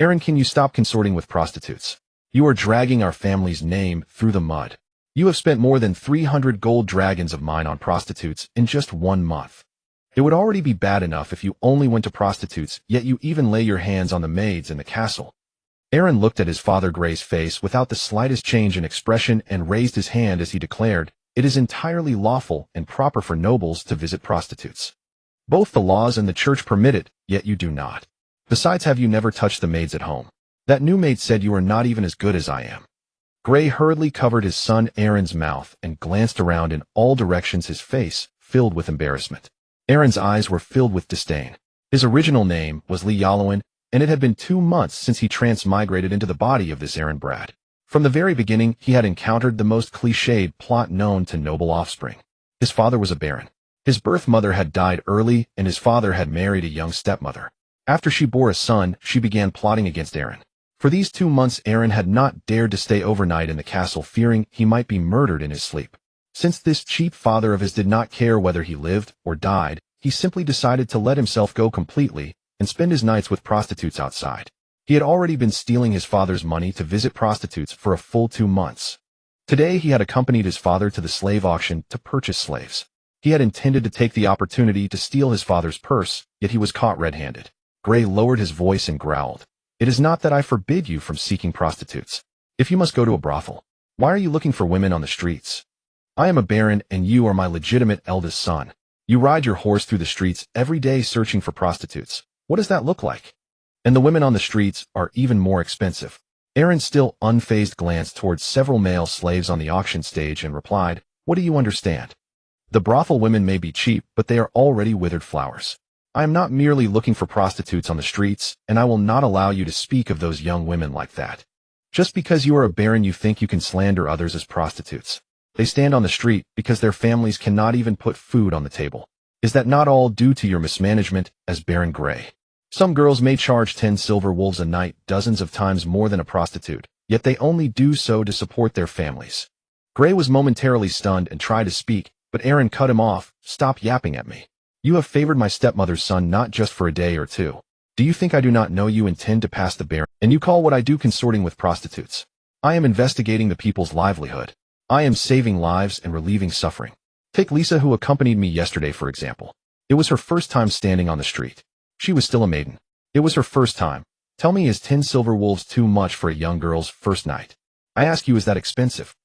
Aaron, can you stop consorting with prostitutes? You are dragging our family's name through the mud. You have spent more than 300 gold dragons of mine on prostitutes in just 1 month. It would already be bad enough if you only went to prostitutes, yet you even lay your hands on the maids in the castle. Aaron looked at his father Gray's face without the slightest change in expression and raised his hand as he declared, "It is entirely lawful and proper for nobles to visit prostitutes. Both the laws and the church permit it, yet you do not. Besides, have you never touched the maids at home? That new maid said you are not even as good as I am." Gray hurriedly covered his son Aaron's mouth and glanced around in all directions, his face filled with embarrassment. Aaron's eyes were filled with disdain. His original name was Yalun, and it had been 2 months since he transmigrated into the body of this Aaron brat. From the very beginning, he had encountered the most cliched plot known to noble offspring. His father was a baron. His birth mother had died early, and his father had married a young stepmother. After she bore a son, she began plotting against Aaron. For these 2 months, Aaron had not dared to stay overnight in the castle, fearing he might be murdered in his sleep. Since this cheap father of his did not care whether he lived or died, he simply decided to let himself go completely and spend his nights with prostitutes outside. He had already been stealing his father's money to visit prostitutes for a full 2 months. Today he had accompanied his father to the slave auction to purchase slaves. He had intended to take the opportunity to steal his father's purse, yet he was caught red-handed. Gray lowered his voice and growled, "It is not that I forbid you from seeking prostitutes. If you must go to a brothel, why are you looking for women on the streets? I am a baron and you are my legitimate eldest son. You ride your horse through the streets every day searching for prostitutes. What does that look like? And the women on the streets are even more expensive." Aaron's still unfazed glanced towards several male slaves on the auction stage and replied, "What do you understand? The brothel women may be cheap, but they are already withered flowers. I am not merely looking for prostitutes on the streets, and I will not allow you to speak of those young women like that. Just because you are a baron, you think you can slander others as prostitutes. They stand on the street because their families cannot even put food on the table. Is that not all due to your mismanagement as Baron Gray? Some girls may charge 10 silver wolves a night, dozens of times more than a prostitute, yet they only do so to support their families." Gray was momentarily stunned and tried to speak, but Aaron cut him off. "Stop yapping at me. You have favored my stepmother's son not just for a day or 2. Do you think I do not know you intend to pass the baron, and you call what I do consorting with prostitutes? I am investigating the people's livelihood. I am saving lives and relieving suffering. Take Lisa, who accompanied me yesterday, for example. It was her first time standing on the street. She was still a maiden. It was her first time. Tell me, is 10 silver wolves too much for a young girl's first night? I ask you, is that expensive?"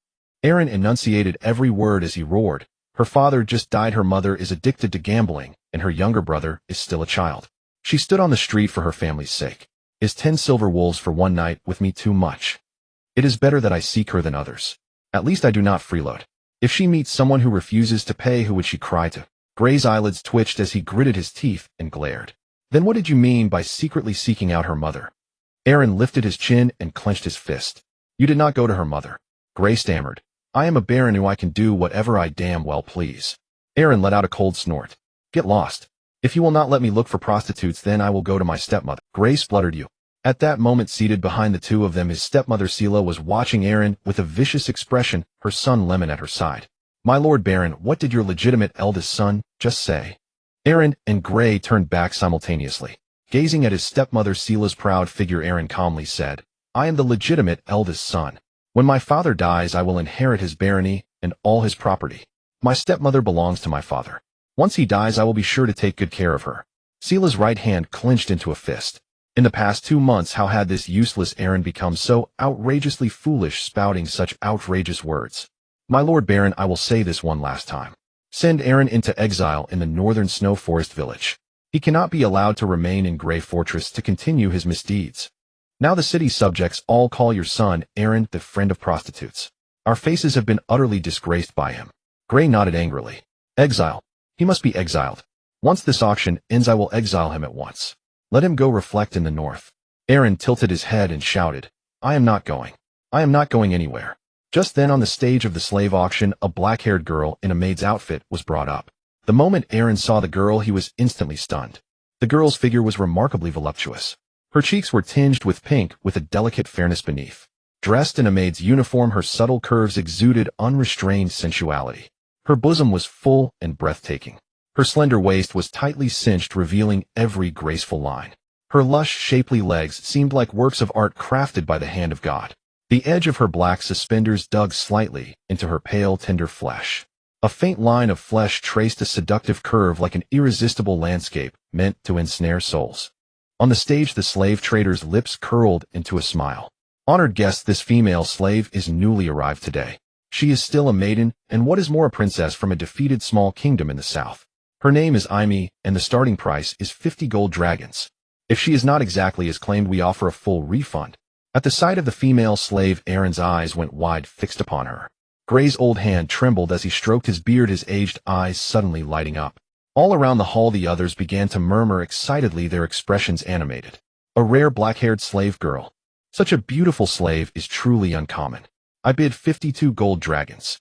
Aaron enunciated every word as he roared. Her father just died, her mother is addicted to gambling, and her younger brother is still a child. She stood on the street for her family's sake. Is 10 silver wolves for 1 night with me too much? It is better that I seek her than others. At least I do not freeload. If she meets someone who refuses to pay, who would she cry to?" Gray's eyelids twitched as he gritted his teeth and glared. "Then what did you mean by secretly seeking out her mother?" Aaron lifted his chin and clenched his fist. "You did not go to her mother." Gray stammered. "I am a baron who I can do whatever I damn well please." Aaron let out a cold snort. "Get lost. If you will not let me look for prostitutes, then I will go to my stepmother." Gray spluttered. "You." At that moment, seated behind the two of them, his stepmother Sela was watching Aaron with a vicious expression, her son Lemon at her side. "My lord Baron, what did your legitimate eldest son just say?" Aaron and Gray turned back simultaneously. Gazing at his stepmother Sela's proud figure, Aaron calmly said, "I am the legitimate eldest son. When my father dies, I will inherit his barony and all his property. My stepmother belongs to my father. Once he dies, I will be sure to take good care of her." Sela's right hand clenched into a fist. In the past 2 months, how had this useless Aaron become so outrageously foolish, spouting such outrageous words? "My lord Baron, I will say this one last time. Send Aaron into exile in the northern snow forest village. He cannot be allowed to remain in Grey Fortress to continue his misdeeds. Now the city's subjects all call your son, Aaron, the friend of prostitutes. Our faces have been utterly disgraced by him." Gray nodded angrily. "Exile. He must be exiled. Once this auction ends, I will exile him at once. Let him go reflect in the north." Aaron tilted his head and shouted, "I am not going. I am not going anywhere." Just then, on the stage of the slave auction, a black-haired girl in a maid's outfit was brought up. The moment Aaron saw the girl, he was instantly stunned. The girl's figure was remarkably voluptuous. Her cheeks were tinged with pink, with a delicate fairness beneath. Dressed in a maid's uniform, her subtle curves exuded unrestrained sensuality. Her bosom was full and breathtaking. Her slender waist was tightly cinched, revealing every graceful line. Her lush, shapely legs seemed like works of art crafted by the hand of God. The edge of her black suspenders dug slightly into her pale, tender flesh. A faint line of flesh traced a seductive curve like an irresistible landscape meant to ensnare souls. On the stage, the slave trader's lips curled into a smile. Honored guests, this female slave is newly arrived today. She is still a maiden, and what is more, a princess from a defeated small kingdom in the south. Her name is Amy, and the starting price is 50 gold dragons. If she is not exactly as claimed, we offer a full refund. At the sight of the female slave, Aaron's eyes went wide, fixed upon her. Gray's old hand trembled as he stroked his beard, his aged eyes suddenly lighting up. All around the hall the others began to murmur excitedly, their expressions animated. A rare black-haired slave girl. Such a beautiful slave is truly uncommon. I bid 52 gold dragons.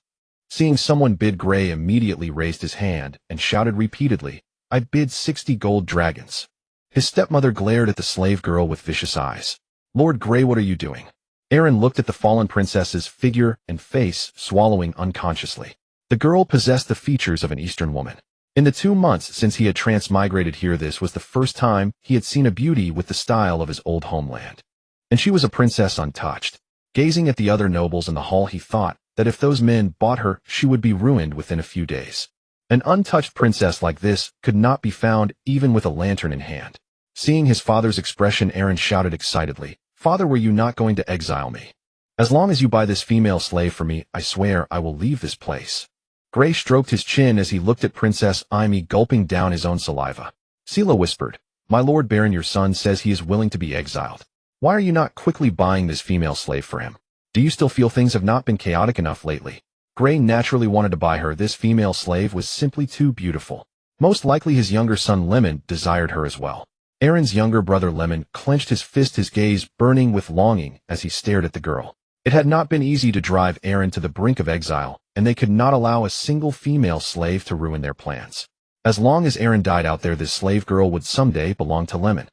Seeing someone bid, Gray immediately raised his hand and shouted repeatedly, I bid 60 gold dragons. His stepmother glared at the slave girl with vicious eyes. Lord Gray, what are you doing? Aaron looked at the fallen princess's figure and face, swallowing unconsciously. The girl possessed the features of an Eastern woman. In the 2 months since he had transmigrated here, this was the first time he had seen a beauty with the style of his old homeland. And she was a princess untouched. Gazing at the other nobles in the hall, he thought that if those men bought her, she would be ruined within a few days. An untouched princess like this could not be found even with a lantern in hand. Seeing his father's expression, Aaron shouted excitedly, Father, were you not going to exile me? As long as you buy this female slave for me, I swear I will leave this place. Gray stroked his chin as he looked at Princess Amy, gulping down his own saliva. Sela whispered, My Lord Baron, your son says he is willing to be exiled. Why are you not quickly buying this female slave for him? Do you still feel things have not been chaotic enough lately? Gray naturally wanted to buy her. This female slave was simply too beautiful. Most likely his younger son Lemon desired her as well. Aaron's younger brother Lemon clenched his fist, his gaze burning with longing as he stared at the girl. It had not been easy to drive Aaron to the brink of exile, and they could not allow a single female slave to ruin their plans. As long as Aaron died out there, this slave girl would someday belong to Lemon.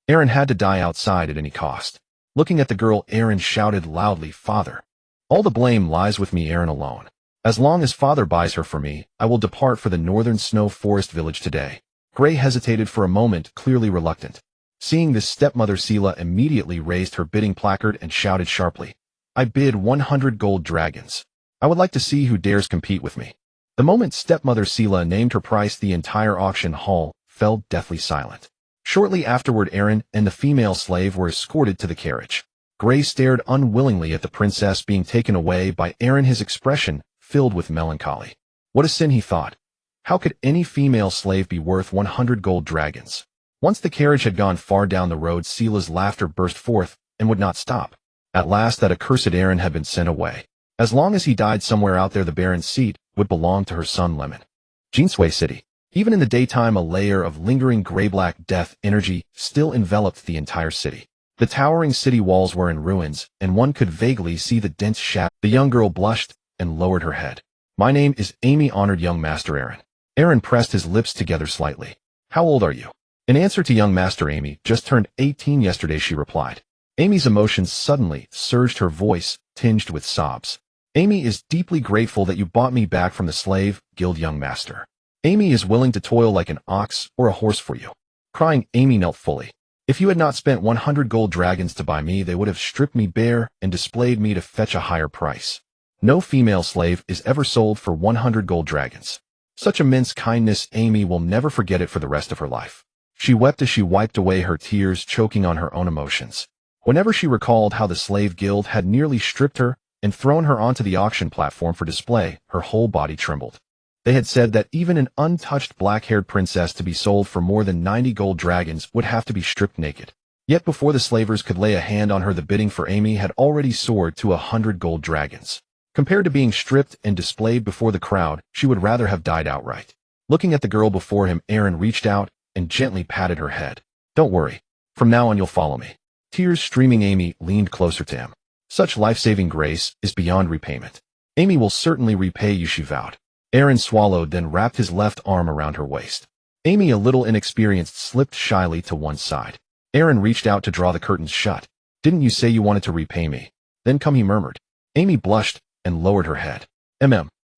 Aaron had to die outside at any cost. Looking at the girl, Aaron shouted loudly, Father. All the blame lies with me, Aaron alone. As long as Father buys her for me, I will depart for the northern snow forest village today. Gray hesitated for a moment, clearly reluctant. Seeing this, stepmother Sela immediately raised her bidding placard and shouted sharply, I bid 100 gold dragons. I would like to see who dares compete with me. The moment stepmother Sela named her price, the entire auction hall fell deathly silent. Shortly afterward, Aaron and the female slave were escorted to the carriage. Gray stared unwillingly at the princess being taken away by Aaron, his expression filled with melancholy. What a sin, he thought. How could any female slave be worth 100 gold dragons? Once the carriage had gone far down the road, Sela's laughter burst forth and would not stop. At last that accursed Aaron had been sent away. As long as he died somewhere out there, the Baron's seat would belong to her son Lemon. Jinsui City. Even in the daytime, a layer of lingering gray-black death energy still enveloped the entire city. The towering city walls were in ruins, and one could vaguely see the dense shadow. The young girl blushed and lowered her head. My name is Amy, honored young Master Aaron. Aaron pressed his lips together slightly. How old are you? In answer to young Master Amy, just turned 18 yesterday, she replied. Amy's emotions suddenly surged, her voice tinged with sobs. Amy is deeply grateful that you bought me back from the slave guild, young master. Amy is willing to toil like an ox or a horse for you. Crying, Amy knelt fully. If you had not spent 100 gold dragons to buy me, they would have stripped me bare and displayed me to fetch a higher price. No female slave is ever sold for 100 gold dragons. Such immense kindness, Amy will never forget it for the rest of her life. She wept as she wiped away her tears, choking on her own emotions. Whenever she recalled how the slave guild had nearly stripped her and thrown her onto the auction platform for display, her whole body trembled. They had said that even an untouched black-haired princess to be sold for more than 90 gold dragons would have to be stripped naked. Yet before the slavers could lay a hand on her, the bidding for Amy had already soared to 100 gold dragons. Compared to being stripped and displayed before the crowd, she would rather have died outright. Looking at the girl before him, Aaron reached out and gently patted her head. Don't worry. From now on you'll follow me. Tears streaming, Amy leaned closer to him. Such life-saving grace is beyond repayment. Amy will certainly repay you, she vowed. Aaron swallowed, then wrapped his left arm around her waist. Amy, a little inexperienced, slipped shyly to one side. Aaron reached out to draw the curtains shut. Didn't you say you wanted to repay me? Then come, he murmured. Amy blushed and lowered her head.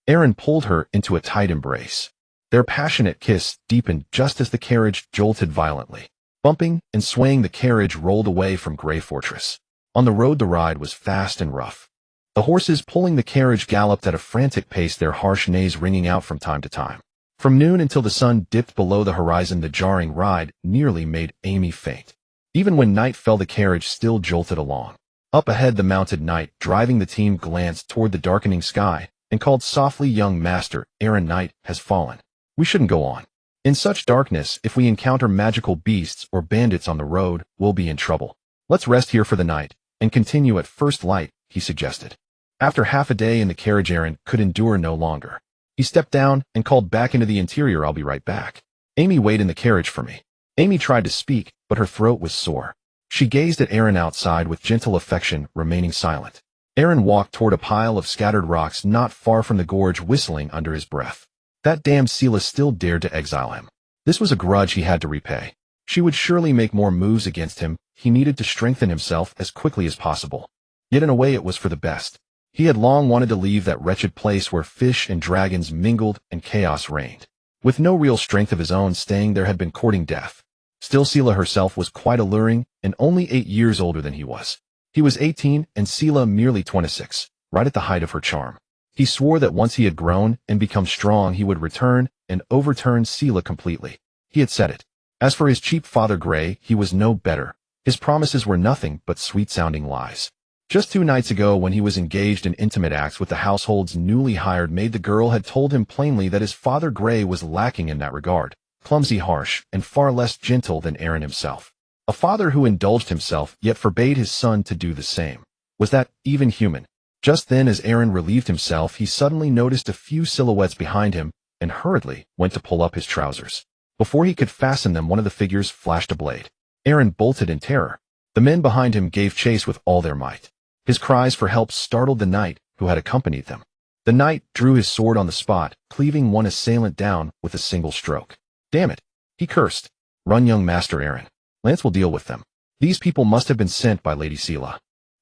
Aaron pulled her into a tight embrace. Their passionate kiss deepened just as the carriage jolted violently. Bumping and swaying, the carriage rolled away from Grey Fortress. On the road, the ride was fast and rough. The horses pulling the carriage galloped at a frantic pace, their harsh neighs ringing out from time to time. From noon until the sun dipped below the horizon, the jarring ride nearly made Amy faint. Even when night fell, the carriage still jolted along. Up ahead, the mounted knight driving the team glanced toward the darkening sky and called softly, "Young master, Aaron Knight has fallen. We shouldn't go on. In such darkness, if we encounter magical beasts or bandits on the road, we'll be in trouble. Let's rest here for the night and continue at first light," he suggested. After half a day in the carriage, Aaron could endure no longer. He stepped down and called back into the interior, "I'll be right back. Amy, wait in the carriage for me." Amy tried to speak, but her throat was sore. She gazed at Aaron outside with gentle affection, remaining silent. Aaron walked toward a pile of scattered rocks not far from the gorge, whistling under his breath. That damned Seela still dared to exile him. This was a grudge he had to repay. She would surely make more moves against him. He needed to strengthen himself as quickly as possible. Yet in a way it was for the best. He had long wanted to leave that wretched place where fish and dragons mingled and chaos reigned. With no real strength of his own, staying there had been courting death. Still, Seela herself was quite alluring and only 8 years older than he was. He was 18 and Seela merely 26, right at the height of her charm. He swore that once he had grown and become strong, he would return and overturn Seela completely. He had said it. As for his cheap father Grey, he was no better. His promises were nothing but sweet-sounding lies. Just 2 nights ago, when he was engaged in intimate acts with the household's newly hired maid, the girl had told him plainly that his father Grey was lacking in that regard. Clumsy, harsh, and far less gentle than Aaron himself. A father who indulged himself yet forbade his son to do the same. Was that even human? Just then, as Aaron relieved himself, he suddenly noticed a few silhouettes behind him and hurriedly went to pull up his trousers. Before he could fasten them, one of the figures flashed a blade. Aaron bolted in terror. The men behind him gave chase with all their might. His cries for help startled the knight who had accompanied them. The knight drew his sword on the spot, cleaving one assailant down with a single stroke. "Damn it," he cursed. "Run, young master Aaron. Lance will deal with them. These people must have been sent by Lady Seela."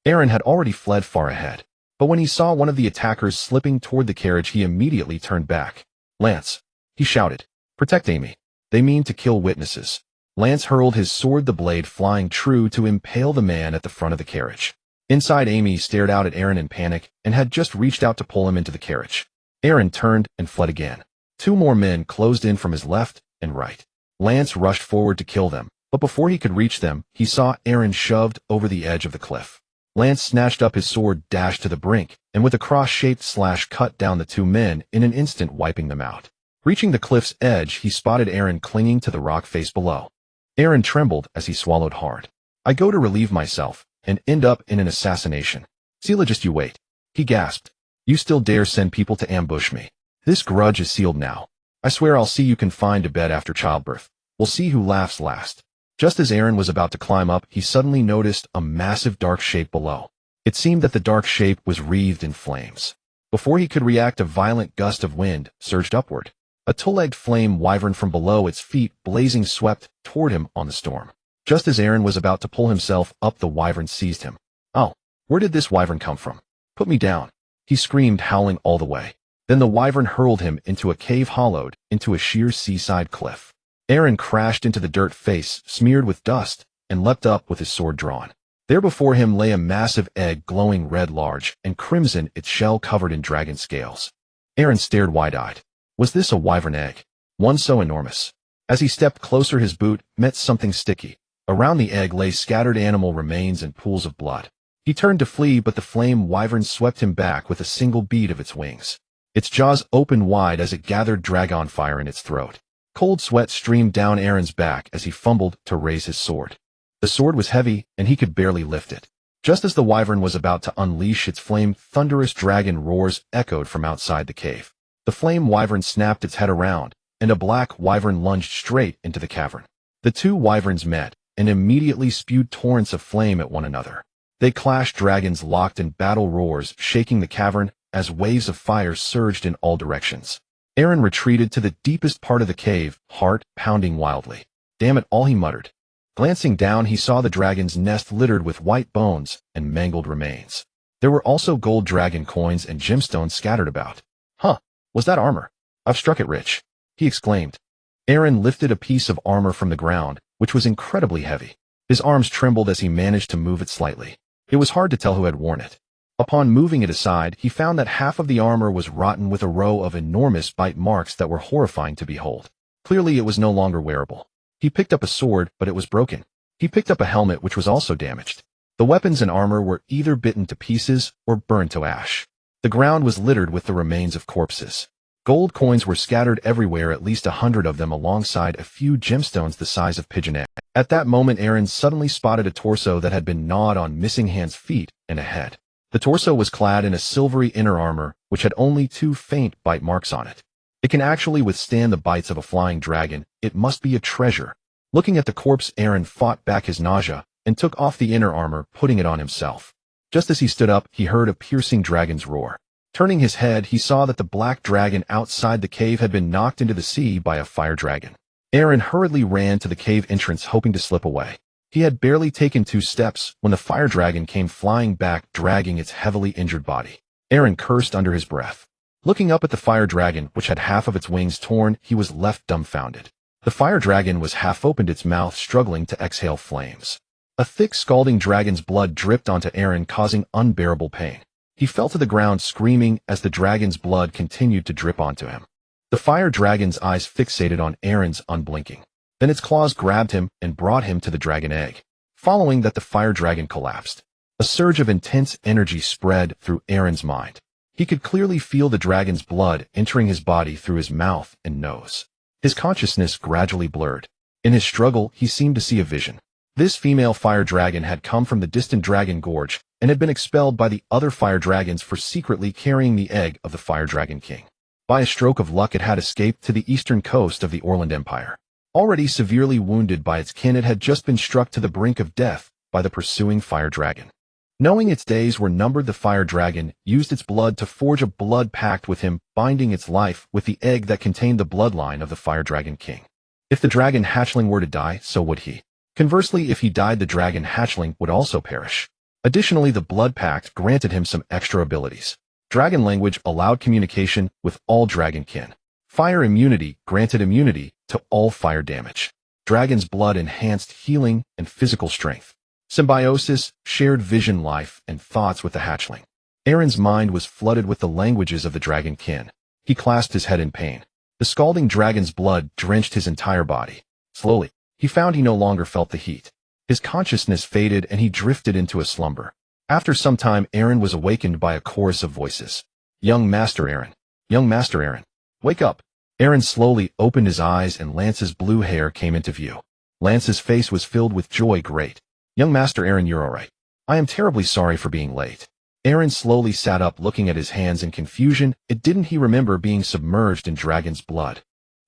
Aaron had already fled far ahead, but when he saw one of the attackers slipping toward the carriage, he immediately turned back. "Lance," he shouted, "protect Amy. They mean to kill witnesses." Lance hurled his sword, the blade flying true to impale the man at the front of the carriage. Inside, Amy stared out at Aaron in panic and had just reached out to pull him into the carriage. Aaron turned and fled again. 2 more men closed in from his left and right. Lance rushed forward to kill them, but before he could reach them, he saw Aaron shoved over the edge of the cliff. Lance snatched up his sword, dashed to the brink, and with a cross-shaped slash cut down the 2 men in an instant, wiping them out. Reaching the cliff's edge, he spotted Aaron clinging to the rock face below. Aaron trembled as he swallowed hard. "I go to relieve myself and end up in an assassination. Seela, just you wait," he gasped. "You still dare send people to ambush me? This grudge is sealed now. I swear I'll see you confined to bed after childbirth. We'll see who laughs last." Just as Aaron was about to climb up, he suddenly noticed a massive dark shape below. It seemed that the dark shape was wreathed in flames. Before he could react, a violent gust of wind surged upward. A two-legged flame wyvern from below its feet, blazing, swept toward him on the storm. Just as Aaron was about to pull himself up, the wyvern seized him. "Oh, where did this wyvern come from? Put me down," he screamed, howling all the way. Then the wyvern hurled him into a cave hollowed into a sheer seaside cliff. Aaron crashed into the dirt, face smeared with dust, and leapt up with his sword drawn. There before him lay a massive egg, glowing red, large and crimson, its shell covered in dragon scales. Aaron stared wide-eyed. Was this a wyvern egg? One so enormous? As he stepped closer, his boot met something sticky. Around the egg lay scattered animal remains and pools of blood. He turned to flee, but the flame wyvern swept him back with a single beat of its wings. Its jaws opened wide as it gathered dragon fire in its throat. Cold sweat streamed down Aaron's back as he fumbled to raise his sword. The sword was heavy, and he could barely lift it. Just as the wyvern was about to unleash its flame, thunderous dragon roars echoed from outside the cave. The flame wyvern snapped its head around, and a black wyvern lunged straight into the cavern. The 2 wyverns met, and immediately spewed torrents of flame at one another. They clashed, dragons locked in battle roars, shaking the cavern as waves of fire surged in all directions. Aaron retreated to the deepest part of the cave, heart pounding wildly. "Damn it all," he muttered. Glancing down, he saw the dragon's nest littered with white bones and mangled remains. There were also gold dragon coins and gemstones scattered about. "Huh, was that armor? I've struck it rich," he exclaimed. Aaron lifted a piece of armor from the ground which was incredibly heavy. His arms trembled as he managed to move it slightly. It was hard to tell who had worn it. Upon moving it aside, he found that half of the armor was rotten with a row of enormous bite marks that were horrifying to behold. Clearly it was no longer wearable. He picked up a sword, but it was broken. He picked up a helmet which was also damaged. The weapons and armor were either bitten to pieces or burned to ash. The ground was littered with the remains of corpses. Gold coins were scattered everywhere, at least 100 of them, alongside a few gemstones the size of pigeon eggs. At that moment, Aaron suddenly spotted a torso that had been gnawed on, missing hands, feet, and a head. The torso was clad in a silvery inner armor, which had only 2 faint bite marks on it. It can actually withstand the bites of a flying dragon. It must be a treasure. Looking at the corpse, Aaron fought back his nausea and took off the inner armor, putting it on himself. Just as he stood up, he heard a piercing dragon's roar. Turning his head, he saw that the black dragon outside the cave had been knocked into the sea by a fire dragon. Aaron hurriedly ran to the cave entrance, hoping to slip away. He had barely taken 2 steps when the fire dragon came flying back, dragging its heavily injured body. Aaron cursed under his breath. Looking up at the fire dragon, which had half of its wings torn, he was left dumbfounded. The fire dragon was half opened, its mouth struggling to exhale flames. A thick, scalding dragon's blood dripped onto Aaron, causing unbearable pain. He fell to the ground screaming as the dragon's blood continued to drip onto him. The fire dragon's eyes fixated on Aaron's, unblinking. Then its claws grabbed him and brought him to the dragon egg. Following that, the fire dragon collapsed. A surge of intense energy spread through Aaron's mind. He could clearly feel the dragon's blood entering his body through his mouth and nose. His consciousness gradually blurred. In his struggle, he seemed to see a vision. This female fire dragon had come from the distant Dragon Gorge and had been expelled by the other fire dragons for secretly carrying the egg of the Fire Dragon King. By a stroke of luck, it had escaped to the eastern coast of the Orland Empire. Already severely wounded by its kin, it had just been struck to the brink of death by the pursuing fire dragon. Knowing its days were numbered, the fire dragon used its blood to forge a blood pact with him, binding its life with the egg that contained the bloodline of the Fire Dragon King. If the dragon hatchling were to die, so would he. Conversely, if he died, the dragon hatchling would also perish. Additionally, the blood pact granted him some extra abilities. Dragon language allowed communication with all dragon kin. Fire immunity granted immunity to all fire damage. Dragon's blood enhanced healing and physical strength. Symbiosis shared vision, life, and thoughts with the hatchling. Aaron's mind was flooded with the languages of the dragon kin. He clasped his head in pain. The scalding dragon's blood drenched his entire body. Slowly, he found he no longer felt the heat. His consciousness faded and he drifted into a slumber. After some time, Aaron was awakened by a chorus of voices. "Young Master Aaron! Young Master Aaron! Wake up!" Aaron slowly opened his eyes and Lance's blue hair came into view. Lance's face was filled with joy. "Great. Young Master Aaron, you're all right. I am terribly sorry for being late." Aaron slowly sat up, looking at his hands in confusion. Didn't he remember being submerged in dragon's blood?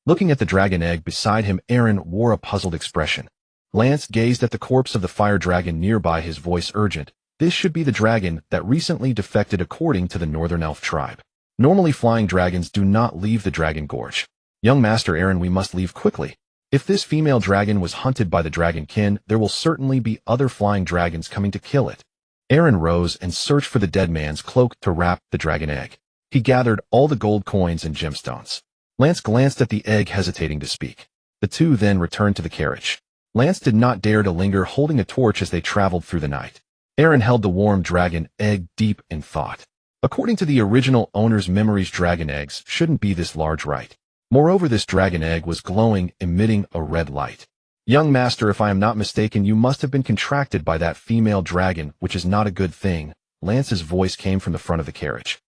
Looking at the dragon egg beside him, Aaron wore a puzzled expression. Lance gazed at the corpse of the fire dragon nearby, his voice urgent. This should be the dragon that recently defected according to the Northern Elf tribe. Normally flying dragons do not leave the Dragon Gorge. Young Master Aaron, we must leave quickly. If this female dragon was hunted by the dragon kin, there will certainly be other flying dragons coming to kill it. Aaron rose and searched for the dead man's cloak to wrap the dragon egg. He gathered all the gold coins and gemstones. Lance glanced at the egg, hesitating to speak. The two then returned to the carriage. Lance did not dare to linger, holding a torch as they traveled through the night. Aaron held the warm dragon egg deep in thought. According to the original owner's memories, dragon eggs shouldn't be this large, right? Moreover, this dragon egg was glowing, emitting a red light. Young Master, if I am not mistaken, you must have been contracted by that female dragon, which is not a good thing. Lance's voice came from the front of the carriage.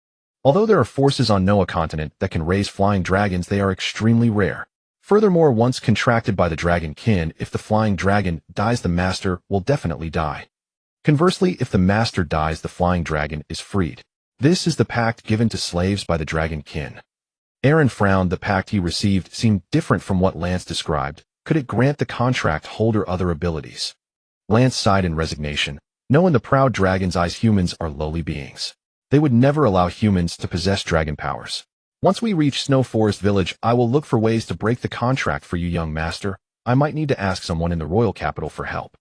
Although there are forces on Noah continent that can raise flying dragons, they are extremely rare. Furthermore, once contracted by the dragon kin, if the flying dragon dies, the master will definitely die. Conversely, if the master dies, the flying dragon is freed. This is the pact given to slaves by the dragon kin. Aaron frowned. The pact he received seemed different from what Lance described. Could it grant the contract holder other abilities? Lance sighed in resignation. Knowing the proud dragon's eyes, humans are lowly beings. They would never allow humans to possess dragon powers. Once we reach Snow Forest Village, I will look for ways to break the contract for you, young master. I might need to ask someone in the royal capital for help.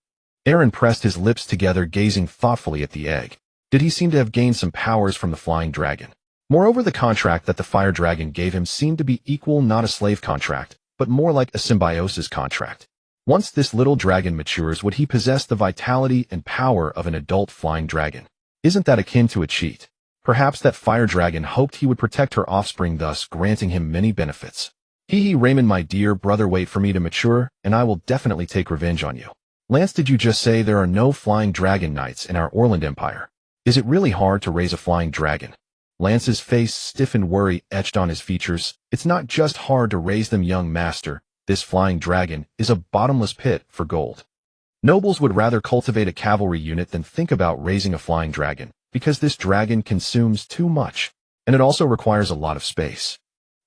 Aaron pressed his lips together, gazing thoughtfully at the egg. Did he seem to have gained some powers from the flying dragon? Moreover, the contract that the fire dragon gave him seemed to be equal, not a slave contract, but more like a symbiosis contract. Once this little dragon matures, would he possess the vitality and power of an adult flying dragon? Isn't that akin to a cheat? Perhaps that fire dragon hoped he would protect her offspring, thus granting him many benefits. Hee Raymond, my dear brother, wait for me to mature, and I will definitely take revenge on you. Lance, did you just say there are no flying dragon knights in our Orland Empire? Is it really hard to raise a flying dragon? Lance's face stiffened, worry etched on his features. It's not just hard to raise them, young master. This flying dragon is a bottomless pit for gold. Nobles would rather cultivate a cavalry unit than think about raising a flying dragon, because this dragon consumes too much, and it also requires a lot of space.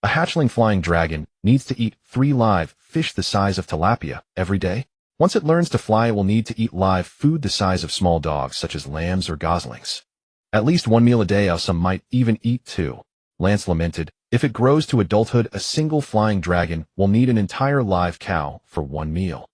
A hatchling flying dragon needs to eat 3 live fish the size of tilapia every day. Once it learns to fly, it will need to eat live food the size of small dogs such as lambs or goslings. At least 1 meal a day, or some might even eat 2. Lance lamented. If it grows to adulthood, a single flying dragon will need an entire live cow for 1 meal.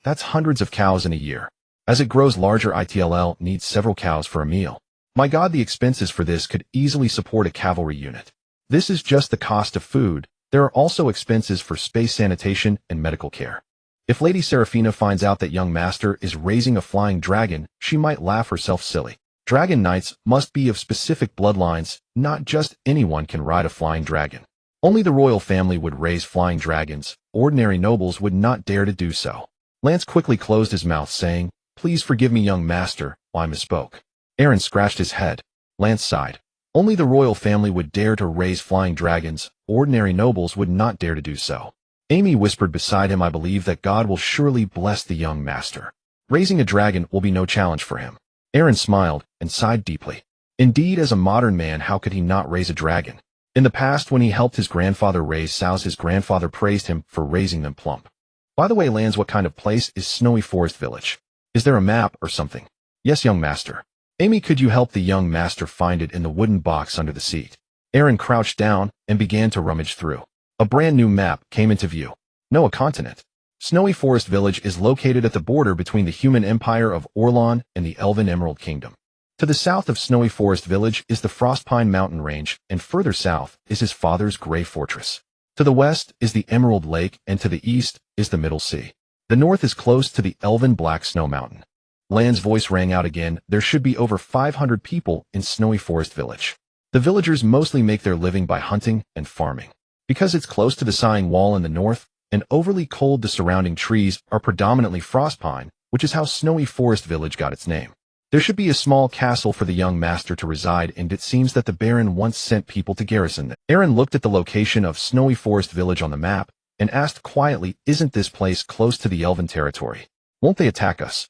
That's hundreds of cows in a year. As it grows larger, ITLL needs several cows for a meal. My God, the expenses for this could easily support a cavalry unit. This is just the cost of food. There are also expenses for space, sanitation, and medical care. If Lady Seraphina finds out that young master is raising a flying dragon, she might laugh herself silly. Dragon knights must be of specific bloodlines. Not just anyone can ride a flying dragon. Only the royal family would raise flying dragons. Ordinary nobles would not dare to do so. Lance quickly closed his mouth, saying, "Please forgive me, young master, I misspoke." Aaron scratched his head. Lance sighed. Only the royal family would dare to raise flying dragons. Ordinary nobles would not dare to do so. Amy whispered beside him, "I believe that God will surely bless the young master. Raising a dragon will be no challenge for him." Aaron smiled and sighed deeply. Indeed, as a modern man, how could he not raise a dragon? In the past, when he helped his grandfather raise sows, his grandfather praised him for raising them plump. By the way, Lance, what kind of place is Snowy Forest Village? Is there a map or something? Yes, young master. Amy, could you help the young master find it in the wooden box under the seat? Aaron crouched down and began to rummage through. A brand new map came into view. No, a continent. Snowy Forest Village is located at the border between the human empire of Orland and the elven Emerald Kingdom. To the south of Snowy Forest Village is the Frostpine Mountain Range, and further south is his father's Grey Fortress. To the west is the Emerald Lake, and to the east is the Middle Sea. The north is close to the elven Black Snow Mountain. Lan's voice rang out again. There should be over 500 people in Snowy Forest Village. The villagers mostly make their living by hunting and farming. Because it's close to the Sighing Wall in the north and overly cold, the surrounding trees are predominantly frostpine, which is how Snowy Forest Village got its name. There should be a small castle for the young master to reside in. It seems that the Baron once sent people to garrison it. Aaron looked at the location of Snowy Forest Village on the map and asked quietly, "Isn't this place close to the elven territory? Won't they attack us?"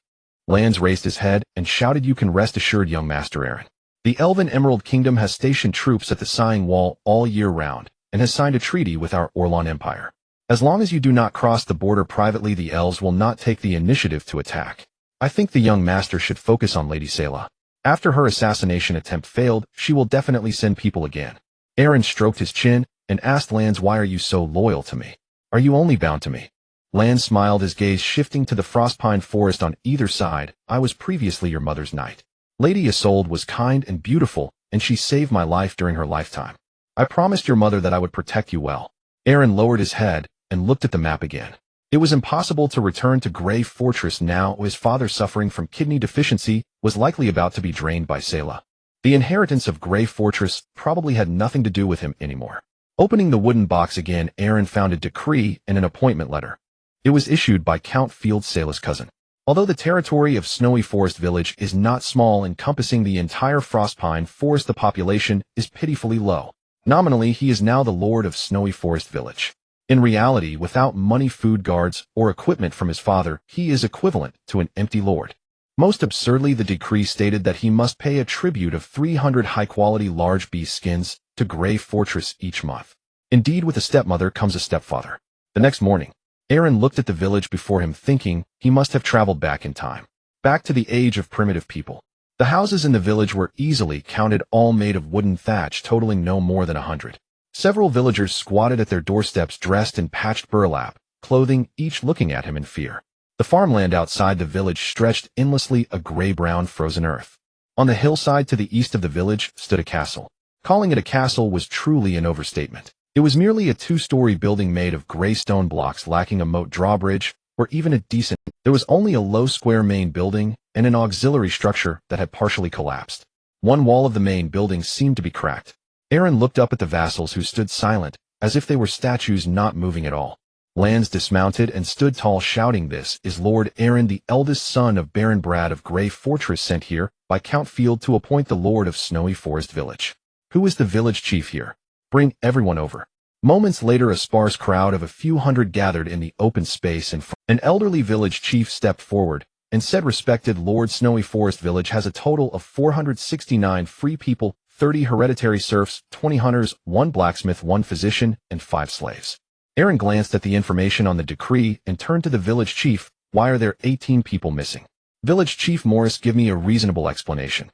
Lance raised his head and shouted, "You can rest assured, young master Aaron. The elven Emerald Kingdom has stationed troops at the Sighing Wall all year round and has signed a treaty with our Orland Empire. As long as you do not cross the border privately, the elves will not take the initiative to attack. I think the young master should focus on Lady Selah. After her assassination attempt failed, she will definitely send people again." Aaron stroked his chin and asked Lance, "Why are you so loyal to me? Are you only bound to me?" Lance smiled, his gaze shifting to the frostpine forest on either side. "I was previously your mother's knight. Lady Exiled was kind and beautiful, and she saved my life during her lifetime. I promised your mother that I would protect you well." Aaron lowered his head and looked at the map again. It was impossible to return to Grey Fortress now. His father, suffering from kidney deficiency, was likely about to be drained by Selah. The inheritance of Grey Fortress probably had nothing to do with him anymore. Opening the wooden box again, Aaron found a decree and an appointment letter. It was issued by Count Field, Selah's cousin. Although the territory of Snowy Forest Village is not small, encompassing the entire Frostpine Forest, the population is pitifully low. Nominally, he is now the Lord of Snowy Forest Village. In reality, without money, food, guards, or equipment from his father, he is equivalent to an empty lord. Most absurdly, the decree stated that he must pay a tribute of 300 high-quality large beast skins to Grey Fortress each month. Indeed, with a stepmother comes a stepfather. The next morning, Aaron looked at the village before him, thinking he must have traveled back in time. Back to the age of primitive people. The houses in the village were easily counted, all made of wooden thatch, totaling no more than 100. Several villagers squatted at their doorsteps, dressed in patched burlap clothing, each looking at him in fear. The farmland outside the village stretched endlessly, a gray-brown frozen earth. On the hillside to the east of the village stood a castle. Calling it a castle was truly an overstatement. It was merely a 2-story building made of gray stone blocks lacking a moat drawbridge, or even a decent. There was only a low square main building and an auxiliary structure that had partially collapsed. One wall of the main building seemed to be cracked. Aaron looked up at the vassals who stood silent, as if they were statues not moving at all. Lance dismounted and stood tall shouting, "This is Lord Aaron, the eldest son of Baron Brad of Grey Fortress, sent here by Count Field to appoint the Lord of Snowy Forest Village. Who is the village chief here? Bring everyone over." Moments later, a sparse crowd of a few hundred gathered in the open space in front. An elderly village chief stepped forward and said, "Respected Lord, Snowy Forest Village has a total of 469 free people, 30 hereditary serfs, 20 hunters, 1 blacksmith, 1 physician, and 5 slaves." Aaron glanced at the information on the decree and turned to the village chief. "Why are there 18 people missing?" "Village Chief Morris, give me a reasonable explanation."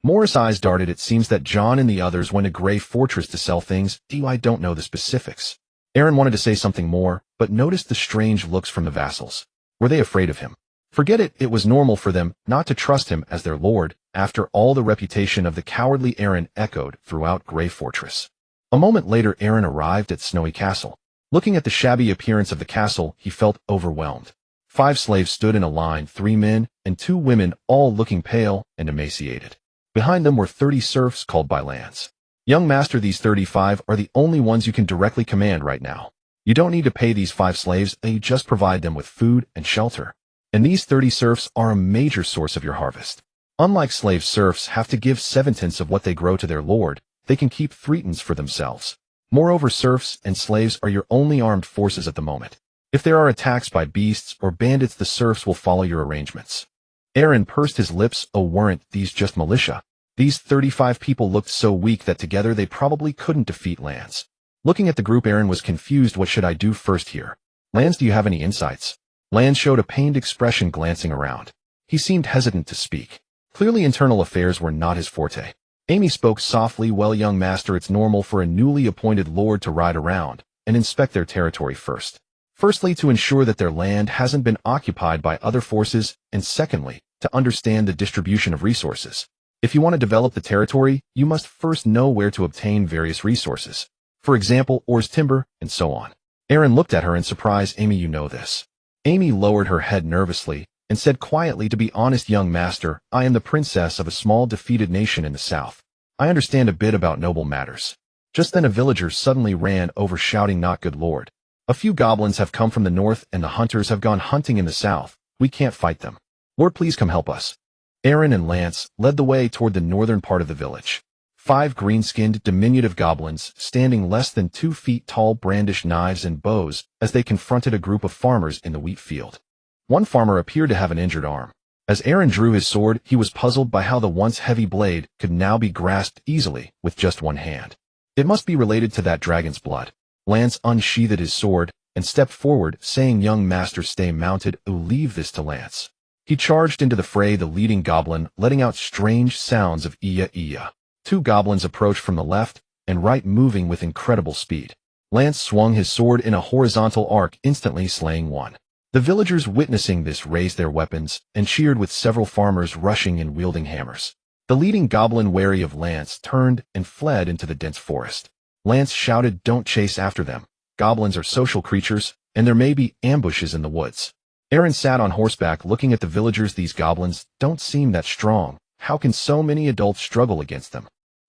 Morris' eyes darted. "It seems that John and the others went to Grey Fortress to sell things. I don't know the specifics." Aaron wanted to say something more, but noticed the strange looks from the vassals. Were they afraid of him? Forget it, it was normal for them not to trust him as their lord, after all. The reputation of the cowardly Aaron echoed throughout Grey Fortress. A moment later, Aaron arrived at Snowy Castle. Looking at the shabby appearance of the castle, he felt overwhelmed. 5 slaves stood in a line, 3 men and 2 women, all looking pale and emaciated. Behind them were 30 serfs called by Lance. "Young master, these 35 are the only ones you can directly command right now. You don't need to pay these 5 slaves, you just provide them with food and shelter. And these 30 serfs are a major source of your harvest. Unlike slave serfs have to give 7/10 of what they grow to their lord, they can keep 3/10 for themselves. Moreover, serfs and slaves are your only armed forces at the moment. If there are attacks by beasts or bandits, the serfs will follow your arrangements." Aaron pursed his lips. "Oh, weren't these just militia?" These 35 people looked so weak that together they probably couldn't defeat Lance. Looking at the group, Aaron was confused. "What should I do first here? Lance, do you have any insights?" Lance showed a pained expression, glancing around. He seemed hesitant to speak. Clearly internal affairs were not his forte. Amy spoke softly. "Well, young master, it's normal for a newly appointed lord to ride around and inspect their territory first. Firstly, to ensure that their land hasn't been occupied by other forces, and secondly, to understand the distribution of resources. If you want to develop the territory, you must first know where to obtain various resources. For example, ores, timber, and so on." Aaron looked at her in surprise. "Amy, you know this?" Amy lowered her head nervously and said quietly, "To be honest, young master, I am the princess of a small defeated nation in the south. I understand a bit about noble matters." Just then a villager suddenly ran over, shouting, "Not good lord. A few goblins have come from the north and the hunters have gone hunting in the south. We can't fight them. Lord, please come help us." Aaron and Lance led the way toward the northern part of the village. 5 green-skinned, diminutive goblins, standing less than 2 feet tall, brandished knives and bows as they confronted a group of farmers in the wheat field. One farmer appeared to have an injured arm. As Aaron drew his sword, he was puzzled by how the once heavy blade could now be grasped easily with just one hand. It must be related to that dragon's blood. Lance unsheathed his sword and stepped forward, saying, "Young master, stay mounted. Leave this to Lance." He charged into the fray, the leading goblin letting out strange sounds of iya-iya. 2 goblins approached from the left and right, moving with incredible speed. Lance swung his sword in a horizontal arc, instantly slaying one. The villagers witnessing this raised their weapons and cheered, with several farmers rushing and wielding hammers. The leading goblin, wary of Lance, turned and fled into the dense forest. Lance shouted, "Don't chase after them. Goblins are social creatures, and there may be ambushes in the woods." Aaron sat on horseback looking at the villagers. "These goblins don't seem that strong. How can so many adults struggle against them?"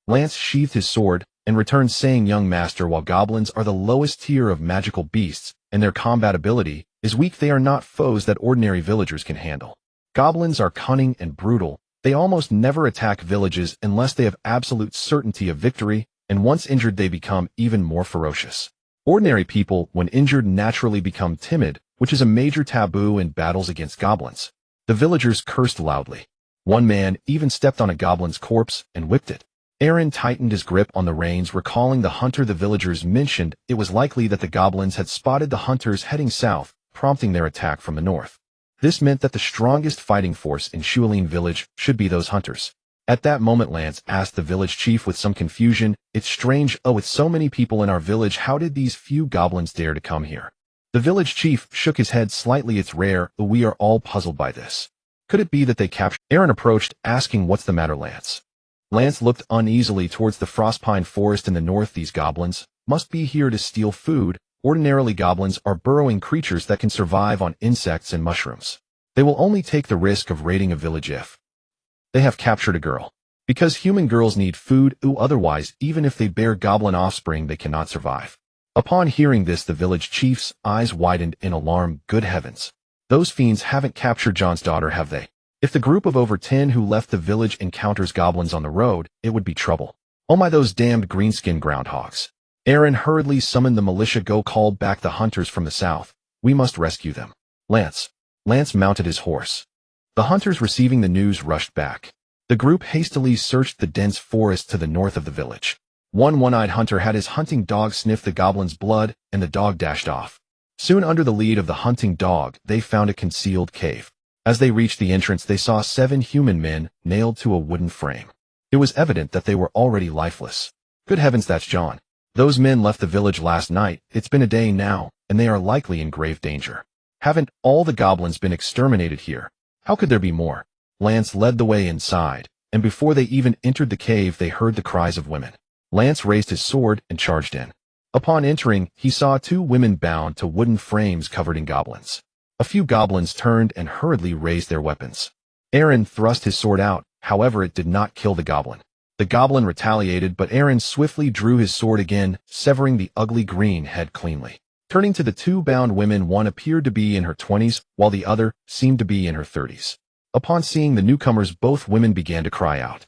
Lance sheathed his sword and returned, saying, "Young master, while goblins are the lowest tier of magical beasts and their combat ability is weak, they are not foes that ordinary villagers can handle. Goblins are cunning and brutal. They almost never attack villages unless they have absolute certainty of victory, and once injured they become even more ferocious. Ordinary people, when injured, naturally become timid, which is a major taboo in battles against goblins." The villagers cursed loudly. One man even stepped on a goblin's corpse and whipped it. Aaron tightened his grip on the reins, recalling the hunter the villagers mentioned. It was likely that the goblins had spotted the hunters heading south, prompting their attack from the north. This meant that the strongest fighting force in Shualin village should be those hunters. At that moment, Lance asked the village chief with some confusion, "It's strange, with so many people in our village, how did these few goblins dare to come here?" The village chief shook his head slightly. "It's rare. We are all puzzled by this. Could it be that they captured?" Aaron approached, asking, "What's the matter, Lance?" Lance looked uneasily towards the frostpine forest in the north. "These goblins must be here to steal food Ordinarily, goblins are burrowing creatures that can survive on insects and mushrooms. They will only take the risk of raiding a village if they have captured a girl. Because human girls need food, otherwise, even if they bear goblin offspring, they cannot survive. Upon hearing this, the village chief's eyes widened in alarm. Good heavens. Those fiends haven't captured John's daughter, have they? If the group of over 10 who left the village encounters goblins on the road, it would be trouble. Oh my, those damned greenskin groundhogs. Aaron hurriedly summoned the militia. Go call back the hunters from the south. We must rescue them. Lance mounted his horse. The hunters, receiving the news, rushed back. The group hastily searched the dense forest to the north of the village. One one-eyed hunter had his hunting dog sniff the goblin's blood, and the dog dashed off. Soon, under the lead of the hunting dog, they found a concealed cave. As they reached the entrance, they saw 7 human men nailed to a wooden frame. It was evident that they were already lifeless. Good heavens, that's John. Those men left the village last night. It's been a day now, and they are likely in grave danger. Haven't all the goblins been exterminated here? How could there be more? Lance led the way inside, and before they even entered the cave, they heard the cries of women. Lance raised his sword and charged in. Upon entering, he saw 2 women bound to wooden frames covered in goblins. A few goblins turned and hurriedly raised their weapons. Aaron thrust his sword out, however it did not kill the goblin. The goblin retaliated, but Aaron swiftly drew his sword again, severing the ugly green head cleanly. Turning to the 2 bound women, one appeared to be in her 20s, while the other seemed to be in her 30s. Upon seeing the newcomers, both women began to cry out.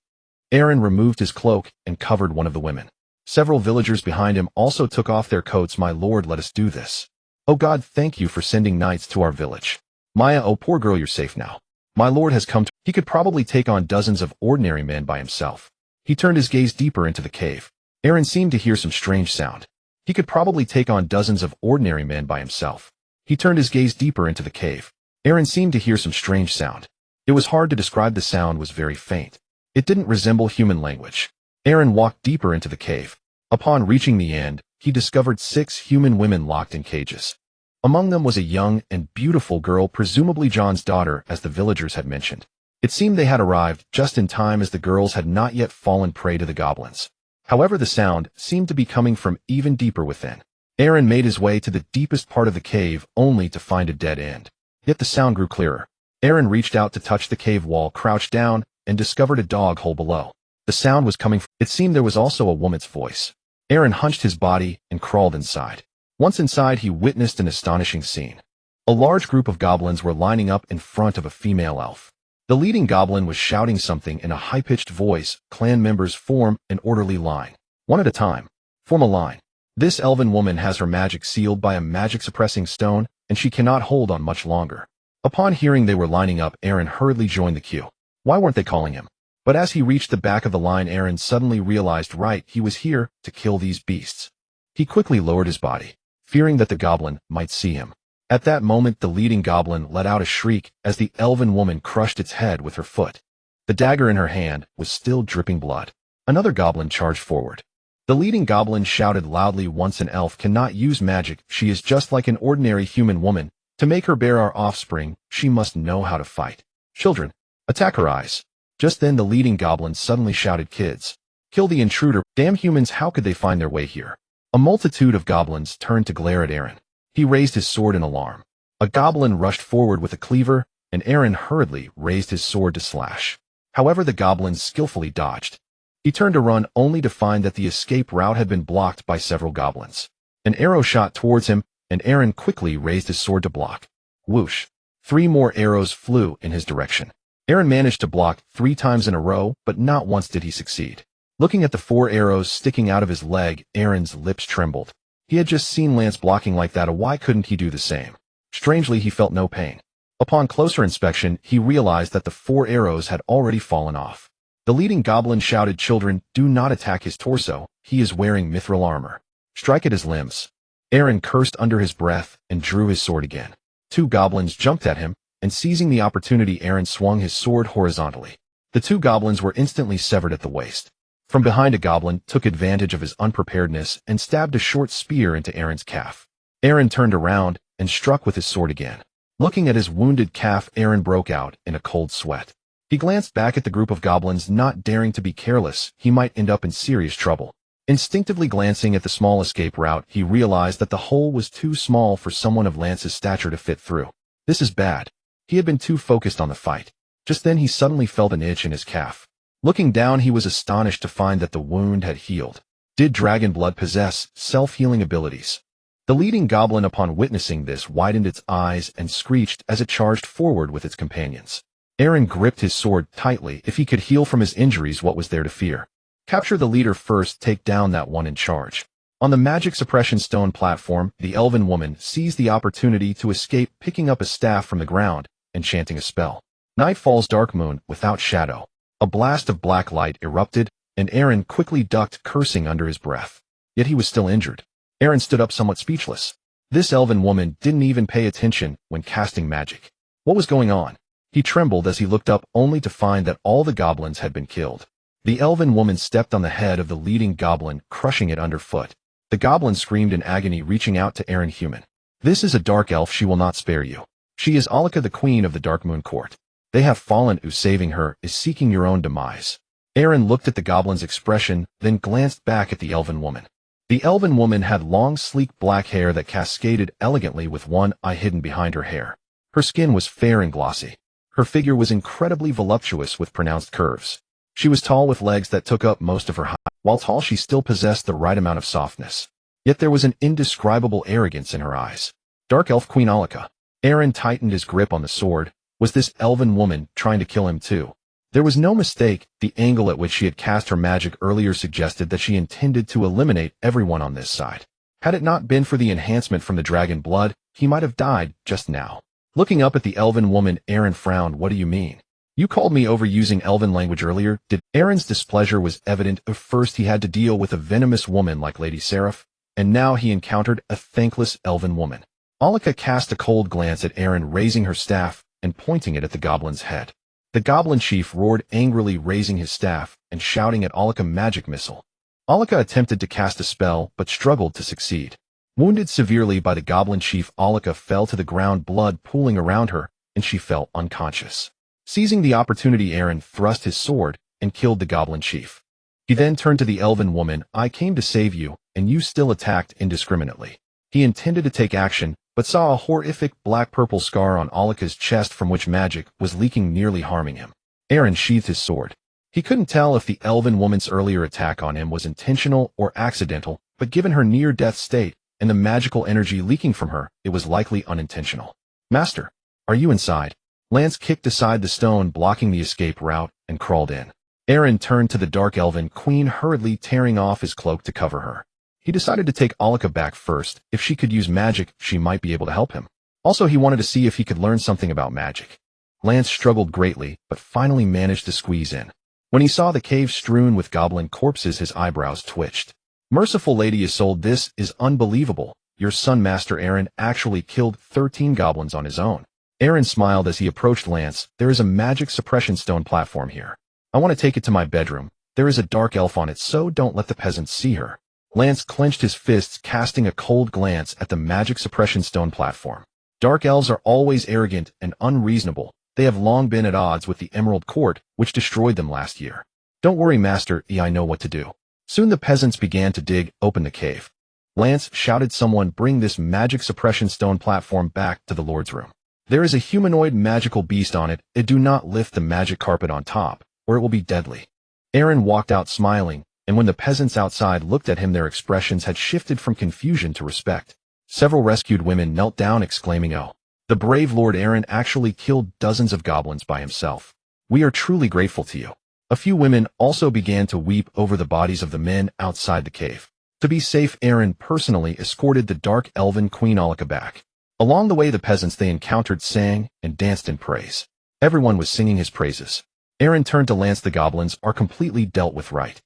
Aaron removed his cloak and covered one of the women. Several villagers behind him also took off their coats. My lord, let us do this. Oh God, thank you for sending knights to our village. Maya, oh poor girl, you're safe now. My lord has come to... He could probably take on dozens of ordinary men by himself. He turned his gaze deeper into the cave. Aaron seemed to hear some strange sound. He could probably take on dozens of ordinary men by himself. He turned his gaze deeper into the cave. Aaron seemed to hear some strange sound. It was hard to describe. The sound was very faint. It didn't resemble human language. Aaron walked deeper into the cave. Upon reaching the end, he discovered 6 human women locked in cages. Among them was a young and beautiful girl, presumably John's daughter, as the villagers had mentioned. It seemed they had arrived just in time, as the girls had not yet fallen prey to the goblins. However, the sound seemed to be coming from even deeper within. Aaron made his way to the deepest part of the cave, only to find a dead end. Yet the sound grew clearer. Aaron reached out to touch the cave wall, crouched down, and discovered a dog hole below. The sound was coming from... It seemed there was also a woman's voice. Aaron hunched his body and crawled inside. Once inside, he witnessed an astonishing scene. A large group of goblins were lining up in front of a female elf. The leading goblin was shouting something in a high-pitched voice. Clan members, form an orderly line. One at a time. Form a line. This elven woman has her magic sealed by a magic-suppressing stone, and she cannot hold on much longer. Upon hearing they were lining up, Aaron hurriedly joined the queue. Why weren't they calling him? But as he reached the back of the line, Aaron suddenly realized, right, he was here to kill these beasts. He quickly lowered his body, fearing that the goblin might see him. At that moment, the leading goblin let out a shriek as the elven woman crushed its head with her foot. The dagger in her hand was still dripping blood. Another goblin charged forward. The leading goblin shouted loudly, once an elf cannot use magic, she is just like an ordinary human woman. To make her bear our offspring, she must know how to fight. Children, attack her eyes. Just then the leading goblin suddenly shouted, kids, kill the intruder. Damn humans, how could they find their way here? A multitude of goblins turned to glare at Aaron. He raised his sword in alarm. A goblin rushed forward with a cleaver, and Aaron hurriedly raised his sword to slash. However, the goblins skillfully dodged. He turned to run, only to find that the escape route had been blocked by several goblins. An arrow shot towards him, and Aaron quickly raised his sword to block. Whoosh! 3 more arrows flew in his direction. Aaron managed to block 3 times in a row, but not once did he succeed. Looking at the 4 arrows sticking out of his leg, Aaron's lips trembled. He had just seen Lance blocking like that, why couldn't he do the same? Strangely, he felt no pain. Upon closer inspection, he realized that the 4 arrows had already fallen off. The leading goblin shouted, children, do not attack his torso, he is wearing mithril armor. Strike at his limbs. Aaron cursed under his breath and drew his sword again. 2 goblins jumped at him, and seizing the opportunity, Aaron swung his sword horizontally. The 2 goblins were instantly severed at the waist. From behind, a goblin took advantage of his unpreparedness and stabbed a short spear into Aaron's calf. Aaron turned around and struck with his sword again. Looking at his wounded calf, Aaron broke out in a cold sweat. He glanced back at the group of goblins, not daring to be careless. He might end up in serious trouble. Instinctively glancing at the small escape route, he realized that the hole was too small for someone of Lance's stature to fit through. This is bad. He had been too focused on the fight. Just then he suddenly felt an itch in his calf. Looking down, he was astonished to find that the wound had healed. Did dragon blood possess self-healing abilities? The leading goblin, upon witnessing this, widened its eyes and screeched as it charged forward with its companions. Aaron gripped his sword tightly. If he could heal from his injuries, what was there to fear? Capture the leader first, take down that one in charge. On the magic suppression stone platform, the elven woman seized the opportunity to escape, picking up a staff from the ground and chanting a spell. Night falls, dark moon, without shadow. A blast of black light erupted, and Aaron quickly ducked, cursing under his breath. Yet he was still injured. Aaron stood up somewhat speechless. This elven woman didn't even pay attention when casting magic. What was going on? He trembled as he looked up, only to find that all the goblins had been killed. The elven woman stepped on the head of the leading goblin, crushing it underfoot. The goblin screamed in agony, reaching out to Aaron. Human. This is a dark elf. She will not spare you. She is Alchemy, the queen of the Dark Moon Court. They have fallen. Saving her is seeking your own demise. Aaron looked at the goblin's expression, then glanced back at the elven woman. The elven woman had long, sleek black hair that cascaded elegantly with one eye hidden behind her hair. Her skin was fair and glossy. Her figure was incredibly voluptuous with pronounced curves. She was tall with legs that took up most of her height. While tall, she still possessed the right amount of softness. Yet there was an indescribable arrogance in her eyes. Dark Elf Queen Alchemy. Aaron tightened his grip on the sword. Was this elven woman trying to kill him too? There was no mistake. The angle at which she had cast her magic earlier suggested that she intended to eliminate everyone on this side. Had it not been for the enhancement from the dragon blood, he might have died just now. Looking up at the elven woman, Aaron frowned. What do you mean? You called me over using elven language earlier. Did? Aaron's displeasure was evident. At first he had to deal with a venomous woman like Lady Seraph, and now he encountered a thankless elven woman. Alchemy cast a cold glance at Aaron, raising her staff and pointing it at the goblin's head. The goblin chief roared angrily, raising his staff and shouting at Alchemy, magic missile. Alchemy attempted to cast a spell but struggled to succeed. Wounded severely by the goblin chief, Alchemy fell to the ground, blood pooling around her, and she fell unconscious. Seizing the opportunity, Aaron thrust his sword and killed the goblin chief. He then turned to the elven woman. I came to save you, and you still attacked indiscriminately. He intended to take action, but saw a horrific black-purple scar on Alchemy's chest from which magic was leaking, nearly harming him. Aaron sheathed his sword. He couldn't tell if the elven woman's earlier attack on him was intentional or accidental, but given her near-death state and the magical energy leaking from her, it was likely unintentional. Master, are you inside? Lance kicked aside the stone blocking the escape route and crawled in. Aaron turned to the dark elven queen, hurriedly tearing off his cloak to cover her. He decided to take Alchemy back first. If she could use magic, she might be able to help him. Also, he wanted to see if he could learn something about magic. Lance struggled greatly, but finally managed to squeeze in. When he saw the cave strewn with goblin corpses, his eyebrows twitched. Merciful Lady Exiled, this is unbelievable. Your son, Master Aaron, actually killed 13 goblins on his own. Aaron smiled as he approached Lance. There is a magic suppression stone platform here. I want to take it to my bedroom. There is a dark elf on it, so don't let the peasants see her. Lance clenched his fists, casting a cold glance at the magic suppression stone platform. Dark elves are always arrogant and unreasonable. They have long been at odds with the Emerald Court, which destroyed them last year. Don't worry, Master E, I know what to do. Soon the peasants began to dig open the cave. Lance shouted, someone bring this magic suppression stone platform back to the Lord's room. There is a humanoid magical beast on it. Do not lift the magic carpet on top, or it will be deadly. Aaron walked out smiling, and when the peasants outside looked at him, their expressions had shifted from confusion to respect. Several rescued women knelt down, exclaiming, "Oh, the brave Lord Aaron actually killed dozens of goblins by himself. We are truly grateful to you." A few women also began to weep over the bodies of the men outside the cave. To be safe, Aaron personally escorted the dark elven Queen Alchemy back. Along the way, the peasants they encountered sang and danced in praise. Everyone was singing his praises. Aaron turned to Lance. The goblins are completely dealt with, right?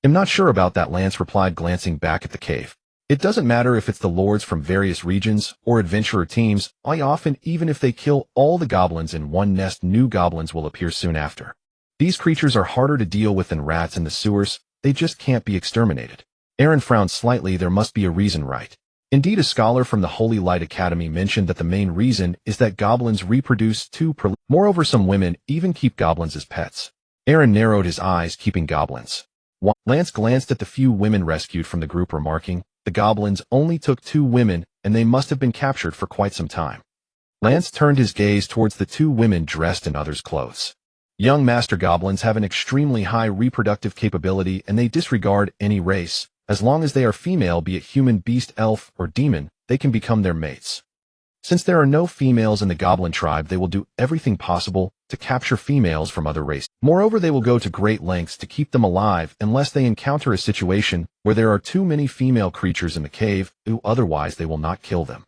I'm not sure about that, Lance replied, glancing back at the cave. It doesn't matter if it's the lords from various regions or adventurer teams. Even if they kill all the goblins in one nest, new goblins will appear soon after. These creatures are harder to deal with than rats in the sewers. They just can't be exterminated. Aaron frowned slightly. There must be a reason, right? Indeed, a scholar from the Holy Light Academy mentioned that the main reason is that goblins reproduce too prolifically. Moreover, some women even keep goblins as pets. Aaron narrowed his eyes, keeping goblins. Lance glanced at the few women rescued from the group, remarking, "The goblins only took 2 women, and they must have been captured for quite some time." Lance turned his gaze towards the 2 women dressed in others' clothes. Young master goblins have an extremely high reproductive capability, and they disregard any race. As long as they are female, be it human, beast, elf, or demon, they can become their mates. Since there are no females in the goblin tribe, they will do everything possible to capture females from other races. Moreover, they will go to great lengths to keep them alive unless they encounter a situation where there are too many female creatures in the cave, otherwise they will not kill them.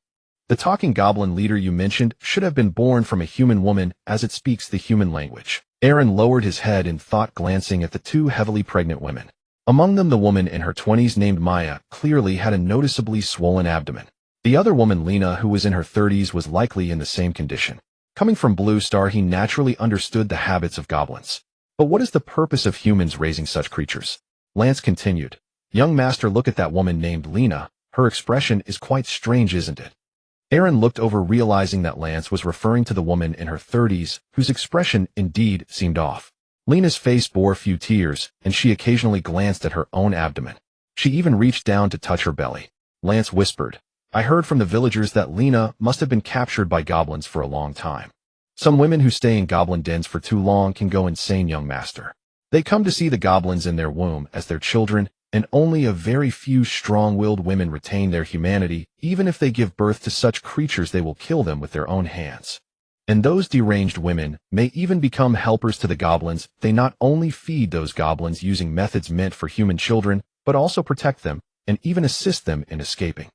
The talking goblin leader you mentioned should have been born from a human woman, as it speaks the human language. Aaron lowered his head in thought, glancing at the 2 heavily pregnant women. Among them, the woman in her 20s named Maya clearly had a noticeably swollen abdomen. The other woman, Lena, who was in her 30s, was likely in the same condition. Coming from Blue Star, he naturally understood the habits of goblins. But what is the purpose of humans raising such creatures? Lance continued. Young master, look at that woman named Lena. Her expression is quite strange, isn't it? Aaron looked over, realizing that Lance was referring to the woman in her 30s, whose expression indeed seemed off. Lena's face bore a few tears, and she occasionally glanced at her own abdomen. She even reached down to touch her belly. Lance whispered, I heard from the villagers that Lena must have been captured by goblins for a long time. Some women who stay in goblin dens for too long can go insane, young master. They come to see the goblins in their womb as their children, and only a very few strong-willed women retain their humanity. Even if they give birth to such creatures, they will kill them with their own hands. And those deranged women may even become helpers to the goblins. They not only feed those goblins using methods meant for human children, but also protect them, and even assist them in escaping.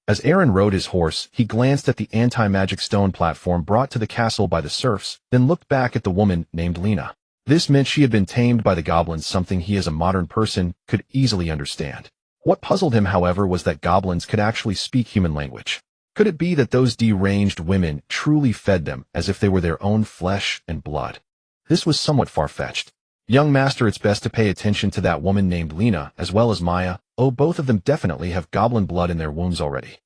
As Aaron rode his horse, he glanced at the anti-magic stone platform brought to the castle by the serfs, then looked back at the woman named Lena. This meant she had been tamed by the goblins, something he as a modern person could easily understand. What puzzled him, however, was that goblins could actually speak human language. Could it be that those deranged women truly fed them as if they were their own flesh and blood? This was somewhat far-fetched. Young master, it's best to pay attention to that woman named Lena as well as Maya. Oh, both of them definitely have goblin blood in their wombs already.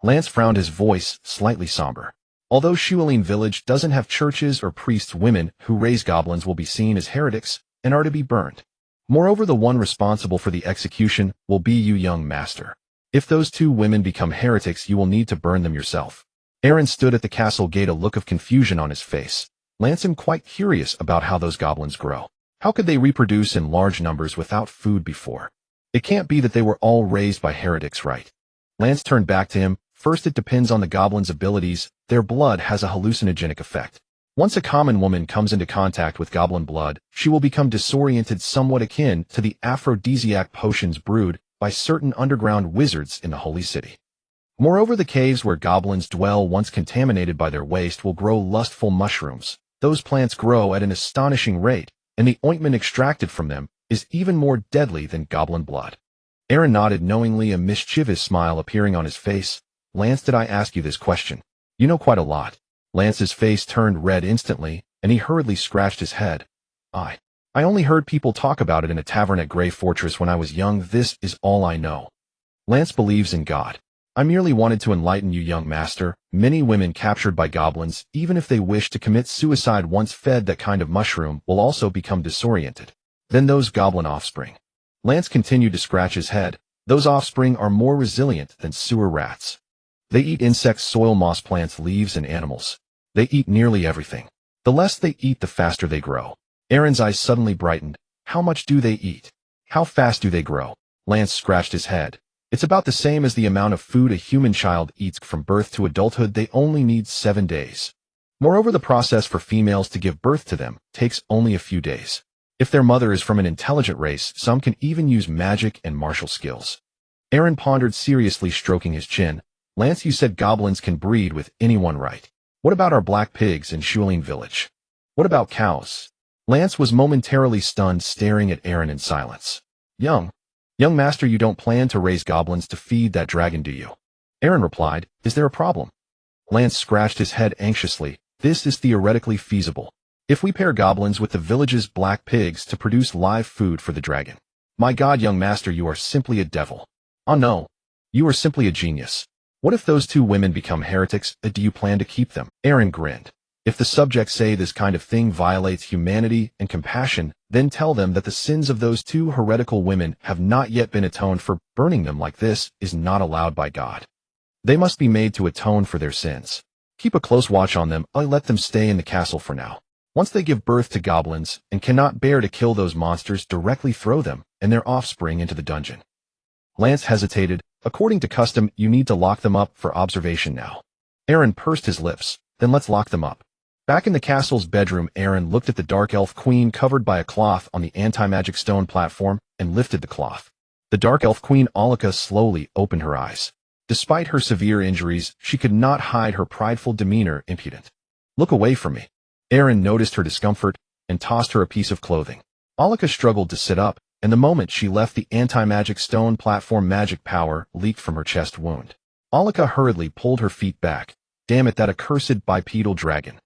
Lance frowned, his voice slightly somber. Although Shualin village doesn't have churches or priests, women who raise goblins will be seen as heretics and are to be burned. Moreover, the one responsible for the execution will be you, young master. If those 2 women become heretics, you will need to burn them yourself. Aaron stood at the castle gate, a look of confusion on his face. Lance am quite curious about how those goblins grow. How could they reproduce in large numbers without food before? It can't be that they were all raised by heretics, right? Lance turned back to him. First, it depends on the goblins' abilities. Their blood has a hallucinogenic effect. Once a common woman comes into contact with goblin blood, she will become disoriented, somewhat akin to the aphrodisiac potions brewed by certain underground wizards in the Holy City. Moreover, the caves where goblins dwell, once contaminated by their waste, will grow lustful mushrooms. Those plants grow at an astonishing rate, and the ointment extracted from them is even more deadly than goblin blood. Aaron nodded knowingly, a mischievous smile appearing on his face. Lance, did I ask you this question? You know quite a lot. Lance's face turned red instantly, and he hurriedly scratched his head. I only heard people talk about it in a tavern at Grey Fortress when I was young. This is all I know. Lance believes in God. I merely wanted to enlighten you, young master. Many women captured by goblins, even if they wish to commit suicide once fed that kind of mushroom, will also become disoriented. Then those goblin offspring. Lance continued to scratch his head. Those offspring are more resilient than sewer rats. They eat insects, soil, moss, plants, leaves, and animals. They eat nearly everything. The less they eat, the faster they grow. Aaron's eyes suddenly brightened. How much do they eat? How fast do they grow? Lance scratched his head. It's about the same as the amount of food a human child eats from birth to adulthood. They only need 7 days. Moreover, the process for females to give birth to them takes only a few days. If their mother is from an intelligent race, some can even use magic and martial skills. Aaron pondered seriously, stroking his chin. Lance, you said goblins can breed with anyone, right? What about our black pigs in Shualin village? What about cows? Lance was momentarily stunned, staring at Aaron in silence. Young master, you don't plan to raise goblins to feed that dragon, do you? Aaron replied, is there a problem? Lance scratched his head anxiously. This is theoretically feasible. If we pair goblins with the village's black pigs to produce live food for the dragon. My God, young master, you are simply a devil. Oh no. You are simply a genius. What if those 2 women become heretics? Do you plan to keep them? Aaron grinned. If the subjects say this kind of thing violates humanity and compassion, then tell them that the sins of those two heretical women have not yet been atoned for. Burning them like this is not allowed by God. They must be made to atone for their sins. Keep a close watch on them. I let them stay in the castle for now. Once they give birth to goblins and cannot bear to kill those monsters, directly throw them and their offspring into the dungeon. Lance hesitated. According to custom, you need to lock them up for observation now. Aaron pursed his lips. Then let's lock them up. Back in the castle's bedroom, Aaron looked at the dark elf queen covered by a cloth on the anti-magic stone platform and lifted the cloth. The dark elf queen Alika slowly opened her eyes. Despite her severe injuries, she could not hide her prideful demeanor. Impudent. Look away from me. Aaron noticed her discomfort and tossed her a piece of clothing. Alika struggled to sit up, and the moment she left the anti-magic stone platform, magic power leaked from her chest wound. Alika hurriedly pulled her feet back. Damn it, that accursed bipedal dragon.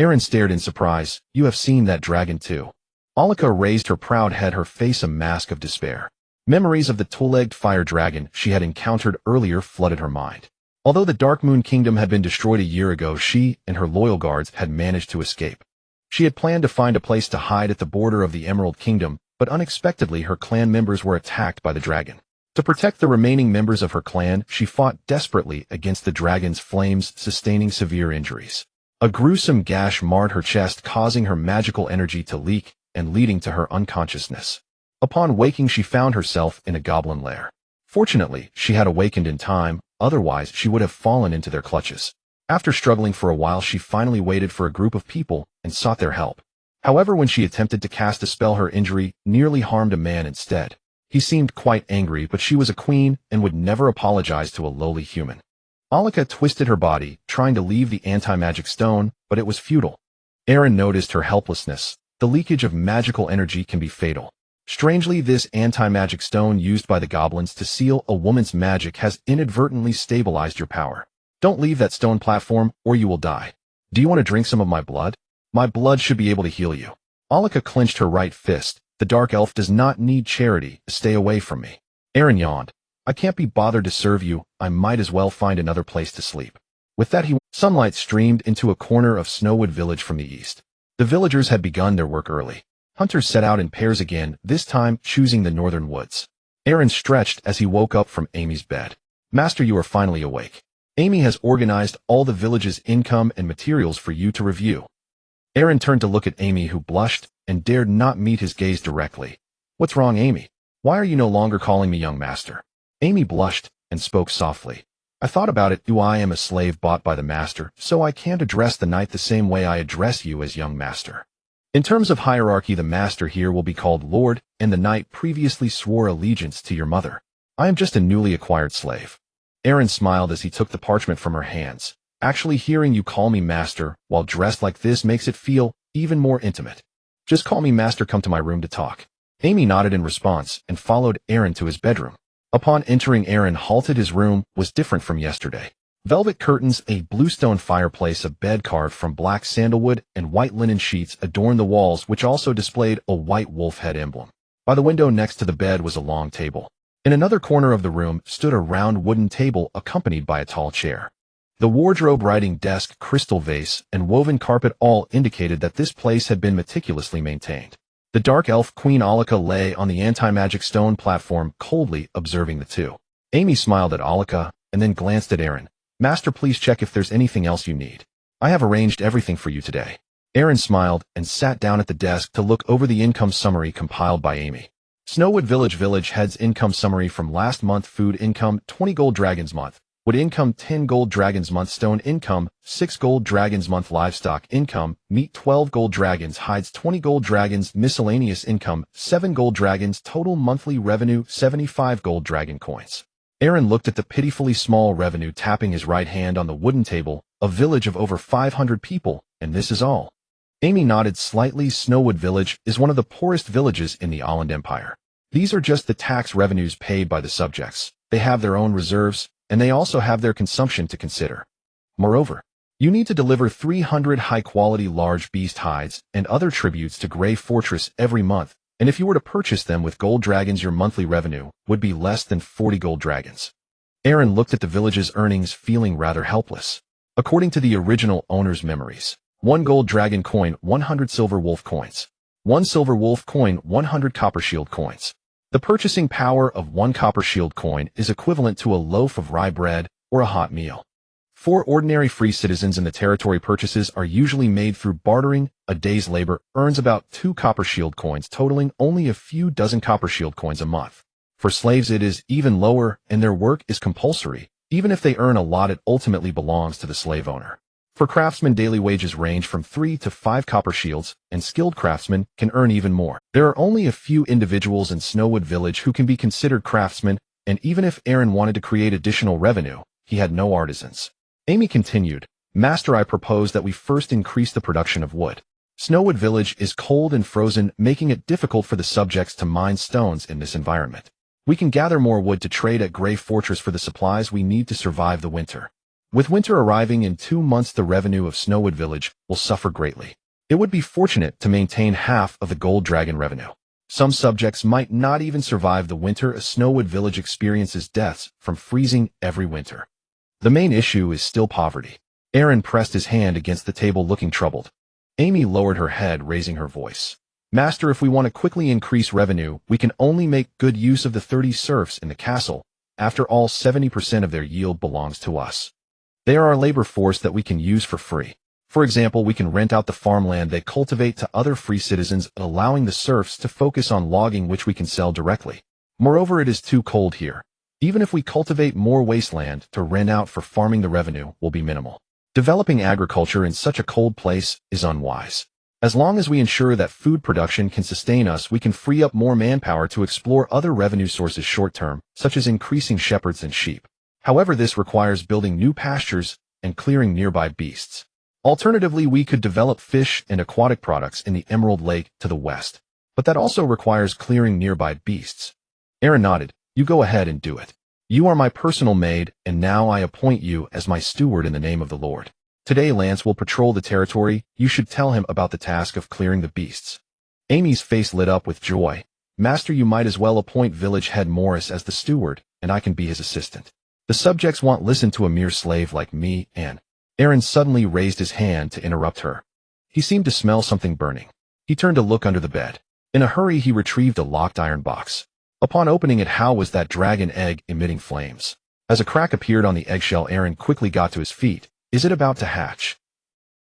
Aaron stared in surprise. You have seen that dragon too. Alika raised her proud head, her face a mask of despair. Memories of the two-legged fire dragon she had encountered earlier flooded her mind. Although the Dark Moon Kingdom had been destroyed a year ago, she and her loyal guards had managed to escape. She had planned to find a place to hide at the border of the Emerald Kingdom, but unexpectedly her clan members were attacked by the dragon. To protect the remaining members of her clan, she fought desperately against the dragon's flames, sustaining severe injuries. A gruesome gash marred her chest, causing her magical energy to leak and leading to her unconsciousness. Upon waking, she found herself in a goblin lair. Fortunately, she had awakened in time, otherwise she would have fallen into their clutches. After struggling for a while, she finally waited for a group of people and sought their help. However, when she attempted to cast a spell, her injury nearly harmed a man instead. He seemed quite angry, but she was a queen and would never apologize to a lowly human. Alika twisted her body, trying to leave the anti-magic stone, but it was futile. Aaron noticed her helplessness. The leakage of magical energy can be fatal. Strangely, this anti-magic stone used by the goblins to seal a woman's magic has inadvertently stabilized your power. Don't leave that stone platform, or you will die. Do you want to drink some of my blood? My blood should be able to heal you. Alika clenched her right fist. The dark elf does not need charity. Stay away from me. Aaron yawned. I can't be bothered to serve you. I might as well find another place to sleep. With that, sunlight streamed into a corner of Snowwood Village from the east. The villagers had begun their work early. Hunters set out in pairs again, this time choosing the northern woods. Aaron stretched as he woke up from Amy's bed. Master, you are finally awake. Amy has organized all the village's income and materials for you to review. Aaron turned to look at Amy, who blushed and dared not meet his gaze directly. What's wrong, Amy? Why are you no longer calling me young master? Amy blushed and spoke softly. I thought about it. I am a slave bought by the master, so I can't address the knight the same way I address you as young master. In terms of hierarchy, the master here will be called Lord, and the knight previously swore allegiance to your mother. I am just a newly acquired slave. Aaron smiled as he took the parchment from her hands. Actually, hearing you call me master while dressed like this makes it feel even more intimate. Just call me master. Come to my room to talk. Amy nodded in response and followed Aaron to his bedroom. Upon entering, Aaron halted. His room was different from yesterday. Velvet curtains, a bluestone fireplace, a bed carved from black sandalwood, and white linen sheets adorned the walls, which also displayed a white wolf head emblem. By the window next to the bed was a long table. In another corner of the room stood a round wooden table accompanied by a tall chair. The wardrobe, writing desk, crystal vase, and woven carpet all indicated that this place had been meticulously maintained. The dark elf Queen Alika lay on the anti-magic stone platform, coldly observing the two. Amy smiled at Alika and then glanced at Aaron. Master, please check if there's anything else you need. I have arranged everything for you today. Aaron smiled and sat down at the desk to look over the income summary compiled by Amy. Snowwood Village head's income summary from last month: food income 20 gold dragons month, wood income 10 gold dragons month, stone income 6 gold dragons month, livestock income meat 12 gold dragons, hides 20 gold dragons, miscellaneous income 7 gold dragons, total monthly revenue 75 gold dragon coins. Aaron looked at the pitifully small revenue, tapping his right hand on the wooden table. A village of over 500 people, and this is all. Amy nodded slightly. Snowwood Village is one of the poorest villages in the Alland Empire. These are just the tax revenues paid by the subjects. They have their own reserves, and they also have their consumption to consider. Moreover, you need to deliver 300 high-quality large beast hides and other tributes to Grey Fortress every month, and if you were to purchase them with gold dragons, your monthly revenue would be less than 40 gold dragons. Aaron looked at the village's earnings, feeling rather helpless. According to the original owner's memories, 1 gold dragon coin, 100 silver wolf coins. 1 silver wolf coin, 100 copper shield coins. The purchasing power of 1 copper shield coin is equivalent to a loaf of rye bread or a hot meal. 4 ordinary free citizens in the territory purchases are usually made through bartering. A day's labor earns about 2 copper shield coins, totaling only a few dozen copper shield coins a month. For slaves it is even lower, and their work is compulsory. Even if they earn a lot, it ultimately belongs to the slave owner. For craftsmen, daily wages range from 3 to 5 copper shields, and skilled craftsmen can earn even more. There are only a few individuals in Snowwood Village who can be considered craftsmen, and even if Aaron wanted to create additional revenue, he had no artisans. Amy continued, Master, I propose that we first increase the production of wood. Snowwood Village is cold and frozen, making it difficult for the subjects to mine stones in this environment. We can gather more wood to trade at Grey Fortress for the supplies we need to survive the winter. With winter arriving in 2 months, the revenue of Snowwood Village will suffer greatly. It would be fortunate to maintain half of the Gold Dragon revenue. Some subjects might not even survive the winter, as Snowwood Village experiences deaths from freezing every winter. The main issue is still poverty. Aaron pressed his hand against the table, looking troubled. Amy lowered her head, raising her voice. Master, if we want to quickly increase revenue, we can only make good use of the 30 serfs in the castle. After all, 70% of their yield belongs to us. They are our labor force that we can use for free. For example, we can rent out the farmland they cultivate to other free citizens, allowing the serfs to focus on logging, which we can sell directly. Moreover, it is too cold here. Even if we cultivate more wasteland to rent out for farming, the revenue will be minimal. Developing agriculture in such a cold place is unwise. As long as we ensure that food production can sustain us, we can free up more manpower to explore other revenue sources short-term, such as increasing shepherds and sheep. However, this requires building new pastures and clearing nearby beasts. Alternatively, we could develop fish and aquatic products in the Emerald Lake to the west, but that also requires clearing nearby beasts. Aaron nodded. You go ahead and do it. You are my personal maid, and now I appoint you as my steward in the name of the Lord. Today Lance will patrol the territory. You should tell him about the task of clearing the beasts. Amy's face lit up with joy. Master, you might as well appoint village head Morris as the steward, and I can be his assistant. The subjects won't listen to a mere slave like me, and Aaron suddenly raised his hand to interrupt her. He seemed to smell something burning. He turned to look under the bed. In a hurry, he retrieved a locked iron box. Upon opening it, how was that dragon egg emitting flames? As a crack appeared on the eggshell, Aaron quickly got to his feet. Is it about to hatch?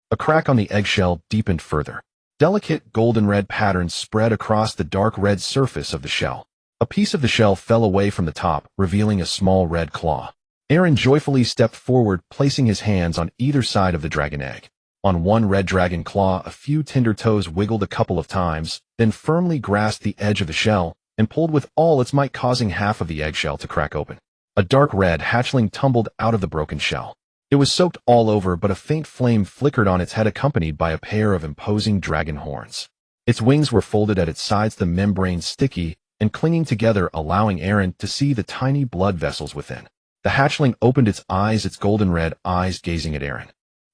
A crack on the eggshell deepened further. Delicate golden red patterns spread across the dark red surface of the shell. A piece of the shell fell away from the top, revealing a small red claw. Aaron joyfully stepped forward, placing his hands on either side of the dragon egg. On one red dragon claw, a few tender toes wiggled a couple of times, then firmly grasped the edge of the shell and pulled with all its might, causing half of the eggshell to crack open. A dark red hatchling tumbled out of the broken shell. It was soaked all over, but a faint flame flickered on its head, accompanied by a pair of imposing dragon horns. Its wings were folded at its sides, the membrane sticky and clinging together, allowing Aaron to see the tiny blood vessels within. The hatchling opened its eyes, its golden red eyes gazing at Aaron.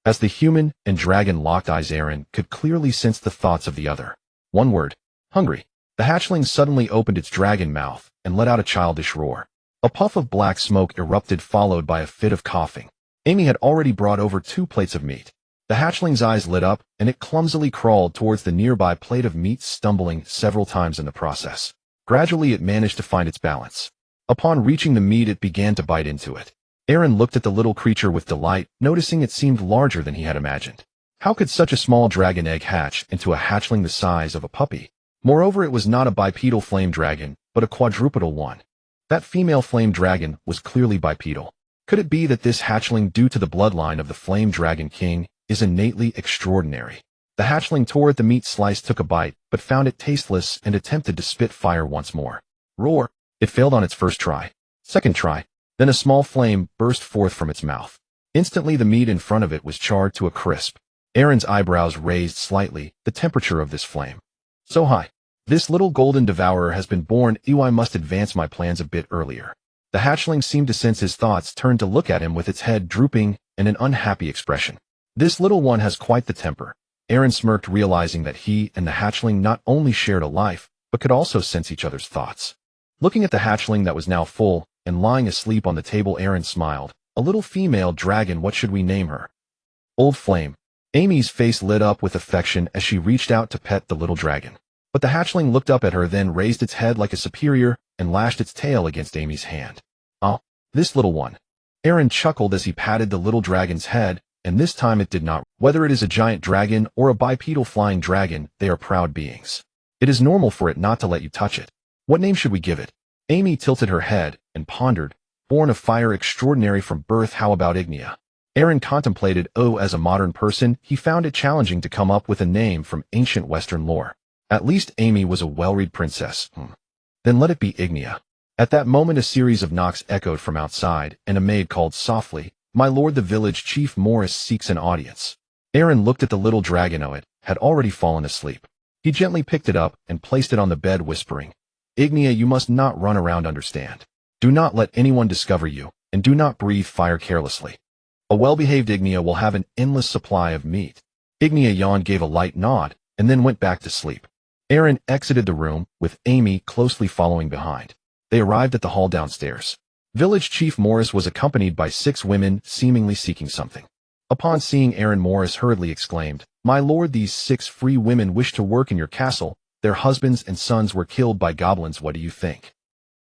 As the human and dragon locked eyes, Aaron could clearly sense the thoughts of the other. One word: hungry. The hatchling suddenly opened its dragon mouth and let out a childish roar. A puff of black smoke erupted, followed by a fit of coughing. Amy had already brought over 2 plates of meat. The hatchling's eyes lit up, and it clumsily crawled towards the nearby plate of meat, stumbling several times in the process. Gradually, it managed to find its balance. Upon reaching the meat, it began to bite into it. Aaron looked at the little creature with delight, noticing it seemed larger than he had imagined. How could such a small dragon egg hatch into a hatchling the size of a puppy? Moreover, it was not a bipedal flame dragon, but a quadrupedal one. That female flame dragon was clearly bipedal. Could it be that this hatchling, due to the bloodline of the flame dragon king, is innately extraordinary? The hatchling tore at the meat slice, took a bite, but found it tasteless and attempted to spit fire once more. Roar! It failed on its first try. Second try. Then a small flame burst forth from its mouth. Instantly, the meat in front of it was charred to a crisp. Aaron's eyebrows raised slightly. The temperature of this flame. So high. This little golden devourer has been born. I must advance my plans a bit earlier. The hatchling seemed to sense his thoughts, turned to look at him with its head drooping and an unhappy expression. This little one has quite the temper. Aaron smirked, realizing that he and the hatchling not only shared a life, but could also sense each other's thoughts. Looking at the hatchling that was now full and lying asleep on the table, Aaron smiled. A little female dragon, what should we name her? Old Flame. Amy's face lit up with affection as she reached out to pet the little dragon. But the hatchling looked up at her, then raised its head like a superior and lashed its tail against Amy's hand. "Oh, this little one." Aaron chuckled as he patted the little dragon's head, and this time it did not. Whether it is a giant dragon or a bipedal flying dragon, they are proud beings. It is normal for it not to let you touch it. What name should we give it? Amy tilted her head and pondered. Born of fire, extraordinary from birth, how about Ignia? Aaron contemplated. As a modern person, he found it challenging to come up with a name from ancient Western lore. At least Amy was a well-read princess. Then let it be Ignia. At that moment a series of knocks echoed from outside, and a maid called softly, "My lord, the village chief Morris seeks an audience." Aaron looked at the little dragon. It had already fallen asleep. He gently picked it up and placed it on the bed, whispering, "Ignia, you must not run around, understand? Do not let anyone discover you, and do not breathe fire carelessly. A well-behaved Ignia will have an endless supply of meat." Ignia yawned, gave a light nod, and then went back to sleep. Aaron exited the room, with Amy closely following behind. They arrived at the hall downstairs. Village Chief Morris was accompanied by 6 women, seemingly seeking something. Upon seeing Aaron, Morris hurriedly exclaimed, "My lord, these 6 free women wish to work in your castle. Their husbands and sons were killed by goblins. What do you think?"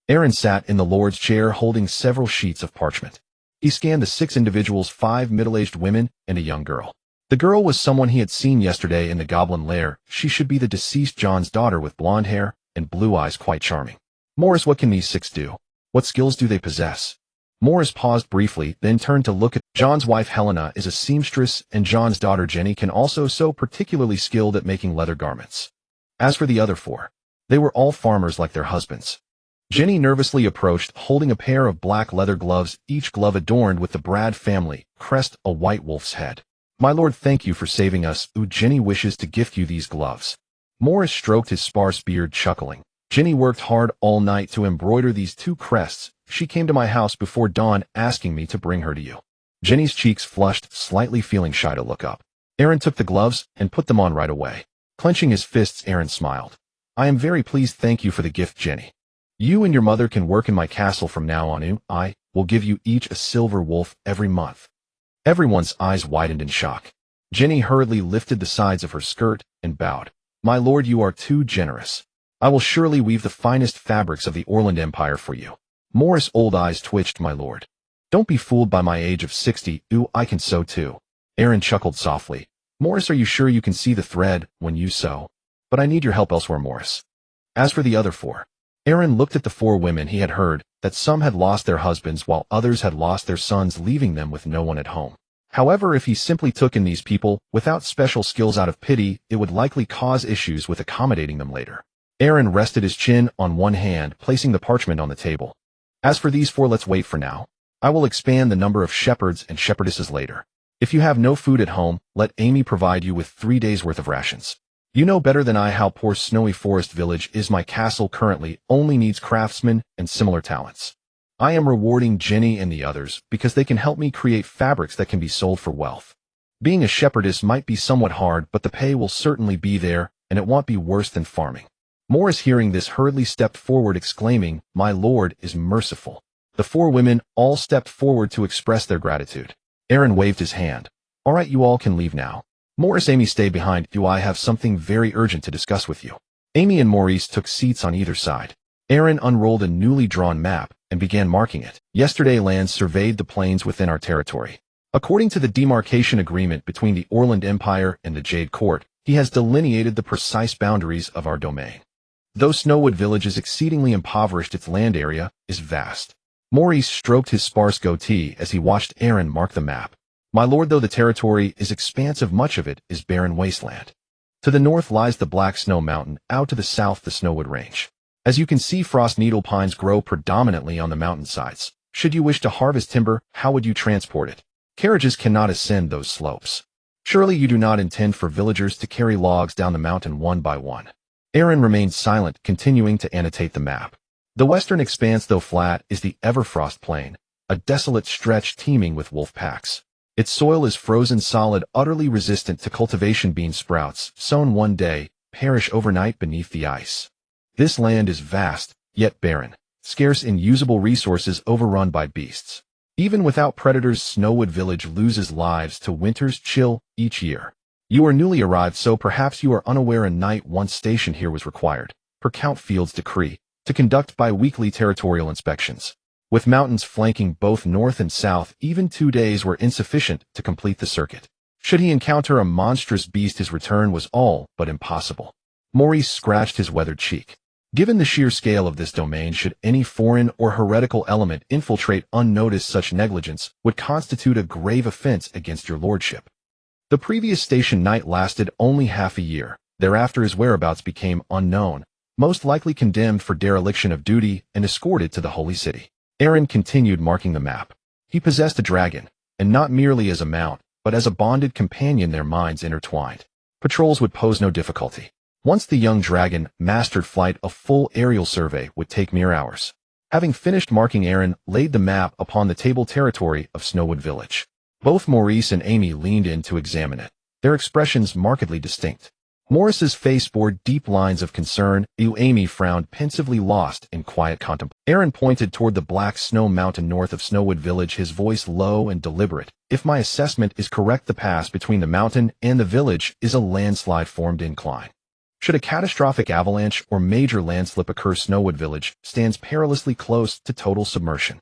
Aaron sat in the lord's chair holding several sheets of parchment. He scanned the 6 individuals, 5 middle-aged women and a young girl. The girl was someone he had seen yesterday in the goblin lair. She should be the deceased John's daughter with blonde hair and blue eyes, quite charming. "Morris, what can these 6 do? What skills do they possess?" Morris paused briefly, then turned to look at John's wife. Helena is a seamstress, and John's daughter Jenny can also sew, particularly skilled at making leather garments. As for the other 4, they were all farmers like their husbands. Jenny nervously approached, holding a pair of black leather gloves, each glove adorned with the Brad family crest, a white wolf's head. "My lord, thank you for saving us. Jenny wishes to gift you these gloves." Morris stroked his sparse beard, chuckling. "Jenny worked hard all night to embroider these 2 crests. She came to my house before dawn asking me to bring her to you." Jenny's cheeks flushed, slightly feeling shy to look up. Aaron took the gloves and put them on right away. Clenching his fists, Aaron smiled. "I am very pleased. Thank you for the gift, Jenny. You and your mother can work in my castle from now on. I will give you each a silver wolf every month." Everyone's eyes widened in shock. Jenny hurriedly lifted the sides of her skirt and bowed. "My lord, you are too generous. I will surely weave the finest fabrics of the Orland Empire for you." Morris' old eyes twitched. "My lord, don't be fooled by my age of 60. I can sew too." Aaron chuckled softly. "Morris, are you sure you can see the thread when you sew? But I need your help elsewhere, Morris." As for the other 4, Aaron looked at the 4 women. He had heard that some had lost their husbands while others had lost their sons, leaving them with no one at home. However, if he simply took in these people without special skills out of pity, it would likely cause issues with accommodating them later. Aaron rested his chin on one hand, placing the parchment on the table. "As for these 4, let's wait for now. I will expand the number of shepherds and shepherdesses later. If you have no food at home, let Amy provide you with 3 days' worth of rations. You know better than I how poor Snowy Forest Village is. My castle currently only needs craftsmen and similar talents. I am rewarding Jenny and the others because they can help me create fabrics that can be sold for wealth. Being a shepherdess might be somewhat hard, but the pay will certainly be there, and it won't be worse than farming." Morris, hearing this, hurriedly stepped forward, exclaiming, "My lord is merciful." The 4 women all stepped forward to express their gratitude. Aaron waved his hand. "All right, you all can leave now. Morris, Amy, stay behind. I have something very urgent to discuss with you." Amy and Maurice took seats on either side. Aaron unrolled a newly drawn map and began marking it. "Yesterday, lands surveyed the plains within our territory. According to the demarcation agreement between the Orland Empire and the Jade Court, he has delineated the precise boundaries of our domain. Though Snowwood Village is exceedingly impoverished, its land area is vast." Maurice stroked his sparse goatee as he watched Aaron mark the map. "My lord, though the territory is expansive, much of it is barren wasteland. To the north lies the Black Snow Mountain, out to the south the Snowwood Range. As you can see, frost needle pines grow predominantly on the mountainsides. Should you wish to harvest timber, how would you transport it? Carriages cannot ascend those slopes. Surely you do not intend for villagers to carry logs down the mountain one by one." Aaron remained silent, continuing to annotate the map. The western expanse, though flat, is the Everfrost Plain, a desolate stretch teeming with wolf packs. Its soil is frozen solid, utterly resistant to cultivation. Bean sprouts, sown one day, perish overnight beneath the ice. This land is vast, yet barren, scarce in usable resources, overrun by beasts. Even without predators, Snowwood Village loses lives to winter's chill each year. You are newly arrived, so perhaps you are unaware a knight once stationed here was required, per Count Field's decree, to conduct bi-weekly territorial inspections. With mountains flanking both north and south, even 2 days were insufficient to complete the circuit. Should he encounter a monstrous beast, his return was all but impossible. Maurice scratched his weathered cheek. Given the sheer scale of this domain, should any foreign or heretical element infiltrate unnoticed, such negligence would constitute a grave offense against your lordship. The previous station knight lasted only half a year. Thereafter his whereabouts became unknown, most likely condemned for dereliction of duty and escorted to the Holy City. Aaron continued marking the map. He possessed a dragon, and not merely as a mount, but as a bonded companion, their minds intertwined. Patrols would pose no difficulty. Once the young dragon mastered flight, a full aerial survey would take mere hours. Having finished marking, Aaron laid the map upon the table territory of Snowwood Village. Both Maurice and Amy leaned in to examine it, their expressions markedly distinct. Maurice's face bore deep lines of concern, while Amy frowned pensively, lost in quiet contemplation. Aaron pointed toward the black snow mountain north of Snowwood Village, his voice low and deliberate. If my assessment is correct, the pass between the mountain and the village is a landslide-formed incline. Should a catastrophic avalanche or major landslip occur, Snowwood Village stands perilously close to total submersion.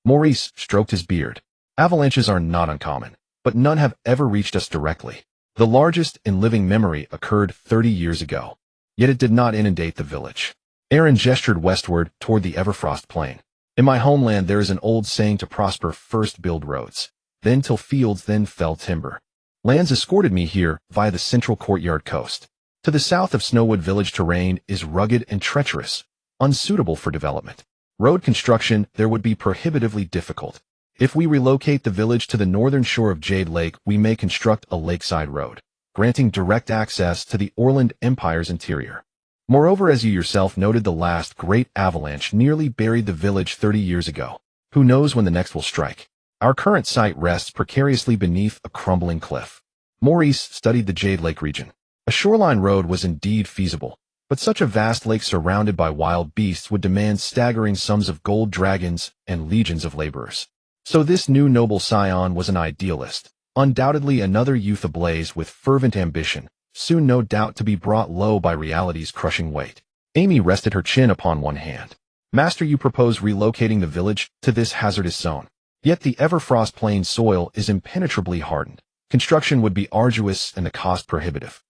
Maurice stroked his beard. Avalanches are not uncommon, but none have ever reached us directly. The largest in living memory occurred 30 years ago, yet it did not inundate the village. Aaron gestured westward toward the Everfrost Plain. In my homeland there is an old saying: to prosper, first build roads, then till fields, then fell timber. Lands escorted me here via the central courtyard coast. To the south of Snowwood Village, terrain is rugged and treacherous, unsuitable for development. Road construction there would be prohibitively difficult. If we relocate the village to the northern shore of Jade Lake, we may construct a lakeside road, granting direct access to the Orland Empire's interior. Moreover, as you yourself noted, the last great avalanche nearly buried the village 30 years ago. Who knows when the next will strike? Our current site rests precariously beneath a crumbling cliff. Maurice studied the Jade Lake region. A shoreline road was indeed feasible, but such a vast lake surrounded by wild beasts would demand staggering sums of gold, dragons, and legions of laborers. So this new noble scion was an idealist, undoubtedly another youth ablaze with fervent ambition, soon no doubt to be brought low by reality's crushing weight. Amy rested her chin upon one hand. Master, you propose relocating the village to this hazardous zone. Yet the Everfrost Plain soil is impenetrably hardened. Construction would be arduous and the cost prohibitive.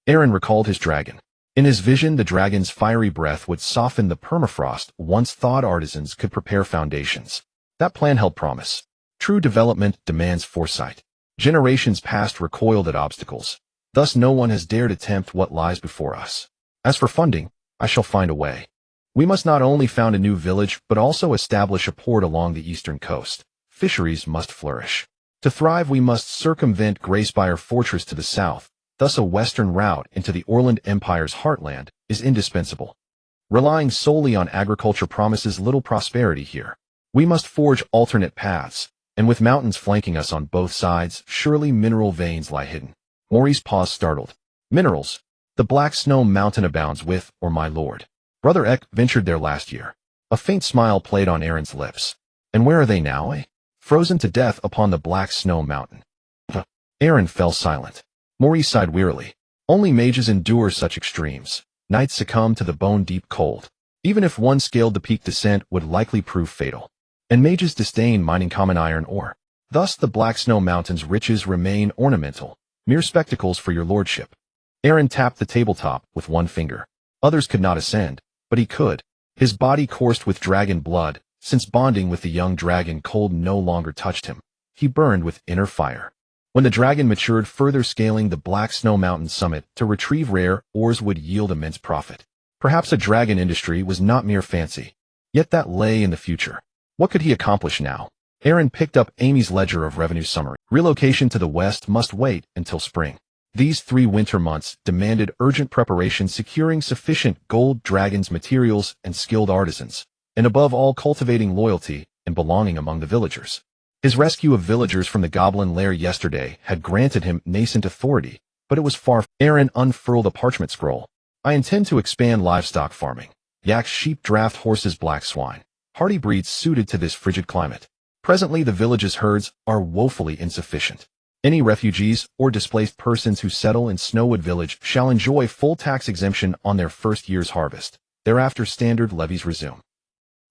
Aaron recalled his dragon. In his vision, the dragon's fiery breath would soften the permafrost once thawed. Artisans could prepare foundations. That plan held promise. True development demands foresight. Generations past recoiled at obstacles. Thus no one has dared attempt what lies before us. As for funding, I shall find a way. We must not only found a new village, but also establish a port along the eastern coast. Fisheries must flourish. To thrive, we must circumvent Greyspire Fortress to the south. Thus a western route into the Orland Empire's heartland is indispensable. Relying solely on agriculture promises little prosperity here. We must forge alternate paths, and with mountains flanking us on both sides, surely mineral veins lie hidden. Maurice paused, startled. Minerals? The Black Snow Mountain abounds with, or my lord. Brother Eck ventured there last year. A faint smile played on Aaron's lips. And where are they now, eh? Frozen to death upon the Black Snow Mountain. Aaron fell silent. Maurice sighed wearily. Only mages endure such extremes. Knights succumb to the bone-deep cold. Even if one scaled the peak, descent would likely prove fatal. And mages disdain mining common iron ore. Thus the Black Snow Mountain's riches remain ornamental, mere spectacles for your lordship. Aaron tapped the tabletop with one finger. Others could not ascend, but he could. His body coursed with dragon blood. Since bonding with the young dragon, cold no longer touched him. He burned with inner fire. When the dragon matured, further scaling the Black Snow Mountain summit to retrieve rare ores would yield immense profit. Perhaps a dragon industry was not mere fancy. Yet that lay in the future. What could he accomplish now? Aaron picked up Amy's ledger of revenue summary. Relocation to the west must wait until spring. These 3 winter months demanded urgent preparation, securing sufficient gold, dragons, materials, and skilled artisans, and above all cultivating loyalty and belonging among the villagers. His rescue of villagers from the goblin lair yesterday had granted him nascent authority, but it was far. Aaron unfurled a parchment scroll. I intend to expand livestock farming. Yaks, sheep, draft horses, black swine. Hardy breeds suited to this frigid climate. Presently the village's herds are woefully insufficient. Any refugees or displaced persons who settle in Snowwood Village shall enjoy full tax exemption on their first year's harvest. Thereafter standard levies resume.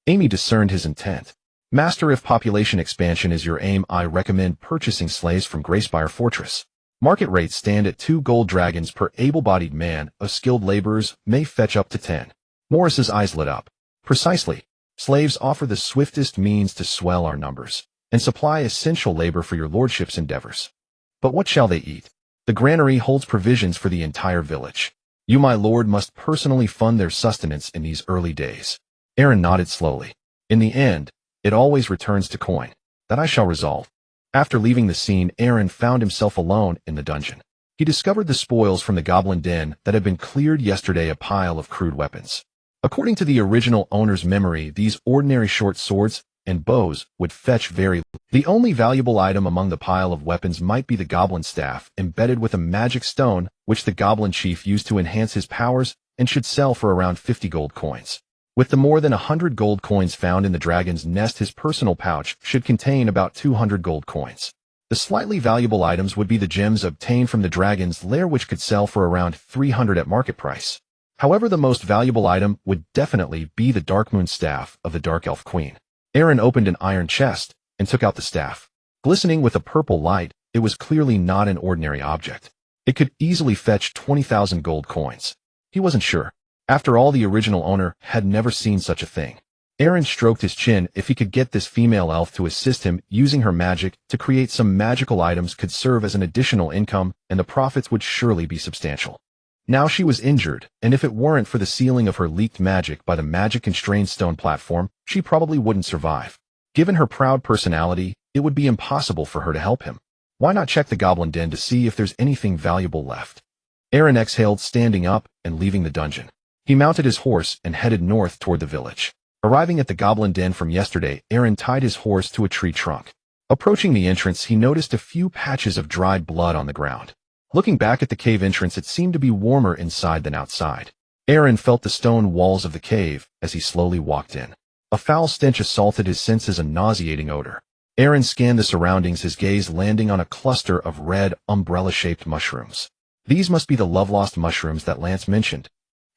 Amy discerned his intent. Master, if population expansion is your aim, I recommend purchasing slaves from Gracespire Fortress. Market rates stand at 2 gold dragons per able-bodied man. Of skilled laborers may fetch up to 10. Morris's eyes lit up. Precisely. Slaves offer the swiftest means to swell our numbers, and supply essential labor for your lordship's endeavors. But what shall they eat? The granary holds provisions for the entire village. You, my lord, must personally fund their sustenance in these early days. Aaron nodded slowly. In the end, it always returns to coin. That I shall resolve. After leaving the scene, Aaron found himself alone in the dungeon. He discovered the spoils from the goblin den that had been cleared yesterday, a pile of crude weapons. According to the original owner's memory, these ordinary short swords and bows would fetch very little. The only valuable item among the pile of weapons might be the goblin staff, embedded with a magic stone, which the goblin chief used to enhance his powers and should sell for around 50 gold coins. With the more than 100 gold coins found in the dragon's nest, his personal pouch should contain about 200 gold coins. The slightly valuable items would be the gems obtained from the dragon's lair, which could sell for around 300 at market price. However, the most valuable item would definitely be the Darkmoon staff of the Dark Elf Queen. Aaron opened an iron chest and took out the staff. Glistening with a purple light, it was clearly not an ordinary object. It could easily fetch 20,000 gold coins. He wasn't sure. After all, the original owner had never seen such a thing. Aaron stroked his chin. If he could get this female elf to assist him using her magic to create some magical items, could serve as an additional income, and the profits would surely be substantial. Now she was injured, and if it weren't for the sealing of her leaked magic by the magic-constrained stone platform, she probably wouldn't survive. Given her proud personality, it would be impossible for her to help him. Why not check the goblin den to see if there's anything valuable left? Aaron exhaled, standing up and leaving the dungeon. He mounted his horse and headed north toward the village. Arriving at the goblin den from yesterday, Aaron tied his horse to a tree trunk. Approaching the entrance, he noticed a few patches of dried blood on the ground. Looking back at the cave entrance, it seemed to be warmer inside than outside. Aaron felt the stone walls of the cave as he slowly walked in. A foul stench assaulted his senses, a nauseating odor. Aaron scanned the surroundings, his gaze landing on a cluster of red, umbrella-shaped mushrooms. These must be the love-lost mushrooms that Lance mentioned.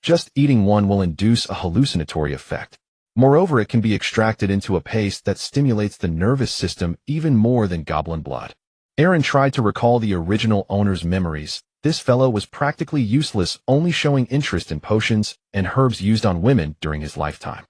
Just eating one will induce a hallucinatory effect. Moreover, it can be extracted into a paste that stimulates the nervous system even more than goblin blood. Aaron tried to recall the original owner's memories. This fellow was practically useless, only showing interest in potions and herbs used on women during his lifetime.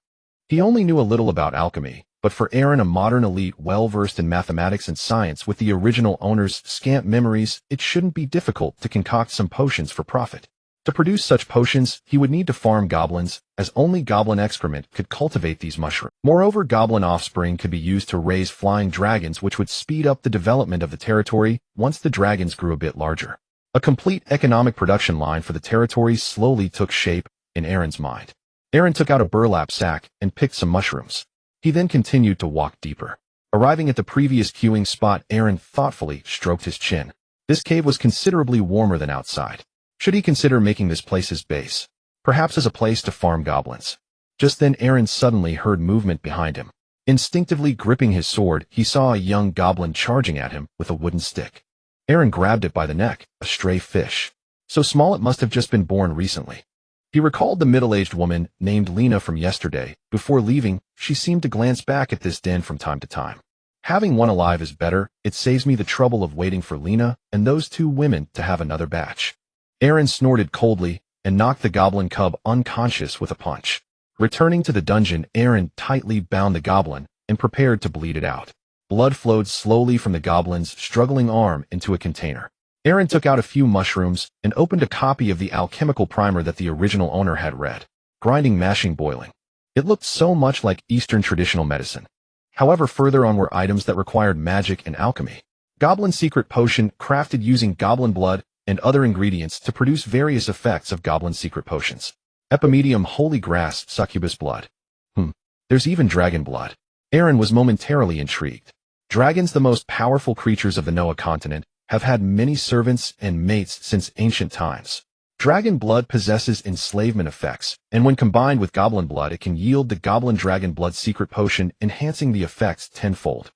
He only knew a little about alchemy, but for Aaron, a modern elite well-versed in mathematics and science with the original owner's scant memories, it shouldn't be difficult to concoct some potions for profit. To produce such potions, he would need to farm goblins, as only goblin excrement could cultivate these mushrooms. Moreover, goblin offspring could be used to raise flying dragons, which would speed up the development of the territory once the dragons grew a bit larger. A complete economic production line for the territory slowly took shape in Aaron's mind. Aaron took out a burlap sack and picked some mushrooms. He then continued to walk deeper. Arriving at the previous queuing spot, Aaron thoughtfully stroked his chin. This cave was considerably warmer than outside. Should he consider making this place his base? Perhaps as a place to farm goblins. Just then Aaron suddenly heard movement behind him. Instinctively gripping his sword, he saw a young goblin charging at him with a wooden stick. Aaron grabbed it by the neck, a stray fish. So small it must have just been born recently. He recalled the middle-aged woman named Lena from yesterday. Before leaving, she seemed to glance back at this den from time to time. Having one alive is better. It saves me the trouble of waiting for Lena and those 2 women to have another batch. Aaron snorted coldly and knocked the goblin cub unconscious with a punch. Returning to the dungeon, Aaron tightly bound the goblin and prepared to bleed it out. Blood flowed slowly from the goblin's struggling arm into a container. Aaron took out a few mushrooms and opened a copy of the alchemical primer that the original owner had read. Grinding, mashing, boiling. It looked so much like Eastern traditional medicine. However, further on were items that required magic and alchemy. Goblin secret potion crafted using goblin blood and other ingredients to produce various effects of goblin secret potions. Epimedium, holy grass, succubus blood. There's even dragon blood. Aaron was momentarily intrigued. Dragons, the most powerful creatures of the Noah continent, have had many servants and mates since ancient times. Dragon blood possesses enslavement effects, and when combined with goblin blood, it can yield the goblin dragon blood secret potion, enhancing the effects tenfold.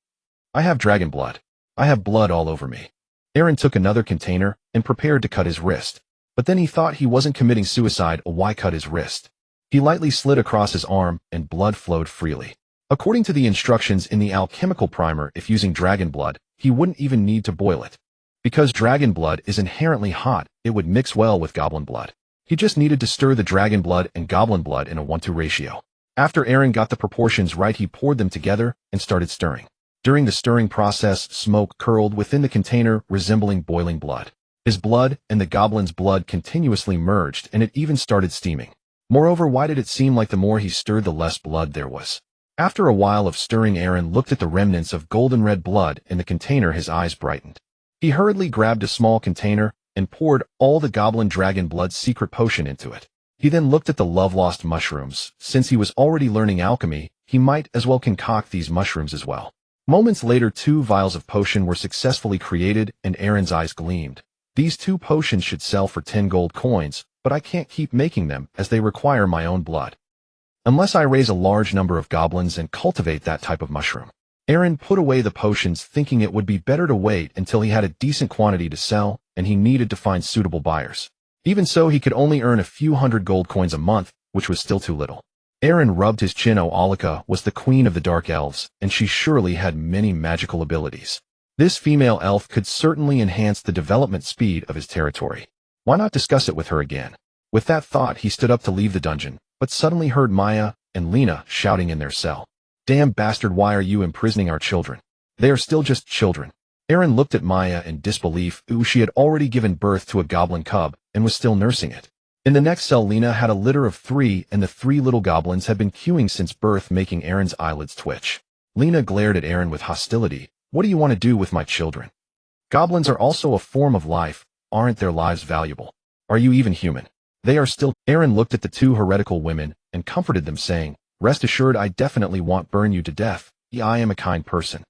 I have dragon blood. I have blood all over me. Aaron took another container and prepared to cut his wrist. But then he thought he wasn't committing suicide, why cut his wrist? He lightly slid across his arm, and blood flowed freely. According to the instructions in the alchemical primer, if using dragon blood, he wouldn't even need to boil it. Because dragon blood is inherently hot, it would mix well with goblin blood. He just needed to stir the dragon blood and goblin blood in a 1:2 ratio. After Aaron got the proportions right, he poured them together and started stirring. During the stirring process, smoke curled within the container, resembling boiling blood. His blood and the goblin's blood continuously merged, and it even started steaming. Moreover, why did it seem like the more he stirred, the less blood there was? After a while of stirring, Aaron looked at the remnants of golden red blood in the container. His eyes brightened. He hurriedly grabbed a small container and poured all the goblin dragon blood secret potion into it. He then looked at the love-lost mushrooms. Since he was already learning alchemy, he might as well concoct these mushrooms as well. Moments later, 2 vials of potion were successfully created, and Aaron's eyes gleamed. These 2 potions should sell for 10 gold coins, but I can't keep making them as they require my own blood. Unless I raise a large number of goblins and cultivate that type of mushroom. Aaron put away the potions, thinking it would be better to wait until he had a decent quantity to sell, and he needed to find suitable buyers. Even so, he could only earn a few hundred gold coins a month, which was still too little. Aaron rubbed his chin. Alchemy was the queen of the dark elves, and she surely had many magical abilities. This female elf could certainly enhance the development speed of his territory. Why not discuss it with her again? With that thought, he stood up to leave the dungeon, but suddenly heard Maya and Lena shouting in their cell. Damn bastard, why are you imprisoning our children? They are still just children. Aaron looked at Maya in disbelief. She had already given birth to a goblin cub and was still nursing it. In the next cell, Lena had a litter of 3, and the 3 little goblins had been queuing since birth, making Aaron's eyelids twitch. Lena glared at Aaron with hostility. What do you want to do with my children? Goblins are also a form of life. Aren't their lives valuable? Are you even human? They are still. Aaron looked at the 2 heretical women and comforted them, saying, rest assured, I definitely won't burn you to death. I am a kind person.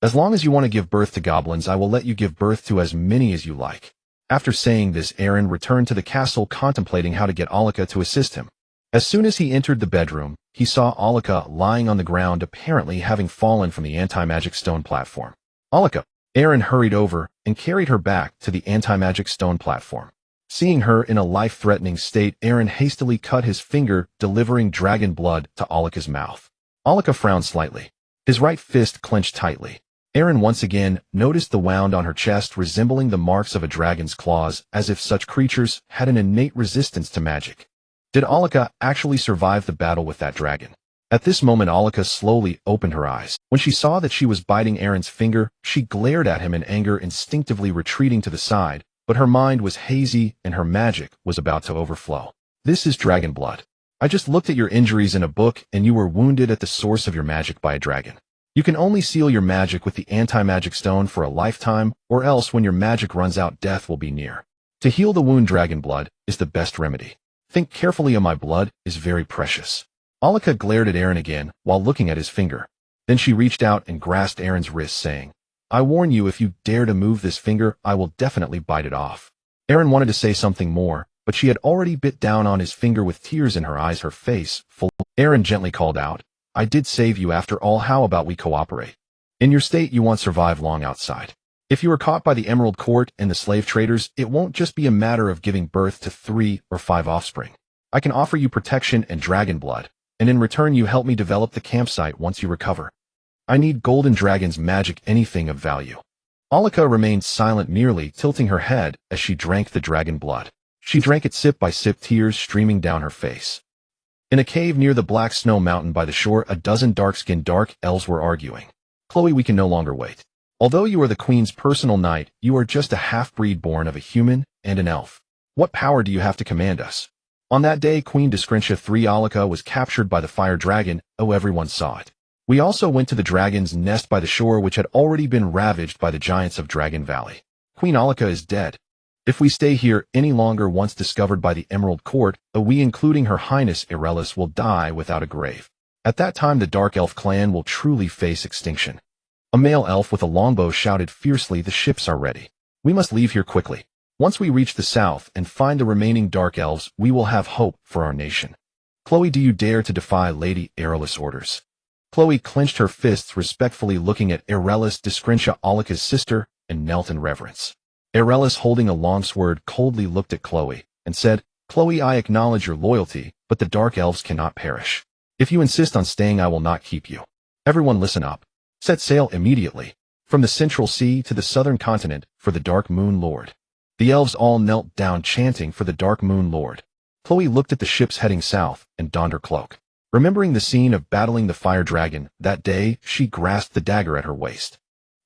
As long as you want to give birth to goblins, I will let you give birth to as many as you like. After saying this, Aaron returned to the castle, contemplating how to get Alchemy to assist him. As soon as he entered the bedroom, he saw Alchemy lying on the ground, apparently having fallen from the anti-magic stone platform. Alchemy. Aaron hurried over and carried her back to the anti-magic stone platform. Seeing her in a life-threatening state, Aaron hastily cut his finger, delivering dragon blood to Alchemy's mouth. Alchemy frowned slightly. His right fist clenched tightly. Aaron once again noticed the wound on her chest, resembling the marks of a dragon's claws, as if such creatures had an innate resistance to magic. Did Alchemy actually survive the battle with that dragon? At this moment, Alchemy slowly opened her eyes. When she saw that she was biting Aaron's finger, she glared at him in anger, instinctively retreating to the side. But her mind was hazy, and her magic was about to overflow. This is dragon blood. I just looked at your injuries in a book, and you were wounded at the source of your magic by a dragon. You can only seal your magic with the anti-magic stone for a lifetime, or else when your magic runs out, death will be near. To heal the wound, dragon blood is the best remedy. Think carefully, my blood is very precious. Alchemy glared at Aaron again while looking at his finger. Then she reached out and grasped Aaron's wrist, saying, I warn you, if you dare to move this finger, I will definitely bite it off. Aaron wanted to say something more, but she had already bit down on his finger with tears in her eyes, her face full. Aaron gently called out, I did save you after all. How about we cooperate? In your state, you won't survive long outside. If you are caught by the Emerald Court and the slave traders, it won't just be a matter of giving birth to 3 or 5 offspring. I can offer you protection and dragon blood, and in return you help me develop the campsite once you recover. I need golden dragon's magic, anything of value. Alchemy remained silent, merely tilting her head as she drank the dragon blood. She drank it sip by sip, tears streaming down her face. In a cave near the Black Snow Mountain by the shore, a dozen dark-skinned dark elves were arguing. Chloe, we can no longer wait. Although you are the queen's personal knight, you are just a half-breed born of a human and an elf. What power do you have to command us? On that day, Queen Discretia III Alchemy was captured by the fire dragon. Oh, everyone saw it. We also went to the dragon's nest by the shore, which had already been ravaged by the giants of Dragon Valley. Queen Alchemy is dead. If we stay here any longer, once discovered by the Emerald Court, we, including Her Highness Irelis, will die without a grave. At that time, the Dark Elf clan will truly face extinction. A male elf with a longbow shouted fiercely, the ships are ready. We must leave here quickly. Once we reach the south and find the remaining Dark Elves, we will have hope for our nation. Chloe, do you dare to defy Lady Irelis' orders? Chloe clenched her fists, respectfully looking at Irelis Discretia, Alchemy's sister. and knelt in reverence. Arelis, holding a longsword, coldly looked at Chloe and said, "Chloe, I acknowledge your loyalty, but the dark elves cannot perish. If you insist on staying, I will not keep you. Everyone listen up. Set sail immediately, from the central sea to the southern continent, for the Dark Moon Lord." The elves all knelt down, chanting for the Dark Moon Lord. Chloe looked at the ships heading south and donned her cloak. Remembering the scene of battling the fire dragon that day, she grasped the dagger at her waist.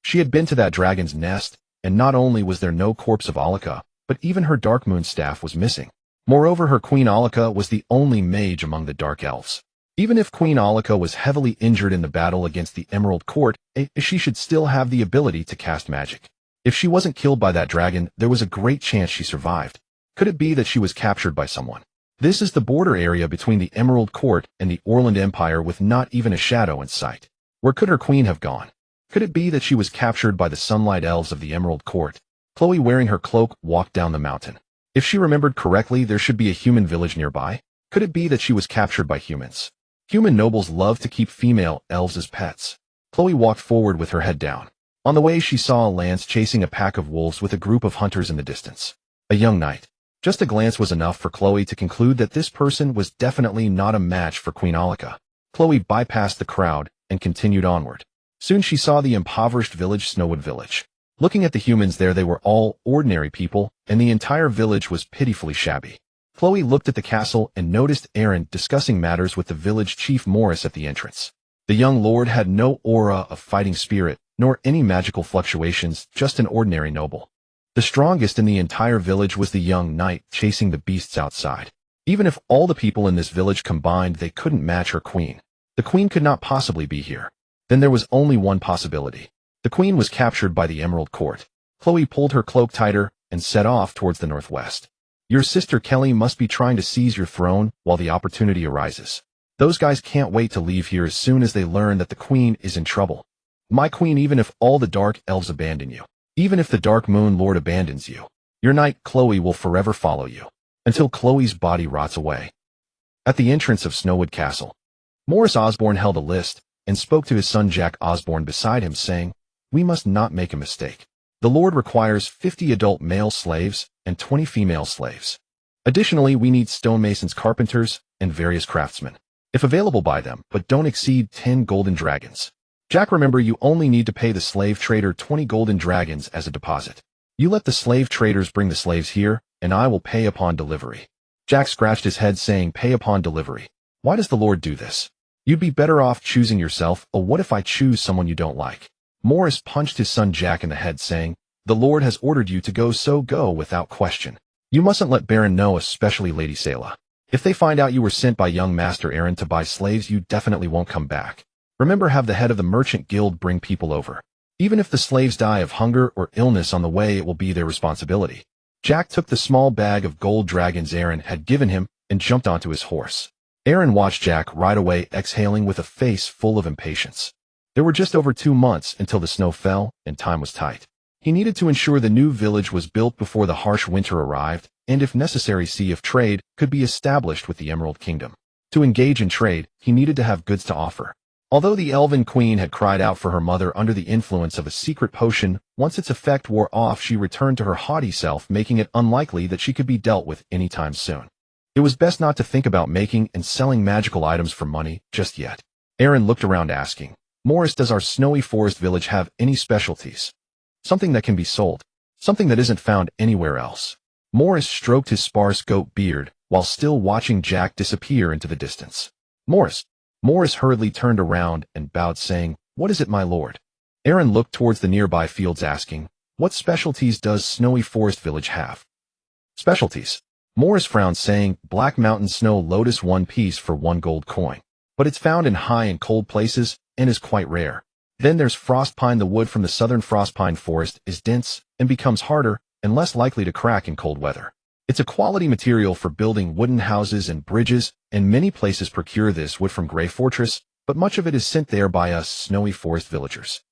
She had been to that dragon's nest, and not only was there no corpse of Alika, but even her Dark Moon staff was missing. Moreover, her Queen Alika was the only mage among the Dark Elves. Even if Queen Alika was heavily injured in the battle against the Emerald Court, she should still have the ability to cast magic. If she wasn't killed by that dragon, there was a great chance she survived. Could it be that she was captured by someone? This is the border area between the Emerald Court and the Orland Empire, with not even a shadow in sight. Where could her queen have gone? Could it be that she was captured by the Sunlight Elves of the Emerald Court? Chloe, wearing her cloak, walked down the mountain. If she remembered correctly, there should be a human village nearby. Could it be that she was captured by humans? Human nobles love to keep female elves as pets. Chloe walked forward with her head down. On the way, she saw a lance chasing a pack of wolves with a group of hunters in the distance. A young knight. Just a glance was enough for Chloe to conclude that this person was definitely not a match for Queen Alika. Chloe bypassed the crowd and continued onward. Soon she saw the impoverished village, Snowwood Village. Looking at the humans there, they were all ordinary people, and the entire village was pitifully shabby. Chloe looked at the castle and noticed Aaron discussing matters with the village chief Morris at the entrance. The young lord had no aura of fighting spirit, nor any magical fluctuations, just an ordinary noble. The strongest in the entire village was the young knight chasing the beasts outside. Even if all the people in this village combined, they couldn't match her queen. The queen could not possibly be here. Then there was only one possibility. The queen was captured by the Emerald Court. Chloe pulled her cloak tighter and set off towards the northwest. Your sister Kelly must be trying to seize your throne while the opportunity arises. Those guys can't wait to leave here as soon as they learn that the queen is in trouble. My queen, even if all the dark elves abandon you, even if the Dark Moon Lord abandons you, your knight Chloe will forever follow you, until Chloe's body rots away. At the entrance of Snowwood Castle, Morris Osborne held a list and spoke to his son Jack Osborne beside him, saying, "We must not make a mistake. The Lord requires 50 adult male slaves and 20 female slaves. Additionally, we need stonemasons, carpenters, and various craftsmen, if available by them, but don't exceed 10 golden dragons. Jack, remember, you only need to pay the slave trader 20 golden dragons as a deposit. You let the slave traders bring the slaves here, and I will pay upon delivery." Jack scratched his head, saying, "Pay upon delivery? Why does the Lord do this? You'd be better off choosing yourself, or what if I choose someone you don't like?" Morris punched his son Jack in the head, saying, "The Lord has ordered you to go, so go without question. You mustn't let Baron know, especially Lady Selah. If they find out you were sent by young Master Aaron to buy slaves, you definitely won't come back. Remember, have the head of the merchant guild bring people over. Even if the slaves die of hunger or illness on the way, it will be their responsibility." Jack took the small bag of gold dragons Aaron had given him and jumped onto his horse. Aaron watched Jack ride away, exhaling with a face full of impatience. There were just over 2 months until the snow fell, and time was tight. He needed to ensure the new village was built before the harsh winter arrived, and if necessary, see if trade could be established with the Emerald Kingdom. To engage in trade, he needed to have goods to offer. Although the Elven Queen had cried out for her mother under the influence of a secret potion, once its effect wore off, she returned to her haughty self, making it unlikely that she could be dealt with anytime soon. It was best not to think about making and selling magical items for money just yet. Aaron looked around, asking, "Morris, does our snowy forest village have any specialties? Something that can be sold, something that isn't found anywhere else?" Morris stroked his sparse goat beard while still watching Jack disappear into the distance. Morris hurriedly turned around and bowed, saying, "What is it, my lord?" Aaron looked towards the nearby fields, asking, "What specialties does Snowy Forest Village have?" "Specialties?" Morris frowned, saying, "Black Mountain Snow Lotus, 1 piece for 1 gold coin. But it's found in high and cold places and is quite rare. Then there's Frost Pine. The wood from the southern Frost Pine forest is dense and becomes harder and less likely to crack in cold weather. It's a quality material for building wooden houses and bridges, and many places procure this wood from Grey Fortress, but much of it is sent there by us Snowy Forest villagers.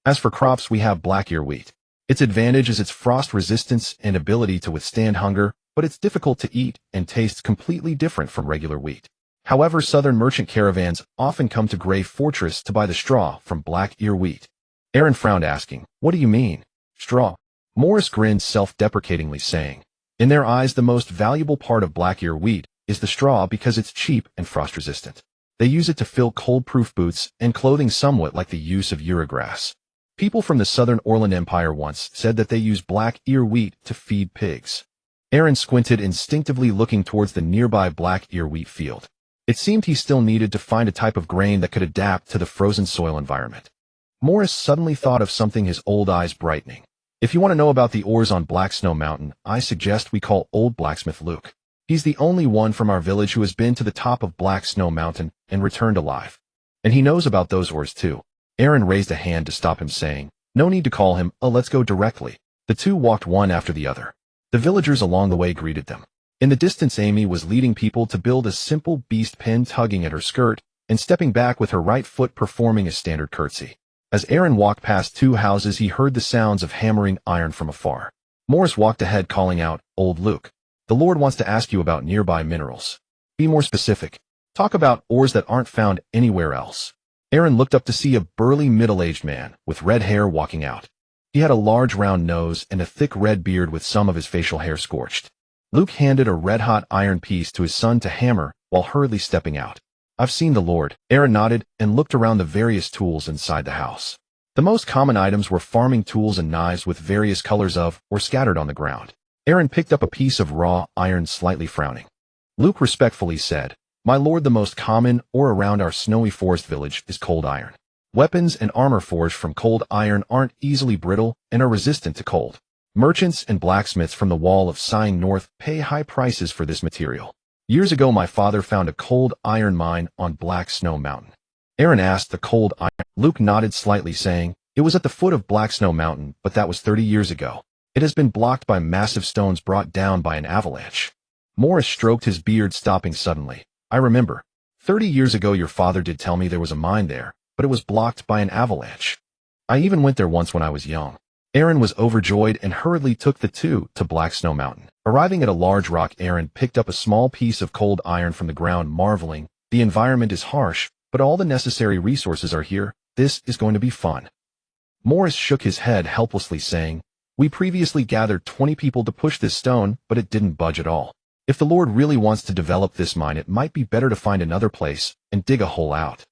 As for crops, we have black ear wheat. Its advantage is its frost resistance and ability to withstand hunger, but it's difficult to eat and tastes completely different from regular wheat. However, southern merchant caravans often come to Grey Fortress to buy the straw from black ear wheat." Aaron frowned, asking, "What do you mean?" Straw. Morris grinned self-deprecatingly, saying, in their eyes, the most valuable part of black ear wheat is the straw because it's cheap and frost-resistant. They use it to fill cold-proof boots and clothing, somewhat like the use of Eurograss. People from the southern Orland Empire once said that they use black ear wheat to feed pigs. Aaron squinted, instinctively looking towards the nearby black ear wheat field. It seemed he still needed to find a type of grain that could adapt to the frozen soil environment. Morris suddenly thought of something, his old eyes brightening. If you want to know about the ores on Black Snow Mountain, I suggest we call old blacksmith Luke. He's the only one from our village who has been to the top of Black Snow Mountain and returned alive. And he knows about those ores too. Aaron raised a hand to stop him, saying, no need to call him, let's go directly. The two walked one after the other. The villagers along the way greeted them. In the distance, Amy was leading people to build a simple beast pen, tugging at her skirt and stepping back with her right foot, performing a standard curtsy. As Aaron walked past two houses, he heard the sounds of hammering iron from afar. Morris walked ahead, calling out, old Luke, the Lord wants to ask you about nearby minerals. Be more specific. Talk about ores that aren't found anywhere else. Aaron looked up to see a burly middle-aged man with red hair walking out. He had a large round nose and a thick red beard with some of his facial hair scorched. Luke handed a red-hot iron piece to his son to hammer while hurriedly stepping out. I've seen the Lord. Aaron nodded and looked around the various tools inside the house. The most common items were farming tools and knives with various colors of or scattered on the ground. Aaron picked up a piece of raw iron, slightly frowning. Luke respectfully said, my lord, the most common ore around our snowy forest village is cold iron. Weapons and armor forged from cold iron aren't easily brittle and are resistant to cold. Merchants and blacksmiths from the Wall of Sighing North pay high prices for this material. Years ago, my father found a cold iron mine on Black Snow Mountain. Aaron asked, the cold iron? Luke nodded slightly, saying, it was at the foot of Black Snow Mountain, but that was 30 years ago. It has been blocked by massive stones brought down by an avalanche. Morris stroked his beard, stopping suddenly. I remember. 30 years ago, your father did tell me there was a mine there, but it was blocked by an avalanche. I even went there once when I was young. Aaron was overjoyed and hurriedly took the two to Black Snow Mountain. Arriving at a large rock, Aaron picked up a small piece of cold iron from the ground, marveling, the environment is harsh, but all the necessary resources are here. This is going to be fun. Morris shook his head helplessly, saying, we previously gathered 20 people to push this stone, but it didn't budge at all. If the Lord really wants to develop this mine, it might be better to find another place and dig a hole out.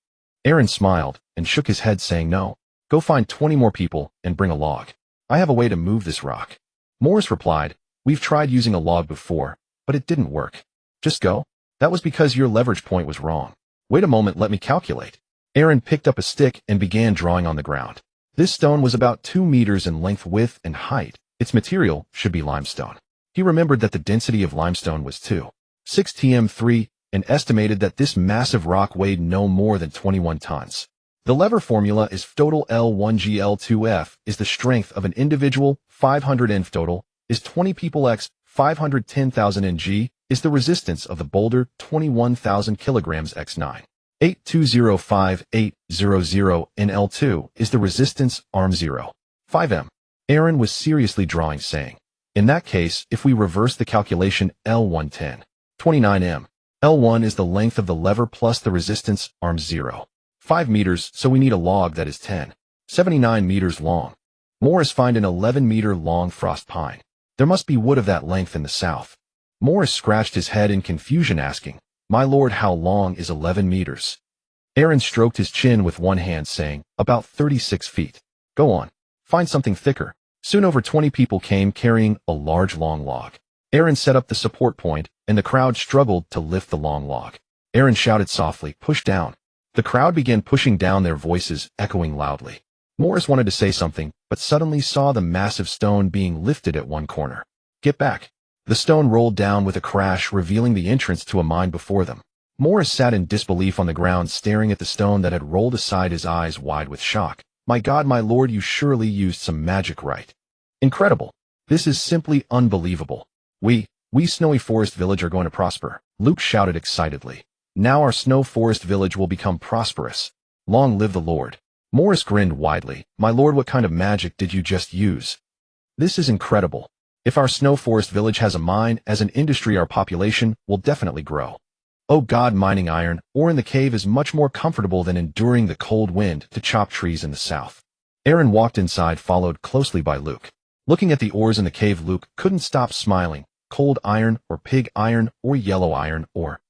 Aaron smiled and shook his head, saying, no, go find 20 more people and bring a log. I have a way to move this rock. Morris replied, we've tried using a log before, but it didn't work. Just go. That was because your leverage point was wrong. Wait a moment, let me calculate. Aaron picked up a stick and began drawing on the ground. This stone was about 2 meters in length, width, and height. Its material should be limestone. He remembered that the density of limestone was 2.6 tm3 and estimated that this massive rock weighed no more than 21 tons. The lever formula is total L1GL2F is the strength of an individual, 500 N total is 20 people x 510,000 Ng is the resistance of the boulder, 21,000 kilograms x 9. 8205800 NL2 is the resistance, arm 0. 5M. Aaron was seriously drawing, saying, in that case, if we reverse the calculation, L110, 29M. L1 is the length of the lever plus the resistance, arm 0. 5 meters, so we need a log that is 79 meters long. Morris find an 11-meter long frost pine. There must be wood of that length in the south. Morris scratched his head in confusion, asking, my lord, how long is 11 meters? Aaron stroked his chin with one hand, saying, about 36 feet. Go on. Find something thicker. Soon over 20 people came carrying a large long log. Aaron set up the support point, and the crowd struggled to lift the long log. Aaron shouted softly, push down. The crowd began pushing down, their voices echoing loudly. Morris wanted to say something, but suddenly saw the massive stone being lifted at one corner. Get back. The stone rolled down with a crash, revealing the entrance to a mine before them. Morris sat in disbelief on the ground, staring at the stone that had rolled aside, his eyes wide with shock. My God, my lord, you surely used some magic, right? Incredible. This is simply unbelievable. We Snowy Forest Village are going to prosper. Luke shouted excitedly. Now our Snow Forest Village will become prosperous. Long live the Lord. Morris grinned widely. My lord, what kind of magic did you just use? This is incredible. If our Snow Forest Village has a mine as an industry, our population will definitely grow. Oh God, mining iron ore in the cave is much more comfortable than enduring the cold wind to chop trees in the south. Aaron walked inside, followed closely by Luke. Looking at the ores in the cave, Luke couldn't stop smiling. Cold iron, or pig iron, or yellow iron, or...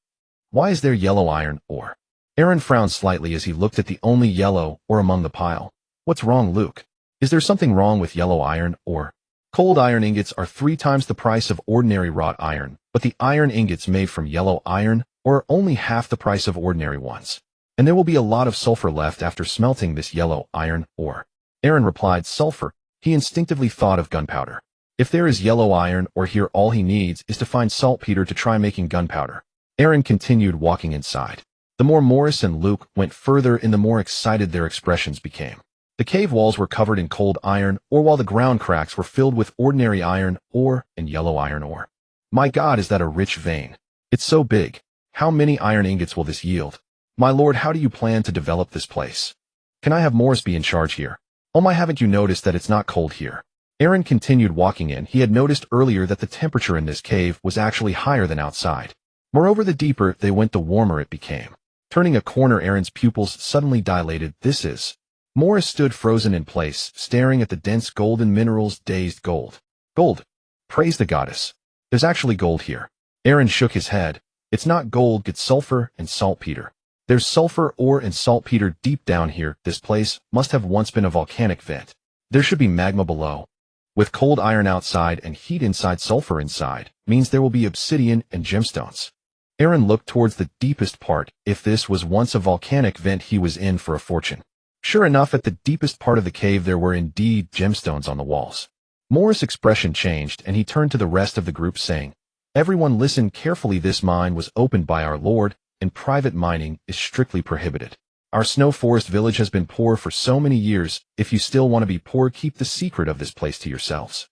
Why is there yellow iron, or... Aaron frowned slightly as he looked at the only yellow ore among the pile. What's wrong, Luke? Is there something wrong with yellow iron, or... Cold iron ingots are 3 times the price of ordinary wrought iron, but the iron ingots made from yellow iron are only half the price of ordinary ones. And there will be a lot of sulfur left after smelting this yellow iron ore. Aaron replied, sulfur. He instinctively thought of gunpowder. If there is yellow iron ore here, all he needs is to find saltpeter to try making gunpowder. Aaron continued walking inside. The more Morris and Luke went further in, the more excited their expressions became. The cave walls were covered in cold iron ore, while the ground cracks were filled with ordinary iron ore and yellow iron ore. My God, is that a rich vein? It's so big. How many iron ingots will this yield? My lord, how do you plan to develop this place? Can I have Morris be in charge here? Oh my, haven't you noticed that it's not cold here? Aaron continued walking in. He had noticed earlier that the temperature in this cave was actually higher than outside. Moreover, the deeper they went, the warmer it became. Turning a corner, Aaron's pupils suddenly dilated. This is... Morris stood frozen in place, staring at the dense golden minerals. Dazed. Gold. Gold. Praise the goddess. There's actually gold here. Aaron shook his head. It's not gold, it's sulfur and saltpeter. There's sulfur ore and saltpeter deep down here. This place must have once been a volcanic vent. There should be magma below. With cold iron outside and heat inside, sulfur inside, means there will be obsidian and gemstones. Aaron looked towards the deepest part. If this was once a volcanic vent, he was in for a fortune. Sure enough, at the deepest part of the cave there were indeed gemstones on the walls. Morris' expression changed, and he turned to the rest of the group, saying, everyone listen carefully. This mine was opened by our Lord, and private mining is strictly prohibited. Our snow forest village has been poor for so many years. If you still want to be poor, keep the secret of this place to yourselves.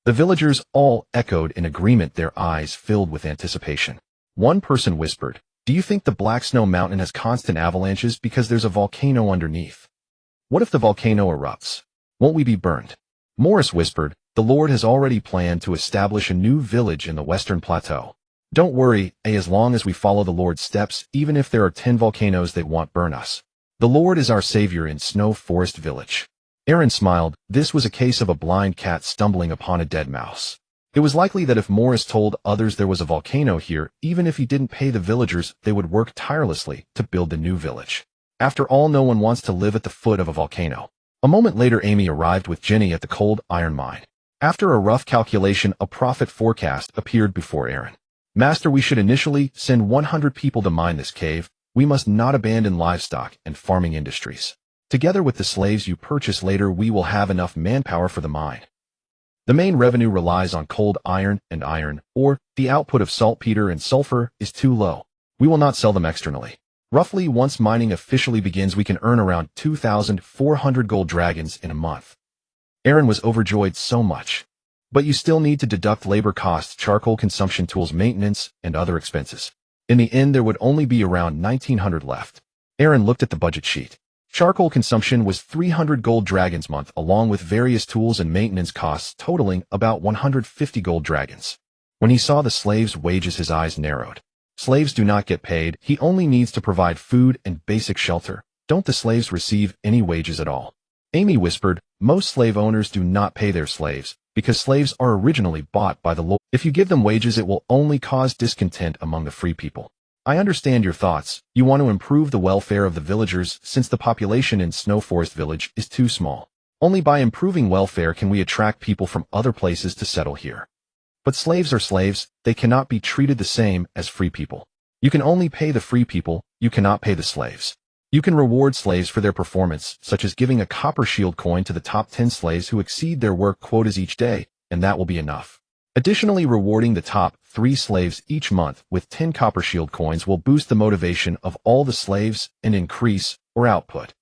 The villagers all echoed in agreement, their eyes filled with anticipation. One person whispered, do you think the Black Snow Mountain has constant avalanches because there's a volcano underneath? What if the volcano erupts? Won't we be burned? Morris whispered, the Lord has already planned to establish a new village in the Western Plateau. Don't worry, as long as we follow the Lord's steps, even if there are 10 volcanoes that won't burn us. The Lord is our savior in Snow Forest Village. Aaron smiled. This was a case of a blind cat stumbling upon a dead mouse. It was likely that if Morris told others there was a volcano here, even if he didn't pay the villagers, they would work tirelessly to build the new village. After all, no one wants to live at the foot of a volcano. A moment later, Amy arrived with Jenny at the cold iron mine. After a rough calculation, a profit forecast appeared before Aaron. Master, we should initially send 100 people to mine this cave. We must not abandon livestock and farming industries. Together with the slaves you purchase later, we will have enough manpower for the mine. The main revenue relies on cold iron and iron ore. The output of saltpeter and sulfur is too low. We will not sell them externally. Roughly, once mining officially begins, we can earn around 2,400 gold dragons in a month. Aaron was overjoyed so much. But you still need to deduct labor costs, charcoal consumption, tools, maintenance, and other expenses. In the end, there would only be around 1,900 left. Aaron looked at the budget sheet. Charcoal consumption was 300 gold dragons a month, along with various tools and maintenance costs totaling about 150 gold dragons. When he saw the slaves' wages, his eyes narrowed. Slaves do not get paid. He only needs to provide food and basic shelter. Don't the slaves receive any wages at all? Amy whispered, most slave owners do not pay their slaves, because slaves are originally bought by the Lord. If you give them wages, it will only cause discontent among the free people. I understand your thoughts. You want to improve the welfare of the villagers since the population in Snow Forest Village is too small. Only by improving welfare can we attract people from other places to settle here. But slaves are slaves. They cannot be treated the same as free people. You can only pay the free people. You cannot pay the slaves. You can reward slaves for their performance, such as giving a copper shield coin to the top 10 slaves who exceed their work quotas each day, and that will be enough. Additionally, rewarding the top 3 slaves each month with 10 copper shield coins will boost the motivation of all the slaves and increase our output.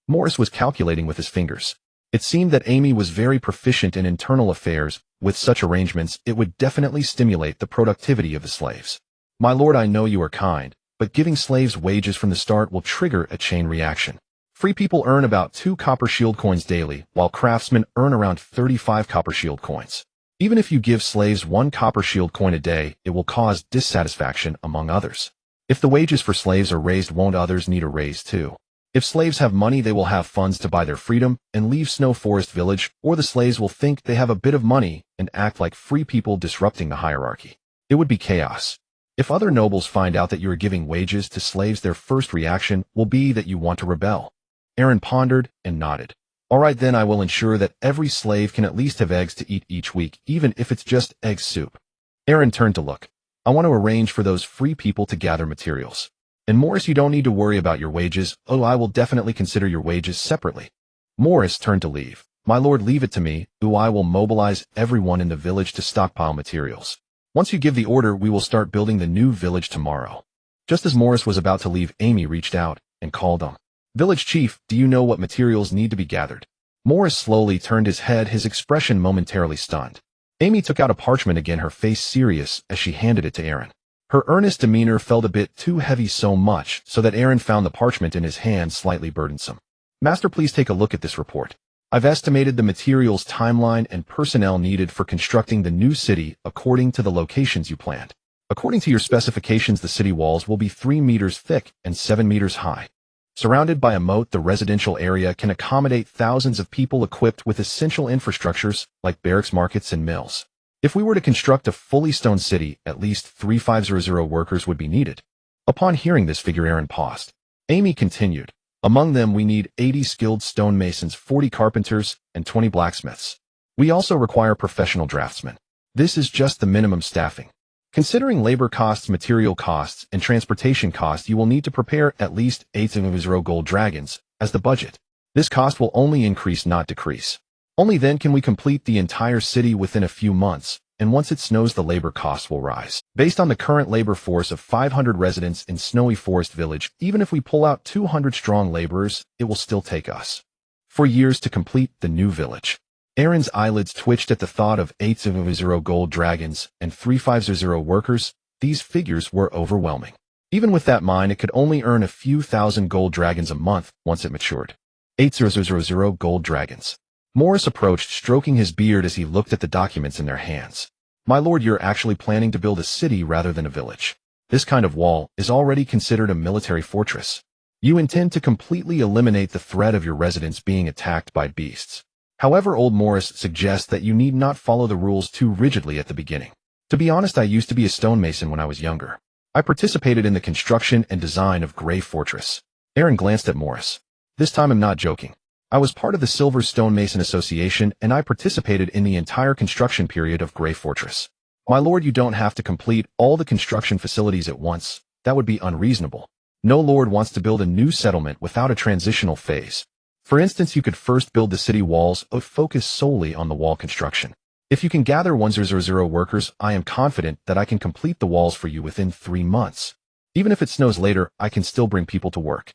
Morris was calculating with his fingers. It seemed that Amy was very proficient in internal affairs. With such arrangements, it would definitely stimulate the productivity of the slaves. My lord, I know you are kind, but giving slaves wages from the start will trigger a chain reaction. Free people earn about 2 copper shield coins daily, while craftsmen earn around 35 copper shield coins. Even if you give slaves 1 copper shield coin a day, it will cause dissatisfaction among others. If the wages for slaves are raised, won't others need a raise too? If slaves have money, they will have funds to buy their freedom and leave Snow Forest Village, or the slaves will think they have a bit of money and act like free people, disrupting the hierarchy. It would be chaos. If other nobles find out that you are giving wages to slaves, their first reaction will be that you want to rebel. Aaron pondered and nodded. All right, then I will ensure that every slave can at least have eggs to eat each week, even if it's just egg soup. Aaron turned to look. I want to arrange for those free people to gather materials. And Morris, you don't need to worry about your wages. Oh, I will definitely consider your wages separately. Morris turned to leave. My lord, leave it to me. I will mobilize everyone in the village to stockpile materials. Once you give the order, we will start building the new village tomorrow. Just as Morris was about to leave, Amy reached out and called him. Village chief, do you know what materials need to be gathered? Morris slowly turned his head, his expression momentarily stunned. Amy took out a parchment again, her face serious as she handed it to Aaron. Her earnest demeanor felt a bit too heavy, so much so that Aaron found the parchment in his hand slightly burdensome. Master, please take a look at this report. I've estimated the materials, timeline, and personnel needed for constructing the new city according to the locations you planned. According to your specifications, the city walls will be 3 meters thick and 7 meters high. Surrounded by a moat, the residential area can accommodate thousands of people equipped with essential infrastructures like barracks, markets, and mills. If we were to construct a fully stone city, at least 3,500 workers would be needed. Upon hearing this figure, Aaron paused. Amy continued. Among them, we need 80 skilled stonemasons, 40 carpenters, and 20 blacksmiths. We also require professional draftsmen. This is just the minimum staffing. Considering labor costs, material costs, and transportation costs, you will need to prepare at least 8,000 gold dragons as the budget. This cost will only increase, not decrease. Only then can we complete the entire city within a few months, and once it snows, the labor costs will rise. Based on the current labor force of 500 residents in Snowy Forest Village, even if we pull out 200 strong laborers, it will still take us 4 years to complete the new village. Aaron's eyelids twitched at the thought of 8,000 gold dragons and 3,500 workers. These figures were overwhelming. Even with that mine, it could only earn a few thousand gold dragons a month once it matured. 8,000 gold dragons. Morris approached, stroking his beard as he looked at the documents in their hands. My lord, you're actually planning to build a city rather than a village. This kind of wall is already considered a military fortress. You intend to completely eliminate the threat of your residents being attacked by beasts. However, old Morris suggests that you need not follow the rules too rigidly at the beginning. To be honest, I used to be a stonemason when I was younger. I participated in the construction and design of Grey Fortress. Aaron glanced at Morris. This time I'm not joking. I was part of the Silver Stonemason Association, and I participated in the entire construction period of Grey Fortress. My lord, you don't have to complete all the construction facilities at once. That would be unreasonable. No lord wants to build a new settlement without a transitional phase. For instance, you could first build the city walls or focus solely on the wall construction. If you can gather 1,000 workers, I am confident that I can complete the walls for you within 3 months. Even if it snows later, I can still bring people to work.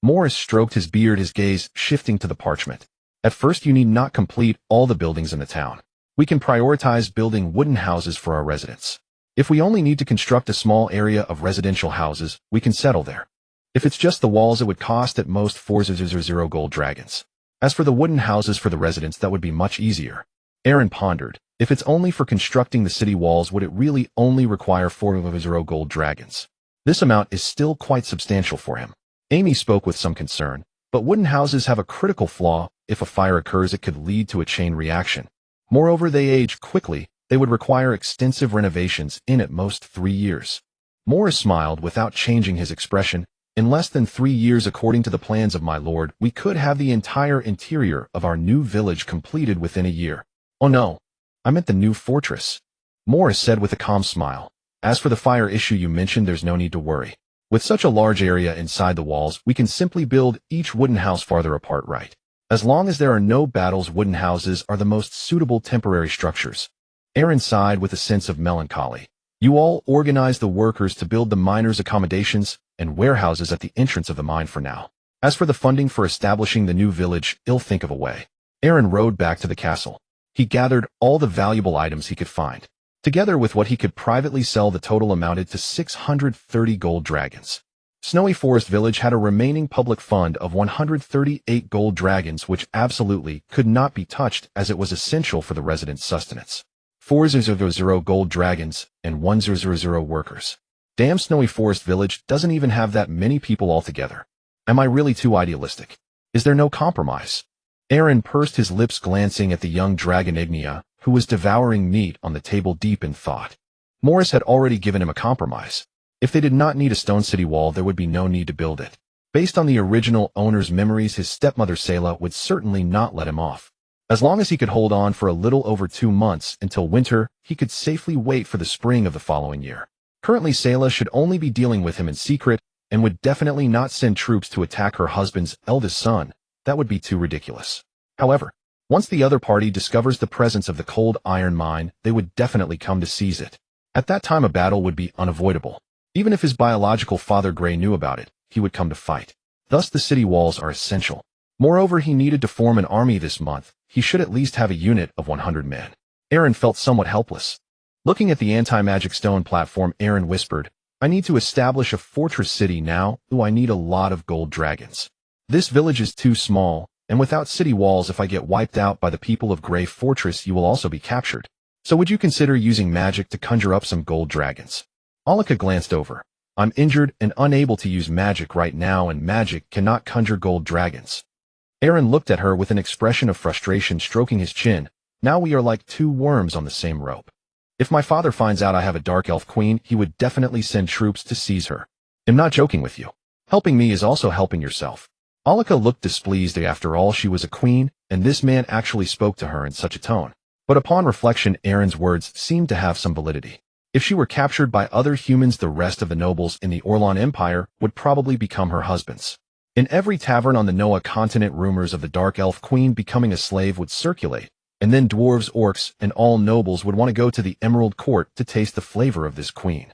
Morris stroked his beard, his gaze shifting to the parchment. At first, you need not complete all the buildings in the town. We can prioritize building wooden houses for our residents. If we only need to construct a small area of residential houses, we can settle there. If it's just the walls, it would cost at most 4,000 gold dragons. As for the wooden houses for the residents, that would be much easier. Aaron pondered. If it's only for constructing the city walls, would it really only require 4,000 gold dragons? This amount is still quite substantial for him. Amy spoke with some concern, but wooden houses have a critical flaw. If a fire occurs, it could lead to a chain reaction. Moreover, they age quickly. They would require extensive renovations in at most 3 years. Morris smiled without changing his expression. In less than 3 years, according to the plans of my lord, we could have the entire interior of our new village completed within a year. Oh no, I meant the new fortress, Morris said with a calm smile. As for the fire issue you mentioned, there's no need to worry. With such a large area inside the walls, we can simply build each wooden house farther apart, right? As long as there are no battles, wooden houses are the most suitable temporary structures. Aaron sighed with a sense of melancholy. You all organize the workers to build the miners' accommodations and warehouses at the entrance of the mine for now. As for the funding for establishing the new village, I'll think of a way. Aaron rode back to the castle. He gathered all the valuable items he could find. Together with what he could privately sell, the total amounted to 630 gold dragons. Snowy Forest Village had a remaining public fund of 138 gold dragons, which absolutely could not be touched as it was essential for the residents' sustenance. 4,000 gold dragons and 1,000 workers. Damn, Snowy Forest Village doesn't even have that many people altogether. Am I really too idealistic? Is there no compromise? Aaron pursed his lips, glancing at the young dragon Ignia, who was devouring meat on the table deep in thought. Morris had already given him a compromise. If they did not need a stone city wall, there would be no need to build it. Based on the original owner's memories, his stepmother Selah would certainly not let him off. As long as he could hold on for a little over 2 months until winter, he could safely wait for the spring of the following year. Currently, Selah should only be dealing with him in secret and would definitely not send troops to attack her husband's eldest son. That would be too ridiculous. However, once the other party discovers the presence of the cold iron mine, they would definitely come to seize it. At that time, a battle would be unavoidable. Even if his biological father Gray knew about it, he would come to fight. Thus, the city walls are essential. Moreover, he needed to form an army this month. He should at least have a unit of 100 men. Aaron felt somewhat helpless. Looking at the anti-magic stone platform, Aaron whispered, I need to establish a fortress city now. I need a lot of gold dragons. This village is too small, and without city walls, if I get wiped out by the people of Gray Fortress, you will also be captured. So would you consider using magic to conjure up some gold dragons? Alika glanced over. I'm injured and unable to use magic right now, and magic cannot conjure gold dragons. Aaron looked at her with an expression of frustration, stroking his chin. Now we are like 2 worms on the same rope. If my father finds out I have a dark elf queen, he would definitely send troops to seize her. I'm not joking with you. Helping me is also helping yourself. Alika looked displeased. After all, she was a queen, and this man actually spoke to her in such a tone. But upon reflection, Aaron's words seemed to have some validity. If she were captured by other humans, the rest of the nobles in the Orlan Empire would probably become her husbands. In every tavern on the Noah continent, rumors of the Dark Elf Queen becoming a slave would circulate, and then dwarves, orcs, and all nobles would want to go to the Emerald Court to taste the flavor of this queen.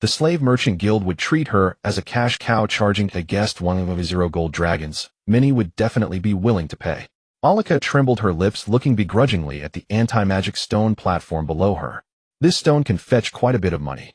The Slave Merchant Guild would treat her as a cash cow, charging a guest 1 gold dragons. Many would definitely be willing to pay. Alika trembled her lips, looking begrudgingly at the anti-magic stone platform below her. This stone can fetch quite a bit of money.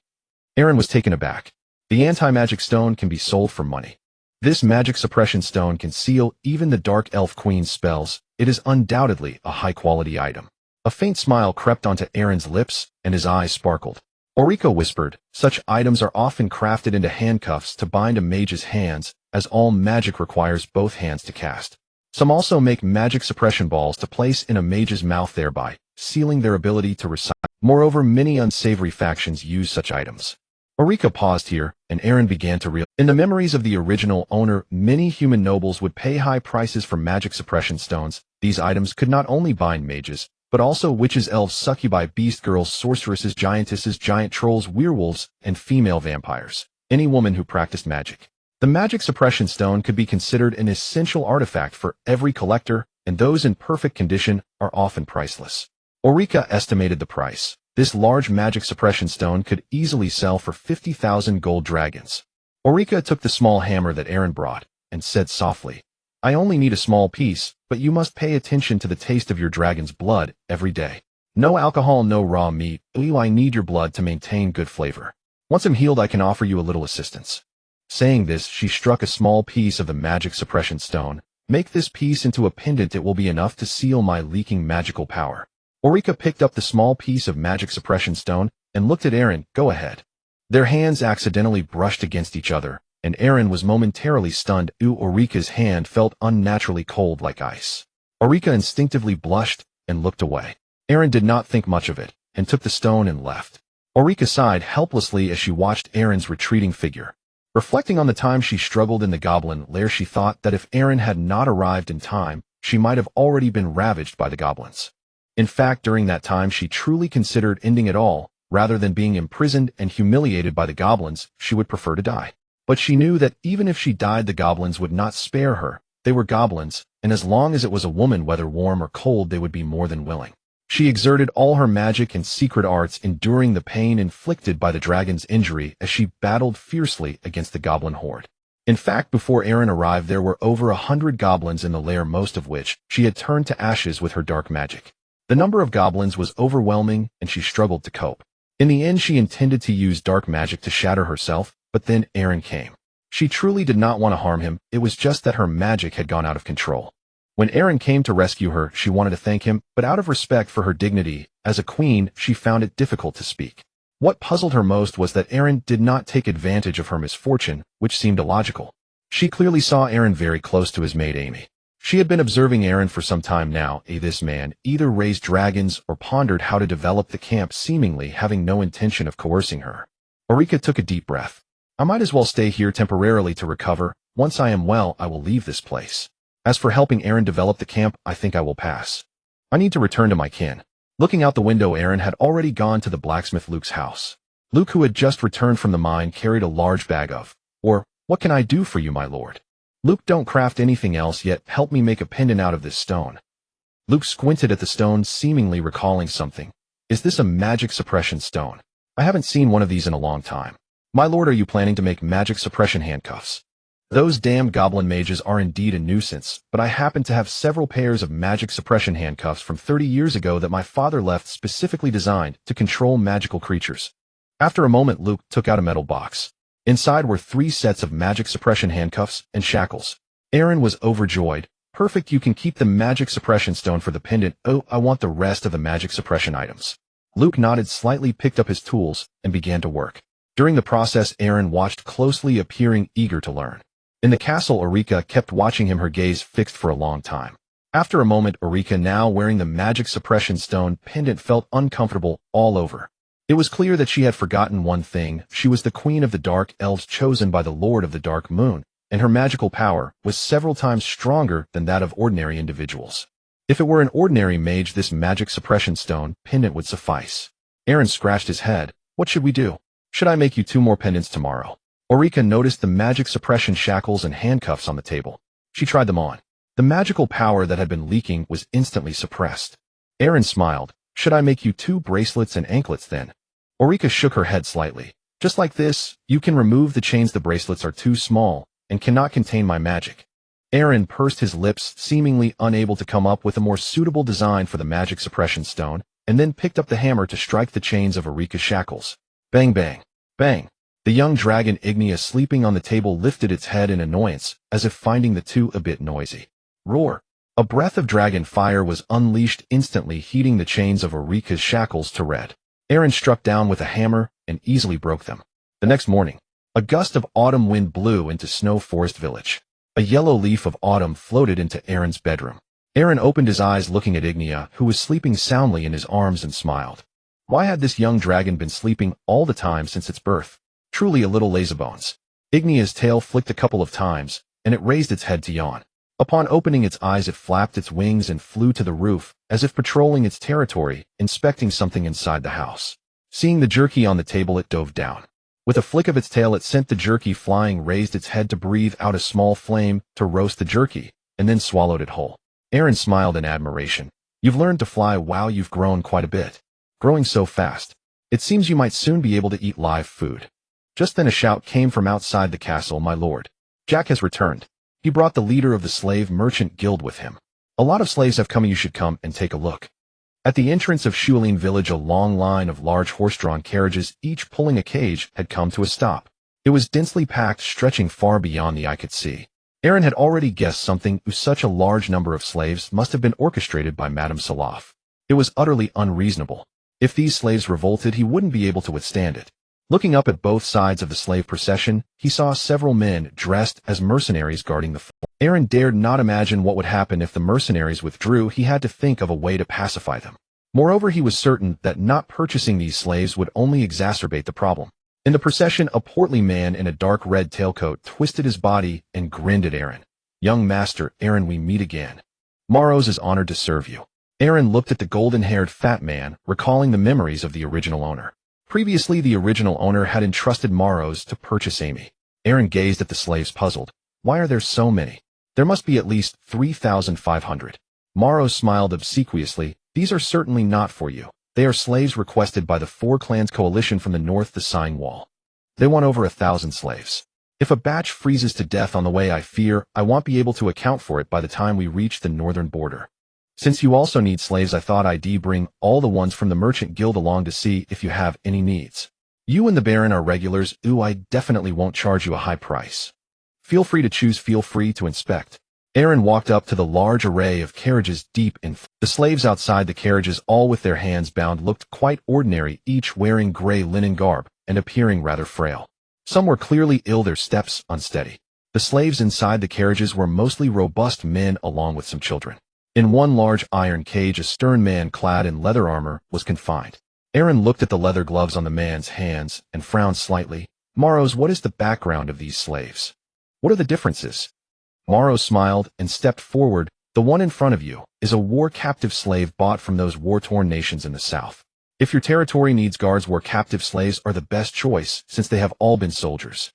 Aaron was taken aback. The anti-magic stone can be sold for money. This magic suppression stone can seal even the Dark Elf Queen's spells. It is undoubtedly a high-quality item. A faint smile crept onto Aaron's lips, and his eyes sparkled. Ulrika whispered, such items are often crafted into handcuffs to bind a mage's hands, as all magic requires both hands to cast. Some also make magic suppression balls to place in a mage's mouth, thereby sealing their ability to recite. Moreover, many unsavory factions use such items. Ulrika paused here, and Aaron began to realize. In the memories of the original owner, many human nobles would pay high prices for magic suppression stones. These items could not only bind mages, but also witches, elves, succubi, beast girls, sorceresses, giantesses, giant trolls, werewolves, and female vampires. Any woman who practiced magic. The magic suppression stone could be considered an essential artifact for every collector, and those in perfect condition are often priceless. Ulrika estimated the price. This large magic suppression stone could easily sell for 50,000 gold dragons. Ulrika took the small hammer that Aaron brought, and said softly, I only need a small piece, but you must pay attention to the taste of your dragon's blood every day. No alcohol, no raw meat. I need your blood to maintain good flavor. Once I'm healed, I can offer you a little assistance. Saying this, she struck a small piece of the magic suppression stone. Make this piece into a pendant. It will be enough to seal my leaking magical power. Ulrika picked up the small piece of magic suppression stone and looked at Aaron. Go ahead. Their hands accidentally brushed against each other, and Aaron was momentarily stunned. Ulrika's hand felt unnaturally cold, like ice. Ulrika instinctively blushed and looked away. Aaron did not think much of it, and took the stone and left. Ulrika sighed helplessly as she watched Aaron's retreating figure. Reflecting on the time she struggled in the goblin lair, she thought that if Aaron had not arrived in time, she might have already been ravaged by the goblins. In fact, during that time, she truly considered ending it all. Rather than being imprisoned and humiliated by the goblins, she would prefer to die. But she knew that even if she died, the goblins would not spare her. They were goblins, and as long as it was a woman, whether warm or cold, they would be more than willing. She exerted all her magic and secret arts, enduring the pain inflicted by the dragon's injury as she battled fiercely against the goblin horde. In fact, before Aaron arrived, there were over 100 goblins in the lair, most of which she had turned to ashes with her dark magic. The number of goblins was overwhelming, and she struggled to cope. In the end, she intended to use dark magic to shatter herself, but then Aaron came. She truly did not want to harm him. It was just that her magic had gone out of control. When Aaron came to rescue her, she wanted to thank him, but out of respect for her dignity as a queen, she found it difficult to speak. What puzzled her most was that Aaron did not take advantage of her misfortune, which seemed illogical. She clearly saw Aaron very close to his maid Amy. She had been observing Aaron for some time now. This man either raised dragons or pondered how to develop the camp, seemingly having no intention of coercing her. Ulrika took a deep breath. I might as well stay here temporarily to recover. Once I am well, I will leave this place. As for helping Aaron develop the camp, I think I will pass. I need to return to my kin. Looking out the window, Aaron had already gone to the blacksmith Luke's house. Luke, who had just returned from the mine, carried a large bag of, what can I do for you, my lord? Luke, don't craft anything else yet. Help me make a pendant out of this stone. Luke squinted at the stone, seemingly recalling something. Is this a magic suppression stone? I haven't seen one of these in a long time. My lord, are you planning to make magic suppression handcuffs? Those damn goblin mages are indeed a nuisance, but I happen to have several pairs of magic suppression handcuffs from 30 years ago that my father left specifically designed to control magical creatures. After a moment, Luke took out a metal box. Inside were 3 sets of magic suppression handcuffs and shackles. Aaron was overjoyed. Perfect, you can keep the magic suppression stone for the pendant. Oh, I want the rest of the magic suppression items. Luke nodded slightly, picked up his tools, and began to work. During the process, Aaron watched closely, appearing eager to learn. In the castle, Ulrika kept watching him, her gaze fixed for a long time. After a moment, Ulrika, now wearing the magic suppression stone pendant, felt uncomfortable all over. It was clear that she had forgotten one thing. She was the queen of the dark elves, chosen by the Lord of the Dark Moon, and her magical power was several times stronger than that of ordinary individuals. If it were an ordinary mage, this magic suppression stone pendant would suffice. Aaron scratched his head. What should we do? Should I make you 2 more pendants tomorrow? Ulrika noticed the magic suppression shackles and handcuffs on the table. She tried them on. The magical power that had been leaking was instantly suppressed. Aaron smiled. Should I make you 2 bracelets and anklets then? Ulrika shook her head slightly. Just like this, you can remove the chains. The bracelets are too small and cannot contain my magic. Aaron pursed his lips, seemingly unable to come up with a more suitable design for the magic suppression stone, and then picked up the hammer to strike the chains of Ulrika's shackles. Bang, bang, bang. The young dragon Ignia, sleeping on the table, lifted its head in annoyance, as if finding the 2 a bit noisy. Roar! A breath of dragon fire was unleashed, instantly heating the chains of Ulrika's shackles to red. Aaron struck down with a hammer and easily broke them. The next morning, a gust of autumn wind blew into Snow Forest Village. A yellow leaf of autumn floated into Aaron's bedroom. Aaron opened his eyes, looking at Ignia, who was sleeping soundly in his arms, and smiled. Why had this young dragon been sleeping all the time since its birth? Truly a little lazybones. Ignia's tail flicked a couple of times, and it raised its head to yawn. Upon opening its eyes, it flapped its wings and flew to the roof, as if patrolling its territory, inspecting something inside the house. Seeing the jerky on the table, it dove down. With a flick of its tail, it sent the jerky flying, raised its head to breathe out a small flame to roast the jerky, and then swallowed it whole. Aaron smiled in admiration. You've learned to fly. Wow, you've grown quite a bit. Growing so fast. It seems you might soon be able to eat live food. Just then a shout came from outside the castle. My lord, Jack has returned. He brought the leader of the slave merchant guild with him. A lot of slaves have come. You should come and take a look. At the entrance of Yalun village, a long line of large horse-drawn carriages, each pulling a cage, had come to a stop. It was densely packed, stretching far beyond the eye could see. Aaron had already guessed something. Such a large number of slaves must have been orchestrated by Madame Salaf. It was utterly unreasonable. If these slaves revolted, he wouldn't be able to withstand it. Looking up at both sides of the slave procession, he saw several men dressed as mercenaries guarding the fort. Aaron dared not imagine what would happen if the mercenaries withdrew. He had to think of a way to pacify them. Moreover, he was certain that not purchasing these slaves would only exacerbate the problem. In the procession, a portly man in a dark red tailcoat twisted his body and grinned at Aaron. Young master, Aaron, we meet again. Maros is honored to serve you. Aaron looked at the golden-haired fat man, recalling the memories of the original owner. Previously, the original owner had entrusted Maros to purchase Amy. Aaron gazed at the slaves, puzzled. Why are there so many? There must be at least 3,500. Maros smiled obsequiously. These are certainly not for you. They are slaves requested by the 4 clans coalition from the north, the Sign Wall. They want over 1,000 slaves. If a batch freezes to death on the way, I fear I won't be able to account for it by the time we reach the northern border. Since you also need slaves, I thought I'd bring all the ones from the Merchant Guild along to see if you have any needs. You and the Baron are regulars. I definitely won't charge you a high price. Feel free to choose, feel free to inspect. Aaron walked up to the large array of carriages deep in. The slaves outside the carriages, all with their hands bound, looked quite ordinary, each wearing gray linen garb and appearing rather frail. Some were clearly ill, their steps unsteady. The slaves inside the carriages were mostly robust men along with some children. In one large iron cage, a stern man clad in leather armor was confined. Aaron looked at the leather gloves on the man's hands and frowned slightly. Morrows, what is the background of these slaves? What are the differences? Morrows smiled and stepped forward. The one in front of you is a war captive slave bought from those war-torn nations in the south. If your territory needs guards, war captive slaves are the best choice since they have all been soldiers.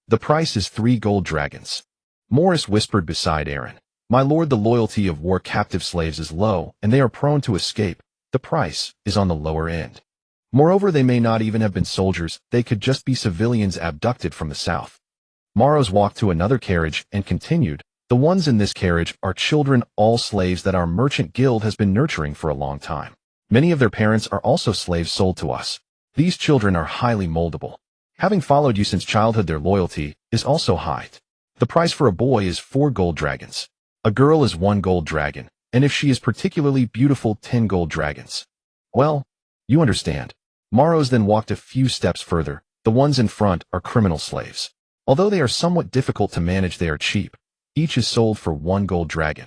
The price is 3 gold dragons. Morris whispered beside Aaron. My lord, the loyalty of war captive slaves is low and they are prone to escape. The price is on the lower end. Moreover, they may not even have been soldiers, they could just be civilians abducted from the south. Morrows walked to another carriage and continued, the ones in this carriage are children, all slaves that our merchant guild has been nurturing for a long time. Many of their parents are also slaves sold to us. These children are highly moldable. Having followed you since childhood, their loyalty is also high. The price for a boy is 4 gold dragons. A girl is 1 gold dragon, and if she is particularly beautiful, 10 gold dragons. Well, you understand. Morrows then walked a few steps further. The ones in front are criminal slaves. Although they are somewhat difficult to manage, they are cheap. Each is sold for 1 gold dragon.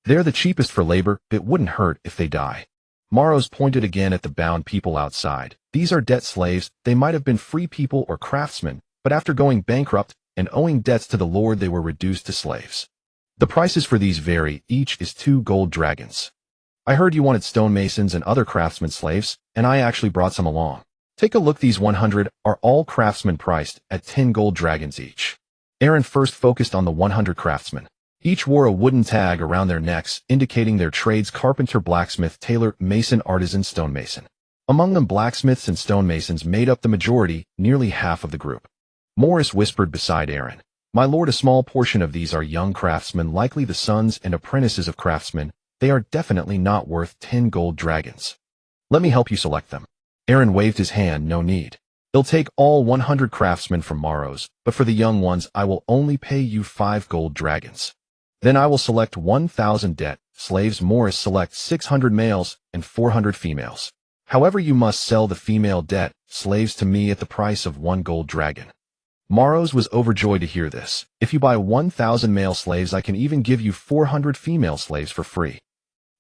They're the cheapest for labor, it wouldn't hurt if they die. Morrows pointed again at the bound people outside. These are debt slaves, they might have been free people or craftsmen, but after going bankrupt and owing debts to the lord, they were reduced to slaves. The prices for these vary, each is 2 gold dragons. I heard you wanted stonemasons and other craftsmen slaves, and I actually brought some along. Take a look, these 100 are all craftsmen priced at 10 gold dragons each. Aaron first focused on the 100 craftsmen. Each wore a wooden tag around their necks, indicating their trades: carpenter, blacksmith, tailor, mason, artisan, stonemason. Among them, blacksmiths and stonemasons made up the majority, nearly half of the group. Morris whispered beside Aaron. My lord, a small portion of these are young craftsmen, likely the sons and apprentices of craftsmen. They are definitely not worth 10 gold dragons. Let me help you select them. Aaron waved his hand. No need. They'll take all 100 craftsmen from Morrows, but for the young ones I will only pay you 5 gold dragons. Then I will select 1,000 debt slaves. Morris select 600 males and 400 females. However, you must sell the female debt slaves to me at the price of 1 gold dragon. Morrows was overjoyed to hear this. If you buy 1,000 male slaves, I can even give you 400 female slaves for free.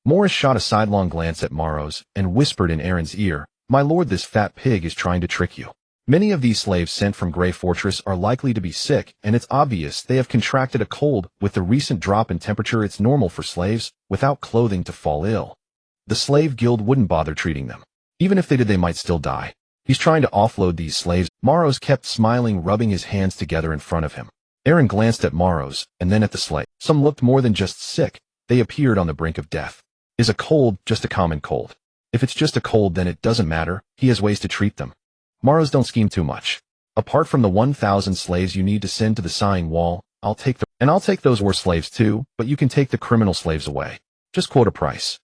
Morris shot a sidelong glance at Morrows and whispered in Aaron's ear, my lord, this fat pig is trying to trick you. Many of these slaves sent from Grey Fortress are likely to be sick, and it's obvious they have contracted a cold. With the recent drop in temperature, it's normal for slaves without clothing to fall ill. The slave guild wouldn't bother treating them. Even if they did, they might still die. He's trying to offload these slaves. Morrows kept smiling, rubbing his hands together in front of him. Aaron glanced at Morrows and then at the slave. Some looked more than just sick. They appeared on the brink of death. Is a cold just a common cold? If it's just a cold, then it doesn't matter. He has ways to treat them. Morrows, don't scheme too much. Apart from the 1,000 slaves you need to send to the Sighing Wall, I'll take those war slaves too, but you can take the criminal slaves away. Just quote a price.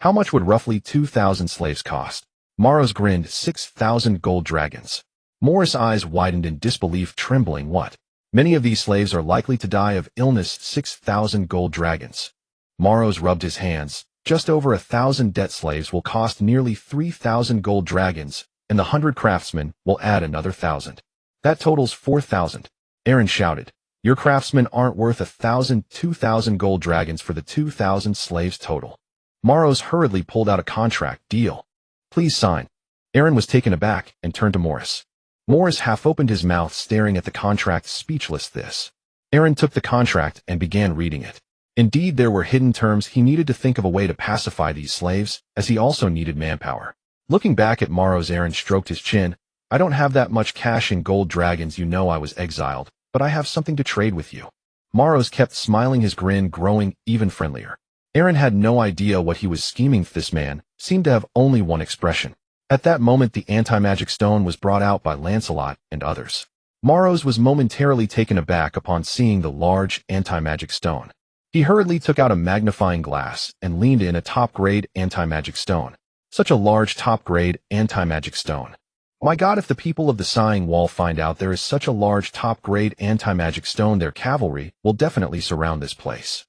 How much would roughly 2,000 slaves cost? Morrows grinned. 6,000 gold dragons. Morris' eyes widened in disbelief, trembling. What? Many of these slaves are likely to die of illness. 6,000 gold dragons. Morrows rubbed his hands. Just over 1,000 debt slaves will cost nearly 3,000 gold dragons, and the 100 craftsmen will add another 1,000. That totals 4,000. Aaron shouted. Your craftsmen aren't worth 1,000, 2,000 gold dragons for the 2,000 slaves total. Morrows hurriedly pulled out a contract. Deal. Please sign. Aaron was taken aback and turned to Morris. Morris half opened his mouth, staring at the contract, speechless. Aaron took the contract and began reading it. Indeed, there were hidden terms. He needed to think of a way to pacify these slaves, as he also needed manpower. Looking back at Morrows, Aaron stroked his chin. I don't have that much cash in gold dragons. You know I was exiled, but I have something to trade with you. Morrows kept smiling, his grin growing even friendlier. Aaron had no idea what he was scheming. This man seemed to have only one expression. At that moment, the anti-magic stone was brought out by Lancelot and others. Morrows was momentarily taken aback upon seeing the large anti-magic stone. He hurriedly took out a magnifying glass and leaned in. A top-grade anti-magic stone. Such a large top-grade anti-magic stone. My God, if the people of the Sighing Wall find out there is such a large top-grade anti-magic stone, their cavalry will definitely surround this place.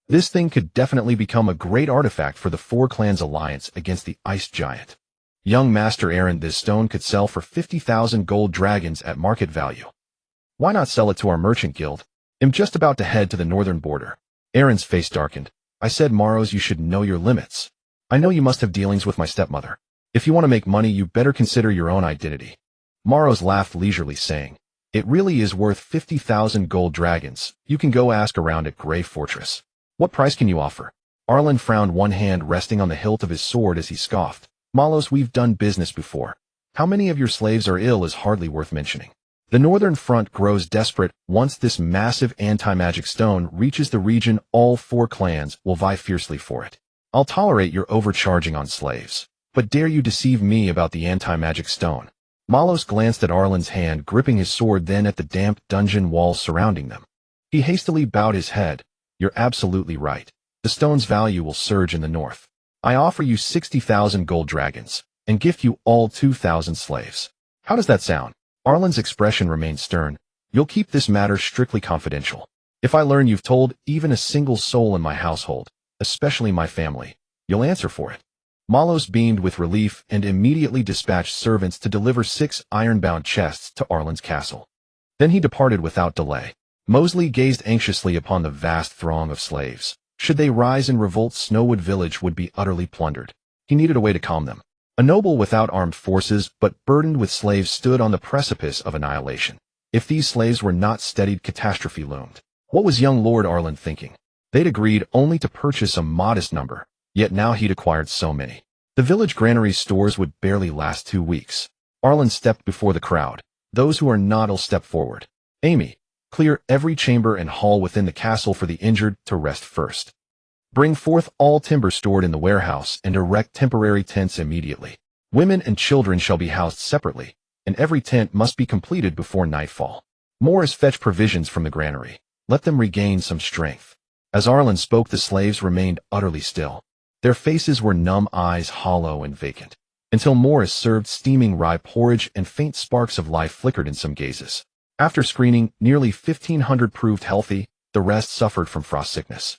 This thing could definitely become a great artifact for the Four Clans Alliance against the Ice Giant. Young Master Aaron, this stone could sell for 50,000 gold dragons at market value. Why not sell it to our merchant guild? am just about to head to the northern border. Aaron's face darkened. I said, Maros, you should know your limits. I know you must have dealings with my stepmother. If you want to make money, you better consider your own identity. Maros laughed leisurely, saying, it really is worth 50,000 gold dragons. You can go ask around at Grey Fortress. What price can you offer? Arlen frowned, one hand resting on the hilt of his sword as he scoffed. Malos, we've done business before. How many of your slaves are ill is hardly worth mentioning. The northern front grows desperate. Once this massive anti-magic stone reaches the region, all 4 clans will vie fiercely for it. I'll tolerate your overcharging on slaves. But dare you deceive me about the anti-magic stone? Malos glanced at Arlen's hand gripping his sword, then at the damp dungeon walls surrounding them. He hastily bowed his head. You're absolutely right. The stone's value will surge in the north. I offer you 60,000 gold dragons, and gift you all 2,000 slaves. How does that sound? Arlen's expression remained stern. You'll keep this matter strictly confidential. If I learn you've told even a single soul in my household, especially my family, you'll answer for it. Malos beamed with relief and immediately dispatched servants to deliver 6 iron-bound chests to Arlen's castle. Then he departed without delay. Mosley gazed anxiously upon the vast throng of slaves. Should they rise in revolt, Snowwood Village would be utterly plundered. He needed a way to calm them. A noble without armed forces but burdened with slaves stood on the precipice of annihilation. If these slaves were not steadied, catastrophe loomed. What was young Lord Arlen thinking? They'd agreed only to purchase a modest number, yet now he'd acquired so many. The village granary's stores would barely last 2 weeks. Arlen stepped before the crowd. Those who are not'll step forward. Amy, clear every chamber and hall within the castle for the injured to rest first. Bring forth all timber stored in the warehouse and erect temporary tents immediately. Women and children shall be housed separately, and every tent must be completed before nightfall. Morris, fetch provisions from the granary. Let them regain some strength. As Arlen spoke, the slaves remained utterly still. Their faces were numb, eyes hollow and vacant, until Morris served steaming rye porridge and faint sparks of life flickered in some gazes. After screening, nearly 1,500 proved healthy, the rest suffered from frost sickness.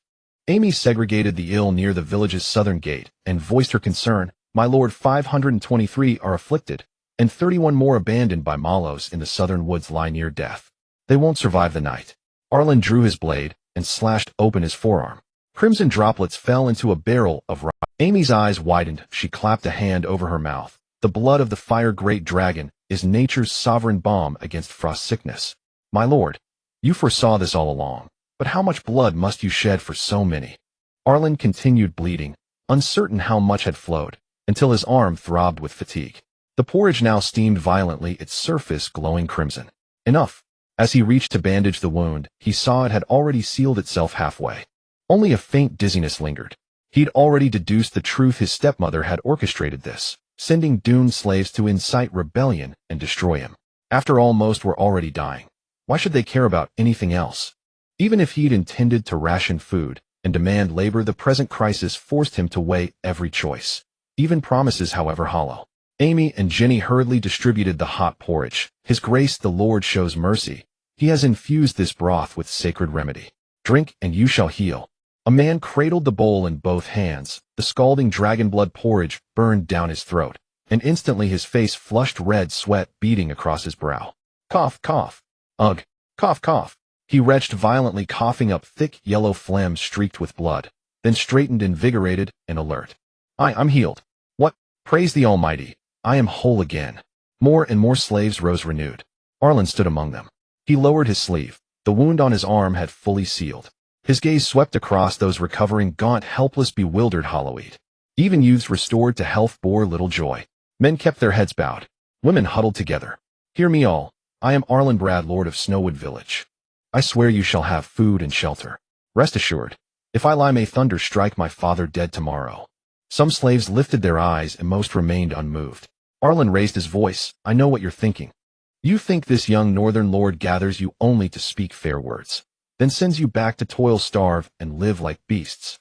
Amy segregated the ill near the village's southern gate and voiced her concern. My lord, 523 are afflicted, and 31 more abandoned by Malos in the southern woods lie near death. They won't survive the night. Arlen drew his blade and slashed open his forearm. Crimson droplets fell into a barrel of rye. Amy's eyes widened. She clapped a hand over her mouth. The blood of the fire great dragon is nature's sovereign balm against frost sickness. My lord, you foresaw this all along, but how much blood must you shed for so many? Arlen continued bleeding, uncertain how much had flowed, until his arm throbbed with fatigue. The porridge now steamed violently, its surface glowing crimson. Enough. As he reached to bandage the wound, he saw it had already sealed itself halfway. Only a faint dizziness lingered. He'd already deduced the truth. His stepmother had orchestrated this, sending doomed slaves to incite rebellion and destroy him. After all, most were already dying. Why should they care about anything else? Even if he'd intended to ration food and demand labor, the present crisis forced him to weigh every choice. Even promises, however hollow. Amy and Jenny hurriedly distributed the hot porridge. His Grace the Lord shows mercy. He has infused this broth with sacred remedy. Drink and you shall heal. A man cradled the bowl in both hands. The scalding dragon blood porridge burned down his throat, and instantly his face flushed red, sweat beading across his brow. Cough, cough. Ugh. Cough, cough. He retched violently, coughing up thick yellow phlegm streaked with blood, then straightened, invigorated and alert. I'm healed. What? Praise the Almighty. I am whole again. More and more slaves rose renewed. Arlen stood among them. He lowered his sleeve. The wound on his arm had fully sealed. His gaze swept across those recovering, gaunt, helpless, bewildered Holloweed. Even youths restored to health bore little joy. Men kept their heads bowed. Women huddled together. Hear me all. I am Arlen Brad, Lord of Snowwood Village. I swear you shall have food and shelter. Rest assured, if I lie, may thunder strike my father dead tomorrow. Some slaves lifted their eyes and most remained unmoved. Arlen raised his voice. I know what you're thinking. You think this young northern lord gathers you only to speak fair words, then sends you back to toil, starve, and live like beasts.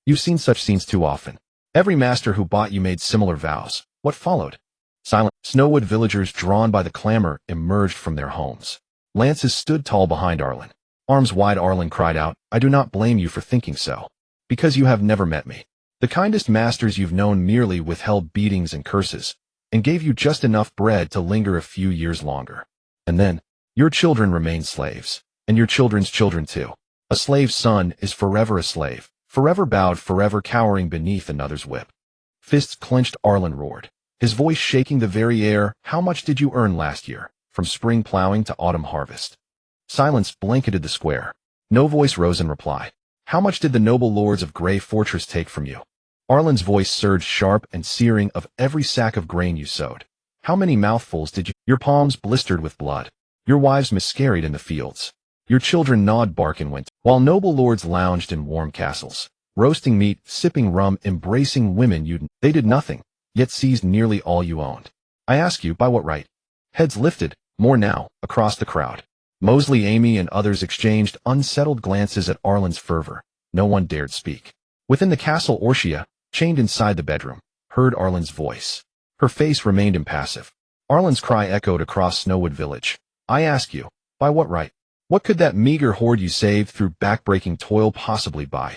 You've seen such scenes too often. Every master who bought you made similar vows. What followed? Silent. Snowwood villagers, drawn by the clamor, emerged from their homes. Lances stood tall behind Arlen. Arms wide, Arlen cried out, I do not blame you for thinking so, because you have never met me. The kindest masters you've known merely withheld beatings and curses, and gave you just enough bread to linger a few years longer. And then, your children remained slaves. and your children's children too. A slave's son is forever a slave, forever bowed, forever cowering beneath another's whip. Fists clenched, Arlen roared, his voice shaking the very air. How much did you earn last year, from spring plowing to autumn harvest? Silence blanketed the square. No voice rose in reply. How much did the noble lords of Grey Fortress take from you? Arlen's voice surged, sharp and searing. Of every sack of grain you sowed. How many mouthfuls did you? Your palms blistered with blood. Your wives miscarried in the fields. Your children gnawed bark in winter, while noble lords lounged in warm castles, roasting meat, sipping rum, embracing women they did nothing, yet seized nearly all you owned. I ask you, by what right? Heads lifted, more now, across the crowd. Mosley, Amy, and others exchanged unsettled glances at Arlen's fervor. No one dared speak. Within the castle, Orcia, chained inside the bedroom, heard Arlen's voice. Her face remained impassive. Arlen's cry echoed across Snowwood Village. I ask you, by what right? What could that meager hoard you saved through backbreaking toil possibly buy?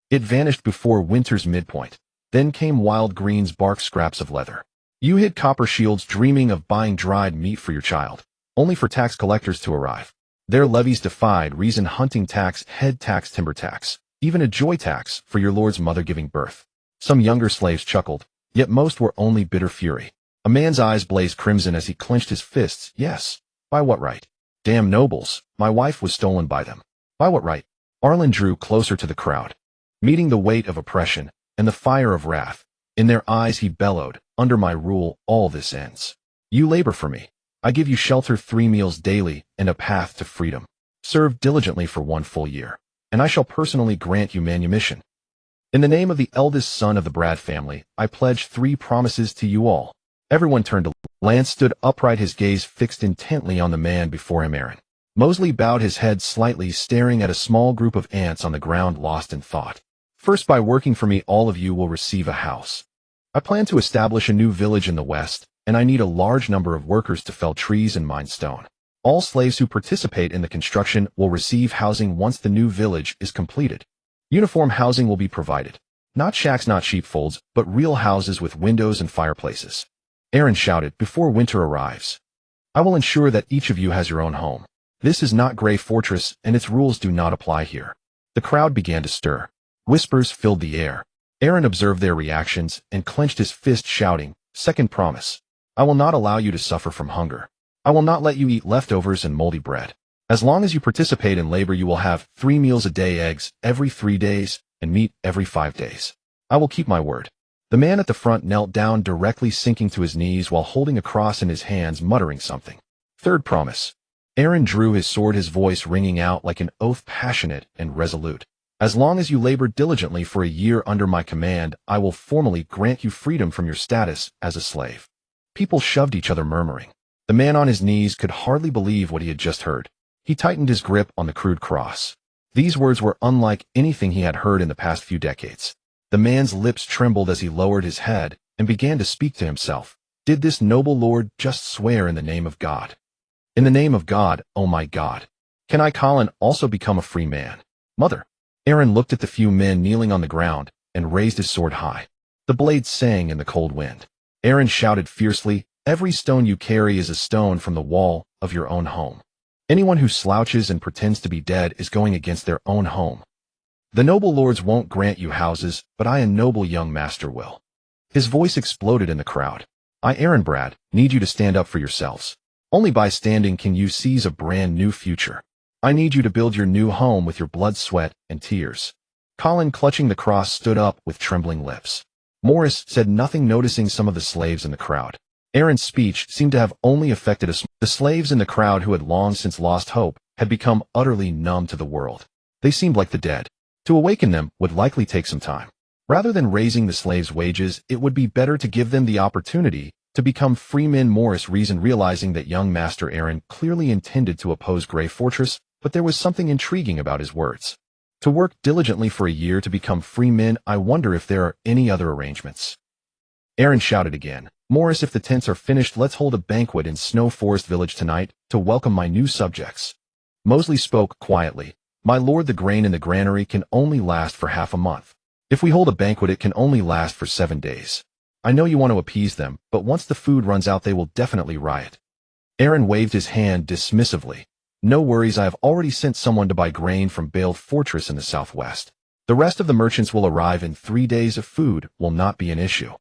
It vanished before winter's midpoint. Then came wild green's bark, scraps of leather. You hid copper shields, dreaming of buying dried meat for your child, only for tax collectors to arrive. Their levies defied reason: hunting tax, head tax, timber tax, even a joy tax for your lord's mother giving birth. Some younger slaves chuckled, yet most were only bitter fury. A man's eyes blazed crimson as he clenched his fists. Yes, by what right? Damn nobles, my wife was stolen by them. By what right? Arlen drew closer to the crowd, meeting the weight of oppression and the fire of wrath. In their eyes he bellowed, under my rule, all this ends. You labor for me. I give you shelter, 3 meals daily, and a path to freedom. Serve diligently for 1 full year, and I shall personally grant you manumission. In the name of the eldest son of the Brad family, I pledge 3 promises to you all. Everyone turned to Lance stood upright, his gaze fixed intently on the man before him, Aaron. Mosley bowed his head slightly, staring at a small group of ants on the ground, lost in thought. First, by working for me, all of you will receive a house. I plan to establish a new village in the west, and I need a large number of workers to fell trees and mine stone. All slaves who participate in the construction will receive housing once the new village is completed. Uniform housing will be provided. Not shacks, not sheepfolds, but real houses with windows and fireplaces. Aaron shouted, before winter arrives. I will ensure that each of you has your own home. This is not Grey Fortress, and its rules do not apply here. The crowd began to stir. Whispers filled the air. Aaron observed their reactions and clenched his fist, shouting, second promise. I will not allow you to suffer from hunger. I will not let you eat leftovers and moldy bread. As long as you participate in labor, you will have 3 meals a day, eggs every 3 days, and meat every 5 days. I will keep my word. The man at the front knelt down, directly sinking to his knees while holding a cross in his hands, muttering something. Third promise. Aaron drew his sword, his voice ringing out like an oath, passionate and resolute. As long as you labor diligently for a year under my command, I will formally grant you freedom from your status as a slave. People shoved each other, murmuring. The man on his knees could hardly believe what he had just heard. He tightened his grip on the crude cross. These words were unlike anything he had heard in the past few decades. The man's lips trembled as he lowered his head and began to speak to himself. Did this noble lord just swear in the name of God? In the name of God, oh my God. Can I, Colin, also become a free man? Mother. Aaron looked at the few men kneeling on the ground and raised his sword high. The blade sang in the cold wind. Aaron shouted fiercely, every stone you carry is a stone from the wall of your own home. Anyone who slouches and pretends to be dead is going against their own home. The noble lords won't grant you houses, but I, a noble young master, will. His voice exploded in the crowd. I, Aaron Brad, need you to stand up for yourselves. Only by standing can you seize a brand new future. I need you to build your new home with your blood, sweat, and tears. Colin, clutching the cross, stood up with trembling lips. Morris said nothing, noticing some of the slaves in the crowd. Aaron's speech seemed to have only affected the slaves in the crowd, who had long since lost hope, had become utterly numb to the world. They seemed like the dead. To awaken them would likely take some time. Rather than raising the slaves' wages, it would be better to give them the opportunity to become free men. Morris reasoned, realizing that young Master Aaron clearly intended to oppose Grey Fortress, but there was something intriguing about his words. To work diligently for a year to become free men, I wonder if there are any other arrangements. Aaron shouted again. Morris, if the tents are finished, let's hold a banquet in Snow Forest Village tonight to welcome my new subjects. Mosley spoke quietly. My lord, the grain in the granary can only last for half a month. If we hold a banquet, it can only last for 7 days. I know you want to appease them, but once the food runs out, they will definitely riot. Aaron waved his hand dismissively. No worries, I have already sent someone to buy grain from Baled Fortress in the southwest. The rest of the merchants will arrive in 3 days of food will not be an issue.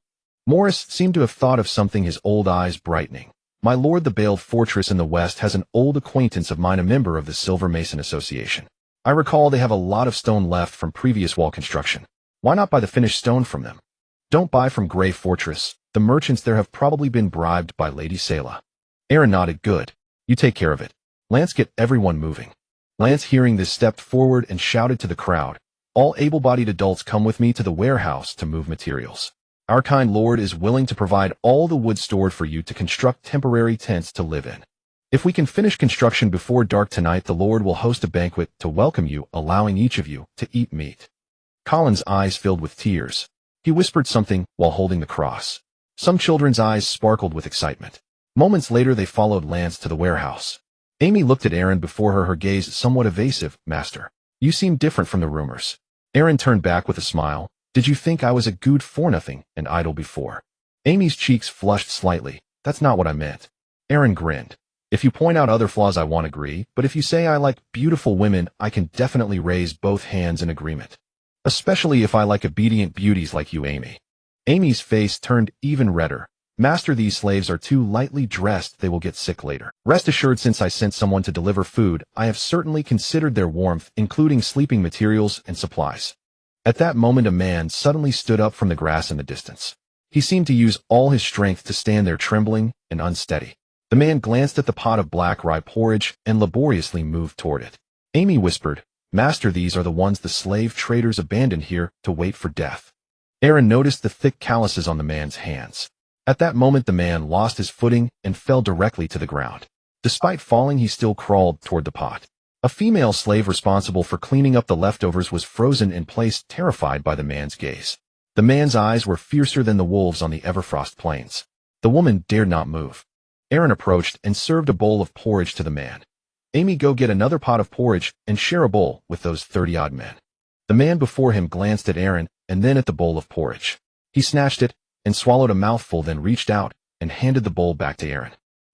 Morris seemed to have thought of something, his old eyes brightening. My lord, the Baled Fortress in the west has an old acquaintance of mine, a member of the Silver Mason Association. I recall they have a lot of stone left from previous wall construction. Why not buy the finished stone from them? Don't buy from Grey Fortress. The merchants there have probably been bribed by Lady Selah. Aaron nodded. Good. You take care of it. Lance, get everyone moving. Lance, hearing this, stepped forward and shouted to the crowd. All able-bodied adults, come with me to the warehouse to move materials. Our kind lord is willing to provide all the wood stored for you to construct temporary tents to live in. If we can finish construction before dark tonight, the lord will host a banquet to welcome you, allowing each of you to eat meat. Colin's eyes filled with tears. He whispered something while holding the cross. Some children's eyes sparkled with excitement. Moments later, they followed Lance to the warehouse. Amy looked at Aaron before her gaze somewhat evasive. Master, you seem different from the rumors. Aaron turned back with a smile. Did you think I was a good for nothing and idle before? Amy's cheeks flushed slightly. That's not what I meant. Aaron grinned. If you point out other flaws, I won't agree, but if you say I like beautiful women, I can definitely raise both hands in agreement. Especially if I like obedient beauties like you, Amy. Amy's face turned even redder. Master, these slaves are too lightly dressed, they will get sick later. Rest assured, since I sent someone to deliver food, I have certainly considered their warmth, including sleeping materials and supplies. At that moment, a man suddenly stood up from the grass in the distance. He seemed to use all his strength to stand there, trembling and unsteady. The man glanced at the pot of black rye porridge and laboriously moved toward it. Amy whispered, Master, these are the ones the slave traders abandoned here to wait for death. Aaron noticed the thick calluses on the man's hands. At that moment, the man lost his footing and fell directly to the ground. Despite falling, he still crawled toward the pot. A female slave responsible for cleaning up the leftovers was frozen in place, terrified by the man's gaze. The man's eyes were fiercer than the wolves on the Everfrost plains. The woman dared not move. Aaron approached and served a bowl of porridge to the man. Amy, go get another pot of porridge and share a bowl with those 30-odd men. The man before him glanced at Aaron and then at the bowl of porridge. He snatched it and swallowed a mouthful, then reached out and handed the bowl back to Aaron.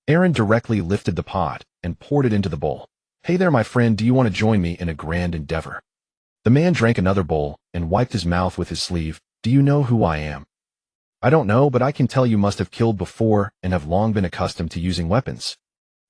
Aaron directly lifted the pot and poured it into the bowl. Hey there, my friend, do you want to join me in a grand endeavor? The man drank another bowl and wiped his mouth with his sleeve. Do you know who I am? I don't know, but I can tell you must have killed before and have long been accustomed to using weapons.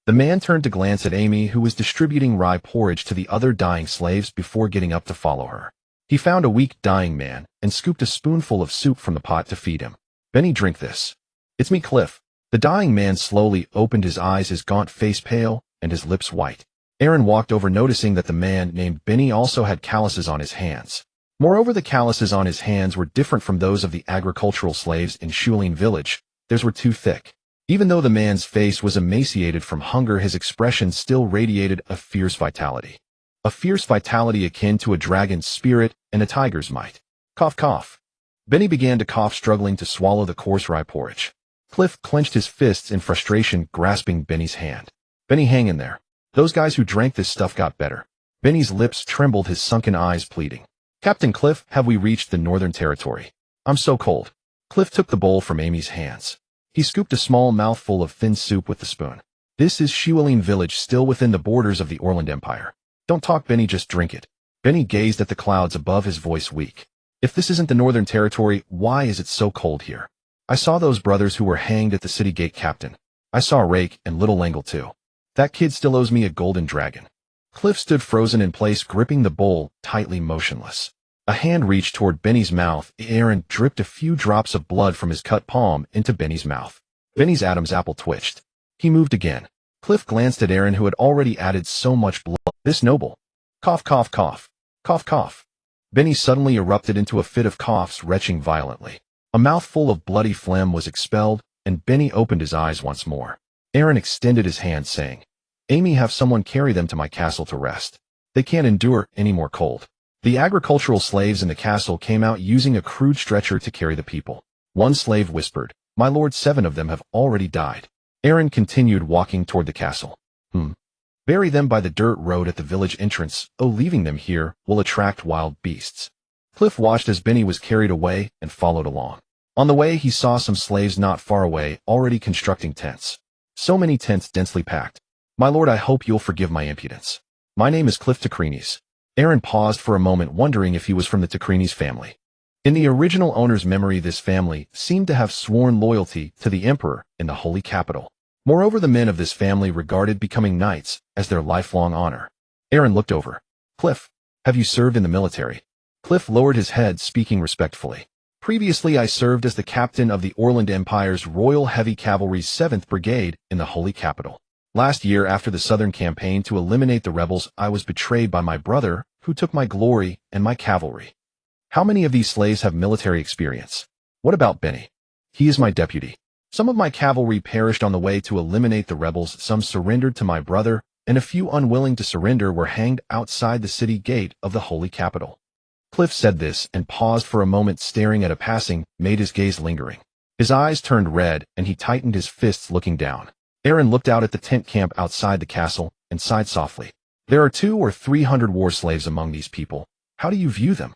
The man turned to glance at Amy, who was distributing rye porridge to the other dying slaves before getting up to follow her. He found a weak, dying man and scooped a spoonful of soup from the pot to feed him. Benny, drink this. It's me, Cliff. The dying man slowly opened his eyes, his gaunt face pale and his lips white. Aaron walked over, noticing that the man named Benny also had calluses on his hands. Moreover, the calluses on his hands were different from those of the agricultural slaves in Yalun village. Theirs were too thick. Even though the man's face was emaciated from hunger, his expression still radiated a fierce vitality. A fierce vitality akin to a dragon's spirit and a tiger's might. Cough, cough. Benny began to cough, struggling to swallow the coarse rye porridge. Cliff clenched his fists in frustration, grasping Benny's hand. Benny, hang in there. Those guys who drank this stuff got better. Benny's lips trembled, his sunken eyes pleading. Captain Cliff, have we reached the Northern Territory? I'm so cold. Cliff took the bowl from Amy's hands. He scooped a small mouthful of thin soup with the spoon. This is Yalun village, still within the borders of the Orland Empire. Don't talk, Benny, just drink it. Benny gazed at the clouds above, his voice weak. If this isn't the Northern Territory, why is it so cold here? I saw those brothers who were hanged at the city gate, Captain. I saw Rake and Little Langle too. That kid still owes me a golden dragon. Cliff stood frozen in place, gripping the bowl, tightly motionless. A hand reached toward Benny's mouth. Aaron dripped a few drops of blood from his cut palm into Benny's mouth. Benny's Adam's apple twitched. He moved again. Cliff glanced at Aaron, who had already added so much blood. This noble. Cough, cough, cough. Cough, cough. Benny suddenly erupted into a fit of coughs, retching violently. A mouthful of bloody phlegm was expelled, and Benny opened his eyes once more. Aaron extended his hand, saying, Amy, have someone carry them to my castle to rest. They can't endure any more cold. The agricultural slaves in the castle came out using a crude stretcher to carry the people. One slave whispered, My lord, 7 of them have already died. Aaron continued walking toward the castle. Bury them by the dirt road at the village entrance. Leaving them here will attract wild beasts. Cliff watched as Benny was carried away and followed along. On the way, he saw some slaves not far away already constructing tents. So many tents densely packed. My lord, I hope you'll forgive my impudence. My name is Cliff Tacrenes. Aaron paused for a moment, wondering if he was from the Tacrenes family. In the original owner's memory, this family seemed to have sworn loyalty to the emperor in the holy capital. Moreover, the men of this family regarded becoming knights as their lifelong honor. Aaron looked over. Cliff, have you served in the military? Cliff lowered his head, speaking respectfully. Previously, I served as the captain of the Orland Empire's Royal Heavy Cavalry's 7th Brigade in the holy capital. Last year, after the southern campaign to eliminate the rebels, I was betrayed by my brother, who took my glory and my cavalry. How many of these slaves have military experience? What about Benny? He is my deputy. Some of my cavalry perished on the way to eliminate the rebels, some surrendered to my brother, and a few unwilling to surrender were hanged outside the city gate of the holy capital. Cliff said this and paused for a moment, staring at a passing, made his gaze lingering. His eyes turned red and he tightened his fists, looking down. Aaron looked out at the tent camp outside the castle and sighed softly. There are 200 or 300 war slaves among these people. How do you view them?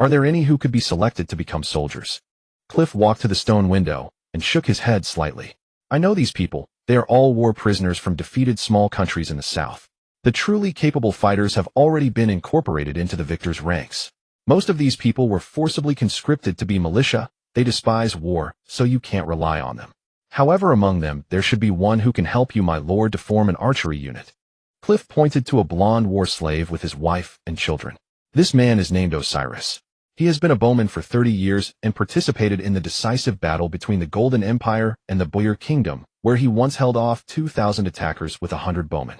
Are there any who could be selected to become soldiers? Cliff walked to the stone window and shook his head slightly. I know these people. They are all war prisoners from defeated small countries in the south. The truly capable fighters have already been incorporated into the victors' ranks. Most of these people were forcibly conscripted to be militia. They despise war, so you can't rely on them. However, among them, there should be one who can help you, my lord, to form an archery unit. Cliff pointed to a blonde war slave with his wife and children. This man is named Osiris. He has been a bowman for 30 years and participated in the decisive battle between the Golden Empire and the Boyar Kingdom, where he once held off 2,000 attackers with 100 bowmen.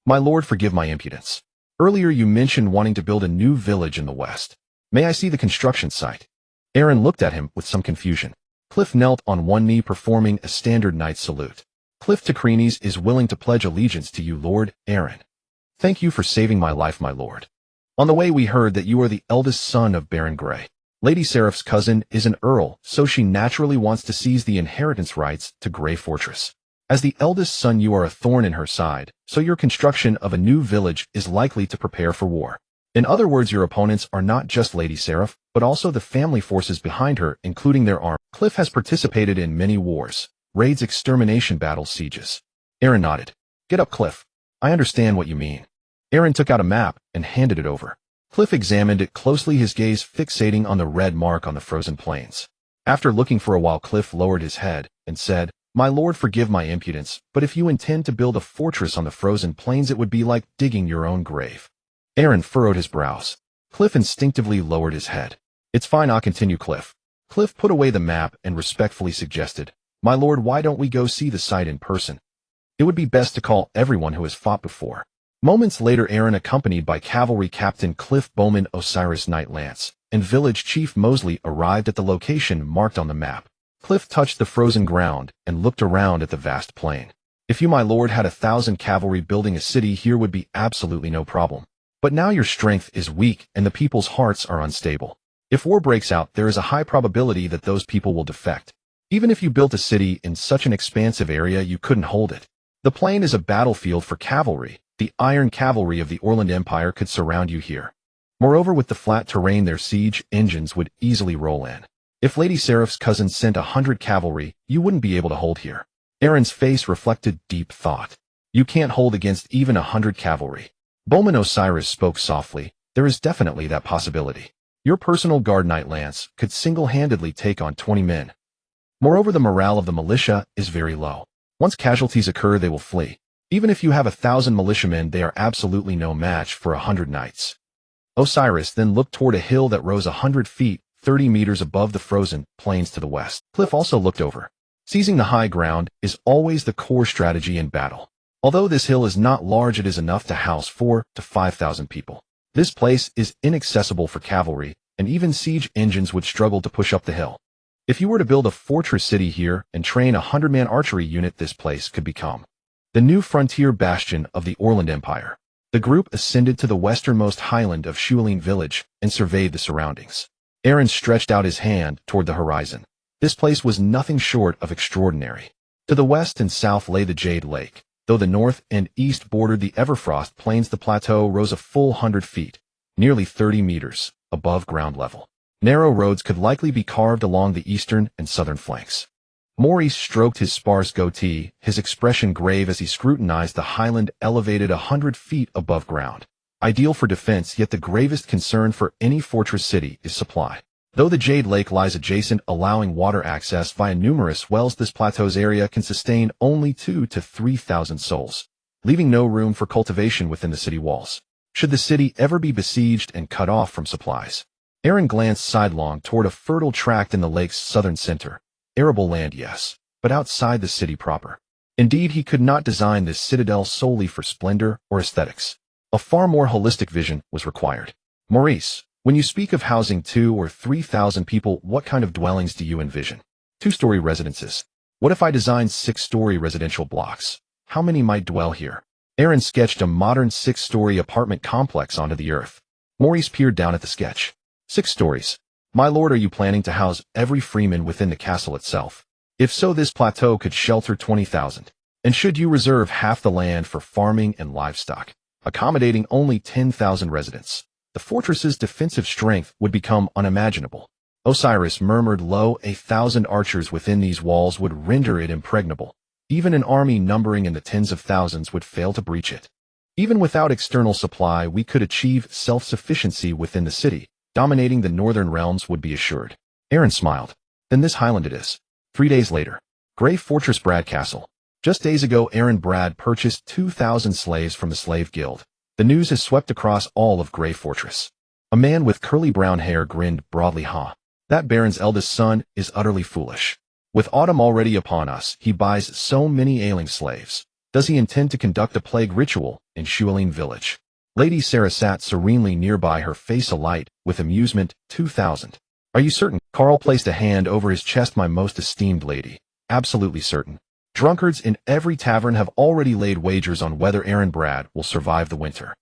My lord, forgive my impudence. Earlier you mentioned wanting to build a new village in the west. May I see the construction site? Aaron looked at him with some confusion. Cliff knelt on one knee, performing a standard knight salute. Cliff Tacrenes is willing to pledge allegiance to you, Lord Aaron. Thank you for saving my life, my lord. On the way we heard that you are the eldest son of Baron Grey. Lady Seraph's cousin is an earl, so she naturally wants to seize the inheritance rights to Grey Fortress. As the eldest son, you are a thorn in her side, so your construction of a new village is likely to prepare for war. In other words, your opponents are not just Lady Seraph, but also the family forces behind her, including their army. Cliff has participated in many wars, raids, extermination battles, sieges. Aaron nodded. Get up, Cliff. I understand what you mean. Aaron took out a map and handed it over. Cliff examined it closely, his gaze fixating on the red mark on the frozen plains. After looking for a while, Cliff lowered his head and said, My lord, forgive my impudence, but if you intend to build a fortress on the frozen plains, it would be like digging your own grave. Aaron furrowed his brows. Cliff instinctively lowered his head. It's fine, I'll continue, Cliff. Cliff put away the map and respectfully suggested, My lord, why don't we go see the site in person? It would be best to call everyone who has fought before. Moments later, Aaron, accompanied by Cavalry Captain Cliff Bowman Osiris Knight Lance and Village Chief Mosley, arrived at the location marked on the map. Cliff touched the frozen ground and looked around at the vast plain. If you, my lord, had 1,000 cavalry, building a city here would be absolutely no problem. But now your strength is weak and the people's hearts are unstable. If war breaks out, there is a high probability that those people will defect. Even if you built a city in such an expansive area, you couldn't hold it. The plain is a battlefield for cavalry. The iron cavalry of the Orland Empire could surround you here. Moreover, with the flat terrain, their siege engines would easily roll in. If Lady Seraph's cousin sent 100 cavalry, you wouldn't be able to hold here. Aaron's face reflected deep thought. You can't hold against even 100 cavalry. Bowman Osiris spoke softly. There is definitely that possibility. Your personal guard Knight Lance could single-handedly take on 20 men. Moreover, the morale of the militia is very low. Once casualties occur, they will flee. Even if you have 1,000 militiamen, they are absolutely no match for 100 knights. Osiris then looked toward a hill that rose 100 feet, 30 meters above the frozen plains to the west. Cliff also looked over. Seizing the high ground is always the core strategy in battle. Although this hill is not large, it is enough to house 4,000 to 5,000 people. This place is inaccessible for cavalry, and even siege engines would struggle to push up the hill. If you were to build a fortress city here and train a 100-man archery unit, this place could become the new frontier bastion of the Orland Empire. The group ascended to the westernmost highland of Shualeen village and surveyed the surroundings. Aaron stretched out his hand toward the horizon. This place was nothing short of extraordinary. To the west and south lay the Jade Lake. Though the north and east bordered the Everfrost plains, the plateau rose a full 100 feet, nearly 30 meters, above ground level. Narrow roads could likely be carved along the eastern and southern flanks. Maurice stroked his sparse goatee, his expression grave as he scrutinized the highland elevated 100 feet above ground. Ideal for defense, yet the gravest concern for any fortress city is supply. Though the Jade Lake lies adjacent, allowing water access via numerous wells, this plateau's area can sustain only 2,000 to 3,000 souls, leaving no room for cultivation within the city walls. Should the city ever be besieged and cut off from supplies? Aaron glanced sidelong toward a fertile tract in the lake's southern center. Arable land, yes, but outside the city proper. Indeed, he could not design this citadel solely for splendor or aesthetics. A far more holistic vision was required. Maurice, when you speak of housing 2,000 or 3,000 people, what kind of dwellings do you envision? 2-story residences. What if I designed 6-story residential blocks? How many might dwell here? Aaron sketched a modern 6-story apartment complex onto the earth. Maurice peered down at the sketch. 6 stories. My lord, are you planning to house every freeman within the castle itself? If so, this plateau could shelter 20,000. And should you reserve half the land for farming and livestock, accommodating only 10,000 residents, the fortress's defensive strength would become unimaginable. Osiris murmured low, 1,000 archers within these walls would render it impregnable. Even an army numbering in the tens of thousands would fail to breach it. Even without external supply, we could achieve self-sufficiency within the city. Dominating the northern realms would be assured. Aaron smiled. Then this highland it is. 3 days later. Grey Fortress Brad Castle. Just days ago, Aaron Brad purchased 2,000 slaves from the slave guild. The news has swept across all of Grey Fortress. A man with curly brown hair grinned broadly. That Baron's eldest son is utterly foolish. With autumn already upon us, he buys so many ailing slaves. Does he intend to conduct a plague ritual in Yalun village? Lady Sarah sat serenely nearby, her face alight with amusement. 2,000. Are you certain? Carl placed a hand over his chest. My most esteemed lady. Absolutely certain. Drunkards in every tavern have already laid wagers on whether Aaron Brad will survive the winter.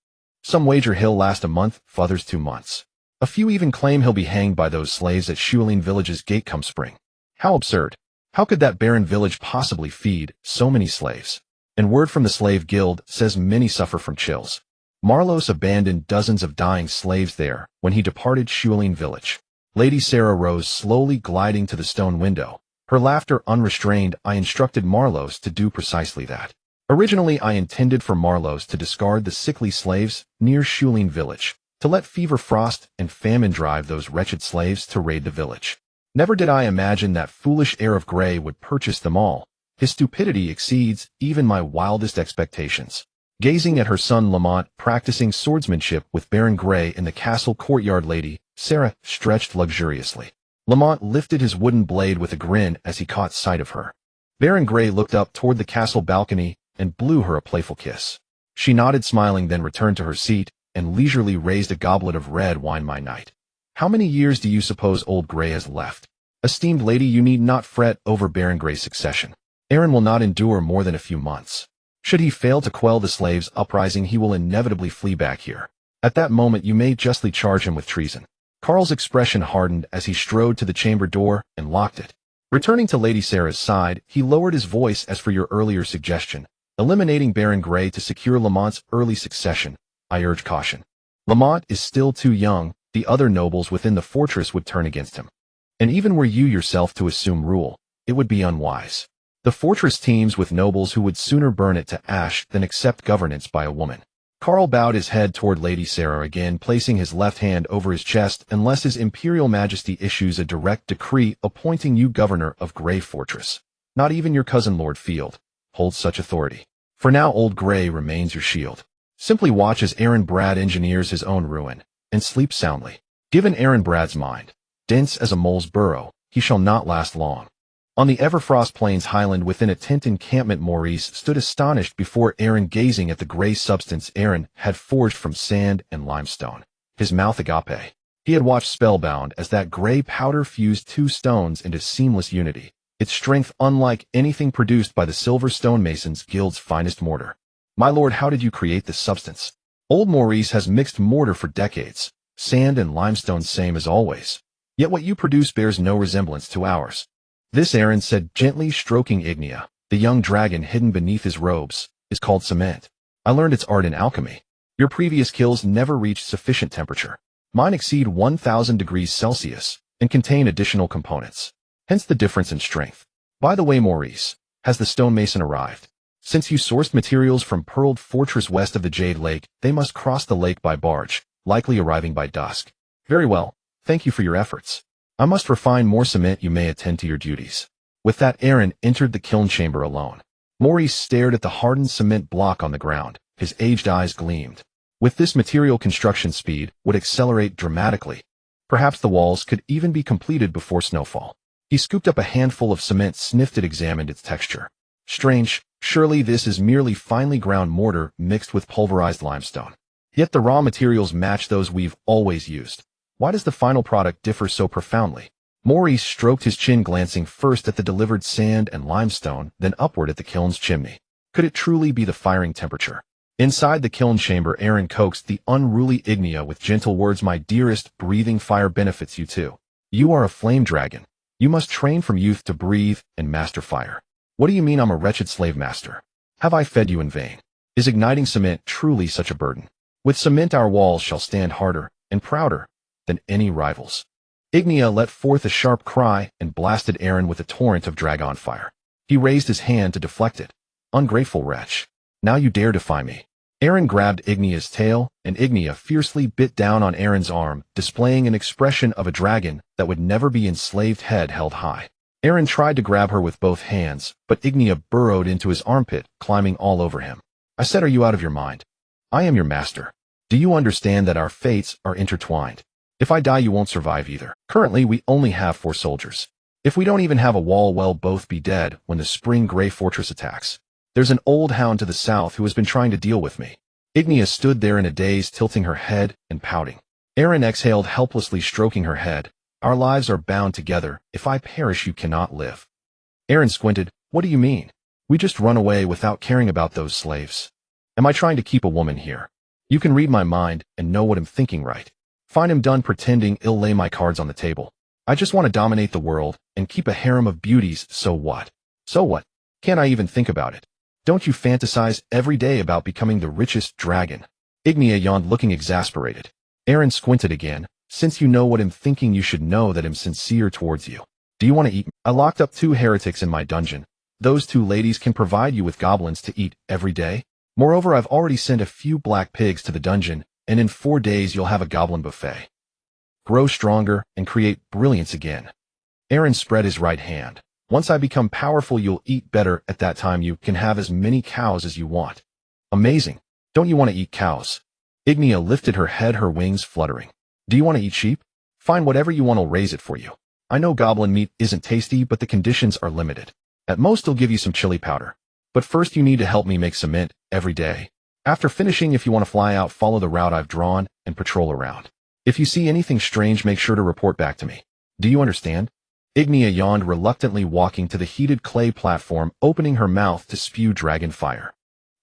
Some wager he'll last a month, others 2 months. A few even claim he'll be hanged by those slaves at Yalun village's gate come spring. How absurd. How could that barren village possibly feed so many slaves? And word from the slave guild says many suffer from chills. Marlos abandoned dozens of dying slaves there when he departed Yalun village. Lady Sarah rose slowly, gliding to the stone window. Her laughter unrestrained. I instructed Marlos to do precisely that. Originally, I intended for Marlos to discard the sickly slaves near Yalun village, to let fever, frost, and famine drive those wretched slaves to raid the village. Never did I imagine that foolish heir of Grey would purchase them all. His stupidity exceeds even my wildest expectations. Gazing at her son Lamont practicing swordsmanship with Baron Grey in the castle courtyard, Lady Sarah stretched luxuriously. Lamont lifted his wooden blade with a grin as he caught sight of her. Baron Grey looked up toward the castle balcony and blew her a playful kiss. She nodded, smiling, then returned to her seat and leisurely raised a goblet of red wine. My knight. How many years do you suppose old Grey has left? Esteemed lady, you need not fret over Baron Grey's succession. Aaron will not endure more than a few months. Should he fail to quell the slaves' uprising, he will inevitably flee back here. At that moment, you may justly charge him with treason. Carl's expression hardened as he strode to the chamber door and locked it. Returning to Lady Sarah's side, he lowered his voice. As for your earlier suggestion, eliminating Baron Grey to secure Lamont's early succession, I urge caution. Lamont is still too young. The other nobles within the fortress would turn against him. And even were you yourself to assume rule, it would be unwise. The fortress teems with nobles who would sooner burn it to ash than accept governance by a woman. Carl bowed his head toward Lady Sarah again, placing his left hand over his chest. Unless His Imperial Majesty issues a direct decree appointing you governor of Grey Fortress, not even your cousin Lord Field holds such authority. For now, old Grey remains your shield. Simply watch as Aaron Brad engineers his own ruin, and sleep soundly. Given Aaron Brad's mind, dense as a mole's burrow, he shall not last long. On the Everfrost Plains highland within a tent encampment, Maurice stood astonished before Aaron, gazing at the gray substance Aaron had forged from sand and limestone. His mouth agape. He had watched spellbound as that gray powder fused 2 stones into seamless unity, its strength unlike anything produced by the Silver Stonemasons Guild's finest mortar. My lord, how did you create this substance? Old Maurice has mixed mortar for decades, sand and limestone same as always. Yet what you produce bears no resemblance to ours. This, Aaron said, gently stroking Ignia, the young dragon hidden beneath his robes, is called cement. I learned its art in alchemy. Your previous kills never reached sufficient temperature. Mine exceed 1,000 degrees Celsius and contain additional components. Hence the difference in strength. By the way, Maurice, has the stonemason arrived? Since you sourced materials from Pearled Fortress west of the Jade Lake, they must cross the lake by barge, likely arriving by dusk. Very well, thank you for your efforts. I must refine more cement. You may attend to your duties. With that, Aaron entered the kiln chamber alone. Maurice stared at the hardened cement block on the ground. His aged eyes gleamed. With this material, construction speed would accelerate dramatically. Perhaps the walls could even be completed before snowfall. He scooped up a handful of cement, sniffed it, examined its texture. Strange, surely this is merely finely ground mortar mixed with pulverized limestone. Yet the raw materials match those we've always used. Why does the final product differ so profoundly? Maurice stroked his chin, glancing first at the delivered sand and limestone, then upward at the kiln's chimney. Could it truly be the firing temperature? Inside the kiln chamber, Aaron coaxed the unruly Ignia with gentle words. My dearest, breathing fire benefits you too. You are a flame dragon. You must train from youth to breathe and master fire. What do you mean I'm a wretched slave master? Have I fed you in vain? Is igniting cement truly such a burden? With cement our walls shall stand harder and prouder than any rivals. Ignia let forth a sharp cry and blasted Aaron with a torrent of dragon fire. He raised his hand to deflect it. Ungrateful wretch. Now you dare defy me. Aaron grabbed Ignia's tail, and Ignia fiercely bit down on Aaron's arm, displaying an expression of a dragon that would never be enslaved, head held high. Aaron tried to grab her with both hands, but Ignia burrowed into his armpit, climbing all over him. I said, are you out of your mind? I am your master. Do you understand that our fates are intertwined? If I die, you won't survive either. Currently, we only have 4 soldiers. If we don't even have a wall, we'll both be dead when the spring gray fortress attacks. There's an old hound to the south who has been trying to deal with me. Ignia stood there in a daze, tilting her head and pouting. Aaron exhaled helplessly, stroking her head. Our lives are bound together. If I perish, you cannot live. Aaron squinted. What do you mean? We just run away without caring about those slaves. Am I trying to keep a woman here? You can read my mind and know what I'm thinking, right? Fine, I'm done pretending. I'll lay my cards on the table. I just want to dominate the world and keep a harem of beauties. So what? So what? Can't I even think about it? Don't you fantasize every day about becoming the richest dragon? Ignia yawned, looking exasperated. Aaron squinted again. Since you know what I'm thinking, you should know that I'm sincere towards you. Do you want to eat? I locked up 2 heretics in my dungeon. Those 2 ladies can provide you with goblins to eat every day. Moreover, I've already sent a few black pigs to the dungeon, and in 4 days you'll have a goblin buffet. Grow stronger and create brilliance again. Aaron spread his right hand. Once I become powerful, you'll eat better. At that time, you can have as many cows as you want. Amazing. Don't you want to eat cows? Ignia lifted her head, her wings fluttering. Do you want to eat sheep? Fine, whatever you want, I'll raise it for you. I know goblin meat isn't tasty, but the conditions are limited. At most, I'll give you some chili powder. But first, you need to help me make cement every day. After finishing, if you want to fly out, follow the route I've drawn and patrol around. If you see anything strange, make sure to report back to me. Do you understand? Ignia yawned, reluctantly walking to the heated clay platform, opening her mouth to spew dragon fire.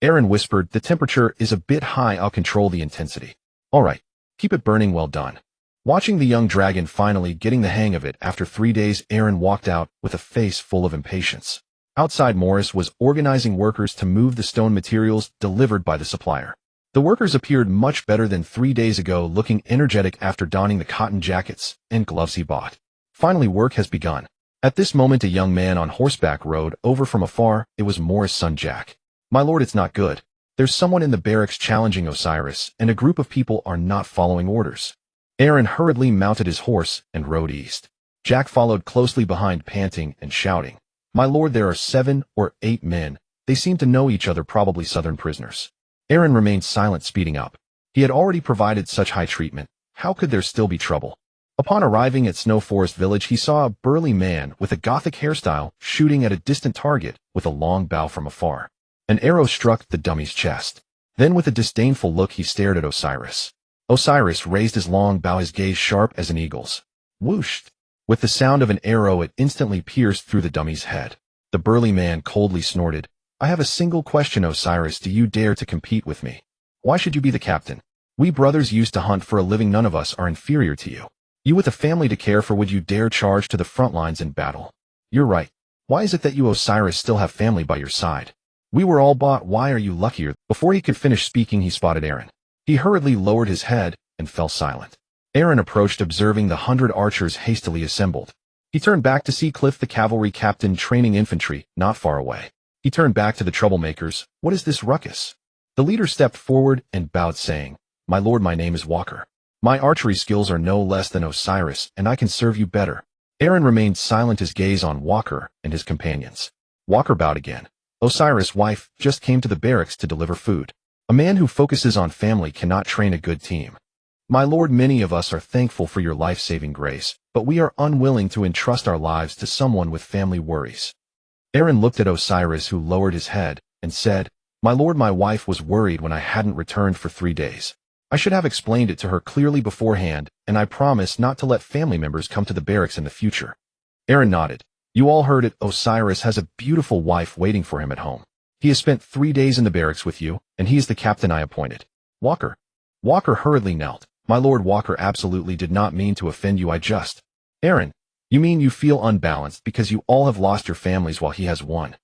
Aaron whispered, the temperature is a bit high. I'll control the intensity. All right, keep it burning. Well done. Watching the young dragon finally getting the hang of it after 3 days, Aaron walked out with a face full of impatience. Outside, Morris was organizing workers to move the stone materials delivered by the supplier. The workers appeared much better than 3 days ago, looking energetic after donning the cotton jackets and gloves he bought. Finally, work has begun. At this moment, a young man on horseback rode over from afar. It was Morris' son Jack. My lord, it's not good. There's someone in the barracks challenging Osiris, and a group of people are not following orders. Aaron hurriedly mounted his horse and rode east. Jack followed closely behind, panting and shouting. My lord, there are 7 or 8 men. They seem to know each other, probably southern prisoners. Aaron remained silent, speeding up. He had already provided such high treatment. How could there still be trouble? Upon arriving at Snow Forest Village, he saw a burly man with a gothic hairstyle shooting at a distant target with a long bow from afar. An arrow struck the dummy's chest. Then, with a disdainful look, he stared at Osiris. Osiris raised his long bow, his gaze sharp as an eagle's. Whoosh! With the sound of an arrow, it instantly pierced through the dummy's head. The burly man coldly snorted. I have a single question, Osiris. Do you dare to compete with me? Why should you be the captain? We brothers used to hunt for a living. None of us are inferior to you. You with a family to care for, would you dare charge to the front lines in battle? You're right. Why is it that you, Osiris, still have family by your side? We were all bought. Why are you luckier? Before he could finish speaking, he spotted Aaron. He hurriedly lowered his head and fell silent. Aaron approached, observing the 100 archers hastily assembled. He turned back to see Cliff the cavalry captain training infantry, not far away. He turned back to the troublemakers. What is this ruckus? The leader stepped forward and bowed, saying, My lord, my name is Walker. My archery skills are no less than Osiris, and I can serve you better. Aaron remained silent, his gaze on Walker and his companions. Walker bowed again. Osiris' wife just came to the barracks to deliver food. A man who focuses on family cannot train a good team. My lord, many of us are thankful for your life-saving grace, but we are unwilling to entrust our lives to someone with family worries. Aaron looked at Osiris, who lowered his head, and said, My lord, my wife was worried when I hadn't returned for 3 days. I should have explained it to her clearly beforehand, and I promise not to let family members come to the barracks in the future. Aaron nodded. You all heard it. Osiris has a beautiful wife waiting for him at home. He has spent 3 days in the barracks with you, and he is the captain I appointed. Walker. Walker hurriedly knelt. My lord, Walker absolutely did not mean to offend you. I just... Aaron, you mean you feel unbalanced because you all have lost your families while he has won?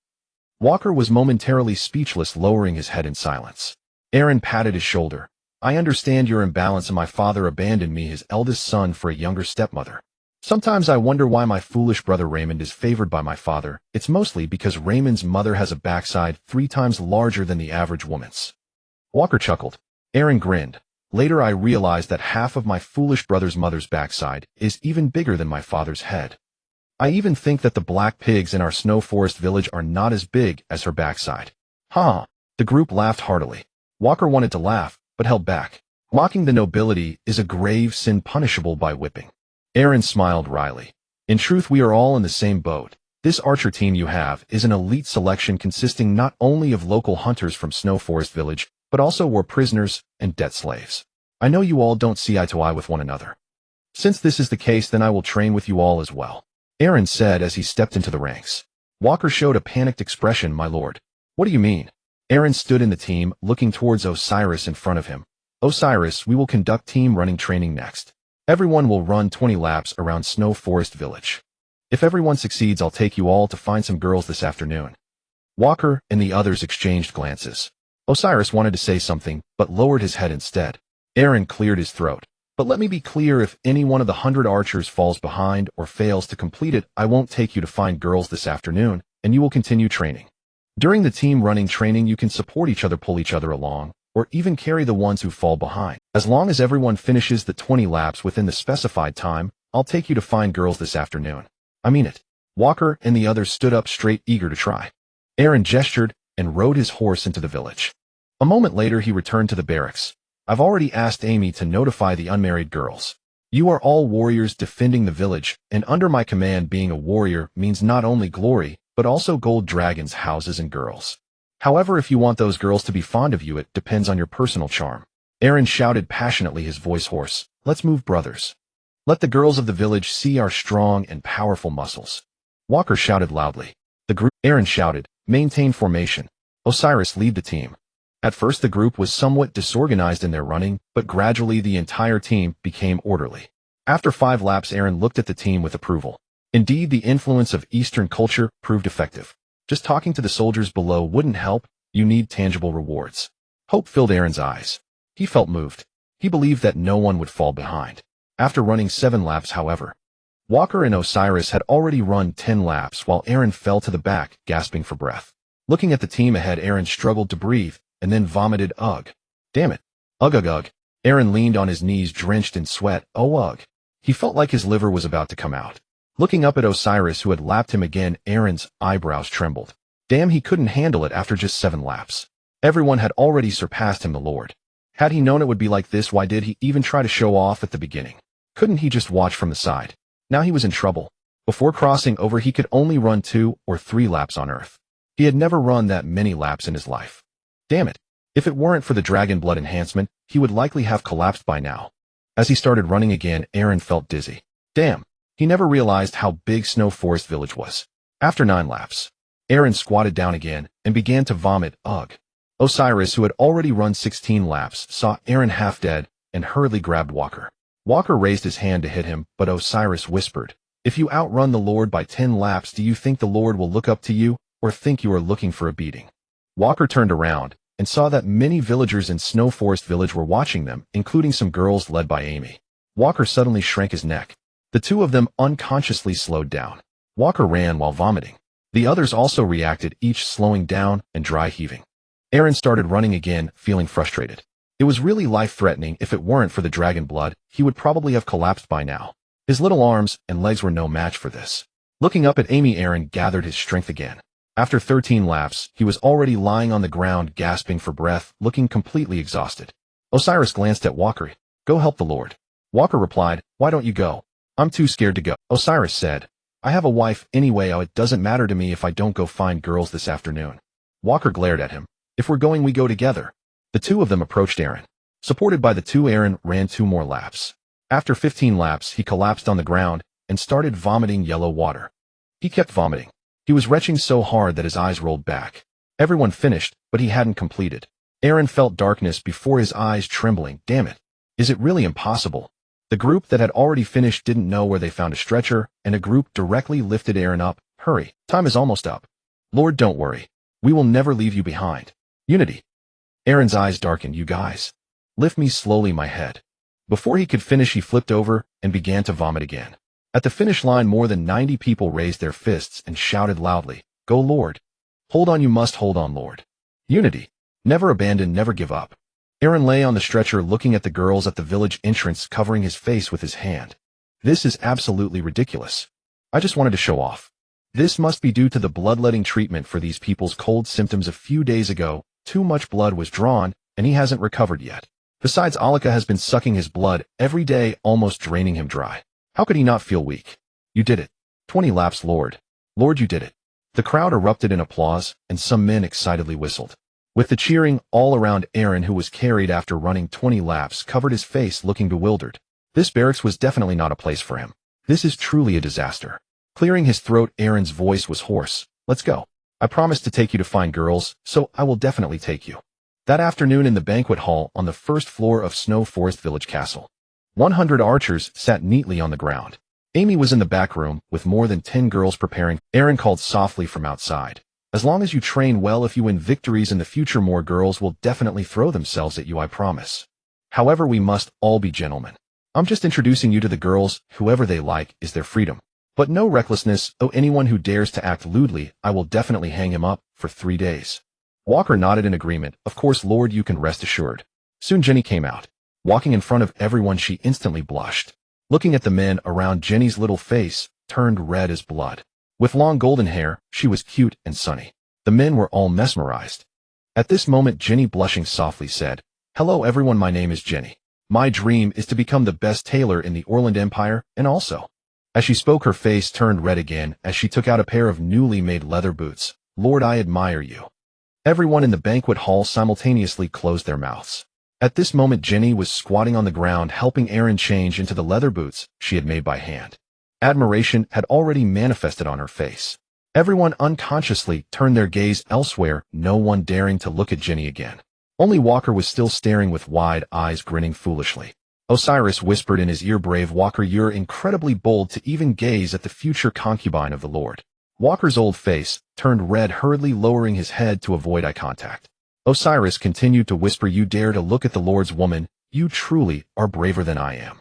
Walker was momentarily speechless, lowering his head in silence. Aaron patted his shoulder. I understand your imbalance, and my father abandoned me, his eldest son, for a younger stepmother. Sometimes I wonder why my foolish brother Raymond is favored by my father. It's mostly because Raymond's mother has a backside 3 times larger than the average woman's. Walker chuckled. Aaron grinned. Later I realized that half of my foolish brother's mother's backside is even bigger than my father's head. I even think that the black pigs in our snow forest village are not as big as her backside. Ha! The group laughed heartily. Walker wanted to laugh, but held back. Mocking the nobility is a grave sin punishable by whipping. Aaron smiled wryly. In truth, we are all in the same boat. This archer team you have is an elite selection consisting not only of local hunters from Snow Forest Village, but also war prisoners and debt slaves. I know you all don't see eye to eye with one another. Since this is the case, then I will train with you all as well, Aaron said as he stepped into the ranks. Walker showed a panicked expression. My lord. What do you mean? Aaron stood in the team, looking towards Osiris in front of him. Osiris, we will conduct team running training next. Everyone will run 20 laps around Snow Forest Village. If everyone succeeds, I'll take you all to find some girls this afternoon. Walker and the others exchanged glances. Osiris wanted to say something, but lowered his head instead. Aaron cleared his throat. But let me be clear, if any one of the 100 archers falls behind or fails to complete it, I won't take you to find girls this afternoon, and you will continue training. During the team running training, you can support each other, pull each other along, or even carry the ones who fall behind. As long as everyone finishes the 20 laps within the specified time, I'll take you to find girls this afternoon. I mean it. Walker and the others stood up straight, eager to try. Aaron gestured and rode his horse into the village. A moment later, he returned to the barracks. I've already asked Amy to notify the unmarried girls. You are all warriors defending the village, and under my command, being a warrior means not only glory, but also gold dragons, houses, and girls. However, if you want those girls to be fond of you, it depends on your personal charm. Aaron shouted passionately, his voice hoarse. Let's move, brothers. Let the girls of the village see our strong and powerful muscles. Walker shouted loudly. The group. Aaron shouted, maintain formation. Osiris, lead the team. At first the group was somewhat disorganized in their running, but gradually the entire team became orderly. After 5 laps, Aaron looked at the team with approval. Indeed, the influence of Eastern culture proved effective. Just talking to the soldiers below wouldn't help. You need tangible rewards. Hope filled Aaron's eyes. He felt moved. He believed that no one would fall behind. After running 7 laps, however, Walker and Osiris had already run 10 laps while Aaron fell to the back, gasping for breath. Looking at the team ahead, Aaron struggled to breathe and then vomited. Ugh. Damn it. Ugh, ugh, ugh. Aaron leaned on his knees, drenched in sweat. Oh, ugh. He felt like his liver was about to come out. Looking up at Osiris, who had lapped him again, Aaron's eyebrows trembled. Damn, he couldn't handle it after just 7 laps. Everyone had already surpassed him, the Lord. Had he known it would be like this, why did he even try to show off at the beginning? Couldn't he just watch from the side? Now he was in trouble. Before crossing over, he could only run 2 or 3 laps on Earth. He had never run that many laps in his life. Damn it. If it weren't for the dragon blood enhancement, he would likely have collapsed by now. As he started running again, Aaron felt dizzy. Damn. He never realized how big Snow Forest Village was. After 9 laps, Aaron squatted down again and began to vomit. Ugh. Osiris, who had already run 16 laps, saw Aaron half dead and hurriedly grabbed Walker. Walker raised his hand to hit him, but Osiris whispered, if you outrun the Lord by 10 laps, do you think the Lord will look up to you, or think you are looking for a beating? Walker turned around and saw that many villagers in Snow Forest Village were watching them, including some girls led by Amy. Walker suddenly shrank his neck. The two of them unconsciously slowed down. Walker ran while vomiting. The others also reacted, each slowing down and dry heaving. Aaron started running again, feeling frustrated. It was really life-threatening. If it weren't for the dragon blood, he would probably have collapsed by now. His little arms and legs were no match for this. Looking up at Amy, Aaron gathered his strength again. After 13 laps, he was already lying on the ground, gasping for breath, looking completely exhausted. Osiris glanced at Walker. "Go help the Lord." Walker replied, "Why don't you go?" "I'm too scared to go." Osiris said, "I have a wife anyway. It doesn't matter to me if I don't go find girls this afternoon." Walker glared at him. "If we're going, we go together." The two of them approached Aaron. Supported by the two, Aaron ran 2 more laps. After 15 laps, he collapsed on the ground and started vomiting yellow water. He kept vomiting. He was retching so hard that his eyes rolled back. Everyone finished, but he hadn't completed. Aaron felt darkness before his eyes, trembling. Damn it. Is it really impossible? The group that had already finished didn't know where they found a stretcher, and a group directly lifted Aaron up. "Hurry, time is almost up." "Lord, don't worry. We will never leave you behind." Unity. Aaron's eyes darkened. "You guys. Lift me slowly, my head." Before he could finish, he flipped over and began to vomit again. At the finish line, more than 90 people raised their fists and shouted loudly, "Go, Lord. Hold on, you must hold on, Lord." Unity. Never abandon, never give up. Aaron lay on the stretcher looking at the girls at the village entrance, covering his face with his hand. "This is absolutely ridiculous. I just wanted to show off. This must be due to the bloodletting treatment for these people's cold symptoms a few days ago. Too much blood was drawn, and he hasn't recovered yet. Besides, Alika has been sucking his blood every day, almost draining him dry. How could he not feel weak?" "You did it. 20 laps, Lord. Lord, you did it." The crowd erupted in applause, and some men excitedly whistled. With the cheering all around, Aaron, who was carried after running 20 laps, covered his face, looking bewildered. This barracks was definitely not a place for him. This is truly a disaster. Clearing his throat, Aaron's voice was hoarse. "Let's go. I promised to take you to find girls, so I will definitely take you." That afternoon, in the banquet hall on the first floor of Snow Forest Village Castle, 100 archers sat neatly on the ground. Amy was in the back room with more than 10 girls preparing. Aaron called softly from outside. "As long as you train well, if you win victories in the future, more girls will definitely throw themselves at you, I promise. However, we must all be gentlemen. I'm just introducing you to the girls. Whoever they like is their freedom. But no recklessness. Oh, anyone who dares to act lewdly, I will definitely hang him up for 3 days. Walker nodded in agreement. "Of course, Lord, you can rest assured." Soon Jenny came out. Walking in front of everyone, she instantly blushed. Looking at the men around, Jenny's little face turned red as blood. With long golden hair, she was cute and sunny. The men were all mesmerized. At this moment, Jenny, blushing softly, said, "Hello everyone, my name is Jenny. My dream is to become the best tailor in the Orland Empire, and also..." As she spoke, her face turned red again as she took out a pair of newly made leather boots. "Lord, I admire you." Everyone in the banquet hall simultaneously closed their mouths. At this moment, Jenny was squatting on the ground, helping Aaron change into the leather boots she had made by hand. Admiration had already manifested on her face. Everyone unconsciously turned their gaze elsewhere, no one daring to look at Jenny again. Only Walker was still staring with wide eyes, grinning foolishly. Osiris whispered in his ear, "Brave Walker, you're incredibly bold to even gaze at the future concubine of the Lord." Walker's old face turned red, hurriedly lowering his head to avoid eye contact. Osiris continued to whisper, "You dare to look at the Lord's woman? You truly are braver than I am.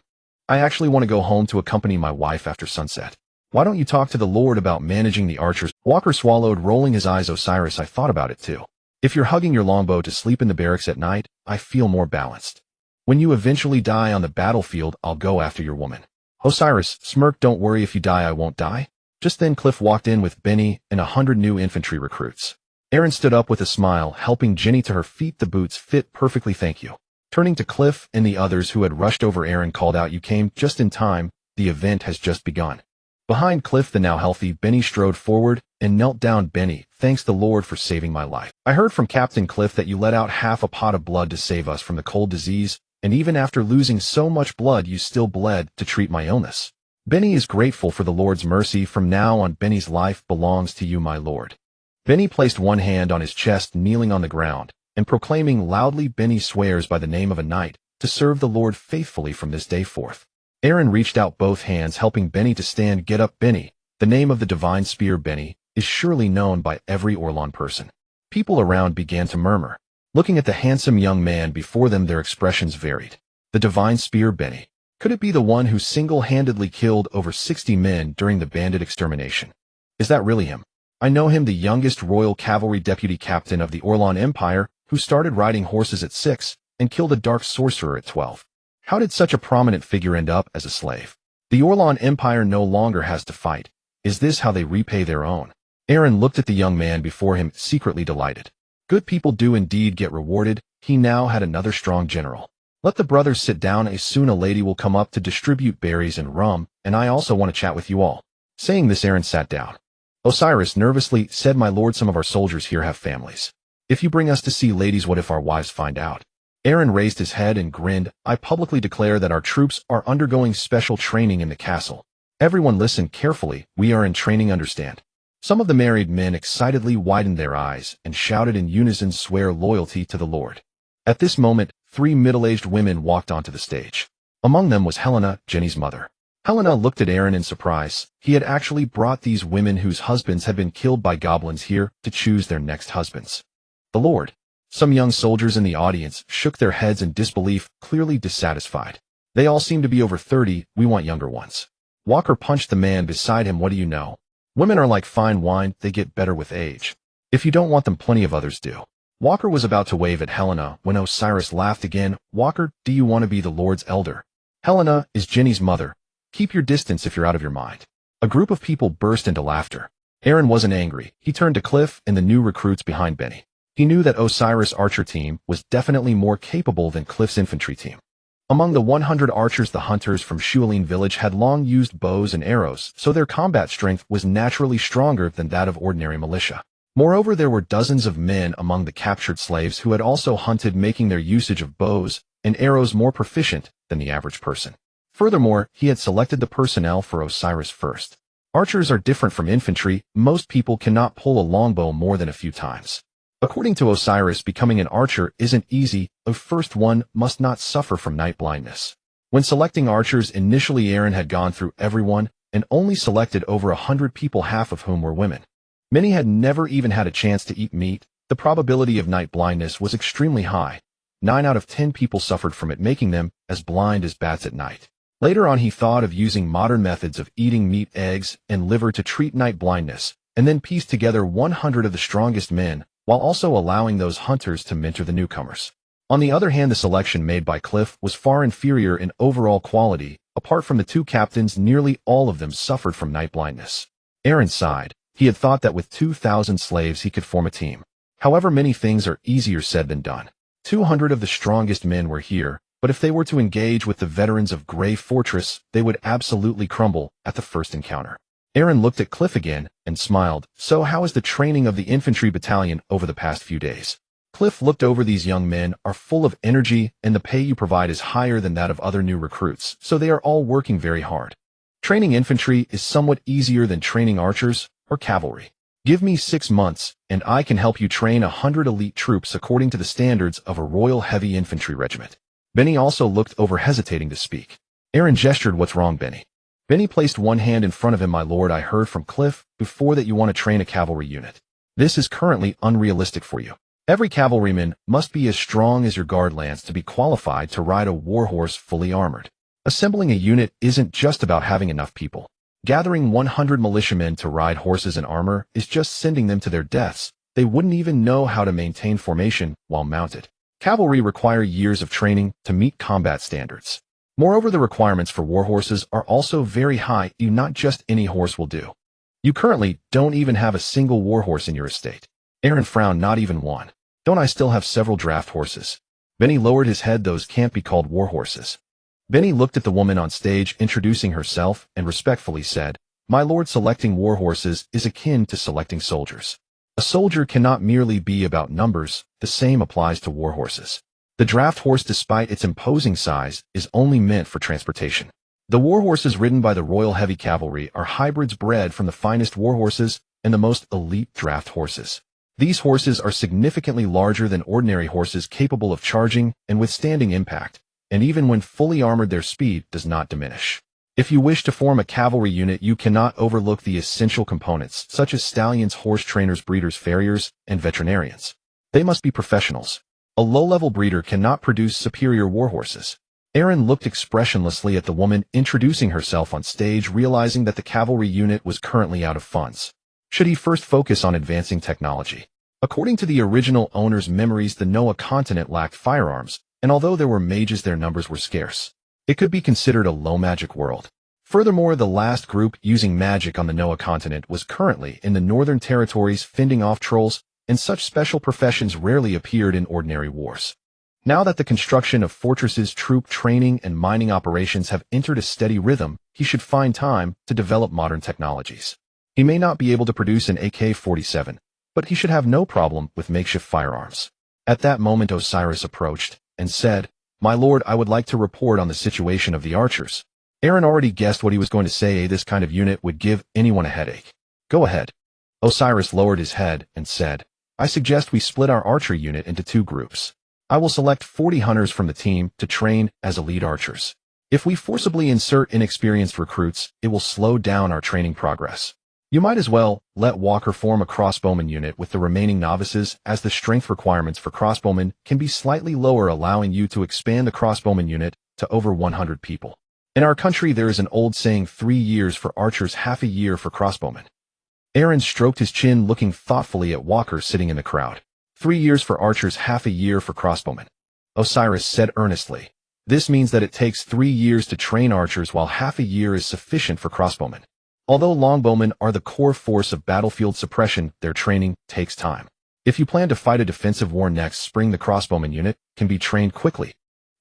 I actually want to go home to accompany my wife after sunset. Why don't you talk to the Lord about managing the archers?" Walker swallowed, rolling his eyes. "Osiris, I thought about it too. If you're hugging your longbow to sleep in the barracks at night, I feel more balanced. When you eventually die on the battlefield, I'll go after your woman." Osiris smirked, "Don't worry, if you die, I won't die." Just then Cliff walked in with Benny and 100 new infantry recruits. Aaron stood up with a smile, helping Jenny to her feet. "The boots fit perfectly, thank you." Turning to Cliff and the others who had rushed over, Aaron called out, "You came just in time. The event has just begun." Behind Cliff, the now healthy Benny strode forward and knelt down. "Benny, thanks the Lord for saving my life. I heard from Captain Cliff that you let out half a pot of blood to save us from the cold disease, and even after losing so much blood, you still bled to treat my illness. Benny is grateful for the Lord's mercy. From now on, Benny's life belongs to you, my Lord." Benny placed one hand on his chest, kneeling on the ground, and proclaiming loudly, "Benny swears by the name of a knight to serve the Lord faithfully from this day forth." Aaron reached out both hands, helping Benny to stand. "Get up, Benny. The name of the divine spear, Benny, is surely known by every Orlon person." People around began to murmur. Looking at the handsome young man before them, their expressions varied. The divine spear, Benny. Could it be the one who single-handedly killed over 60 men during the bandit extermination? Is that really him? I know him, the youngest royal cavalry deputy captain of the Orlan Empire, who started riding horses at 6 and killed a dark sorcerer at 12. How did such a prominent figure end up as a slave? The Orlan Empire no longer has to fight. Is this how they repay their own? Aaron looked at the young man before him, secretly delighted. Good people do indeed get rewarded. He now had another strong general. Let the brothers sit down, as soon a lady will come up to distribute berries and rum, and I also want to chat with you all. Saying this, Aaron sat down. Osiris nervously said, My lord, some of our soldiers here have families. If you bring us to see ladies, what if our wives find out? Aaron raised his head and grinned. I publicly declare that our troops are undergoing special training in the castle. Everyone listen carefully. We are in training, understand? Some of the married men excitedly widened their eyes and shouted in unison, swear loyalty to the Lord. At this moment, 3 middle-aged women walked onto the stage. Among them was Helena, Jenny's mother. Helena looked at Aaron in surprise. He had actually brought these women whose husbands had been killed by goblins here to choose their next husbands. The Lord. Some young soldiers in the audience shook their heads in disbelief, clearly dissatisfied. They all seem to be over 30. We want younger ones. Walker punched the man beside him. What do you know? Women are like fine wine, they get better with age. If you don't want them, plenty of others do. Walker was about to wave at Helena when Osiris laughed again. Walker, do you want to be the Lord's elder? Helena is Jenny's mother. Keep your distance if you're out of your mind. A group of people burst into laughter. Aaron wasn't angry. He turned to Cliff and the new recruits behind Benny. He knew that Osiris' archer team was definitely more capable than Cliff's infantry team. Among the 100 archers, the hunters from Shualin village had long used bows and arrows, so their combat strength was naturally stronger than that of ordinary militia. Moreover, there were dozens of men among the captured slaves who had also hunted, making their usage of bows and arrows more proficient than the average person. Furthermore, he had selected the personnel for Osiris first. Archers are different from infantry. Most people cannot pull a longbow more than a few times. According to Osiris, becoming an archer isn't easy. A first one must not suffer from night blindness. When selecting archers, initially Aaron had gone through everyone and only selected over 100 people, half of whom were women. Many had never even had a chance to eat meat. The probability of night blindness was extremely high. 9 out of 10 people suffered from it, making them as blind as bats at night. Later on, he thought of using modern methods of eating meat, eggs, and liver to treat night blindness, and then pieced together 100 of the strongest men, while also allowing those hunters to mentor the newcomers. On the other hand, the selection made by Cliff was far inferior in overall quality. Apart from the 2 captains, nearly all of them suffered from night blindness. Aaron sighed. He had thought that with 2,000 slaves he could form a team. However, many things are easier said than done. 200 of the strongest men were here, but if they were to engage with the veterans of Grey Fortress, they would absolutely crumble at the first encounter. Aaron looked at Cliff again and smiled. So how is the training of the infantry battalion over the past few days? Cliff looked over. These young men are full of energy, and the pay you provide is higher than that of other new recruits, so they are all working very hard. Training infantry is somewhat easier than training archers or cavalry. Give me 6 months, and I can help you train 100 elite troops according to the standards of a royal heavy infantry regiment. Benny also looked over, hesitating to speak. Aaron gestured. What's wrong, Benny? Benny placed one hand in front of him. My lord, I heard from Cliff before that you want to train a cavalry unit. This is currently unrealistic for you. Every cavalryman must be as strong as your guard lance to be qualified to ride a warhorse fully armored. Assembling a unit isn't just about having enough people. Gathering 100 militiamen to ride horses and armor is just sending them to their deaths. They wouldn't even know how to maintain formation while mounted. Cavalry require years of training to meet combat standards. Moreover, the requirements for warhorses are also very high. Not just any horse will do. You currently don't even have a single warhorse in your estate. Aaron frowned. Not even one. Don't I still have several draft horses? Benny lowered his head. Those can't be called warhorses. Benny looked at the woman on stage, introducing herself, and respectfully said, My lord, selecting warhorses is akin to selecting soldiers. A soldier cannot merely be about numbers. The same applies to warhorses. The draft horse, despite its imposing size, is only meant for transportation. The warhorses ridden by the Royal Heavy Cavalry are hybrids bred from the finest warhorses and the most elite draft horses. These horses are significantly larger than ordinary horses, capable of charging and withstanding impact, and even when fully armored, their speed does not diminish. If you wish to form a cavalry unit, you cannot overlook the essential components, such as stallions, horse trainers, breeders, farriers, and veterinarians. They must be professionals. A low-level breeder cannot produce superior warhorses. Aaron looked expressionlessly at the woman introducing herself on stage, realizing that the cavalry unit was currently out of funds. Should he first focus on advancing technology? According to the original owner's memories, the Noah continent lacked firearms, and although there were mages, their numbers were scarce. It could be considered a low-magic world. Furthermore, the last group using magic on the Noah continent was currently in the northern territories fending off trolls, and such special professions rarely appeared in ordinary wars. Now that the construction of fortresses, troop training, and mining operations have entered a steady rhythm, he should find time to develop modern technologies. He may not be able to produce an AK-47, but he should have no problem with makeshift firearms. At that moment Osiris approached and said, "My lord, I would like to report on the situation of the archers." Aaron already guessed what he was going to say. This kind of unit would give anyone a headache. "Go ahead." Osiris lowered his head and said, "I suggest we split our archer unit into 2 groups. I will select 40 hunters from the team to train as elite archers. If we forcibly insert inexperienced recruits, it will slow down our training progress. You might as well let Walker form a crossbowman unit with the remaining novices, as the strength requirements for crossbowmen can be slightly lower, allowing you to expand the crossbowman unit to over 100 people. In our country there is an old saying, 3 years for archers, half a year for crossbowmen." Aaron stroked his chin, looking thoughtfully at Walker sitting in the crowd. 3 years for archers, half a year for crossbowmen. Osiris said earnestly, "This means that it takes 3 years to train archers, while half a year is sufficient for crossbowmen. Although longbowmen are the core force of battlefield suppression, their training takes time. If you plan to fight a defensive war next spring, the crossbowman unit can be trained quickly.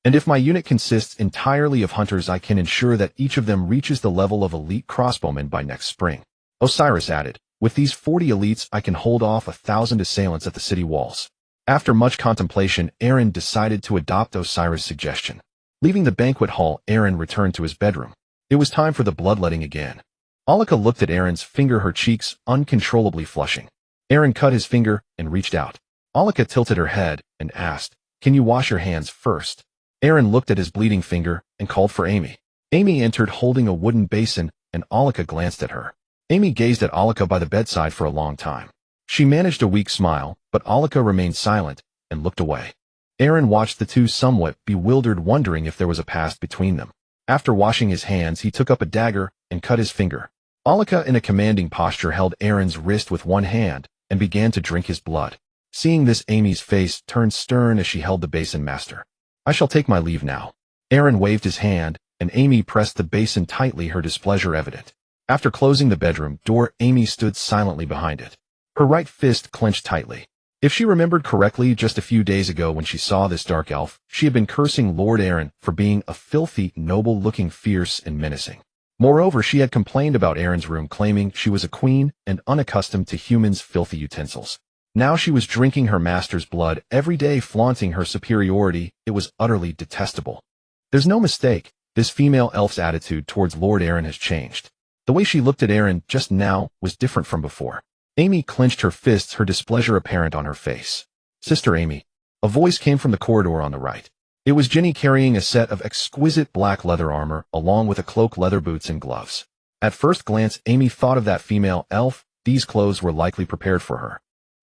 And if my unit consists entirely of hunters, I can ensure that each of them reaches the level of elite crossbowman by next spring." Osiris added, "With these 40 elites, I can hold off 1,000 assailants at the city walls." After much contemplation, Aaron decided to adopt Osiris' suggestion. Leaving the banquet hall, Aaron returned to his bedroom. It was time for the bloodletting again. Alika looked at Aaron's finger, her cheeks uncontrollably flushing. Aaron cut his finger and reached out. Alika tilted her head and asked, "Can you wash your hands first?" Aaron looked at his bleeding finger and called for Amy. Amy entered holding a wooden basin, and Alika glanced at her. Amy gazed at Alika by the bedside for a long time. She managed a weak smile, but Alika remained silent and looked away. Aaron watched the two, somewhat bewildered, wondering if there was a past between them. After washing his hands, he took up a dagger and cut his finger. Alika, in a commanding posture, held Aaron's wrist with one hand and began to drink his blood. Seeing this, Amy's face turned stern as she held the basin. "Master, I shall take my leave now." Aaron waved his hand, and Amy pressed the basin tightly, her displeasure evident. After closing the bedroom door, Amy stood silently behind it. Her right fist clenched tightly. If she remembered correctly, just a few days ago when she saw this dark elf, she had been cursing Lord Aaron for being a filthy, noble-looking, fierce, and menacing. Moreover, she had complained about Aaron's room, claiming she was a queen and unaccustomed to humans' filthy utensils. Now she was drinking her master's blood every day, flaunting her superiority. It was utterly detestable. There's no mistake, this female elf's attitude towards Lord Aaron has changed. The way she looked at Aaron just now was different from before. Amy clenched her fists, her displeasure apparent on her face. "Sister Amy." A voice came from the corridor on the right. It was Ginny, carrying a set of exquisite black leather armor, along with a cloak, leather boots, and gloves. At first glance, Amy thought of that female elf. These clothes were likely prepared for her.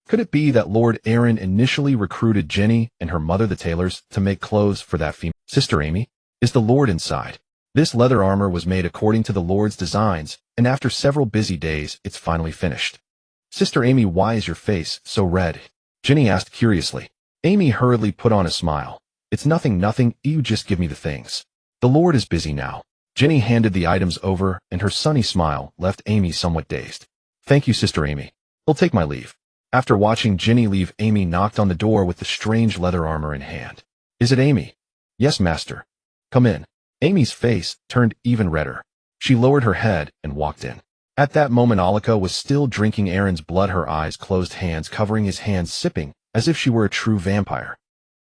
Could it be that Lord Aaron initially recruited Ginny and her mother, the tailors, to make clothes for that female? "Sister Amy, is the Lord inside?" This leather armor was made according to the Lord's designs, and after several busy days, it's finally finished. "Sister Amy, why is your face so red?" Ginny asked curiously. Amy hurriedly put on a smile. "It's nothing, you just give me the things. The Lord is busy now." Ginny handed the items over, and her sunny smile left Amy somewhat dazed. "Thank you, Sister Amy. I'll take my leave." After watching Ginny leave, Amy knocked on the door with the strange leather armor in hand. "Is it Amy?" "Yes, master." "Come in." Amy's face turned even redder. She lowered her head and walked in. At that moment, Alika was still drinking Aaron's blood, her eyes closed, hands covering his hands, sipping as if she were a true vampire.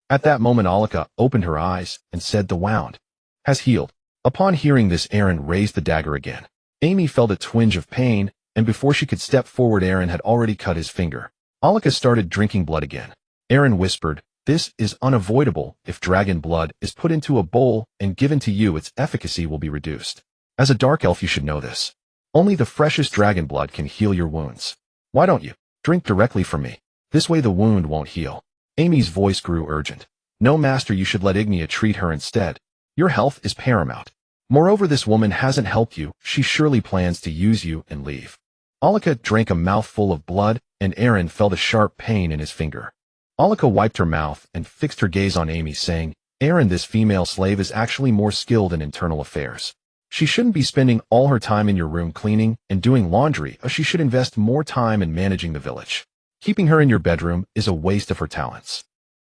At that moment, Alika opened her eyes and said, "The wound has healed." Upon hearing this, Aaron raised the dagger again. Amy felt a twinge of pain, and before she could step forward, Aaron had already cut his finger. Alika started drinking blood again. Aaron whispered, "This is unavoidable. If dragon blood is put into a bowl and given to you, its efficacy will be reduced. As a dark elf, you should know this. Only the freshest dragon blood can heal your wounds. Why don't you drink directly from me? This way the wound won't heal." Amy's voice grew urgent. "No, master, you should let Ignia treat her instead." Your health is paramount. Moreover, this woman hasn't helped you. She surely plans to use you and leave. Alika drank a mouthful of blood, and Aaron felt a sharp pain in his finger. Alika wiped her mouth and fixed her gaze on Amy, saying, Aaron, this female slave is actually more skilled in internal affairs. She shouldn't be spending all her time in your room cleaning and doing laundry, or she should invest more time in managing the village. Keeping her in your bedroom is a waste of her talents.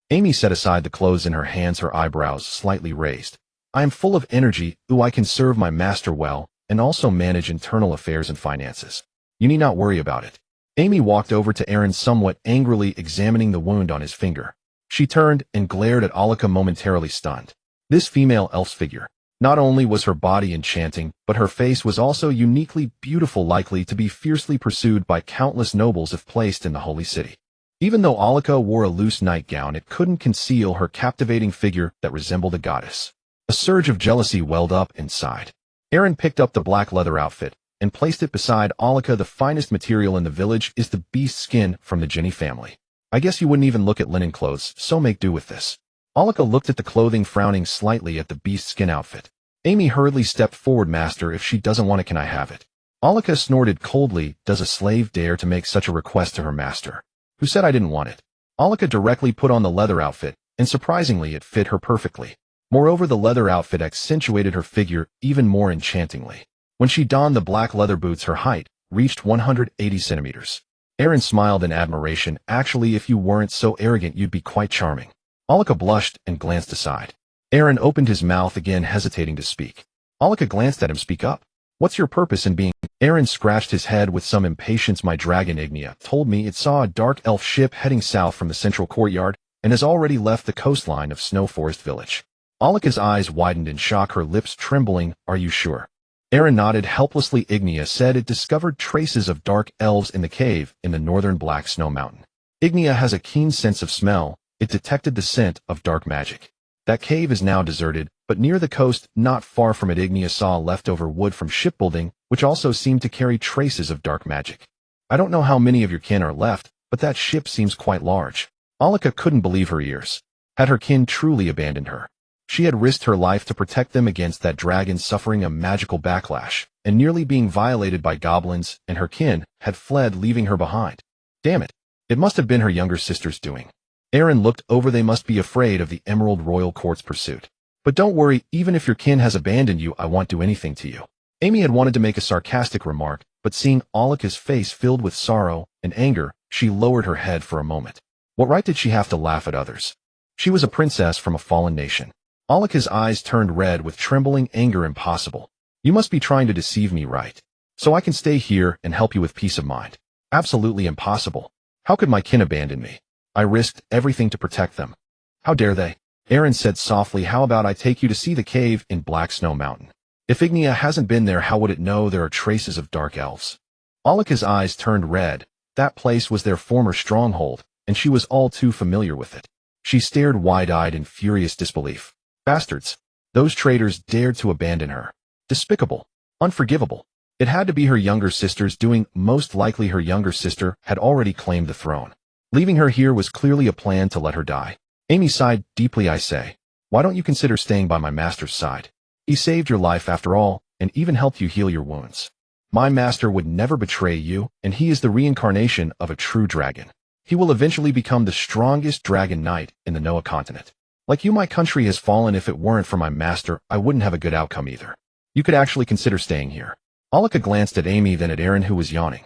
Amy set aside the clothes in her hands, her eyebrows slightly raised. I am full of energy, I can serve my master well, and also manage internal affairs and finances. You need not worry about it. Amy walked over to Aaron, somewhat angrily examining the wound on his finger. She turned and glared at Alika, momentarily stunned. This female elf's figure. Not only was her body enchanting, but her face was also uniquely beautiful, likely to be fiercely pursued by countless nobles if placed in the holy city. Even though Alika wore a loose nightgown, it couldn't conceal her captivating figure that resembled a goddess. A surge of jealousy welled up inside. Aaron picked up the black leather outfit and placed it beside Alika. The finest material in the village is the beast skin from the Ginny family. I guess you wouldn't even look at linen clothes, so make do with this. Alika looked at the clothing, frowning slightly at the beast skin outfit. Amy hurriedly stepped forward. Master, if she doesn't want it, can I have it? Alika snorted coldly. Does a slave dare to make such a request to her master? Who said I didn't want it? Alika directly put on the leather outfit, and surprisingly it fit her perfectly. Moreover, the leather outfit accentuated her figure even more enchantingly. When she donned the black leather boots, her height reached 180 centimeters. Aaron smiled in admiration. Actually, if you weren't so arrogant, you'd be quite charming. Alika blushed and glanced aside. Aaron opened his mouth again, hesitating to speak. Alika glanced at him. Speak up. What's your purpose in being? Aaron scratched his head with some impatience. My dragon Ignia told me it saw a dark elf ship heading south from the central courtyard and has already left the coastline of Snow Forest Village. Alika's eyes widened in shock, her lips trembling. Are you sure? Aaron nodded helplessly. Ignia said it discovered traces of dark elves in the cave in the northern Black Snow Mountain. Ignia has a keen sense of smell. It detected the scent of dark magic. That cave is now deserted, but near the coast, not far from it, Ignia saw leftover wood from shipbuilding, which also seemed to carry traces of dark magic. I don't know how many of your kin are left, but that ship seems quite large. Alika couldn't believe her ears. Had her kin truly abandoned her? She had risked her life to protect them against that dragon, suffering a magical backlash, and nearly being violated by goblins, and her kin had fled, leaving her behind. Damn it. It must have been her younger sister's doing. Aaron looked over. They must be afraid of the Emerald Royal Court's pursuit. But don't worry, even if your kin has abandoned you, I won't do anything to you. Amy had wanted to make a sarcastic remark, but seeing Alika's face filled with sorrow and anger, she lowered her head for a moment. What right did she have to laugh at others? She was a princess from a fallen nation. Alika's eyes turned red with trembling anger. Impossible. You must be trying to deceive me, right? So I can stay here and help you with peace of mind. Absolutely impossible. How could my kin abandon me? I risked everything to protect them. How dare they? Aaron said softly. How about I take you to see the cave in Black Snow Mountain? If Ignia hasn't been there, how would it know there are traces of dark elves? Alika's eyes turned red. That place was their former stronghold, and she was all too familiar with it. She stared wide-eyed in furious disbelief. Bastards. Those traitors dared to abandon her. Despicable. Unforgivable. It had to be her younger sister's doing. Most likely her younger sister had already claimed the throne. Leaving her here was clearly a plan to let her die. Amy sighed deeply. I say, why don't you consider staying by my master's side? He saved your life after all, and even helped you heal your wounds. My master would never betray you, and he is the reincarnation of a true dragon. He will eventually become the strongest dragon knight in the Noah continent. Like you, my country has fallen. If it weren't for my master, I wouldn't have a good outcome either. You could actually consider staying here. Alika glanced at Amy, then at Aaron, who was yawning.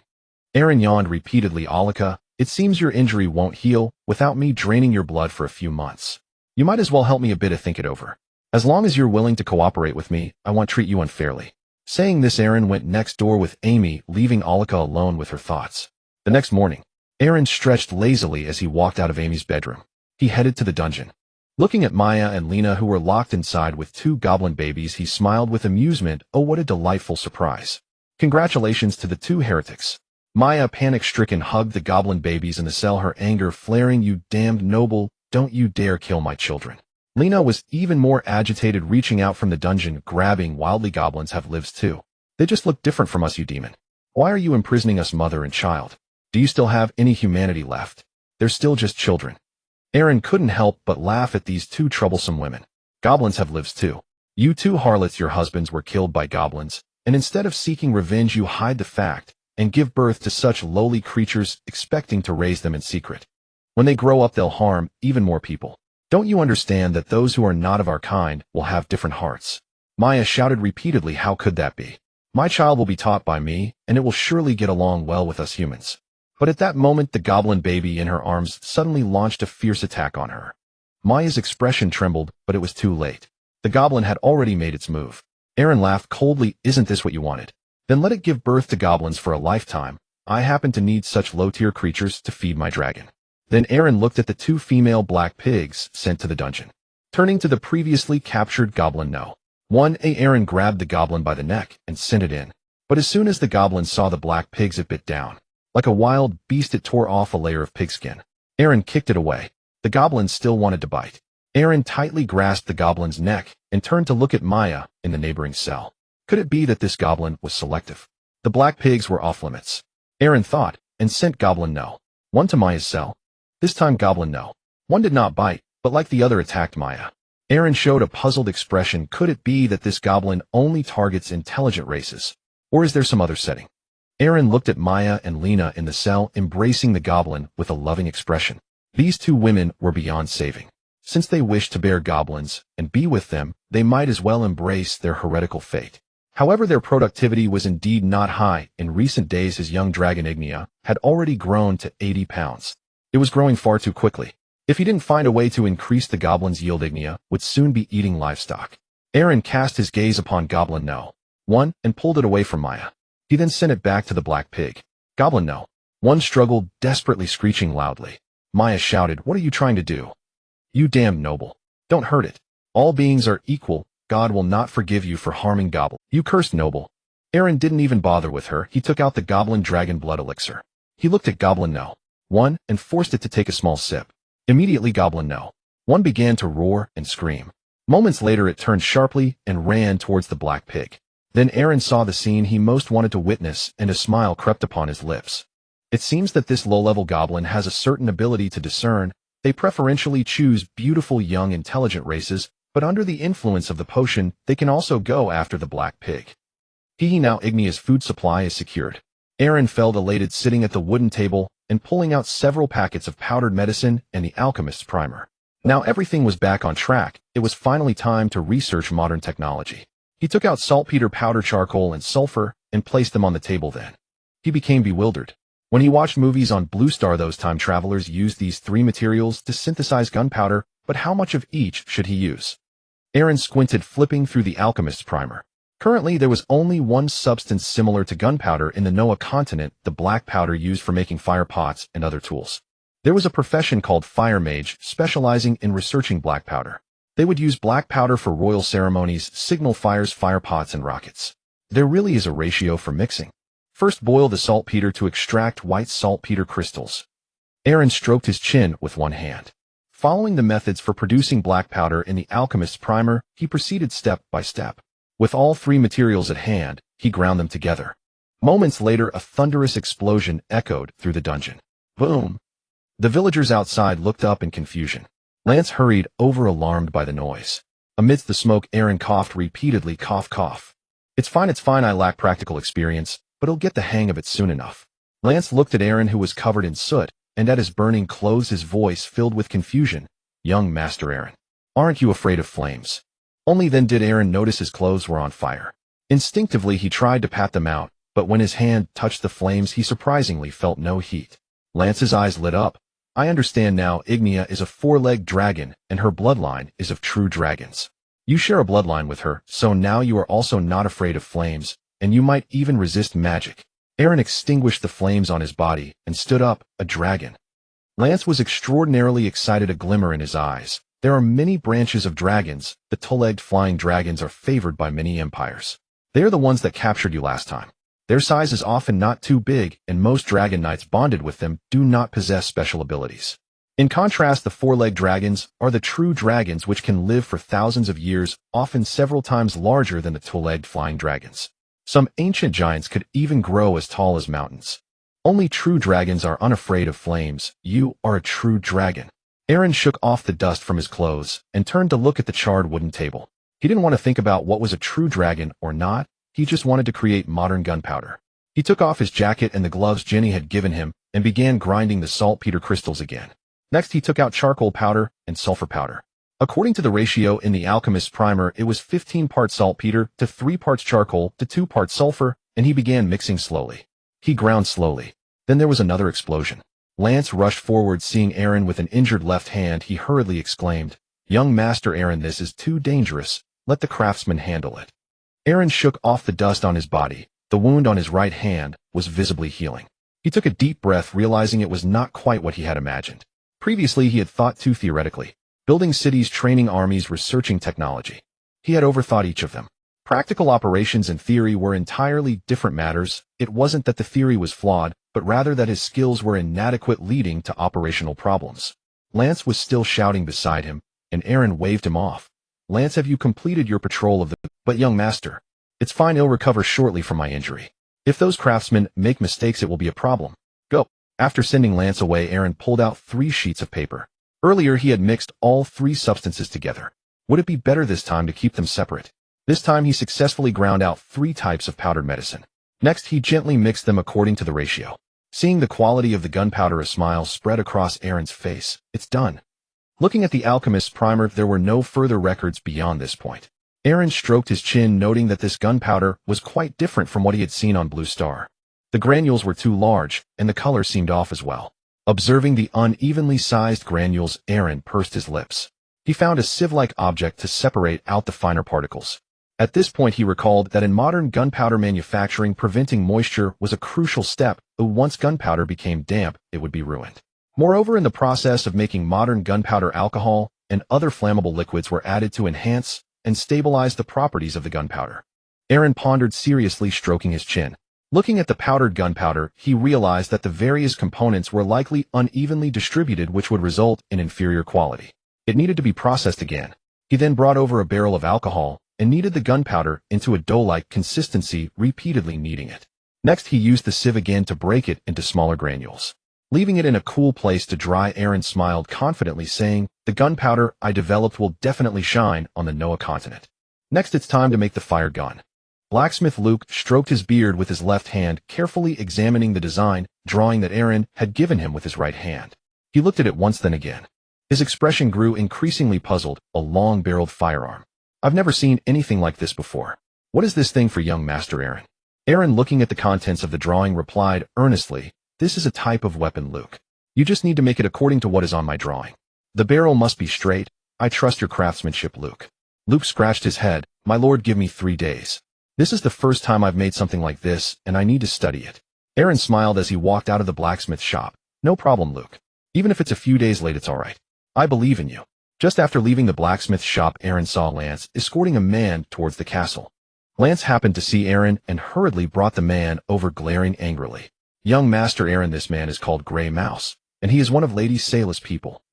Aaron yawned repeatedly. Alika, it seems your injury won't heal without me draining your blood for a few months. You might as well help me a bit to think it over. As long as you're willing to cooperate with me, I won't treat you unfairly. Saying this, Aaron went next door with Amy, leaving Alika alone with her thoughts. The next morning, Aaron stretched lazily as he walked out of Amy's bedroom. He headed to the dungeon. Looking at Maya and Lena, who were locked inside with 2 goblin babies, he smiled with amusement. Oh, what a delightful surprise. Congratulations to the 2 heretics. Maya, panic-stricken, hugged the goblin babies in the cell, her anger flaring. You damned noble, don't you dare kill my children. Lena was even more agitated, reaching out from the dungeon, grabbing. Wildly, goblins have lives too. They just look different from us, you demon. Why are you imprisoning us, mother and child? Do you still have any humanity left? They're still just children. Aaron couldn't help but laugh at these 2 troublesome women. Goblins have lives too. You two harlots, your husbands were killed by goblins, and instead of seeking revenge you hide the fact and give birth to such lowly creatures, expecting to raise them in secret. When they grow up they'll harm even more people. Don't you understand that those who are not of our kind will have different hearts? Maya shouted repeatedly. How could that be? My child will be taught by me, and it will surely get along well with us humans. But at that moment the goblin baby in her arms suddenly launched a fierce attack on her. Maya's expression trembled, but it was too late. The goblin had already made its move. Aaron laughed coldly. Isn't this what you wanted? Then let it give birth to goblins for a lifetime. I happen to need such low-tier creatures to feed my dragon. Then Aaron looked at the two female black pigs sent to the dungeon. Turning to the previously captured goblin, no. Aaron grabbed the goblin by the neck and sent it in. But as soon as the goblin saw the black pigs it bit down. Like a wild beast it tore off a layer of pigskin. Aaron kicked it away. The goblin still wanted to bite. Aaron tightly grasped the goblin's neck and turned to look at Maya in the neighboring cell. Could it be that this goblin was selective? The black pigs were off limits. Aaron thought, and sent goblin no. One to Maya's cell. This time goblin no. One did not bite, but like the other attacked Maya. Aaron showed a puzzled expression. Could it be that this goblin only targets intelligent races? Or is there some other setting? Aaron looked at Maya and Lena in the cell, embracing the goblin with a loving expression. These two women were beyond saving. Since they wished to bear goblins and be with them, they might as well embrace their heretical fate. However, their productivity was indeed not high. In recent days his young dragon Ignia had already grown to 80 pounds. It was growing far too quickly. If he didn't find a way to increase the goblin's yield, Ignia would soon be eating livestock. Aaron cast his gaze upon goblin no. One and pulled it away from Maya. He then sent it back to the black pig. Goblin no. One struggled, desperately screeching loudly. Maya shouted, "What are you trying to do? You damned noble. Don't hurt it. All beings are equal. God will not forgive you for harming goblin. You cursed noble." Aaron didn't even bother with her. He took out the goblin dragon blood elixir. He looked at goblin no. One and forced it to take a small sip. Immediately goblin no. One began to roar and scream. Moments later it turned sharply and ran towards the black pig. Then Aaron saw the scene he most wanted to witness, and a smile crept upon his lips. It seems that this low-level goblin has a certain ability to discern. They preferentially choose beautiful young intelligent races, but under the influence of the potion they can also go after the black pig. Now Ignia's food supply is secured. Aaron felt elated sitting at the wooden table and pulling out several packets of powdered medicine and the alchemist's primer. Now everything was back on track. It was finally time to research modern technology. He took out saltpeter, powder, charcoal, and sulfur and placed them on the table. Then he became bewildered. When he watched movies on Blue Star, those time travelers used these three materials to synthesize gunpowder, but how much of each should he use? Aaron squinted, flipping through the alchemist's primer. Currently there was only one substance similar to gunpowder in the Noah continent, the black powder used for making fire pots and other tools. There was a profession called fire mage, specializing in researching black powder. They would use black powder for royal ceremonies, signal fires, fire pots, and rockets. There really is a ratio for mixing. First boil the saltpeter to extract white saltpeter crystals. Aaron stroked his chin with one hand. Following the methods for producing black powder in the alchemist's primer, he proceeded step by step. With all three materials at hand, he ground them together. Moments later, a thunderous explosion echoed through the dungeon. Boom! The villagers outside looked up in confusion. Lance hurried over, alarmed by the noise. Amidst the smoke, Aaron coughed repeatedly. Cough, cough. It's fine, I lack practical experience, but I'll get the hang of it soon enough. Lance looked at Aaron, who was covered in soot, and at his burning clothes, his voice filled with confusion. Young Master Aaron, aren't you afraid of flames? Only then did Aaron notice his clothes were on fire. Instinctively he tried to pat them out, but when his hand touched the flames he surprisingly felt no heat. Lance's eyes lit up. I understand now. Ignia is a four-legged dragon, and her bloodline is of true dragons. You share a bloodline with her, so now you are also not afraid of flames, and you might even resist magic. Aaron extinguished the flames on his body and stood up, a dragon. Lance was extraordinarily excited, a glimmer in his eyes. There are many branches of dragons. The two-legged flying dragons are favored by many empires. They are the ones that captured you last time. Their size is often not too big, and most dragon knights bonded with them do not possess special abilities. In contrast, the four-legged dragons are the true dragons, which can live for thousands of years, often several times larger than the two-legged flying dragons. Some ancient giants could even grow as tall as mountains. Only true dragons are unafraid of flames. You are a true dragon. Aaron shook off the dust from his clothes and turned to look at the charred wooden table. He didn't want to think about what was a true dragon or not, he just wanted to create modern gunpowder. He took off his jacket and the gloves Jenny had given him and began grinding the saltpeter crystals again. Next he took out charcoal powder and sulfur powder. According to the ratio in the alchemist's primer, it was 15 parts saltpeter to 3 parts charcoal to 2 parts sulfur, and he began mixing slowly. He ground slowly. Then there was another explosion. Lance rushed forward, seeing Aaron with an injured left hand. He hurriedly exclaimed, "Young Master Aaron, this is too dangerous. Let the craftsman handle it." Aaron shook off the dust on his body. The wound on his right hand was visibly healing. He took a deep breath, realizing it was not quite what he had imagined. Previously, he had thought too theoretically. Building cities, training armies, researching technology. He had overthought each of them. Practical operations and theory were entirely different matters. It wasn't that the theory was flawed, but rather that his skills were inadequate, leading to operational problems. Lance was still shouting beside him, and Aaron waved him off. "Lance, have you completed your patrol of the—" "But young master, it's fine, I'll recover shortly from my injury. If those craftsmen make mistakes, it will be a problem. Go." After sending Lance away, Aaron pulled out 3 sheets of paper. Earlier he had mixed all 3 substances together. Would it be better this time to keep them separate? This time he successfully ground out 3 types of powdered medicine. Next he gently mixed them according to the ratio. Seeing the quality of the gunpowder, a smile spread across Aaron's face. It's done. Looking at the alchemist's primer, there were no further records beyond this point. Aaron stroked his chin, noting that this gunpowder was quite different from what he had seen on Blue Star. The granules were too large, and the color seemed off as well. Observing the unevenly sized granules, Aaron pursed his lips. He found a sieve-like object to separate out the finer particles. At this point he recalled that in modern gunpowder manufacturing, preventing moisture was a crucial step, though once gunpowder became damp, it would be ruined. Moreover, in the process of making modern gunpowder, alcohol and other flammable liquids were added to enhance and stabilize the properties of the gunpowder. Aaron pondered seriously, stroking his chin. Looking at the powdered gunpowder, he realized that the various components were likely unevenly distributed, which would result in inferior quality. It needed to be processed again. He then brought over a barrel of alcohol and kneaded the gunpowder into a dough-like consistency, repeatedly kneading it. Next he used the sieve again to break it into smaller granules. Leaving it in a cool place to dry, Aaron smiled confidently, saying, "The gunpowder I developed will definitely shine on the Noah continent. Next it's time to make the fire gun." Blacksmith Luke stroked his beard with his left hand, carefully examining the design drawing that Aaron had given him with his right hand. He looked at it once, then again. His expression grew increasingly puzzled. "A long-barreled firearm. I've never seen anything like this before. What is this thing for, young Master Aaron?" Aaron, looking at the contents of the drawing, replied earnestly, "This is a type of weapon, Luke. You just need to make it according to what is on my drawing. The barrel must be straight. I trust your craftsmanship, Luke." Luke scratched his head. "My lord, give me 3 days. This is the first time I've made something like this, and I need to study it." Aaron smiled as he walked out of the blacksmith shop. "No problem, Luke. Even if it's a few days late, it's all right. I believe in you." Just after leaving the blacksmith shop, Aaron saw Lance escorting a man towards the castle. Lance happened to see Aaron and hurriedly brought the man over, glaring angrily. "Young Master Aaron, this man is called Grey Mouse, and he is one of Lady Sayla's people.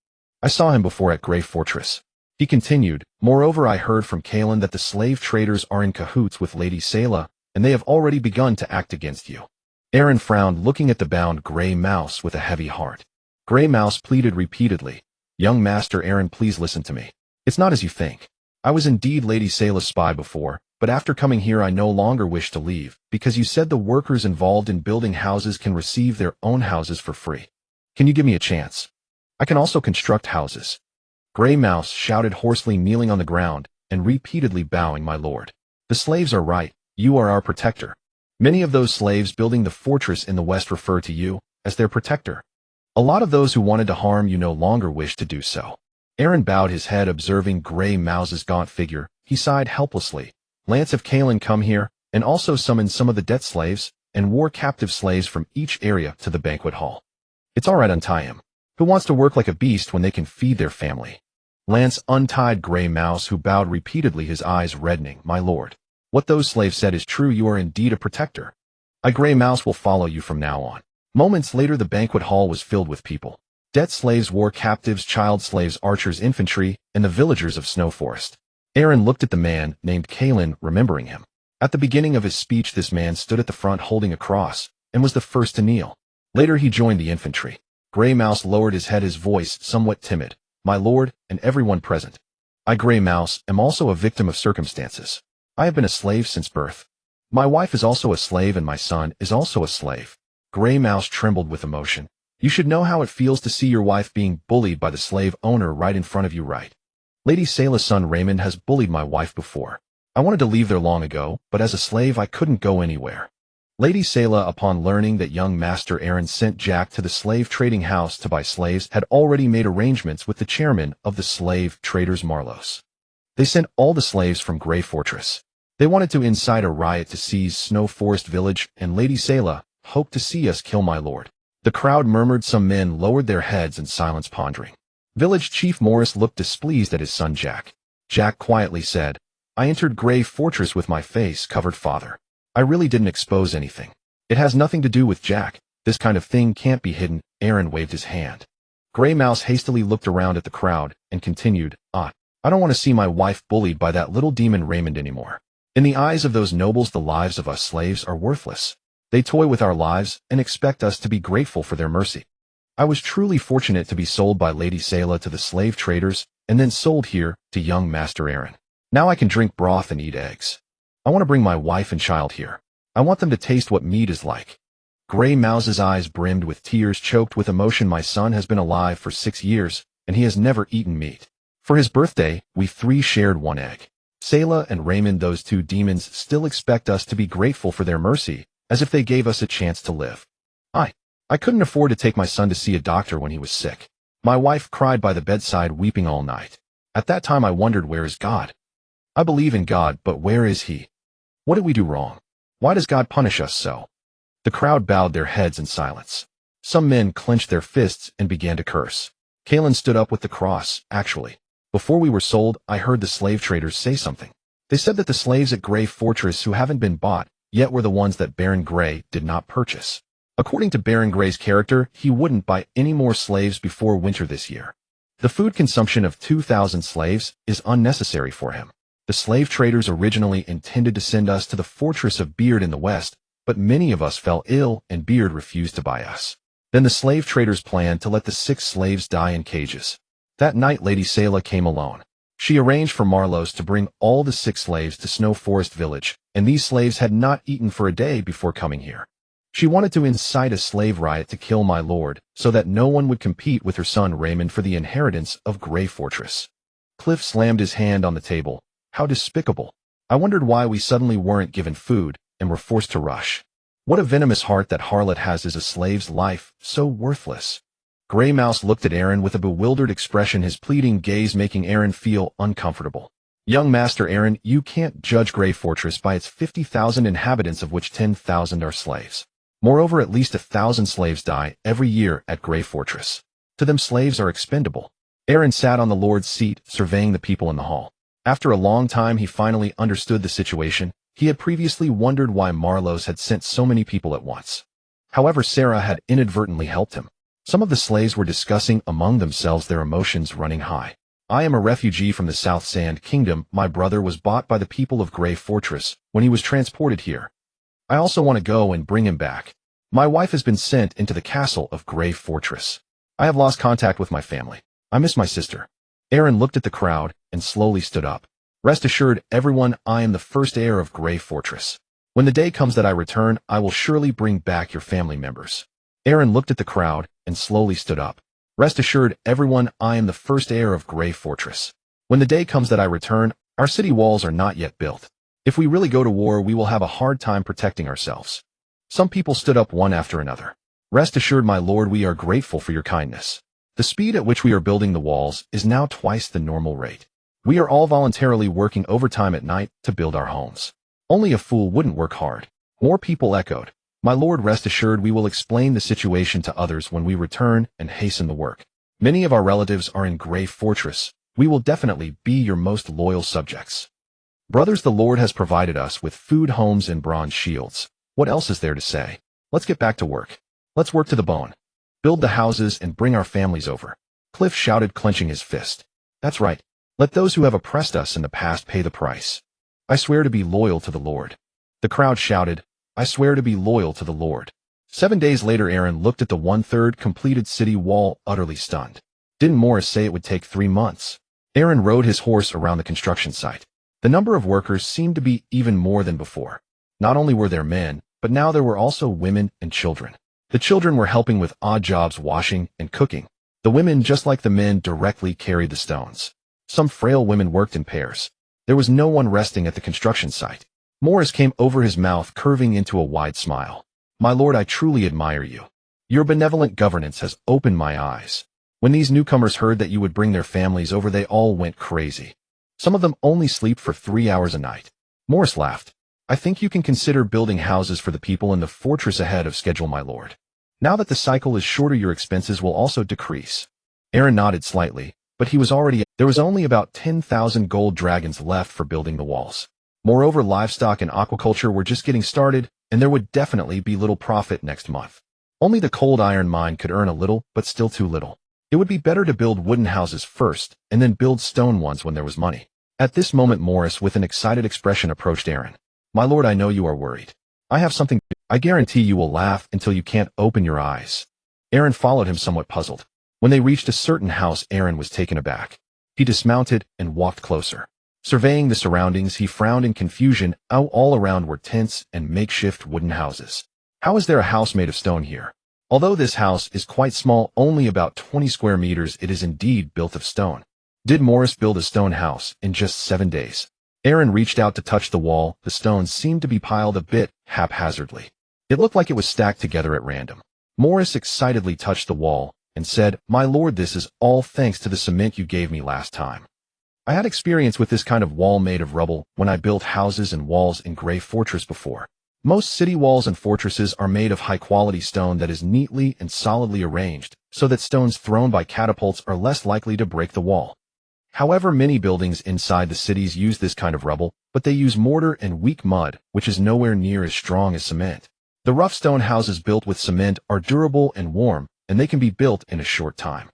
I saw him before at Grey Fortress." He continued, "Moreover, I heard from Kalen that the slave traders are in cahoots with Lady Sayla, and they have already begun to act against you." Aaron frowned, looking at the bound Grey Mouse with a heavy heart. Grey Mouse pleaded repeatedly, "Young Master Aaron, please listen to me. It's not as you think. I was indeed Lady Sayla's spy before, but after coming here I no longer wish to leave, because you said the workers involved in building houses can receive their own houses for free. Can you give me a chance? I can also construct houses." Grey Mouse shouted hoarsely, kneeling on the ground and repeatedly bowing, "My lord, the slaves are right. You are our protector. Many of those slaves building the fortress in the west refer to you as their protector. A lot of those who wanted to harm you no longer wish to do so." Aaron bowed his head, observing Grey Mouse's gaunt figure. He sighed helplessly. "Lance, have Kalen come here and also summoned some of the debt slaves and war captive slaves from each area to the banquet hall. It's all right, untie him. Who wants to work like a beast when they can feed their family?" Lance untied Grey Mouse, who bowed repeatedly, his eyes reddening. "My lord, what those slaves said is true. You are indeed a protector. I, Grey Mouse, will follow you from now on." Moments later, the banquet hall was filled with people. Debt slaves, war captives, child slaves, archers, infantry, and the villagers of Snow Forest. Aaron looked at the man named Kalen, remembering him. At the beginning of his speech, this man stood at the front holding a cross and was the first to kneel. Later he joined the infantry. Grey Mouse lowered his head, his voice somewhat timid. "My lord, and everyone present, I, Gray Mouse, am also a victim of circumstances. I have been a slave since birth. My wife is also a slave and my son is also a slave. Gray Mouse trembled with emotion. You should know how it feels to see your wife being bullied by the slave owner right in front of you, right? Lady Sayla's son Raymond has bullied my wife before. I wanted to leave there long ago, but as a slave I couldn't go anywhere. Lady Sayla, upon learning that young Master Aaron sent Jack to the slave trading house to buy slaves, had already made arrangements with the chairman of the slave traders Marlos. They sent all the slaves from Grey Fortress. They wanted to incite a riot to seize Snow Forest Village, and Lady Sayla hoped to see us kill my lord. The crowd murmured. Some men lowered their heads in silence, pondering. Village Chief Morris looked displeased at his son Jack. Jack quietly said, I entered Grey Fortress with my face covered, father. I really didn't expose anything. It has nothing to do with Jack. This kind of thing can't be hidden. Aaron waved his hand. Gray Mouse hastily looked around at the crowd and continued, I don't want to see my wife bullied by that little demon Raymond anymore. In the eyes of those nobles, the lives of us slaves are worthless. They toy with our lives and expect us to be grateful for their mercy. I was truly fortunate to be sold by Lady Sayla to the slave traders and then sold here to young Master Aaron. Now I can drink broth and eat eggs. I want to bring my wife and child here. I want them to taste what meat is like. Gray Mouse's eyes brimmed with tears, choked with emotion. My son has been alive for 6 years, and he has never eaten meat. For his birthday, we 3 shared 1 egg. Sayla and Raymond, those 2 demons, still expect us to be grateful for their mercy, as if they gave us a chance to live. I couldn't afford to take my son to see a doctor when he was sick. My wife cried by the bedside, weeping all night. At that time I wondered, where is God? I believe in God, but where is he? What did we do wrong? Why does God punish us so? The crowd bowed their heads in silence. Some men clenched their fists and began to curse. Kalen stood up with the cross. Actually, before we were sold, I heard the slave traders say something. They said that the slaves at Grey Fortress who haven't been bought yet were the ones that Baron Grey did not purchase. According to Baron Grey's character, he wouldn't buy any more slaves before winter this year. The food consumption of 2,000 slaves is unnecessary for him. The slave traders originally intended to send us to the fortress of Beard in the west, but many of us fell ill and Beard refused to buy us. Then the slave traders planned to let the 6 slaves die in cages. That night Lady Sayla came alone. She arranged for Marlos to bring all the 6 slaves to Snow Forest Village, and these slaves had not eaten for a day before coming here. She wanted to incite a slave riot to kill my lord, so that no one would compete with her son Raymond for the inheritance of Grey Fortress. Cliff slammed his hand on the table. How despicable. I wondered why we suddenly weren't given food and were forced to rush. What a venomous heart that harlot has. Is a slave's life so worthless? Gray Mouse looked at Aaron with a bewildered expression, his pleading gaze making Aaron feel uncomfortable. Young Master Aaron, you can't judge Grey Fortress by its 50,000 inhabitants, of which 10,000 are slaves. Moreover, at least 1,000 slaves die every year at Grey Fortress. To them, slaves are expendable. Aaron sat on the Lord's seat, surveying the people in the hall. After a long time, he finally understood the situation. He had previously wondered why Marlos had sent so many people at once. However, Sarah had inadvertently helped him. Some of the slaves were discussing among themselves, their emotions running high. I am a refugee from the South Sand Kingdom. My brother was bought by the people of Grey Fortress when he was transported here. I also want to go and bring him back. My wife has been sent into the castle of Grey Fortress. I have lost contact with my family. I miss my sister. Aaron looked at the crowd and slowly stood up. Rest assured, everyone, I am the first heir of Grey Fortress. When the day comes that I return, I will surely bring back your family members. Aaron looked at the crowd and slowly stood up. Rest assured, everyone, I am the first heir of Grey Fortress. When the day comes that I return, our city walls are not yet built. If we really go to war, we will have a hard time protecting ourselves. Some people stood up one after another. Rest assured, my lord, we are grateful for your kindness. The speed at which we are building the walls is now twice the normal rate. We are all voluntarily working overtime at night to build our homes. Only a fool wouldn't work hard. More people echoed. My lord, rest assured, we will explain the situation to others when we return and hasten the work. Many of our relatives are in Grey Fortress. We will definitely be your most loyal subjects. Brothers, the Lord has provided us with food, homes, and bronze shields. What else is there to say? Let's get back to work. Let's work to the bone. Build the houses and bring our families over. Cliff shouted, clenching his fist. That's right. Let those who have oppressed us in the past pay the price. I swear to be loyal to the Lord. The crowd shouted, I swear to be loyal to the Lord. 7 days later, Aaron looked at the 1/3 completed city wall, utterly stunned. Didn't Morris say it would take 3 months? Aaron rode his horse around the construction site. The number of workers seemed to be even more than before. Not only were there men, but now there were also women and children. The children were helping with odd jobs, washing and cooking. The women, just like the men, directly carried the stones. Some frail women worked in pairs. There was no one resting at the construction site. Morris came over, his mouth curving into a wide smile. My lord, I truly admire you. Your benevolent governance has opened my eyes. When these newcomers heard that you would bring their families over, they all went crazy. Some of them only sleep for 3 hours a night. Morris laughed. I think you can consider building houses for the people in the fortress ahead of schedule, my lord. Now that the cycle is shorter, your expenses will also decrease. Aaron nodded slightly, but there was only about 10,000 gold dragons left for building the walls. Moreover, livestock and aquaculture were just getting started, and there would definitely be little profit next month. Only the cold iron mine could earn a little, but still too little. It would be better to build wooden houses first, and then build stone ones when there was money. At this moment, Morris, with an excited expression, approached Aaron. My lord, I know you are worried. I have something. I guarantee you will laugh until you can't open your eyes. Aaron followed him, somewhat puzzled. When they reached a certain house, Aaron was taken aback. He dismounted and walked closer. Surveying the surroundings, he frowned in confusion. All around were tents and makeshift wooden houses. How is there a house made of stone here? Although this house is quite small, only about 20 square meters, it is indeed built of stone. Did Morris build a stone house in just 7 days? Aaron reached out to touch the wall. The stones seemed to be piled a bit haphazardly. It looked like it was stacked together at random. Morris excitedly touched the wall and said, My lord, this is all thanks to the cement you gave me last time. I had experience with this kind of wall made of rubble when I built houses and walls in Grey Fortress before. Most city walls and fortresses are made of high-quality stone that is neatly and solidly arranged, so that stones thrown by catapults are less likely to break the wall. However, many buildings inside the cities use this kind of rubble, but they use mortar and weak mud, which is nowhere near as strong as cement. The rough stone houses built with cement are durable and warm, and they can be built in a short time.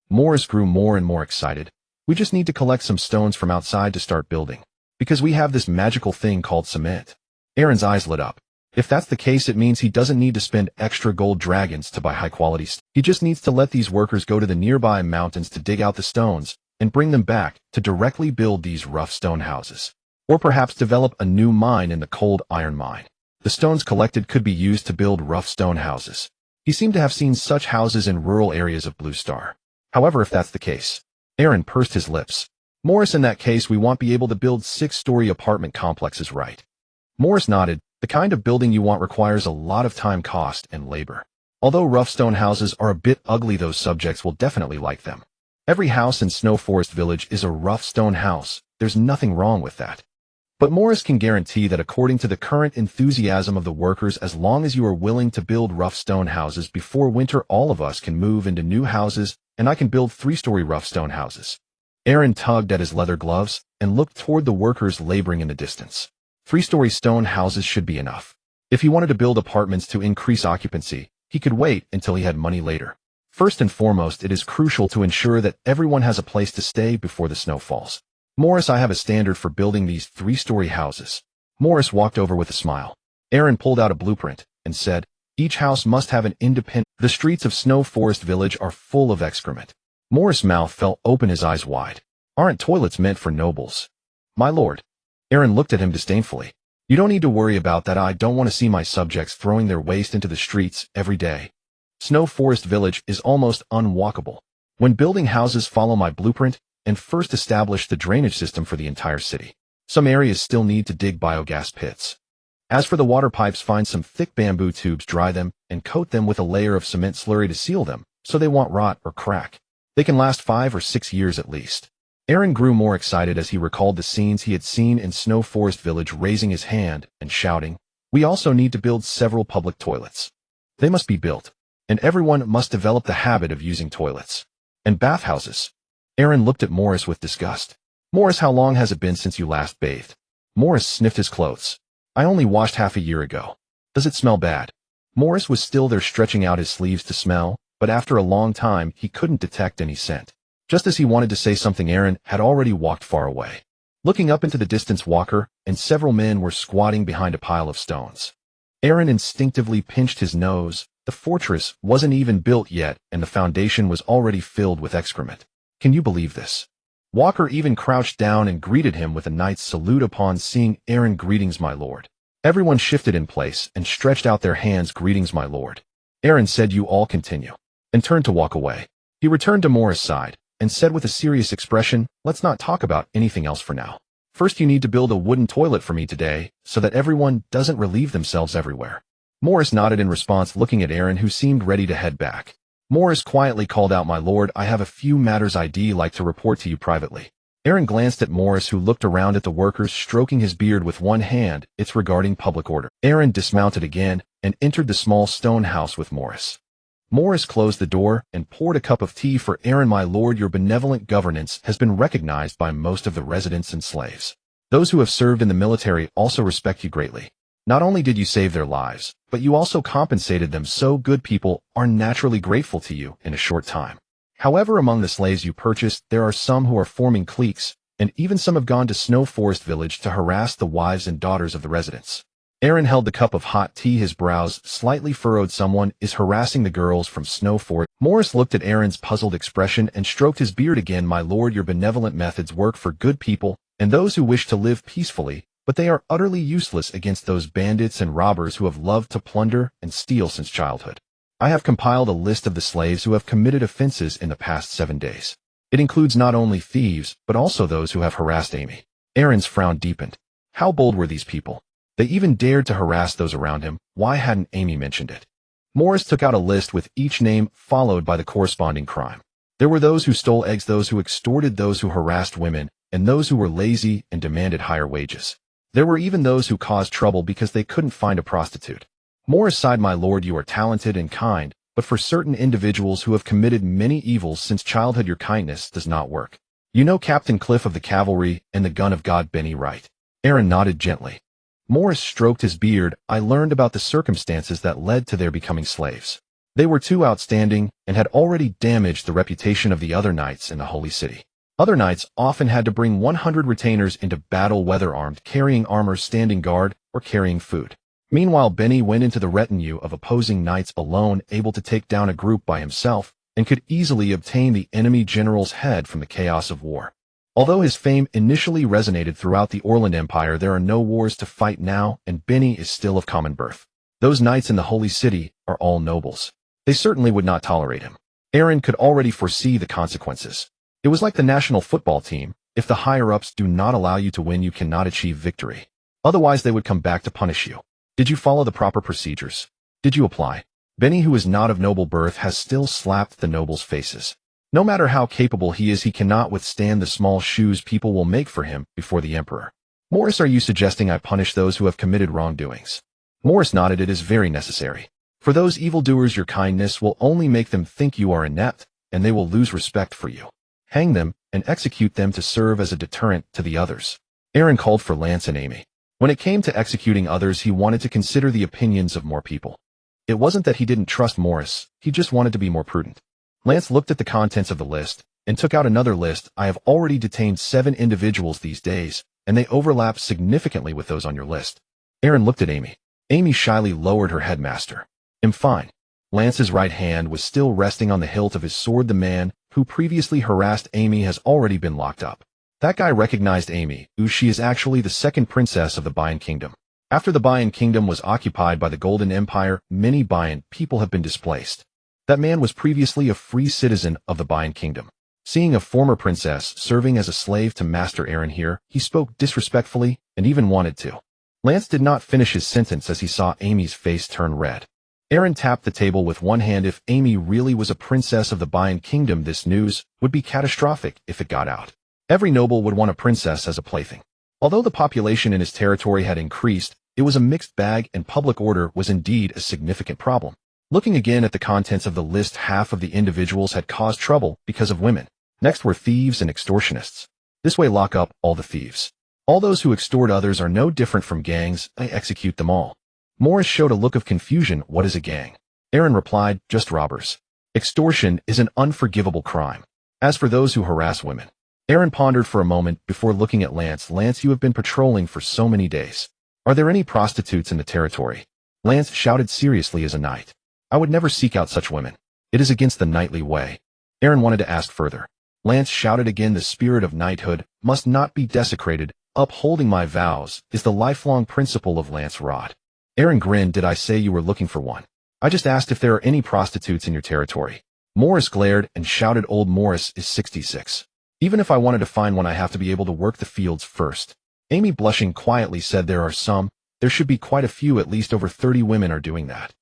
Morris grew more and more excited. We just need to collect some stones from outside to start building, because we have this magical thing called cement. Aaron's eyes lit up. If that's the case, it means he doesn't need to spend extra gold dragons to buy high-quality stone. He just needs to let these workers go to the nearby mountains to dig out the stones and bring them back to directly build these rough stone houses. Or perhaps develop a new mine in the cold iron mine. The stones collected could be used to build rough stone houses. He seemed to have seen such houses in rural areas of Blue Star. However, if that's the case, Aaron pursed his lips. Morris, in that case, we won't be able to build 6-story apartment complexes, right? Morris nodded. The kind of building you want requires a lot of time, cost, and labor. Although rough stone houses are a bit ugly, those subjects will definitely like them. Every house in Snow Forest Village is a rough stone house. There's nothing wrong with that. But Morris can guarantee that according to the current enthusiasm of the workers, as long as you are willing to build rough stone houses before winter, all of us can move into new houses, and I can build 3-story rough stone houses. Aaron tugged at his leather gloves and looked toward the workers laboring in the distance. 3-story stone houses should be enough. If he wanted to build apartments to increase occupancy, he could wait until he had money later. First and foremost, it is crucial to ensure that everyone has a place to stay before the snow falls. Morris, I have a standard for building these 3-story houses. Morris walked over with a smile. Aaron pulled out a blueprint and said, each house must have an independent. The streets of Snow Forest Village are full of excrement. Morris' mouth fell open, his eyes wide. Aren't toilets meant for nobles? My lord. Aaron looked at him disdainfully. You don't need to worry about that. I don't want to see my subjects throwing their waste into the streets every day. Snow Forest Village is almost unwalkable. When building houses, follow my blueprint and first establish the drainage system for the entire city. Some areas still need to dig biogas pits. As for the water pipes, find some thick bamboo tubes, dry them, and coat them with a layer of cement slurry to seal them, so they won't rot or crack. They can last 5 or 6 years at least. Aaron grew more excited as he recalled the scenes he had seen in Snow Forest Village, raising his hand and shouting, we also need to build several public toilets. They must be built, and everyone must develop the habit of using toilets. And bathhouses. Aaron looked at Morris with disgust. Morris, how long has it been since you last bathed? Morris sniffed his clothes. I only washed half a year ago. Does it smell bad? Morris was still there, stretching out his sleeves to smell, but after a long time he couldn't detect any scent. Just as he wanted to say something, Aaron had already walked far away. Looking up into the distance, Walker and several men were squatting behind a pile of stones. Aaron instinctively pinched his nose. The fortress wasn't even built yet, and the foundation was already filled with excrement. Can you believe this? Walker even crouched down and greeted him with a knight's salute upon seeing Aaron. Greetings, my lord. Everyone shifted in place and stretched out their hands. Greetings, my lord. Aaron said, you all continue, and turned to walk away. He returned to Morris' side and said with a serious expression, let's not talk about anything else for now. First, you need to build a wooden toilet for me today so that everyone doesn't relieve themselves everywhere. Morris nodded in response, looking at Aaron, who seemed ready to head back. Morris quietly called out, my lord, I have a few matters I'd like to report to you privately. Aaron glanced at Morris, who looked around at the workers, stroking his beard with one hand. It's regarding public order. Aaron dismounted again and entered the small stone house with Morris. Morris closed the door and poured a cup of tea for Aaron. My lord, your benevolent governance has been recognized by most of the residents and slaves. Those who have served in the military also respect you greatly. Not only did you save their lives, but you also compensated them, so good people are naturally grateful to you in a short time. However, among the slaves you purchased, there are some who are forming cliques, and even some have gone to Snow Forest Village to harass the wives and daughters of the residents. Aaron held the cup of hot tea, his brows slightly furrowed. Someone is harassing the girls from Snow Forest. Morris looked at Aaron's puzzled expression and stroked his beard again. My lord, your benevolent methods work for good people and those who wish to live peacefully, but they are utterly useless against those bandits and robbers who have loved to plunder and steal since childhood. I have compiled a list of the slaves who have committed offenses in the past 7 days. It includes not only thieves, but also those who have harassed Amy. Aaron's frown deepened. How bold were these people? They even dared to harass those around him. Why hadn't Amy mentioned it? Morris took out a list with each name followed by the corresponding crime. There were those who stole eggs, those who extorted, those who harassed women, and those who were lazy and demanded higher wages. There were even those who caused trouble because they couldn't find a prostitute. Morris sighed, my lord, you are talented and kind, but for certain individuals who have committed many evils since childhood, your kindness does not work. You know Captain Cliff of the cavalry and the gun of God Benny, right? Aaron nodded gently. Morris stroked his beard. I learned about the circumstances that led to their becoming slaves. They were too outstanding and had already damaged the reputation of the other knights in the Holy City. Other knights often had to bring 100 retainers into battle, whether armed, carrying armor, standing guard, or carrying food. Meanwhile, Benny went into the retinue of opposing knights alone, able to take down a group by himself, and could easily obtain the enemy general's head from the chaos of war. Although his fame initially resonated throughout the Orland Empire, there are no wars to fight now, and Benny is still of common birth. Those knights in the Holy City are all nobles. They certainly would not tolerate him. Aaron could already foresee the consequences. It was like the national football team. If the higher-ups do not allow you to win, you cannot achieve victory. Otherwise, they would come back to punish you. Did you follow the proper procedures? Did you apply? Benny, who is not of noble birth, has still slapped the nobles' faces. No matter how capable he is, he cannot withstand the small shoes people will make for him before the emperor. Morris, are you suggesting I punish those who have committed wrongdoings? Morris nodded. It is very necessary. For those evildoers, your kindness will only make them think you are inept, and they will lose respect for you. Hang them and execute them to serve as a deterrent to the others. Aaron called for Lance and Amy. When it came to executing others, he wanted to consider the opinions of more people. It wasn't that he didn't trust Morris, he just wanted to be more prudent. Lance looked at the contents of the list and took out another list. I have already detained 7 individuals these days, and they overlap significantly with those on your list. Aaron looked at Amy. Amy shyly lowered her headmaster. I'm fine. Lance's right hand was still resting on the hilt of his sword. The man who previously harassed Amy has already been locked up. That guy recognized Amy. She is actually the second princess of the Bayan Kingdom. After the Bayan Kingdom was occupied by the Golden Empire, many Bayan people have been displaced. That man was previously a free citizen of the Bayan Kingdom. Seeing a former princess serving as a slave to Master Aaron here, he spoke disrespectfully and even wanted to. Lance did not finish his sentence as he saw Amy's face turn red. Aaron tapped the table with one hand. If Amy really was a princess of the Bayan Kingdom, this news would be catastrophic if it got out. Every noble would want a princess as a plaything. Although the population in his territory had increased, it was a mixed bag, and public order was indeed a significant problem. Looking again at the contents of the list, half of the individuals had caused trouble because of women. Next were thieves and extortionists. This way, lock up all the thieves. All those who extort others are no different from gangs. I execute them all. Morris showed a look of confusion. What is a gang? Aaron replied, just robbers. Extortion is an unforgivable crime. As for those who harass women, Aaron pondered for a moment before looking at Lance. Lance, you have been patrolling for so many days. Are there any prostitutes in the territory? Lance shouted seriously as a knight. I would never seek out such women. It is against the knightly way. Aaron wanted to ask further. Lance shouted again. The spirit of knighthood must not be desecrated. Upholding my vows is the lifelong principle of Lance Rod. Aaron grinned. Did I say you were looking for one? I just asked if there are any prostitutes in your territory. Morris glared and shouted. Old Morris is 66. Even if I wanted to find one, I have to be able to work the fields first. Amy, blushing quietly, said there are some. There should be quite a few. At least over 30 women are doing that.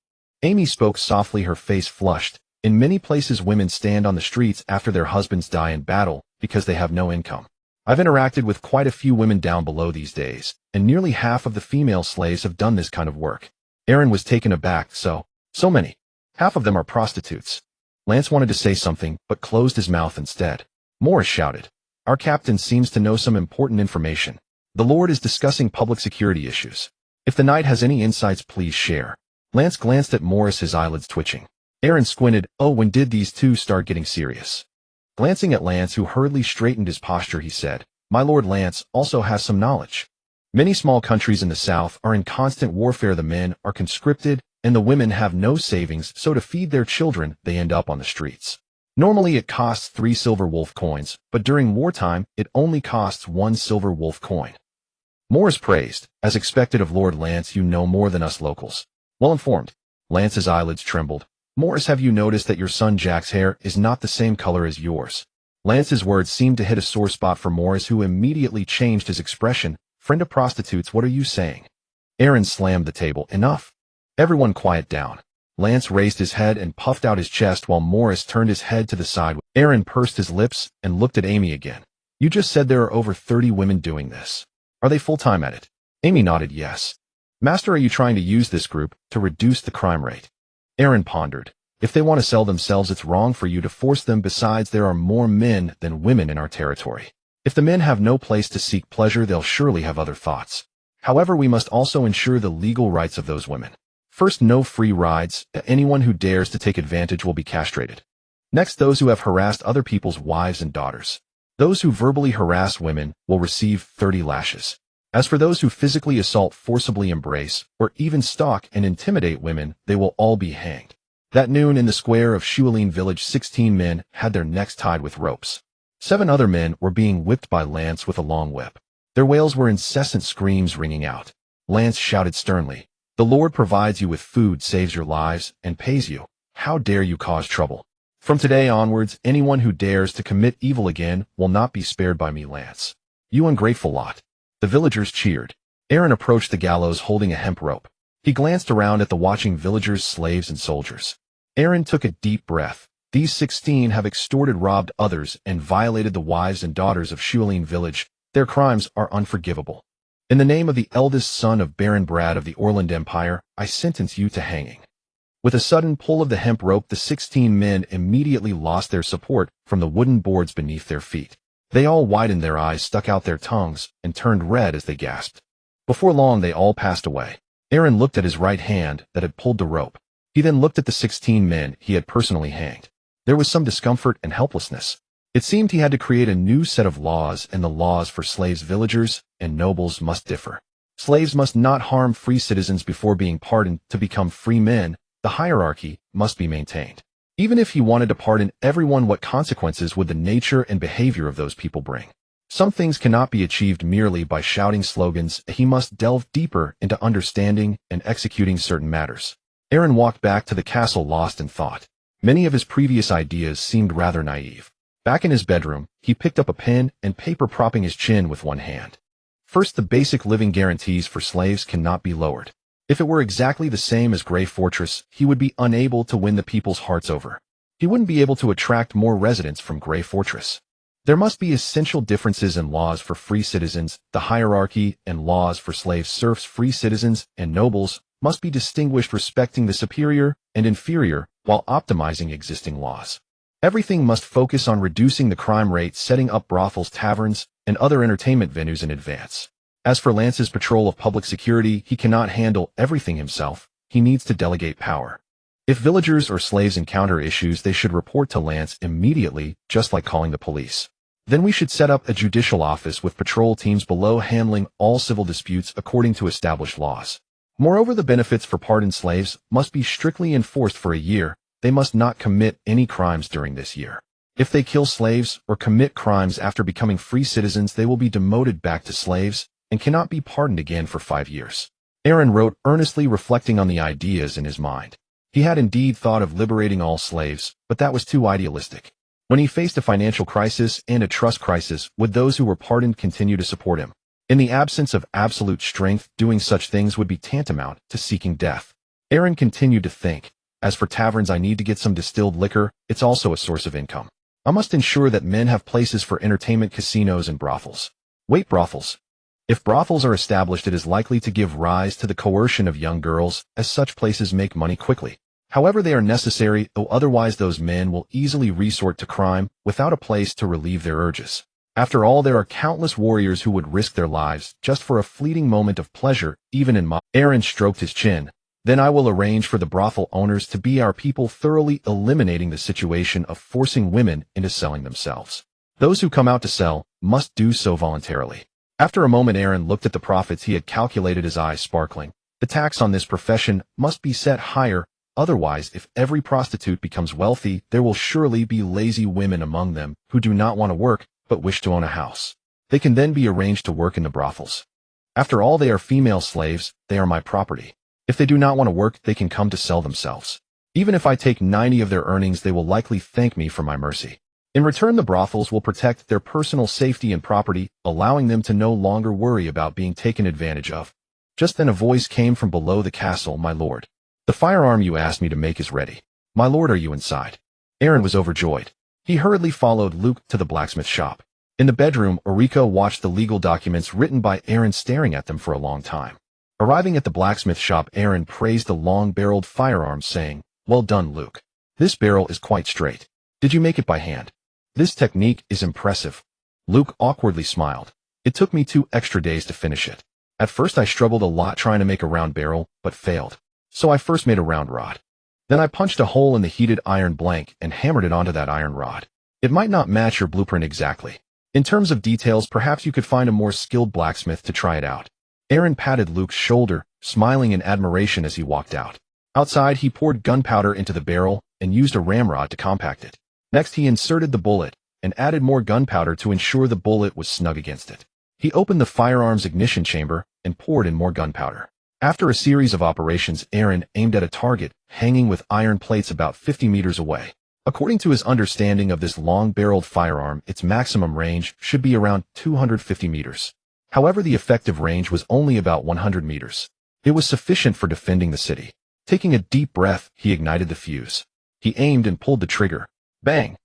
Amy spoke softly, her face flushed. In many places, women stand on the streets after their husbands die in battle because they have no income. I've interacted with quite a few women down below these days, and nearly half of the female slaves have done this kind of work. Aaron was taken aback. So many. Half of them are prostitutes. Lance wanted to say something, but closed his mouth instead. Morris shouted. Our captain seems to know some important information. The Lord is discussing public security issues. If the knight has any insights, please share. Lance glanced at Morris, his eyelids twitching. Aaron squinted. Oh, when did these two start getting serious? Glancing at Lance, who hurriedly straightened his posture, he said, My Lord Lance also has some knowledge. Many small countries in the south are in constant warfare. The men are conscripted, and the women have no savings, so to feed their children, they end up on the streets. Normally it costs 3 silver wolf coins, but during wartime, it only costs 1 silver wolf coin. Morris praised. As expected of Lord Lance, you know more than us locals. Well informed. Lance's eyelids trembled. Morris, have you noticed that your son Jack's hair is not the same color as yours? Lance's words seemed to hit a sore spot for Morris, who immediately changed his expression. Friend of prostitutes, what are you saying? Aaron slammed the table. Enough. Everyone quiet down. Lance raised his head and puffed out his chest while Morris turned his head to the side. Aaron pursed his lips and looked at Amy again. You just said there are over 30 women doing this. Are they full-time at it? Amy nodded yes. Master, are you trying to use this group to reduce the crime rate? Aaron pondered. If they want to sell themselves, it's wrong for you to force them. Besides, there are more men than women in our territory. If the men have no place to seek pleasure, they'll surely have other thoughts. However, we must also ensure the legal rights of those women. First, no free rides. Anyone who dares to take advantage will be castrated. Next, those who have harassed other people's wives and daughters. Those who verbally harass women will receive 30 lashes. As for those who physically assault, forcibly embrace, or even stalk and intimidate women, they will all be hanged. That noon in the square of Yalun village, 16 men had their necks tied with ropes. 7 other men were being whipped by Lance with a long whip. Their wails were incessant screams ringing out. Lance shouted sternly, The Lord provides you with food, saves your lives, and pays you. How dare you cause trouble? From today onwards, anyone who dares to commit evil again will not be spared by me, Lance. You ungrateful lot. The villagers cheered. Aaron approached the gallows holding a hemp rope. He glanced around at the watching villagers, slaves, and soldiers. Aaron took a deep breath. These 16 have extorted, robbed others, and violated the wives and daughters of Yalun village. Their crimes are unforgivable. In the name of the eldest son of Baron Brad of the Orland Empire, I sentence you to hanging. With a sudden pull of the hemp rope, the 16 men immediately lost their support from the wooden boards beneath their feet. They all widened their eyes, stuck out their tongues, and turned red as they gasped. Before long, they all passed away. Aaron looked at his right hand that had pulled the rope. He then looked at the 16 men he had personally hanged. There was some discomfort and helplessness. It seemed he had to create a new set of laws, and the laws for slaves, villagers, and nobles must differ. Slaves must not harm free citizens before being pardoned. To become free men, the hierarchy must be maintained. Even if he wanted to pardon everyone, what consequences would the nature and behavior of those people bring? Some things cannot be achieved merely by shouting slogans. He must delve deeper into understanding and executing certain matters. Aaron walked back to the castle lost in thought. Many of his previous ideas seemed rather naive. Back in his bedroom, he picked up a pen and paper, propping his chin with one hand. First, the basic living guarantees for slaves cannot be lowered. If it were exactly the same as Grey Fortress, he would be unable to win the people's hearts over. He wouldn't be able to attract more residents from Grey Fortress. There must be essential differences in laws for free citizens, the hierarchy, and laws for slaves, serfs. Free citizens and nobles must be distinguished, respecting the superior and inferior while optimizing existing laws. Everything must focus on reducing the crime rate, setting up brothels, taverns, and other entertainment venues in advance. As for Lance's patrol of public security, he cannot handle everything himself. He needs to delegate power. If villagers or slaves encounter issues, they should report to Lance immediately, just like calling the police. Then we should set up a judicial office with patrol teams below handling all civil disputes according to established laws. Moreover, the benefits for pardoned slaves must be strictly enforced for a year. They must not commit any crimes during this year. If they kill slaves or commit crimes after becoming free citizens, they will be demoted back to slaves and cannot be pardoned again for 5 years. Aaron wrote, earnestly reflecting on the ideas in his mind. He had indeed thought of liberating all slaves, but that was too idealistic. When he faced a financial crisis and a trust crisis, would those who were pardoned continue to support him? In the absence of absolute strength, doing such things would be tantamount to seeking death. Aaron continued to think, as for taverns, I need to get some distilled liquor. It's also a source of income. I must ensure that men have places for entertainment, casinos, and brothels. Wait, brothels. If brothels are established, it is likely to give rise to the coercion of young girls, as such places make money quickly. However, they are necessary, though otherwise those men will easily resort to crime without a place to relieve their urges. After all, there are countless warriors who would risk their lives just for a fleeting moment of pleasure, even in my— Aaron stroked his chin. Then I will arrange for the brothel owners to be our people, thoroughly eliminating the situation of forcing women into selling themselves. Those who come out to sell must do so voluntarily. After a moment, Aaron looked at the profits he had calculated, his eyes sparkling. The tax on this profession must be set higher. Otherwise, if every prostitute becomes wealthy, there will surely be lazy women among them who do not want to work but wish to own a house. They can then be arranged to work in the brothels. After all, they are female slaves. They are my property. If they do not want to work, they can come to sell themselves. Even if I take 90 of their earnings, they will likely thank me for my mercy. In return, the brothels will protect their personal safety and property, allowing them to no longer worry about being taken advantage of. Just then a voice came from below the castle. My lord, the firearm you asked me to make is ready. My lord, are you inside? Aaron was overjoyed. He hurriedly followed Luke to the blacksmith shop. In the bedroom, Eureka watched the legal documents written by Aaron, staring at them for a long time. Arriving at the blacksmith shop, Aaron praised the long-barreled firearm, saying, Well done, Luke. This barrel is quite straight. Did you make it by hand? This technique is impressive. Luke awkwardly smiled. It took me 2 extra days to finish it. At first I struggled a lot trying to make a round barrel, but failed. So I first made a round rod. Then I punched a hole in the heated iron blank and hammered it onto that iron rod. It might not match your blueprint exactly. In terms of details, perhaps you could find a more skilled blacksmith to try it out. Aaron patted Luke's shoulder, smiling in admiration as he walked out. Outside, he poured gunpowder into the barrel and used a ramrod to compact it. Next, he inserted the bullet and added more gunpowder to ensure the bullet was snug against it. He opened the firearm's ignition chamber and poured in more gunpowder. After a series of operations, Aaron aimed at a target hanging with iron plates about 50 meters away. According to his understanding of this long-barreled firearm, its maximum range should be around 250 meters. However, the effective range was only about 100 meters. It was sufficient for defending the city. Taking a deep breath, he ignited the fuse. He aimed and pulled the trigger. Bang!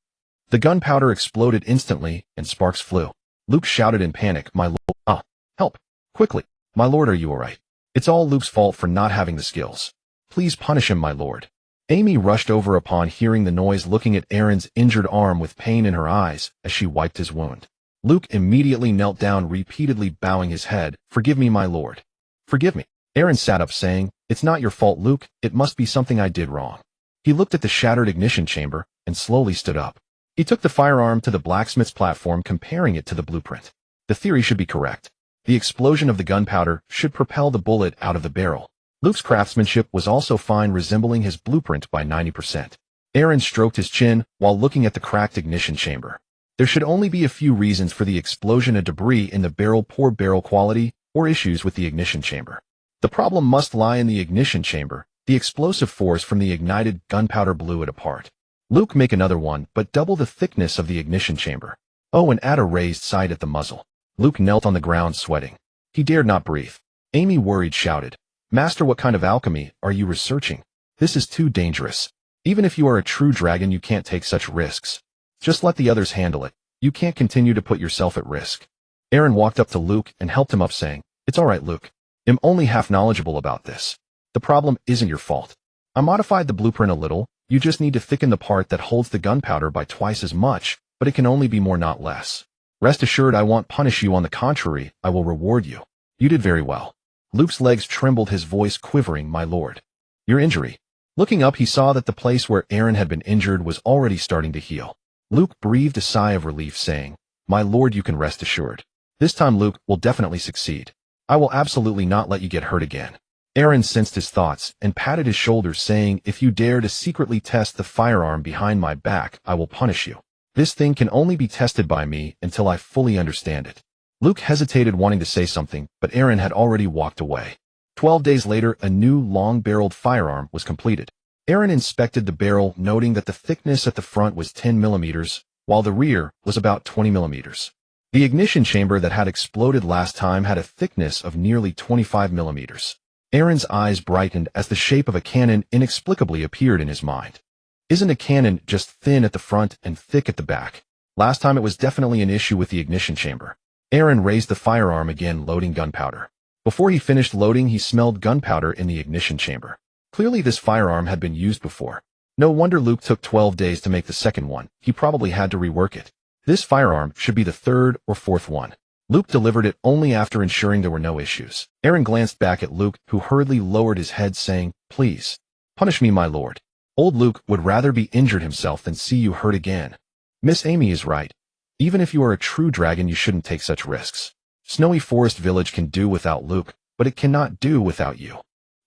The gunpowder exploded instantly, and sparks flew. Luke shouted in panic, My lord, help! Quickly! My lord, are you all right? It's all Luke's fault for not having the skills. Please punish him, my lord. Amy rushed over upon hearing the noise, looking at Aaron's injured arm with pain in her eyes as she wiped his wound. Luke immediately knelt down, repeatedly bowing his head. Forgive me, my lord. Forgive me. Aaron sat up, saying, It's not your fault, Luke. It must be something I did wrong. He looked at the shattered ignition chamber and slowly stood up. He took the firearm to the blacksmith's platform, comparing it to the blueprint. The theory should be correct. The explosion of the gunpowder should propel the bullet out of the barrel. Luke's craftsmanship was also fine, resembling his blueprint by 90%. Aaron stroked his chin while looking at the cracked ignition chamber. There should only be a few reasons for the explosion: a debris in the barrel, poor barrel quality, or issues with the ignition chamber. The problem must lie in the ignition chamber. The explosive force from the ignited gunpowder blew it apart. Luke, make another one, but double the thickness of the ignition chamber. Oh, and add a raised sight at the muzzle. Luke knelt on the ground, sweating. He dared not breathe. Amy, worried, shouted, Master, what kind of alchemy are you researching? This is too dangerous. Even if you are a true dragon, you can't take such risks. Just let the others handle it. You can't continue to put yourself at risk. Aaron walked up to Luke and helped him up, saying, It's all right, Luke. I'm only half knowledgeable about this. The problem isn't your fault. I modified the blueprint a little. You just need to thicken the part that holds the gunpowder by twice as much, but it can only be more, not less. Rest assured, I won't punish you. On the contrary, I will reward you. You did very well. Luke's legs trembled, his voice quivering. My lord. Your injury. Looking up, he saw that the place where Aaron had been injured was already starting to heal. Luke breathed a sigh of relief, saying, My lord, you can rest assured. This time Luke will definitely succeed. I will absolutely not let you get hurt again. Aaron sensed his thoughts and patted his shoulders, saying, If you dare to secretly test the firearm behind my back, I will punish you. This thing can only be tested by me until I fully understand it. Luke hesitated, wanting to say something, but Aaron had already walked away. 12 days later, a new long-barreled firearm was completed. Aaron inspected the barrel, noting that the thickness at the front was 10 millimeters, while the rear was about 20 millimeters. The ignition chamber that had exploded last time had a thickness of nearly 25 millimeters. Aaron's eyes brightened as the shape of a cannon inexplicably appeared in his mind. Isn't a cannon just thin at the front and thick at the back? Last time it was definitely an issue with the ignition chamber. Aaron raised the firearm again, loading gunpowder. Before he finished loading, he smelled gunpowder in the ignition chamber. Clearly this firearm had been used before. No wonder Luke took 12 days to make the second one. He probably had to rework it. This firearm should be the third or fourth one. Luke delivered it only after ensuring there were no issues. Aaron glanced back at Luke, who hurriedly lowered his head, saying, "Please, punish me, my lord." Old Luke would rather be injured himself than see you hurt again. Miss Amy is right. Even if you are a true dragon, you shouldn't take such risks. Snowy Forest Village can do without Luke, but it cannot do without you.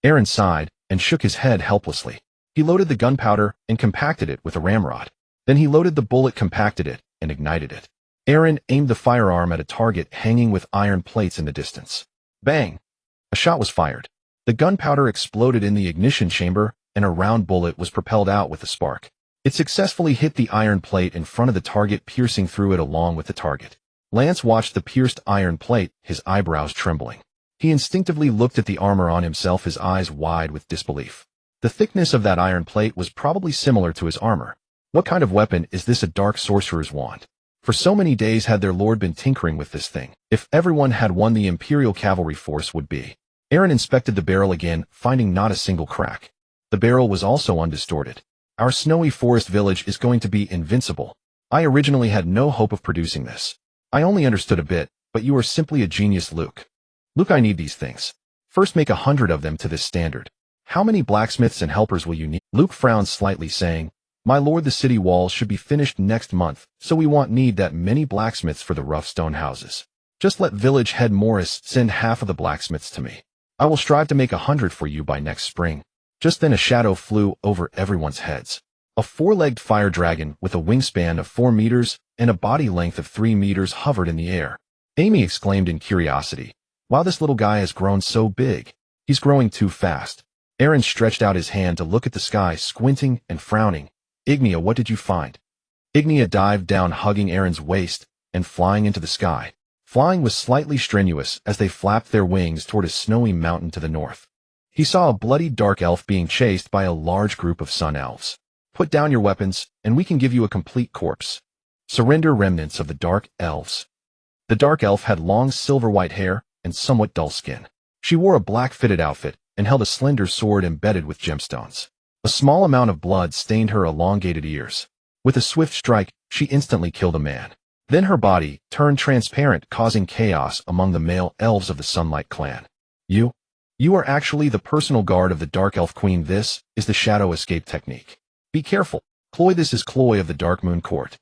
Aaron sighed and shook his head helplessly. He loaded the gunpowder and compacted it with a ramrod. Then he loaded the bullet, compacted it, and ignited it. Aaron aimed the firearm at a target hanging with iron plates in the distance. Bang! A shot was fired. The gunpowder exploded in the ignition chamber, and a round bullet was propelled out with a spark. It successfully hit the iron plate in front of the target, piercing through it along with the target. Lance watched the pierced iron plate, his eyebrows trembling. He instinctively looked at the armor on himself, his eyes wide with disbelief. The thickness of that iron plate was probably similar to his armor. What kind of weapon is this? A dark sorcerer's wand. For so many days had their lord been tinkering with this thing. If everyone had won, the imperial cavalry force would be. Aaron inspected the barrel again, finding not a single crack. The barrel was also undistorted. Our Snowy Forest Village is going to be invincible. I originally had no hope of producing this. I only understood a bit, but you are simply a genius, Luke. Luke, I need these things. First, make 100 of them to this standard. How many blacksmiths and helpers will you need? Luke frowned slightly, saying, "My lord, the city walls should be finished next month, so we won't need that many blacksmiths for the rough stone houses. Just let village head Morris send half of the blacksmiths to me. I will strive to make 100 for you by next spring." Just then a shadow flew over everyone's heads. A four-legged fire dragon with a wingspan of 4 meters and a body length of 3 meters hovered in the air. Amy exclaimed in curiosity, "Wow, this little guy has grown so big. He's growing too fast." Aaron stretched out his hand to look at the sky, squinting and frowning. "Ignia, what did you find?" Ignia dived down, hugging Aaron's waist and flying into the sky. Flying was slightly strenuous as they flapped their wings toward a snowy mountain to the north. He saw a bloody dark elf being chased by a large group of sun elves. "Put down your weapons, and we can give you a complete corpse. Surrender, remnants of the dark elves." The dark elf had long silver-white hair and somewhat dull skin. She wore a black fitted outfit and held a slender sword embedded with gemstones. A small amount of blood stained her elongated ears. With a swift strike, she instantly killed a man. Then her body turned transparent, causing chaos among the male elves of the Sunlight clan. You are actually the personal guard of the Dark Elf Queen. This is the shadow escape technique. Be careful, Chloe. This is Chloe of the Dark Moon Court."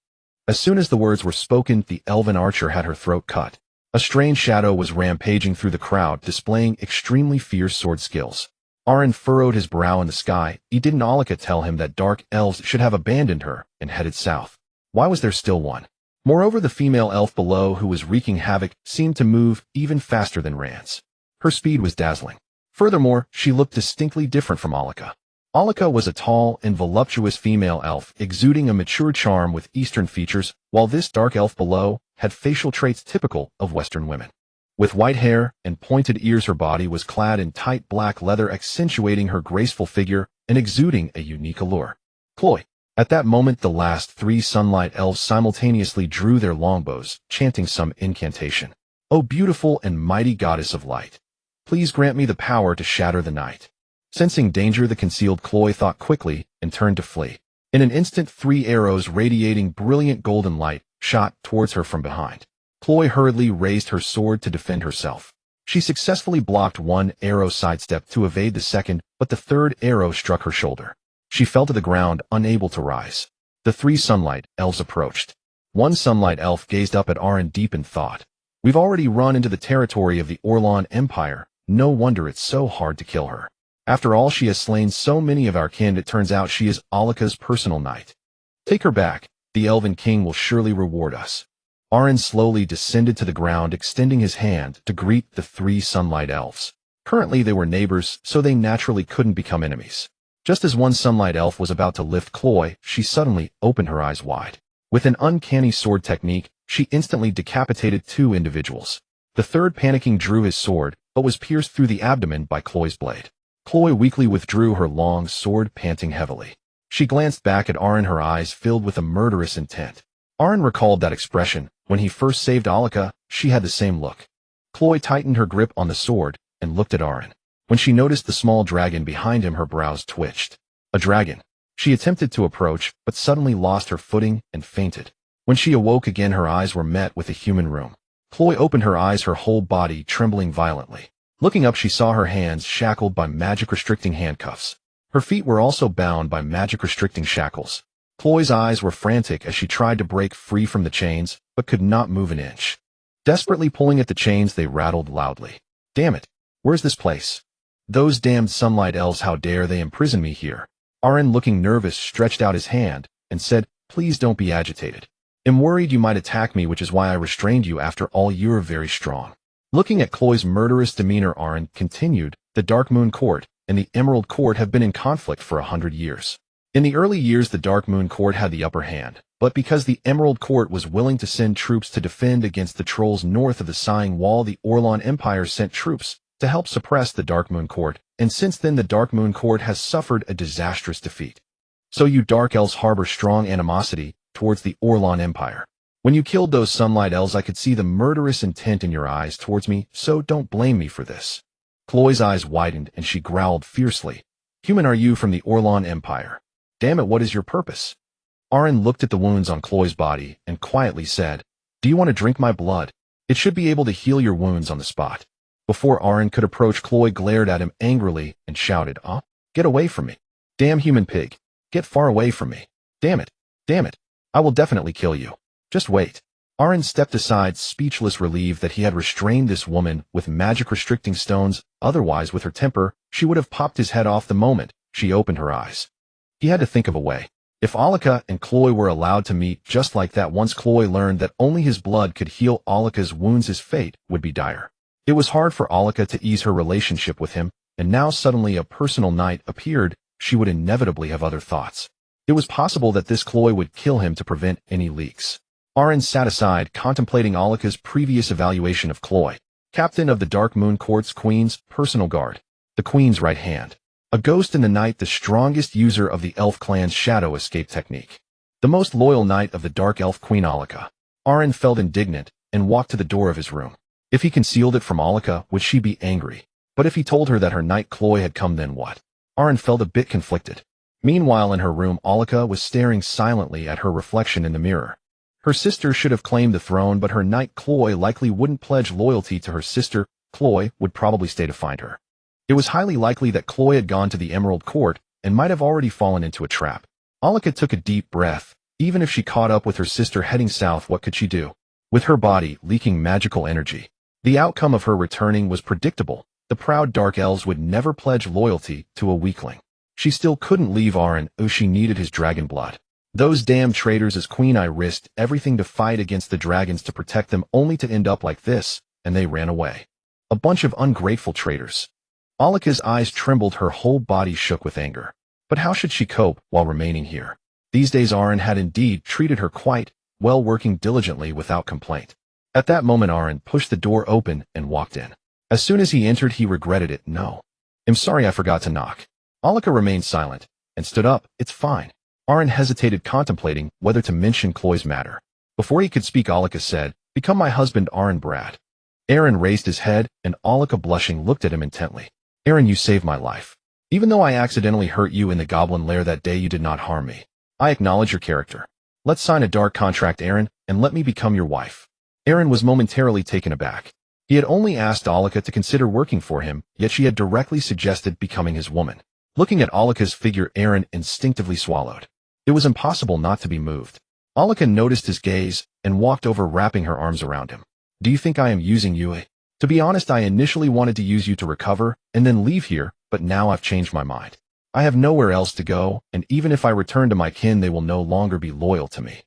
As soon as the words were spoken, the elven archer had her throat cut. A strange shadow was rampaging through the crowd, displaying extremely fierce sword skills. Aaron furrowed his brow in the sky. Didn't Alika tell him that dark elves should have abandoned her and headed south? Why was there still one? Moreover, the female elf below, who was wreaking havoc, seemed to move even faster than Rand's. Her speed was dazzling. Furthermore, she looked distinctly different from Alika. Alika was a tall and voluptuous female elf, exuding a mature charm with Eastern features, while this dark elf below had facial traits typical of Western women. With white hair and pointed ears, her body was clad in tight black leather, accentuating her graceful figure and exuding a unique allure. Chloe. At that moment, the last 3 sunlight elves simultaneously drew their longbows, chanting some incantation. "O beautiful and mighty goddess of light, please grant me the power to shatter the night." Sensing danger, the concealed Chloe thought quickly and turned to flee. In an instant, 3 arrows radiating brilliant golden light shot towards her from behind. Chloe hurriedly raised her sword to defend herself. She successfully blocked 1 arrow, sidestepped to evade the second, but the 3rd arrow struck her shoulder. She fell to the ground, unable to rise. The 3 sunlight elves approached. One sunlight elf gazed up at Aaron deep in thought. "We've already run into the territory of the Orlan Empire. No wonder it's so hard to kill her. After all, she has slain so many of our kin. It turns out she is Alika's personal knight. Take her back. The Elven King will surely reward us. Arin slowly descended to the ground, extending his hand to greet the 3 sunlight elves. Currently they were neighbors, so they naturally couldn't become enemies. Just as one sunlight elf was about to lift Chloe, she suddenly opened her eyes wide. With an uncanny sword technique, she instantly decapitated 2 individuals. The third, panicking, drew his sword, but was pierced through the abdomen by Chloe's blade. Chloe weakly withdrew her long sword, panting heavily. She glanced back at Arin, her eyes filled with a murderous intent. Arin recalled that expression. When he first saved Alika, she had the same look. Chloe tightened her grip on the sword and looked at Arin. When she noticed the small dragon behind him, her brows twitched. A dragon. She attempted to approach, but suddenly lost her footing and fainted. When she awoke again, her eyes were met with a human room. Chloe opened her eyes, her whole body trembling violently. Looking up, she saw her hands shackled by magic-restricting handcuffs. Her feet were also bound by magic-restricting shackles. Chloe's eyes were frantic as she tried to break free from the chains, but could not move an inch. Desperately pulling at the chains, they rattled loudly. Damn it! Where's this place? Those damned sunlight elves, how dare they imprison me here? Arin, looking nervous, stretched out his hand and said, Please don't be agitated. I'm worried you might attack me, which is why I restrained you. After all, you're very strong. Looking at Chloe's murderous demeanor, Arin continued, The Dark Moon Court and the Emerald Court have been in conflict for 100 years. In the early years, the Dark Moon Court had the upper hand, but because the Emerald Court was willing to send troops to defend against the trolls north of the Sighing Wall, the Orlon Empire sent troops to help suppress the Dark Moon Court, and since then the Dark Moon Court has suffered a disastrous defeat. So you Dark Elves harbor strong animosity towards the Orlon Empire. When you killed those Sunlight Elves, I could see the murderous intent in your eyes towards me, so don't blame me for this. Chloe's eyes widened and she growled fiercely. Human are you from the Orlon Empire? Damn it, what is your purpose? Arin looked at the wounds on Chloe's body and quietly said, Do you want to drink my blood? It should be able to heal your wounds on the spot. Before Arin could approach, Chloe glared at him angrily and shouted, Get away from me. Damn human pig. Get far away from me. Damn it. Damn it. I will definitely kill you. Just wait. Arin stepped aside, speechless, relieved that he had restrained this woman with magic-restricting stones. Otherwise, with her temper, she would have popped his head off the moment she opened her eyes. He had to think of a way. If Alika and Chloe were allowed to meet just like that, once Chloe learned that only his blood could heal Alika's wounds, his fate would be dire. It was hard for Alika to ease her relationship with him, and now suddenly a personal knight appeared. She would inevitably have other thoughts. It was possible that this Chloe would kill him to prevent any leaks. Arin sat aside, contemplating Alika's previous evaluation of Chloe, captain of the Dark Moon Court's Queen's personal guard, the Queen's right hand, a ghost in the night, the strongest user of the Elf clan's shadow escape technique, the most loyal knight of the Dark Elf Queen Alika. Arin felt indignant and walked to the door of his room. If he concealed it from Alika, would she be angry? But if he told her that her knight Chloe had come, then what? Arin felt a bit conflicted. Meanwhile, in her room, Alika was staring silently at her reflection in the mirror. Her sister should have claimed the throne, but her knight Chloe likely wouldn't pledge loyalty to her sister. Chloe would probably stay to find her. It was highly likely that Chloe had gone to the Emerald Court and might have already fallen into a trap. Alika took a deep breath. Even if she caught up with her sister heading south, what could she do? With her body leaking magical energy, the outcome of her returning was predictable. The proud Dark Elves would never pledge loyalty to a weakling. She still couldn't leave Arin. She needed his dragon blood. Those damn traitors. As queen, I risked everything to fight against the dragons to protect them, only to end up like this, and they ran away. A bunch of ungrateful traitors. Alika's eyes trembled, her whole body shook with anger. But how should she cope while remaining here? These days Arin had indeed treated her quite well, working diligently without complaint. At that moment Arin pushed the door open and walked in. As soon as he entered, he regretted it. No. I'm sorry, I forgot to knock. Alika remained silent and stood up. It's fine. Arin hesitated, contemplating whether to mention Chloe's matter. Before he could speak, Alika said, Become my husband, Arin Brad. Arin raised his head, and Alika, blushing, looked at him intently. Arin, you saved my life. Even though I accidentally hurt you in the goblin lair that day, you did not harm me. I acknowledge your character. Let's sign a dark contract, Arin, and let me become your wife. Arin was momentarily taken aback. He had only asked Alika to consider working for him, yet she had directly suggested becoming his woman. Looking at Alika's figure, Arin instinctively swallowed. It was impossible not to be moved. Alika noticed his gaze and walked over, wrapping her arms around him. Do you think I am using you? To be honest, I initially wanted to use you to recover and then leave here, but now I've changed my mind. I have nowhere else to go, and even if I return to my kin, they will no longer be loyal to me.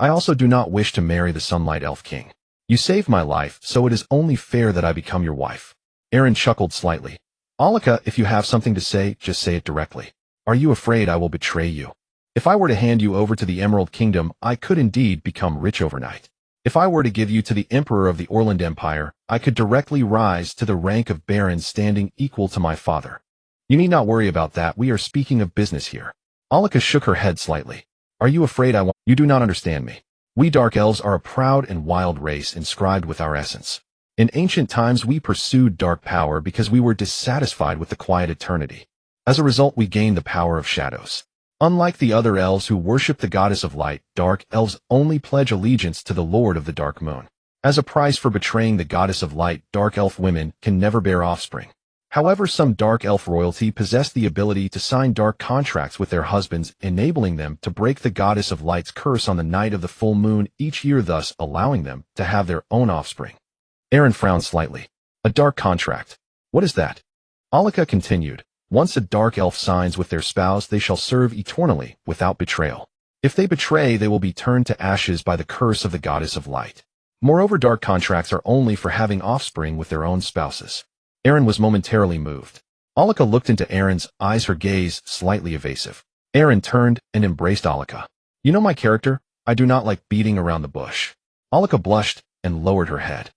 I also do not wish to marry the Sunlight Elf King. You saved my life, so it is only fair that I become your wife. Aaron chuckled slightly. Alika, if you have something to say, just say it directly. Are you afraid I will betray you? If I were to hand you over to the Emerald Kingdom, I could indeed become rich overnight. If I were to give you to the Emperor of the Orland Empire, I could directly rise to the rank of Baron, standing equal to my father. You need not worry about that, we are speaking of business here. Alika shook her head slightly. Are you afraid I won't? You do not understand me. We Dark Elves are a proud and wild race inscribed with our essence. In ancient times we pursued dark power because we were dissatisfied with the quiet eternity. As a result, we gained the power of shadows. Unlike the other elves who worship the goddess of light, Dark Elves only pledge allegiance to the Lord of the Dark Moon. As a price for betraying the goddess of light, Dark Elf women can never bear offspring. However, some Dark Elf royalty possess the ability to sign dark contracts with their husbands, enabling them to break the goddess of light's curse on the night of the full moon each year, thus allowing them to have their own offspring. Aaron frowned slightly. A dark contract. What is that? Alika continued. Once a Dark Elf signs with their spouse, they shall serve eternally, without betrayal. If they betray, they will be turned to ashes by the curse of the goddess of light. Moreover, dark contracts are only for having offspring with their own spouses. Aaron was momentarily moved. Alika looked into Aaron's eyes, her gaze slightly evasive. Aaron turned and embraced Alika. You know my character? I do not like beating around the bush. Alika blushed and lowered her head.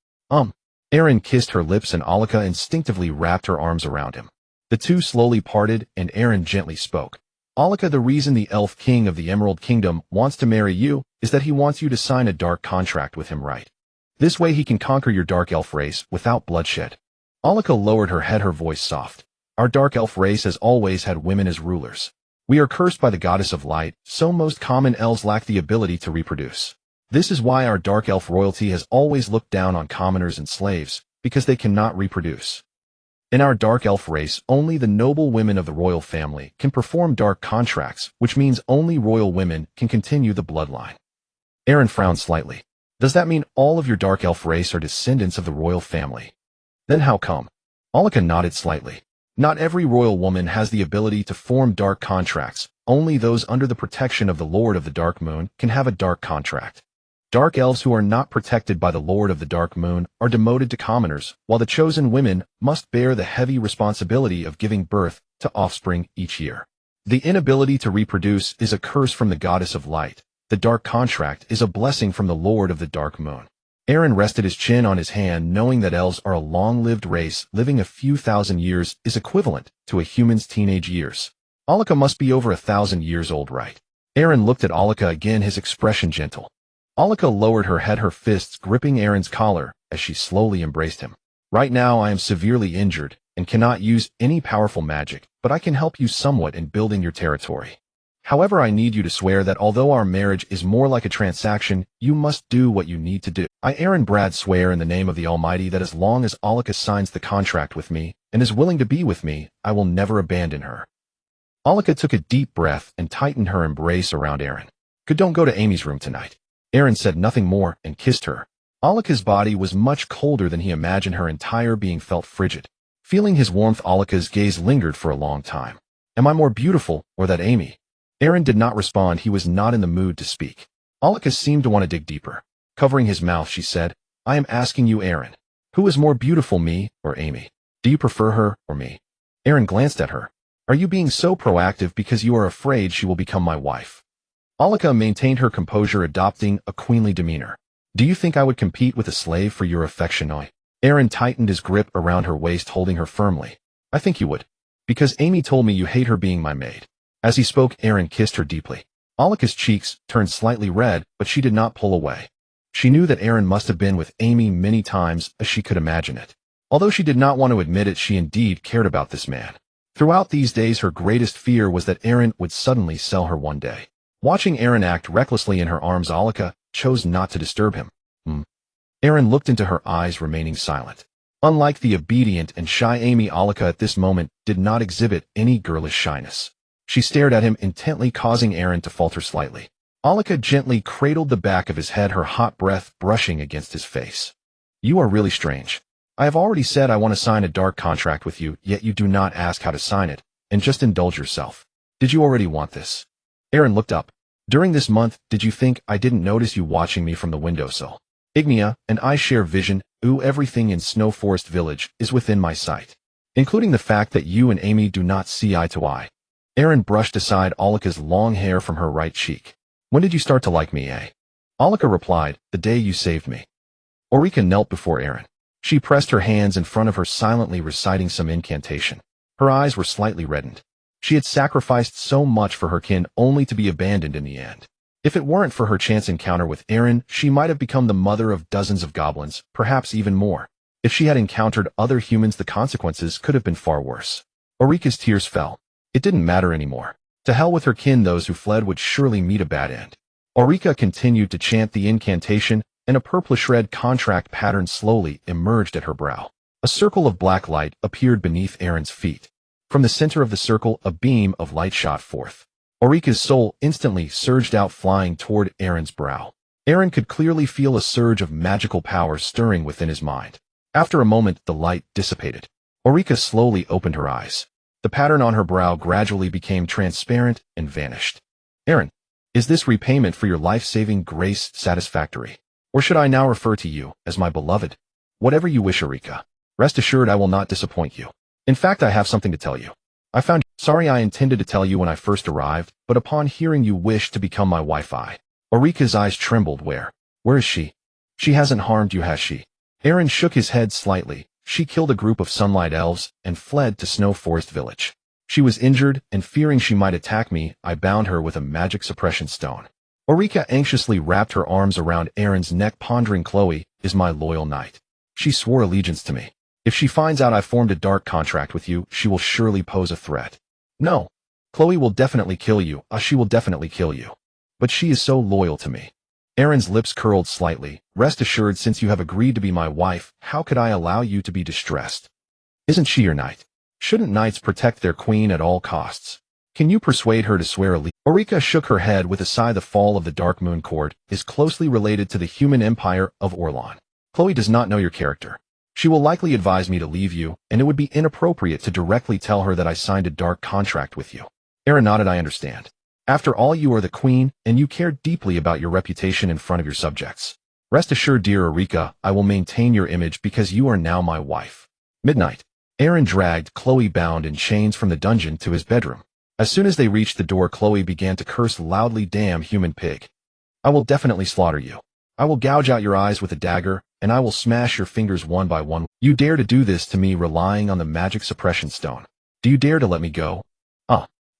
Aaron kissed her lips and Alika instinctively wrapped her arms around him. The two slowly parted and Aaron gently spoke. Alika, the reason the Elf King of the Emerald Kingdom wants to marry you is that he wants you to sign a dark contract with him, right? This way he can conquer your Dark Elf race without bloodshed. Alika lowered her head, her voice soft. Our Dark Elf race has always had women as rulers. We are cursed by the goddess of light, so most common elves lack the ability to reproduce. This is why our Dark Elf royalty has always looked down on commoners and slaves, because they cannot reproduce. In our Dark Elf race, only the noble women of the royal family can perform dark contracts, which means only royal women can continue the bloodline. Aaron frowned slightly. Does that mean all of your Dark Elf race are descendants of the royal family? Then how come? Alika nodded slightly. Not every royal woman has the ability to form dark contracts. Only those under the protection of the Lord of the Dark Moon can have a dark contract. Dark Elves who are not protected by the Lord of the Dark Moon are demoted to commoners, while the chosen women must bear the heavy responsibility of giving birth to offspring each year. The inability to reproduce is a curse from the goddess of light. The dark contract is a blessing from the Lord of the Dark Moon. Aaron rested his chin on his hand, knowing that elves are a long-lived race. Living a few thousand years is equivalent to a human's teenage years. Alika must be over 1,000 years old, right? Aaron looked at Alika again, his expression gentle. Alika lowered her head, her fists gripping Aaron's collar as she slowly embraced him. Right now I am severely injured and cannot use any powerful magic, but I can help you somewhat in building your territory. However, I need you to swear that although our marriage is more like a transaction, you must do what you need to do. I, Aaron Brad, swear in the name of the Almighty that as long as Alika signs the contract with me and is willing to be with me, I will never abandon her. Alika took a deep breath and tightened her embrace around Aaron. Good, don't go to Amy's room tonight. Aaron said nothing more and kissed her. Alika's body was much colder than he imagined, her entire being felt frigid. Feeling his warmth, Alika's gaze lingered for a long time. Am I more beautiful, or that Amy? Aaron did not respond. He was not in the mood to speak. Alika seemed to want to dig deeper. Covering his mouth, she said, I am asking you, Aaron. Who is more beautiful, me or Amy? Do you prefer her or me? Aaron glanced at her. Are you being so proactive because you are afraid she will become my wife? Alika maintained her composure, adopting a queenly demeanor. Do you think I would compete with a slave for your affection? Aaron tightened his grip around her waist, holding her firmly. I think you would. Because Amy told me you hate her being my maid. As he spoke, Aaron kissed her deeply. Alika's cheeks turned slightly red, but she did not pull away. She knew that Aaron must have been with Amy many times as she could imagine it. Although she did not want to admit it, she indeed cared about this man. Throughout these days, her greatest fear was that Aaron would suddenly sell her one day. Watching Aaron act recklessly in her arms, Alika chose not to disturb him. Aaron looked into her eyes, remaining silent. Unlike the obedient and shy Amy, Alika at this moment did not exhibit any girlish shyness. She stared at him intently, causing Aaron to falter slightly. Alika gently cradled the back of his head, her hot breath brushing against his face. You are really strange. I have already said I want to sign a dark contract with you, yet you do not ask how to sign it, and just indulge yourself. Did you already want this? Aaron looked up. During this month, did you think I didn't notice you watching me from the windowsill? Ignia and I share vision. Ooh, everything in Snow Forest Village is within my sight, including the fact that you and Amy do not see eye to eye. Erin brushed aside Alika's long hair from her right cheek. When did you start to like me, eh? Alika replied, the day you saved me. Ulrika knelt before Erin. She pressed her hands in front of her, silently reciting some incantation. Her eyes were slightly reddened. She had sacrificed so much for her kin only to be abandoned in the end. If it weren't for her chance encounter with Erin, she might have become the mother of dozens of goblins, perhaps even more. If she had encountered other humans, the consequences could have been far worse. Ulrika's tears fell. It didn't matter anymore. To hell with her kin, those who fled would surely meet a bad end. Ulrika continued to chant the incantation, and a purplish-red contract pattern slowly emerged at her brow. A circle of black light appeared beneath Erin's feet. From the center of the circle, a beam of light shot forth. Ulrika's soul instantly surged out, flying toward Erin's brow. Erin could clearly feel a surge of magical power stirring within his mind. After a moment, the light dissipated. Ulrika slowly opened her eyes. The pattern on her brow gradually became transparent and vanished. Erin, is this repayment for your life-saving grace satisfactory? Or should I now refer to you as my beloved? Whatever you wish, Ulrika. Rest assured I will not disappoint you. In fact, I have something to tell you. Sorry, I intended to tell you when I first arrived, but upon hearing you wish to become my wife, Ulrika's eyes trembled. Where is she? She hasn't harmed you, has she? Erin shook his head slightly. She killed a group of sunlight elves and fled to Snow Forest Village. She was injured, and fearing she might attack me, I bound her with a magic suppression stone. Ulrika anxiously wrapped her arms around Erin's neck, pondering. Chloe is my loyal knight. She swore allegiance to me. If she finds out I formed a dark contract with you, she will surely pose a threat. No. Chloe will definitely kill you. She will definitely kill you. But she is so loyal to me. Erin's lips curled slightly. Rest assured, since you have agreed to be my wife, how could I allow you to be distressed? Isn't she your knight? Shouldn't knights protect their queen at all costs? Can you persuade her to swear allegiance? Ulrika shook her head with a sigh. The fall of the Dark Moon Court is closely related to the human empire of Orlan. Chloe does not know your character. She will likely advise me to leave you, and it would be inappropriate to directly tell her that I signed a dark contract with you. Erin nodded. I understand. After all, you are the queen, and you care deeply about your reputation in front of your subjects. Rest assured, dear Ulrika, I will maintain your image because you are now my wife. Midnight. Erin dragged Chloe bound in chains from the dungeon to his bedroom. As soon as they reached the door, Chloe began to curse loudly. Damn human pig. I will definitely slaughter you. I will gouge out your eyes with a dagger, and I will smash your fingers one by one. You dare to do this to me relying on the magic suppression stone. Do you dare to let me go?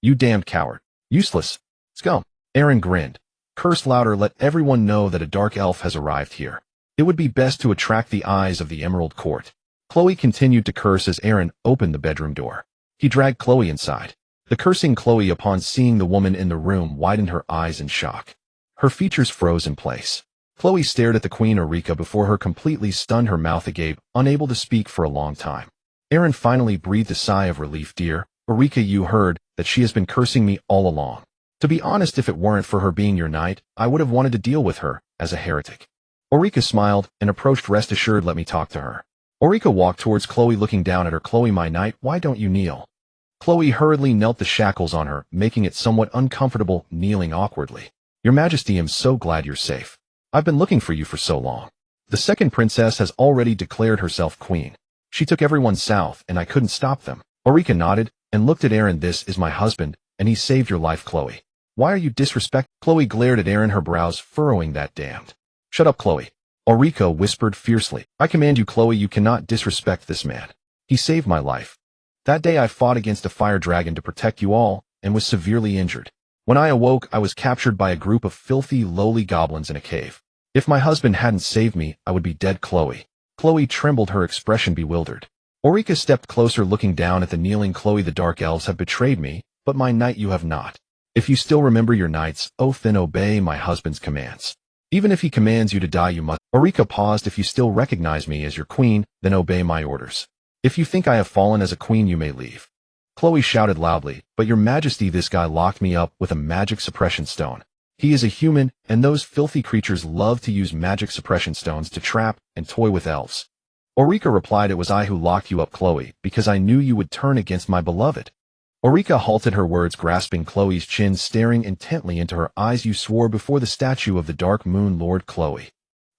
You damned coward. Useless. Scum. Erin grinned. Curse louder. Let everyone know that a dark elf has arrived here. It would be best to attract the eyes of the Emerald Court. Chloe continued to curse as Erin opened the bedroom door. He dragged Chloe inside. The cursing Chloe, upon seeing the woman in the room, widened her eyes in shock. Her features froze in place. Chloe stared at the Queen Ulrika before her, completely stunned, her mouth agape, unable to speak for a long time. Erin finally breathed a sigh of relief. Dear Ulrika, you heard that she has been cursing me all along. To be honest, if it weren't for her being your knight, I would have wanted to deal with her as a heretic. Ulrika smiled and approached. Rest assured, let me talk to her. Ulrika walked towards Chloe, looking down at her. Chloe, my knight, why don't you kneel? Chloe hurriedly knelt, the shackles on her, making it somewhat uncomfortable, kneeling awkwardly. Your Majesty, I'm so glad you're safe. I've been looking for you for so long. The second princess has already declared herself queen. She took everyone south, and I couldn't stop them. Ulrika nodded and looked at Erin. This is my husband, and he saved your life, Chloe. Why are you disrespecting? Chloe glared at Erin, her brows furrowing. That damned. Shut up, Chloe. Ulrika whispered fiercely. I command you, Chloe, you cannot disrespect this man. He saved my life. That day I fought against a fire dragon to protect you all, and was severely injured. When I awoke, I was captured by a group of filthy, lowly goblins in a cave. If my husband hadn't saved me, I would be dead, Chloe. Chloe trembled, her expression bewildered. Ulrika stepped closer, looking down at the kneeling Chloe. The dark elves have betrayed me, but my knight you have not. If you still remember your knight's oath, then obey my husband's commands. Even if he commands you to die, you must. Ulrika paused. If you still recognize me as your queen, then obey my orders. If you think I have fallen as a queen, you may leave. Chloe shouted loudly, but your Majesty, this guy locked me up with a magic suppression stone. He is a human, and those filthy creatures love to use magic suppression stones to trap and toy with elves. Ulrika replied, it was I who locked you up, Chloe, because I knew you would turn against my beloved. Ulrika halted her words, grasping Chloe's chin, staring intently into her eyes. You swore before the statue of the Dark Moon Lord Chloe.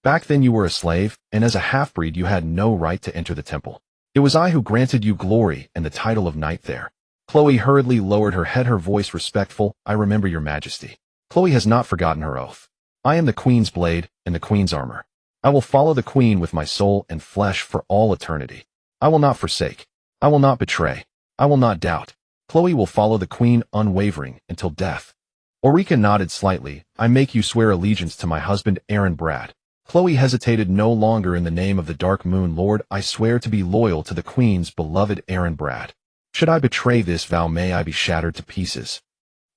Back then you were a slave, and as a half-breed you had no right to enter the temple. It was I who granted you glory and the title of knight there. Chloe hurriedly lowered her head, her voice respectful. I remember your majesty. Chloe has not forgotten her oath. I am the queen's blade and the queen's armor. I will follow the queen with my soul and flesh for all eternity. I will not forsake. I will not betray. I will not doubt. Chloe will follow the queen unwavering until death. Ulrika nodded slightly. I make you swear allegiance to my husband Aaron Brad. Chloe hesitated no longer. In the name of the Dark Moon Lord, I swear to be loyal to the queen's beloved Aaron Brad. Should I betray this vow, may I be shattered to pieces.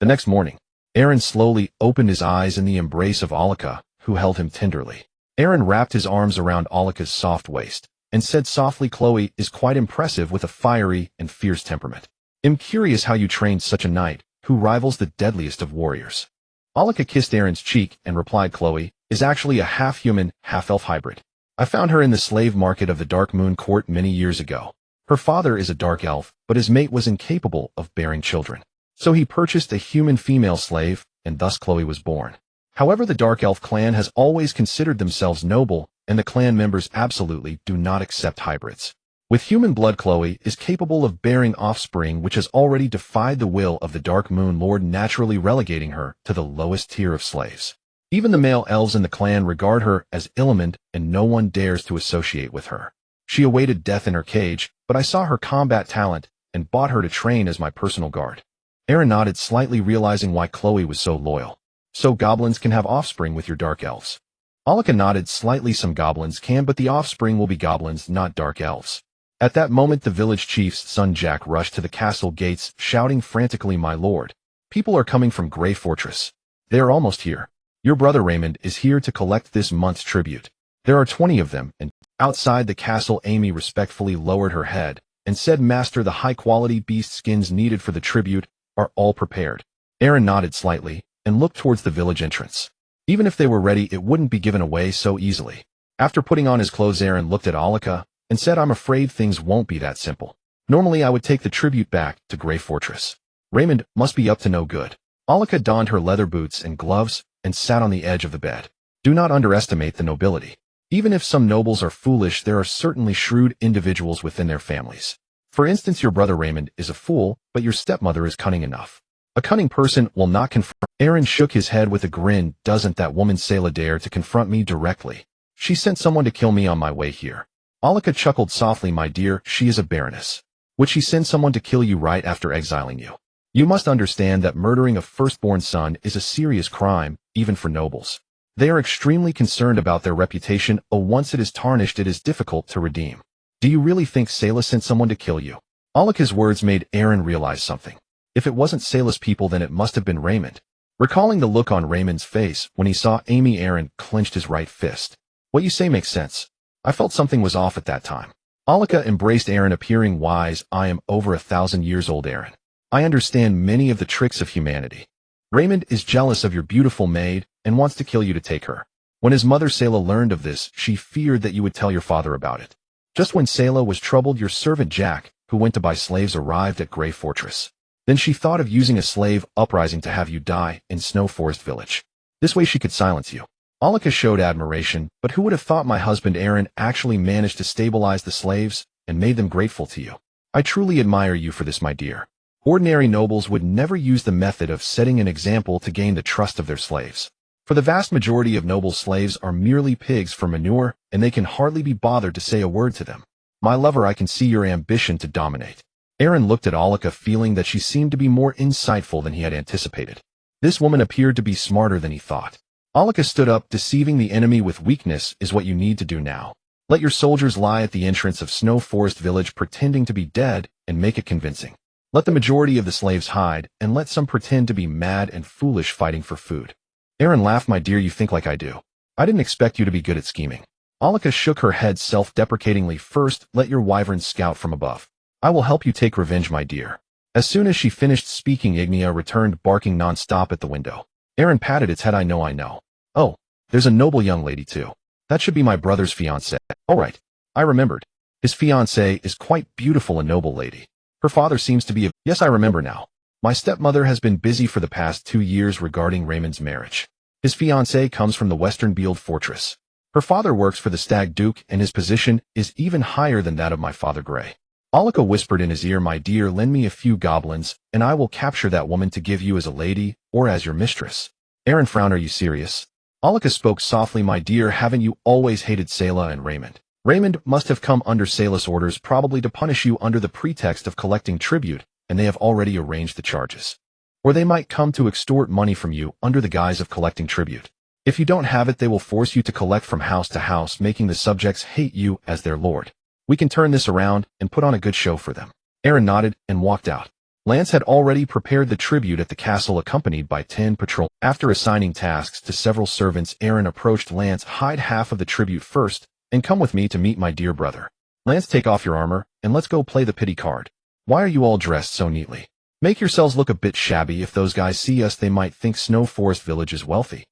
The next morning, Aaron slowly opened his eyes in the embrace of Ulrika, who held him tenderly. Aaron wrapped his arms around Ulrika's soft waist and said softly, Chloe is quite impressive with a fiery and fierce temperament. I'm curious how you trained such a knight, who rivals the deadliest of warriors. Ulrika kissed Aaron's cheek and replied, Chloe is actually a half-human, half-elf hybrid. I found her in the slave market of the Dark Moon Court many years ago. Her father is a dark elf, but his mate was incapable of bearing children. So he purchased a human female slave, and thus Chloe was born. However, the Dark Elf clan has always considered themselves noble, and the clan members absolutely do not accept hybrids. With human blood, Chloe is capable of bearing offspring, which has already defied the will of the Dark Moon Lord, naturally relegating her to the lowest tier of slaves. Even the male elves in the clan regard her as illimened, and no one dares to associate with her. She awaited death in her cage, but I saw her combat talent and bought her to train as my personal guard. Aaron nodded slightly, realizing why Chloe was so loyal. So goblins can have offspring with your dark elves? Ulrika nodded slightly. Some goblins can, but the offspring will be goblins, not dark elves. At that moment, the village chief's son Jack rushed to the castle gates, shouting frantically, my lord, people are coming from Grey Fortress. They are almost here. Your brother Raymond is here to collect this month's tribute. There are 20 of them, and outside the castle, Amy respectfully lowered her head and said, Master, the high-quality beast skins needed for the tribute are all prepared. Aaron nodded slightly and looked towards the village entrance. Even if they were ready, it wouldn't be given away so easily. After putting on his clothes, Aaron looked at Ulrika and said, I'm afraid things won't be that simple. Normally I would take the tribute back to Grey Fortress. Raymond must be up to no good. Ulrika donned her leather boots and gloves and sat on the edge of the bed. Do not underestimate the nobility. Even if some nobles are foolish, there are certainly shrewd individuals within their families. For instance, your brother Raymond is a fool, but your stepmother is cunning enough. A cunning person will not confront. Aaron shook his head with a grin. Doesn't that woman Selah dare to confront me directly? She sent someone to kill me on my way here. Ulrika chuckled softly. My dear, she is a baroness. Would she send someone to kill you right after exiling you? You must understand that murdering a firstborn son is a serious crime, even for nobles. They are extremely concerned about their reputation. Once it is tarnished, it is difficult to redeem. Do you really think Selah sent someone to kill you? Ulrika's words made Aaron realize something. If it wasn't Selah's people, then it must have been Raymond. Recalling the look on Raymond's face when he saw Amy, Aaron clenched his right fist. What you say makes sense. I felt something was off at that time. Ulrika embraced Aaron, appearing wise. I am over 1,000 years old, Aaron. I understand many of the tricks of humanity. Raymond is jealous of your beautiful maid and wants to kill you to take her. When his mother Selah learned of this, she feared that you would tell your father about it. Just when Selah was troubled, your servant Jack, who went to buy slaves, arrived at Grey Fortress. Then she thought of using a slave uprising to have you die in Snow Forest Village. This way she could silence you. Ulrika showed admiration, but who would have thought my husband Aaron actually managed to stabilize the slaves and made them grateful to you? I truly admire you for this, my dear. Ordinary nobles would never use the method of setting an example to gain the trust of their slaves. For the vast majority of noble, slaves are merely pigs for manure, and they can hardly be bothered to say a word to them. My lover, I can see your ambition to dominate. Aaron looked at Ulrika, feeling that she seemed to be more insightful than he had anticipated. This woman appeared to be smarter than he thought. Ulrika stood up. Deceiving the enemy with weakness is what you need to do now. Let your soldiers lie at the entrance of Snow Forest Village pretending to be dead and make it convincing. Let the majority of the slaves hide, and let some pretend to be mad and foolish fighting for food. Aaron laughed. My dear, you think like I do. I didn't expect you to be good at scheming. Ulrika shook her head self-deprecatingly. First, let your wyverns scout from above. I will help you take revenge, my dear. As soon as she finished speaking, Ignia returned, barking non-stop at the window. Aaron patted its head. I know. Oh, there's a noble young lady too. That should be my brother's fiancée. All right, I remembered. His fiancée is quite beautiful, a noble lady. Her father seems to be a— Yes, I remember now. My stepmother has been busy for the past 2 years regarding Raymond's marriage. His fiancée comes from the western Beeld fortress. Her father works for the Stag Duke, and his position is even higher than that of my father Grey. Alika whispered in his ear, my dear, lend me a few goblins, and I will capture that woman to give you as a lady, or as your mistress. Aaron frowned. Are you serious? Alika spoke softly, my dear, haven't you always hated Selah and Raymond? Raymond must have come under Selah's orders, probably to punish you under the pretext of collecting tribute, and they have already arranged the charges. Or they might come to extort money from you under the guise of collecting tribute. If you don't have it, they will force you to collect from house to house, making the subjects hate you as their lord. We can turn this around and put on a good show for them. Aaron nodded and walked out. Lance had already prepared the tribute at the castle, accompanied by 10 patrol. After assigning tasks to several servants, Aaron approached Lance. Hide half of the tribute first, and come with me to meet my dear brother. Lance, take off your armor, and let's go play the pity card. Why are you all dressed so neatly? Make yourselves look a bit shabby. If those guys see us, they might think Snow Forest Village is wealthy.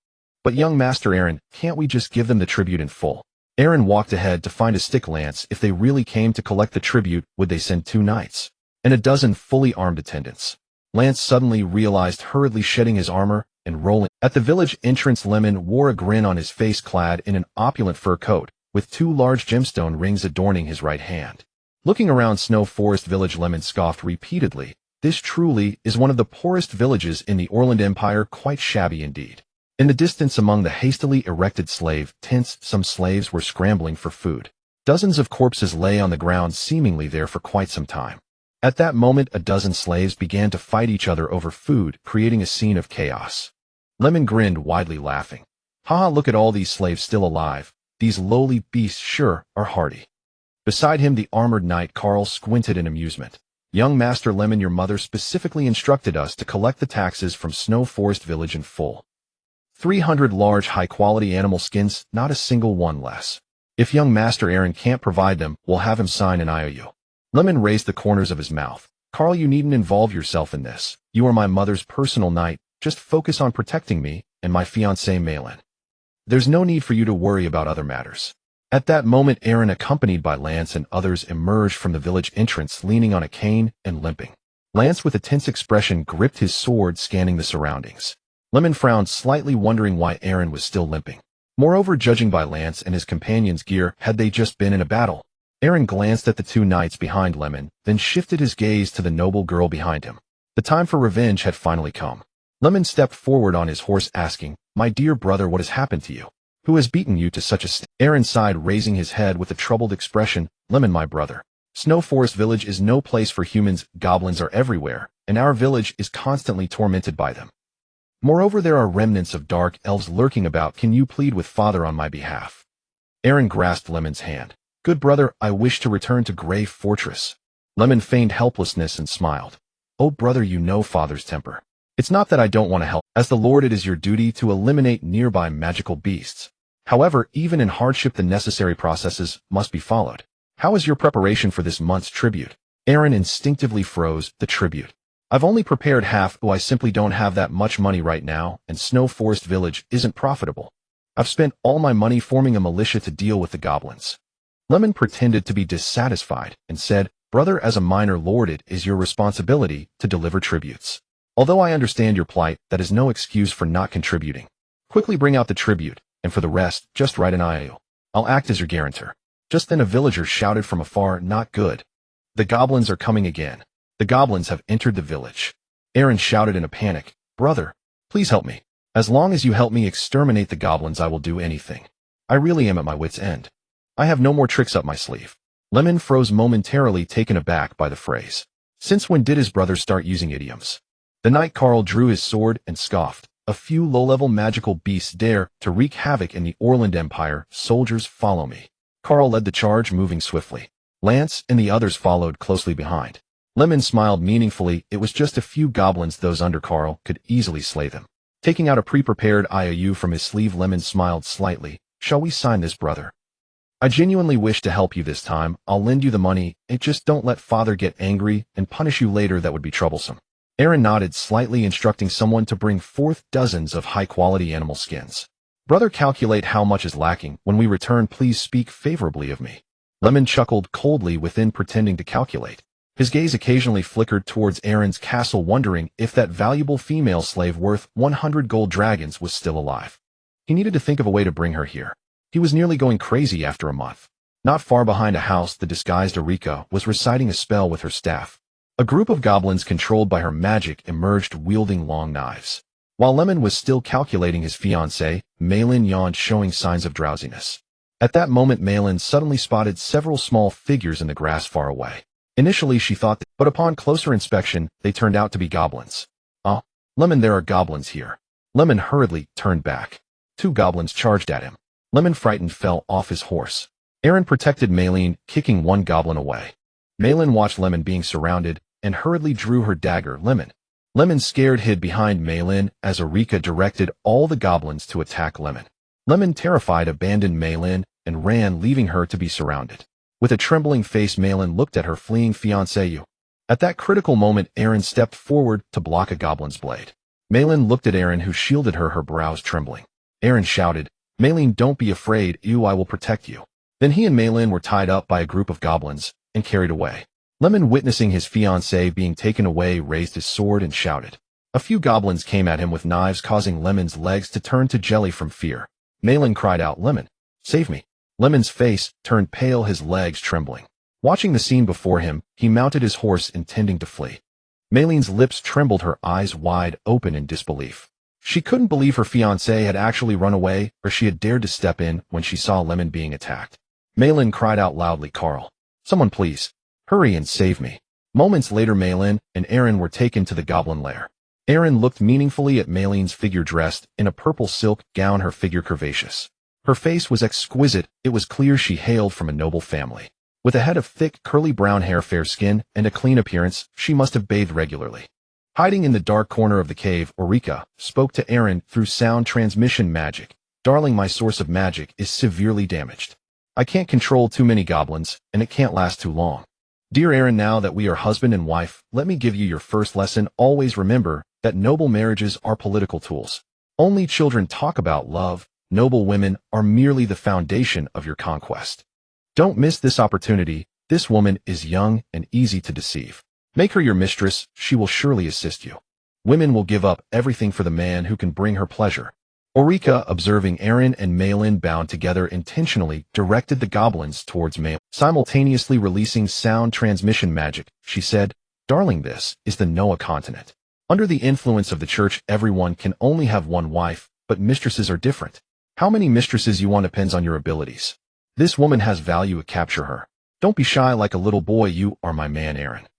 But young Master Aaron, can't we just give them the tribute in full? Aaron walked ahead to find a stick. Lance, if they really came to collect the tribute, would they send 2 knights and a dozen fully armed attendants? Lance suddenly realized, hurriedly shedding his armor and rolling. At the village entrance, Lemon wore a grin on his face, clad in an opulent fur coat, with 2 large gemstone rings adorning his right hand. Looking around Snow Forest Village, Lemon scoffed repeatedly. This truly is one of the poorest villages in the Orland Empire, quite shabby indeed. In the distance, among the hastily erected slave tents, some slaves were scrambling for food. Dozens of corpses lay on the ground, seemingly there for quite some time. At that moment, a dozen slaves began to fight each other over food, creating a scene of chaos. Lemon grinned widely, laughing. Haha, look at all these slaves still alive. These lowly beasts sure are hardy. Beside him, the armored knight Carl squinted in amusement. Young Master Lemon, your mother specifically instructed us to collect the taxes from Snow Forest Village in full. 300 large, high-quality animal skins, not a single one less. If young Master Aaron can't provide them, we'll have him sign an IOU. Lemon raised the corners of his mouth. Carl, you needn't involve yourself in this. You are my mother's personal knight. Just focus on protecting me and my fiancée Malin. There's no need for you to worry about other matters. At that moment, Aaron, accompanied by Lance and others, emerged from the village entrance, leaning on a cane and limping. Lance, with a tense expression, gripped his sword, scanning the surroundings. Lemon frowned slightly, wondering why Aaron was still limping. Moreover, judging by Lance and his companions' gear, had they just been in a battle? Aaron glanced at the 2 knights behind Lemon, then shifted his gaze to the noble girl behind him. The time for revenge had finally come. Lemon stepped forward on his horse, asking, my dear brother, what has happened to you? Who has beaten you to such a Aaron sighed, raising his head with a troubled expression. Lemon, my brother. Snow Forest Village is no place for humans. Goblins are everywhere, and our village is constantly tormented by them. Moreover, there are remnants of dark elves lurking about. Can you plead with Father on my behalf? Aaron grasped Lemon's hand. Good brother, I wish to return to Grey Fortress. Lemon feigned helplessness and smiled. Oh brother, you know Father's temper. It's not that I don't want to help. As the Lord, it is your duty to eliminate nearby magical beasts. However, even in hardship, the necessary processes must be followed. How is your preparation for this month's tribute? Aaron instinctively froze. The tribute. I've only prepared half. I simply don't have that much money right now, and Snow Forest Village isn't profitable. I've spent all my money forming a militia to deal with the goblins. Lemon pretended to be dissatisfied and said, brother, as a minor lord, it is your responsibility to deliver tributes. Although I understand your plight, that is no excuse for not contributing. Quickly bring out the tribute, and for the rest, just write an IOU. I'll act as your guarantor. Just then a villager shouted from afar, not good. The goblins are coming again. The goblins have entered the village. Aaron shouted in a panic, brother, please help me. As long as you help me exterminate the goblins, I will do anything. I really am at my wit's end. I have no more tricks up my sleeve. Lemon froze momentarily, taken aback by the phrase. Since when did his brother start using idioms? The knight Carl drew his sword and scoffed. A few low-level magical beasts dare to wreak havoc in the Orland Empire. Soldiers, follow me. Carl led the charge, moving swiftly. Lance and the others followed closely behind. Lemon smiled meaningfully. It was just a few goblins. Those under Carl could easily slay them. Taking out a pre-prepared IOU from his sleeve, Lemon smiled slightly. Shall we sign this, brother? I genuinely wish to help you this time. I'll lend you the money. Just don't let Father get angry and punish you later. That would be troublesome. Aaron nodded slightly, instructing someone to bring forth dozens of high-quality animal skins. Brother, calculate how much is lacking. When we return, please speak favorably of me. Lemon chuckled coldly within, pretending to calculate. His gaze occasionally flickered towards Aaron's castle, wondering if that valuable female slave worth 100 gold dragons was still alive. He needed to think of a way to bring her here. He was nearly going crazy after a month. Not far behind a house, the disguised Eureka was reciting a spell with her staff. A group of goblins controlled by her magic emerged wielding long knives. While Lemon was still calculating his fiancée, Malin yawned, showing signs of drowsiness. At that moment, Malin suddenly spotted several small figures in the grass far away. Initially she thought that, but upon closer inspection, they turned out to be goblins. "Ah, Lemon, there are goblins here." Lemon hurriedly turned back. 2 goblins charged at him. Lemon, frightened, fell off his horse. Aaron protected Malin, kicking one goblin away. Malin watched Lemon being surrounded and hurriedly drew her dagger. Lemon, scared, hid behind Malin as Eureka directed all the goblins to attack Lemon. Lemon, terrified, abandoned Malin and ran, leaving her to be surrounded. With a trembling face, Malin looked at her fleeing fiancé. At that critical moment, Aaron stepped forward to block a goblin's blade. Malin looked at Aaron, who shielded her, her brows trembling. Aaron shouted, "Malin, don't be afraid, I will protect you." Then he and Malin were tied up by a group of goblins and carried away. Lemon, witnessing his fiancée being taken away, raised his sword and shouted. A few goblins came at him with knives, causing Lemon's legs to turn to jelly from fear. Malin cried out, "Lemon, save me." Lemon's face turned pale, his legs trembling. Watching the scene before him, he mounted his horse, intending to flee. Malin's lips trembled, her eyes wide open in disbelief. She couldn't believe her fiancé had actually run away, or she had dared to step in when she saw Lemon being attacked. Malin cried out loudly, "Carl, someone please, hurry and save me." Moments later, Malin and Aaron were taken to the goblin lair. Aaron looked meaningfully at Malin's figure, dressed in a purple silk gown, her figure curvaceous. Her face was exquisite. It was clear she hailed from a noble family. With a head of thick, curly brown hair, fair skin, and a clean appearance, she must have bathed regularly. Hiding in the dark corner of the cave, Eureka spoke to Aaron through sound transmission magic. "Darling, my source of magic is severely damaged. I can't control too many goblins, and it can't last too long. Dear Aaron, now that we are husband and wife, let me give you your first lesson. Always remember that noble marriages are political tools. Only children talk about love. Noble women are merely the foundation of your conquest. Don't miss this opportunity. This woman is young and easy to deceive. Make her your mistress. She will surely assist you. Women will give up everything for the man who can bring her pleasure." Eureka, observing Aaron and Malin bound together, intentionally directed the goblins towards Malin. Simultaneously releasing sound transmission magic, she said, "Darling, this is the Noah continent. Under the influence of the church, everyone can only have one wife, but mistresses are different. How many mistresses you want depends on your abilities. This woman has value, capture her. Don't be shy like a little boy, you are my man, Aaron."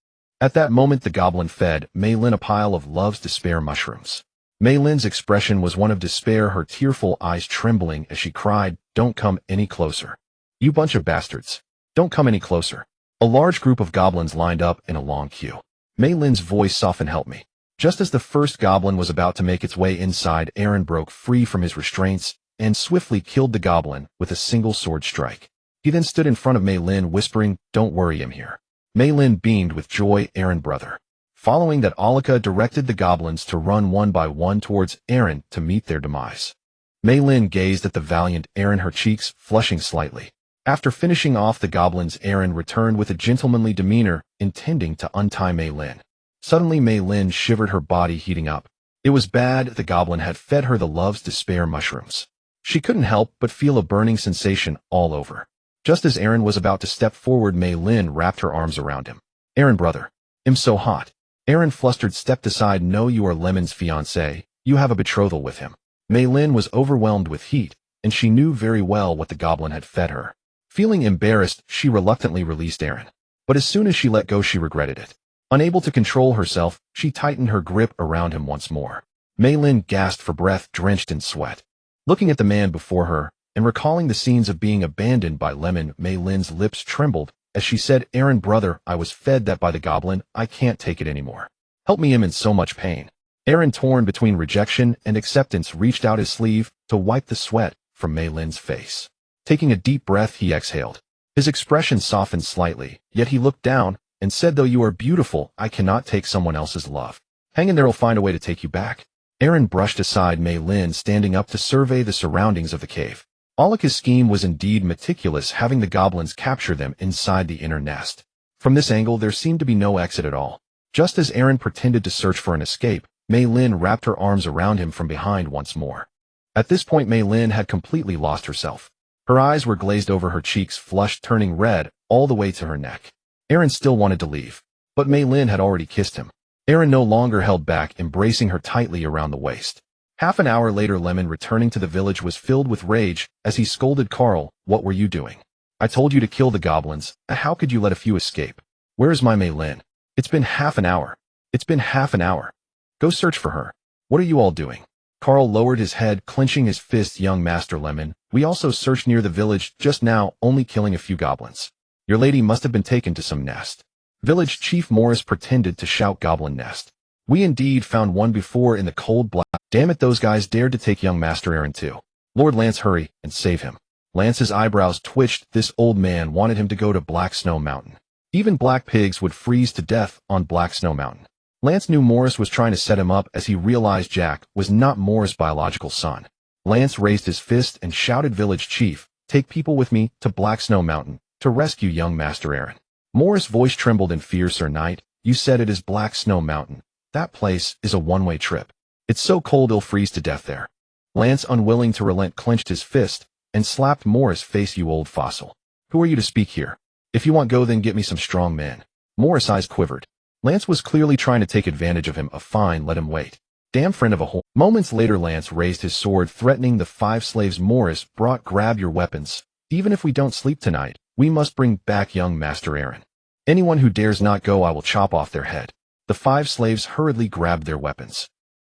At that moment, the goblin fed Malin a pile of love's despair mushrooms. Malin's expression was one of despair, her tearful eyes trembling as she cried, "Don't come any closer. You bunch of bastards. Don't come any closer." A large group of goblins lined up in a long queue. Malin's voice softened, "Help me." Just as the first goblin was about to make its way inside, Aaron broke free from his restraints and swiftly killed the goblin with a single sword strike. He then stood in front of Malin, whispering, "Don't worry, I'm here." Malin beamed with joy. "Aaron, brother." Following that, Alika directed the goblins to run one by one towards Aaron to meet their demise. Malin gazed at the valiant Aaron, her cheeks flushing slightly. After finishing off the goblins, Aaron returned with a gentlemanly demeanor, intending to untie Malin. Suddenly, Malin shivered, her body heating up. It was bad. The goblin had fed her the love's despair mushrooms. She couldn't help but feel a burning sensation all over. Just as Aaron was about to step forward, Malin wrapped her arms around him. "Aaron, brother, I'm so hot." Aaron, flustered, stepped aside. "No, you are Lemon's fiancé. You have a betrothal with him." Malin was overwhelmed with heat, and she knew very well what the goblin had fed her. Feeling embarrassed, she reluctantly released Aaron. But as soon as she let go, she regretted it. Unable to control herself, she tightened her grip around him once more. Malin gasped for breath, drenched in sweat. Looking at the man before her, and recalling the scenes of being abandoned by Lemon, Malin's lips trembled as she said, "Aaron, brother, I was fed that by the goblin. I can't take it anymore. Help me, I'm in so much pain." Aaron, torn between rejection and acceptance, reached out his sleeve to wipe the sweat from Malin's face. Taking a deep breath, he exhaled. His expression softened slightly, yet he looked down and said, "Though you are beautiful, I cannot take someone else's love. Hang in there, I'll find a way to take you back." Aaron brushed aside Malin, standing up to survey the surroundings of the cave. Alika's scheme was indeed meticulous, having the goblins capture them inside the inner nest. From this angle, there seemed to be no exit at all. Just as Aaron pretended to search for an escape, Mei Lin wrapped her arms around him from behind once more. At this point, Mei Lin had completely lost herself. Her eyes were glazed over, her cheeks flushed, turning red all the way to her neck. Aaron still wanted to leave, but Mei Lin had already kissed him. Aaron no longer held back, embracing her tightly around the waist. Half an hour later, Lemon, returning to the village, was filled with rage as he scolded Carl. "What were you doing? I told you to kill the goblins. How could you let a few escape? Where is my Mei Lin? It's been half an hour. It's been half an hour. Go search for her. What are you all doing?" Carl lowered his head, clenching his fists. "Young Master Lemon, we also searched near the village just now, only killing a few goblins. Your lady must have been taken to some nest." Village Chief Morris pretended to shout, "Goblin nest. We indeed found one before in the cold black. Damn it, those guys dared to take young Master Aaron too. Lord Lance, hurry and save him." Lance's eyebrows twitched. This old man wanted him to go to Black Snow Mountain. Even black pigs would freeze to death on Black Snow Mountain. Lance knew Morris was trying to set him up as he realized Jack was not Morris' biological son. Lance raised his fist and shouted, "Village Chief, take people with me to Black Snow Mountain to rescue young Master Aaron." Morris' voice trembled in fear. "Sir Knight, you said it is Black Snow Mountain. That place is a one-way trip. It's so cold he'll freeze to death there." Lance, unwilling to relent, clenched his fist and slapped Morris' face. "You old fossil. Who are you to speak here? If you want go, then get me some strong men." Morris' eyes quivered. Lance was clearly trying to take advantage of him. "Fine, let him wait. Damn friend of a whore." Moments later, Lance raised his sword, threatening the 5 slaves Morris brought. "Grab your weapons. Even if we don't sleep tonight, we must bring back young Master Aaron. Anyone who dares not go, I will chop off their head." The 5 slaves hurriedly grabbed their weapons.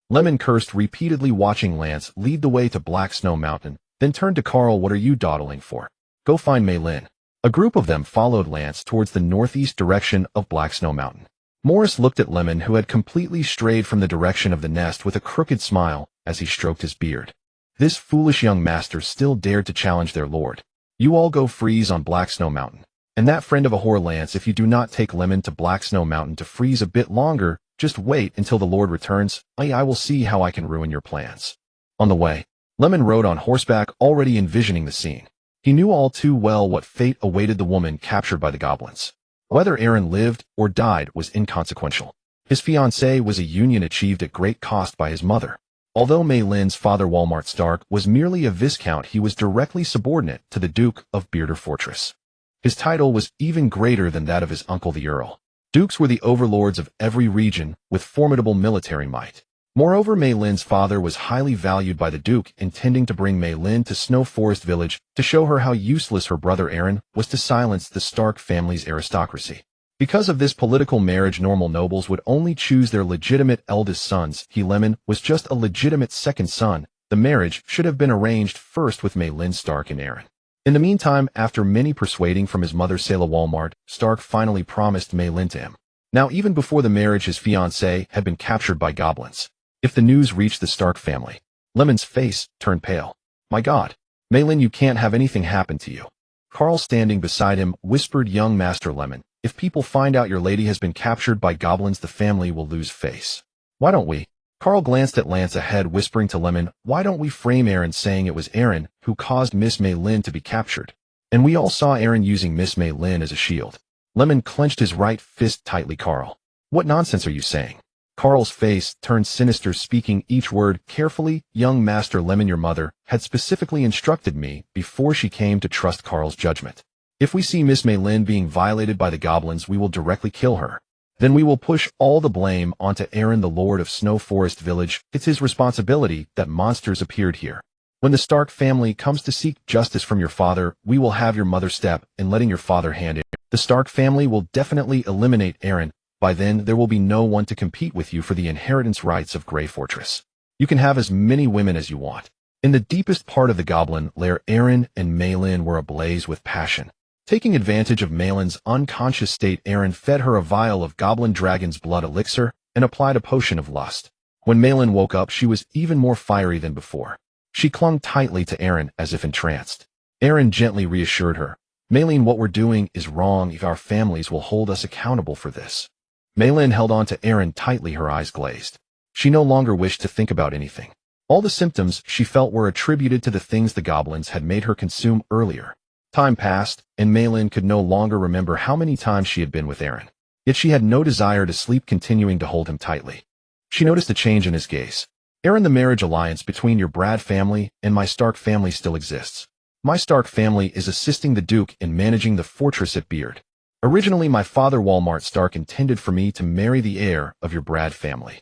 Lemon cursed repeatedly, watching Lance lead the way to Black Snow Mountain, then turned to Carl. "What are you dawdling for? Go find Mei Lin." A group of them followed Lance towards the northeast direction of Black Snow Mountain. Morris looked at Lemon, who had completely strayed from the direction of the nest, with a crooked smile as he stroked his beard. This foolish young master still dared to challenge their lord. "You all go freeze on Black Snow Mountain. And that friend of a whore, Lance, if you do not take Lemon to Black Snow Mountain to freeze a bit longer, just wait until the Lord returns. I will see how I can ruin your plans." On the way, Lemon rode on horseback, already envisioning the scene. He knew all too well what fate awaited the woman captured by the goblins. Whether Aaron lived or died was inconsequential. His fiancée was a union achieved at great cost by his mother. Although Mei Lin's father, Walmart Stark, was merely a viscount, he was directly subordinate to the Duke of Bearder Fortress. His title was even greater than that of his uncle, the Earl. Dukes were the overlords of every region with formidable military might. Moreover, Mei Lin's father was highly valued by the Duke, intending to bring Mei Lin to Snow Forest Village to show her how useless her brother Aaron was to silence the Stark family's aristocracy. Because of this political marriage, normal nobles would only choose their legitimate eldest sons. Lemon was just a legitimate second son. The marriage should have been arranged first with Mei Lin Stark and Aaron. In the meantime, after many persuading from his mother, Selah Walmart, Stark finally promised Mei Lin to him. Now, even before the marriage, his fiancée had been captured by goblins. If the news reached the Stark family, Lemon's face turned pale. "My God, Mei Lin, you can't have anything happen to you." Carl, standing beside him, whispered, "Young Master Lemon, if people find out your lady has been captured by goblins, the family will lose face. Why don't we?" Carl glanced at Lance ahead, whispering to Lemon, "Why don't we frame Aaron, saying it was Aaron who caused Miss Mei Lin to be captured? And we all saw Aaron using Miss Mei Lin as a shield." Lemon clenched his right fist tightly. "Carl, what nonsense are you saying?" Carl's face turned sinister, speaking each word carefully. "Young Master Lemon, your mother had specifically instructed me before she came to trust Carl's judgment. If we see Miss Mei Lin being violated by the goblins, we will directly kill her. Then we will push all the blame onto Aaron, the Lord of Snow Forest Village. It's his responsibility that monsters appeared here. When the Stark family comes to seek justice from your father, we will have your mother step in letting your father hand it. The Stark family will definitely eliminate Aaron. By then, there will be no one to compete with you for the inheritance rights of Grey Fortress. You can have as many women as you want." In the deepest part of the goblin lair, Aaron and Mei Lin were ablaze with passion. Taking advantage of Mei Lin's unconscious state, Aaron fed her a vial of goblin dragon's blood elixir and applied a potion of lust. When Mei Lin woke up, she was even more fiery than before. She clung tightly to Aaron as if entranced. Aaron gently reassured her, "Mei Lin, what we're doing is wrong. If our families will hold us accountable for this." Mei Lin held on to Aaron tightly, her eyes glazed. She no longer wished to think about anything. All the symptoms she felt were attributed to the things the goblins had made her consume earlier. Time passed, and Maylin could no longer remember how many times she had been with Aaron. Yet she had no desire to sleep, continuing to hold him tightly. She noticed a change in his gaze. Aaron, the marriage alliance between your Brad family and my Stark family still exists. My Stark family is assisting the Duke in managing the fortress at Beard. Originally, my father Walmart Stark intended for me to marry the heir of your Brad family.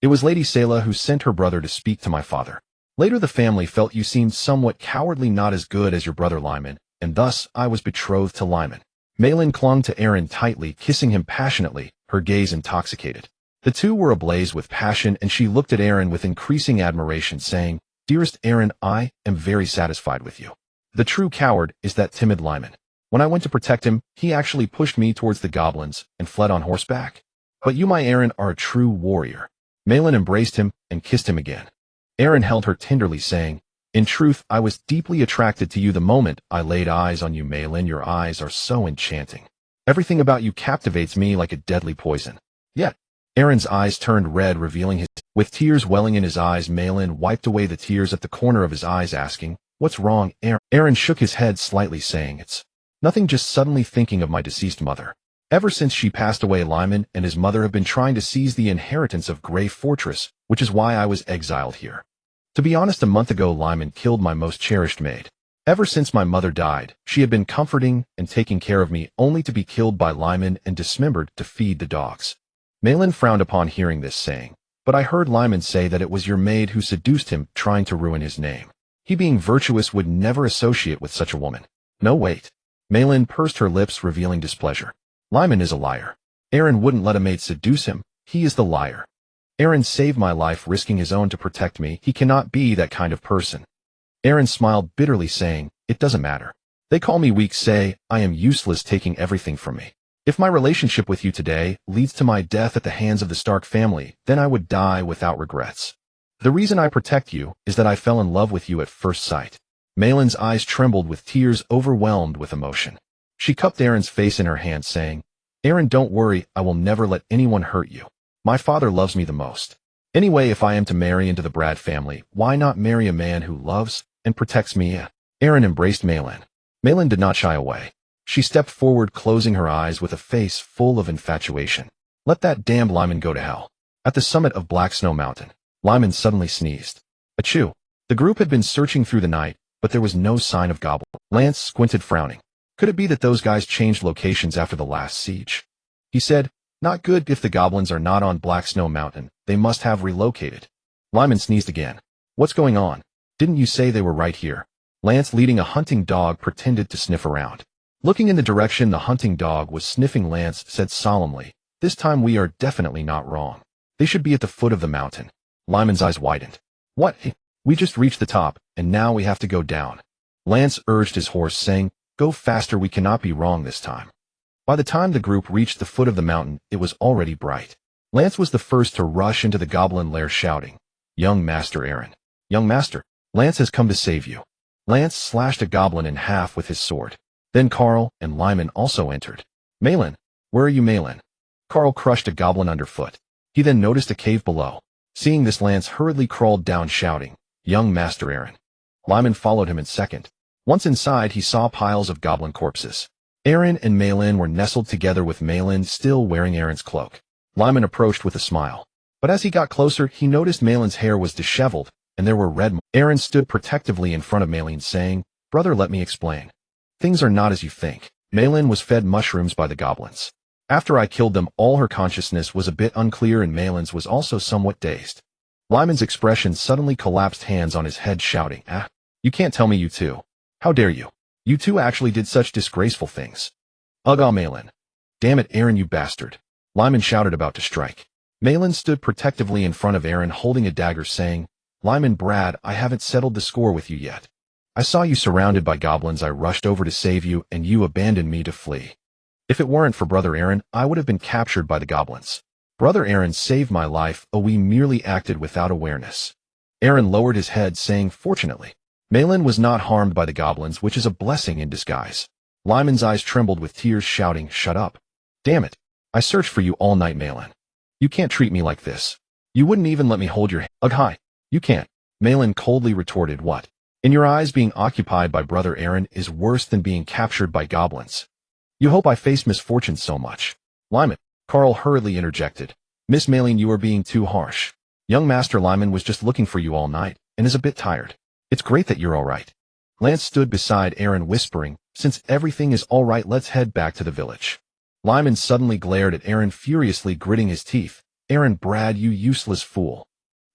It was Lady Selah who sent her brother to speak to my father. Later the family felt you seemed somewhat cowardly, not as good as your brother Lyman, and thus I was betrothed to Lyman. Maylin clung to Aaron tightly, kissing him passionately, her gaze intoxicated. The two were ablaze with passion, and she looked at Aaron with increasing admiration, saying, "Dearest Aaron, I am very satisfied with you. The true coward is that timid Lyman. When I went to protect him, he actually pushed me towards the goblins and fled on horseback. But you, my Aaron, are a true warrior." Maylin embraced him and kissed him again. Aaron held her tenderly, saying, "In truth, I was deeply attracted to you the moment I laid eyes on you, Maylin. Your eyes are so enchanting. Everything about you captivates me like a deadly poison." Yet, Aaron's eyes turned red, revealing his... With tears welling in his eyes, Maylin wiped away the tears at the corner of his eyes, asking, "What's wrong, Aaron?" Aaron shook his head slightly, saying, "It's nothing, just suddenly thinking of my deceased mother. Ever since she passed away, Lyman and his mother have been trying to seize the inheritance of Grey Fortress, which is why I was exiled here. To be honest, a month ago Lyman killed my most cherished maid. Ever since my mother died, she had been comforting and taking care of me, only to be killed by Lyman and dismembered to feed the dogs." Maylin frowned upon hearing this, saying, "But I heard Lyman say that it was your maid who seduced him, trying to ruin his name. He, being virtuous, would never associate with such a woman." "No, wait." Maylin pursed her lips, revealing displeasure. "Lyman is a liar. Aaron wouldn't let a maid seduce him. He is the liar. Aaron saved my life, risking his own to protect me. He cannot be that kind of person." Aaron smiled bitterly, saying, "It doesn't matter. They call me weak, say I am useless, taking everything from me. If my relationship with you today leads to my death at the hands of the Stark family, then I would die without regrets. The reason I protect you is that I fell in love with you at first sight." Maylin's eyes trembled with tears, overwhelmed with emotion. She cupped Aaron's face in her hand, saying, "Aaron, don't worry, I will never let anyone hurt you. My father loves me the most. Anyway, if I am to marry into the Brad family, why not marry a man who loves and protects me?" Aaron embraced Maylin. Maylin did not shy away. She stepped forward, closing her eyes with a face full of infatuation. "Let that damned Lyman go to hell." At the summit of Black Snow Mountain, Lyman suddenly sneezed. Achoo! The group had been searching through the night, but there was no sign of goblin. Lance squinted, frowning. Could it be that those guys changed locations after the last siege? He said, "Not good. If the goblins are not on Black Snow Mountain, they must have relocated." Lyman sneezed again. "What's going on? Didn't you say they were right here?" Lance, leading a hunting dog, pretended to sniff around. Looking in the direction the hunting dog was sniffing, Lance said solemnly, "This time we are definitely not wrong. They should be at the foot of the mountain." Lyman's eyes widened. "What? We just reached the top, and now we have to go down." Lance urged his horse, saying, "Go faster, we cannot be wrong this time." By the time the group reached the foot of the mountain, it was already bright. Lance was the first to rush into the goblin lair, shouting, "Young Master Aaron! Young Master! Lance has come to save you." Lance slashed a goblin in half with his sword. Then Carl and Lyman also entered. "Maylin, where are you, Maylin?" Carl crushed a goblin underfoot. He then noticed a cave below. Seeing this, Lance hurriedly crawled down, shouting, "Young Master Aaron." Lyman followed him in second. Once inside, he saw piles of goblin corpses. Aaron and Maylin were nestled together, with Maylin still wearing Aaron's cloak. Lyman approached with a smile. But as he got closer, he noticed Maylin's hair was disheveled, and there were red marks. Aaron stood protectively in front of Maylin, saying, "Brother, let me explain. Things are not as you think. Maylin was fed mushrooms by the goblins. After I killed them, all her consciousness was a bit unclear, and Maylin's was also somewhat dazed." Lyman's expression suddenly collapsed, hands on his head, shouting, "Ah, you can't tell me you two. How dare you? You two actually did such disgraceful things." "Ugh, Maylin." "Damn it, Aaron, you bastard." Lyman shouted, about to strike. Maylin stood protectively in front of Aaron, holding a dagger, saying, "Lyman, Brad, I haven't settled the score with you yet. I saw you surrounded by goblins. I rushed over to save you, and you abandoned me to flee. If it weren't for Brother Aaron, I would have been captured by the goblins. Brother Aaron saved my life. Oh, we merely acted without awareness." Aaron lowered his head, saying, "Fortunately, Maylin was not harmed by the goblins, which is a blessing in disguise." Lyman's eyes trembled with tears, shouting, "Shut up. Damn it. I searched for you all night, Maylin. You can't treat me like this. You wouldn't even let me hold your hand." "Ugh, hi. You can't." Maylin coldly retorted, "What? In your eyes, being occupied by Brother Aaron is worse than being captured by goblins. You hope I face misfortune so much. Lyman, Carl hurriedly interjected. Miss Maylene, you are being too harsh. Young Master Lyman was just looking for you all night, and is a bit tired. It's great that you're all right. Lance stood beside Aaron whispering, since everything is all right, let's head back to the village. Lyman suddenly glared at Aaron, furiously gritting his teeth. Aaron, Brad, you useless fool.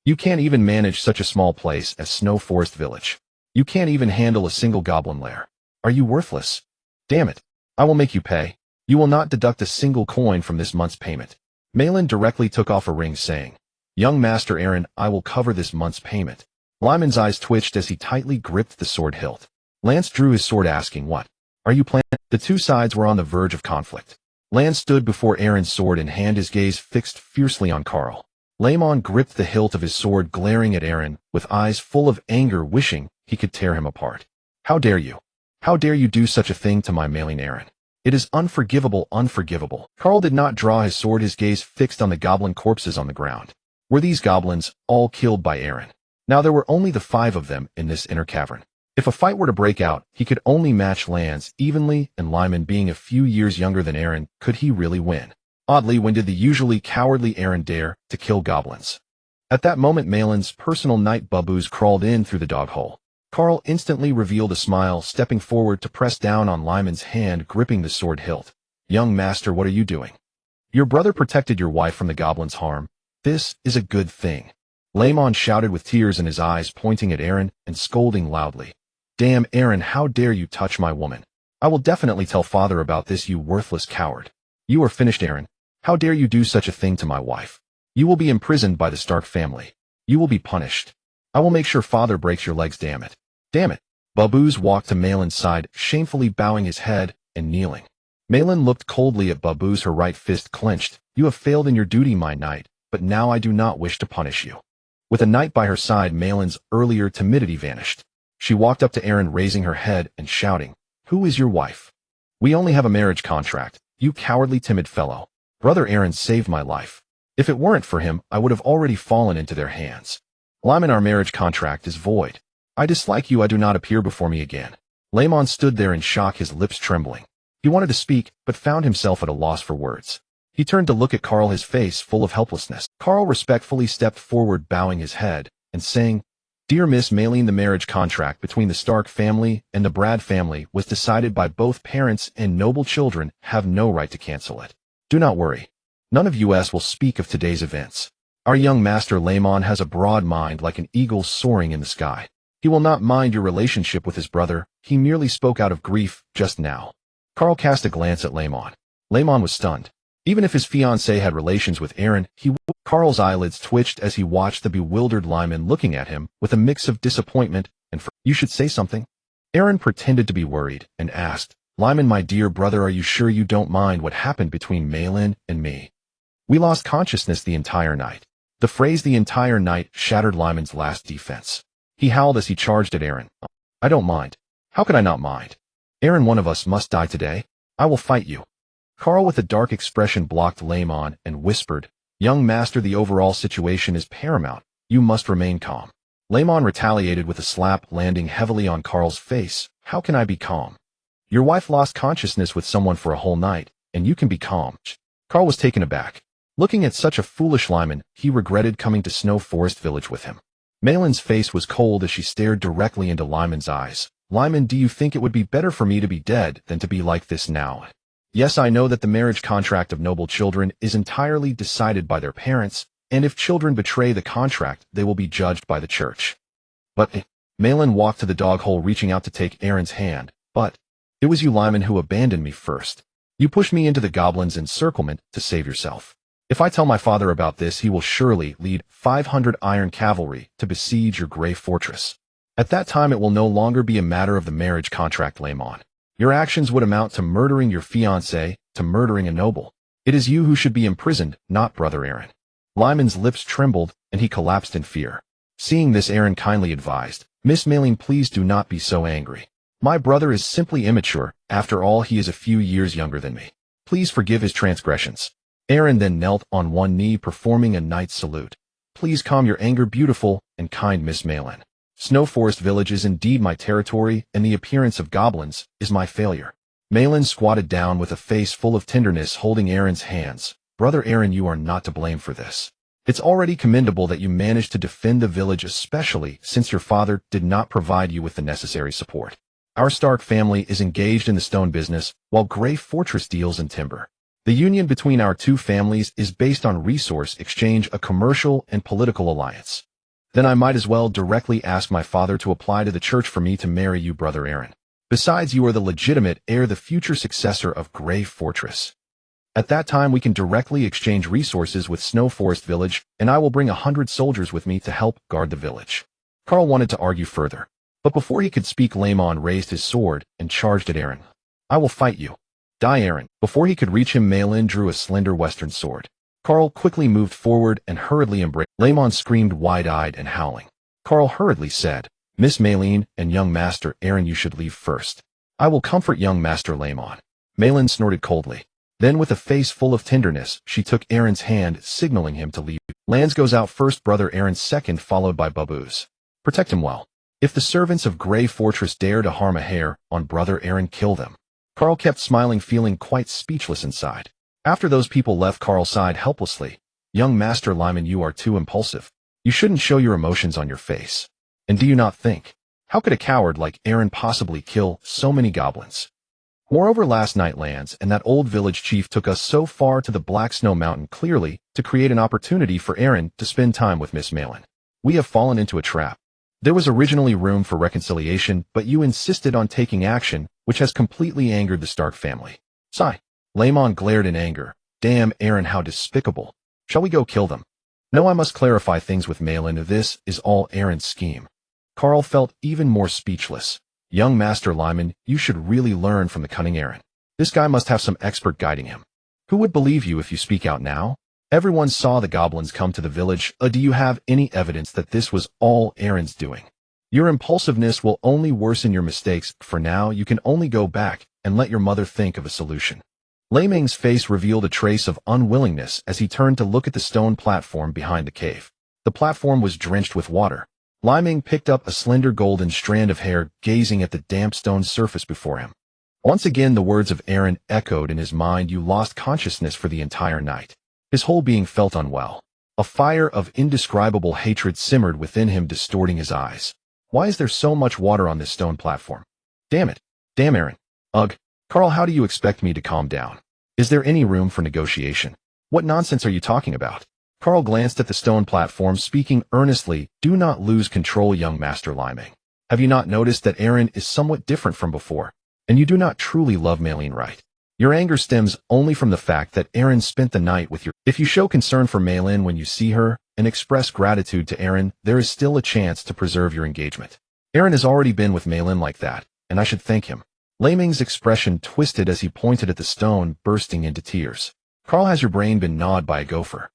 You can't even manage such a small place as Snow Forest Village. You can't even handle a single goblin lair. Are you worthless? Damn it. I will make you pay. You will not deduct a single coin from this month's payment. Malin directly took off a ring, saying, Young Master Aaron, I will cover this month's payment. Lyman's eyes twitched as he tightly gripped the sword hilt. Lance drew his sword, asking, What are you planning? The two sides were on the verge of conflict. Lance stood before Aaron's sword in hand, his gaze fixed fiercely on Carl. Laimon gripped the hilt of his sword, glaring at Aaron, with eyes full of anger, wishing he could tear him apart. How dare you? How dare you do such a thing to my Maylene Aaron? It is unforgivable, unforgivable. Carl did not draw his sword, his gaze fixed on the goblin corpses on the ground. Were these goblins all killed by Aaron? Now there were only the 5 of them in this inner cavern. If a fight were to break out, he could only match Lance evenly, and Lyman being a few years younger than Aaron, could he really win? Oddly, when did the usually cowardly Aaron dare to kill goblins? At that moment, Malin's personal night baboos crawled in through the dog hole. Carl instantly revealed a smile, stepping forward to press down on Lyman's hand, gripping the sword hilt. Young master, what are you doing? Your brother protected your wife from the goblin's harm. This is a good thing. Laimon shouted with tears in his eyes, pointing at Aaron and scolding loudly. Damn, Aaron, how dare you touch my woman? I will definitely tell father about this, you worthless coward. You are finished, Aaron. How dare you do such a thing to my wife? You will be imprisoned by the Stark family. You will be punished. I will make sure father breaks your legs, damn it. Damn it. Baboos walked to Malin's side, shamefully bowing his head and kneeling. Malin looked coldly at Baboos, her right fist clenched. You have failed in your duty, my knight, but now I do not wish to punish you. With a knight by her side, Malin's earlier timidity vanished. She walked up to Aaron, raising her head and shouting, Who is your wife? We only have a marriage contract, you cowardly, timid fellow. Brother Aaron saved my life. If it weren't for him, I would have already fallen into their hands. Lyman, our marriage contract is void. I dislike you, I do not appear before me again. Laimon stood there in shock, his lips trembling. He wanted to speak, but found himself at a loss for words. He turned to look at Carl, his face full of helplessness. Carl respectfully stepped forward, bowing his head, and saying, Dear Miss Maylene, the marriage contract between the Stark family and the Brad family was decided by both parents, and noble children have no right to cancel it. Do not worry. None of us will speak of today's events. Our young master Laimon has a broad mind, like an eagle soaring in the sky. He will not mind your relationship with his brother. He merely spoke out of grief just now. Carl cast a glance at Laimon. Laimon was stunned. Even if his fiancée had relations with Aaron, he would. Carl's eyelids twitched as he watched the bewildered Lyman looking at him with a mix of disappointment and You should say something. Aaron pretended to be worried and asked, Lyman, my dear brother, are you sure you don't mind what happened between Maylin and me? We lost consciousness the entire night. The phrase the entire night shattered Lyman's last defense. He howled as he charged at Aaron. I don't mind. How could I not mind? Aaron, one of us must die today. I will fight you. Carl, with a dark expression, blocked Laimon and whispered, Young master, the overall situation is paramount. You must remain calm. Laimon retaliated with a slap, landing heavily on Carl's face. How can I be calm? Your wife lost consciousness with someone for a whole night, and you can be calm. Carl was taken aback. Looking at such a foolish Lyman, he regretted coming to Snow Forest Village with him. Malin's face was cold as she stared directly into Lyman's eyes. Lyman, do you think it would be better for me to be dead than to be like this now? Yes, I know that the marriage contract of noble children is entirely decided by their parents, and if children betray the contract, they will be judged by the church. But Malin walked to the dog hole, reaching out to take Aaron's hand. But it was you, Lyman, who abandoned me first. You pushed me into the goblins' encirclement to save yourself. If I tell my father about this, he will surely lead 500 iron cavalry to besiege your gray fortress. At that time, it will no longer be a matter of the marriage contract, Laimon. Your actions would amount to murdering your fiancé, to murdering a noble. It is you who should be imprisoned, not Brother Aaron. Lyman's lips trembled, and he collapsed in fear. Seeing this, Aaron kindly advised, Miss Maylene, please do not be so angry. My brother is simply immature. After all, he is a few years younger than me. Please forgive his transgressions. Aaron then knelt on one knee, performing a knight's salute. Please calm your anger, beautiful and kind Miss Maylene. Snow Forest Village is indeed my territory, and the appearance of goblins is my failure. Malin squatted down with a face full of tenderness, holding Aaron's hands. Brother Aaron, you are not to blame for this. It's already commendable that you managed to defend the village, especially since your father did not provide you with the necessary support. Our Stark family is engaged in the stone business, while Grey Fortress deals in timber. The union between our two families is based on resource exchange, a commercial and political alliance. Then I might as well directly ask my father to apply to the church for me to marry you, Brother Aaron. Besides, you are the legitimate heir, the future successor of Grey Fortress. At that time, we can directly exchange resources with Snow Forest Village, and I will bring 100 soldiers with me to help guard the village. Carl wanted to argue further, but before he could speak, Laemon raised his sword and charged at Aaron. I will fight you. Die, Aaron. Before he could reach him, Malin drew a slender western sword. Carl quickly moved forward and hurriedly embraced. Laemon screamed wide-eyed and howling. Carl hurriedly said, Miss Malin and young Master Aaron, you should leave first. I will comfort young Master Laemon. Malin snorted coldly. Then with a face full of tenderness, she took Aaron's hand, signaling him to leave. Lance goes out first, Brother Aaron second, followed by Babu's. Protect him well. If the servants of Grey Fortress dare to harm a heir on Brother Aaron, kill them. Carl kept smiling, feeling quite speechless inside. After those people left, Carl sighed helplessly. Young Master Lyman, you are too impulsive. You shouldn't show your emotions on your face. And do you not think? How could a coward like Aaron possibly kill so many goblins? Moreover, last night Lance and that old village chief took us so far to the Black Snow Mountain clearly to create an opportunity for Aaron to spend time with Miss Malin. We have fallen into a trap. There was originally room for reconciliation, but you insisted on taking action, which has completely angered the Stark family. Sigh. Laemon glared in anger. Damn, Aaron, how despicable. Shall we go kill them? No, I must clarify things with Malin. This is all Aaron's scheme. Carl felt even more speechless. Young Master Lyman, you should really learn from the cunning Aaron. This guy must have some expert guiding him. Who would believe you if you speak out now? Everyone saw the goblins come to the village. Do you have any evidence that this was all Aaron's doing? Your impulsiveness will only worsen your mistakes. For now, you can only go back and let your mother think of a solution. Laiming's face revealed a trace of unwillingness as he turned to look at the stone platform behind the cave. The platform was drenched with water. Liming picked up a slender golden strand of hair, gazing at the damp stone surface before him. Once again the words of Aaron echoed in his mind. You lost consciousness for the entire night. His whole being felt unwell. A fire of indescribable hatred simmered within him, distorting his eyes. Why is there so much water on this stone platform? Damn it. Damn, Aaron. Ugh. Carl, how do you expect me to calm down? Is there any room for negotiation? What nonsense are you talking about? Carl glanced at the stone platform, speaking earnestly. Do not lose control, young Master Liming. Have you not noticed that Aaron is somewhat different from before? And you do not truly love Malin, right? Your anger stems only from the fact that Aaron spent the night with your... If you show concern for Malin when you see her and express gratitude to Aaron, there is still a chance to preserve your engagement. Aaron has already been with Malin like that, and I should thank him. Laming's expression twisted as he pointed at the stone, bursting into tears. Carl, has your brain been gnawed by a gopher?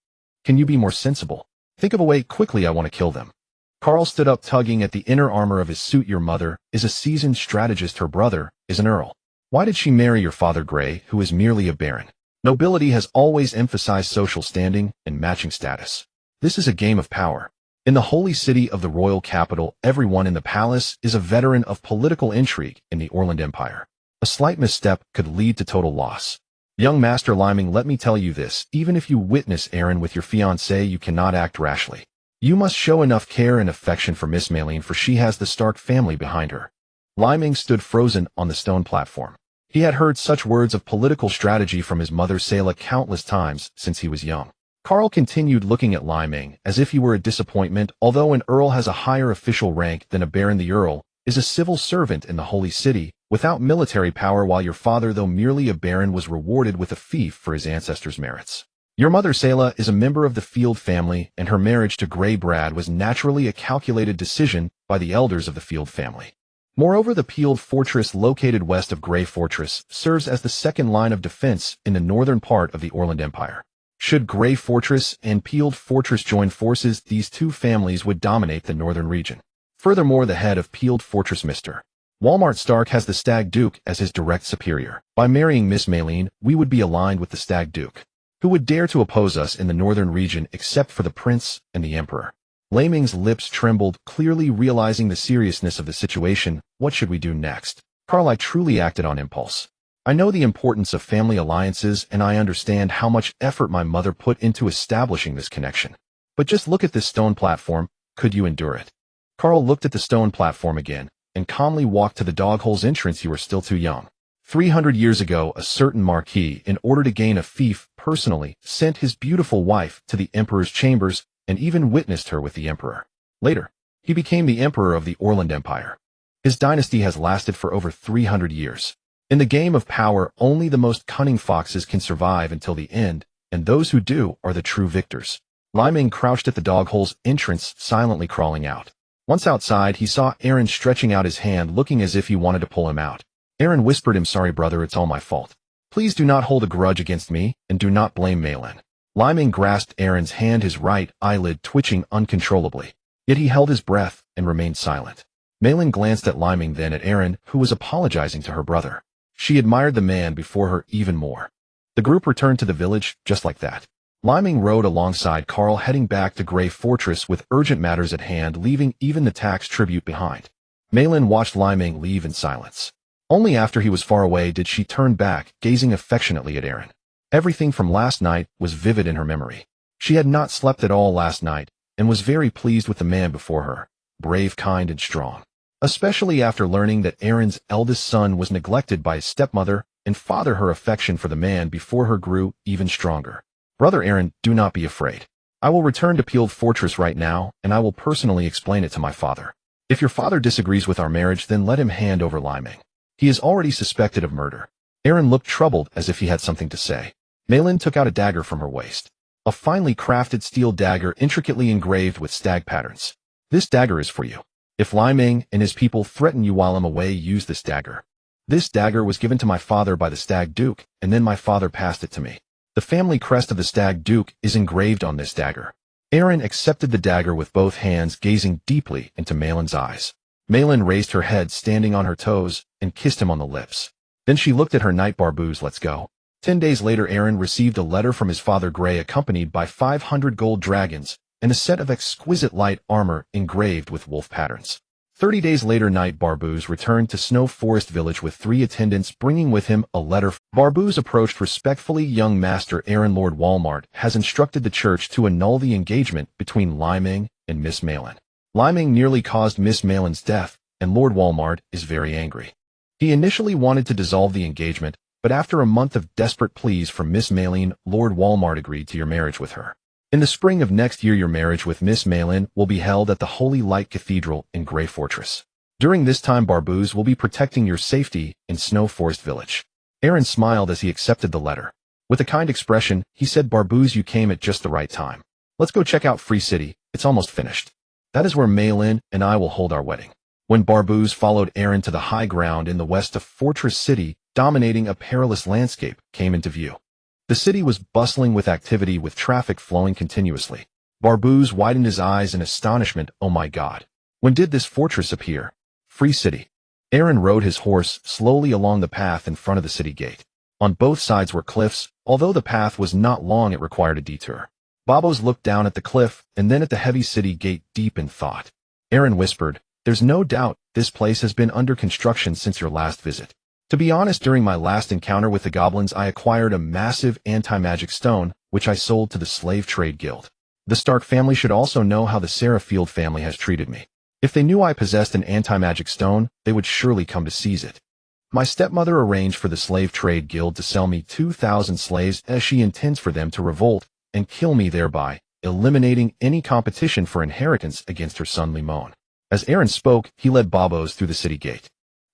Can you be more sensible? Think of a way quickly. I want to kill them. Carl stood up, tugging at the inner armor of his suit. Your mother is a seasoned strategist. Her brother is an earl. Why did she marry your father Grey, who is merely a baron? Nobility has always emphasized social standing and matching status. This is a game of power. In the holy city of the royal capital, everyone in the palace is a veteran of political intrigue in the Orland Empire. A slight misstep could lead to total loss. Young Master Liming, let me tell you this, even if you witness Aaron with your fiancée, you cannot act rashly. You must show enough care and affection for Miss Malin, for she has the Stark family behind her. Liming stood frozen on the stone platform. He had heard such words of political strategy from his mother Selah countless times since he was young. Carl continued looking at Liming as if he were a disappointment. Although an earl has a higher official rank than a baron, the earl is a civil servant in the holy city, without military power, while your father, though merely a baron, was rewarded with a fief for his ancestors' merits. Your mother Selah is a member of the Field family, and her marriage to Grey Brad was naturally a calculated decision by the elders of the Field family. Moreover, the Peeled Fortress, located west of Grey Fortress, serves as the second line of defense in the northern part of the Orland Empire. Should Grey Fortress and Peeled Fortress join forces, these two families would dominate the northern region. Furthermore, the head of Peeled Fortress, Mr. Walmart Stark, has the Stag Duke as his direct superior. By marrying Miss Malin, we would be aligned with the Stag Duke, who would dare to oppose us in the northern region except for the prince and the emperor. Laming's lips trembled, clearly realizing the seriousness of the situation. What should we do next? Carl, I truly acted on impulse. I know the importance of family alliances, and I understand how much effort my mother put into establishing this connection. But just look at this stone platform. Could you endure it? Carl looked at the stone platform again, and calmly walked to the doghole's entrance. You are still too young. 300 years ago, a certain marquis, in order to gain a fief, personally sent his beautiful wife to the emperor's chambers and even witnessed her with the emperor. Later, he became the emperor of the Orland Empire. His dynasty has lasted for over 300 years. In the game of power, only the most cunning foxes can survive until the end, and those who do are the true victors. Liming crouched at the doghole's entrance, silently crawling out. Once outside, he saw Aaron stretching out his hand, looking as if he wanted to pull him out. Aaron whispered, "I'm sorry, brother, it's all my fault. Please do not hold a grudge against me, and do not blame Malin." Liming grasped Aaron's hand, his right eyelid twitching uncontrollably. Yet he held his breath and remained silent. Malin glanced at Liming, then at Aaron, who was apologizing to her brother. She admired the man before her even more. The group returned to the village, just like that. Liming rode alongside Carl, heading back to Grey Fortress with urgent matters at hand, leaving even the tax tribute behind. Malin watched Liming leave in silence. Only after he was far away did she turn back, gazing affectionately at Aaron. Everything from last night was vivid in her memory. She had not slept at all last night, and was very pleased with the man before her, brave, kind, and strong. Especially after learning that Aaron's eldest son was neglected by his stepmother, and father, her affection for the man before her grew even stronger. "Brother Aaron, do not be afraid. I will return to Peeled Fortress right now, and I will personally explain it to my father. If your father disagrees with our marriage, then let him hand over Liming. He is already suspected of murder." Aaron looked troubled, as if he had something to say. Malin took out a dagger from her waist. A finely crafted steel dagger intricately engraved with stag patterns. "This dagger is for you. If Liming and his people threaten you while I'm away, use this dagger. This dagger was given to my father by the Stag Duke, and then my father passed it to me. The family crest of the Stag Duke is engraved on this dagger." Aaron accepted the dagger with both hands, gazing deeply into Malin's eyes. Malin raised her head, standing on her toes, and kissed him on the lips. Then she looked at her knight. "Barbouz, let's go." 10 days later, Aaron received a letter from his father Grey, accompanied by 500 gold dragons and a set of exquisite light armor engraved with wolf patterns. 30 days later, Knight Barbouz returned to Snow Forest Village with 3 attendants, bringing with him a letter. Barbouz approached respectfully. "Young Master Aaron, Lord Walmart has instructed the church to annul the engagement between Liming and Miss Malin. Liming nearly caused Miss Malin's death, and Lord Walmart is very angry. He initially wanted to dissolve the engagement, but after a month of desperate pleas from Miss Malin, Lord Walmart agreed to your marriage with her. In the spring of next year, your marriage with Miss Malin will be held at the Holy Light Cathedral in Grey Fortress. During this time, Barbouz will be protecting your safety in Snow Forest Village." Aaron smiled as he accepted the letter. With a kind expression, he said, "Barbouz, you came at just the right time. Let's go check out Free City. It's almost finished. That is where Malin and I will hold our wedding." When Barbouz followed Aaron to the high ground in the west, of Fortress City, dominating a perilous landscape, came into view. The city was bustling with activity, with traffic flowing continuously. Barbouz widened his eyes in astonishment. "Oh my God. When did this fortress appear?" "Free City." Aaron rode his horse slowly along the path in front of the city gate. On both sides were cliffs. Although the path was not long, it required a detour. Barbouz looked down at the cliff and then at the heavy city gate, deep in thought. Aaron whispered, "There's no doubt this place has been under construction since your last visit. To be honest, during my last encounter with the goblins, I acquired a massive anti-magic stone, which I sold to the Slave Trade Guild. The Stark family should also know how the Seraphield family has treated me. If they knew I possessed an anti-magic stone, they would surely come to seize it. My stepmother arranged for the Slave Trade Guild to sell me 2,000 slaves, as she intends for them to revolt and kill me, thereby eliminating any competition for inheritance against her son Limon." As Aaron spoke, he led Barbouz through the city gate.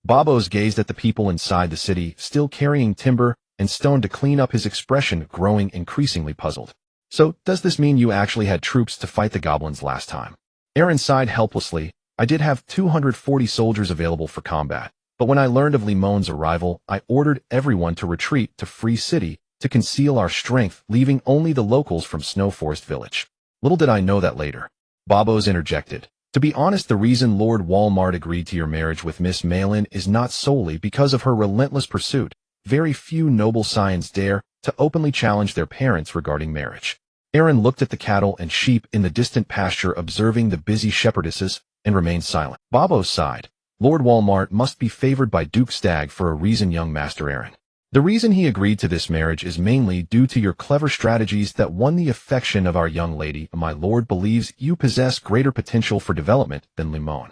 Barbouz gazed at the people inside the city, still carrying timber and stone to clean up, his expression growing increasingly puzzled. "So, does this mean you actually had troops to fight the goblins last time?" Aaron sighed helplessly. "I did have 240 soldiers available for combat, but when I learned of Limon's arrival, I ordered everyone to retreat to Free City to conceal our strength, leaving only the locals from Snow Forest Village. Little did I know that later." Barbouz interjected, "To be honest, the reason Lord Walmart agreed to your marriage with Miss Malin is not solely because of her relentless pursuit. Very few noble scions dare to openly challenge their parents regarding marriage. Aaron looked at the cattle and sheep in the distant pasture, observing the busy shepherdesses, and remained silent. Babos sighed. Lord Walmart must be favored by Duke Stag for a reason, young Master Aaron. The reason he agreed to this marriage is mainly due to your clever strategies that won the affection of our young lady. My lord believes you possess greater potential for development than Limon.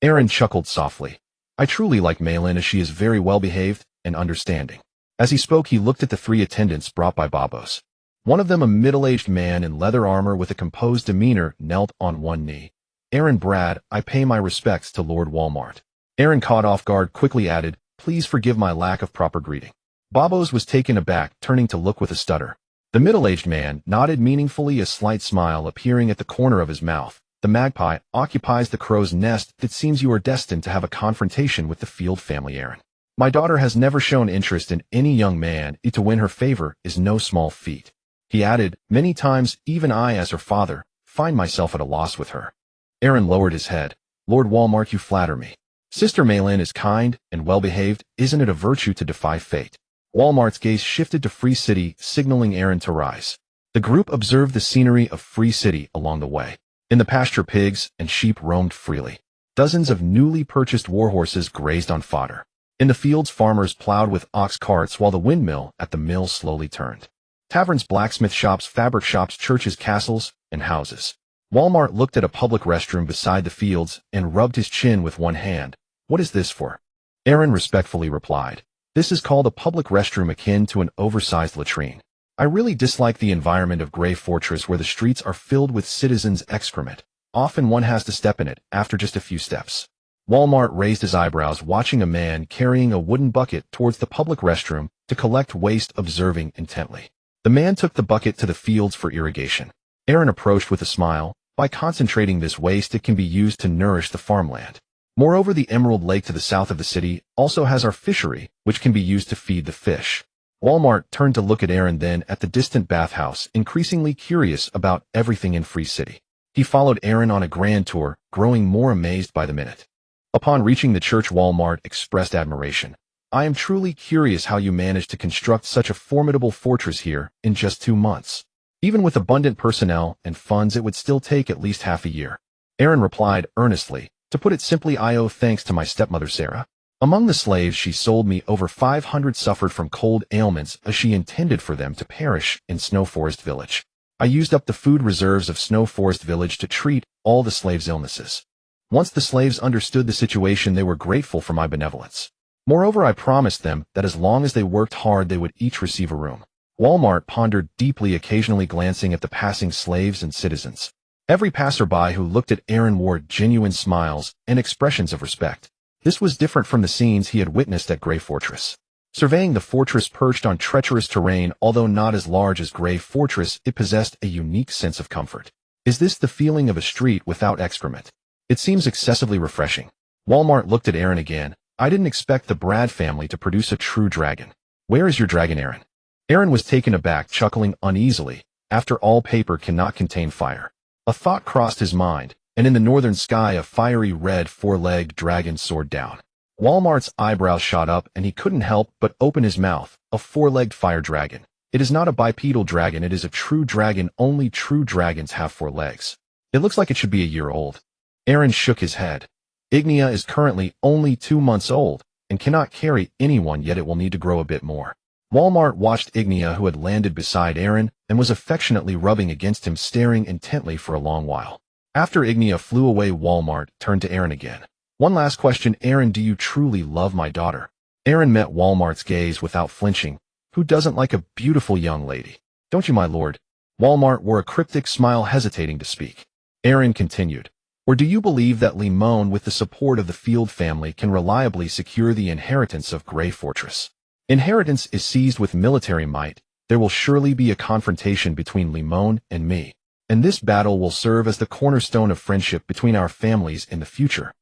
Aaron chuckled softly. I truly like Malin, as she is very well behaved and understanding. As he spoke, he looked at the 3 attendants brought by Babos. One of them, a middle-aged man in leather armor with a composed demeanor, knelt on one knee. Aaron Brad, I pay my respects to Lord Walmart. Aaron, caught off guard, quickly added, please forgive my lack of proper greeting. Babos was taken aback, turning to look with a stutter. The middle-aged man nodded meaningfully, a slight smile appearing at the corner of his mouth. The magpie occupies the crow's nest. It seems you are destined to have a confrontation with the Field family, Aaron. My daughter has never shown interest in any young man. To win her favor is no small feat. He added, many times, even I, as her father, find myself at a loss with her. Aaron lowered his head. Lord Walmart, you flatter me. Sister Malin is kind and well-behaved. Isn't it a virtue to defy fate? Walmart's gaze shifted to Free City, signaling Aaron to rise. The group observed the scenery of Free City along the way. In the pasture, pigs and sheep roamed freely. Dozens of newly purchased warhorses grazed on fodder. In the fields, farmers plowed with ox carts while the windmill at the mill slowly turned. Taverns, blacksmith shops, fabric shops, churches, castles, and houses. Walmart looked at a public restroom beside the fields and rubbed his chin with one hand. What is this for? Aaron respectfully replied. This is called a public restroom, akin to an oversized latrine. I really dislike the environment of Grey Fortress, where the streets are filled with citizens' excrement. Often one has to step in it after just a few steps. Walmart raised his eyebrows, watching a man carrying a wooden bucket towards the public restroom to collect waste, observing intently. The man took the bucket to the fields for irrigation. Aaron approached with a smile. By concentrating this waste, it can be used to nourish the farmland. Moreover, the Emerald Lake to the south of the city also has our fishery, which can be used to feed the fish. Walmart turned to look at Aaron, then at the distant bathhouse, increasingly curious about everything in Free City. He followed Aaron on a grand tour, growing more amazed by the minute. Upon reaching the church, Walmart expressed admiration. I am truly curious how you managed to construct such a formidable fortress here in just 2 months. Even with abundant personnel and funds, it would still take at least half a year. Aaron replied earnestly, to put it simply, I owe thanks to my stepmother Sarah. Among the slaves she sold me, over 500 suffered from cold ailments, as she intended for them to perish in Snow Forest Village. I used up the food reserves of Snow Forest Village to treat all the slaves' illnesses. Once the slaves understood the situation, they were grateful for my benevolence. Moreover, I promised them that as long as they worked hard, they would each receive a room. Walmart pondered deeply, occasionally glancing at the passing slaves and citizens. Every passerby who looked at Aaron wore genuine smiles and expressions of respect. This was different from the scenes he had witnessed at Grey Fortress. Surveying the fortress perched on treacherous terrain, although not as large as Grey Fortress, it possessed a unique sense of comfort. Is this the feeling of a street without excrement? It seems excessively refreshing. Walmart looked at Aaron again. I didn't expect the Brad family to produce a true dragon. Where is your dragon, Aaron? Aaron was taken aback, chuckling uneasily. After all, paper cannot contain fire. A thought crossed his mind, and in the northern sky a fiery red 4-legged dragon soared down. Walmart's eyebrows shot up, and he couldn't help but open his mouth. A 4-legged fire dragon. It is not a bipedal dragon, it is a true dragon. Only true dragons have 4 legs. It looks like it should be a year old. Aaron shook his head. Ignia is currently only 2 months old, and cannot carry anyone, yet it will need to grow a bit more. Walmart watched Ignia, who had landed beside Aaron, and was affectionately rubbing against him, staring intently for a long while. After Ignia flew away, Walmart turned to Aaron again. One last question, Aaron, do you truly love my daughter? Aaron met Walmart's gaze without flinching. Who doesn't like a beautiful young lady? Don't you, my lord? Walmart wore a cryptic smile, hesitating to speak. Aaron continued. Or do you believe that Limon, with the support of the Field family, can reliably secure the inheritance of Grey Fortress? Inheritance is seized with military might. There will surely be a confrontation between Limon and me, and this battle will serve as the cornerstone of friendship between our families in the future.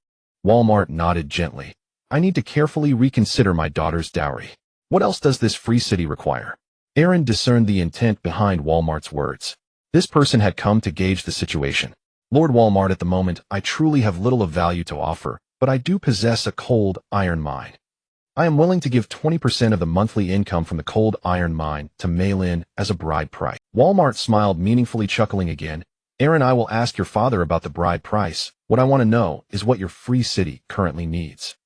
Walmart nodded gently. I need to carefully reconsider my daughter's dowry. What else does this free city require? Aaron discerned the intent behind Walmart's words. This person had come to gauge the situation. Lord Walmart, at the moment, I truly have little of value to offer, but I do possess a cold iron mine. I am willing to give 20% of the monthly income from the cold iron mine to Malin as a bride price. Walmart smiled meaningfully, chuckling again. Aaron, I will ask your father about the bride price. What I want to know is what your free city currently needs.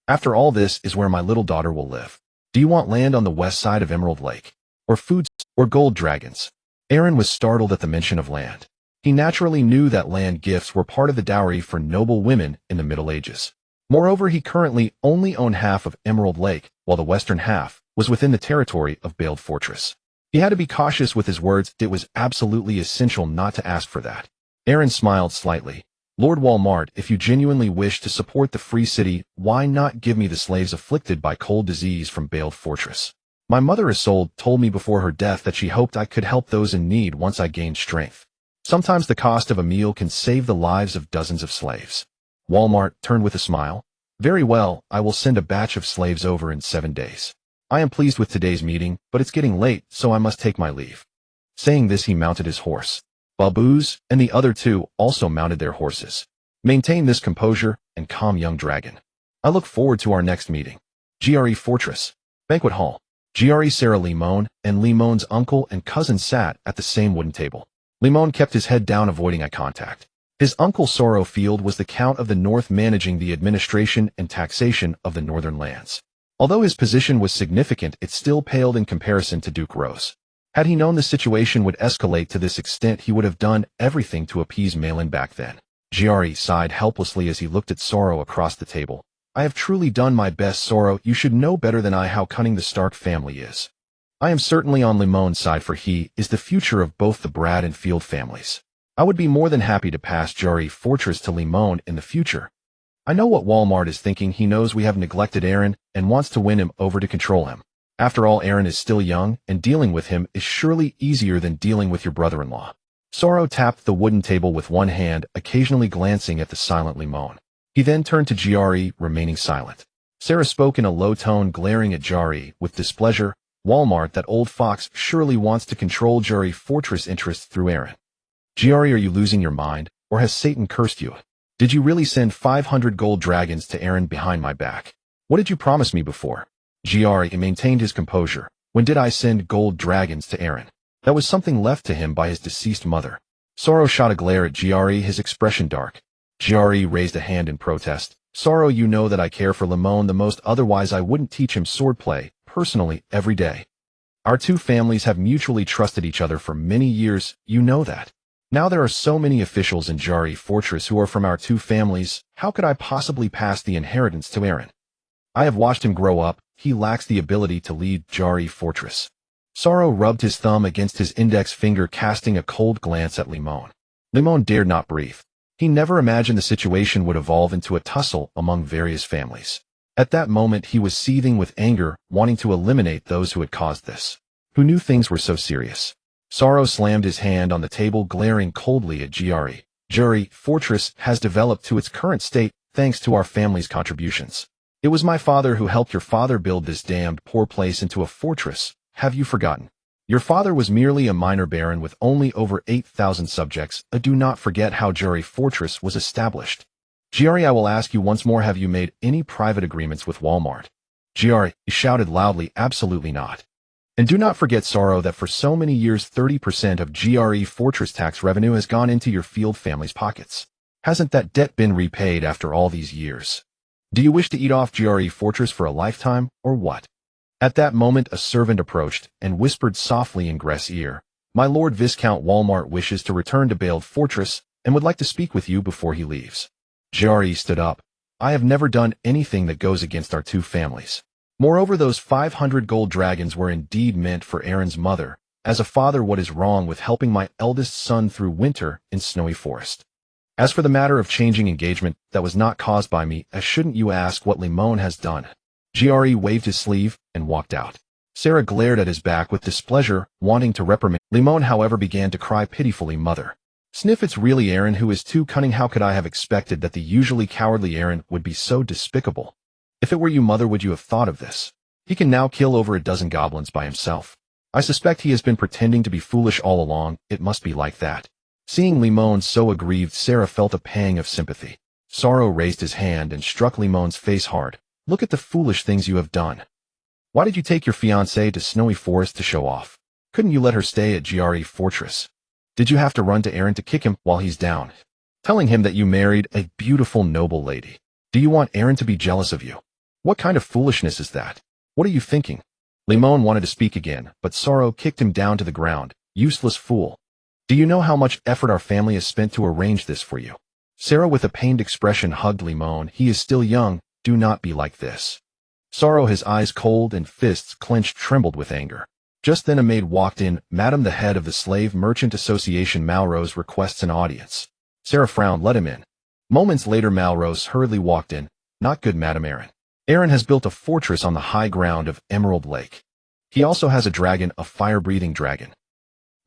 After all, this is where my little daughter will live. Do you want land on the west side of Emerald Lake? Or foods? Or gold dragons? Aaron was startled at the mention of land. He naturally knew that land gifts were part of the dowry for noble women in the Middle Ages. Moreover, he currently only owned half of Emerald Lake, while the western half was within the territory of Exiled Fortress. He had to be cautious with his words. It was absolutely essential not to ask for that. Aaron smiled slightly. Lord Walmart, if you genuinely wish to support the free city, why not give me the slaves afflicted by cold disease from Exiled Fortress? My mother Exiled told me before her death that she hoped I could help those in need once I gained strength. Sometimes the cost of a meal can save the lives of dozens of slaves. Walmart turned with a smile. Very well, I will send a batch of slaves over in 7 days. I am pleased with today's meeting, but it's getting late, so I must take my leave. Saying this, he mounted his horse. Baboos and the other two also mounted their horses. Maintain this composure and calm, young dragon. I look forward to our next meeting. GRE Fortress. Banquet Hall. GRE Sarah Limon and Limon's uncle and cousin sat at the same wooden table. Limon kept his head down, avoiding eye contact. His uncle Sorrow Field was the Count of the North, managing the administration and taxation of the northern lands. Although his position was significant, it still paled in comparison to Duke Rose. Had he known the situation would escalate to this extent, he would have done everything to appease Malin back then. GRE sighed helplessly as he looked at Sorrow across the table. I have truly done my best, Sorrow. You should know better than I how cunning the Stark family is. I am certainly on Limon's side, for he is the future of both the Brad and Field families. I would be more than happy to pass GRE Fortress to Limon in the future. I know what Walmart is thinking. He knows we have neglected Aaron and wants to win him over to control him. After all, Aaron is still young, and dealing with him is surely easier than dealing with your brother-in-law. Sorrow tapped the wooden table with one hand, occasionally glancing at the silent Limon. He then turned to GRE, remaining silent. Sarah spoke in a low tone, glaring at GRE with displeasure. Walmart, that old fox, surely wants to control GRE Fortress interests through Aaron. GRE, are you losing your mind, or has Satan cursed you? Did you really send 500 gold dragons to Aaron behind my back? What did you promise me before? GRE maintained his composure. When did I send gold dragons to Aaron? That was something left to him by his deceased mother. Sorrow shot a glare at GRE, his expression dark. GRE raised a hand in protest. Sorrow, you know that I care for Limon the most, otherwise I wouldn't teach him swordplay, personally, every day. Our two families have mutually trusted each other for many years, you know that. Now there are so many officials in GRE Fortress who are from our two families. How could I possibly pass the inheritance to Aaron? I have watched him grow up. He lacks the ability to lead GRE Fortress. Sorrow rubbed his thumb against his index finger, casting a cold glance at Limon. Limon dared not breathe. He never imagined the situation would evolve into a tussle among various families. At that moment he was seething with anger, wanting to eliminate those who had caused this. Who knew things were so serious? Sorrow slammed his hand on the table, glaring coldly at GRE. GRE Fortress has developed to its current state thanks to our family's contributions. It was my father who helped your father build this damned poor place into a fortress. Have you forgotten? Your father was merely a minor baron with only over 8,000 subjects. Do not forget how GRE Fortress was established. GRE, I will ask you once more, have you made any private agreements with Walmart? GRE shouted loudly, absolutely not. And do not forget, Sorrow, that for so many years 30% of GRE Fortress tax revenue has gone into your Field family's pockets. Hasn't that debt been repaid after all these years? Do you wish to eat off GRE Fortress for a lifetime, or what? At that moment a servant approached and whispered softly in Gress's ear, My Lord Viscount Walmart wishes to return to Exiled Fortress and would like to speak with you before he leaves. GRE stood up. I have never done anything that goes against our two families. Moreover, those 500 gold dragons were indeed meant for Aaron's mother. As a father, what is wrong with helping my eldest son through winter in snowy forest? As for the matter of changing engagement, that was not caused by me. Shouldn't you ask what Limon has done? GRE waved his sleeve and walked out. Sarah glared at his back with displeasure, wanting to reprimand. Limon, however, began to cry pitifully. Mother. Sniff, it's really Aaron who is too cunning. How could I have expected that the usually cowardly Aaron would be so despicable? If it were you, Mother, would you have thought of this? He can now kill over a dozen goblins by himself. I suspect he has been pretending to be foolish all along. It must be like that. Seeing Limon so aggrieved, Sarah felt a pang of sympathy. Sorrow raised his hand and struck Limon's face hard. Look at the foolish things you have done. Why did you take your fiancée to Snowy Forest to show off? Couldn't you let her stay at GRE Fortress? Did you have to run to Aaron to kick him while he's down, telling him that you married a beautiful noble lady? Do you want Aaron to be jealous of you? What kind of foolishness is that? What are you thinking? Limon wanted to speak again, but sorrow kicked him down to the ground. Useless fool. Do you know how much effort our family has spent to arrange this for you? Sarah with a pained expression hugged Limon. He is still young. Do not be like this. Sorrow, his eyes cold and fists clenched, trembled with anger. Just then a maid walked in. Madam, the head of the Slave Merchant Association Malrose requests an audience. Sarah frowned. Let him in. Moments later Malrose hurriedly walked in. Not good, Madam Aaron. Aaron has built a fortress on the high ground of Emerald Lake. He also has a dragon, a fire-breathing dragon.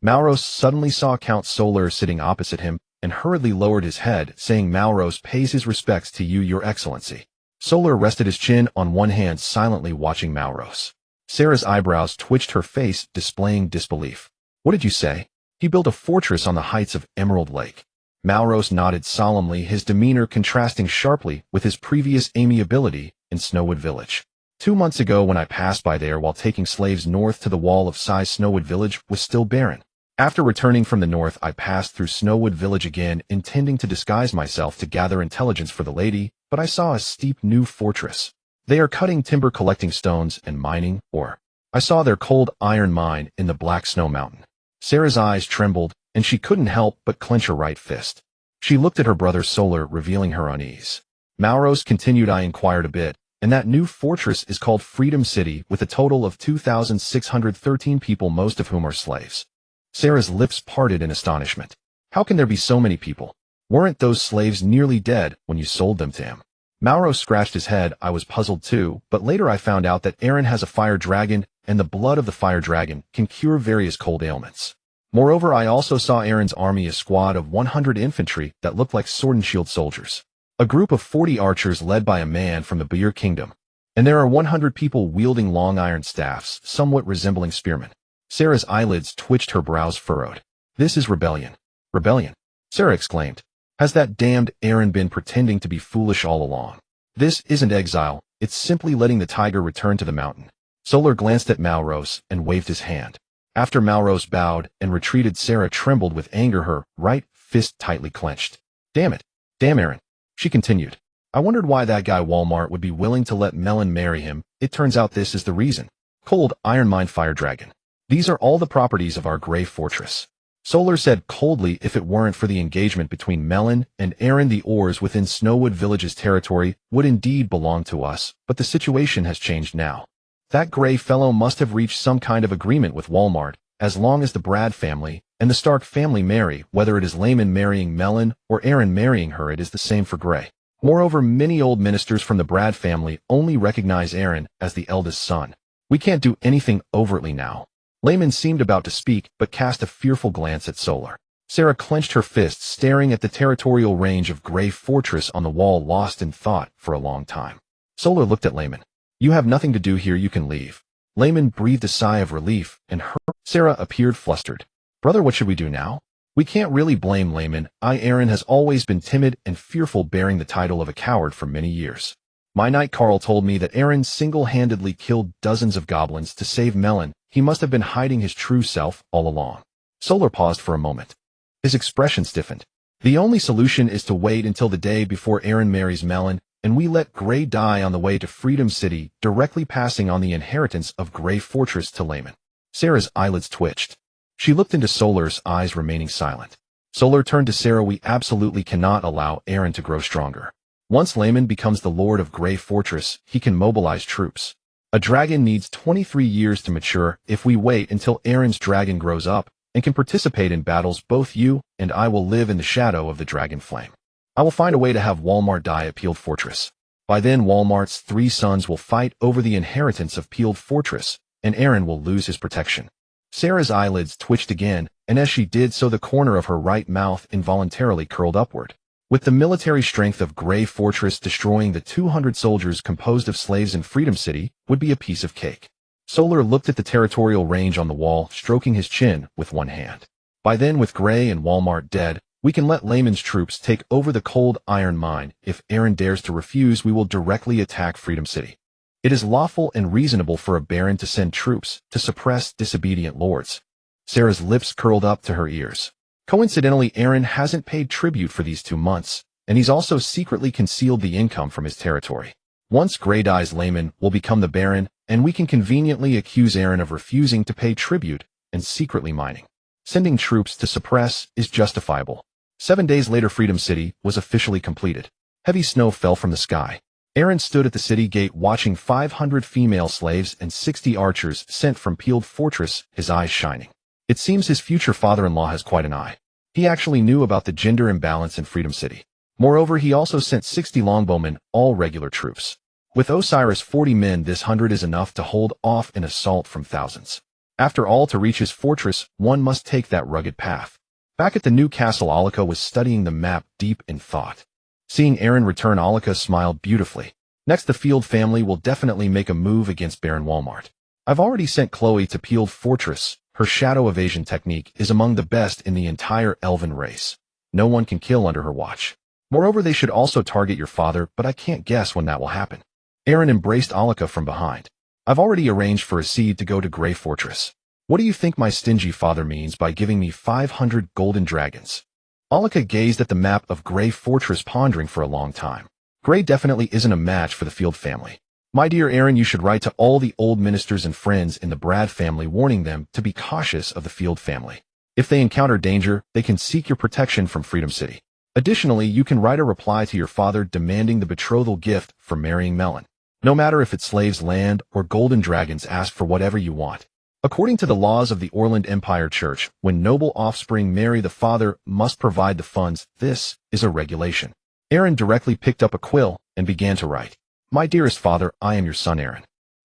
Malrose suddenly saw Count Solar sitting opposite him and hurriedly lowered his head, saying, Malrose pays his respects to you, Your Excellency. Solar rested his chin on one hand, silently watching Malrose. Sarah's eyebrows twitched, her face displaying disbelief. What did you say? He built a fortress on the heights of Emerald Lake. Malrose nodded solemnly, his demeanor contrasting sharply with his previous amiability in Snowwood Village. 2 months ago, when I passed by there while taking slaves north to the wall of Size, Snowwood Village was still barren. After returning from the north, I passed through Snowwood Village again, intending to disguise myself to gather intelligence for the lady, but I saw a steep new fortress. They are cutting timber, collecting stones, and mining ore. I saw their cold iron mine in the Black Snow Mountain. Sarah's eyes trembled, and she couldn't help but clench her right fist. She looked at her brother Solar, revealing her unease. Malrose continued, I inquired a bit, and that new fortress is called Freedom City, with a total of 2,613 people, most of whom are slaves. Sarah's lips parted in astonishment. How can there be so many people? Weren't those slaves nearly dead when you sold them to him? Malrose scratched his head. I was puzzled too, but later I found out that Aaron has a fire dragon, and the blood of the fire dragon can cure various cold ailments. Moreover, I also saw Aaron's army, a squad of 100 infantry that looked like sword and shield soldiers. A group of 40 archers led by a man from the Beer Kingdom. And there are 100 people wielding long iron staffs, somewhat resembling spearmen. Sarah's eyelids twitched, her brows furrowed. This is rebellion. Rebellion? Sarah exclaimed. Has that damned Aaron been pretending to be foolish all along? This isn't exile, it's simply letting the tiger return to the mountain. Solar glanced at Malrose and waved his hand. After Malrose bowed and retreated, Sarah trembled with anger, her right fist tightly clenched. Damn it. Damn Aaron. She continued. I wondered why that guy Walmart would be willing to let Melon marry him. It turns out this is the reason. Cold iron mine, fire dragon. These are all the properties of our gray fortress. Solar said coldly, if it weren't for the engagement between Melon and Aaron, the ores within Snowwood Village's territory would indeed belong to us, but the situation has changed now. That gray fellow must have reached some kind of agreement with Walmart. As long as the Brad family and the Stark family marry, whether it is Layman marrying Melon or Aaron marrying her, it is the same for Gray. Moreover, many old ministers from the Brad family only recognize Aaron as the eldest son. We can't do anything overtly now. Layman seemed about to speak, but cast a fearful glance at Solar. Sarah clenched her fists, staring at the territorial range of Gray Fortress on the wall, lost in thought for a long time. Solar looked at Layman. You have nothing to do here, you can leave. Layman breathed a sigh of relief, and Sarah appeared flustered. Brother, what should we do now? We can't really blame Layman. Aaron has always been timid and fearful, bearing the title of a coward for many years. My knight Carl told me that Aaron single-handedly killed dozens of goblins to save Melon. He must have been hiding his true self all along. Solar paused for a moment. His expression stiffened. The only solution is to wait until the day before Aaron marries Melon, and we let Gray die on the way to Freedom City, directly passing on the inheritance of Gray Fortress to Layman. Sarah's eyelids twitched. She looked into Solar's eyes, remaining silent. Solar turned to Sarah. We absolutely cannot allow Aaron to grow stronger. Once Layman becomes the lord of Gray Fortress, he can mobilize troops. A dragon needs 23 years to mature. If we wait until Aaron's dragon grows up and can participate in battles, both you and I will live in the shadow of the dragon flame. I will find a way to have Walmart die at Peeled Fortress. By then, Walmart's 3 sons will fight over the inheritance of Peeled Fortress, and Aaron will lose his protection. Sarah's eyelids twitched again, and as she did so, the corner of her right mouth involuntarily curled upward. With the military strength of Gray Fortress, destroying the 200 soldiers composed of slaves in Freedom City would be a piece of cake. Solar looked at the territorial range on the wall, stroking his chin with one hand. By then, with Gray and Walmart dead, we can let Layman's troops take over the cold iron mine. If Aaron dares to refuse, we will directly attack Freedom City. It is lawful and reasonable for a baron to send troops to suppress disobedient lords. Sarah's lips curled up to her ears. Coincidentally, Aaron hasn't paid tribute for these 2 months, and he's also secretly concealed the income from his territory. Once Gray dies, Layman will become the Baron, and we can conveniently accuse Aaron of refusing to pay tribute and secretly mining. Sending troops to suppress is justifiable. 7 days later, Freedom City was officially completed. Heavy snow fell from the sky. Aaron stood at the city gate watching 500 female slaves and 60 archers sent from Peeled Fortress, his eyes shining. It seems his future father-in-law has quite an eye. He actually knew about the gender imbalance in Freedom City. Moreover, he also sent 60 longbowmen, all regular troops. With Osiris' 40 men, this 100 is enough to hold off an assault from thousands. After all, to reach his fortress, one must take that rugged path. Back at the new castle, Alika was studying the map deep in thought. Seeing Aaron return, Alika smiled beautifully. Next, the Field family will definitely make a move against Baron Walmart. I've already sent Chloe to Peeled Fortress. Her shadow evasion technique is among the best in the entire elven race. No one can kill under her watch. Moreover, they should also target your father, but I can't guess when that will happen. Aaron embraced Alika from behind. I've already arranged for a seed to go to Grey Fortress. What do you think my stingy father means by giving me 500 golden dragons? Alika gazed at the map of Grey Fortress, pondering for a long time. Grey definitely isn't a match for the Field family. My dear Aaron, you should write to all the old ministers and friends in the Brad family, warning them to be cautious of the Field family. If they encounter danger, they can seek your protection from Freedom City. Additionally, you can write a reply to your father demanding the betrothal gift for marrying Melon. No matter if it's slaves, land, or golden dragons, ask for whatever you want. According to the laws of the Orland Empire Church, when noble offspring marry, the father must provide the funds. This is a regulation. Aaron directly picked up a quill and began to write. My dearest father, I am your son Aaron.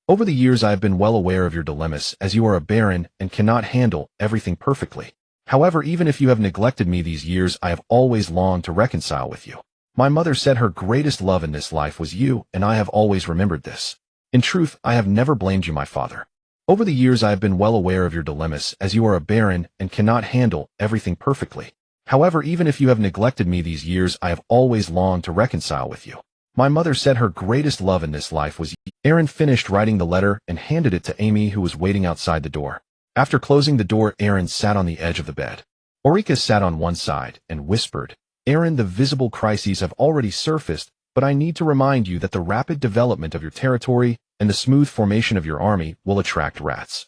Over the years I have been well aware of your dilemmas, as you are a baron and cannot handle everything perfectly. However, even if you have neglected me these years, I have always longed to reconcile with you. My mother said her greatest love in this life was you, and I have always remembered this. In truth, I have never blamed you, my father. Over the years I have been well aware of your dilemmas, as you are a baron and cannot handle everything perfectly. However, even if you have neglected me these years, I have always longed to reconcile with you. My mother said her greatest love in this life was you. Aaron finished writing the letter and handed it to Amy, who was waiting outside the door. After closing the door, Aaron sat on the edge of the bed. Ulrika sat on one side and whispered, Aaron, the visible crises have already surfaced, but I need to remind you that the rapid development of your territory and the smooth formation of your army will attract rats.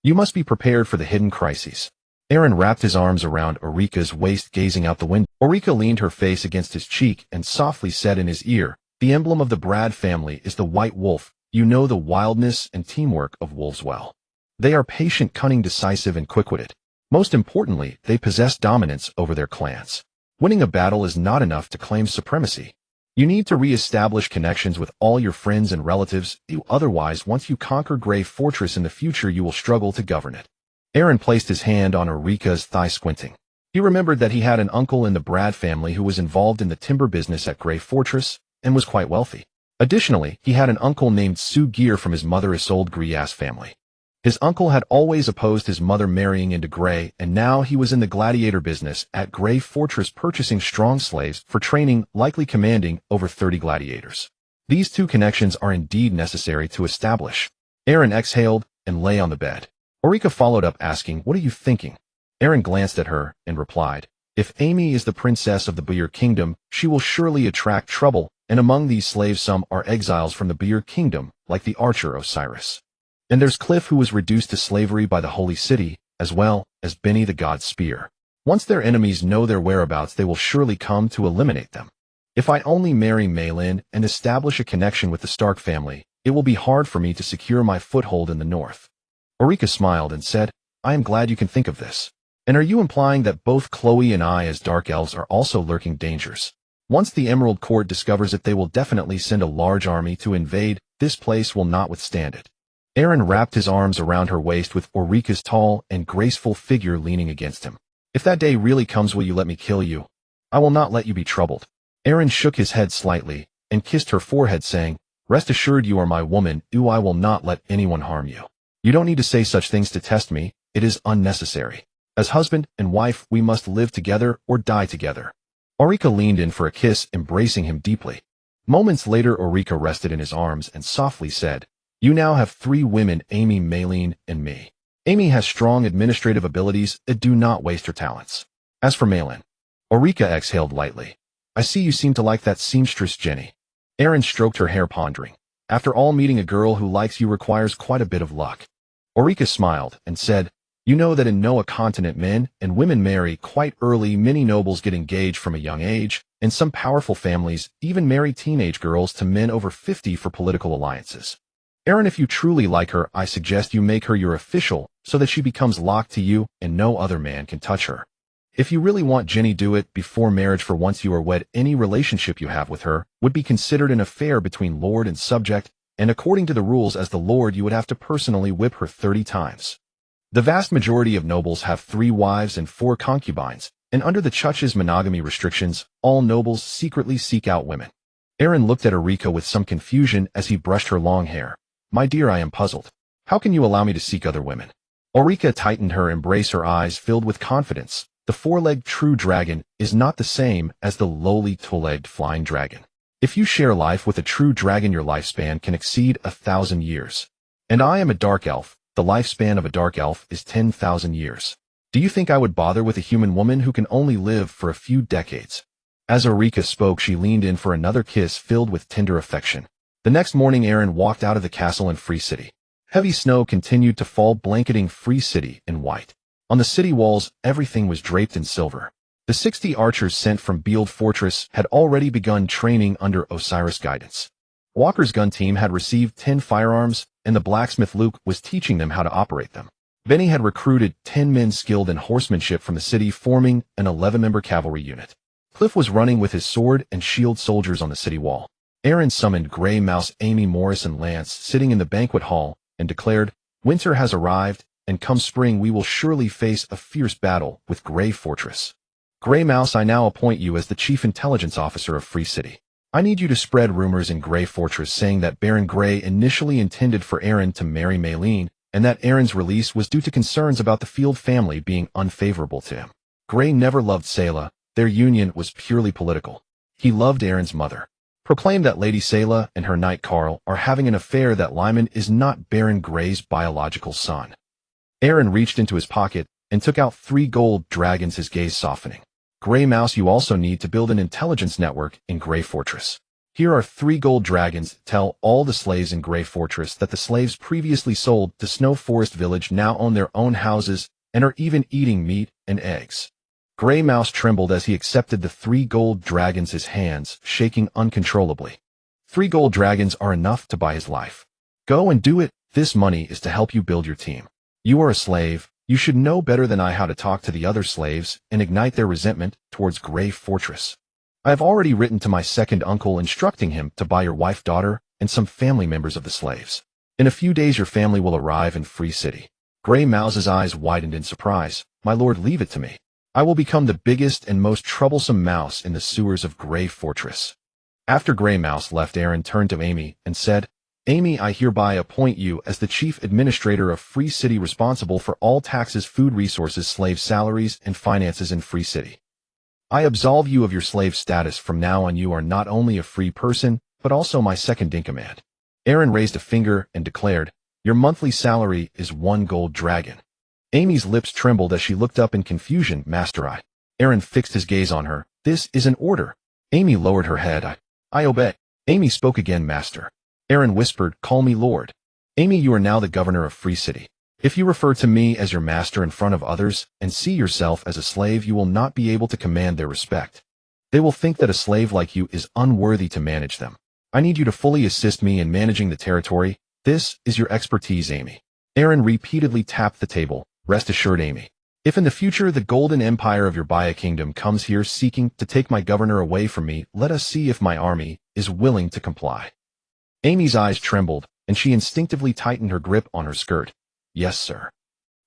You must be prepared for the hidden crises. Aaron wrapped his arms around Ulrika's waist, gazing out the window. Ulrika leaned her face against his cheek and softly said in his ear, the emblem of the Brad family is the white wolf. You know the wildness and teamwork of wolves well. They are patient, cunning, decisive, and quick-witted. Most importantly, they possess dominance over their clans. Winning a battle is not enough to claim supremacy. You need to re-establish connections with all your friends and relatives. Otherwise, once you conquer Grey Fortress in the future, you will struggle to govern it. Aaron placed his hand on Ulrika's thigh, squinting. He remembered that he had an uncle in the Brad family who was involved in the timber business at Grey Fortress and was quite wealthy. Additionally, he had an uncle named Sue Gear from his mother Isolde Grias family. His uncle had always opposed his mother marrying into Grey, and now he was in the gladiator business at Grey Fortress, purchasing strong slaves for training, likely commanding over 30 gladiators. These two connections are indeed necessary to establish. Aaron exhaled and lay on the bed. Ulrika followed up, asking, what are you thinking? Aaron glanced at her and replied, if Amy is the princess of the Beer Kingdom, she will surely attract trouble, and among these slaves some are exiles from the Beer Kingdom, like the archer Osiris. And there's Cliff, who was reduced to slavery by the Holy City, as well as Benny the God's Spear. Once their enemies know their whereabouts, they will surely come to eliminate them. If I only marry Maylin and establish a connection with the Stark family, it will be hard for me to secure my foothold in the north. Ulrika smiled and said, I am glad you can think of this. And are you implying that both Chloe and I as dark elves are also lurking dangers? Once the Emerald Court discovers it, they will definitely send a large army to invade. This place will not withstand it. Aaron wrapped his arms around her waist, with Ulrika's tall and graceful figure leaning against him. If that day really comes, will you let me kill you? I will not let you be troubled. Aaron shook his head slightly and kissed her forehead, saying, rest assured, you are my woman. I will not let anyone harm you. You don't need to say such things to test me. It is unnecessary. As husband and wife, we must live together or die together. Ulrika leaned in for a kiss, embracing him deeply. Moments later, Ulrika rested in his arms and softly said, you now have 3 women, Amy, Maylene, and me. Amy has strong administrative abilities that do not waste her talents. As for Malin, Ulrika exhaled lightly. I see you seem to like that seamstress Jenny. Erin stroked her hair, pondering. After all, meeting a girl who likes you requires quite a bit of luck. Ulrika smiled and said, you know that in Noah continent men and women marry quite early. Many nobles get engaged from a young age, and some powerful families even marry teenage girls to men over 50 for political alliances. Erin, if you truly like her, I suggest you make her your official so that she becomes locked to you and no other man can touch her. If you really want Jenny, do it before marriage, for once you are wed, any relationship you have with her would be considered an affair between lord and subject, and according to the rules, as the lord you would have to personally whip her 30 times. The vast majority of nobles have 3 wives and 4 concubines, and under the Church's monogamy restrictions, all nobles secretly seek out women. Erin looked at Ulrika with some confusion as he brushed her long hair. My dear, I am puzzled. How can you allow me to seek other women? Ulrika tightened her embrace, her eyes filled with confidence. The 4-legged true dragon is not the same as the lowly 2-legged flying dragon. If you share life with a true dragon, your lifespan can exceed 1,000 years. And I am a dark elf. The lifespan of a dark elf is 10,000 years. Do you think I would bother with a human woman who can only live for a few decades? As Ulrika spoke, she leaned in for another kiss filled with tender affection. The next morning, Erin walked out of the castle in Free City. Heavy snow continued to fall, blanketing Free City in white. On the city walls, everything was draped in silver. The 60 archers sent from Beeld Fortress had already begun training under Osiris' guidance. Walker's gun team had received 10 firearms, and the blacksmith Luke was teaching them how to operate them. Benny had recruited 10 men skilled in horsemanship from the city, forming an 11-member cavalry unit. Cliff was running with his sword and shield soldiers on the city wall. Erin summoned Grey Mouse, Amy, Morris, and Lance sitting in the banquet hall and declared, winter has arrived, and come spring we will surely face a fierce battle with Grey Fortress. Grey Mouse, I now appoint you as the chief intelligence officer of Free City. I need you to spread rumors in Grey Fortress saying that Baron Grey initially intended for Erin to marry Malin, and that Erin's release was due to concerns about the Field family being unfavorable to him. Grey never loved Sayla. Their union was purely political. He loved Erin's mother. Proclaim that Lady Sayla and her knight Carl are having an affair, that Lyman is not Baron Grey's biological son. Erin reached into his pocket and took out 3 gold dragons, his gaze softening. Grey Mouse, you also need to build an intelligence network in Grey Fortress. Here are 3 gold dragons. Tell all the slaves in Grey Fortress that the slaves previously sold to Snow Forest Village now own their own houses and are even eating meat and eggs. Grey Mouse trembled as he accepted the 3 gold dragons, his hands shaking uncontrollably. 3 gold dragons are enough to buy his life. Go and do it. This money is to help you build your team. You are a slave. You should know better than I how to talk to the other slaves and ignite their resentment towards Grey Fortress. I have already written to my second uncle instructing him to buy your wife, daughter, and some family members of the slaves. In a few days your family will arrive in Free City. Grey Mouse's eyes widened in surprise. My lord, leave it to me. I will become the biggest and most troublesome mouse in the sewers of Grey Fortress. After Grey Mouse left, Erin turned to Amy and said, Amy, I hereby appoint you as the chief administrator of Free City, responsible for all taxes, food resources, slave salaries, and finances in Free City. I absolve you of your slave status. From now on you are not only a free person, but also my second in command. Erin raised a finger and declared, your monthly salary is 1 gold dragon. Amy's lips trembled as she looked up in confusion. Master, Erin fixed his gaze on her. This is an order. Amy lowered her head. I obey. Amy spoke again. Master. Erin whispered, call me Lord. Amy, you are now the governor of Free City. If you refer to me as your master in front of others and see yourself as a slave, you will not be able to command their respect. They will think that a slave like you is unworthy to manage them. I need you to fully assist me in managing the territory. This is your expertise, Amy. Erin repeatedly tapped the table. Rest assured, Amy. If in the future the golden empire of your Baya kingdom comes here seeking to take my governor away from me, let us see if my army is willing to comply. Amy's eyes trembled, and she instinctively tightened her grip on her skirt. Yes, sir.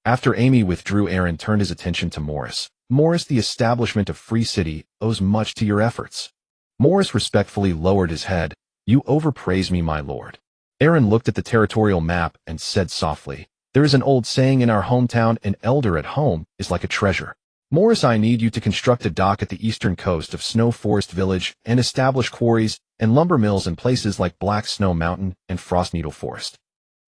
After Amy withdrew, Erin turned his attention to Morris. Morris, the establishment of Free City owes much to your efforts. Morris respectfully lowered his head. You overpraise me, my lord. Erin looked at the territorial map and said softly, there is an old saying in our hometown, an elder at home is like a treasure. Morris, I need you to construct a dock at the eastern coast of Snow Forest Village and establish quarries and lumber mills in places like Black Snow Mountain and Frost Needle Forest.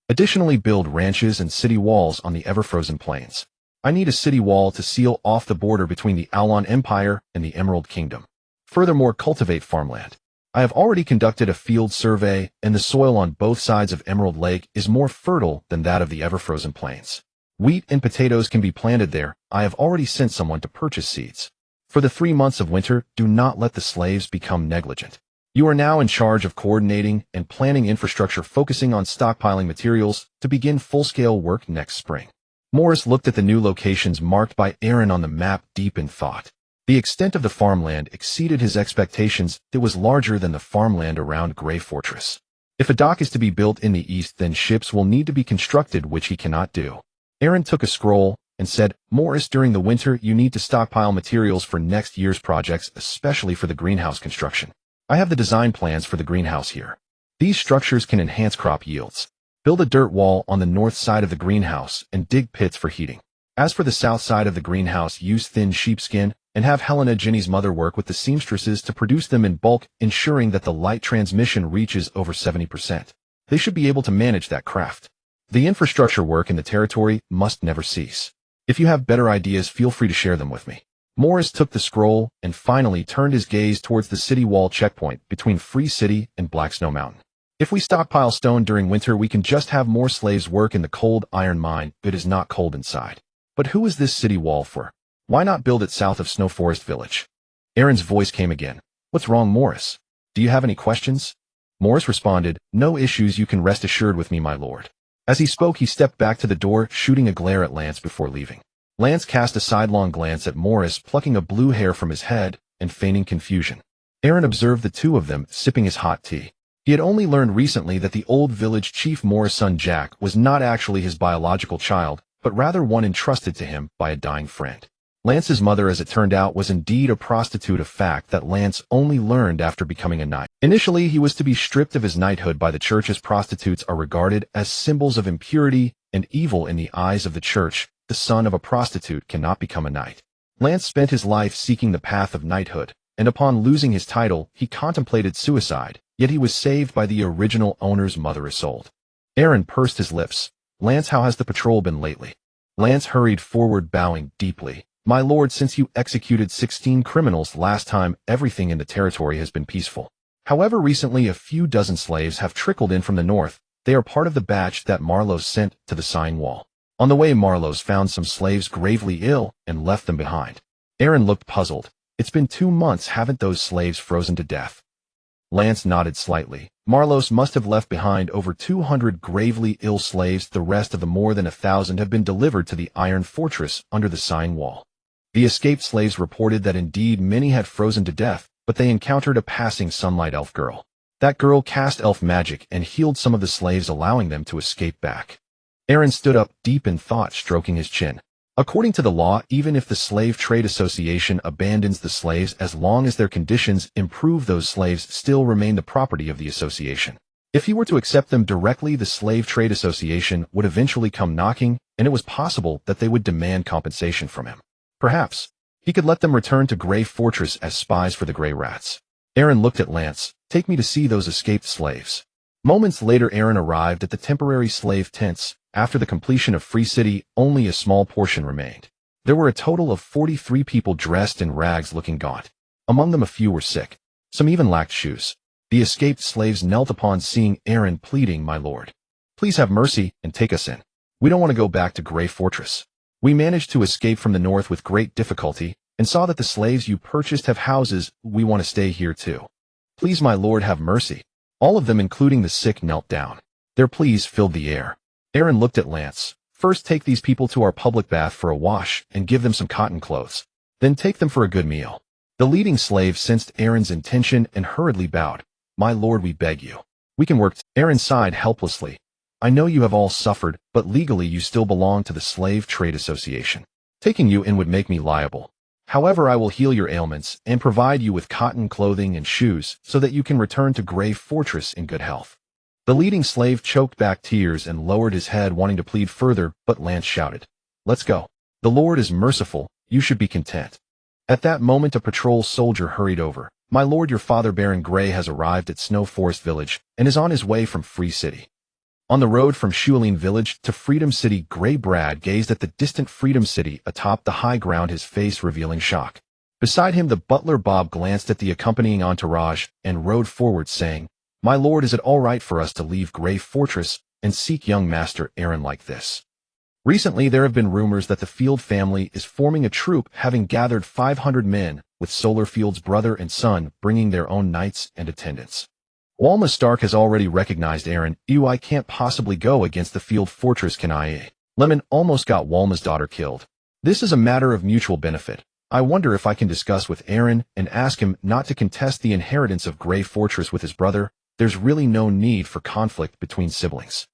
Additionally, build ranches and city walls on the ever-frozen plains. I need a city wall to seal off the border between the Yalun Empire and the Emerald Kingdom. Furthermore, cultivate farmland. I have already conducted a field survey, and the soil on both sides of Emerald Lake is more fertile than that of the ever-frozen plains. Wheat and potatoes can be planted there. I have already sent someone to purchase seeds. For the 3 months of winter, do not let the slaves become negligent. You are now in charge of coordinating and planning infrastructure, focusing on stockpiling materials to begin full-scale work next spring. Morris looked at the new locations marked by Aaron on the map, deep in thought. The extent of the farmland exceeded his expectations. It was larger than the farmland around Grey Fortress. If a dock is to be built in the east, then ships will need to be constructed, which he cannot do. Aaron took a scroll and said, Morris, during the winter, you need to stockpile materials for next year's projects, especially for the greenhouse construction. I have the design plans for the greenhouse here. These structures can enhance crop yields. Build a dirt wall on the north side of the greenhouse and dig pits for heating. As for the south side of the greenhouse, use thin sheepskin and have Helena, Ginny's mother, work with the seamstresses to produce them in bulk, ensuring that the light transmission reaches over 70%. They should be able to manage that craft. The infrastructure work in the territory must never cease. If you have better ideas, feel free to share them with me. Morris took the scroll and finally turned his gaze towards the city wall checkpoint between Free City and Black Snow Mountain. If we stockpile stone during winter, we can just have more slaves work in the cold iron mine. It is not cold inside. But who is this city wall for? Why not build it south of Snow Forest Village? Aaron's voice came again. What's wrong, Morris? Do you have any questions? Morris responded, No issues, you can rest assured with me, my lord. As he spoke, he stepped back to the door, shooting a glare at Lance before leaving. Lance cast a sidelong glance at Morris, plucking a blue hair from his head and feigning confusion. Aaron observed the two of them, sipping his hot tea. He had only learned recently that the old village chief Morris' son Jack was not actually his biological child, but rather one entrusted to him by a dying friend. Lance's mother, as it turned out, was indeed a prostitute, a fact that Lance only learned after becoming a knight. Initially, he was to be stripped of his knighthood by the church, as prostitutes are regarded as symbols of impurity and evil in the eyes of the church. The son of a prostitute cannot become a knight. Lance spent his life seeking the path of knighthood, and upon losing his title, he contemplated suicide, yet he was saved by the original owner's mother, Exiled. Aaron pursed his lips. Lance, how has the patrol been lately? Lance hurried forward, bowing deeply. My lord, since you executed 16 criminals last time, everything in the territory has been peaceful. However, recently a few dozen slaves have trickled in from the north. They are part of the batch that Marlowe sent to the Sign Wall. On the way, Marlowe's found some slaves gravely ill and left them behind. Aaron looked puzzled. It's been 2 months, haven't those slaves frozen to death? Lance nodded slightly. Marlowe's must have left behind over 200 gravely ill slaves. The rest of the more than 1,000 have been delivered to the Iron Fortress under the Sign Wall. The escaped slaves reported that indeed many had frozen to death, but they encountered a passing sunlight elf girl. That girl cast elf magic and healed some of the slaves, allowing them to escape back. Aaron stood up, deep in thought, stroking his chin. According to the law, even if the Slave Trade Association abandons the slaves, as long as their conditions improve, those slaves still remain the property of the association. If he were to accept them directly, the Slave Trade Association would eventually come knocking, and it was possible that they would demand compensation from him. Perhaps he could let them return to Grey Fortress as spies for the Grey Rats. Aaron looked at Lance. Take me to see those escaped slaves. Moments later, Aaron arrived at the temporary slave tents. After the completion of Free City, only a small portion remained. There were a total of 43 people dressed in rags, looking gaunt. Among them, a few were sick. Some even lacked shoes. The escaped slaves knelt upon seeing Aaron, pleading, My lord, please have mercy and take us in. We don't want to go back to Grey Fortress. We managed to escape from the north with great difficulty, and saw that the slaves you purchased have houses. We want to stay here too. Please, my lord, have mercy. All of them, including the sick, knelt down. Their pleas filled the air. Aaron looked at Lance. First, take these people to our public bath for a wash and give them some cotton clothes. Then take them for a good meal. The leading slave sensed Aaron's intention and hurriedly bowed. My lord, we beg you. We can work. Aaron sighed helplessly. I know you have all suffered, but legally you still belong to the Slave Trade Association. Taking you in would make me liable. However, I will heal your ailments and provide you with cotton clothing and shoes so that you can return to Grey Fortress in good health. The leading slave choked back tears and lowered his head, wanting to plead further, but Lance shouted, Let's go. The Lord is merciful. You should be content. At that moment, a patrol soldier hurried over. My lord, your father, Baron Grey, has arrived at Snow Forest Village and is on his way from Free City. On the road from Shualin village to Freedom City, Grey Brad gazed at the distant Freedom City atop the high ground, his face revealing shock. Beside him, the butler Bob glanced at the accompanying entourage and rode forward, saying, "My lord, is it all right for us to leave Grey Fortress and seek young Master Aaron like this?" Recently, there have been rumors that the Field family is forming a troop, having gathered 500 men, with Solarfield's brother and son bringing their own knights and attendants. Walma Stark has already recognized Aaron. I can't possibly go against the Field Fortress, can I? Lemon almost got Walma's daughter killed. This is a matter of mutual benefit. I wonder if I can discuss with Aaron and ask him not to contest the inheritance of Grey Fortress with his brother. There's really no need for conflict between siblings.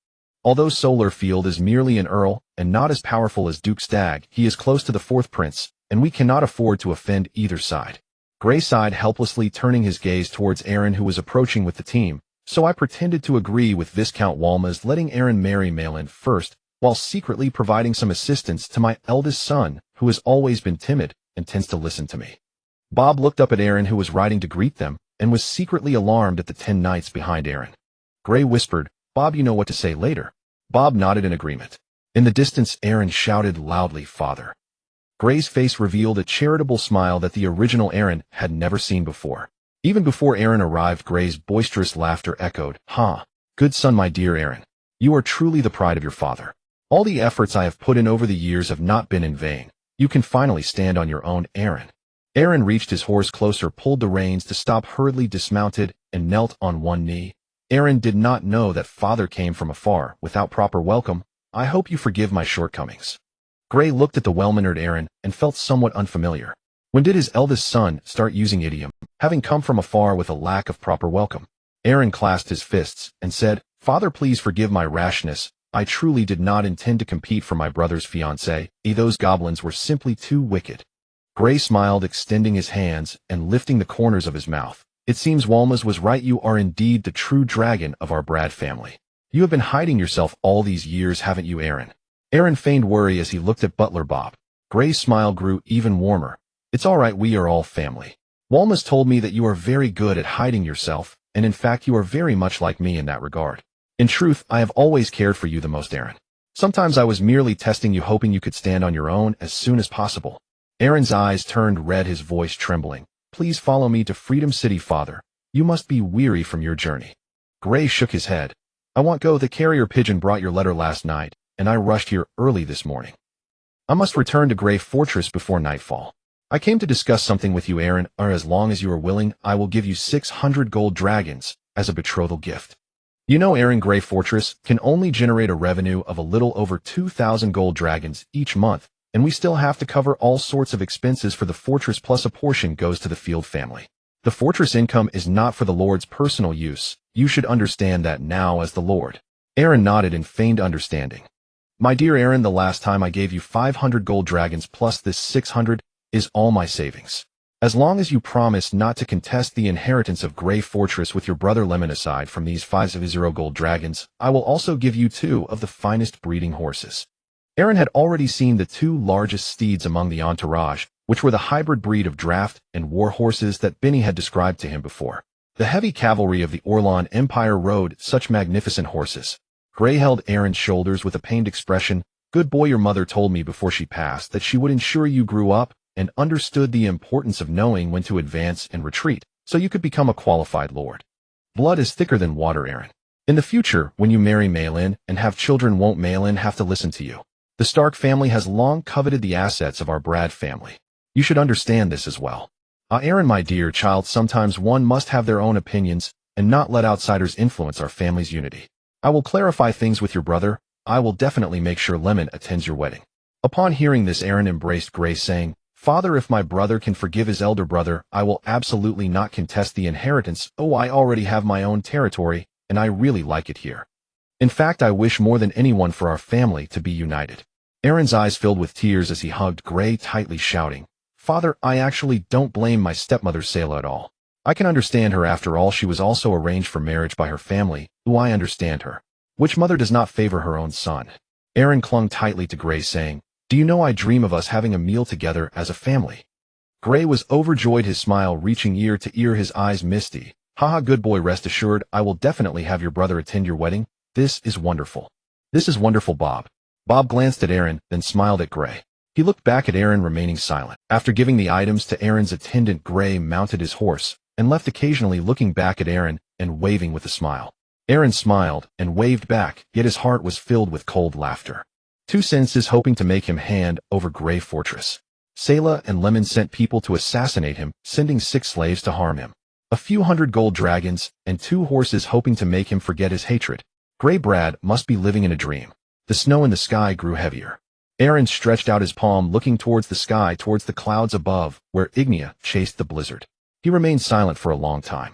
Although Solarfield is merely an earl and not as powerful as Duke Stag, he is close to the fourth prince, and we cannot afford to offend either side. Grey sighed helplessly, turning his gaze towards Aaron, who was approaching with the team, so I pretended to agree with Viscount Walma's letting Aaron marry Malin first, while secretly providing some assistance to my eldest son, who has always been timid and tends to listen to me. Bob looked up at Aaron, who was riding to greet them, and was secretly alarmed at the 10 knights behind Aaron. Grey whispered, "Bob, you know what to say later." Bob nodded in agreement. In the distance, Aaron shouted loudly, "Father." Grey's face revealed a charitable smile that the original Aaron had never seen before. Even before Aaron arrived, Grey's boisterous laughter echoed, "Ha! Good son, my dear Aaron. You are truly the pride of your father. All the efforts I have put in over the years have not been in vain. You can finally stand on your own, Aaron." Aaron reached his horse closer, pulled the reins to stop, hurriedly dismounted, and knelt on one knee. Aaron did not know that father came from afar, without proper welcome. "I hope you forgive my shortcomings." Grey looked at the well-mannered Aaron and felt somewhat unfamiliar. When did his eldest son start using idiom, having come from afar with a lack of proper welcome? Aaron clasped his fists and said, "Father, please forgive my rashness. I truly did not intend to compete for my brother's fiancée. Those goblins were simply too wicked." Grey smiled, extending his hands and lifting the corners of his mouth. "It seems Walma's was right. You are indeed the true dragon of our Brad family. You have been hiding yourself all these years, haven't you, Aaron?" Aaron feigned worry as he looked at Butler Bob. Grey's smile grew even warmer. "It's all right, we are all family. Walma's told me that you are very good at hiding yourself, and in fact you are very much like me in that regard. In truth, I have always cared for you the most, Aaron. Sometimes I was merely testing you, hoping you could stand on your own as soon as possible." Aaron's eyes turned red, his voice trembling. "Please follow me to Freedom City, father. You must be weary from your journey." Grey shook his head. "I won't go. The carrier pigeon brought your letter last night, and I rushed here early this morning. I must return to Grey Fortress before nightfall. I came to discuss something with you, Aaron, or as long as you are willing, I will give you 600 gold dragons as a betrothal gift." You know, Aaron, Grey Fortress can only generate a revenue of a little over 2,000 gold dragons each month, and we still have to cover all sorts of expenses for the fortress, plus a portion goes to the Field family. The fortress income is not for the Lord's personal use. You should understand that now as the Lord. Aaron nodded in feigned understanding. "My dear Aaron, the last time I gave you 500 gold dragons plus this 600 is all my savings. As long as you promise not to contest the inheritance of Grey Fortress with your brother Lemon, aside from these 50 gold dragons, I will also give you 2 of the finest breeding horses." Aaron had already seen the 2 largest steeds among the entourage, which were the hybrid breed of draft and war horses that Benny had described to him before. The heavy cavalry of the Orlan Empire rode such magnificent horses. Grey held Aaron's shoulders with a pained expression. "Good boy, your mother told me before she passed that she would ensure you grew up and understood the importance of knowing when to advance and retreat, so you could become a qualified lord. Blood is thicker than water, Aaron. In the future, when you marry Malin and have children, won't Malin have to listen to you? The Stark family has long coveted the assets of our Brad family. You should understand this as well. Aaron, my dear child, sometimes one must have their own opinions and not let outsiders influence our family's unity. I will clarify things with your brother. I will definitely make sure Lemon attends your wedding." Upon hearing this, Aaron embraced Grey, saying, "Father, if my brother can forgive his elder brother, I will absolutely not contest the inheritance. I already have my own territory, and I really like it here. In fact, I wish more than anyone for our family to be united." Aaron's eyes filled with tears as he hugged Grey tightly, shouting, "Father, I actually don't blame my stepmother Sayla at all. I can understand her. After all, she was also arranged for marriage by her family. I understand her. Which mother does not favor her own son?" Aaron clung tightly to Grey, saying, "Do you know I dream of us having a meal together as a family?" Grey was overjoyed, his smile reaching ear to ear, his eyes misty. "Haha, good boy, rest assured, I will definitely have your brother attend your wedding. This is wonderful. This is wonderful, Bob. Bob glanced at Aaron, then smiled at Gray. He looked back at Aaron, remaining silent. After giving the items to Aaron's attendant, Gray mounted his horse and left, occasionally looking back at Aaron and waving with a smile. Aaron smiled and waved back, yet his heart was filled with cold laughter. 2 cents hoping to make him hand over Gray Fortress. Selah and Lemon sent people to assassinate him, sending 6 slaves to harm him. A few hundred gold dragons and 2 horses hoping to make him forget his hatred. Gray Brad must be living in a dream. The snow in the sky grew heavier. Aaron stretched out his palm, looking towards the sky, towards the clouds above, where Ignia chased the blizzard. He remained silent for a long time.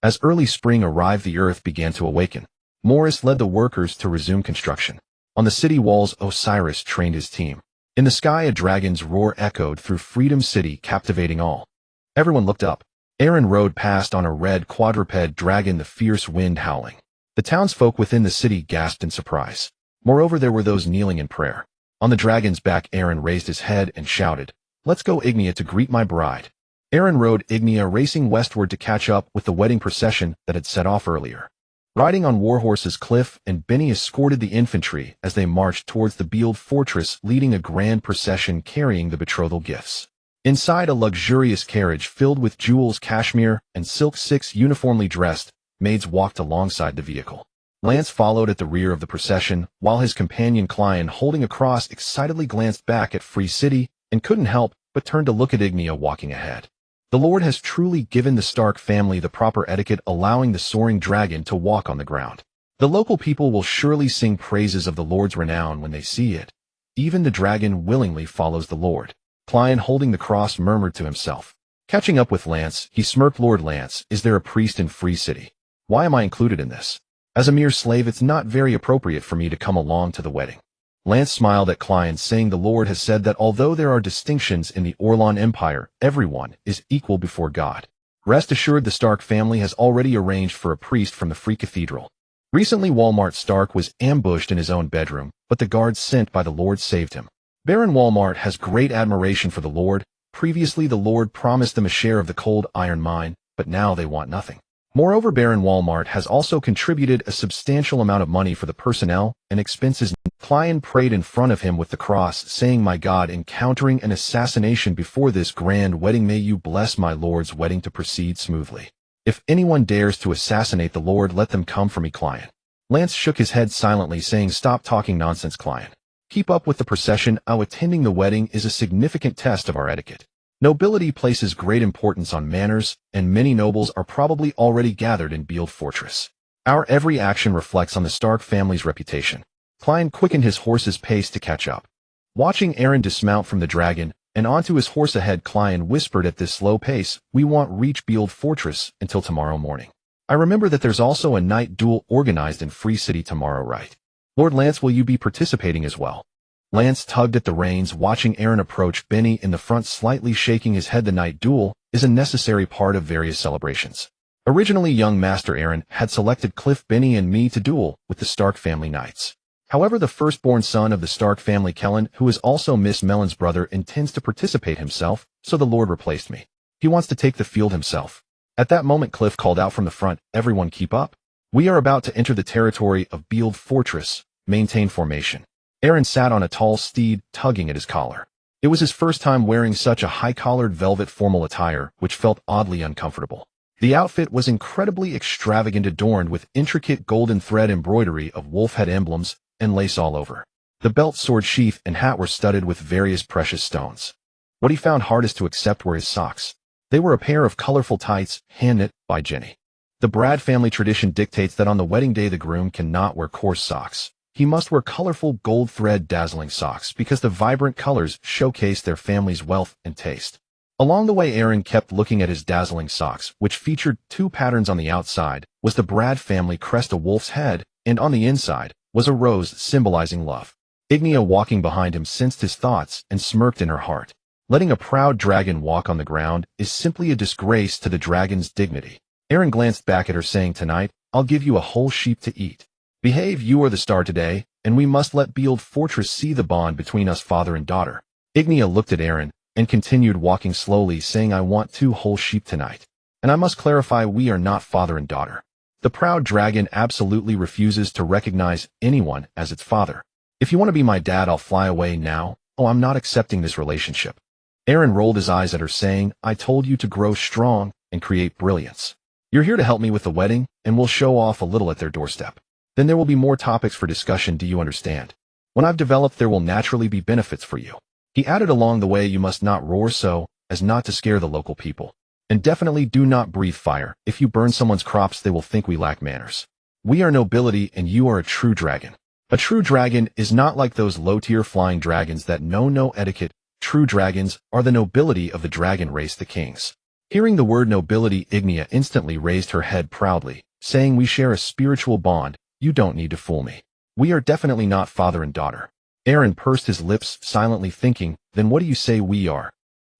As early spring arrived, the earth began to awaken. Morris led the workers to resume construction. On the city walls, Osiris trained his team. In the sky, a dragon's roar echoed through Freedom City, captivating all. Everyone looked up. Aaron rode past on a red quadruped dragon, the fierce wind howling. The townsfolk within the city gasped in surprise. Moreover, there were those kneeling in prayer. On the dragon's back, Aaron raised his head and shouted, "Let's go, Ignia, to greet my bride." Aaron rode Ignia, racing westward to catch up with the wedding procession that had set off earlier. Riding on warhorses, Cliff and Benny escorted the infantry as they marched towards the Beeld fortress, leading a grand procession carrying the betrothal gifts. Inside a luxurious carriage filled with jewels, cashmere, and silk, 6 uniformly dressed maids walked alongside the vehicle. Lance followed at the rear of the procession, while his companion Klein, holding a cross, excitedly glanced back at Free City and couldn't help but turn to look at Ignia walking ahead. The Lord has truly given the Stark family the proper etiquette, allowing the soaring dragon to walk on the ground. The local people will surely sing praises of the Lord's renown when they see it. Even the dragon willingly follows the Lord. Klein, holding the cross, murmured to himself. Catching up with Lance, he smirked. "Lord Lance, is there a priest in Free City? Why am I included in this? As a mere slave, it's not very appropriate for me to come along to the wedding." Lance smiled at Klein, saying, "The Lord has said that although there are distinctions in the Orlan Empire, everyone is equal before God. Rest assured, the Stark family has already arranged for a priest from the Free Cathedral." Recently, Walmart Stark was ambushed in his own bedroom, but the guards sent by the Lord saved him. Baron Walmart has great admiration for the Lord. Previously, the Lord promised them a share of the cold iron mine, but now they want nothing. Moreover, Baron Walmart has also contributed a substantial amount of money for the personnel and expenses. Klein prayed in front of him with the cross, saying, "My God, encountering an assassination before this grand wedding, may you bless my Lord's wedding to proceed smoothly. If anyone dares to assassinate the Lord, let them come for me, Klein." Lance shook his head silently, saying, "Stop talking nonsense, Klein. Keep up with the procession. Our attending the wedding is a significant test of our etiquette. Nobility places great importance on manners, and many nobles are probably already gathered in Beeld Fortress. Our every action reflects on the Stark family's reputation." Klein quickened his horse's pace to catch up. Watching Aaron dismount from the dragon and onto his horse ahead, Klein whispered, "At this slow pace, we won't reach Beeld Fortress until tomorrow morning. I remember that there's also a night duel organized in Free City tomorrow, right? Lord Lance, will you be participating as well?" Lance tugged at the reins, watching Aaron approach, Benny in the front slightly shaking his head. "The night duel is a necessary part of various celebrations. Originally, young Master Aaron had selected Cliff, Benny, and me to duel with the Stark family knights. However, the firstborn son of the Stark family, Kellen, who is also Miss Mellon's brother, intends to participate himself, so the Lord replaced me. He wants to take the field himself." At that moment, Cliff called out from the front, "Everyone keep up. We are about to enter the territory of Beeld Fortress. Maintain formation." Aaron sat on a tall steed, tugging at his collar. It was his first time wearing such a high-collared velvet formal attire, which felt oddly uncomfortable. The outfit was incredibly extravagant, adorned with intricate golden thread embroidery of wolf head emblems and lace all over. The belt, sword sheath, and hat were studded with various precious stones. What he found hardest to accept were his socks. They were a pair of colorful tights, hand-knit by Jenny. The Brad family tradition dictates that on the wedding day the groom cannot wear coarse socks. He must wear colorful gold thread dazzling socks because the vibrant colors showcase their family's wealth and taste. Along the way, Aaron kept looking at his dazzling socks, which featured 2 patterns. On the outside was the Brad family crest, a wolf's head, and on the inside was a rose symbolizing love. Ignia, walking behind him, sensed his thoughts and smirked in her heart. Letting a proud dragon walk on the ground is simply a disgrace to the dragon's dignity. Aaron glanced back at her, saying, "Tonight, I'll give you a whole sheep to eat. Behave, you are the star today, and we must let Beeld Fortress see the bond between us, father and daughter." Ignia looked at Aaron and continued walking slowly, saying, "I want 2 whole sheep tonight. And I must clarify, we are not father and daughter. The proud dragon absolutely refuses to recognize anyone as its father. If you want to be my dad, I'll fly away now. Oh, I'm not accepting this relationship. Aaron rolled his eyes at her, saying, I told you to grow strong and create brilliance. You're here to help me with the wedding, and we'll show off a little at their doorstep. Then there will be more topics for discussion, do you understand? When I've developed, there will naturally be benefits for you. He added along the way, you must not roar so as not to scare the local people. And definitely do not breathe fire. If you burn someone's crops, they will think we lack manners. We are nobility and you are a true dragon. A true dragon is not like those low-tier flying dragons that know no etiquette. True dragons are the nobility of the dragon race, the kings. Hearing the word nobility, Ignia instantly raised her head proudly, saying, we share a spiritual bond. You don't need to fool me. We are definitely not father and daughter. Aaron pursed his lips, silently thinking, then what do you say we are?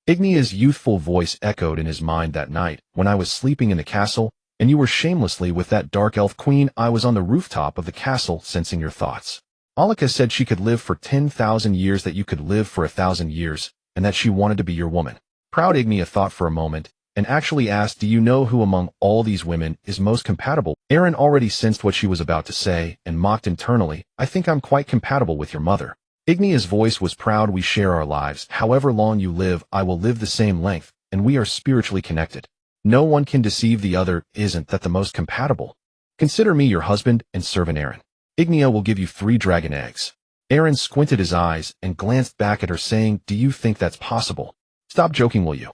Ignia's youthful voice echoed in his mind that night, when I was sleeping in the castle, and you were shamelessly with that dark elf queen. I was on the rooftop of the castle, sensing your thoughts. Alika said she could live for 10,000 years, that you could live for 1,000 years, and that she wanted to be your woman. Proud Ignia thought for a moment, and actually asked, do you know who among all these women is most compatible? Aaron already sensed what she was about to say, and mocked internally, I think I'm quite compatible with your mother. Ignia's voice was proud. We share our lives. However long you live, I will live the same length, and we are spiritually connected. No one can deceive the other. Isn't that the most compatible? Consider me your husband and servant Aaron. Ignia will give you 3 dragon eggs. Aaron squinted his eyes and glanced back at her, saying, do you think that's possible? Stop joking, will you?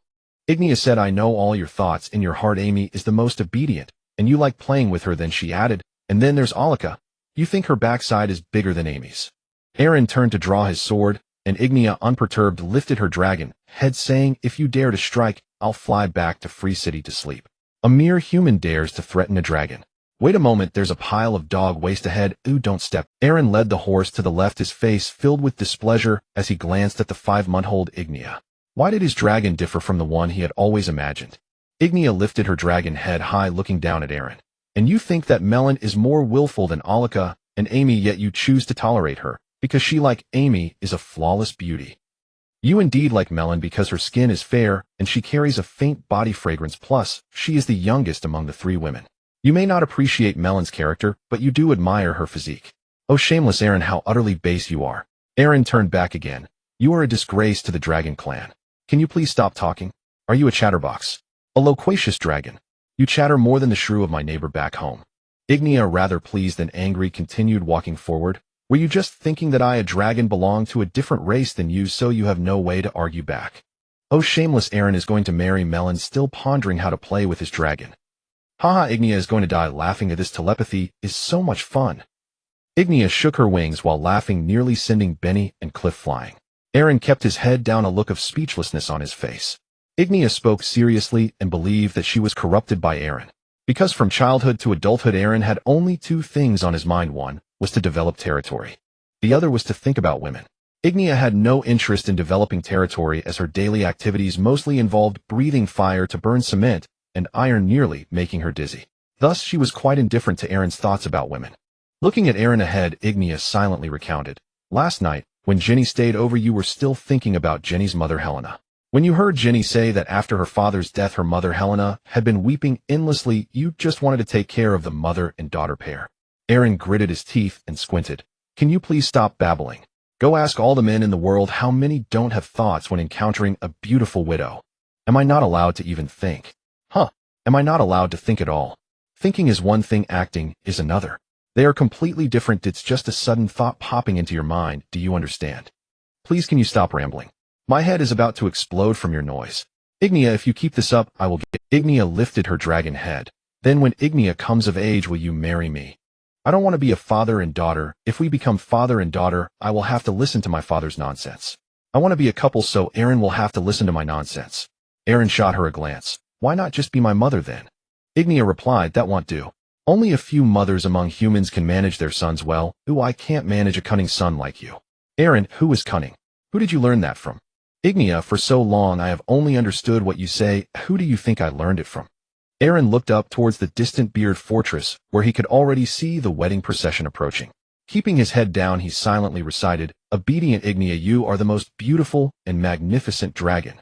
Ignia said, I know all your thoughts in your heart. Amy is the most obedient, and you like playing with her. Then she added, and then there's Alika. You think her backside is bigger than Amy's. Aaron turned to draw his sword, and Ignia, unperturbed, lifted her dragon head, saying, if you dare to strike, I'll fly back to Free City to sleep. A mere human dares to threaten a dragon. Wait a moment, there's a pile of dog waste ahead. Ooh, don't step. Aaron led the horse to the left, his face filled with displeasure as he glanced at the 5-month-old Ignia. Why did his dragon differ from the one he had always imagined? Ignia lifted her dragon head high, looking down at Aaron. And you think that Melon is more willful than Alika and Amy, yet you choose to tolerate her, because she, like Amy, is a flawless beauty. You indeed like Melon because her skin is fair and she carries a faint body fragrance, plus she is the youngest among the 3 women. You may not appreciate Melon's character, but you do admire her physique. Oh, shameless Aaron, how utterly base you are. Aaron turned back again. You are a disgrace to the dragon clan. Can you please stop talking? Are you a chatterbox? A loquacious dragon? You chatter more than the shrew of my neighbor back home. Ignia, rather pleased than angry, continued walking forward. Were you just thinking that I, a dragon, belong to a different race than you, so you have no way to argue back? Oh, shameless Aaron is going to marry Melon, still pondering how to play with his dragon. Haha, Ignia is going to die laughing at this. Telepathy is so much fun. Ignia shook her wings while laughing, nearly sending Benny and Cliff flying. Aaron kept his head down, a look of speechlessness on his face. Ignia spoke seriously and believed that she was corrupted by Aaron. Because from childhood to adulthood, Aaron had only 2 things on his mind. One was to develop territory. The other was to think about women. Ignia had no interest in developing territory, as her daily activities mostly involved breathing fire to burn cement and iron, nearly making her dizzy. Thus, she was quite indifferent to Aaron's thoughts about women. Looking at Aaron ahead, Ignia silently recounted. Last night, when Jenny stayed over, you were still thinking about Jenny's mother, Helena. When you heard Jenny say that after her father's death, her mother, Helena, had been weeping endlessly, you just wanted to take care of the mother and daughter pair. Aaron gritted his teeth and squinted. Can you please stop babbling? Go ask all the men in the world how many don't have thoughts when encountering a beautiful widow. Am I not allowed to even think? Huh? Am I not allowed to think at all? Thinking is one thing, acting is another. They are completely different. It's just a sudden thought popping into your mind. Do you understand? Please, can you stop rambling? My head is about to explode from your noise. Ignia, if you keep this up, I will get... Ignia lifted her dragon head. Then when Ignia comes of age, will you marry me? I don't want to be a father and daughter. If we become father and daughter, I will have to listen to my father's nonsense. I want to be a couple, so Aaron will have to listen to my nonsense. Aaron shot her a glance. Why not just be my mother then? Ignia replied, that won't do. Only a few mothers among humans can manage their sons well. Ooh, I can't manage a cunning son like you. Aaron, who is cunning? Who did you learn that from? Ignia, for so long I have only understood what you say. Who do you think I learned it from? Aaron looked up towards the distant Beard Fortress, where he could already see the wedding procession approaching. Keeping his head down, he silently recited, Obedient Ignia, you are the most beautiful and magnificent dragon.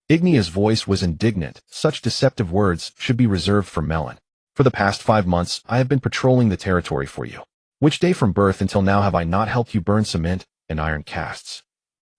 Ignia's voice was indignant. Such deceptive words should be reserved for Melon. For the past 5 months, I have been patrolling the territory for you. Which day from birth until now have I not helped you burn cement and iron casts?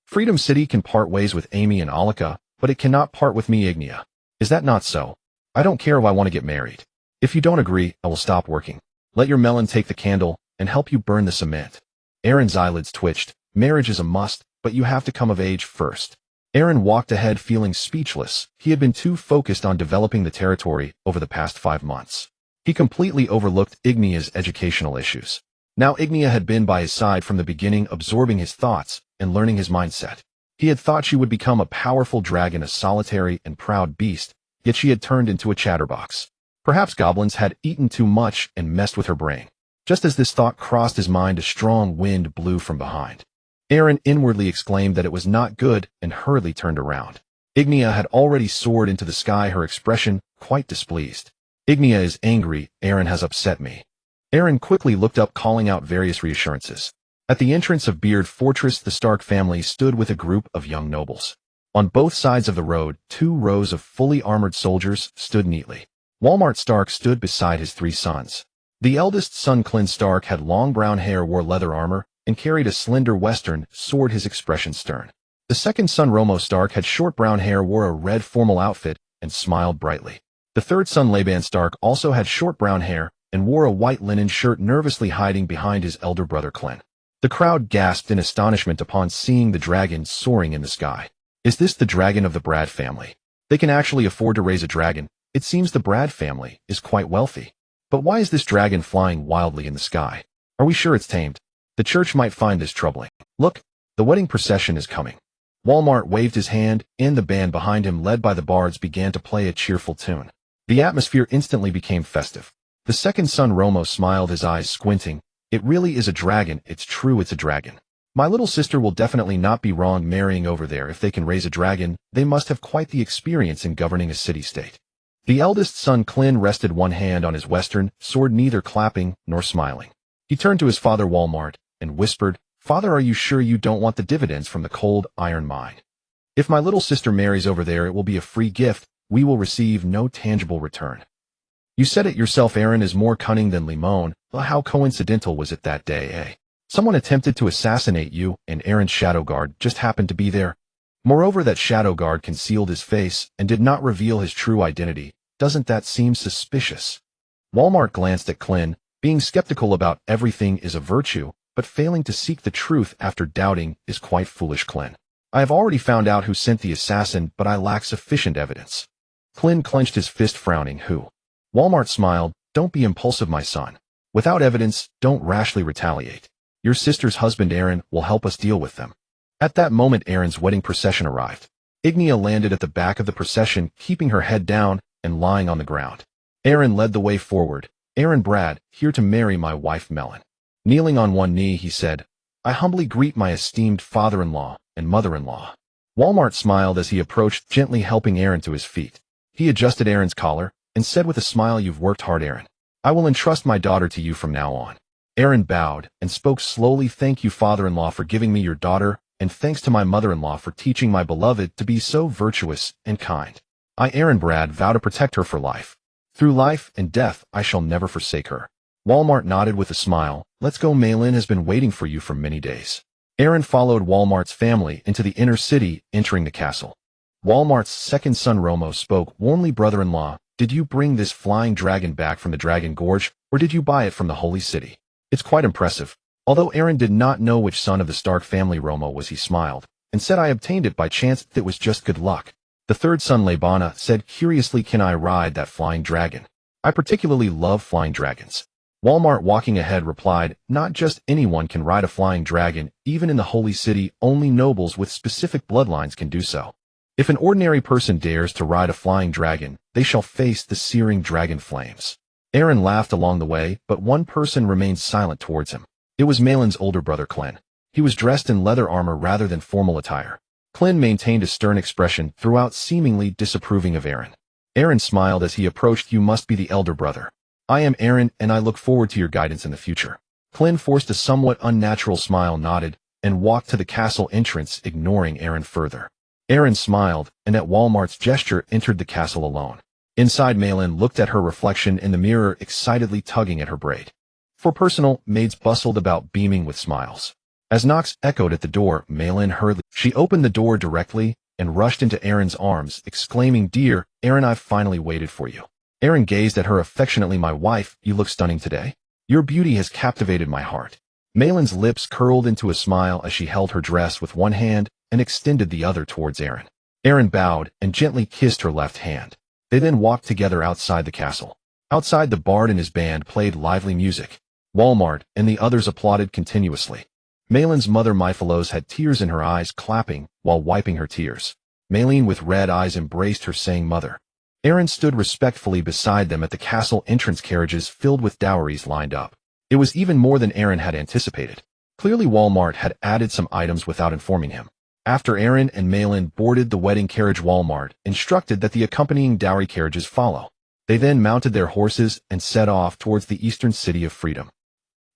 Freedom City can part ways with Amy and Alika, but it cannot part with me, Ignia. Is that not so? I don't care if I want to get married. If you don't agree, I will stop working. Let your melon take the candle and help you burn the cement. Aaron's eyelids twitched. Marriage is a must, but you have to come of age first. Aaron walked ahead feeling speechless. He had been too focused on developing the territory over the past 5 months. He completely overlooked Ignia's educational issues. Now Ignia had been by his side from the beginning, absorbing his thoughts and learning his mindset. He had thought she would become a powerful dragon, a solitary and proud beast, yet she had turned into a chatterbox. Perhaps goblins had eaten too much and messed with her brain. Just as this thought crossed his mind, a strong wind blew from behind. Aaron inwardly exclaimed that it was not good and hurriedly turned around. Ignia had already soared into the sky, her expression quite displeased. Ignia is angry. Aaron has upset me. Aaron quickly looked up, calling out various reassurances. At the entrance of Beard Fortress, the Stark family stood with a group of young nobles. On both sides of the road, 2 rows of fully armored soldiers stood neatly. Walmart Stark stood beside his 3 sons. The eldest son, Clint Stark, had long brown hair, wore leather armor, and carried a slender western sword, his expression stern. The second son, Romo Stark, had short brown hair, wore a red formal outfit, and smiled brightly. The third son, Laban Stark, also had short brown hair and wore a white linen shirt, nervously hiding behind his elder brother Clint. The crowd gasped in astonishment upon seeing the dragon soaring in the sky. Is this the dragon of the Brad family? They can actually afford to raise a dragon. It seems the Brad family is quite wealthy. But why is this dragon flying wildly in the sky? Are we sure it's tamed? The church might find this troubling. Look, the wedding procession is coming. Walmart waved his hand, and the band behind him, led by the bards, began to play a cheerful tune. The atmosphere instantly became festive. The second son, Romo, smiled, his eyes squinting. It really is a dragon. It's true, it's a dragon. My little sister will definitely not be wrong marrying over there. If they can raise a dragon, they must have quite the experience in governing a city-state. The eldest son, Clint, rested one hand on his western sword, neither clapping nor smiling. He turned to his father, Walmart, and whispered, "Father, are you sure you don't want the dividends from the cold iron mine? If my little sister marries over there, it will be a free gift. We will receive no tangible return." You said it yourself, Aaron is more cunning than Limon. Well, how coincidental was it that day, eh? Someone attempted to assassinate you, and Aaron's shadow guard just happened to be there. Moreover, that shadow guard concealed his face and did not reveal his true identity. Doesn't that seem suspicious? Walmart glanced at Clint. Being skeptical about everything is a virtue, but failing to seek the truth after doubting is quite foolish, Clint. I have already found out who sent the assassin, but I lack sufficient evidence. Clint clenched his fist, frowning. Who? Walmart smiled. Don't be impulsive, my son. Without evidence, don't rashly retaliate. Your sister's husband, Aaron, will help us deal with them. At that moment, Aaron's wedding procession arrived. Ignia landed at the back of the procession, keeping her head down and lying on the ground. Aaron led the way forward. Aaron Brad, here to marry my wife Melon. Kneeling on one knee, he said, I humbly greet my esteemed father-in-law and mother-in-law. Walmart smiled as he approached, gently helping Aaron to his feet. He adjusted Aaron's collar and said with a smile, You've worked hard, Aaron. I will entrust my daughter to you from now on. Aaron bowed and spoke slowly. Thank you, father-in-law, for giving me your daughter, and thanks to my mother-in-law for teaching my beloved to be so virtuous and kind. I, Aaron Brad, vow to protect her for life. Through life and death, I shall never forsake her. Walmart nodded with a smile. Let's go. Malin has been waiting for you for many days. Aaron followed Walmart's family into the inner city, entering the castle. Walmart's second son, Romo, spoke warmly. Brother-in-law, did you bring this flying dragon back from the Dragon Gorge, or did you buy it from the Holy City? It's quite impressive. Although Aaron did not know which son of the Stark family Romo was, he smiled and said, I obtained it by chance. It was just good luck. The third son, Labana, said curiously, Can I ride that flying dragon? I particularly love flying dragons. Walmart, walking ahead, replied, Not just anyone can ride a flying dragon. Even in the Holy City, only nobles with specific bloodlines can do so. If an ordinary person dares to ride a flying dragon, they shall face the searing dragon flames. Aaron laughed along the way, but one person remained silent towards him. It was Malin's older brother, Clint. He was dressed in leather armor rather than formal attire. Clint maintained a stern expression throughout, seemingly disapproving of Aaron. Aaron smiled as he approached. You must be the elder brother. I am Aaron, and I look forward to your guidance in the future. Clint forced a somewhat unnatural smile, nodded, and walked to the castle entrance, ignoring Aaron further. Aaron smiled, and at Walmart's gesture entered the castle alone. Inside, Malin looked at her reflection in the mirror, excitedly tugging at her braid. For personal, maids bustled about, beaming with smiles. As knocks echoed at the door, Malin hurriedly. She opened the door directly and rushed into Erin's arms, exclaiming, "Dear Erin, I've finally waited for you." Erin gazed at her affectionately. "My wife, you look stunning today. Your beauty has captivated my heart." Malin's lips curled into a smile as she held her dress with one hand and extended the other towards Erin. Erin bowed and gently kissed her left hand. They then walked together outside the castle. Outside, the bard and his band played lively music. Walmart and the others applauded continuously. Malin's mother Myphilos had tears in her eyes, clapping while wiping her tears. Malin with red eyes embraced her, saying, "Mother." Erin stood respectfully beside them at the castle entrance. Carriages filled with dowries lined up. It was even more than Erin had anticipated. Clearly Walmart had added some items without informing him. After Erin and Malin boarded the wedding carriage, Walmart instructed that the accompanying dowry carriages follow. They then mounted their horses and set off towards the eastern city of Freedom.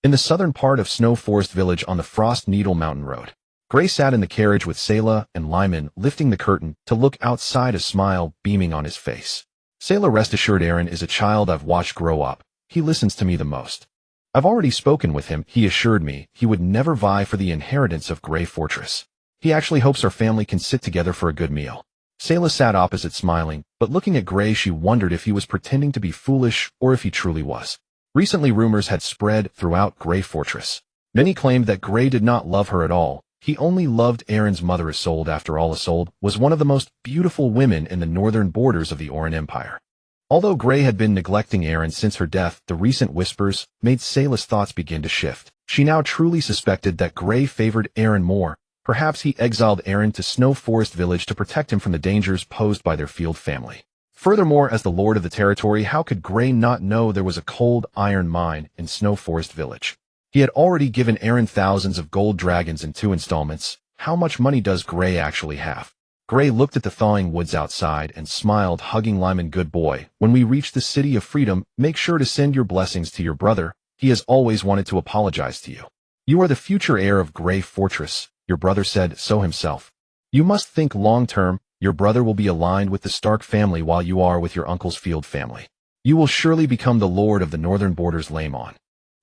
In the southern part of Snow Forest Village on the Frost Needle Mountain Road, Gray sat in the carriage with Selah and Lyman, lifting the curtain to look outside, a smile beaming on his face. "Selah, rest assured, Erin is a child I've watched grow up. He listens to me the most. I've already spoken with him. He assured me he would never vie for the inheritance of Grey Fortress. He actually hopes our family can sit together for a good meal." Selah sat opposite, smiling, but looking at Gray, she wondered if he was pretending to be foolish or if he truly was. Recently, rumors had spread throughout Grey Fortress. Many claimed that Gray did not love her at all. He only loved Erin's mother. Exiled, after all, Exiled was one of the most beautiful women in the northern borders of the Oran Empire. Although Gray had been neglecting Erin since her death, the recent whispers made Selah's thoughts begin to shift. She now truly suspected that Gray favored Erin more. Perhaps he exiled Erin to Snow Forest Village to protect him from the dangers posed by their field family. Furthermore, as the lord of the territory, how could Gray not know there was a cold iron mine in Snow Forest Village? He had already given Erin thousands of gold dragons in 2 installments. How much money does Gray actually have? Gray looked at the thawing woods outside and smiled, hugging Lyman. "Good boy. When we reach the city of Freedom, make sure to send your blessings to your brother. He has always wanted to apologize to you. You are the future heir of Grey Fortress. Your brother said so himself. You must think long-term. Your brother will be aligned with the Stark family while you are with your uncle's field family. You will surely become the lord of the northern borders, Laimon.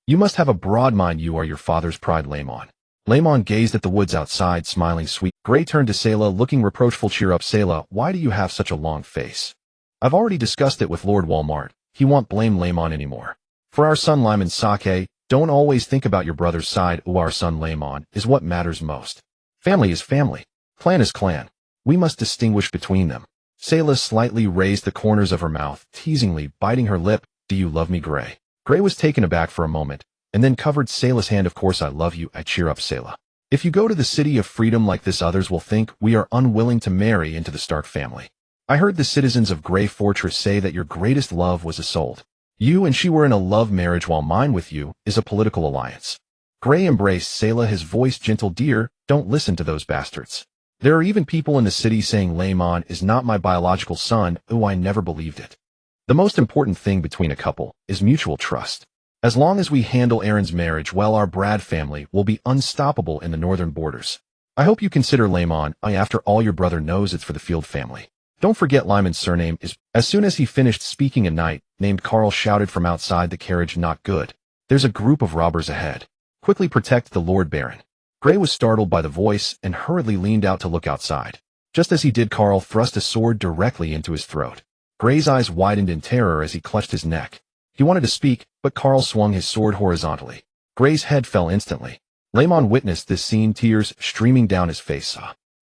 You must have a broad mind. You are your father's pride, Laimon." Laimon gazed at the woods outside, smiling sweet. Gray turned to Selah, looking reproachful. "Cheer up, Selah. Why do you have such a long face? I've already discussed it with Lord Walmart. He won't blame Laimon anymore. For our son Lyman Sake, don't always think about your brother's side. Our son Laimon is what matters most. Family is family. Clan is clan. We must distinguish between them." Selah slightly raised the corners of her mouth, teasingly biting her lip. "Do you love me, Gray?" Gray was taken aback for a moment, and then covered Selah's hand. "Of course I love you. I cheer up, Selah. If you go to the city of Freedom like this, others will think we are unwilling to marry into the Stark family. I heard the citizens of Grey Fortress say that your greatest love was Exiled. You and she were in a love marriage, while mine with you is a political alliance." Gray embraced Selah, his voice gentle. "Dear, don't listen to those bastards. There are even people in the city saying Laimon is not my biological son. I never believed it. The most important thing between a couple is mutual trust. As long as we handle Erin's marriage well, our Brad family will be unstoppable in the northern borders. I hope you consider Laimon. After all, your brother knows it's for the field family. Don't forget Lyman's surname is—" As soon as he finished speaking, a knight named Carl shouted from outside the carriage, "Not good. There's a group of robbers ahead. Quickly protect the Lord Baron." Gray was startled by the voice and hurriedly leaned out to look outside. Just as he did, Carl thrust a sword directly into his throat. Gray's eyes widened in terror as he clutched his neck. He wanted to speak, but Carl swung his sword horizontally. Gray's head fell instantly. Laimon witnessed this scene, tears streaming down his face.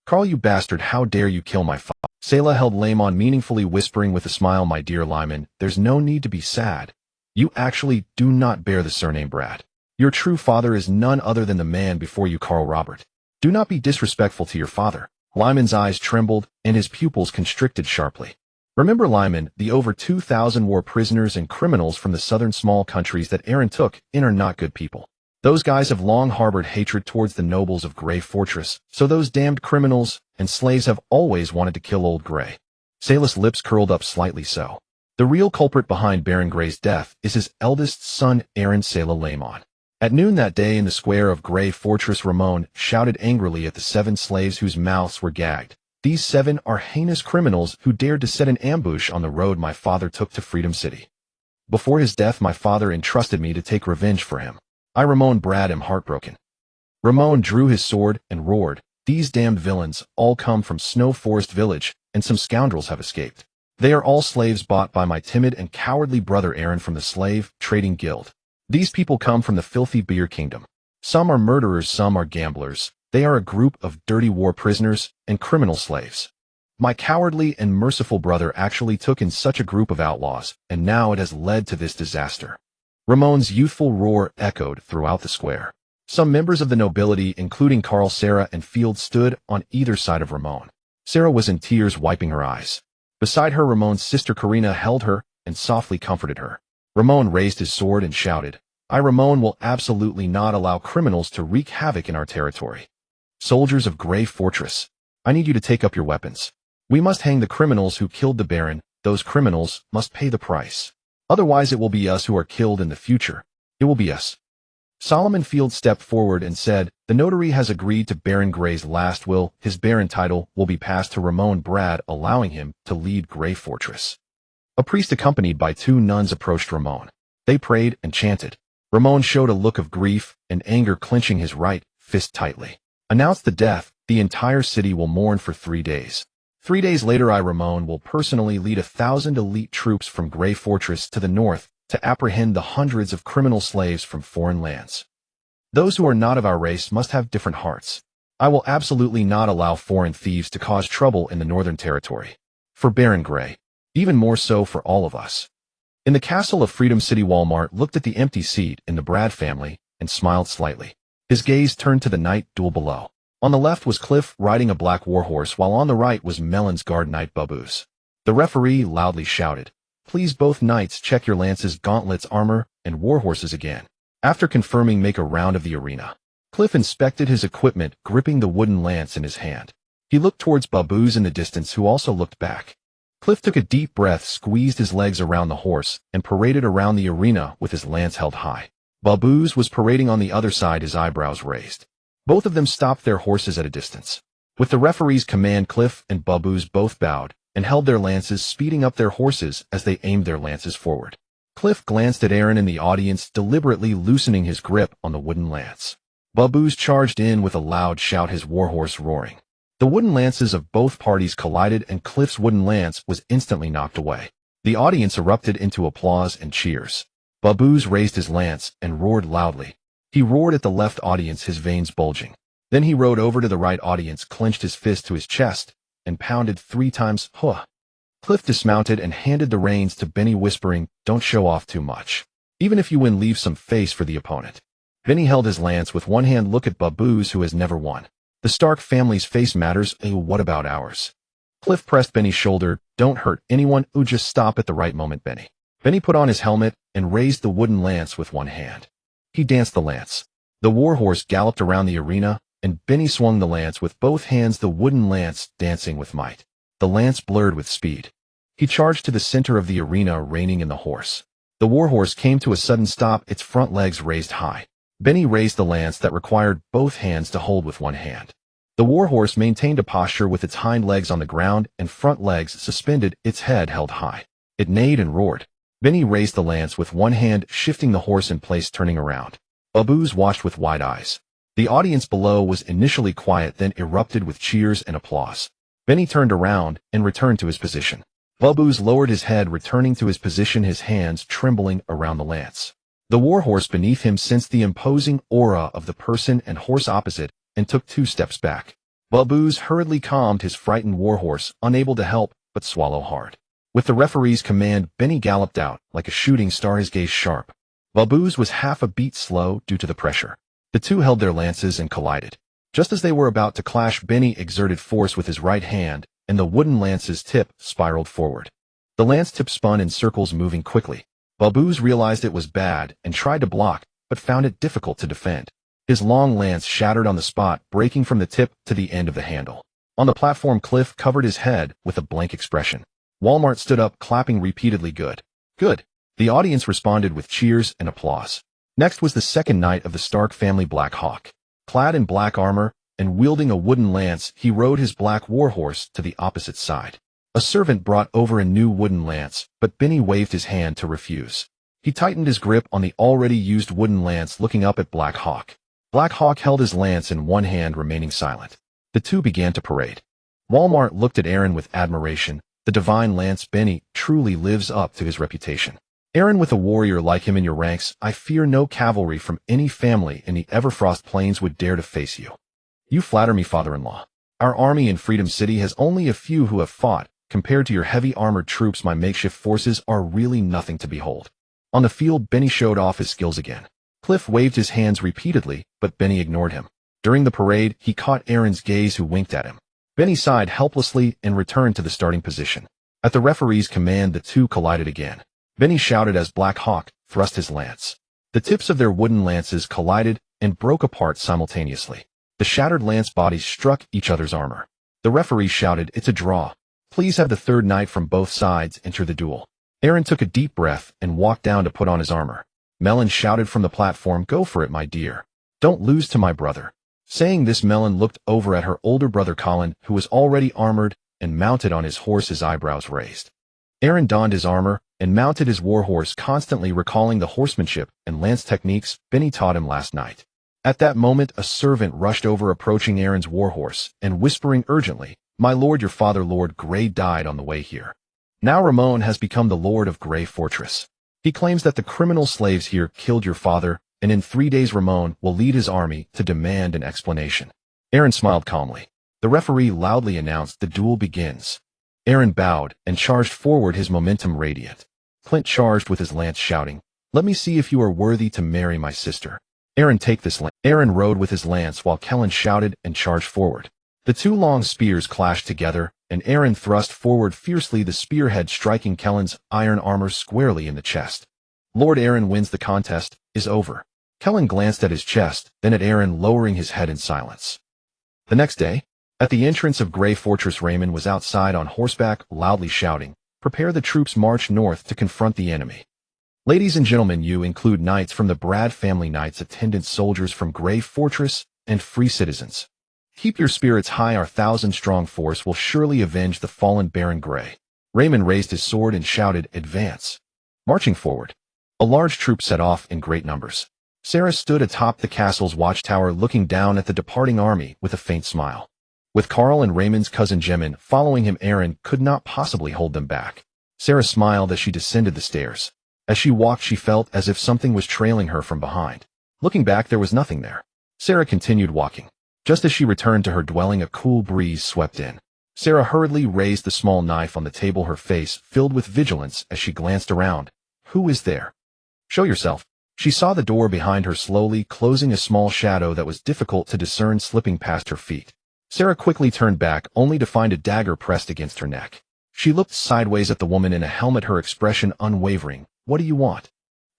"Carl, you bastard, how dare you kill my father?" Selah held Laimon meaningfully, whispering with a smile, "My dear Lyman, there's no need to be sad. You actually do not bear the surname Brad. Your true father is none other than the man before you, Carl Robert. Do not be disrespectful to your father." Lyman's eyes trembled and his pupils constricted sharply. "Remember, Lyman, the over 2,000 war prisoners and criminals from the southern small countries that Erin took in are not good people. Those guys have long harbored hatred towards the nobles of Grey Fortress, so those damned criminals and slaves have always wanted to kill old Gray." Selah's lips curled up slightly. "So the real culprit behind Baron Gray's death is his eldest son, Erin Selah Laimon." At noon that day in the square of Grey Fortress, Ramon shouted angrily at the 7 slaves whose mouths were gagged. These 7 are heinous criminals who dared to set an ambush on the road my father took to Freedom City. Before his death, my father entrusted me to take revenge for him. I, Ramon Brad, am heartbroken." Ramon drew his sword and roared, "These damned villains all come from Snow Forest Village, and some scoundrels have escaped. They are all slaves bought by my timid and cowardly brother Aaron from the slave trading guild. These people come from the filthy beer kingdom. Some are murderers, some are gamblers. They are a group of dirty war prisoners and criminal slaves. My cowardly and merciful brother actually took in such a group of outlaws, and now it has led to this disaster." Ramon's youthful roar echoed throughout the square. Some members of the nobility, including Carl, Sarah, and Field, stood on either side of Ramon. Sarah was in tears, wiping her eyes. Beside her, Ramon's sister Karina held her and softly comforted her. Ramon raised his sword and shouted, "I, Ramon, will absolutely not allow criminals to wreak havoc in our territory. Soldiers of Grey Fortress, I need you to take up your weapons. We must hang the criminals who killed the Baron. Those criminals must pay the price. Otherwise it will be us who are killed in the future. It will be us." Solomon Field stepped forward and said, "The notary has agreed to Baron Grey's last will. His Baron title will be passed to Ramon Brad, allowing him to lead Grey Fortress." A priest accompanied by 2 nuns approached Ramon. They prayed and chanted. Ramon showed a look of grief and anger, clenching his right fist tightly. "Announce the death. The entire city will mourn for 3 days. 3 days later, I, Ramon, will personally lead 1,000 elite troops from Grey Fortress to the north to apprehend the hundreds of criminal slaves from foreign lands. Those who are not of our race must have different hearts. I will absolutely not allow foreign thieves to cause trouble in the Northern Territory. For Baron Grey, even more so for all of us." In the castle of Freedom City, Walmart looked at the empty seat in the Brad family and smiled slightly. His gaze turned to the night duel below. On the left was Cliff riding a black warhorse, while on the right was Melon's guard knight Babuz. The referee loudly shouted, "Please, both knights, check your lances, gauntlets, armor, and warhorses again." After confirming, make a round of the arena. Cliff inspected his equipment, gripping the wooden lance in his hand. He looked towards Babuz in the distance, who also looked back. Cliff took a deep breath, squeezed his legs around the horse, and paraded around the arena with his lance held high. Babuz was parading on the other side, his eyebrows raised. Both of them stopped their horses at a distance. With the referee's command, Cliff and Babuz both bowed and held their lances, speeding up their horses as they aimed their lances forward. Cliff glanced at Aaron in the audience, deliberately loosening his grip on the wooden lance. Babuz charged in with a loud shout, his warhorse roaring. The wooden lances of both parties collided, and Cliff's wooden lance was instantly knocked away. The audience erupted into applause and cheers. Babuz raised his lance and roared loudly. He roared at the left audience, his veins bulging. Then he rode over to the right audience, clenched his fist to his chest, and pounded 3 times, "Huh." Cliff dismounted and handed the reins to Benny, whispering, "Don't show off too much. Even if you win, leave some face for the opponent." Benny held his lance with one hand. "Look at Babuz, who has never won. The Stark family's face matters. What about ours?" Cliff pressed Benny's shoulder. "Don't hurt anyone. Just stop at the right moment, Benny." Benny put on his helmet and raised the wooden lance with one hand. He danced the lance. The warhorse galloped around the arena, and Benny swung the lance with both hands, the wooden lance dancing with might. The lance blurred with speed. He charged to the center of the arena, reining in the horse. The warhorse came to a sudden stop, its front legs raised high. Benny raised the lance that required both hands to hold with one hand. The warhorse maintained a posture with its hind legs on the ground and front legs suspended, its head held high. It neighed and roared. Benny raised the lance with one hand, shifting the horse in place, turning around. Babuz watched with wide eyes. The audience below was initially quiet, then erupted with cheers and applause. Benny turned around and returned to his position. Babuz lowered his head, returning to his position, his hands trembling around the lance. The warhorse beneath him sensed the imposing aura of the person and horse opposite and took 2 steps back. Babuz hurriedly calmed his frightened warhorse, unable to help but swallow hard. With the referee's command, Benny galloped out like a shooting star, his gaze sharp. Babuz was half a beat slow due to the pressure. The 2 held their lances and collided. Just as they were about to clash, Benny exerted force with his right hand, and the wooden lance's tip spiraled forward. The lance tip spun in circles, moving quickly. Babuz realized it was bad and tried to block, but found it difficult to defend. His long lance shattered on the spot, breaking from the tip to the end of the handle. On the platform, Cliff covered his head with a blank expression. Walmart stood up, clapping repeatedly. "Good. Good." The audience responded with cheers and applause. Next was the second knight of the Stark family, Black Hawk. Clad in black armor, and wielding a wooden lance, he rode his black warhorse to the opposite side. A servant brought over a new wooden lance, but Benny waved his hand to refuse. He tightened his grip on the already used wooden lance, looking up at Black Hawk. Black Hawk held his lance in one hand, remaining silent. The two began to parade. Walmart looked at Aaron with admiration. The divine lance Benny truly lives up to his reputation. Aaron, with a warrior like him in your ranks, I fear no cavalry from any family in the Everfrost Plains would dare to face you. You flatter me, father-in-law. Our army in Freedom City has only a few who have fought. Compared to your heavy armored troops, my makeshift forces are really nothing to behold. On the field, Benny showed off his skills again. Cliff waved his hands repeatedly, but Benny ignored him. During the parade, he caught Aaron's gaze, who winked at him. Benny sighed helplessly and returned to the starting position. At the referee's command, the two collided again. Benny shouted as Black Hawk thrust his lance. The tips of their wooden lances collided and broke apart simultaneously. The shattered lance bodies struck each other's armor. The referee shouted, "It's a draw. Please have the third knight from both sides enter the duel." Aaron took a deep breath and walked down to put on his armor. Melon shouted from the platform, "Go for it, my dear. Don't lose to my brother." Saying this, Melon looked over at her older brother Colin, who was already armored and mounted on his horse, his eyebrows raised. Aaron donned his armor and mounted his warhorse, constantly recalling the horsemanship and lance techniques Benny taught him last night. At that moment, a servant rushed over, approaching Aaron's warhorse and whispering urgently, "My lord, your father, Lord Grey, died on the way here. Now Ramon has become the lord of Grey Fortress. He claims that the criminal slaves here killed your father, and in 3 days Ramon will lead his army to demand an explanation." Aaron smiled calmly. The referee loudly announced, "The duel begins." Aaron bowed and charged forward, his momentum radiant. Clint charged with his lance, shouting, "Let me see if you are worthy to marry my sister." "Aaron, take this lance." Aaron rode with his lance while Kellen shouted and charged forward. The two long spears clashed together, and Aaron thrust forward fiercely, the spearhead striking Kellen's iron armor squarely in the chest. Lord Aaron wins the contest, is over. Kellen glanced at his chest, then at Aaron, lowering his head in silence. The next day, at the entrance of Grey Fortress, Raymond was outside on horseback, loudly shouting, "Prepare the troops, march north to confront the enemy. Ladies and gentlemen, you include knights from the Brad family, knights, attendant soldiers from Grey Fortress, and free citizens. Keep your spirits high, our 1,000-strong force will surely avenge the fallen Baron Grey." Raymond raised his sword and shouted, "Advance." Marching forward, a large troop set off in great numbers. Sarah stood atop the castle's watchtower, looking down at the departing army with a faint smile. With Carl and Raymond's cousin Jemin following him, Aaron could not possibly hold them back. Sarah smiled as she descended the stairs. As she walked, she felt as if something was trailing her from behind. Looking back, there was nothing there. Sarah continued walking. Just as she returned to her dwelling, a cool breeze swept in. Sarah hurriedly raised the small knife on the table, her face filled with vigilance as she glanced around. "Who is there? Show yourself." She saw the door behind her slowly closing, a small shadow that was difficult to discern slipping past her feet. Sarah quickly turned back, only to find a dagger pressed against her neck. She looked sideways at the woman in a helmet, her expression unwavering. "What do you want?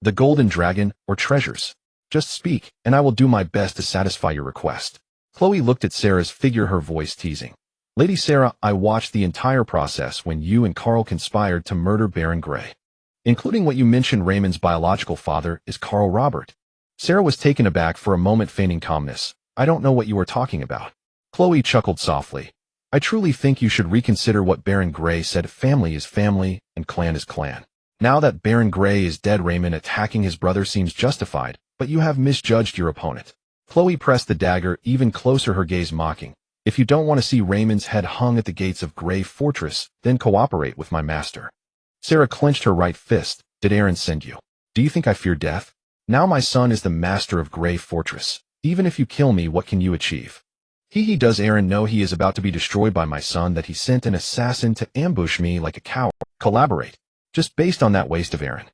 The golden dragon or treasures? Just speak, and I will do my best to satisfy your request." Chloe looked at Sarah's figure, her voice teasing. "Lady Sarah, I watched the entire process when you and Carl conspired to murder Baron Grey. Including what you mentioned, Raymond's biological father is Carl Robert." Sarah was taken aback for a moment, feigning calmness. "I don't know what you are talking about." Chloe chuckled softly. "I truly think you should reconsider what Baron Grey said. Family is family, and clan is clan. Now that Baron Grey is dead, Raymond attacking his brother seems justified, but you have misjudged your opponent." Chloe pressed the dagger even closer, her gaze mocking. "If you don't want to see Raymond's head hung at the gates of Grey Fortress, then cooperate with my master." Sarah clenched her right fist. "Did Aaron send you? Do you think I fear death? Now my son is the master of Grey Fortress. Even if you kill me, what can you achieve? Does Aaron know he is about to be destroyed by my son, that he sent an assassin to ambush me like a coward? Collaborate. Just based on that waste of Aaron."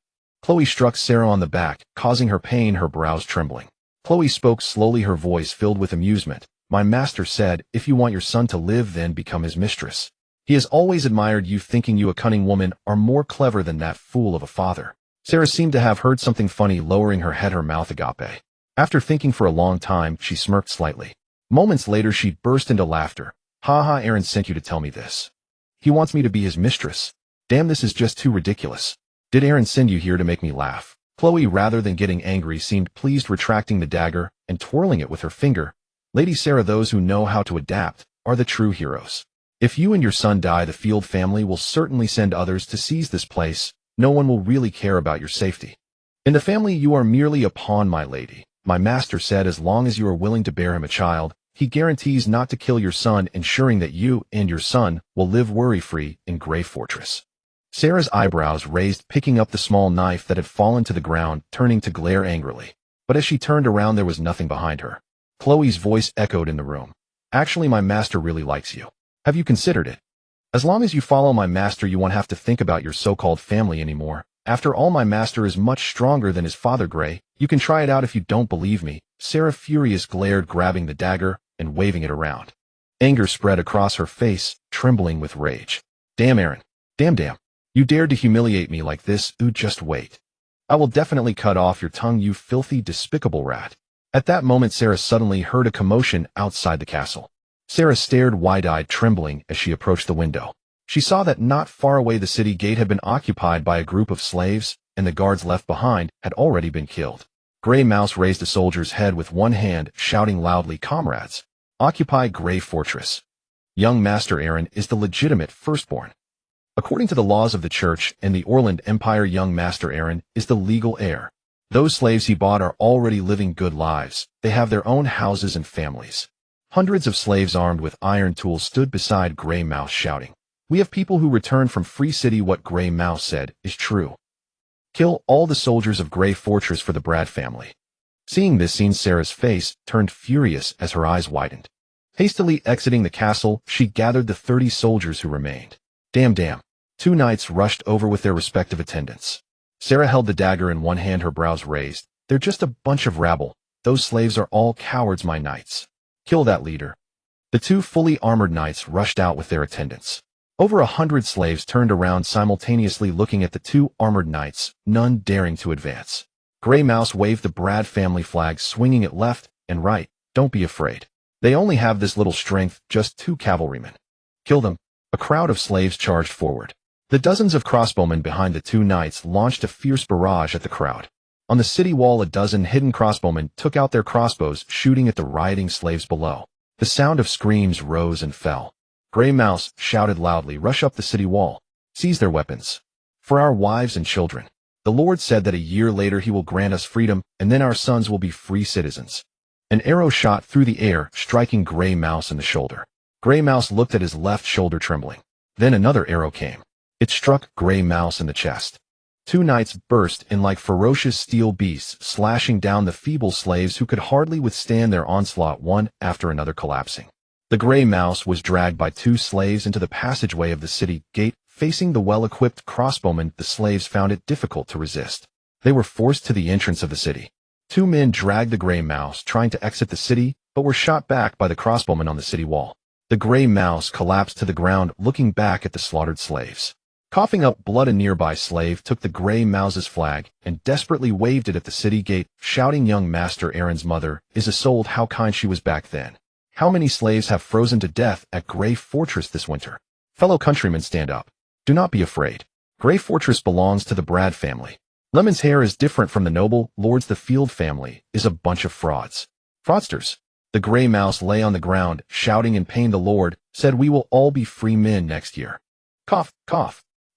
Chloe struck Sarah on the back, causing her pain, her brows trembling. Chloe spoke slowly, her voice filled with amusement. "My master said, if you want your son to live, then become his mistress. He has always admired you, thinking you a cunning woman are more clever than that fool of a father." Sarah seemed to have heard something funny, lowering her head, her mouth agape. After thinking for a long time, she smirked slightly. Moments later, she burst into laughter. "Ha ha, Aaron sent you to tell me this. He wants me to be his mistress. Damn, this is just too ridiculous. Did Aaron send you here to make me laugh?" Chloe, rather than getting angry, seemed pleased, retracting the dagger and twirling it with her finger. Lady Sarah, those who know how to adapt are the true heroes. If you and your son die, the Field family will certainly send others to seize this place. No one will really care about your safety. In the family, you are merely a pawn, my lady. My master said as long as you are willing to bear him a child, he guarantees not to kill your son, ensuring that you and your son will live worry-free in Grey Fortress. Sarah's eyebrows raised, picking up the small knife that had fallen to the ground, turning to glare angrily. But as she turned around, there was nothing behind her. Chloe's voice echoed in the room. Actually, my master really likes you. Have you considered it? As long as you follow my master, you won't have to think about your so-called family anymore. After all, my master is much stronger than his father, Grey. You can try it out if you don't believe me. Sarah, furious, glared, grabbing the dagger and waving it around. Anger spread across her face, trembling with rage. Damn, Aaron. Damn. You dared to humiliate me like this? Ooh, just wait. I will definitely cut off your tongue, you filthy, despicable rat. At that moment, Sarah suddenly heard a commotion outside the castle. Sarah stared wide-eyed, trembling, as she approached the window. She saw that not far away the city gate had been occupied by a group of slaves, and the guards left behind had already been killed. Grey Mouse raised a soldier's head with one hand, shouting loudly, "Comrades, occupy Grey Fortress. Young Master Aaron is the legitimate firstborn. According to the laws of the Church and the Orland Empire, young Master Aaron is the legal heir. Those slaves he bought are already living good lives. They have their own houses and families." Hundreds of slaves armed with iron tools stood beside Grey Mouse, shouting, "We have people who returned from Free City. What Grey Mouse said is true. Kill all the soldiers of Grey Fortress for the Brad family." Seeing this scene, Sarah's face turned furious as her eyes widened. Hastily exiting the castle, she gathered the 30 soldiers who remained. Damn. 2 knights rushed over with their respective attendants. Sarah held the dagger in one hand, her brows raised. "They're just a bunch of rabble. Those slaves are all cowards, my knights. Kill that leader." The 2 fully armored knights rushed out with their attendants. Over 100 slaves turned around simultaneously, looking at the 2 armored knights, none daring to advance. Grey Mouse waved the Brad family flag, swinging it left and right. "Don't be afraid. They only have this little strength, just 2 cavalrymen. Kill them." A crowd of slaves charged forward. The dozens of crossbowmen behind the 2 knights launched a fierce barrage at the crowd. On the city wall, a dozen hidden crossbowmen took out their crossbows, shooting at the rioting slaves below. The sound of screams rose and fell. Grey Mouse shouted loudly, "Rush up the city wall. Seize their weapons. For our wives and children. The Lord said that a year later he will grant us freedom, and then our sons will be free citizens." An arrow shot through the air, striking Grey Mouse in the shoulder. Grey Mouse looked at his left shoulder, trembling. Then another arrow came. It struck Grey Mouse in the chest. 2 knights burst in like ferocious steel beasts, slashing down the feeble slaves who could hardly withstand their onslaught, one after another collapsing. The Grey Mouse was dragged by 2 slaves into the passageway of the city gate. Facing the well-equipped crossbowmen, the slaves found it difficult to resist. They were forced to the entrance of the city. 2 men dragged the Grey Mouse, trying to exit the city, but were shot back by the crossbowmen on the city wall. The Grey Mouse collapsed to the ground, looking back at the slaughtered slaves. Coughing up blood, a nearby slave took the Grey Mouse's flag and desperately waved it at the city gate, shouting, "Young Master Aaron's mother is a soul. How kind she was back then. How many slaves have frozen to death at Grey Fortress this winter? Fellow countrymen, stand up. Do not be afraid. Grey Fortress belongs to the Brad family. Lemon's hair is different from the noble lords. The Field family is a bunch of frauds. Fraudsters." The Grey Mouse lay on the ground, shouting in pain. "The Lord said we will all be free men next year." Cough.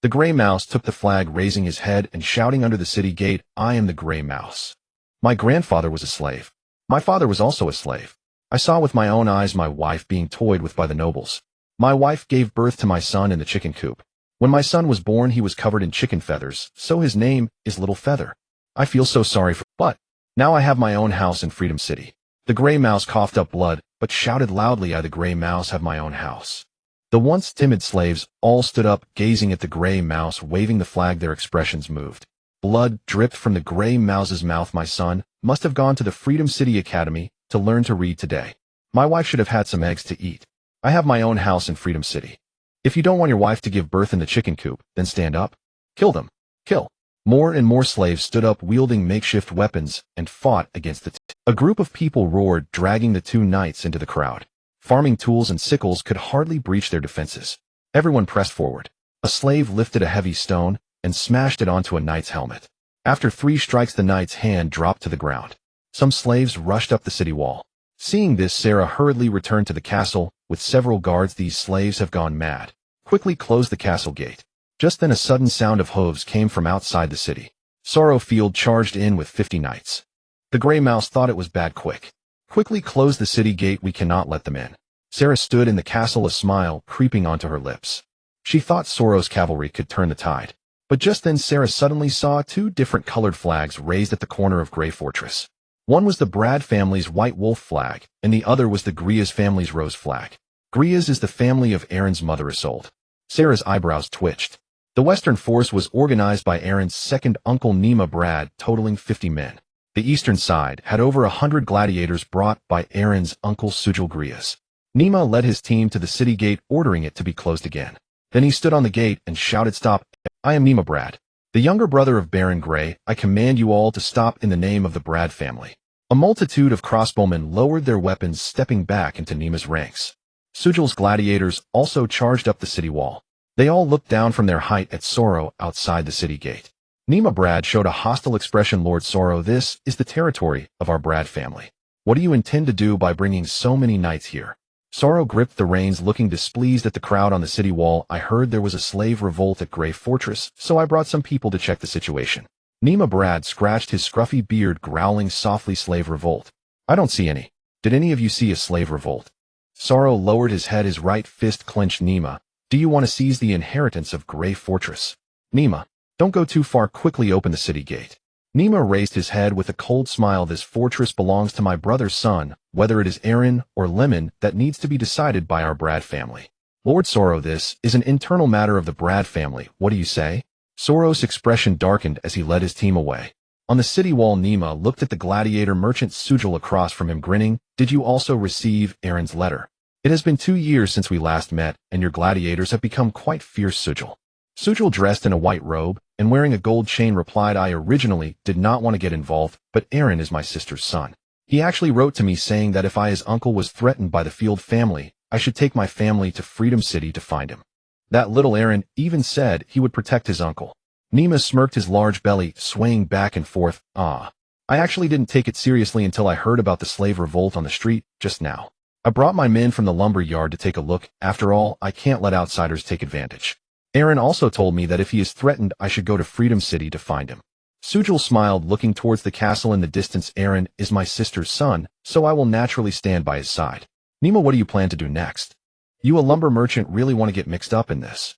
The Grey Mouse took the flag, raising his head and shouting under the city gate, "I am the Grey Mouse. My grandfather was a slave. My father was also a slave. I saw with my own eyes my wife being toyed with by the nobles. My wife gave birth to my son in the chicken coop. When my son was born, he was covered in chicken feathers, so his name is Little Feather. I feel so sorry but now I have my own house in Freedom City." The Grey Mouse coughed up blood, but shouted loudly, "I, the Grey Mouse, have my own house." The once timid slaves all stood up, gazing at the Grey Mouse waving the flag. Their expressions moved. Blood dripped from the Grey Mouse's mouth. "My son must have gone to the Freedom City Academy to learn to read today. My wife should have had some eggs to eat. I have my own house in Freedom City. If you don't want your wife to give birth in the chicken coop, then stand up. Kill them. Kill." More and more slaves stood up, wielding makeshift weapons, and fought against A group of people roared, dragging the 2 knights into the crowd. Farming tools and sickles could hardly breach their defenses. Everyone pressed forward. A slave lifted a heavy stone and smashed it onto a knight's helmet. After 3 strikes, the knight's hand dropped to the ground. Some slaves rushed up the city wall. Seeing this, Sarah hurriedly returned to the castle with several guards. These slaves have gone mad. Quickly closed the castle gate. Just then a sudden sound of hooves came from outside the city. Sorrowfield charged in with 50 knights. The Grey Mouse thought it was bad. Quickly close the city gate. We cannot let them in. Sarah stood in the castle, a smile creeping onto her lips. She thought Sorrow's cavalry could turn the tide. But just then Sarah suddenly saw two different colored flags raised at the corner of Grey Fortress. One was the Brad family's white wolf flag, and the other was the Grias family's rose flag. Grias is the family of Aaron's mother, Exiled. Sarah's eyebrows twitched. The Western force was organized by Aaron's second uncle Nema Brad, totaling 50 men. The eastern side had over 100 gladiators brought by Aaron's uncle Sujal Grias. Nema led his team to the city gate, ordering it to be closed again. Then he stood on the gate and shouted, "Stop! I am Nema Brad, the younger brother of Baron Grey. I command you all to stop in the name of the Brad family." A multitude of crossbowmen lowered their weapons, stepping back into Nema's ranks. Sujal's gladiators also charged up the city wall. They all looked down from their height at Sorrow outside the city gate. Nema Brad showed a hostile expression. "Lord Sorrow, this is the territory of our Brad family. What do you intend to do by bringing so many knights here?" Sorrow gripped the reins, looking displeased at the crowd on the city wall. "I heard there was a slave revolt at Grey Fortress, so I brought some people to check the situation." Nema Brad scratched his scruffy beard, growling softly, "Slave revolt? I don't see any. Did any of you see a slave revolt?" Sorrow lowered his head, his right fist clenched. "Nema, do you want to seize the inheritance of Grey Fortress?" "Nema, don't go too far. Quickly open the city gate." Nema raised his head with a cold smile. "This fortress belongs to my brother's son, whether it is Aaron or Lemon, that needs to be decided by our Brad family." "Lord Sorrow, this is an internal matter of the Brad family. What do you say?" Sorrow's expression darkened as he led his team away. On the city wall, Nema looked at the gladiator merchant Sujal across from him, grinning. "Did you also receive Aaron's letter? It has been 2 years since we last met, and your gladiators have become quite fierce." Sujal, dressed in a white robe and wearing a gold chain, replied, "I originally did not want to get involved, but Aaron is my sister's son. He actually wrote to me saying that if I, his uncle, was threatened by the Field family, I should take my family to Freedom City to find him. That little Aaron even said he would protect his uncle." Nema smirked, his large belly swaying back and forth. "I actually didn't take it seriously until I heard about the slave revolt on the street just now. I brought my men from the lumber yard to take a look. After all, I can't let outsiders take advantage. Aaron also told me that if he is threatened, I should go to Freedom City to find him." Sujal smiled, looking towards the castle in the distance. "Aaron is my sister's son, so I will naturally stand by his side." "Nema, what do you plan to do next? You, a lumber merchant, really want to get mixed up in this?"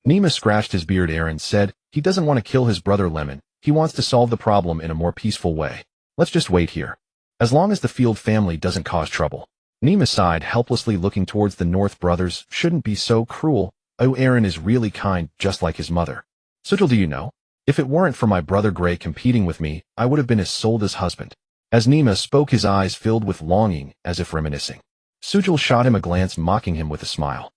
Nema scratched his beard. "Aaron said he doesn't want to kill his brother Lemon. He wants to solve the problem in a more peaceful way. Let's just wait here. As long as the Field family doesn't cause trouble." Nema sighed helplessly, looking towards the north. "Brothers shouldn't be so cruel. Oh, Aaron is really kind, just like his mother. Sujal, do you know? If it weren't for my brother Grey competing with me, I would have been Isolde's husband." As Nema spoke, his eyes filled with longing, as if reminiscing. Sujal shot him a glance, mocking him with a smile.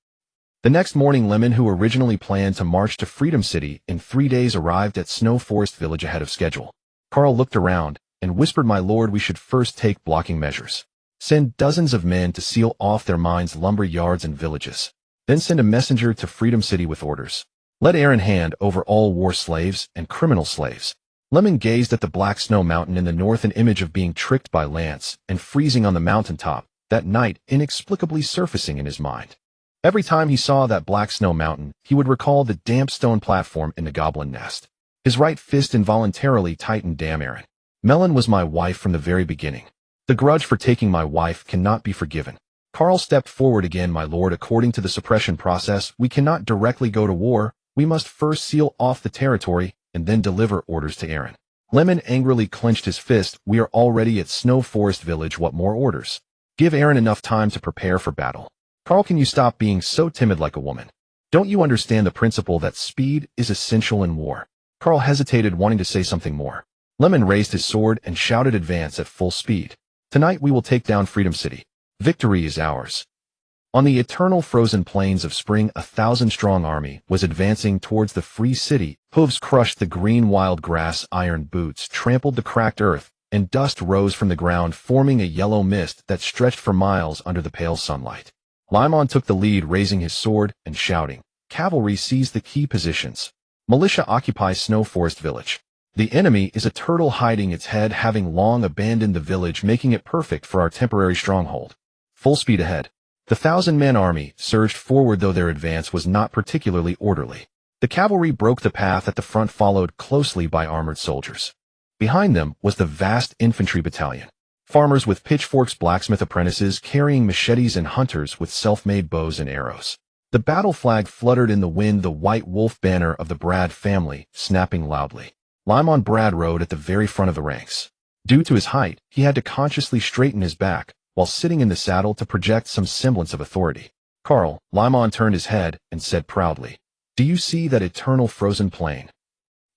The next morning, Lemon, who originally planned to march to Freedom City in 3 days, arrived at Snow Forest Village ahead of schedule. Carl looked around and whispered, "My lord, we should first take blocking measures. Send dozens of men to seal off their mines, lumber yards, and villages. Then send a messenger to Freedom City with orders. Let Aaron hand over all war slaves and criminal slaves." Lemon gazed at the black snow mountain in the north, an image of being tricked by Lance and freezing on the mountaintop that night inexplicably surfacing in his mind. Every time he saw that black snow mountain, he would recall the damp stone platform in the goblin nest. His right fist involuntarily tightened. "Damn Aaron. Melon was my wife from the very beginning. The grudge for taking my wife cannot be forgiven." Carl stepped forward again. "My lord, according to the suppression process, we cannot directly go to war. We must first seal off the territory and then deliver orders to Aaron." Lemon angrily clenched his fist. "We are already at Snow Forest Village. What more orders? Give Aaron enough time to prepare for battle." "Carl, can you stop being so timid like a woman? Don't you understand the principle that speed is essential in war?" Carl hesitated, wanting to say something more. Lemon raised his sword and shouted, "Advance at full speed. Tonight we will take down Freedom City. Victory is ours." On the eternal frozen plains of spring, a 1,000-strong army was advancing towards the free city. Hooves crushed the green wild grass, iron boots trampled the cracked earth, and dust rose from the ground, forming a yellow mist that stretched for miles under the pale sunlight. Limon took the lead, raising his sword and shouting. Cavalry seized the key positions. Militia occupy Snow Forest Village. The enemy is a turtle hiding its head, having long abandoned the village, making it perfect for our temporary stronghold. Full speed ahead. The 1,000-man army surged forward, though their advance was not particularly orderly. The cavalry broke the path at the front, followed closely by armored soldiers. Behind them was the vast infantry battalion. Farmers with pitchforks, blacksmith apprentices carrying machetes, and hunters with self-made bows and arrows. The battle flag fluttered in the wind, the white wolf banner of the Brad family snapping loudly. Lyman Brad rode at the very front of the ranks. Due to his height, he had to consciously straighten his back while sitting in the saddle to project some semblance of authority. Carl, Lyman turned his head and said proudly, "Do you see that eternal frozen plain?"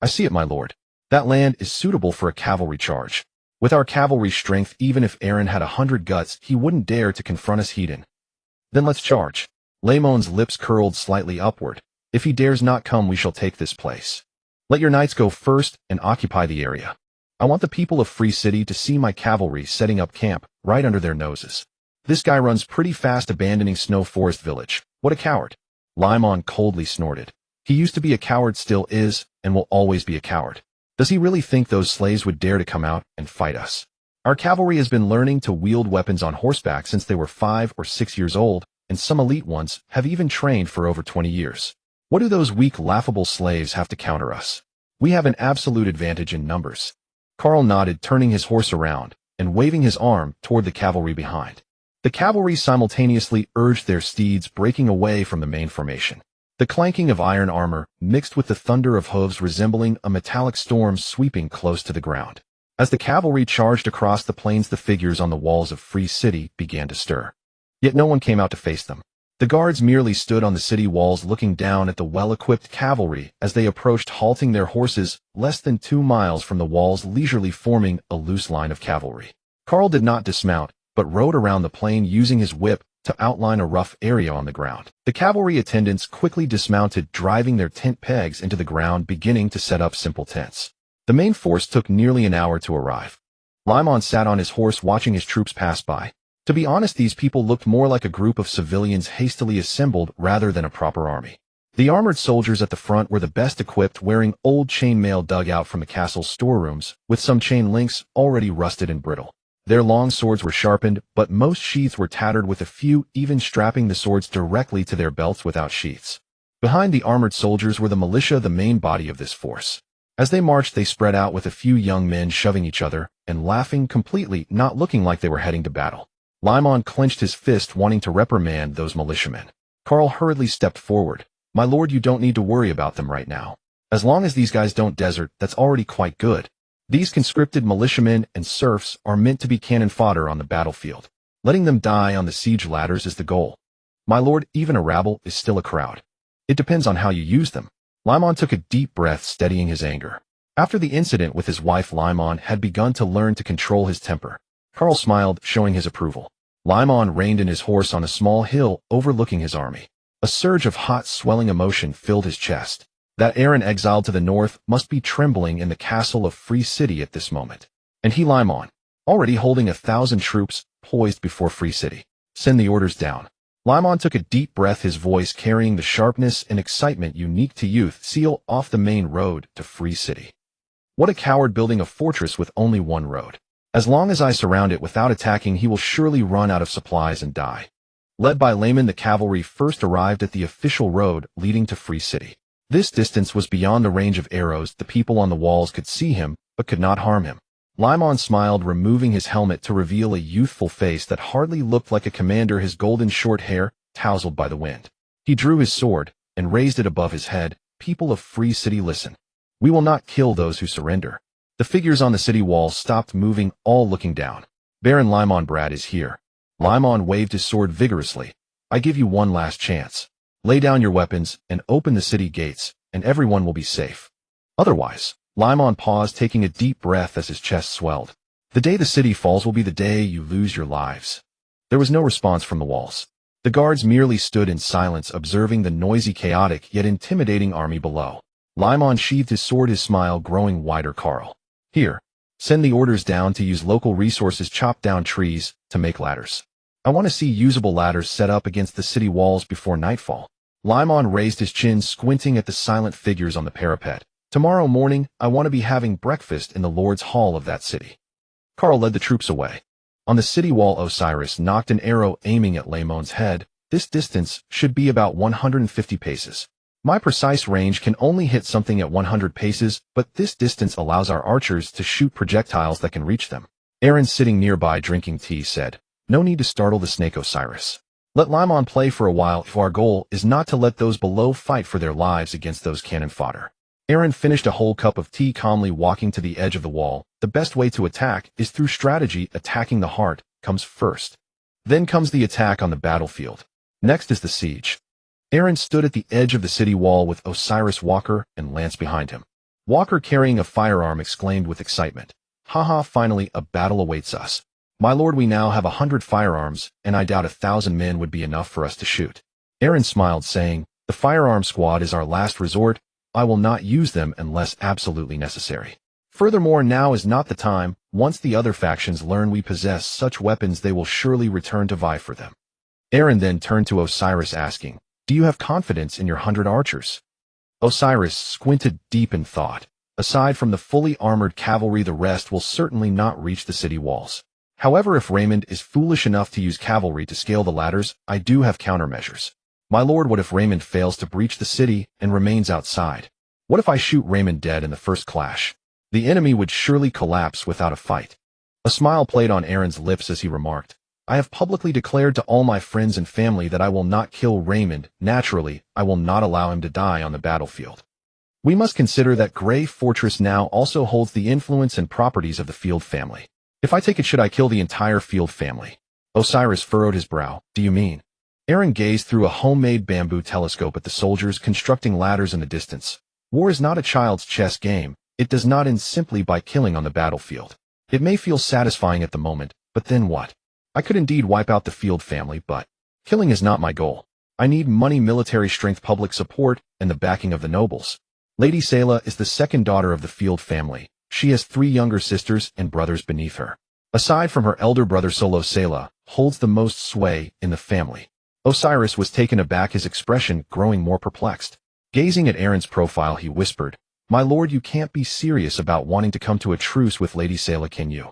"I see it, my lord. That land is suitable for a cavalry charge. With our cavalry strength, even if Aaron had 100 guts, he wouldn't dare to confront us heathen." "Then let's charge." Lamon's lips curled slightly upward. "If he dares not come, we shall take this place. Let your knights go first and occupy the area. I want the people of Free City to see my cavalry setting up camp right under their noses. This guy runs pretty fast, abandoning Snow Forest Village. What a coward." Lyman coldly snorted. "He used to be a coward, still is, and will always be a coward. Does he really think those slaves would dare to come out and fight us? Our cavalry has been learning to wield weapons on horseback since they were 5 or 6 years old, and some elite ones have even trained for over 20 years. What do those weak, laughable slaves have to counter us? We have an absolute advantage in numbers." Carl nodded, turning his horse around and waving his arm toward the cavalry behind. The cavalry simultaneously urged their steeds, breaking away from the main formation. The clanking of iron armor mixed with the thunder of hooves, resembling a metallic storm sweeping close to the ground. As the cavalry charged across the plains, the figures on the walls of Free City began to stir. Yet no one came out to face them. The guards merely stood on the city walls, looking down at the well-equipped cavalry as they approached, halting their horses less than 2 miles from the walls, leisurely forming a loose line of cavalry. Carl did not dismount, but rode around the plain, using his whip to outline a rough area on the ground. The cavalry attendants quickly dismounted, driving their tent pegs into the ground, beginning to set up simple tents. The main force took nearly an hour to arrive. Lyman sat on his horse, watching his troops pass by. To be honest, these people looked more like a group of civilians hastily assembled rather than a proper army. The armored soldiers at the front were the best equipped, wearing old chainmail dug out from the castle's storerooms, with some chain links already rusted and brittle. Their long swords were sharpened, but most sheaths were tattered, with a few even strapping the swords directly to their belts without sheaths. Behind the armored soldiers were the militia, the main body of this force. As they marched, they spread out, with a few young men shoving each other and laughing, completely not looking like they were heading to battle. Lyman clenched his fist, wanting to reprimand those militiamen. Carl hurriedly stepped forward. "My lord, you don't need to worry about them right now. As long as these guys don't desert, that's already quite good. These conscripted militiamen and serfs are meant to be cannon fodder on the battlefield. Letting them die on the siege ladders is the goal. My lord, even a rabble is still a crowd. It depends on how you use them." Lyman took a deep breath, steadying his anger. After the incident with his wife, Lyman had begun to learn to control his temper. Carl smiled, showing his approval. Lyman reined in his horse on a small hill overlooking his army. A surge of hot, swelling emotion filled his chest. That Aaron, exiled to the north, must be trembling in the castle of Free City at this moment. And he, Lyman, already holding 1,000 troops, poised before Free City. "Send the orders down." Lyman took a deep breath, his voice carrying the sharpness and excitement unique to youth. "Seal off the main road to Free City." What a coward, building a fortress with only one road. As long as I surround it without attacking, he will surely run out of supplies and die. Led by Layman, the cavalry first arrived at the official road leading to Free City. This distance was beyond the range of arrows. The people on the walls could see him, but could not harm him. Lyman smiled, removing his helmet to reveal a youthful face that hardly looked like a commander, his golden short hair tousled by the wind. He drew his sword and raised it above his head. "People of Free City, listen. We will not kill those who surrender." The figures on the city walls stopped moving, all looking down. "Baron Lyman Brad is here." Lyman waved his sword vigorously. "I give you one last chance. Lay down your weapons and open the city gates, and everyone will be safe. Otherwise," Lyman paused, taking a deep breath as his chest swelled. "The day the city falls will be the day you lose your lives." There was no response from the walls. The guards merely stood in silence, observing the noisy, chaotic, yet intimidating army below. Lyman sheathed his sword, his smile growing wider. "Carl, here. Send the orders down to use local resources, chop down trees to make ladders. I want to see usable ladders set up against the city walls before nightfall." Lyman raised his chin, squinting at the silent figures on the parapet. Tomorrow morning, I want to be having breakfast in the Lord's Hall of that city. Carl led the troops away. On the city wall, Osiris knocked an arrow aiming at Lamon's head. This distance should be about 150 paces. My precise range can only hit something at 100 paces, but this distance allows our archers to shoot projectiles that can reach them. Aaron, sitting nearby drinking tea, said, "No need to startle the snake, Osiris. Let Limon play for a while if our goal is not to let those below fight for their lives against those cannon fodder." Aaron finished a whole cup of tea, calmly walking to the edge of the wall. The best way to attack is through strategy. Attacking the heart comes first. Then comes the attack on the battlefield. Next is the siege. Aaron stood at the edge of the city wall with Osiris Walker and Lance behind him. Walker, carrying a firearm, exclaimed with excitement, "Haha, finally a battle awaits us. My lord, we now have 100 firearms, and I doubt 1,000 men would be enough for us to shoot." Aaron smiled, saying, "The firearm squad is our last resort. I will not use them unless absolutely necessary. Furthermore, now is not the time. Once the other factions learn we possess such weapons, they will surely return to vie for them." Aaron then turned to Osiris, asking, "Do you have confidence in your 100 archers?" Osiris squinted deep in thought. "Aside from the fully armored cavalry, the rest will certainly not reach the city walls. However, if Raymond is foolish enough to use cavalry to scale the ladders, I do have countermeasures. My lord, what if Raymond fails to breach the city and remains outside? What if I shoot Raymond dead in the first clash? The enemy would surely collapse without a fight." A smile played on Aaron's lips as he remarked, "I have publicly declared to all my friends and family that I will not kill Raymond. Naturally, I will not allow him to die on the battlefield. We must consider that Grey Fortress now also holds the influence and properties of the Field family. If I take it, should I kill the entire Field family?" Osiris furrowed his brow. "Do you mean?" Aaron gazed through a homemade bamboo telescope at the soldiers constructing ladders in the distance. War is not a child's chess game. It does not end simply by killing on the battlefield. It may feel satisfying at the moment, but then what? I could indeed wipe out the Field family, but killing is not my goal. I need money, military strength, public support, and the backing of the nobles. Lady Selah is the second daughter of the Field family. She has 3 younger sisters and brothers beneath her. Aside from her elder brother Solo, Selah holds the most sway in the family. Osiris was taken aback, his expression growing more perplexed. Gazing at Aaron's profile, he whispered, "My lord, you can't be serious about wanting to come to a truce with Lady Selah, can you?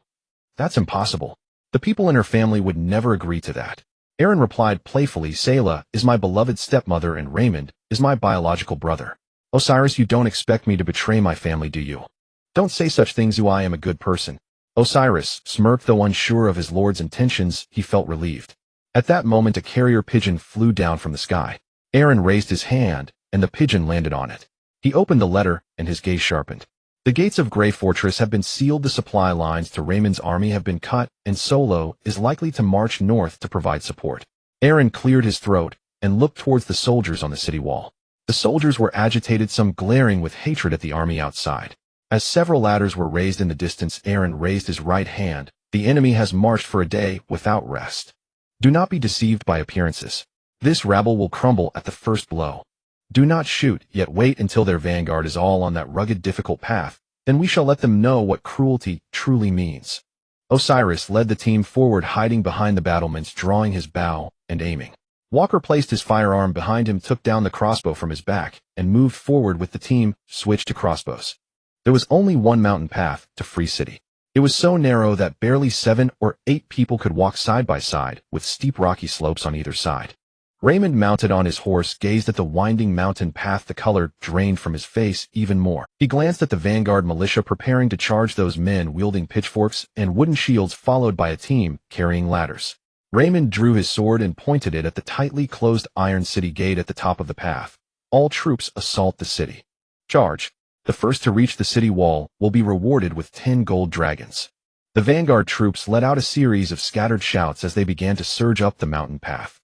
That's impossible. The people in her family would never agree to that." Aaron replied playfully, "Selah is my beloved stepmother and Raymond is my biological brother. Osiris, you don't expect me to betray my family, do you? Don't say such things. I am a good person." Osiris smirked, though unsure of his lord's intentions. He felt relieved. At that moment, a carrier pigeon flew down from the sky. Aaron raised his hand, and the pigeon landed on it. He opened the letter, and his gaze sharpened. "The gates of Grey Fortress have been sealed. The supply lines to Raymond's army have been cut, and Solo is likely to march north to provide support." Aaron cleared his throat and looked towards the soldiers on the city wall. The soldiers were agitated, some glaring with hatred at the army outside. As several ladders were raised in the distance, Aaron raised his right hand. "The enemy has marched for a day without rest. Do not be deceived by appearances. This rabble will crumble at the first blow. Do not shoot, yet wait until their vanguard is all on that rugged, difficult path. Then we shall let them know what cruelty truly means." Osiris led the team forward, hiding behind the battlements, drawing his bow and aiming. Walker placed his firearm behind him, took down the crossbow from his back, and moved forward with the team, switched to crossbows. There was only one mountain path to Free City. It was so narrow that barely 7 or 8 people could walk side by side, with steep rocky slopes on either side. Raymond, mounted on his horse, gazed at the winding mountain path. The color drained from his face even more. He glanced at the vanguard militia preparing to charge, those men wielding pitchforks and wooden shields, followed by a team carrying ladders. Raymond drew his sword and pointed it at the tightly closed iron city gate at the top of the path. "All troops assault the city. Charge. The first to reach the city wall will be rewarded with 10 gold dragons." The vanguard troops let out a series of scattered shouts as they began to surge up the mountain path.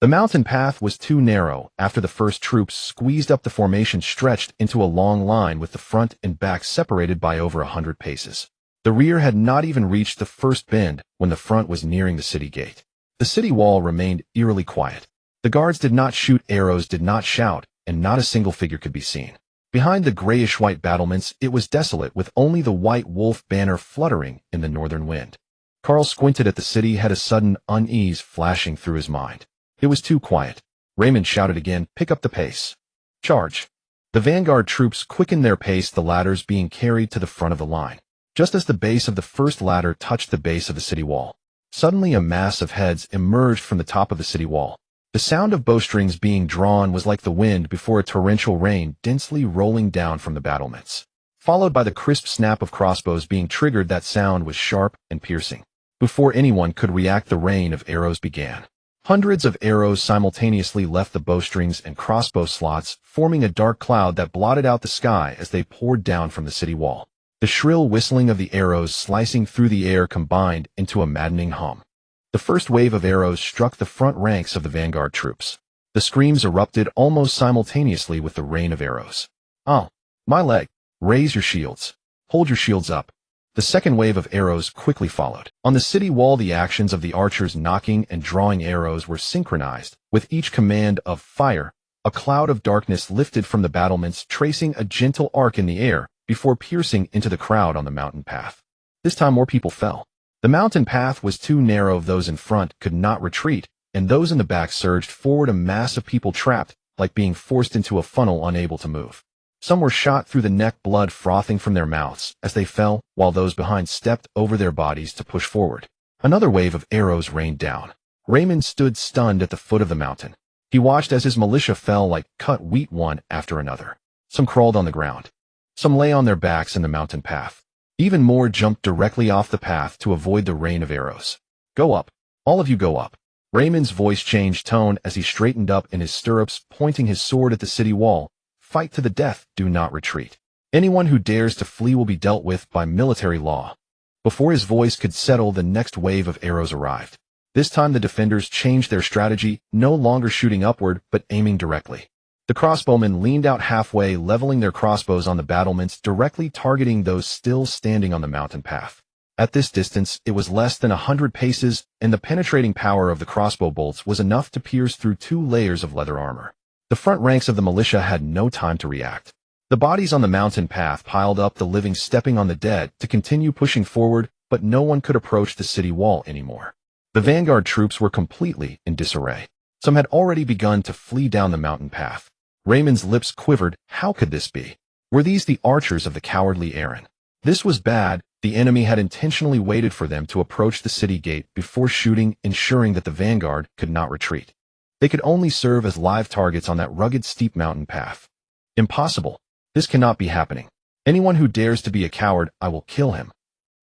The mountain path was too narrow. After the first troops squeezed up, the formation stretched into a long line, with the front and back separated by over 100 paces. The rear had not even reached the first bend when the front was nearing the city gate. The city wall remained eerily quiet. The guards did not shoot arrows, did not shout, and not a single figure could be seen. Behind the grayish-white battlements, it was desolate, with only the white wolf banner fluttering in the northern wind. Carl squinted at the city, had a sudden unease flashing through his mind. It was too quiet. Raymond shouted again, "Pick up the pace. Charge." The vanguard troops quickened their pace, the ladders being carried to the front of the line. Just as the base of the first ladder touched the base of the city wall, suddenly a mass of heads emerged from the top of the city wall. The sound of bowstrings being drawn was like the wind before a torrential rain densely rolling down from the battlements. Followed by the crisp snap of crossbows being triggered, that sound was sharp and piercing. Before anyone could react, the rain of arrows began. Hundreds of arrows simultaneously left the bowstrings and crossbow slots, forming a dark cloud that blotted out the sky as they poured down from the city wall. The shrill whistling of the arrows slicing through the air combined into a maddening hum. The first wave of arrows struck the front ranks of the vanguard troops. The screams erupted almost simultaneously with the rain of arrows. "Oh, my leg! Raise your shields! Hold your shields up!" The second wave of arrows quickly followed. On the city wall, the actions of the archers knocking and drawing arrows were synchronized. With each command of fire, a cloud of darkness lifted from the battlements, tracing a gentle arc in the air before piercing into the crowd on the mountain path. This time more people fell. The mountain path was too narrow. Those in front could not retreat, and those in the back surged forward, a mass of people trapped, like being forced into a funnel, unable to move. Some were shot through the neck, blood frothing from their mouths as they fell, while those behind stepped over their bodies to push forward. Another wave of arrows rained down. Raymond stood stunned at the foot of the mountain. He watched as his militia fell like cut wheat, one after another. Some crawled on the ground. Some lay on their backs in the mountain path. Even more jumped directly off the path to avoid the rain of arrows. "Go up. All of you go up." Raymond's voice changed tone as he straightened up in his stirrups, pointing his sword at the city wall. "Fight to the death, do not retreat. Anyone who dares to flee will be dealt with by military law." Before his voice could settle, the next wave of arrows arrived. This time the defenders changed their strategy, no longer shooting upward, but aiming directly. The crossbowmen leaned out halfway, leveling their crossbows on the battlements, directly targeting those still standing on the mountain path. At this distance, it was less than 100 paces, and the penetrating power of the crossbow bolts was enough to pierce through 2 layers of leather armor. The front ranks of the militia had no time to react. The bodies on the mountain path piled up, the living stepping on the dead to continue pushing forward, but no one could approach the city wall anymore. The vanguard troops were completely in disarray. Some had already begun to flee down the mountain path. Raymond's lips quivered. How could this be? Were these the archers of the cowardly Aaron? This was bad. The enemy had intentionally waited for them to approach the city gate before shooting, ensuring that the vanguard could not retreat. They could only serve as live targets on that rugged, steep mountain path. Impossible. This cannot be happening. Anyone who dares to be a coward, I will kill him.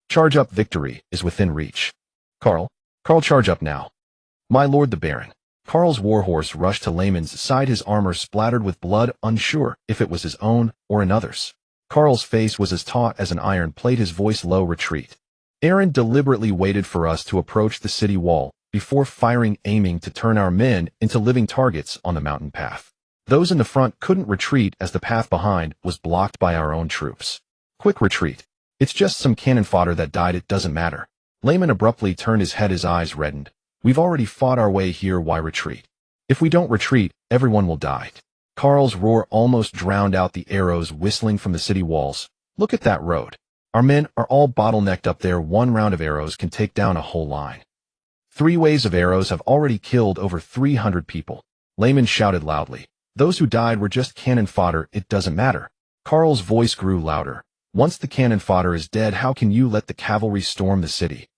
Charge up, victory is within reach. Carl, charge up now. My lord the Baron. Carl's warhorse rushed to Layman's side, his armor splattered with blood, unsure if it was his own or another's. Carl's face was as taut as an iron plate, his voice low. Retreat. Aaron deliberately waited for us to approach the city wall before firing, aiming to turn our men into living targets on the mountain path. Those in the front couldn't retreat as the path behind was blocked by our own troops. Quick retreat. It's just some cannon fodder that died, it doesn't matter. Layman abruptly turned his head, his eyes reddened. We've already fought our way here, why retreat? If we don't retreat, everyone will die. Carl's roar almost drowned out the arrows whistling from the city walls. Look at that road. Our men are all bottlenecked up there. One round of arrows can take down a whole line. 3 waves of arrows have already killed over 300 people. Layman shouted loudly. Those who died were just cannon fodder, it doesn't matter. Carl's voice grew louder. Once the cannon fodder is dead, how can you let the cavalry storm the city?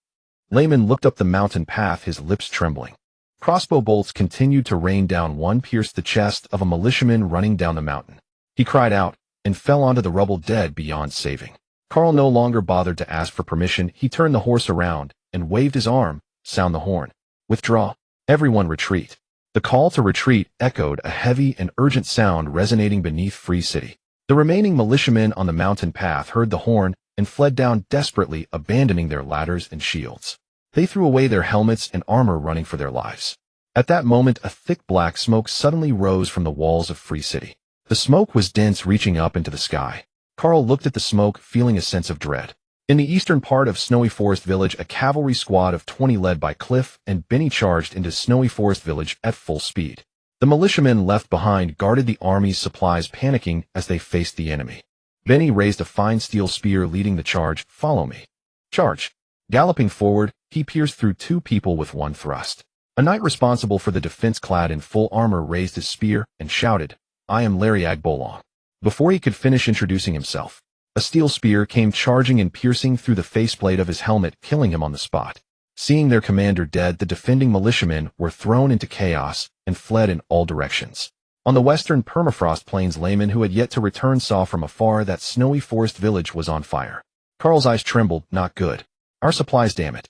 Layman looked up the mountain path, his lips trembling. Crossbow bolts continued to rain down. One pierced the chest of a militiaman running down the mountain. He cried out and fell onto the rubble, dead beyond saving. Carl no longer bothered to ask for permission. He turned the horse around and waved his arm. Sound the horn. Withdraw. Everyone retreat. The call to retreat echoed, a heavy and urgent sound resonating beneath Free City. The remaining militiamen on the mountain path heard the horn and fled down desperately, abandoning their ladders and shields. They threw away their helmets and armor, running for their lives. At that moment, a thick black smoke suddenly rose from the walls of Free City. The smoke was dense, reaching up into the sky. Carl looked at the smoke, feeling a sense of dread. In the eastern part of Snowy Forest Village, a cavalry squad of 20 led by Cliff and Benny charged into Snowy Forest Village at full speed. The militiamen left behind guarded the army's supplies, panicking as they faced the enemy. Benny raised a fine steel spear, leading the charge. Follow me. Charge. Galloping forward, he pierced through 2 people with one thrust. A knight responsible for the defense, clad in full armor, raised his spear and shouted, I am Lariag Bolong. Before he could finish introducing himself, a steel spear came charging and piercing through the faceplate of his helmet, killing him on the spot. Seeing their commander dead, the defending militiamen were thrown into chaos and fled in all directions. On the western permafrost plains, Layman, who had yet to return, saw from afar that snowy forest village was on fire. Carl's eyes trembled. Not good. Our supplies, damn it.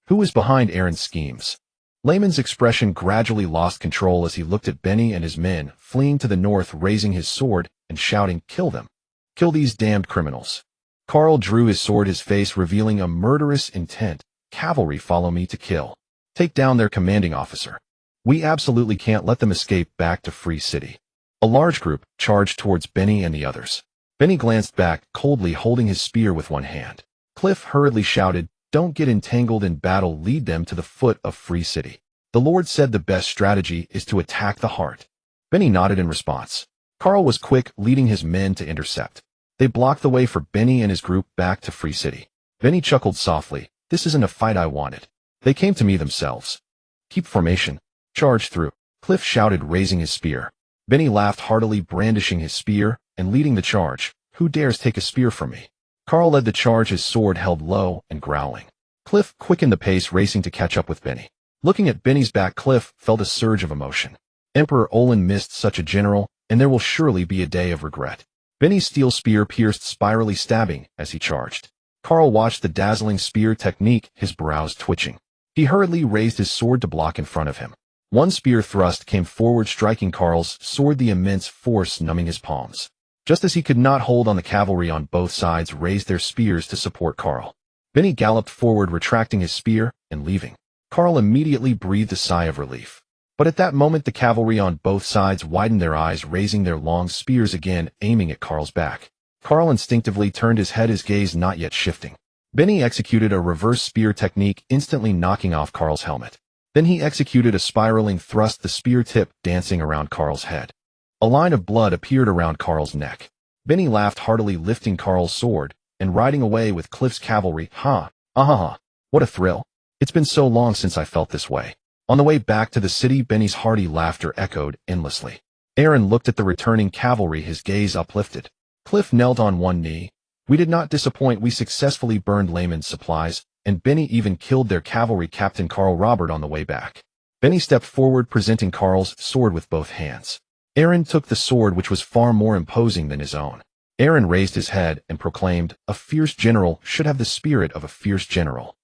Who was behind Aaron's schemes? Layman's expression gradually lost control as he looked at Benny and his men, fleeing to the north, raising his sword and shouting, "Kill them! Kill these damned criminals!" Carl drew his sword, his face revealing a murderous intent. "Cavalry, follow me to kill. Take down their commanding officer. We absolutely can't let them escape back to Free City." A large group charged towards Benny and the others. Benny glanced back, coldly holding his spear with one hand. Cliff hurriedly shouted, "Don't get entangled in battle, lead them to the foot of Free City. The Lord said the best strategy is to attack the heart." Benny nodded in response. Carl was quick, leading his men to intercept. They blocked the way for Benny and his group back to Free City. Benny chuckled softly. "This isn't a fight I wanted. They came to me themselves." "Keep formation. Charge through," Cliff shouted, raising his spear. Benny laughed heartily, brandishing his spear and leading the charge. "Who dares take a spear from me?" Carl led the charge, his sword held low and growling. Cliff quickened the pace, racing to catch up with Benny. Looking at Benny's back, Cliff felt a surge of emotion. Emperor Olin missed such a general, and there will surely be a day of regret. Benny's steel spear pierced, spirally stabbing as he charged. Carl watched the dazzling spear technique, his brows twitching. He hurriedly raised his sword to block in front of him. One spear thrust came forward, striking Carl's sword, the immense force numbing his palms. Just as he could not hold on, the cavalry on both sides raised their spears to support Carl. Benny galloped forward, retracting his spear and leaving. Carl immediately breathed a sigh of relief. But at that moment, the cavalry on both sides widened their eyes, raising their long spears again, aiming at Carl's back. Carl instinctively turned his head, his gaze not yet shifting. Benny executed a reverse spear technique, instantly knocking off Carl's helmet. Then he executed a spiraling thrust, the spear tip dancing around Carl's head. A line of blood appeared around Carl's neck. Benny laughed heartily, lifting Carl's sword and riding away with Cliff's cavalry. "Ha! Ah! What a thrill! It's been so long since I felt this way." On the way back to the city, Benny's hearty laughter echoed endlessly. Aaron looked at the returning cavalry, his gaze uplifted. Cliff knelt on one knee. "We did not disappoint. We successfully burned Layman's supplies, and Benny even killed their cavalry captain Carl Robert on the way back." Benny stepped forward, presenting Carl's sword with both hands. Aaron took the sword, which was far more imposing than his own. Aaron raised his head and proclaimed, "A fierce general should have the spirit of a fierce general.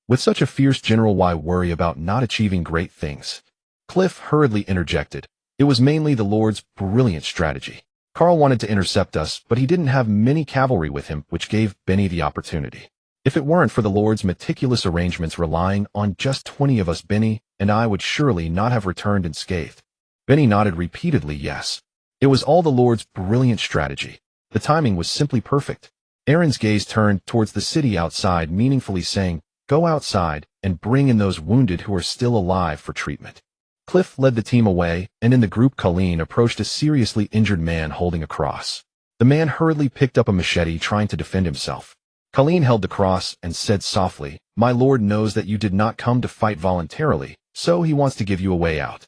With such a fierce general, why worry about not achieving great things?" Cliff hurriedly interjected, "It was mainly the Lord's brilliant strategy. Carl wanted to intercept us, but he didn't have many cavalry with him, which gave Benny the opportunity. If it weren't for the Lord's meticulous arrangements relying on just 20 of us, Benny and I would surely not have returned unscathed." Benny nodded repeatedly. Yes. It was all the Lord's brilliant strategy. The timing was simply perfect. Aaron's gaze turned towards the city outside, meaningfully saying, "Go outside and bring in those wounded who are still alive for treatment." Cliff led the team away, and in the group, Colleen approached a seriously injured man holding a cross. The man hurriedly picked up a machete, trying to defend himself. Colleen held the cross and said softly, "My lord knows that you did not come to fight voluntarily, so he wants to give you a way out.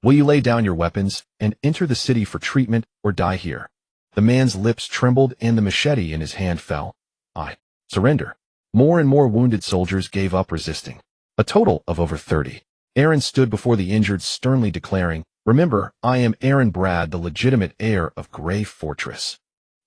Will you lay down your weapons and enter the city for treatment, or die here?" The man's lips trembled and the machete in his hand fell. "I surrender." More and more wounded soldiers gave up resisting. A total of over 30. Aaron stood before the injured, sternly declaring, "Remember, I am Aaron Brad, the legitimate heir of Grey Fortress.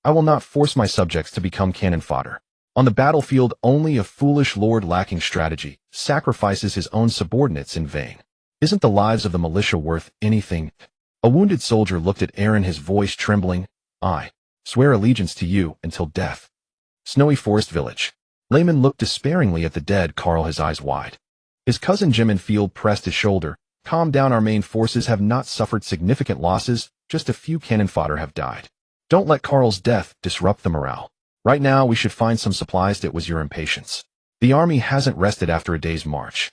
I will not force my subjects to become cannon fodder. On the battlefield, only a foolish lord lacking strategy sacrifices his own subordinates in vain. Isn't the lives of the militia worth anything?" A wounded soldier looked at Aaron, his voice trembling. "I swear allegiance to you until death." Snowy Forest Village. Layman looked despairingly at the dead Carl, his eyes wide. His cousin Jim Enfield pressed his shoulder. "Calm down, our main forces have not suffered significant losses, just a few cannon fodder have died. Don't let Carl's death disrupt the morale. Right now we should find some supplies." It was your impatience. "The army hasn't rested after a day's march.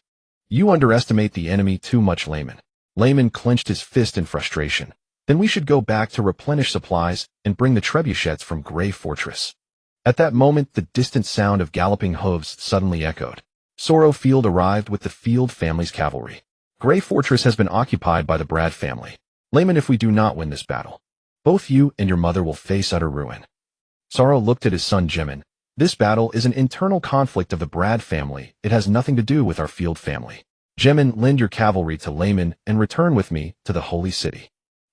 You underestimate the enemy too much, Layman." Layman clenched his fist in frustration. "Then we should go back to replenish supplies and bring the trebuchets from Grey Fortress." At that moment, the distant sound of galloping hooves suddenly echoed. Sorrow Field arrived with the Field family's cavalry. Grey Fortress has been occupied by the Brad family. "Layman, if we do not win this battle." Both you and your mother will face utter ruin. Sorrow looked at his son Jimin. This battle is an internal conflict of the Brad family. It has nothing to do with our field family. Jimin, lend your cavalry to Layman and return with me to the holy city.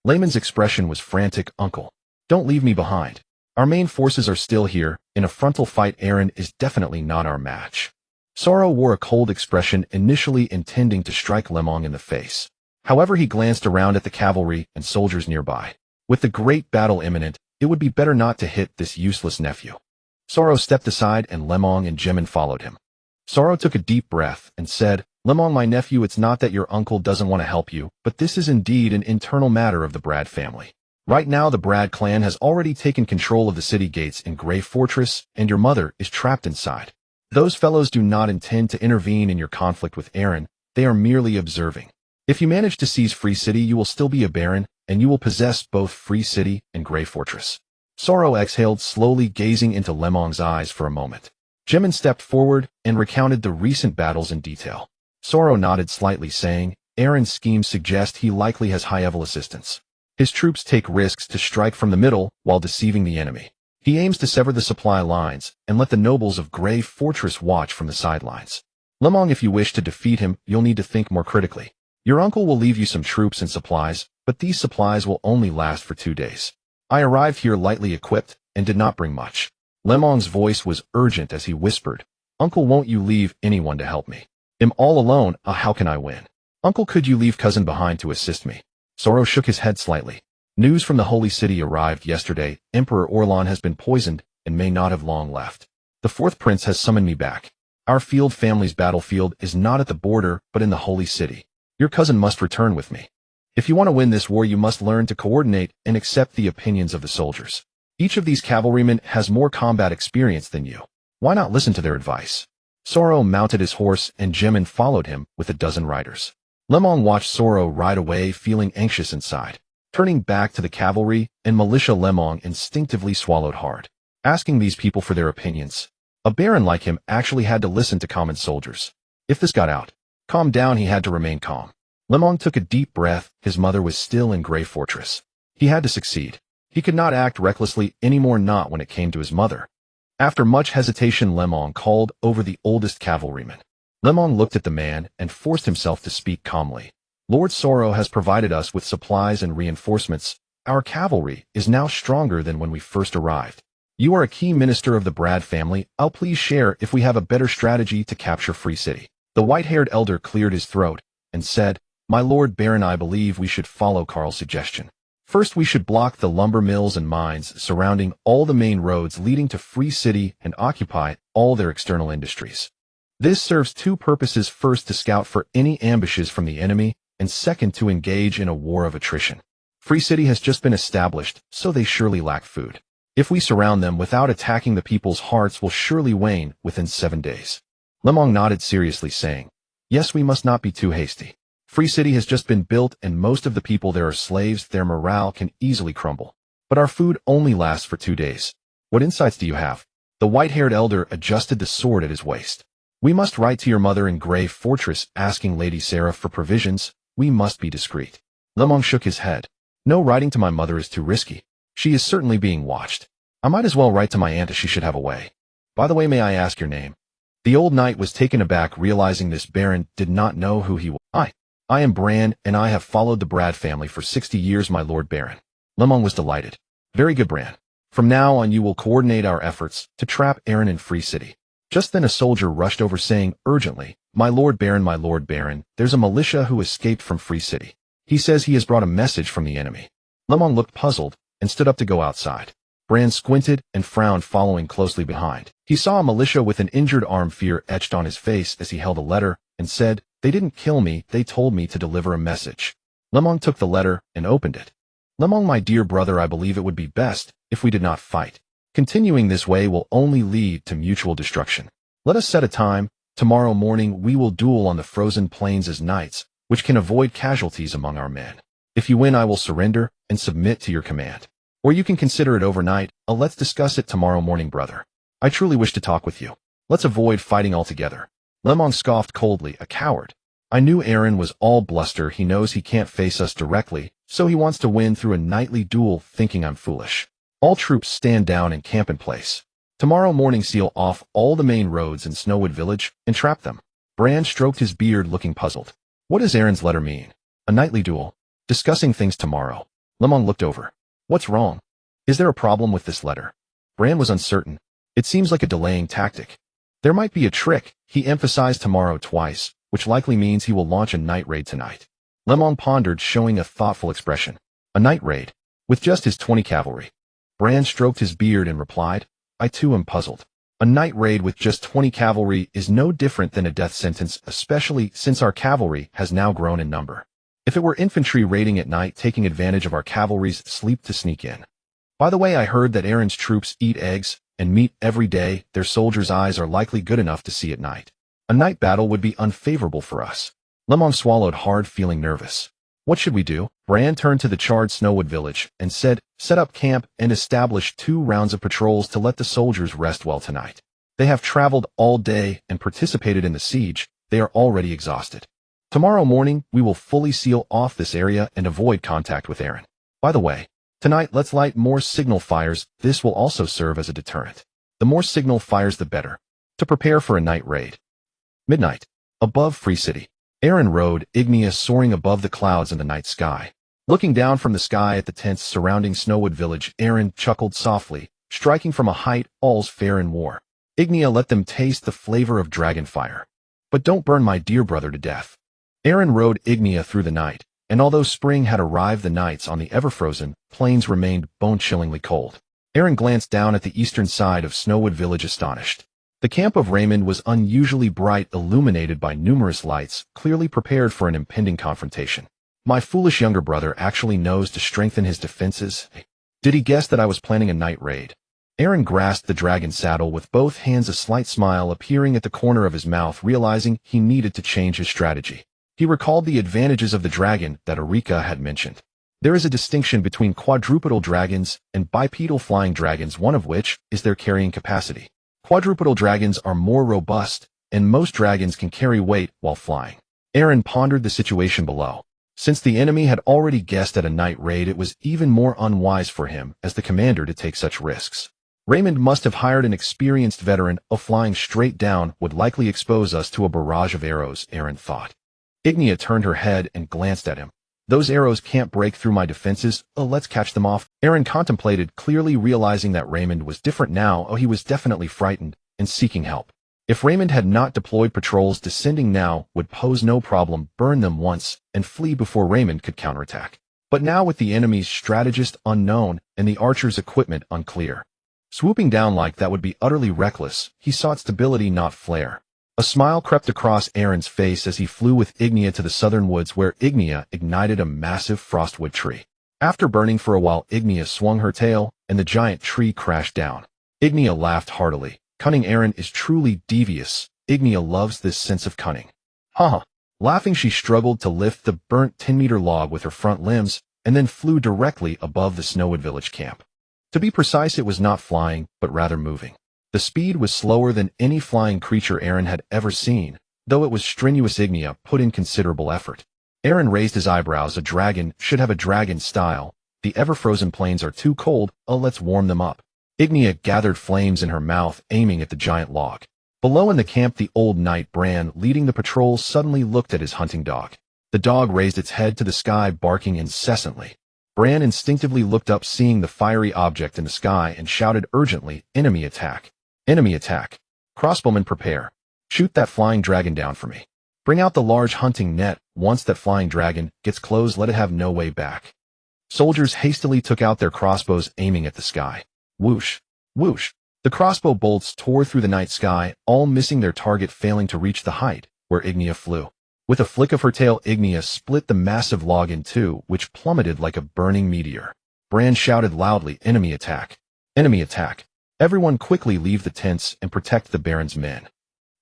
Layman's expression was frantic. Uncle, don't leave me behind. Our main forces are still here. In a frontal fight, Aaron is definitely not our match. Sorrow wore a cold expression, initially intending to strike Lemong in the face. However, he glanced around at the cavalry and soldiers nearby. With the great battle imminent, it would be better not to hit this useless nephew. Sorrow stepped aside and Lemong and Jimin followed him. Sorrow took a deep breath and said, Lemong, my nephew, it's not that your uncle doesn't want to help you, but this is indeed an internal matter of the Brad family. Right now, the Brad clan has already taken control of the city gates in Grey Fortress, and your mother is trapped inside. Those fellows do not intend to intervene in your conflict with Aaron. They are merely observing. If you manage to seize Free City, you will still be a baron, and you will possess both Free City and Grey Fortress. Sorrow exhaled, slowly gazing into Lemong's eyes for a moment. Jimin stepped forward and recounted the recent battles in detail. Sorrow nodded slightly, saying, Aaron's schemes suggest he likely has high-level assistance. His troops take risks to strike from the middle while deceiving the enemy. He aims to sever the supply lines and let the nobles of Grey Fortress watch from the sidelines. Lemong, if you wish to defeat him, you'll need to think more critically. Your uncle will leave you some troops and supplies, but these supplies will only last for 2 days. I arrived here lightly equipped and did not bring much. Lemong's voice was urgent as he whispered, Uncle, won't you leave anyone to help me? I'm all alone. How can I win? Uncle, could you leave cousin behind to assist me? Sorrow shook his head slightly. News from the Holy City arrived yesterday. Emperor Orlan has been poisoned and may not have long left. The fourth prince has summoned me back. Our field family's battlefield is not at the border, but in the Holy City. Your cousin must return with me. If you want to win this war, you must learn to coordinate and accept the opinions of the soldiers. Each of these cavalrymen has more combat experience than you. Why not listen to their advice? Sorrow mounted his horse and Jimin followed him with a dozen riders. Lemong watched Sorrow ride away, feeling anxious inside. Turning back to the cavalry and militia, Lemong instinctively swallowed hard. Asking these people for their opinions. A baron like him actually had to listen to common soldiers. If this got out, calm down, he had to remain calm. Lemong took a deep breath. His mother was still in Grey Fortress. He had to succeed. He could not act recklessly anymore, not when it came to his mother. After much hesitation, Lemong called over the oldest cavalryman. Lemong looked at the man and forced himself to speak calmly. Lord Sorrow has provided us with supplies and reinforcements. Our cavalry is now stronger than when we first arrived. You are a key minister of the Brad family. I'll please share if we have a better strategy to capture Free City. The white-haired elder cleared his throat and said, My Lord Baron, I believe we should follow Carl's suggestion. First, we should block the lumber mills and mines surrounding all the main roads leading to Free City and occupy all their external industries. This serves two purposes: first, to scout for any ambushes from the enemy, and second, to engage in a war of attrition. Free City has just been established, so they surely lack food. If we surround them without attacking, the people's hearts will surely wane within 7 days. Lemong nodded seriously, saying, Yes, we must not be too hasty. Free City has just been built and most of the people there are slaves. Their morale can easily crumble. But our food only lasts for 2 days. What insights do you have? The white-haired elder adjusted the sword at his waist. We must write to your mother in Grey Fortress asking Lady Sarah for provisions. We must be discreet. Lemong shook his head. No, writing to my mother is too risky. She is certainly being watched. I might as well write to my aunt, as she should have a way. By the way, may I ask your name? The old knight was taken aback, realizing this baron did not know who he was. I am Bran, and I have followed the Brad family for 60 years, my lord baron. Lemong was delighted. Very good, Bran. From now on you will coordinate our efforts to trap Aaron in Free City. Just then a soldier rushed over, saying urgently, my lord baron, there's a militia who escaped from Free City. He says he has brought a message from the enemy. Lemong looked puzzled and stood up to go outside. Bran squinted and frowned, following closely behind. He saw a militia with an injured arm, fear etched on his face as he held a letter, and said, They didn't kill me, they told me to deliver a message. Lemong took the letter and opened it. Lemong, my dear brother, I believe it would be best if we did not fight. Continuing this way will only lead to mutual destruction. Let us set a time. Tomorrow morning we will duel on the frozen plains as knights, which can avoid casualties among our men. If you win, I will surrender and submit to your command. Or you can consider it overnight. Let's discuss it tomorrow morning, brother. I truly wish to talk with you. Let's avoid fighting altogether. Lemong scoffed coldly, a coward. I knew Aaron was all bluster. He knows he can't face us directly, so he wants to win through a nightly duel, thinking I'm foolish. All troops stand down and camp in place. Tomorrow morning seal off all the main roads in Snowwood Village and trap them. Bran stroked his beard, looking puzzled. What does Aaron's letter mean? A nightly duel. Discussing things tomorrow. Lemon looked over. What's wrong? Is there a problem with this letter? Bran was uncertain. It seems like a delaying tactic. There might be a trick. He emphasized tomorrow twice, which likely means he will launch a night raid tonight. Lemon pondered, showing a thoughtful expression. A night raid? With just his 20 cavalry. Bran stroked his beard and replied, I too am puzzled. A night raid with just 20 cavalry is no different than a death sentence, especially since our cavalry has now grown in number. If it were infantry raiding at night, taking advantage of our cavalry's sleep to sneak in. By the way, I heard that Aaron's troops eat eggs and meat every day. Their soldiers' eyes are likely good enough to see at night. A night battle would be unfavorable for us. Lemon swallowed hard, feeling nervous. What should we do? Bran turned to the charred Snowwood Village and said, set up camp and establish 2 rounds of patrols to let the soldiers rest well tonight. They have traveled all day and participated in the siege. They are already exhausted. Tomorrow morning, we will fully seal off this area and avoid contact with Aaron. By the way, tonight let's light more signal fires. This will also serve as a deterrent. The more signal fires, the better. To prepare for a night raid. Midnight. Above Free City. Aaron rode Igneous soaring above the clouds in the night sky. Looking down from the sky at the tents surrounding Snowwood Village, Aaron chuckled softly, striking from a height, all's fair in war. Ignea, let them taste the flavor of dragon fire. But don't burn my dear brother to death. Aaron rode Ignea through the night, and although spring had arrived, the nights on the ever-frozen plains remained bone-chillingly cold. Aaron glanced down at the eastern side of Snowwood Village, astonished. The camp of Raymond was unusually bright, illuminated by numerous lights, clearly prepared for an impending confrontation. My foolish younger brother actually knows to strengthen his defenses. Did he guess that I was planning a night raid? Aaron grasped the dragon saddle with both hands, a slight smile appearing at the corner of his mouth, realizing he needed to change his strategy. He recalled the advantages of the dragon that Erika had mentioned. There is a distinction between quadrupedal dragons and bipedal flying dragons, one of which is their carrying capacity. Quadrupedal dragons are more robust, and most dragons can carry weight while flying. Aaron pondered the situation below. Since the enemy had already guessed at a night raid, it was even more unwise for him, as the commander, to take such risks. Raymond must have hired an experienced veteran. Flying straight down would likely expose us to a barrage of arrows, Aaron thought. Ignea turned her head and glanced at him. Those arrows can't break through my defenses. Let's catch them off. Aaron contemplated, clearly realizing that Raymond was different now. He was definitely frightened and seeking help. If Raymond had not deployed patrols, descending now would pose no problem. Burn them once and flee before Raymond could counterattack. But now, with the enemy's strategist unknown and the archer's equipment unclear, swooping down like that would be utterly reckless. He sought stability, not flair. A smile crept across Aaron's face as he flew with Ignea to the southern woods, where Ignea ignited a massive frostwood tree. After burning for a while, Ignea swung her tail, and the giant tree crashed down. Ignea laughed heartily. Cunning Aaron is truly devious. Ignea loves this sense of cunning. Haha. Laughing, she struggled to lift the burnt 10-meter log with her front limbs, and then flew directly above the Snowwood Village camp. To be precise, it was not flying, but rather moving. The speed was slower than any flying creature Aaron had ever seen, though it was strenuous. Ignea put in considerable effort. Aaron raised his eyebrows. A dragon should have a dragon style. The ever-frozen plains are too cold. Let's warm them up. Ignea gathered flames in her mouth, aiming at the giant log. Below in the camp, the old knight Bran, leading the patrol, suddenly looked at his hunting dog. The dog raised its head to the sky, barking incessantly. Bran instinctively looked up, seeing the fiery object in the sky, and shouted urgently, "Enemy attack! Enemy attack! Crossbowmen, prepare! Shoot that flying dragon down for me. Bring out the large hunting net. Once that flying dragon gets close, let it have no way back." Soldiers hastily took out their crossbows, aiming at the sky. Whoosh! Whoosh! The crossbow bolts tore through the night sky, all missing their target, failing to reach the height where Ignea flew. With a flick of her tail, Ignea split the massive log in two, which plummeted like a burning meteor. Bran shouted loudly, "Enemy attack! Enemy attack! Everyone quickly leave the tents and protect the Baron's men."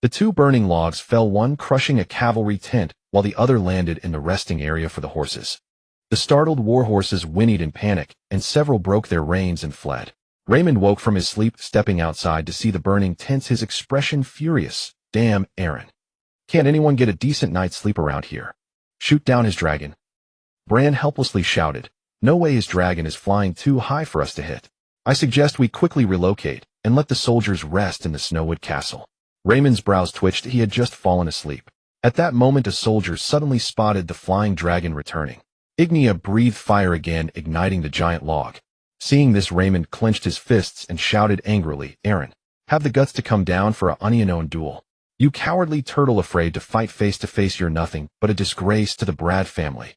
The two burning logs fell, one crushing a cavalry tent, while the other landed in the resting area for the horses. The startled war horses whinnied in panic, and several broke their reins and fled. Raymond woke from his sleep, stepping outside to see the burning tents, his expression furious. "Damn, Aaron. Can't anyone get a decent night's sleep around here? Shoot down his dragon. Bran helplessly shouted. No way, his dragon is flying too high for us to hit. I suggest we quickly relocate and let the soldiers rest in the Snowwood Castle. Raymond's brows twitched. He had just fallen asleep. At that moment, a soldier suddenly spotted the flying dragon returning. Ignia breathed fire again, igniting the giant log. Seeing this, Raymond clenched his fists and shouted angrily, Aaron, have the guts to come down for a unknown duel. You cowardly turtle, afraid to fight face to face. You're nothing but a disgrace to the Brad family.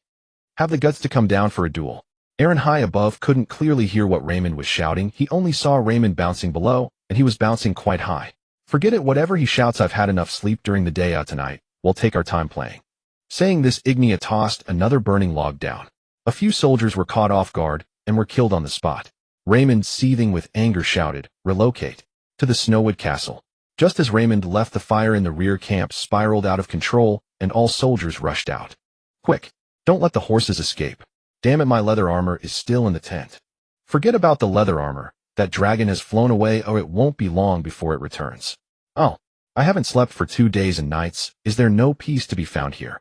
Have the guts to come down for a duel. Aaron, high above, couldn't clearly hear what Raymond was shouting. He only saw Raymond bouncing below, and he was bouncing quite high. Forget it, whatever he shouts. I've had enough sleep during the day. Tonight, we'll take our time playing. Saying this, Ignia tossed another burning log down. A few soldiers were caught off guard and were killed on the spot. Raymond, seething with anger, shouted, relocate to the Snowwood Castle. Just as Raymond left, the fire in the rear camp spiraled out of control, and all soldiers rushed out. Quick, don't let the horses escape. Damn it, my leather armor is still in the tent. Forget about the leather armor. That dragon has flown away, or it won't be long before it returns. Oh, I haven't slept for 2 days and nights. Is there no peace to be found here?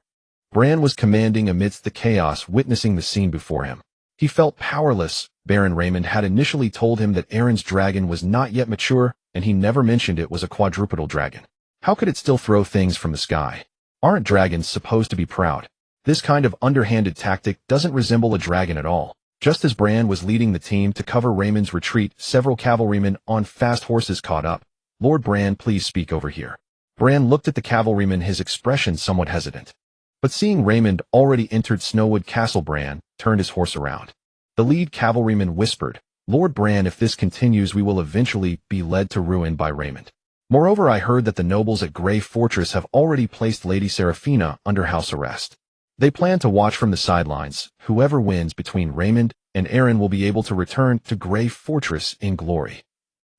Bran was commanding amidst the chaos, witnessing the scene before him. He felt powerless. Baron Raymond had initially told him that Aaron's dragon was not yet mature, and he never mentioned it was a quadrupedal dragon. How could it still throw things from the sky? Aren't dragons supposed to be proud? This kind of underhanded tactic doesn't resemble a dragon at all. Just as Bran was leading the team to cover Raymond's retreat, several cavalrymen on fast horses caught up. Lord Bran, please speak over here. Bran looked at the cavalryman, his expression somewhat hesitant. But seeing Raymond already entered Snowwood Castle, Bran turned his horse around. The lead cavalryman whispered, Lord Bran, if this continues, we will eventually be led to ruin by Raymond. Moreover, I heard that the nobles at Grey Fortress have already placed Lady Seraphina under house arrest. They plan to watch from the sidelines. Whoever wins between Raymond and Aaron will be able to return to Grey Fortress in glory.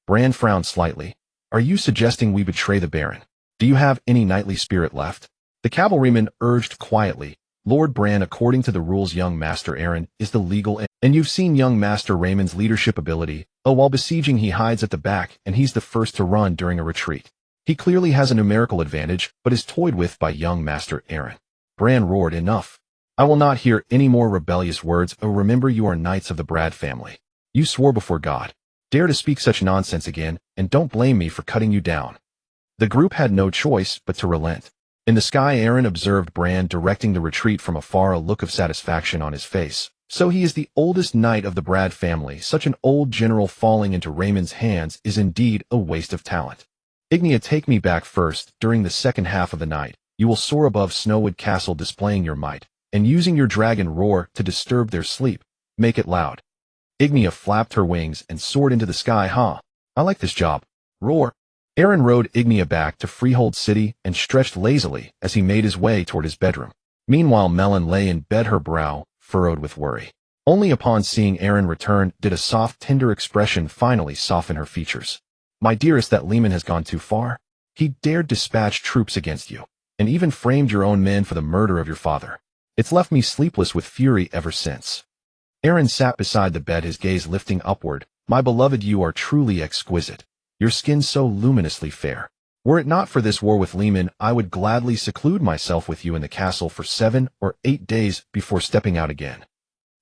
Bran frowned slightly. Are you suggesting we betray the Baron? Do you have any knightly spirit left? The cavalryman urged quietly. Lord Bran, according to the rules, young Master Aaron is the legal and you've seen young Master Raymond's leadership ability. Oh, while besieging, he hides at the back, and he's the first to run during a retreat. He clearly has a numerical advantage, but is toyed with by young Master Aaron. Bran roared, enough. I will not hear any more rebellious words. Oh, remember, you are knights of the Brad family. You swore before God. Dare to speak such nonsense again, and don't blame me for cutting you down. The group had no choice but to relent. In the sky, Aaron observed Bran directing the retreat from afar, a look of satisfaction on his face. So he is the oldest knight of the Brad family. Such an old general falling into Raymond's hands is indeed a waste of talent. Ignia, take me back first. During the second half of the night, you will soar above Snowwood Castle, displaying your might, and using your dragon roar to disturb their sleep. Make it loud. Ignia flapped her wings and soared into the sky. I like this job. Roar. Aaron rode Ignia back to Freehold City and stretched lazily as he made his way toward his bedroom. Meanwhile, Melon lay in bed, her brow furrowed with worry. Only upon seeing Aaron return did a soft, tender expression finally soften her features. My dearest, that Leman has gone too far. He dared dispatch troops against you, and even framed your own men for the murder of your father. It's left me sleepless with fury ever since. Aaron sat beside the bed, his gaze lifting upward. My beloved, you are truly exquisite. Your skin so luminously fair. Were it not for this war with Leman, I would gladly seclude myself with you in the castle for 7 or 8 days before stepping out again.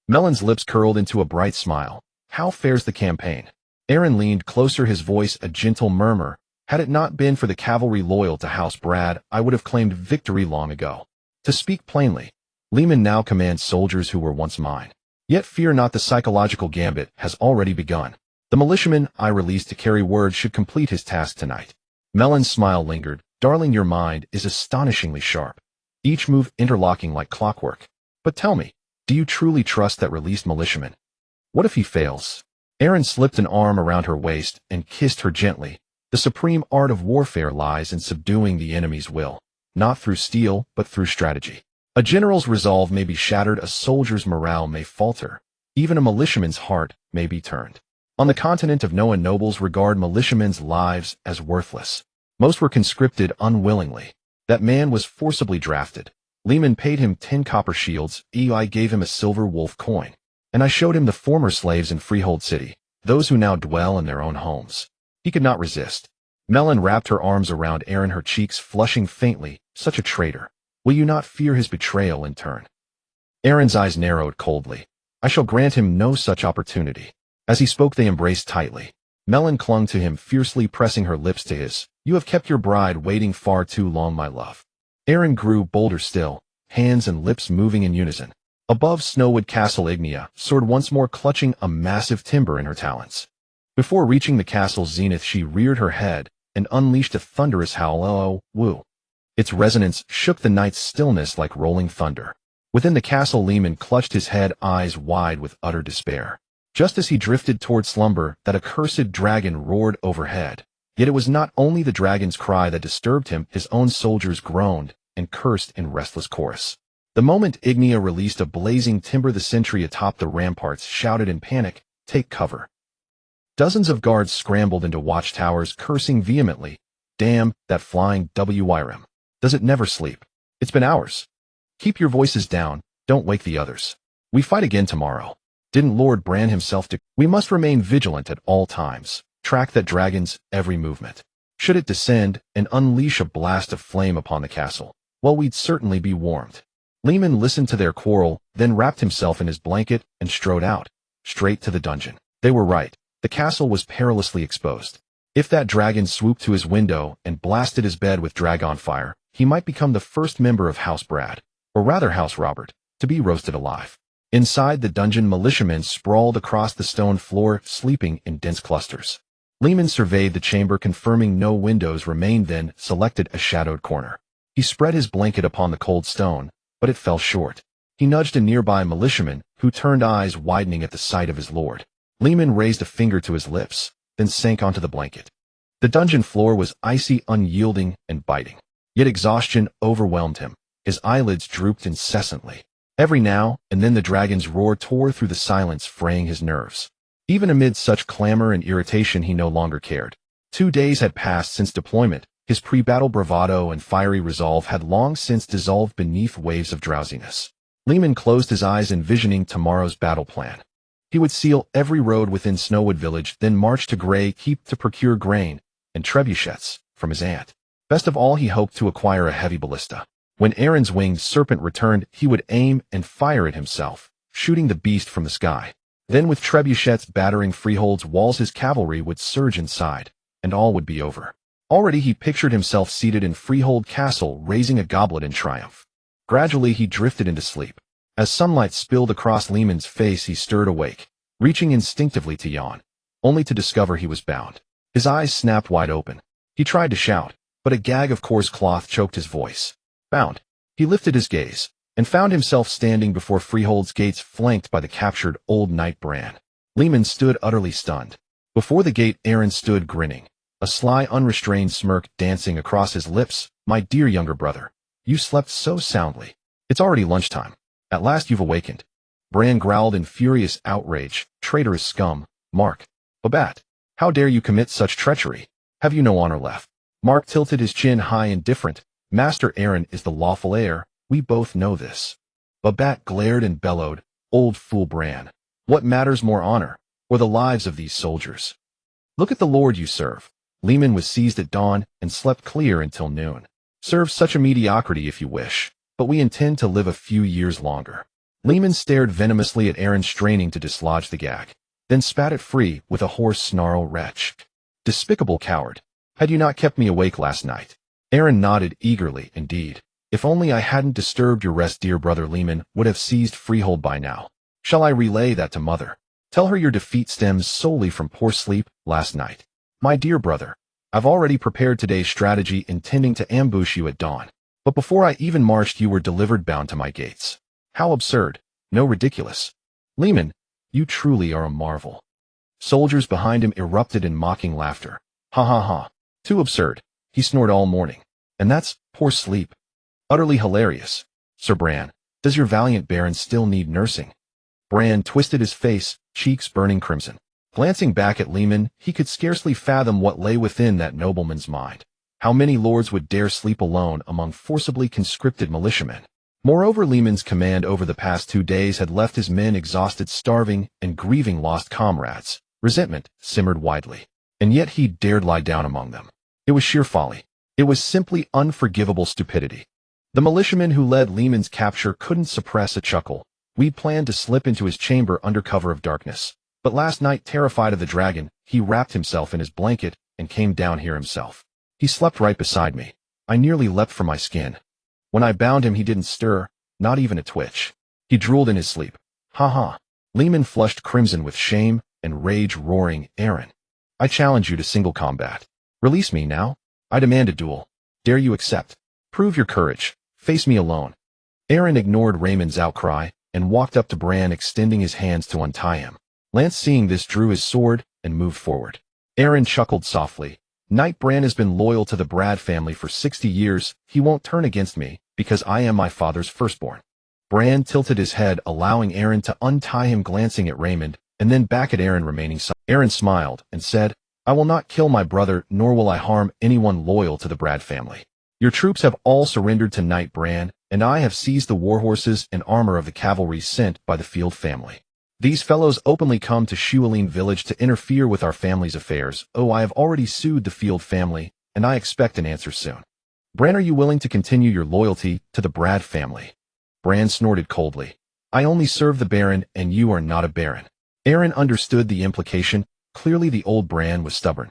Melon's lips curled into a bright smile. How fares the campaign? Aaron leaned closer, his voice a gentle murmur. Had it not been for the cavalry loyal to House Brad, I would have claimed victory long ago. To speak plainly, Leman now commands soldiers who were once mine. Yet fear not, the psychological gambit has already begun. The militiaman I released to carry word should complete his task tonight. Melon's smile lingered. Darling, your mind is astonishingly sharp, each move interlocking like clockwork. But tell me, do you truly trust that released militiaman? What if he fails? Aaron slipped an arm around her waist and kissed her gently. The supreme art of warfare lies in subduing the enemy's will, not through steel, but through strategy. A general's resolve may be shattered, a soldier's morale may falter, even a militiaman's heart may be turned. On the continent of Noah, nobles regard militiamen's lives as worthless. Most were conscripted unwillingly. That man was forcibly drafted. Leman paid him 10 copper shields. I gave him a silver wolf coin. And I showed him the former slaves in Freehold City, those who now dwell in their own homes. He could not resist. Melon wrapped her arms around Aaron, her cheeks flushing faintly. Such a traitor. Will you not fear his betrayal in turn? Aaron's eyes narrowed coldly. I shall grant him no such opportunity. As he spoke, they embraced tightly. Melon clung to him, fiercely pressing her lips to his. You have kept your bride waiting far too long, my love. Aaron grew bolder still, hands and lips moving in unison. Above Snowwood Castle, Ignia soared once more, clutching a massive timber in her talons. Before reaching the castle's zenith, she reared her head and unleashed a thunderous howl. Oh, woo. Its resonance shook the night's stillness like rolling thunder. Within the castle, Lehman clutched his head, eyes wide with utter despair. Just as he drifted toward slumber, that accursed dragon roared overhead. Yet it was not only the dragon's cry that disturbed him, his own soldiers groaned and cursed in restless chorus. The moment Ignia released a blazing timber, the sentry atop the ramparts shouted in panic, take cover. Dozens of guards scrambled into watchtowers, cursing vehemently. Damn, that flying wyvern. Does it never sleep? It's been hours. Keep your voices down, don't wake the others. We fight again tomorrow. Didn't Lord Bran himself We must remain vigilant at all times, track that dragon's every movement. Should it descend and unleash a blast of flame upon the castle, well, we'd certainly be warmed. Lehman listened to their quarrel, then wrapped himself in his blanket and strode out, straight to the dungeon. They were right. The castle was perilously exposed. If that dragon swooped to his window and blasted his bed with dragon fire, he might become the first member of House Brad, or rather House Robert, to be roasted alive. Inside the dungeon, militiamen sprawled across the stone floor, sleeping in dense clusters. Lehman surveyed the chamber, confirming no windows remained, then selected a shadowed corner. He spread his blanket upon the cold stone, but it fell short. He nudged a nearby militiaman, who turned, eyes widening at the sight of his lord. Lehman raised a finger to his lips, then sank onto the blanket. The dungeon floor was icy, unyielding, and biting. Yet exhaustion overwhelmed him. His eyelids drooped incessantly. Every now and then the dragon's roar tore through the silence, fraying his nerves. Even amid such clamor and irritation, he no longer cared. 2 days had passed since deployment. His pre-battle bravado and fiery resolve had long since dissolved beneath waves of drowsiness. Lehman closed his eyes, envisioning tomorrow's battle plan. He would seal every road within Snowwood Village, then march to Grey Keep to procure grain and trebuchets from his aunt. Best of all, he hoped to acquire a heavy ballista. When Aaron's winged serpent returned, he would aim and fire it himself, shooting the beast from the sky. Then with trebuchets battering Freehold's walls, his cavalry would surge inside, and all would be over. Already he pictured himself seated in Freehold Castle, raising a goblet in triumph. Gradually he drifted into sleep. As sunlight spilled across Lehman's face, he stirred awake, reaching instinctively to yawn, only to discover he was bound. His eyes snapped wide open. He tried to shout, but a gag of coarse cloth choked his voice. Bound. He lifted his gaze, and found himself standing before Freehold's gates, flanked by the captured old knight Bran. Lehman stood utterly stunned. Before the gate, Aaron stood grinning, a sly, unrestrained smirk dancing across his lips. My dear younger brother, you slept so soundly. It's already lunchtime. At last you've awakened. Bran growled in furious outrage. Traitorous scum, Mark. Babette, how dare you commit such treachery? Have you no honor left? Mark tilted his chin high, indifferent. Master Aaron is the lawful heir. We both know this. Babette glared and bellowed. Old fool Bran. What matters more, honor, or the lives of these soldiers? Look at the lord you serve. Lehman was seized at dawn and slept clear until noon. Serve such a mediocrity if you wish, but we intend to live a few years longer. Lehman stared venomously at Aaron, straining to dislodge the gag, then spat it free with a hoarse snarl. Wretch. Despicable coward. Had you not kept me awake last night? Aaron nodded eagerly. Indeed. If only I hadn't disturbed your rest, dear brother. Lehman would have seized Freehold by now. Shall I relay that to mother? Tell her your defeat stems solely from poor sleep last night. My dear brother, I've already prepared today's strategy, intending to ambush you at dawn. But before I even marched, you were delivered bound to my gates. How absurd. No, ridiculous. Lehman, you truly are a marvel. Soldiers behind him erupted in mocking laughter. Ha ha ha. Too absurd. He snored all morning. And that's poor sleep. Utterly hilarious. Sir Bran, does your valiant baron still need nursing? Bran twisted his face, cheeks burning crimson. Glancing back at Lehman, he could scarcely fathom what lay within that nobleman's mind. How many lords would dare sleep alone among forcibly conscripted militiamen? Moreover, Lehman's command over the past 2 days had left his men exhausted, starving, and grieving lost comrades. Resentment simmered widely. And yet he dared lie down among them. It was sheer folly. It was simply unforgivable stupidity. The militiaman who led Lehman's capture couldn't suppress a chuckle. We planned to slip into his chamber under cover of darkness. But last night, terrified of the dragon, he wrapped himself in his blanket and came down here himself. He slept right beside me. I nearly leapt from my skin. When I bound him, he didn't stir, not even a twitch. He drooled in his sleep. Ha ha. Lehman flushed crimson with shame and rage, roaring, Aaron, I challenge you to single combat. Release me now. I demand a duel. Dare you accept? Prove your courage. Face me alone. Aaron ignored Raymond's outcry and walked up to Bran, extending his hands to untie him. Lance, seeing this, drew his sword and moved forward. Aaron chuckled softly. Knight Bran has been loyal to the Brad family for 60 years. He won't turn against me because I am my father's firstborn. Bran tilted his head, allowing Aaron to untie him, glancing at Raymond and then back at Aaron, remaining silent. Aaron smiled and said, I will not kill my brother, nor will I harm anyone loyal to the Brad family. Your troops have all surrendered to Knight Bran, and I have seized the warhorses and armor of the cavalry sent by the Field family. These fellows openly come to Shualin village to interfere with our family's affairs. Oh, I have already sued the Field family, and I expect an answer soon. Bran, are you willing to continue your loyalty to the Brad family? Bran snorted coldly. I only serve the Baron, and you are not a Baron. Aaron understood the implication. Clearly the old Bran was stubborn.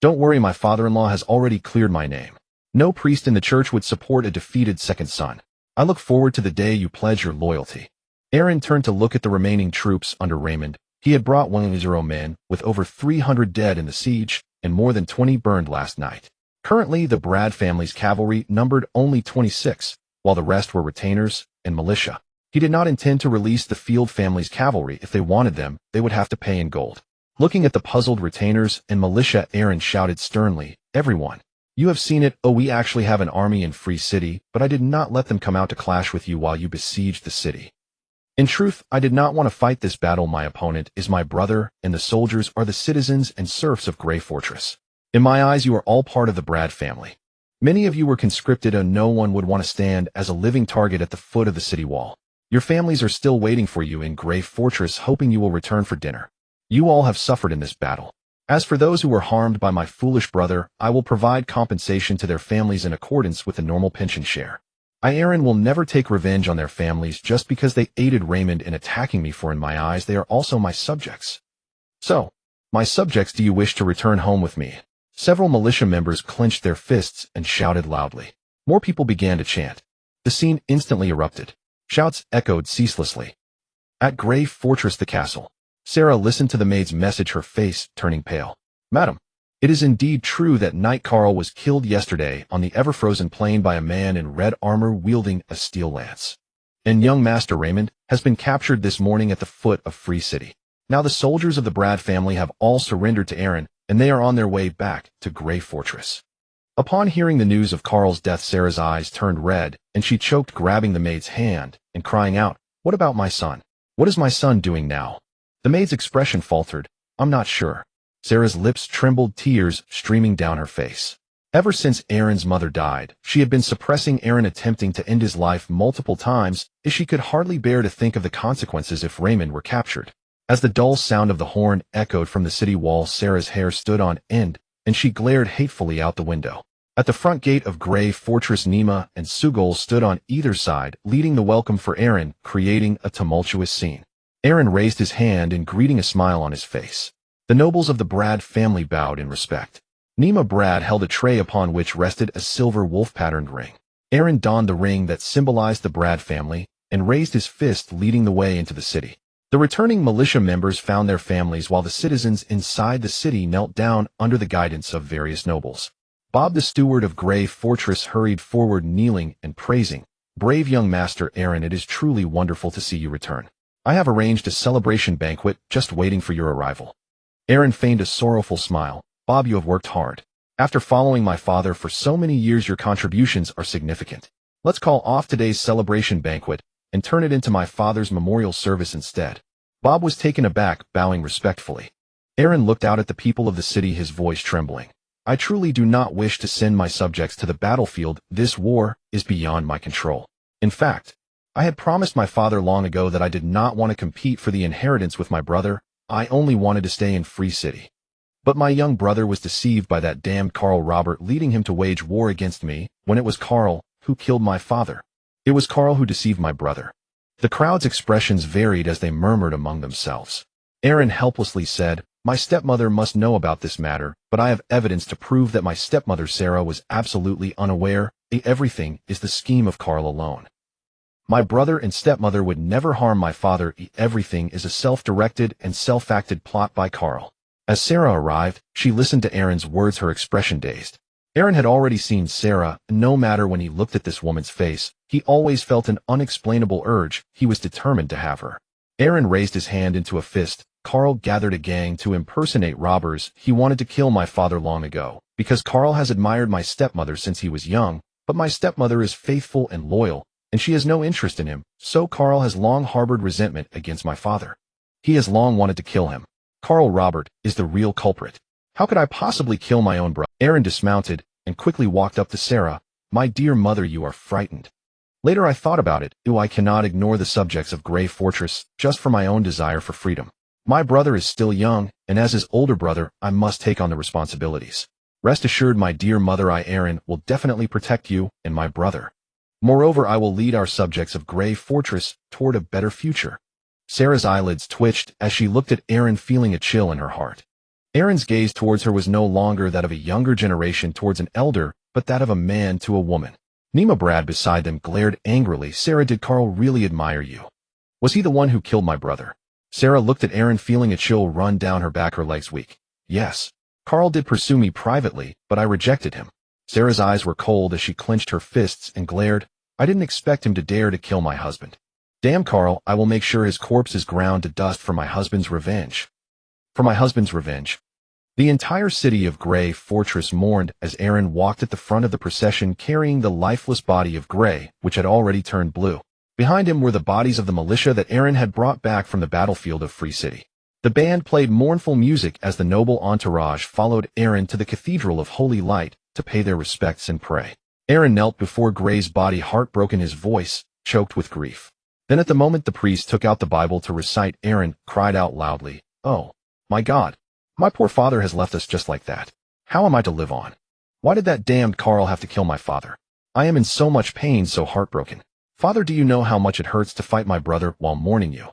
Don't worry, my father-in-law has already cleared my name. No priest in the church would support a defeated second son. I look forward to the day you pledge your loyalty. Aaron turned to look at the remaining troops under Raymond. He had brought 100 men, with over 300 dead in the siege, and more than 20 burned last night. Currently, the Brad family's cavalry numbered only 26, while the rest were retainers and militia. He did not intend to release the Field family's cavalry. If they wanted them, they would have to pay in gold. Looking at the puzzled retainers and militia, Aaron shouted sternly, Everyone, you have seen it. Oh, we actually have an army in Free City, but I did not let them come out to clash with you while you besieged the city. In truth, I did not want to fight this battle. My opponent is my brother, and the soldiers are the citizens and serfs of Grey Fortress. In my eyes, you are all part of the Brad family. Many of you were conscripted, and no one would want to stand as a living target at the foot of the city wall. Your families are still waiting for you in Grey Fortress, hoping you will return for dinner. You all have suffered in this battle. As for those who were harmed by my foolish brother, I will provide compensation to their families in accordance with the normal pension share. I, Aaron, will never take revenge on their families just because they aided Raymond in attacking me, for in my eyes they are also my subjects. So, my subjects, do you wish to return home with me? Several militia members clenched their fists and shouted loudly. More people began to chant. The scene instantly erupted. Shouts echoed ceaselessly. At Grey Fortress, the castle. Sarah listened to the maid's message, her face turning pale. Madam, it is indeed true that Knight Carl was killed yesterday on the ever-frozen plain by a man in red armor wielding a steel lance. And young Master Raymond has been captured this morning at the foot of Free City. Now the soldiers of the Brad family have all surrendered to Aaron, and they are on their way back to Grey Fortress. Upon hearing the news of Carl's death, Sarah's eyes turned red, and she choked, grabbing the maid's hand and crying out, What about my son? What is my son doing now? The maid's expression faltered. I'm not sure. Sarah's lips trembled, tears streaming down her face. Ever since Aaron's mother died, she had been suppressing Aaron, attempting to end his life multiple times, as she could hardly bear to think of the consequences if Raymond were captured. As the dull sound of the horn echoed from the city wall, Sarah's hair stood on end, and she glared hatefully out the window. At the front gate of Grey Fortress, Nima and Sugol stood on either side, leading the welcome for Aaron, creating a tumultuous scene. Aaron raised his hand in greeting, a smile on his face. The nobles of the Brad family bowed in respect. Nima Brad held a tray upon which rested a silver wolf-patterned ring. Aaron donned the ring that symbolized the Brad family and raised his fist, leading the way into the city. The returning militia members found their families, while the citizens inside the city knelt down under the guidance of various nobles. Bob, the steward of Grey Fortress, hurried forward, kneeling and praising. Brave young Master Aaron, it is truly wonderful to see you return. I have arranged a celebration banquet, just waiting for your arrival. Aaron feigned a sorrowful smile. Bob, you have worked hard. After following my father for so many years, your contributions are significant. Let's call off today's celebration banquet and turn it into my father's memorial service instead. Bob was taken aback, bowing respectfully. Aaron looked out at the people of the city, his voice trembling. I truly do not wish to send my subjects to the battlefield. This war is beyond my control. In fact, I had promised my father long ago that I did not want to compete for the inheritance with my brother. I only wanted to stay in Free City. But my young brother was deceived by that damned Carl Robert, leading him to wage war against me, when it was Carl who killed my father. It was Carl who deceived my brother. The crowd's expressions varied as they murmured among themselves. Aaron helplessly said, "My stepmother must know about this matter, but I have evidence to prove that my stepmother Sarah was absolutely unaware. Everything is the scheme of Carl alone. My brother and stepmother would never harm my father. Everything is a self-directed and self-acted plot by Carl." As Sarah arrived, she listened to Aaron's words, her expression dazed. Aaron had already seen Sarah, and no matter when he looked at this woman's face, he always felt an unexplainable urge. He was determined to have her. Aaron raised his hand into a fist. "Carl gathered a gang to impersonate robbers. He wanted to kill my father long ago, because Carl has admired my stepmother since he was young, but my stepmother is faithful and loyal, and she has no interest in him, so Carl has long harbored resentment against my father. He has long wanted to kill him. Carl Robert is the real culprit. How could I possibly kill my own brother?" Aaron dismounted and quickly walked up to Sarah. "My dear mother, you are frightened." Later I thought about it. I cannot ignore the subjects of Grey Fortress just for my own desire for freedom. My brother is still young, and as his older brother, I must take on the responsibilities. Rest assured, my dear mother, I, Aaron, will definitely protect you and my brother. Moreover, I will lead our subjects of Grey Fortress toward a better future. Sarah's eyelids twitched as she looked at Aaron, feeling a chill in her heart. Aaron's gaze towards her was no longer that of a younger generation towards an elder, but that of a man to a woman. Nima Brad beside them glared angrily. "Sarah, did Carl really admire you? Was he the one who killed my brother?" Sarah looked at Aaron, feeling a chill run down her back, her legs weak. "Yes. Carl did pursue me privately, but I rejected him." Sarah's eyes were cold as she clenched her fists and glared. "I didn't expect him to dare to kill my husband. Damn Carl, I will make sure his corpse is ground to dust for my husband's revenge." For my husband's revenge. The entire city of Grey Fortress mourned as Aaron walked at the front of the procession, carrying the lifeless body of Grey, which had already turned blue. Behind him were the bodies of the militia that Aaron had brought back from the battlefield of Free City. The band played mournful music as the noble entourage followed Aaron to the Cathedral of Holy Light to pay their respects and pray. Aaron knelt before Grey's body, heartbroken, his voice choked with grief. Then at the moment the priest took out the Bible to recite, Aaron cried out loudly, "Oh, my God, my poor father has left us just like that. How am I to live on? Why did that damned Carl have to kill my father? I am in so much pain, so heartbroken. Father, do you know how much it hurts to fight my brother while mourning you?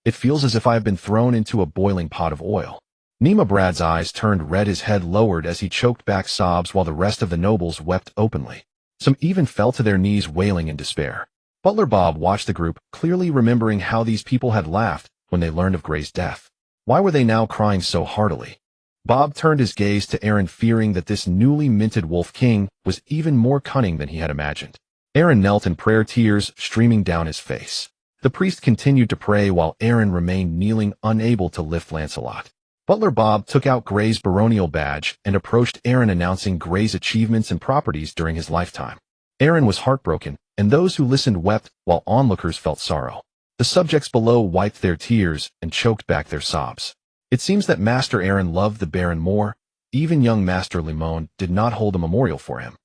It feels as if I have been thrown into a boiling pot of oil." Nima Brad's eyes turned red, his head lowered as he choked back sobs while the rest of the nobles wept openly. Some even fell to their knees wailing in despair. Butler Bob watched the group, clearly remembering how these people had laughed when they learned of Grey's death. Why were they now crying so heartily? Bob turned his gaze to Aaron, fearing that this newly minted Wolf King was even more cunning than he had imagined. Aaron knelt in prayer, tears streaming down his face. The priest continued to pray while Aaron remained kneeling, unable to lift Lancelot. Butler Bob took out Grey's baronial badge and approached Aaron, announcing Grey's achievements and properties during his lifetime. Aaron was heartbroken, and those who listened wept, while onlookers felt sorrow. The subjects below wiped their tears and choked back their sobs. It seems that Master Aaron loved the Baron more. Even young Master Limon did not hold a memorial for him.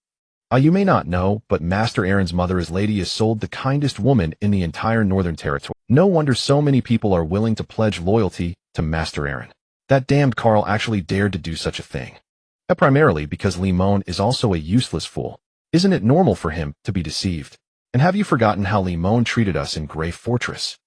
You may not know, but Master Aaron's mother is Lady Isolde, the kindest woman in the entire Northern Territory. No wonder so many people are willing to pledge loyalty to Master Aaron. That damned Carl actually dared to do such a thing. Primarily because Limon is also a useless fool. Isn't it normal for him to be deceived? And have you forgotten how Limon treated us in Grey Fortress?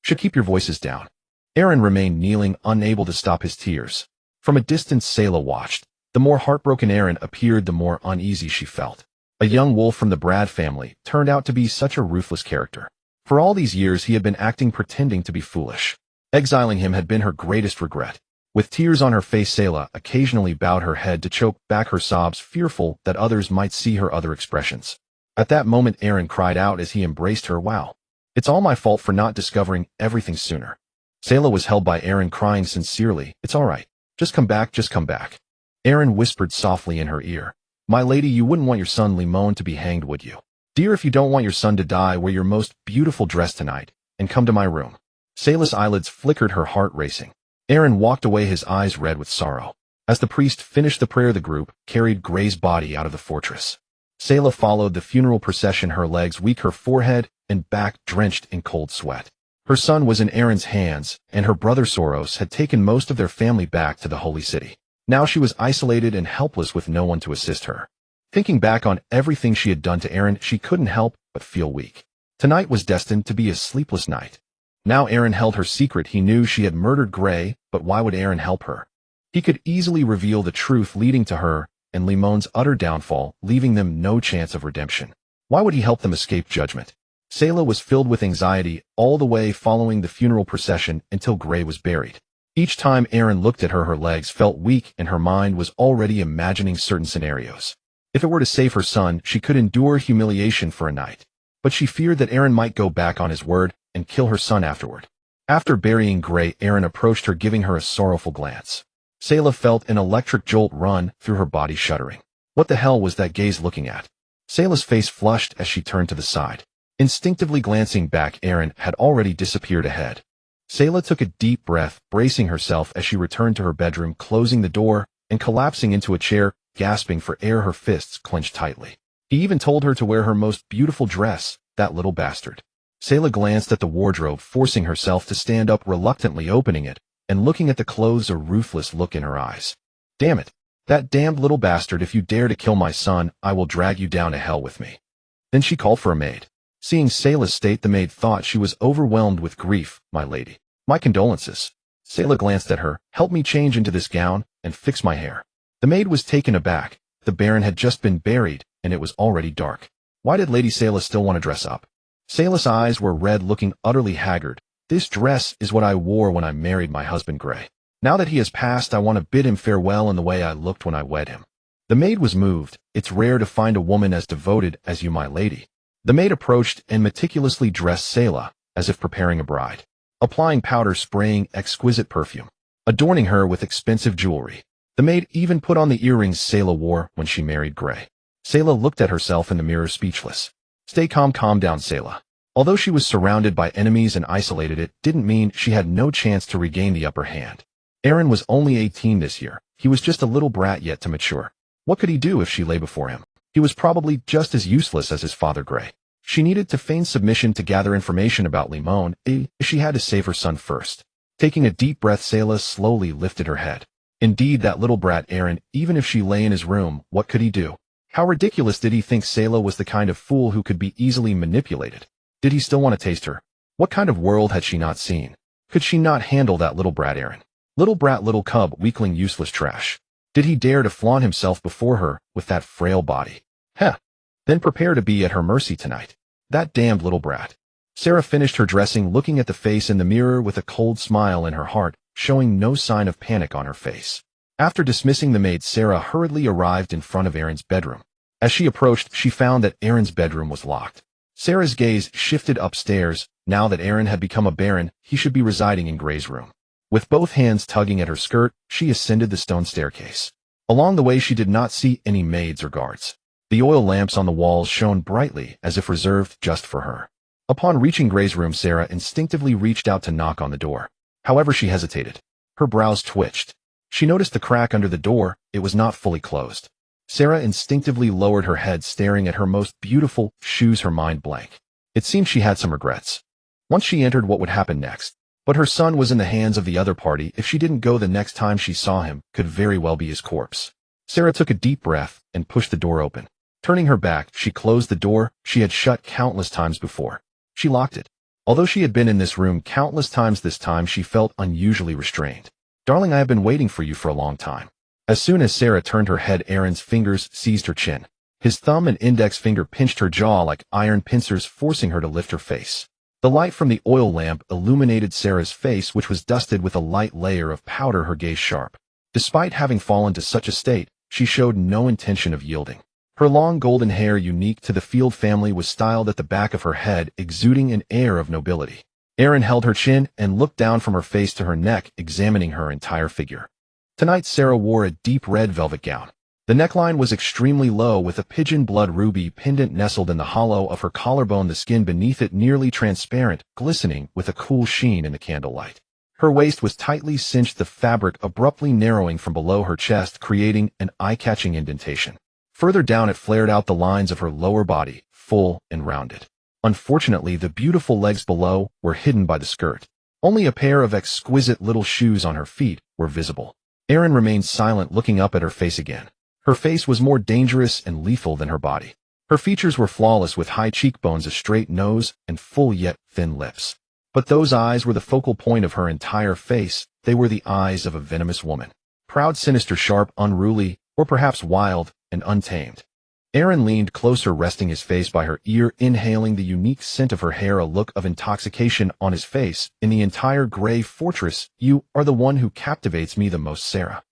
Should keep your voices down. Aaron remained kneeling, unable to stop his tears. From a distance, Selah watched. The more heartbroken Aaron appeared, the more uneasy she felt. A young wolf from the Brad family turned out to be such a ruthless character. For all these years he had been acting, pretending to be foolish. Exiling him had been her greatest regret. With tears on her face, Selah occasionally bowed her head to choke back her sobs, fearful that others might see her other expressions. At that moment Aaron cried out as he embraced her, "Wow. It's all my fault for not discovering everything sooner." Selah was held by Aaron, crying sincerely, "It's all right. Just come back, just come back." Aaron whispered softly in her ear, "My lady, you wouldn't want your son Limon to be hanged, would you? Dear, if you don't want your son to die, wear your most beautiful dress tonight, and come to my room." Selah's eyelids flickered, her heart racing. Aaron walked away, his eyes red with sorrow. As the priest finished the prayer, the group carried Grey's body out of the fortress. Selah followed the funeral procession, her legs weak, her forehead and back drenched in cold sweat. Her son was in Aaron's hands, and her brother Soros had taken most of their family back to the Holy City. Now she was isolated and helpless with no one to assist her. Thinking back on everything she had done to Aaron, she couldn't help but feel weak. Tonight was destined to be a sleepless night. Now Aaron held her secret. He knew she had murdered Gray, but why would Aaron help her? He could easily reveal the truth, leading to her and Limon's utter downfall, leaving them no chance of redemption. Why would he help them escape judgment? Selah was filled with anxiety all the way following the funeral procession until Gray was buried. Each time Aaron looked at her, her legs felt weak and her mind was already imagining certain scenarios. If it were to save her son, she could endure humiliation for a night. But she feared that Aaron might go back on his word and kill her son afterward. After burying Gray, Aaron approached her, giving her a sorrowful glance. Selah felt an electric jolt run through her body, shuddering. What the hell was that gaze looking at? Selah's face flushed as she turned to the side. Instinctively glancing back, Aaron had already disappeared ahead. Selah took a deep breath, bracing herself as she returned to her bedroom, closing the door and collapsing into a chair, gasping for air, her fists clenched tightly. He even told her to wear her most beautiful dress, that little bastard. Selah glanced at the wardrobe, forcing herself to stand up, reluctantly opening it and looking at the clothes, a ruthless look in her eyes. Damn it. That damned little bastard, if you dare to kill my son, I will drag you down to hell with me. Then she called for a maid. Seeing Selah's state, the maid thought she was overwhelmed with grief. My lady. My condolences. Selah glanced at her. Help me change into this gown and fix my hair. The maid was taken aback. The Baron had just been buried and it was already dark. Why did Lady Selah still want to dress up? Selah's eyes were red, looking utterly haggard. This dress is what I wore when I married my husband Gray. Now that he has passed, I want to bid him farewell in the way I looked when I wed him. The maid was moved. It's rare to find a woman as devoted as you, my lady. The maid approached and meticulously dressed Selah, as if preparing a bride. Applying powder, spraying exquisite perfume, adorning her with expensive jewelry. The maid even put on the earrings Selah wore when she married Gray. Selah looked at herself in the mirror, speechless. Stay calm, calm down, Selah. Although she was surrounded by enemies and isolated, it didn't mean she had no chance to regain the upper hand. Aaron was only 18 this year. He was just a little brat yet to mature. What could he do if she lay before him? He was probably just as useless as his father Gray. She needed to feign submission to gather information about Limon. She had to save her son first. Taking a deep breath, Selah slowly lifted her head. Indeed, that little brat Aaron, even if she lay in his room, what could he do? How ridiculous did he think Selah was? The kind of fool who could be easily manipulated. Did he still want to taste her? What kind of world had she not seen? Could she not handle that little brat Aaron? Little brat, little cub, weakling, useless trash. Did he dare to flaunt himself before her with that frail body? Heh. Then prepare to be at her mercy tonight. That damned little brat. Sarah finished her dressing, looking at the face in the mirror with a cold smile in her heart, showing no sign of panic on her face. After dismissing the maid, Sarah hurriedly arrived in front of Aaron's bedroom. As she approached, she found that Aaron's bedroom was locked. Sarah's gaze shifted upstairs. Now that Aaron had become a baron, he should be residing in Gray's room. With both hands tugging at her skirt, she ascended the stone staircase. Along the way, she did not see any maids or guards. The oil lamps on the walls shone brightly, as if reserved just for her. Upon reaching Gray's room, Sarah instinctively reached out to knock on the door. However, she hesitated. Her brows twitched. She noticed the crack under the door. It was not fully closed. Sarah instinctively lowered her head, staring at her most beautiful shoes, her mind blank. It seemed she had some regrets. Once she entered, what would happen next? But her son was in the hands of the other party. If she didn't go, the next time she saw him could very well be his corpse. Sarah took a deep breath and pushed the door open. Turning her back, she closed the door she had shut countless times before. She locked it. Although she had been in this room countless times, this time she felt unusually restrained. Darling, I have been waiting for you for a long time. As soon as Sarah turned her head, Aaron's fingers seized her chin. His thumb and index finger pinched her jaw like iron pincers, forcing her to lift her face. The light from the oil lamp illuminated Sarah's face, which was dusted with a light layer of powder, her gaze sharp. Despite having fallen to such a state, she showed no intention of yielding. Her long golden hair, unique to the Field family, was styled at the back of her head, exuding an air of nobility. Aaron held her chin and looked down from her face to her neck, examining her entire figure. Tonight, Sarah wore a deep red velvet gown. The neckline was extremely low, with a pigeon blood ruby pendant nestled in the hollow of her collarbone, the skin beneath it nearly transparent, glistening with a cool sheen in the candlelight. Her waist was tightly cinched, the fabric abruptly narrowing from below her chest, creating an eye-catching indentation. Further down, it flared out the lines of her lower body, full and rounded. Unfortunately, the beautiful legs below were hidden by the skirt. Only a pair of exquisite little shoes on her feet were visible. Erin remained silent, looking up at her face again. Her face was more dangerous and lethal than her body. Her features were flawless, with high cheekbones, a straight nose, and full yet thin lips. But those eyes were the focal point of her entire face. They were the eyes of a venomous woman. Proud, sinister, sharp, unruly, or perhaps wild and untamed. Erin leaned closer, resting his face by her ear, inhaling the unique scent of her hair, a look of intoxication on his face. In the entire gray fortress, you are the one who captivates me the most, Sarah.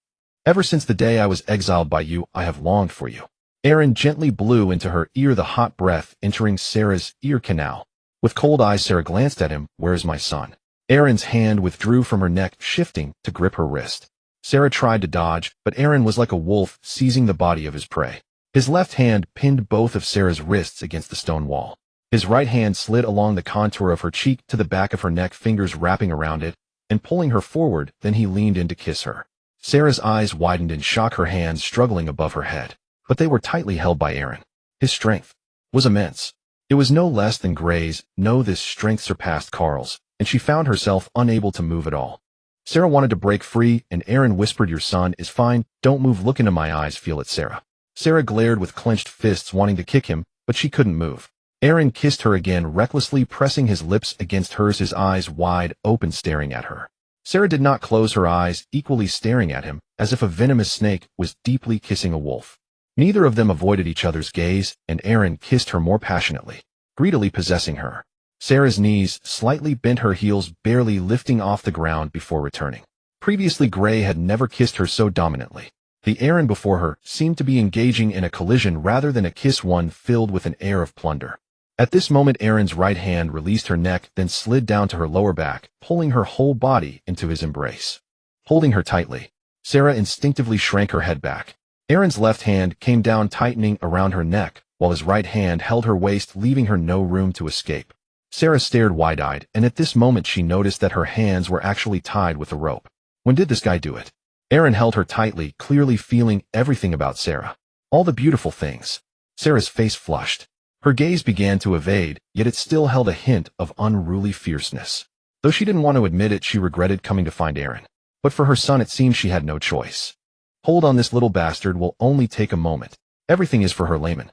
Ever since the day I was exiled by you, I have longed for you. Erin gently blew into her ear, the hot breath entering Sarah's ear canal. With cold eyes, Sarah glanced at him. Where is my son? Erin's hand withdrew from her neck, shifting to grip her wrist. Sarah tried to dodge, but Erin was like a wolf, seizing the body of his prey. His left hand pinned both of Sarah's wrists against the stone wall. His right hand slid along the contour of her cheek to the back of her neck, fingers wrapping around it and pulling her forward. Then he leaned in to kiss her. Sarah's eyes widened in shock, her hands struggling above her head, but they were tightly held by Erin. His strength was immense. It was no less than Gray's. No, this strength surpassed Carl's, and she found herself unable to move at all. Sarah wanted to break free, and Erin whispered, "Your son is fine. Don't move. Look into my eyes. Feel it, Sarah." Sarah glared with clenched fists, wanting to kick him, but she couldn't move. Erin kissed her again, recklessly pressing his lips against hers, his eyes wide open, staring at her. Sarah did not close her eyes, equally staring at him, as if a venomous snake was deeply kissing a wolf. Neither of them avoided each other's gaze, and Erin kissed her more passionately, greedily possessing her. Sarah's knees slightly bent, her heels barely lifting off the ground before returning. Previously, Gray had never kissed her so dominantly. The Erin before her seemed to be engaging in a collision rather than a kiss, one filled with an air of plunder. At this moment, Erin's right hand released her neck, then slid down to her lower back, pulling her whole body into his embrace. Holding her tightly, Sarah instinctively shrank her head back. Erin's left hand came down, tightening around her neck, while his right hand held her waist, leaving her no room to escape. Sarah stared wide-eyed, and at this moment she noticed that her hands were actually tied with a rope. When did this guy do it? Erin held her tightly, clearly feeling everything about Sarah. All the beautiful things. Sarah's face flushed. Her gaze began to evade, yet it still held a hint of unruly fierceness. Though she didn't want to admit it, she regretted coming to find Erin. But for her son, it seemed she had no choice. Hold on, this little bastard will only take a moment. Everything is for her, layman.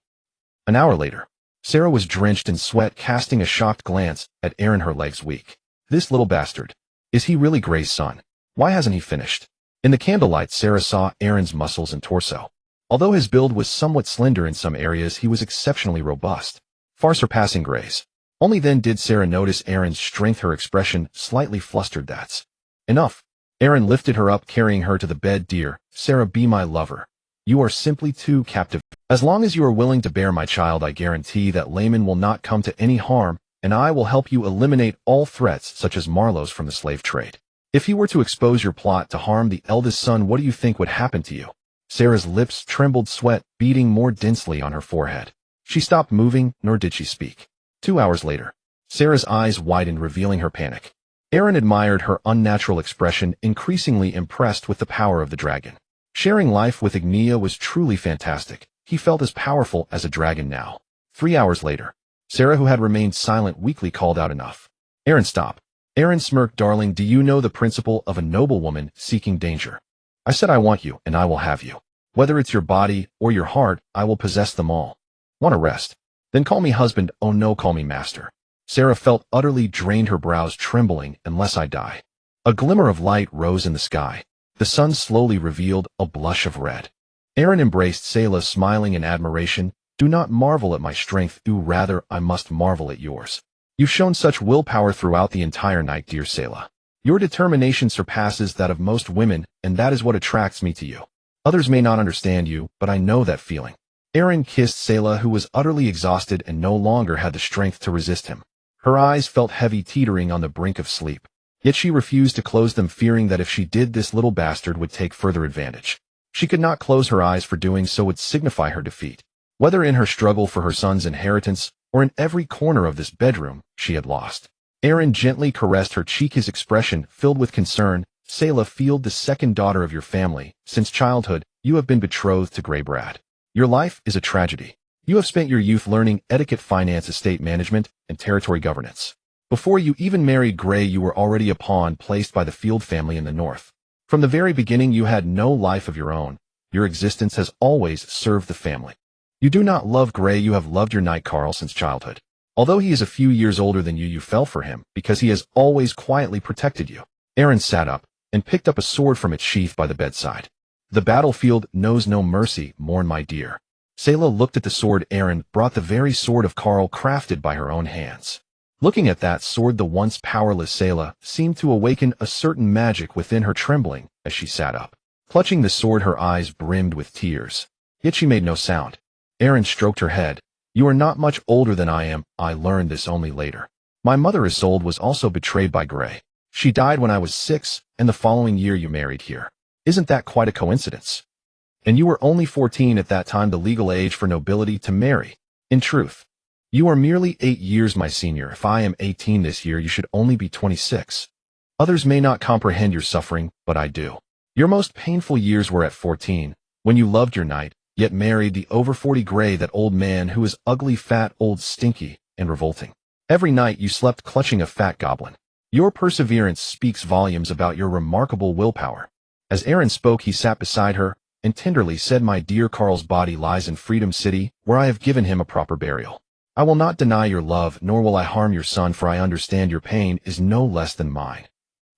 An hour later, Sarah was drenched in sweat, casting a shocked glance at Erin, her legs weak. This little bastard. Is he really Gray's son? Why hasn't he finished? In the candlelight, Sarah saw Erin's muscles and torso. Although his build was somewhat slender in some areas, he was exceptionally robust, far surpassing Gray's. Only then did Sarah notice Erin's strength, her expression slightly flustered. That's enough. Erin lifted her up, carrying her to the bed. Dear Sarah, be my lover. You are simply too captive. As long as you are willing to bear my child, I guarantee that layman will not come to any harm, and I will help you eliminate all threats such as Marlowe's from the slave trade. If he were to expose your plot to harm the eldest son, what do you think would happen to you? Sarah's lips trembled, sweat beading more densely on her forehead. She stopped moving, nor did she speak. 2 hours later, Sarah's eyes widened, revealing her panic. Erin admired her unnatural expression, increasingly impressed with the power of the dragon. Sharing life with Ignia was truly fantastic. He felt as powerful as a dragon now. 3 hours later, Sarah, who had remained silent, weakly called out, "Enough." Erin, stop. Erin smirked. Darling, do you know the principle of a noblewoman seeking danger? I said I want you, and I will have you. Whether it's your body or your heart, I will possess them all. Want to rest? Then call me husband. Oh no, call me master. Sarah felt utterly drained, her brows trembling. Unless I die. A glimmer of light rose in the sky. The sun slowly revealed a blush of red. Erin embraced Selah, smiling in admiration. Do not marvel at my strength, rather I must marvel at yours. You've shown such willpower throughout the entire night, dear Selah. Your determination surpasses that of most women, and that is what attracts me to you. Others may not understand you, but I know that feeling. Erin kissed Selah, who was utterly exhausted and no longer had the strength to resist him. Her eyes felt heavy, teetering on the brink of sleep. Yet she refused to close them, fearing that if she did, this little bastard would take further advantage. She could not close her eyes, for doing so would signify her defeat. Whether in her struggle for her son's inheritance or in every corner of this bedroom, she had lost. Erin gently caressed her cheek, his expression filled with concern. Selah, Field, the second daughter of your family. Since childhood, you have been betrothed to Grey Brad. Your life is a tragedy. You have spent your youth learning etiquette, finance, estate management, and territory governance. Before you even married Grey, you were already a pawn placed by the Field family in the north. From the very beginning you had no life of your own. Your existence has always served the family. You do not love Grey, you have loved your knight Carl since childhood. Although he is a few years older than you fell for him because he has always quietly protected you. Aaron sat up and picked up a sword from its sheath by the bedside. The battlefield knows no mercy, mourn my dear. Selah looked at the sword. Aaron brought the very sword of Carl crafted by her own hands. Looking at that sword, the once powerless Selah seemed to awaken a certain magic within her, trembling as she sat up. Clutching the sword, her eyes brimmed with tears. Yet she made no sound. Aaron stroked her head. You are not much older than I am. I learned this only later. My mother Exiled was also betrayed by Grey. She died when I was 6, and the following year you married here. Isn't that quite a coincidence? And you were only 14 at that time, the legal age for nobility to marry. In truth, you are merely 8 years my senior. If I am 18 this year, you should only be 26. Others may not comprehend your suffering, but I do. Your most painful years were at 14, when you loved your knight, yet married the over 40 Grey, that old man who is ugly, fat, old, stinky, and revolting. Every night you slept clutching a fat goblin. Your perseverance speaks volumes about your remarkable willpower. As Aaron spoke, he sat beside her and tenderly said, my dear, Carl's body lies in Freedom City, where I have given him a proper burial. I will not deny your love, nor will I harm your son, for I understand your pain is no less than mine.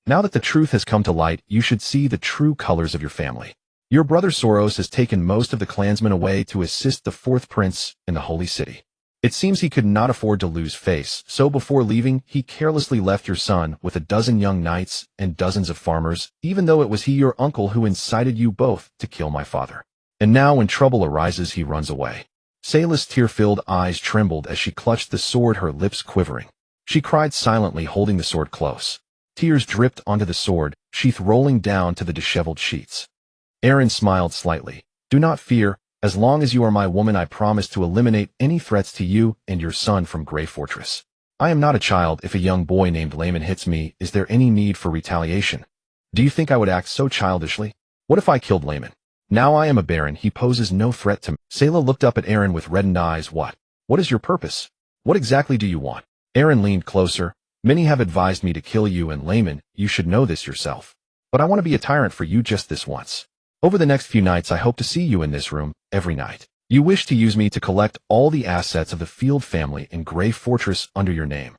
Now that the truth has come to light, you should see the true colors of your family. Your brother Soros has taken most of the clansmen away to assist the 4th prince in the Holy City. It seems he could not afford to lose face, so before leaving, he carelessly left your son with a dozen young knights and dozens of farmers, even though it was he, your uncle, who incited you both to kill my father. And now when trouble arises, he runs away. Selah's tear-filled eyes trembled as she clutched the sword, her lips quivering. She cried silently, holding the sword close. Tears dripped onto the sword, sheath rolling down to the disheveled sheets. Aaron smiled slightly. Do not fear. As long as you are my woman, I promise to eliminate any threats to you and your son from Grey Fortress. I am not a child. If a young boy named Layman hits me, is there any need for retaliation? Do you think I would act so childishly? What if I killed Layman? Now I am a baron. He poses no threat to me. Selah looked up at Aaron with reddened eyes. What is your purpose? What exactly do you want? Aaron leaned closer. Many have advised me to kill you and Layman. You should know this yourself. But I want to be a tyrant for you just this once. Over the next few nights, I hope to see you in this room, every night. You wish to use me to collect all the assets of the Field family in Grey Fortress under your name.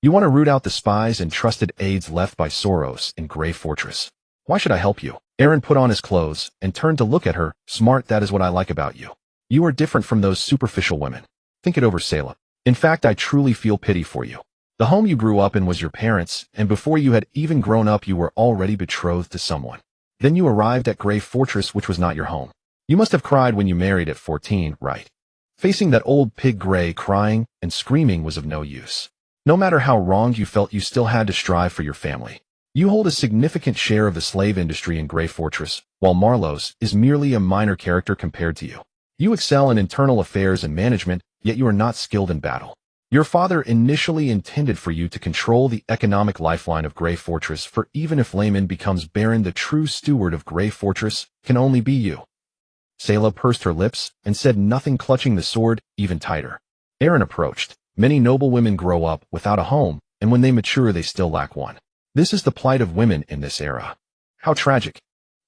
You want to root out the spies and trusted aides left by Soros in Grey Fortress. Why should I help you? Aaron put on his clothes and turned to look at her. Smart, that is what I like about you. You are different from those superficial women. Think it over, Selah. In fact, I truly feel pity for you. The home you grew up in was your parents', and before you had even grown up, you were already betrothed to someone. Then you arrived at Grey Fortress, which was not your home. You must have cried when you married at 14, right? Facing that old pig Grey, crying and screaming was of no use. No matter how wronged you felt, you still had to strive for your family. You hold a significant share of the slave industry in Grey Fortress, while Marlos is merely a minor character compared to you. You excel in internal affairs and management, yet you are not skilled in battle. Your father initially intended for you to control the economic lifeline of Grey Fortress, for even if Layman becomes Baron, the true steward of Grey Fortress can only be you. Selah pursed her lips and said nothing, clutching the sword even tighter. Aaron approached. Many noble women grow up without a home, and when they mature they still lack one. This is the plight of women in this era. How tragic.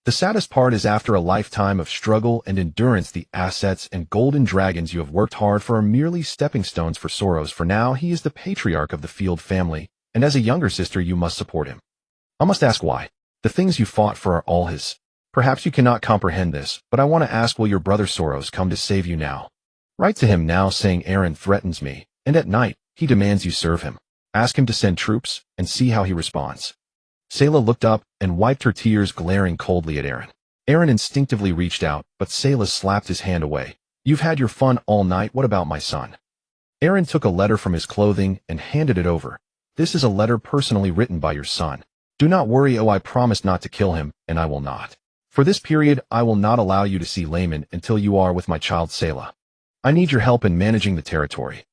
The saddest part is, after a lifetime of struggle and endurance, the assets and golden dragons you have worked hard for are merely stepping stones for Soros. For now, he is the patriarch of the Field family, and as a younger sister you must support him. I must ask why. The things you fought for are all his. Perhaps you cannot comprehend this, but I want to ask, will your brother Soros come to save you now? Write to him now saying Aaron threatens me, and at night he demands you serve him. Ask him to send troops, and see how he responds. Selah looked up and wiped her tears, glaring coldly at Aaron. Aaron instinctively reached out, but Selah slapped his hand away. You've had your fun all night. What about my son? Aaron took a letter from his clothing and handed it over. This is a letter personally written by your son. Do not worry. I promise not to kill him, and I will not. For this period, I will not allow you to see Layman until you are with my child Selah. I need your help in managing the territory.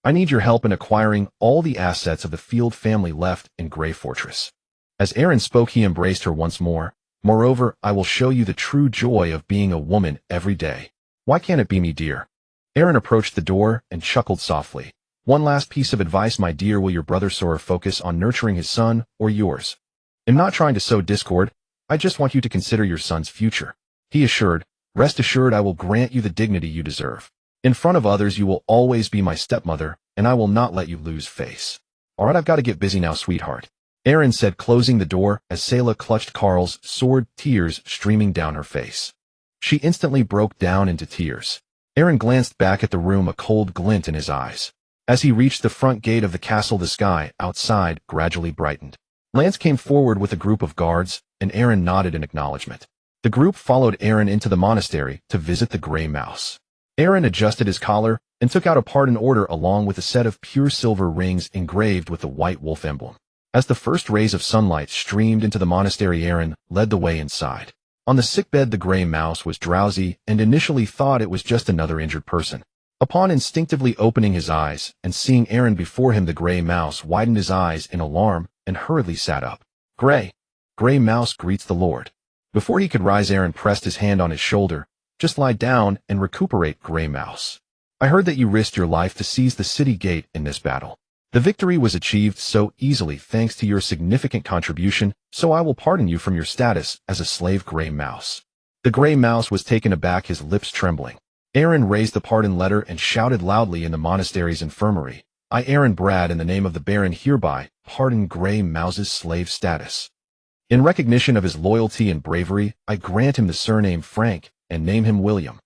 I need your help in acquiring all the assets of the Field family left in Grey Fortress. As Aaron spoke, he embraced her once more. Moreover, I will show you the true joy of being a woman every day. Why can't it be me, dear? Aaron approached the door and chuckled softly. One last piece of advice, my dear. Will your brother Sora focus on nurturing his son or yours? I'm not trying to sow discord. I just want you to consider your son's future. He assured, rest assured I will grant you the dignity you deserve. In front of others you will always be my stepmother, and I will not let you lose face. Alright, I've got to get busy now, sweetheart. Erin said, closing the door as Selah clutched Carl's sword, tears streaming down her face. She instantly broke down into tears. Erin glanced back at the room, a cold glint in his eyes. As he reached the front gate of the castle, the sky outside gradually brightened. Lance came forward with a group of guards, and Erin nodded in acknowledgement. The group followed Erin into the monastery to visit the Grey Mouse. Erin adjusted his collar and took out a pardon order along with a set of pure silver rings engraved with the white wolf emblem. As the first rays of sunlight streamed into the monastery, Erin led the way inside. On the sickbed, the Grey Mouse was drowsy and initially thought it was just another injured person. Upon instinctively opening his eyes and seeing Erin before him, the Grey Mouse widened his eyes in alarm and hurriedly sat up. Grey Mouse greets the Lord. Before he could rise, Erin pressed his hand on his shoulder. Just lie down and recuperate, Grey Mouse. I heard that you risked your life to seize the city gate in this battle. The victory was achieved so easily thanks to your significant contribution, so I will pardon you from your status as a slave, Grey Mouse. The Grey Mouse was taken aback, his lips trembling. Erin raised the pardon letter and shouted loudly in the monastery's infirmary. I, Erin Brad, in the name of the Baron, hereby pardon Grey Mouse's slave status. In recognition of his loyalty and bravery, I grant him the surname Frank and name him William.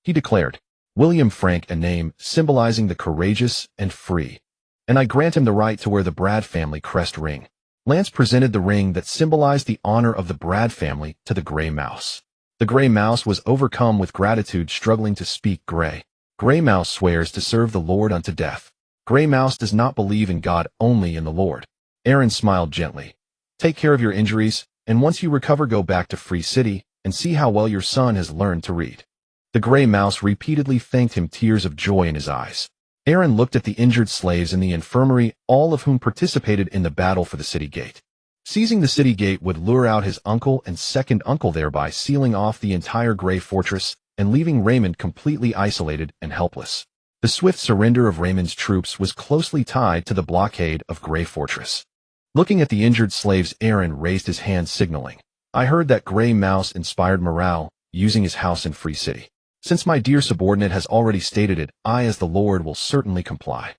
He declared, William Frank, a name symbolizing the courageous and free. And I grant him the right to wear the Brad family crest ring. Lance presented the ring that symbolized the honor of the Brad family to the Grey Mouse. The Grey Mouse was overcome with gratitude, struggling to speak. Grey Mouse swears to serve the Lord unto death. Grey Mouse does not believe in God, only in the Lord. Erin smiled gently. Take care of your injuries, and once you recover, go back to Free City and see how well your son has learned to read. The Grey Mouse repeatedly thanked him, tears of joy in his eyes. Erin looked at the injured slaves in the infirmary, all of whom participated in the battle for the city gate. Seizing the city gate would lure out his uncle and second uncle, thereby sealing off the entire Grey Fortress and leaving Raymond completely isolated and helpless. The swift surrender of Raymond's troops was closely tied to the blockade of Grey Fortress. Looking at the injured slaves, Erin raised his hand, signaling, I heard that Grey Mouse inspired morale, using his house in Free City. Since my dear subordinate has already stated it, I as the Lord will certainly comply.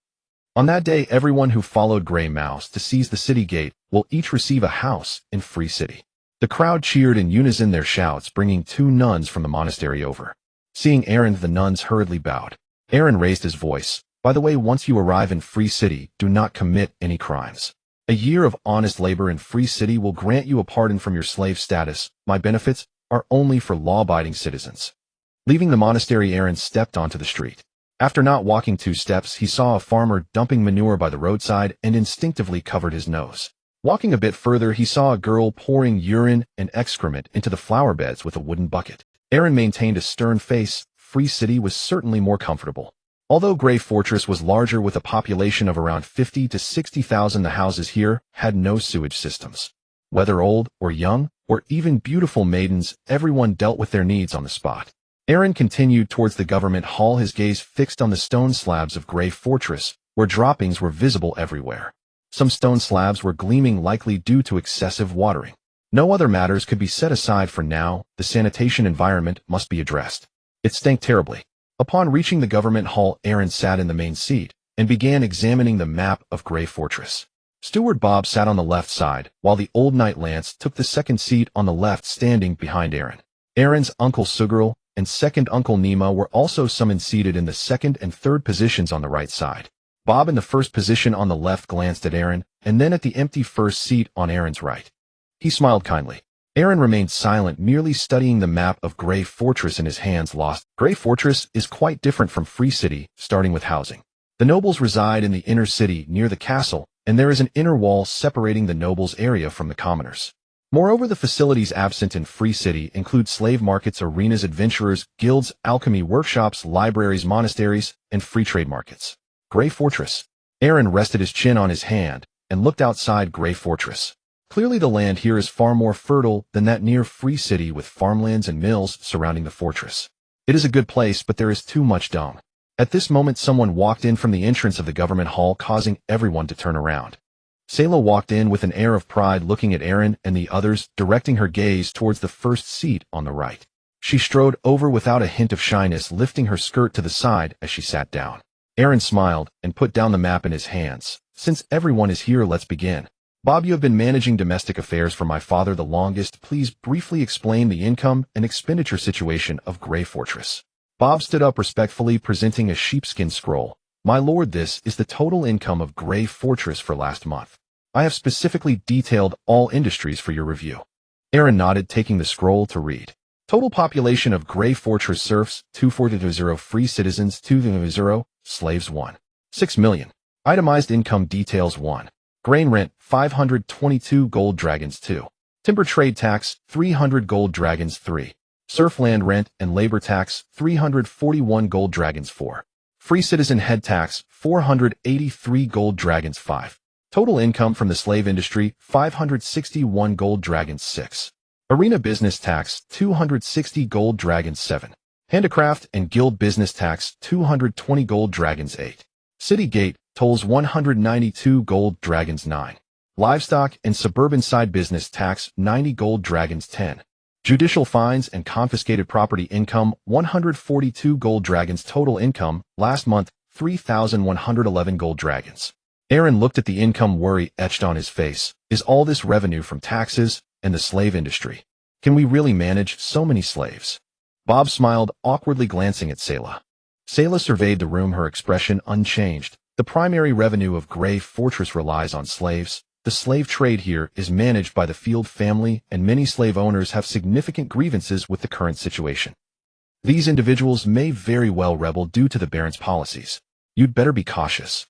On that day, everyone who followed Grey Mouse to seize the city gate will each receive a house in Free City. The crowd cheered in unison, their shouts bringing 2 nuns from the monastery over. Seeing Erin, the nuns hurriedly bowed. Erin raised his voice. By the way, once you arrive in Free City, do not commit any crimes. A year of honest labor in Free City will grant you a pardon from your slave status. My benefits are only for law-abiding citizens. Leaving the monastery, Erin stepped onto the street. After not walking 2 steps, he saw a farmer dumping manure by the roadside and instinctively covered his nose. Walking a bit further, he saw a girl pouring urine and excrement into the flower beds with a wooden bucket. Erin maintained a stern face. Free City was certainly more comfortable. Although Grey Fortress was larger with a population of around 50 to 60,000, the houses here had no sewage systems. Whether old or young, or even beautiful maidens, everyone dealt with their needs on the spot. Erin continued towards the government hall, his gaze fixed on the stone slabs of Grey Fortress, where droppings were visible everywhere. Some stone slabs were gleaming, likely due to excessive watering. No other matters could be set aside for now. The sanitation environment must be addressed. It stank terribly. Upon reaching the government hall, Erin sat in the main seat and began examining the map of Grey Fortress. Steward Bob sat on the left side, while the old knight Lance took the second seat on the left, standing behind Erin. Erin's uncle Sugirl and second uncle Nima were also summoned, seated in the second and third positions on the right side. Bob, in the first position on the left, glanced at Erin and then at the empty first seat on Erin's right. He smiled kindly. Erin remained silent, merely studying the map of Grey Fortress in his hands, lost. Grey Fortress is quite different from Free City, starting with housing. The nobles reside in the inner city near the castle, and there is an inner wall separating the nobles' area from the commoners. Moreover, the facilities absent in Free City include slave markets, arenas, adventurers, guilds, alchemy workshops, libraries, monasteries, and free trade markets. Grey Fortress. Erin rested his chin on his hand and looked outside Grey Fortress. Clearly the land here is far more fertile than that near Free City, with farmlands and mills surrounding the fortress. It is a good place, but there is too much dung. At this moment, someone walked in from the entrance of the government hall, causing everyone to turn around. Selah walked in with an air of pride, looking at Aaron and the others, directing her gaze towards the first seat on the right. She strode over without a hint of shyness, lifting her skirt to the side as she sat down. Aaron smiled and put down the map in his hands. Since everyone is here, let's begin. Bob, you have been managing domestic affairs for my father the longest. Please briefly explain the income and expenditure situation of Grey Fortress. Bob stood up respectfully, presenting a sheepskin scroll. My lord, this is the total income of Grey Fortress for last month. I have specifically detailed all industries for your review. Aaron nodded, taking the scroll to read. Total population of Grey Fortress: serfs 240, free citizens 200, slaves 1. 6 million. Itemized income details: 1. Grain rent 522 gold dragons 2. Timber trade tax 300 gold dragons 3. Serf land rent and labor tax 341 gold dragons 4. Free citizen head tax 483 gold dragons 5. Total income from the slave industry 561 gold dragons 6. Arena business tax 260 gold dragons 7. Handicraft and guild business tax 220 gold dragons 8. City gate tolls 192 gold dragons 9. Livestock and suburban side business tax 90 gold dragons 10. Judicial fines and confiscated property income 142 gold dragons. Total income last month 3,111 gold dragons. Aaron looked at the income, worry etched on his face. Is all this revenue from taxes and the slave industry? Can we really manage so many slaves? Bob smiled, awkwardly glancing at Selah. Selah surveyed the room, her expression unchanged. The primary revenue of Grey Fortress relies on slaves. The slave trade here is managed by the Field family, and many slave owners have significant grievances with the current situation. These individuals may very well rebel due to the Baron's policies. You'd better be cautious.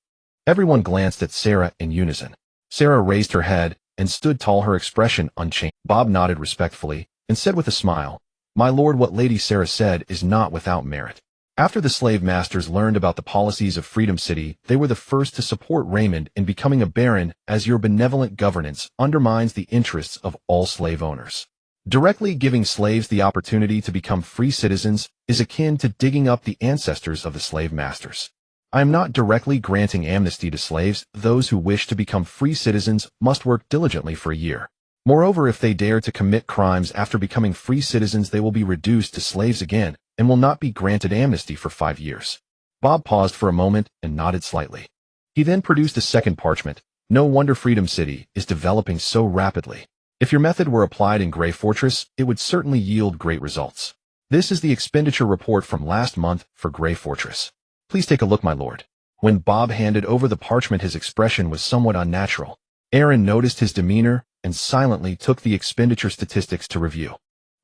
Everyone glanced at Sarah in unison. Sarah raised her head and stood tall, her expression unchanged. Bob nodded respectfully and said with a smile, My lord, what Lady Sarah said is not without merit. After the slave masters learned about the policies of Freedom City, they were the first to support Raymond in becoming a baron, as your benevolent governance undermines the interests of all slave owners. Directly giving slaves the opportunity to become free citizens is akin to digging up the ancestors of the slave masters. I am not directly granting amnesty to slaves. Those who wish to become free citizens must work diligently for a year. Moreover, if they dare to commit crimes after becoming free citizens, they will be reduced to slaves again and will not be granted amnesty for 5 years. Bob paused for a moment and nodded slightly. He then produced a second parchment. No wonder Freedom City is developing so rapidly. If your method were applied in Grey Fortress, it would certainly yield great results. This is the expenditure report from last month for Grey Fortress. Please take a look, my lord. When Bob handed over the parchment, his expression was somewhat unnatural. Aaron noticed his demeanor and silently took the expenditure statistics to review.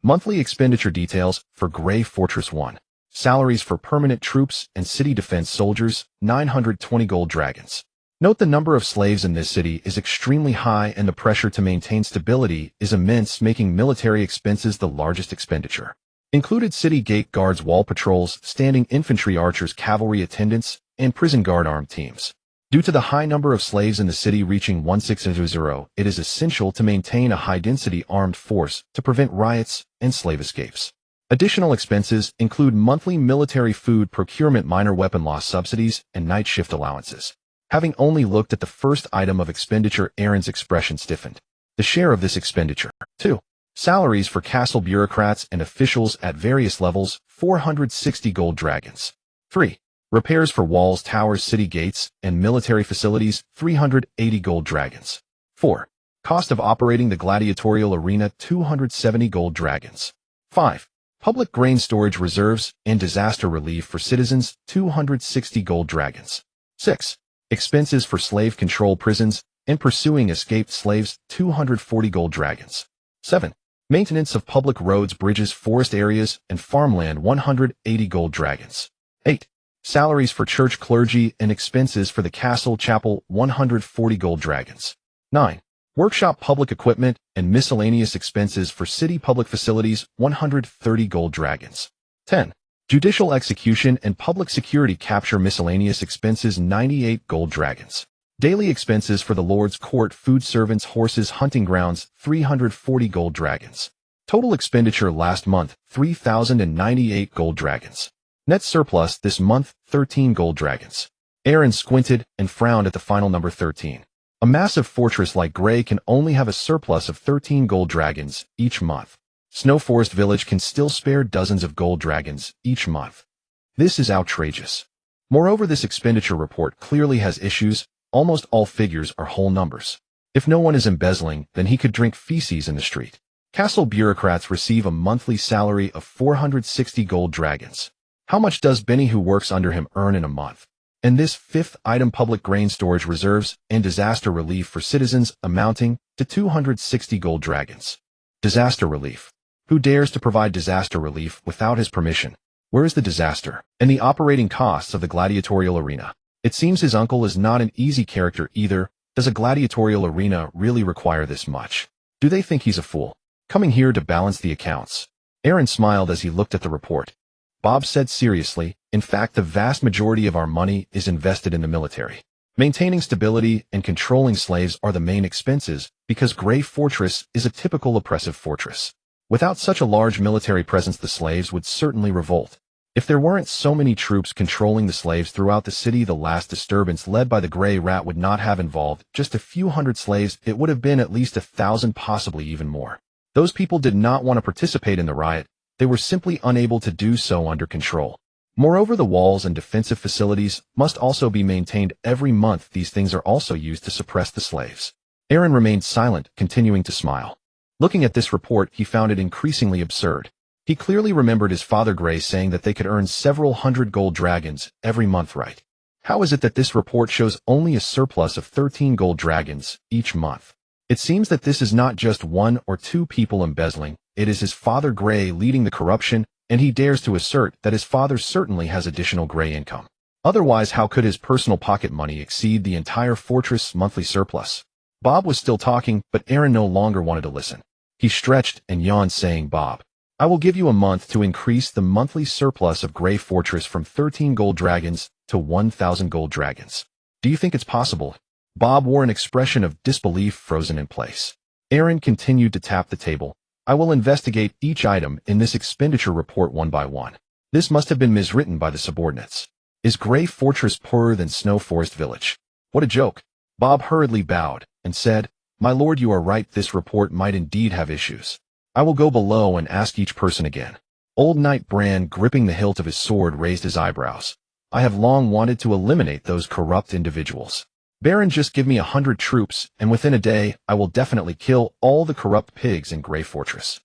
Monthly expenditure details for Grey Fortress: 1. Salaries for permanent troops and city defense soldiers, 920 gold dragons. Note the number of slaves in this city is extremely high and the pressure to maintain stability is immense, making military expenses the largest expenditure. Included city gate guards, wall patrols, standing infantry, archers, cavalry attendants, and prison guard armed teams. Due to the high number of slaves in the city reaching 1600, it is essential to maintain a high-density armed force to prevent riots and slave escapes. Additional expenses include monthly military food procurement, minor weapon loss subsidies, and night shift allowances. Having only looked at the first item of expenditure, Aaron's expression stiffened. The share of this expenditure. 2. Salaries for castle bureaucrats and officials at various levels, 460 gold dragons. 3. Repairs for walls, towers, city gates, and military facilities, 380 gold dragons. 4. Cost of operating the gladiatorial arena, 270 gold dragons. 5. Public grain storage reserves and disaster relief for citizens, 260 gold dragons. 6. Expenses for slave control prisons and pursuing escaped slaves, 240 gold dragons. 7. Maintenance of public roads, bridges, forest areas, and farmland, 180 gold dragons. 8. Salaries for church clergy and expenses for the castle chapel, 140 gold dragons. 9. Workshop public equipment and miscellaneous expenses for city public facilities, 130 gold dragons. 10. Judicial execution and public security capture miscellaneous expenses, 98 gold dragons. Daily expenses for the Lord's court, food servants, horses, hunting grounds, 340 gold dragons. Total expenditure last month, 3,098 gold dragons. Net surplus this month, 13 gold dragons. Aaron squinted and frowned at the final number 13. A massive fortress like Grey can only have a surplus of 13 gold dragons each month. Snow Forest Village can still spare dozens of gold dragons each month. This is outrageous. Moreover, this expenditure report clearly has issues. Almost all figures are whole numbers. If no one is embezzling, then he could drink feces in the street. Castle bureaucrats receive a monthly salary of 460 gold dragons. How much does Benny who works under him earn in a month? And this fifth item, public grain storage reserves and disaster relief for citizens, amounting to 260 gold dragons. Disaster relief. Who dares to provide disaster relief without his permission? Where is the disaster? And the operating costs of the gladiatorial arena. It seems his uncle is not an easy character either. Does a gladiatorial arena really require this much? Do they think he's a fool? Coming here to balance the accounts. Aaron smiled as he looked at the report. Bob said seriously, in fact, the vast majority of our money is invested in the military. Maintaining stability and controlling slaves are the main expenses because Grey Fortress is a typical oppressive fortress. Without such a large military presence, the slaves would certainly revolt. If there weren't so many troops controlling the slaves throughout the city, the last disturbance led by the Grey Rat would not have involved just a few hundred slaves. It would have been at least 1,000, possibly even more. Those people did not want to participate in the riot. They were simply unable to do so under control. Moreover, the walls and defensive facilities must also be maintained every month. These things are also used to suppress the slaves. Aaron remained silent, continuing to smile. Looking at this report, he found it increasingly absurd. He clearly remembered his father Grey saying that they could earn several hundred gold dragons every month, right? How is it that this report shows only a surplus of 13 gold dragons each month? It seems that this is not just one or two people embezzling. It is his father Grey leading the corruption, and he dares to assert that his father certainly has additional Grey income. Otherwise, how could his personal pocket money exceed the entire fortress' monthly surplus? Bob was still talking, but Aaron no longer wanted to listen. He stretched and yawned, saying, Bob, I will give you a month to increase the monthly surplus of Grey Fortress from 13 gold dragons to 1,000 gold dragons. Do you think it's possible? Bob wore an expression of disbelief frozen in place. Aaron continued to tap the table. I will investigate each item in this expenditure report one by one. This must have been miswritten by the subordinates. Is Grey Fortress poorer than Snow Forest Village? What a joke. Bob hurriedly bowed and said, My lord, you are right. This report might indeed have issues. I will go below and ask each person again. Old Knight Bran, gripping the hilt of his sword, raised his eyebrows. I have long wanted to eliminate those corrupt individuals. Baron, just give me 100 troops, and within a day, I will definitely kill all the corrupt pigs in Grey Fortress.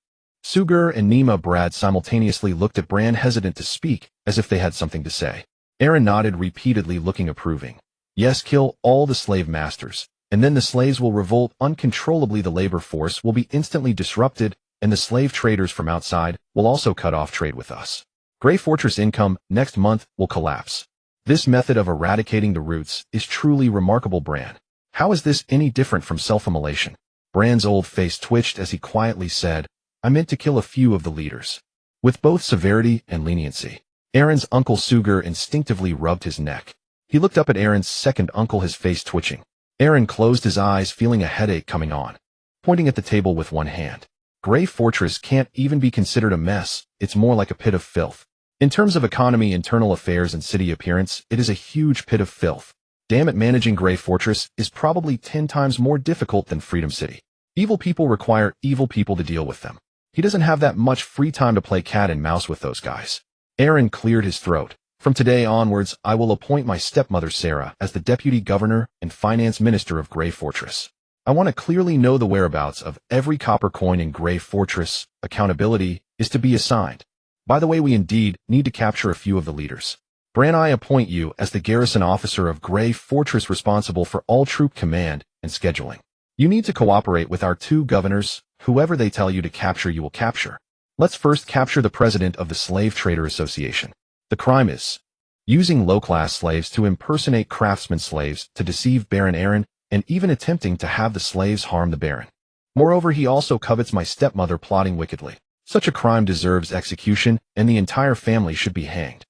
Sugur and Nima Brad simultaneously looked at Bran, hesitant to speak, as if they had something to say. Aaron nodded repeatedly, looking approving. Yes, kill all the slave masters, and then the slaves will revolt uncontrollably. The labor force will be instantly disrupted, and the slave traders from outside will also cut off trade with us. Grey Fortress income next month will collapse. This method of eradicating the roots is truly remarkable, Bran. How is this any different from self-immolation? Bran's old face twitched as he quietly said, I meant to kill a few of the leaders. With both severity and leniency. Aaron's uncle Sugur instinctively rubbed his neck. He looked up at Aaron's second uncle, his face twitching. Aaron closed his eyes, feeling a headache coming on. Pointing at the table with one hand. Grey Fortress can't even be considered a mess. It's more like a pit of filth. In terms of economy, internal affairs, and city appearance, it is a huge pit of filth. Damn it, managing Grey Fortress is probably 10 times more difficult than Freedom City. Evil people require evil people to deal with them. He doesn't have that much free time to play cat and mouse with those guys. Aaron cleared his throat. From today onwards, I will appoint my stepmother Sarah as the deputy governor and finance minister of Grey Fortress. I want to clearly know the whereabouts of every copper coin in Grey Fortress. Accountability is to be assigned. By the way, we indeed need to capture a few of the leaders. Bran, I appoint you as the garrison officer of Grey Fortress, responsible for all troop command and scheduling. You need to cooperate with our two governors. Whoever they tell you to capture, you will capture. Let's first capture the president of the Slave Trader Association. The crime is using low-class slaves to impersonate craftsman slaves to deceive Baron Aaron, and even attempting to have the slaves harm the Baron. Moreover, he also covets my stepmother, plotting wickedly. Such a crime deserves execution, and the entire family should be hanged.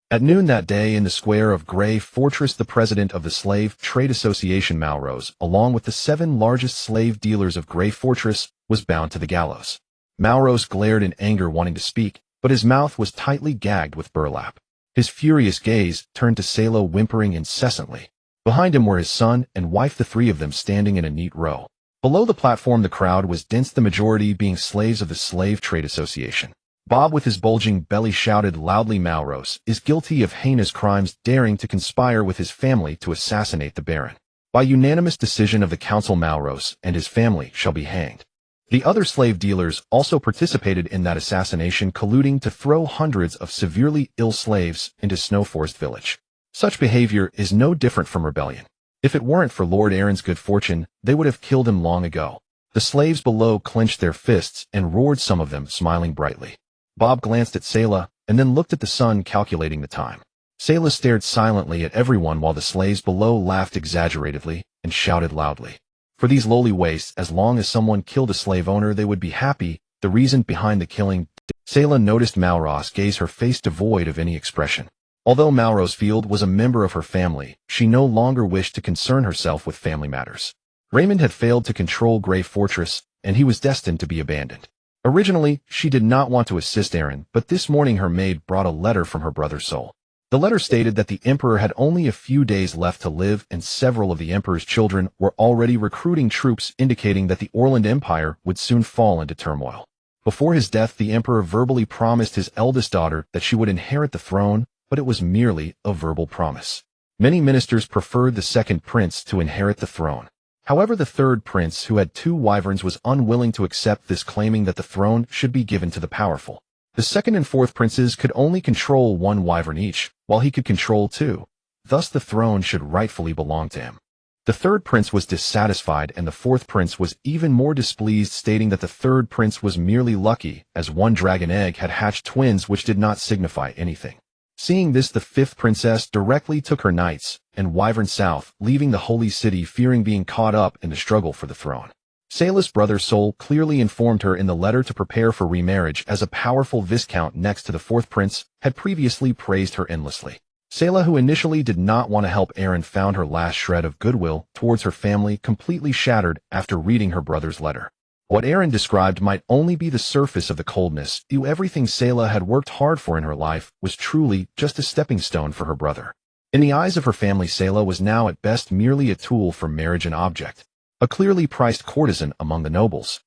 At noon that day in the square of Grey Fortress, the president of the Slave Trade Association, Malrose, along with the 7 largest slave dealers of Grey Fortress, was bound to the gallows. Malrose glared in anger, wanting to speak, but his mouth was tightly gagged with burlap. His furious gaze turned to Salo, whimpering incessantly. Behind him were his son and wife, the three of them standing in a neat row. Below the platform, the crowd was dense, the majority being slaves of the Slave Trade Association. Bob, with his bulging belly, shouted loudly, "Malros is guilty of heinous crimes, daring to conspire with his family to assassinate the Baron. By unanimous decision of the council, Malros and his family shall be hanged." The other slave dealers also participated in that assassination, colluding to throw hundreds of severely ill slaves into Snowforest Village. Such behavior is no different from rebellion. If it weren't for Lord Aaron's good fortune, they would have killed him long ago. The slaves below clenched their fists and roared, some of them smiling brightly. Bob glanced at Selah and then looked at the sun, calculating the time. Selah stared silently at everyone while the slaves below laughed exaggeratedly and shouted loudly. For these lowly wastes, as long as someone killed a slave owner, they would be happy. The reason behind the killing. Selah noticed Malros gaze, her face devoid of any expression. Although Malros Field was a member of her family, she no longer wished to concern herself with family matters. Raymond had failed to control Grey Fortress, and he was destined to be abandoned. Originally, she did not want to assist Aaron, but this morning her maid brought a letter from her brother Sol. The letter stated that the Emperor had only a few days left to live, and several of the Emperor's children were already recruiting troops, indicating that the Orland Empire would soon fall into turmoil. Before his death, the Emperor verbally promised his eldest daughter that she would inherit the throne, but it was merely a verbal promise. Many ministers preferred the second prince to inherit the throne. However, the third prince, who had 2 wyverns, was unwilling to accept this, claiming that the throne should be given to the powerful. The second and fourth princes could only control 1 wyvern each, while he could control 2. Thus the throne should rightfully belong to him. The third prince was dissatisfied, and the fourth prince was even more displeased, stating that the third prince was merely lucky, as 1 dragon egg had hatched twins which did not signify anything. Seeing this, the fifth princess directly took her knights and wyvern south, leaving the holy city, fearing being caught up in the struggle for the throne. Selah's brother Sol clearly informed her in the letter to prepare for remarriage, as a powerful viscount next to the fourth prince had previously praised her endlessly. Selah, who initially did not want to help Aaron, found her last shred of goodwill towards her family completely shattered after reading her brother's letter. What Aaron described might only be the surface of the coldness. Everything Selah had worked hard for in her life was truly just a stepping stone for her brother. In the eyes of her family, Selah was now at best merely a tool for marriage, an object, a clearly priced courtesan among the nobles.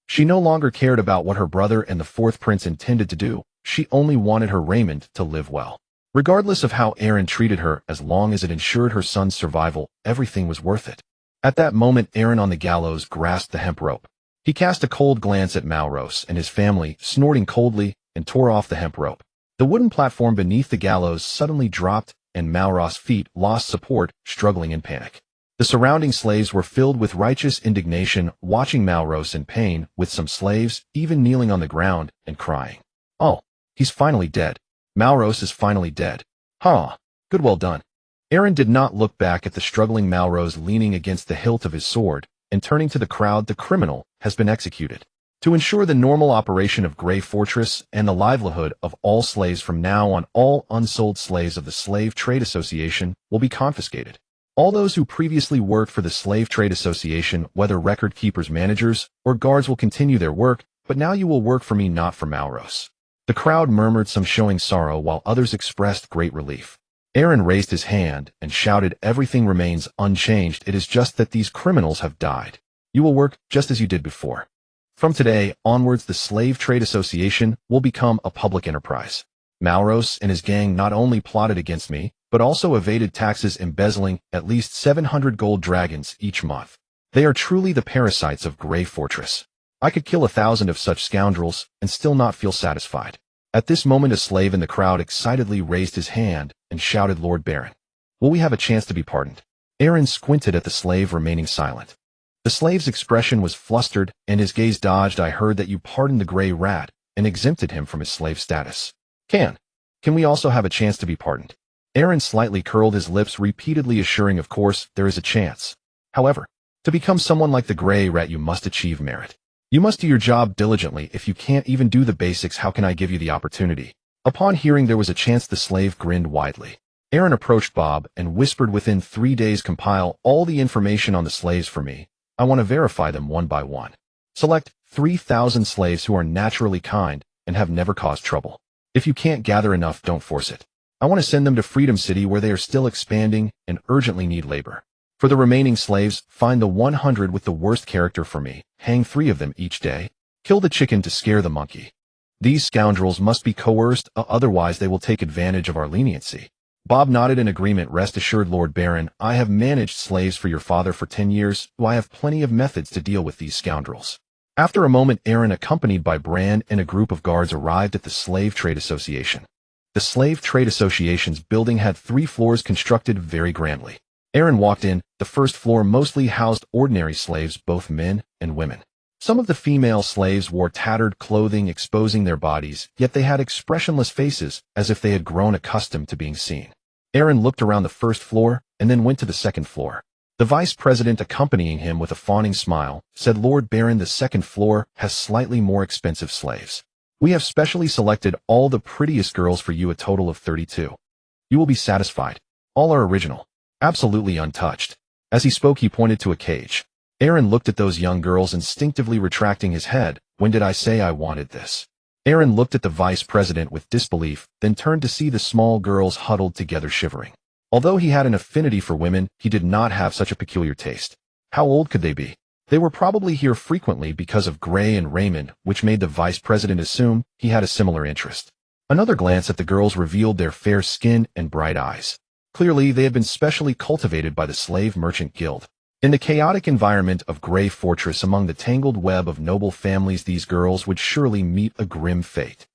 She no longer cared about what her brother and the fourth prince intended to do. She only wanted her Raymond to live well. Regardless of how Aaron treated her, as long as it ensured her son's survival, everything was worth it. At that moment, Aaron on the gallows grasped the hemp rope. He cast a cold glance at Malros and his family, snorting coldly, and tore off the hemp rope. The wooden platform beneath the gallows suddenly dropped, and Malros' feet lost support, struggling in panic. The surrounding slaves were filled with righteous indignation, watching Malros in pain, with some slaves even kneeling on the ground and crying. "Oh, he's finally dead. Malros is finally dead. Huh. Good, well done." Aaron did not look back at the struggling Malros, leaning against the hilt of his sword, and turning to the crowd. "The criminal has been executed. To ensure the normal operation of Grey Fortress and the livelihood of all slaves from now on, all unsold slaves of the Slave Trade Association will be confiscated. All those who previously worked for the Slave Trade Association, whether record keepers, managers, or guards, will continue their work, but now you will work for me, not for Malros." The crowd murmured, some showing sorrow while others expressed great relief. Aaron raised his hand and shouted, "Everything remains unchanged. It is just that these criminals have died. You will work just as you did before. From today onwards, the Slave Trade Association will become a public enterprise." Malros and his gang not only plotted against me, but also evaded taxes, embezzling at least 700 gold dragons each month. They are truly the parasites of Grey Fortress. I could kill 1,000 of such scoundrels and still not feel satisfied. At this moment, a slave in the crowd excitedly raised his hand and shouted, "Lord Baron, will we have a chance to be pardoned?" Aaron squinted at the slave, remaining silent. The slave's expression was flustered, and his gaze dodged. "I heard that you pardoned the Grey Rat and exempted him from his slave status. Can we also have a chance to be pardoned?" Aaron slightly curled his lips, repeatedly assuring, "Of course, there is a chance. However, to become someone like the Grey Rat, you must achieve merit. You must do your job diligently. If you can't even do the basics, how can I give you the opportunity?" Upon hearing there was a chance, the slave grinned widely. Aaron approached Bob and whispered, "Within 3 days, compile all the information on the slaves for me. I want to verify them one by one. Select 3,000 slaves who are naturally kind and have never caused trouble. If you can't gather enough, don't force it. I want to send them to Freedom City where they are still expanding and urgently need labor. For the remaining slaves, find the 100 with the worst character for me, hang 3 of them each day, kill the chicken to scare the monkey. These scoundrels must be coerced, otherwise they will take advantage of our leniency. Bob nodded in agreement. Rest assured, Lord Baron, I have managed slaves for your father for 10 years, so I have plenty of methods to deal with these scoundrels. After a moment, Aaron, accompanied by Bran and a group of guards, arrived at the Slave Trade Association. The Slave Trade Association's building had 3 floors constructed very grandly. Aaron walked in. The first floor mostly housed ordinary slaves, both men and women. Some of the female slaves wore tattered clothing exposing their bodies, yet they had expressionless faces, as if they had grown accustomed to being seen. Aaron looked around the first floor, and then went to the second floor. The vice president, accompanying him with a fawning smile, said, Lord Baron, the second floor has slightly more expensive slaves. We have specially selected all the prettiest girls for you, a total of 32. You will be satisfied. All are original. Absolutely untouched. As he spoke, he pointed to a cage. Aaron looked at those young girls, instinctively retracting his head. When did I say I wanted this? Aaron looked at the vice president with disbelief, then turned to see the small girls huddled together shivering. Although he had an affinity for women, he did not have such a peculiar taste. How old could they be? They were probably here frequently because of Gray and Raymond, which made the vice president assume he had a similar interest. Another glance at the girls revealed their fair skin and bright eyes. Clearly, they had been specially cultivated by the Slave Merchant Guild. In the chaotic environment of Grey Fortress, among the tangled web of noble families, these girls would surely meet a grim fate.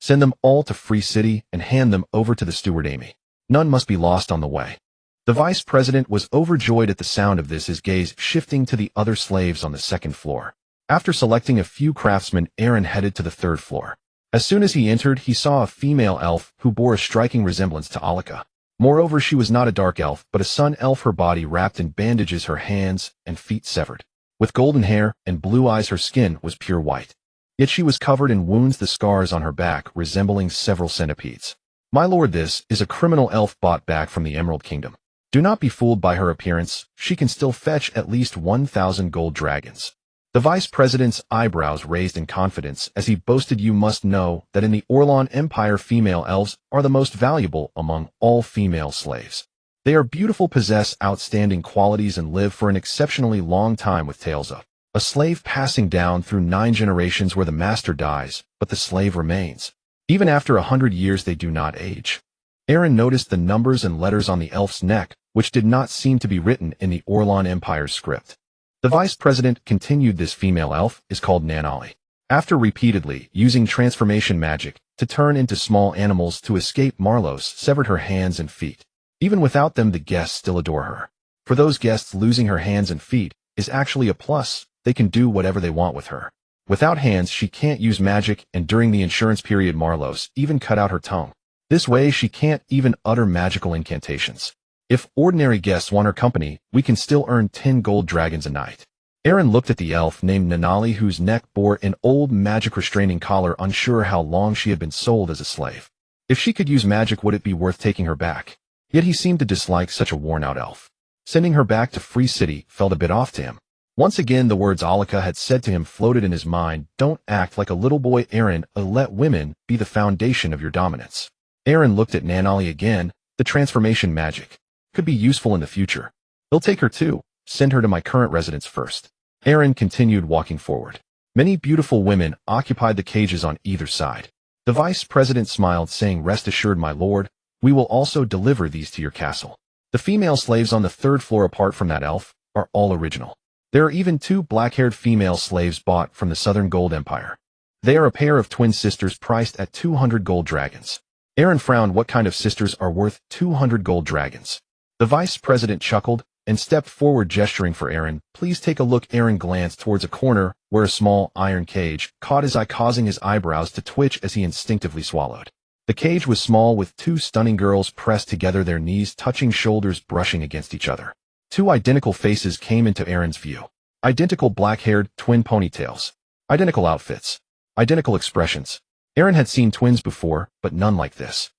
Send them all to Free City and hand them over to the steward Amy. None must be lost on the way. The vice president was overjoyed at the sound of this, his gaze shifting to the other slaves on the second floor. After selecting a few craftsmen, Aaron headed to the third floor. As soon as he entered, he saw a female elf who bore a striking resemblance to Alika. Moreover, she was not a dark elf, but a sun elf, her body wrapped in bandages, her hands and feet severed. With golden hair and blue eyes, her skin was pure white. Yet she was covered in wounds, the scars on her back resembling several centipedes. My lord, this is a criminal elf bought back from the Emerald Kingdom. Do not be fooled by her appearance. She can still fetch at least 1,000 gold dragons. The vice president's eyebrows raised in confidence as he boasted, you must know that in the Orlon Empire, female elves are the most valuable among all female slaves. They are beautiful, possess outstanding qualities, and live for an exceptionally long time, with tales of a slave passing down through 9 generations where the master dies, but the slave remains. Even after 100 years, they do not age. Aaron noticed the numbers and letters on the elf's neck, which did not seem to be written in the Orlon Empire's script. The vice president continued, this female elf is called Nanali. After repeatedly using transformation magic to turn into small animals to escape, Marlos severed her hands and feet. Even without them, the guests still adore her. For those guests, losing her hands and feet is actually a plus. They can do whatever they want with her. Without hands, she can't use magic, and during the insurance period, Marlos even cut out her tongue. This way, she can't even utter magical incantations. If ordinary guests want her company, we can still earn 10 gold dragons a night. Aaron looked at the elf named Nanali, whose neck bore an old magic restraining collar, unsure how long she had been sold as a slave. If she could use magic, would it be worth taking her back? Yet he seemed to dislike such a worn-out elf. Sending her back to Free City felt a bit off to him. Once again, the words Alika had said to him floated in his mind. Don't act like a little boy, Aaron. Let women be the foundation of your dominance. Aaron looked at Nanali again. The transformation magic could be useful in the future. They'll take her too. Send her to my current residence first. Aaron continued walking forward. Many beautiful women occupied the cages on either side. The vice president smiled, saying, rest assured, my lord, we will also deliver these to your castle. The female slaves on the third floor, apart from that elf, are all original. There are even 2 black-haired female slaves bought from the Southern Gold Empire. They are a pair of twin sisters priced at 200 gold dragons. Aaron frowned. What kind of sisters are worth 200 gold dragons? The vice president chuckled and stepped forward, gesturing for Aaron. Please take a look. Aaron glanced towards a corner where a small iron cage caught his eye, causing his eyebrows to twitch as he instinctively swallowed. The cage was small, with 2 stunning girls pressed together, their knees touching shoulders, brushing against each other. 2 identical faces came into Aaron's view. Identical black-haired, twin ponytails. Identical outfits. Identical expressions. Aaron had seen twins before, but none like this.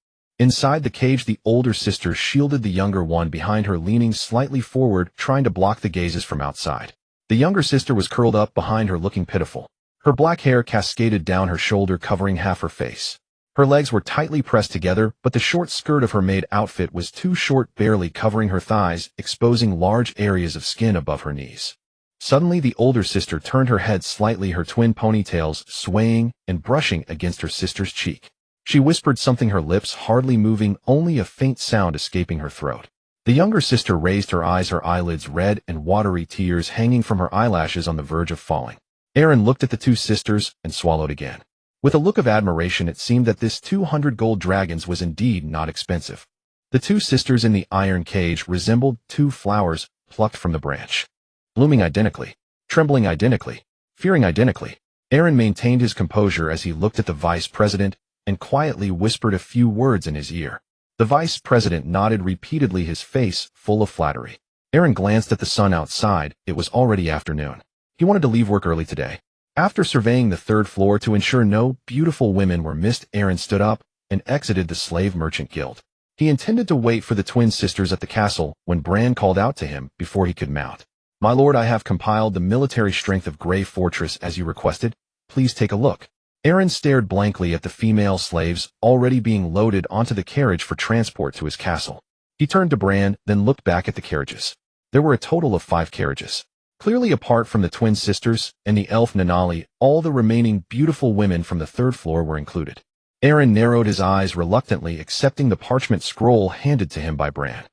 Inside the cage, the older sister shielded the younger one behind her, leaning slightly forward, trying to block the gazes from outside. The younger sister was curled up behind her, looking pitiful. Her black hair cascaded down her shoulder, covering half her face. Her legs were tightly pressed together, but the short skirt of her maid outfit was too short, barely covering her thighs, exposing large areas of skin above her knees. Suddenly, the older sister turned her head slightly, her twin ponytails swaying and brushing against her sister's cheek. She whispered something, her lips hardly moving, only a faint sound escaping her throat. The younger sister raised her eyes, her eyelids red and watery, tears hanging from her eyelashes on the verge of falling. Aaron looked at the two sisters and swallowed again. With a look of admiration, it seemed that this 200 gold dragons was indeed not expensive. The two sisters in the iron cage resembled two flowers plucked from the branch. Blooming identically, trembling identically, fearing identically. Aaron maintained his composure as he looked at the vice president and quietly whispered a few words in his ear. The vice president nodded repeatedly, his face full of flattery. Aaron glanced at the sun outside. It was already afternoon. He wanted to leave work early today. After surveying the third floor to ensure no beautiful women were missed, Aaron stood up and exited the Slave Merchant Guild. He intended to wait for the twin sisters at the castle when Bran called out to him before he could mount. "My lord, I have compiled the military strength of Grey Fortress as you requested. Please take a look." Aaron stared blankly at the female slaves already being loaded onto the carriage for transport to his castle. He turned to Bran, then looked back at the carriages. There were a total of 5 carriages. Clearly apart from the twin sisters and the elf Nanali, all the remaining beautiful women from the third floor were included. Aaron narrowed his eyes, reluctantly accepting the parchment scroll handed to him by Bran.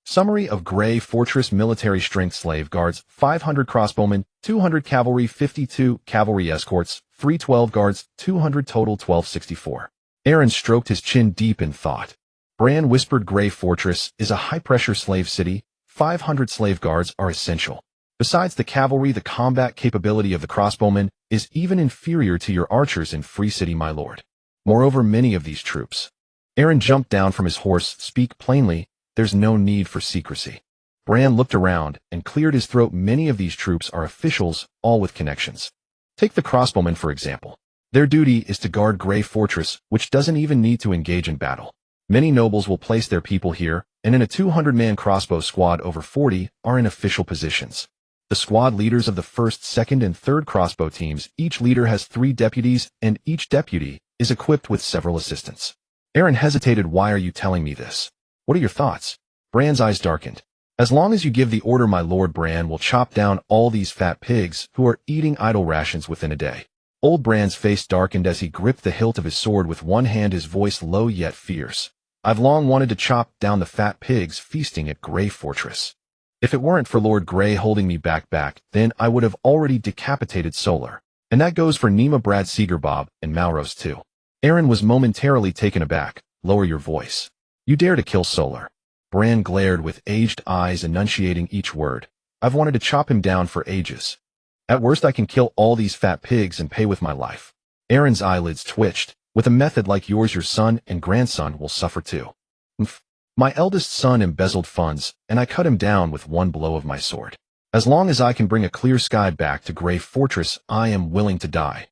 Summary of Grey Fortress military strength: slave guards 500, crossbowmen 200, cavalry 52, cavalry escorts 312, guards 200, total 1264. Aaron stroked his chin deep in thought. Bran whispered, "Grey Fortress is a high-pressure slave city. 500 slave guards are essential. Besides the cavalry, the combat capability of the crossbowmen is even inferior to your archers in Free City, my lord. Moreover, many of these troops." Aaron jumped down from his horse. "Speak plainly. There's no need for secrecy." Bran looked around and cleared his throat. "Many of these troops are officials, all with connections. Take the crossbowmen, for example. Their duty is to guard Grey Fortress, which doesn't even need to engage in battle. Many nobles will place their people here, and in a 200-man crossbow squad, over 40 are in official positions. The squad leaders of the 1st, 2nd, and 3rd crossbow teams, each leader has 3 deputies, and each deputy is equipped with several assistants." Aaron hesitated. "Why are you telling me this? What are your thoughts?" Bran's eyes darkened. "As long as you give the order, my lord, Bran will chop down all these fat pigs who are eating idle rations within a day." Old Bran's face darkened as he gripped the hilt of his sword with one hand, his voice low yet fierce. "I've long wanted to chop down the fat pigs feasting at Grey Fortress. If it weren't for Lord Grey holding me back, then I would have already decapitated Solar. And that goes for Nima, Brad, Seegerbob, and Malros too." Aaron was momentarily taken aback. "Lower your voice. You dare to kill Solar?" Bran glared with aged eyes, enunciating each word. "I've wanted to chop him down for ages. At worst, I can kill all these fat pigs and pay with my life." Aaron's eyelids twitched. "With a method like yours, your son and grandson will suffer too. My eldest son embezzled funds, and I cut him down with one blow of my sword. As long as I can bring a clear sky back to Grey Fortress, I am willing to die."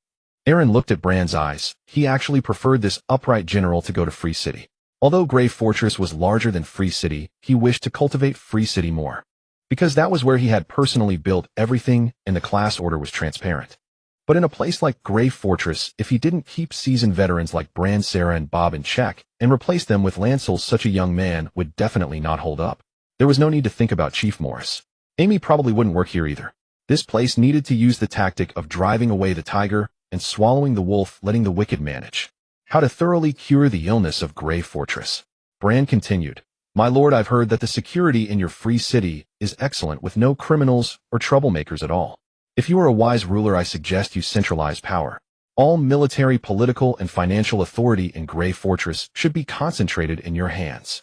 Aaron looked at Bran's eyes. He actually preferred this upright general to go to Free City. Although Grey Fortress was larger than Free City, he wished to cultivate Free City more, because that was where he had personally built everything and the class order was transparent. But in a place like Grey Fortress, if he didn't keep seasoned veterans like Bran, Sarah, and Bob in check and replace them with Lancels, such a young man would definitely not hold up. There was no need to think about Chief Morris. Amy probably wouldn't work here either. This place needed to use the tactic of driving away the tiger and swallowing the wolf, letting the wicked manage. How to thoroughly cure the illness of Grey Fortress. Bran continued, "My lord, I've heard that the security in your Free City is excellent, with no criminals or troublemakers at all. If you are a wise ruler, I suggest you centralize power. All military, political, and financial authority in Grey Fortress should be concentrated in your hands.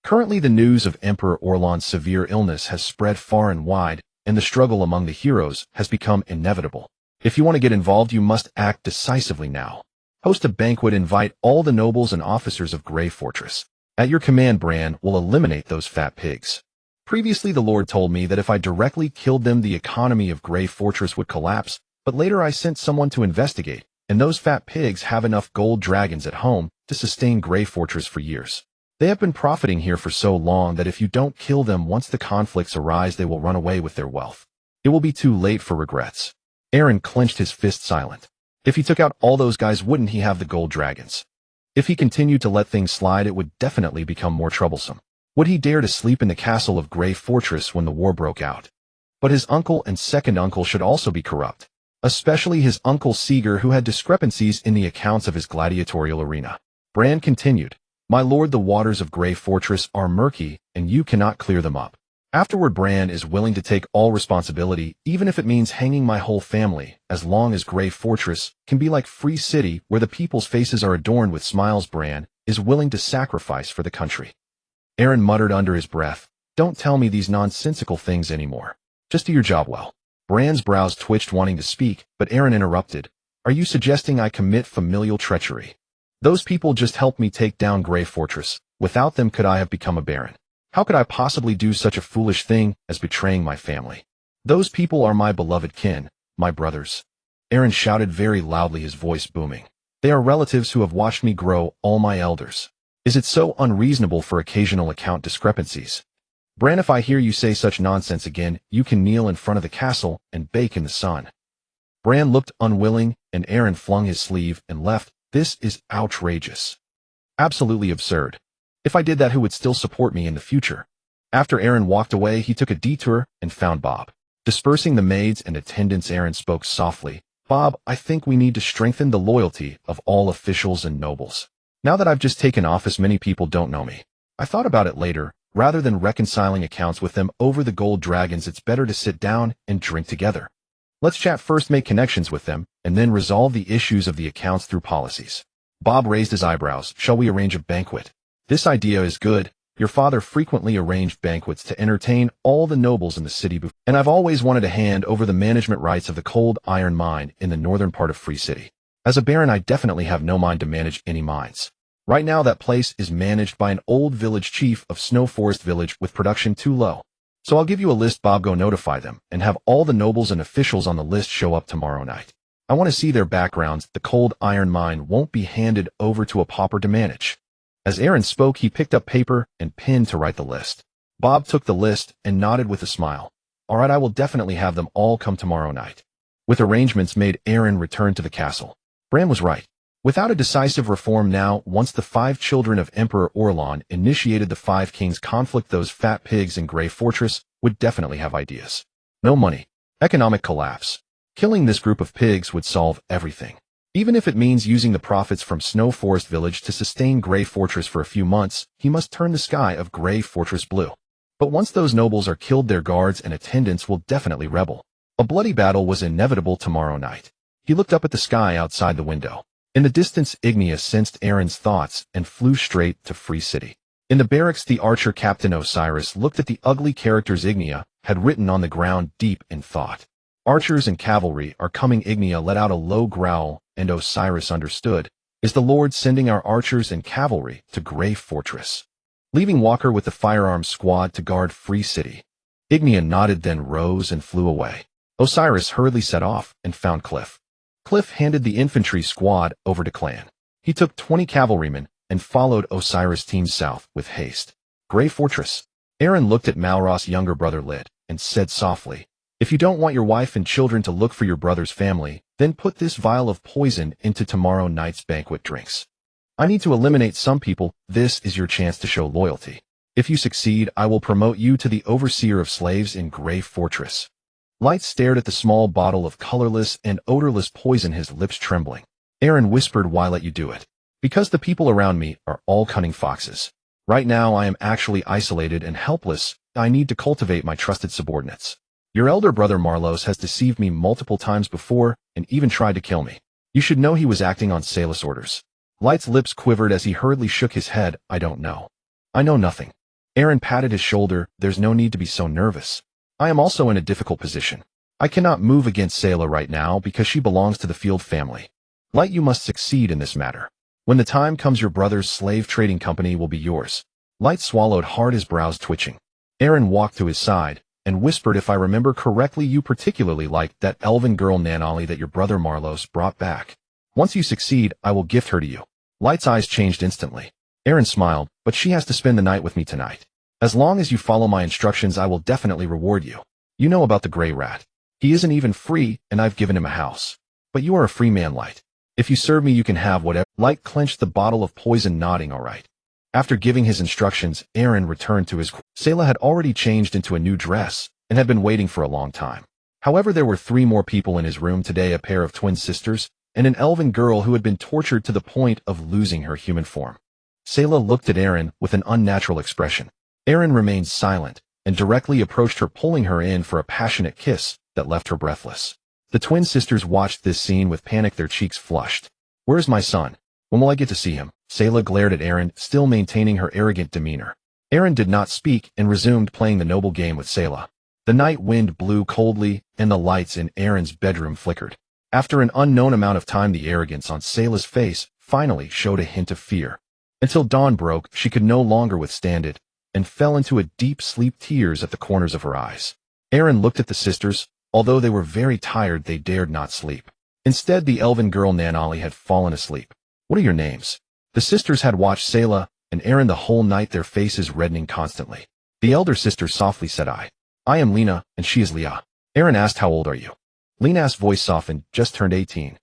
Currently, the news of Emperor Orlon's severe illness has spread far and wide, and the struggle among the heroes has become inevitable. If you want to get involved, you must act decisively now. Host a banquet, invite all the nobles and officers of Grey Fortress. At your command, Bran will eliminate those fat pigs. Previously, the Lord told me that if I directly killed them, the economy of Grey Fortress would collapse, but later I sent someone to investigate, and those fat pigs have enough gold dragons at home to sustain Grey Fortress for years. They have been profiting here for so long that if you don't kill them once the conflicts arise, they will run away with their wealth. It will be too late for regrets." Aaron clenched his fist, silent. If he took out all those guys, wouldn't he have the gold dragons? If he continued to let things slide, it would definitely become more troublesome. Would he dare to sleep in the castle of Grey Fortress when the war broke out? But his uncle and second uncle should also be corrupt, especially his uncle Seeger, who had discrepancies in the accounts of his gladiatorial arena. Bran continued, "My lord, the waters of Grey Fortress are murky, and you cannot clear them up. Afterward, Bran is willing to take all responsibility, even if it means hanging my whole family, as long as Grey Fortress can be like Free City, where the people's faces are adorned with smiles. Bran is willing to sacrifice for the country." Aaron muttered under his breath, "Don't tell me these nonsensical things anymore. Just do your job well." Bran's brows twitched, wanting to speak, but Aaron interrupted. "Are you suggesting I commit familial treachery? Those people just helped me take down Grey Fortress. Without them, could I have become a baron? How could I possibly do such a foolish thing as betraying my family? Those people are my beloved kin, my brothers." Aaron shouted very loudly, his voice booming. "They are relatives who have watched me grow, all my elders. Is it so unreasonable for occasional account discrepancies? Bran, if I hear you say such nonsense again, you can kneel in front of the castle and bake in the sun." Bran looked unwilling, and Aaron flung his sleeve and left. "This is outrageous. Absolutely absurd. If I did that, who would still support me in the future?" After Aaron walked away, he took a detour and found Bob. Dispersing the maids and attendants, Aaron spoke softly. "Bob, I think we need to strengthen the loyalty of all officials and nobles. Now that I've just taken office, many people don't know me. I thought about it later. Rather than reconciling accounts with them over the gold dragons, it's better to sit down and drink together. Let's chat first, make connections with them, and then resolve the issues of the accounts through policies." Bob raised his eyebrows. "Shall we arrange a banquet?" "This idea is good. Your father frequently arranged banquets to entertain all the nobles in the city, and I've always wanted to hand over the management rights of the cold iron mine in the northern part of Free City. As a baron, I definitely have no mind to manage any mines. Right now, that place is managed by an old village chief of Snow Forest Village with production too low. So I'll give you a list, Bob. Go notify them, and have all the nobles and officials on the list show up tomorrow night. I want to see their backgrounds. The cold iron mine won't be handed over to a pauper to manage." As Aaron spoke, he picked up paper and pen to write the list. Bob took the list and nodded with a smile. "All right, I will definitely have them all come tomorrow night." With arrangements made, Aaron returned to the castle. Bran was right. Without a decisive reform now, once the 5 children of Emperor Orlon initiated the 5 Kings conflict, those fat pigs in Grey Fortress would definitely have ideas. No money. Economic collapse. Killing this group of pigs would solve everything. Even if it means using the profits from Snow Forest Village to sustain Grey Fortress for a few months, he must turn the sky of Grey Fortress blue. But once those nobles are killed, their guards and attendants will definitely rebel. A bloody battle was inevitable tomorrow night. He looked up at the sky outside the window. In the distance, Ignia sensed Aaron's thoughts and flew straight to Free City. In the barracks, the archer Captain Osiris looked at the ugly characters Ignia had written on the ground, deep in thought. "Archers and cavalry are coming." Ignia let out a low growl, and Osiris understood. "Is the Lord sending our archers and cavalry to Grey Fortress, leaving Walker with the firearms squad to guard Free City?" Ignia nodded, then rose and flew away. Osiris hurriedly set off and found Cliff. Cliff handed the infantry squad over to Clan. He took 20 cavalrymen and followed Osiris' team south with haste. Grey Fortress. Aaron looked at Malros' younger brother Lid and said softly, "If you don't want your wife and children to look for your brother's family, then put this vial of poison into tomorrow night's banquet drinks. I need to eliminate some people. This is your chance to show loyalty. If you succeed, I will promote you to the overseer of slaves in Grey Fortress." Light stared at the small bottle of colorless and odorless poison, his lips trembling. Aaron whispered, "Why let you do it?" "Because the people around me are all cunning foxes. Right now I am actually isolated and helpless. I need to cultivate my trusted subordinates. Your elder brother Marlos has deceived me multiple times before and even tried to kill me. You should know he was acting on Salus orders." Light's lips quivered as he hurriedly shook his head. "I don't know. I know nothing." Aaron patted his shoulder. "There's no need to be so nervous. I am also in a difficult position. I cannot move against Sayla right now because she belongs to the Field family. Light, you must succeed in this matter. When the time comes, your brother's slave trading company will be yours." Light swallowed hard, his brows twitching. Aaron walked to his side and whispered, "If I remember correctly, you particularly liked that elven girl Nanali that your brother Marlos brought back. Once you succeed, I will gift her to you." Light's eyes changed instantly. Aaron smiled, "But she has to spend the night with me tonight. As long as you follow my instructions, I will definitely reward you. You know about the Grey Rat. He isn't even free, and I've given him a house. But you are a free man, Light. If you serve me, you can have whatever. Light clenched the bottle of poison, nodding all right. After giving his instructions, Aaron returned to his Selah had already changed into a new dress and had been waiting for a long time. However, there were 3 more people in his room today, a pair of twin sisters and an elven girl who had been tortured to the point of losing her human form. Selah looked at Aaron with an unnatural expression. Aaron remained silent and directly approached her, pulling her in for a passionate kiss that left her breathless. The twin sisters watched this scene with panic, their cheeks flushed. "Where's my son? When will I get to see him?" Selah glared at Aaron, still maintaining her arrogant demeanor. Aaron did not speak and resumed playing the noble game with Selah. The night wind blew coldly, and the lights in Aaron's bedroom flickered. After an unknown amount of time, the arrogance on Selah's face finally showed a hint of fear. Until dawn broke, she could no longer withstand it, and fell into a deep sleep, tears at the corners of her eyes. Aaron looked at the sisters. Although they were very tired, they dared not sleep. Instead, the elven girl Nanali had fallen asleep. "What are your names?" The sisters had watched Selah and Aaron the whole night, their faces reddening constantly. The elder sister softly said, I am Lena, and she is Leah. Aaron asked, "How old are you?" Lena's voice softened, "Just turned 18.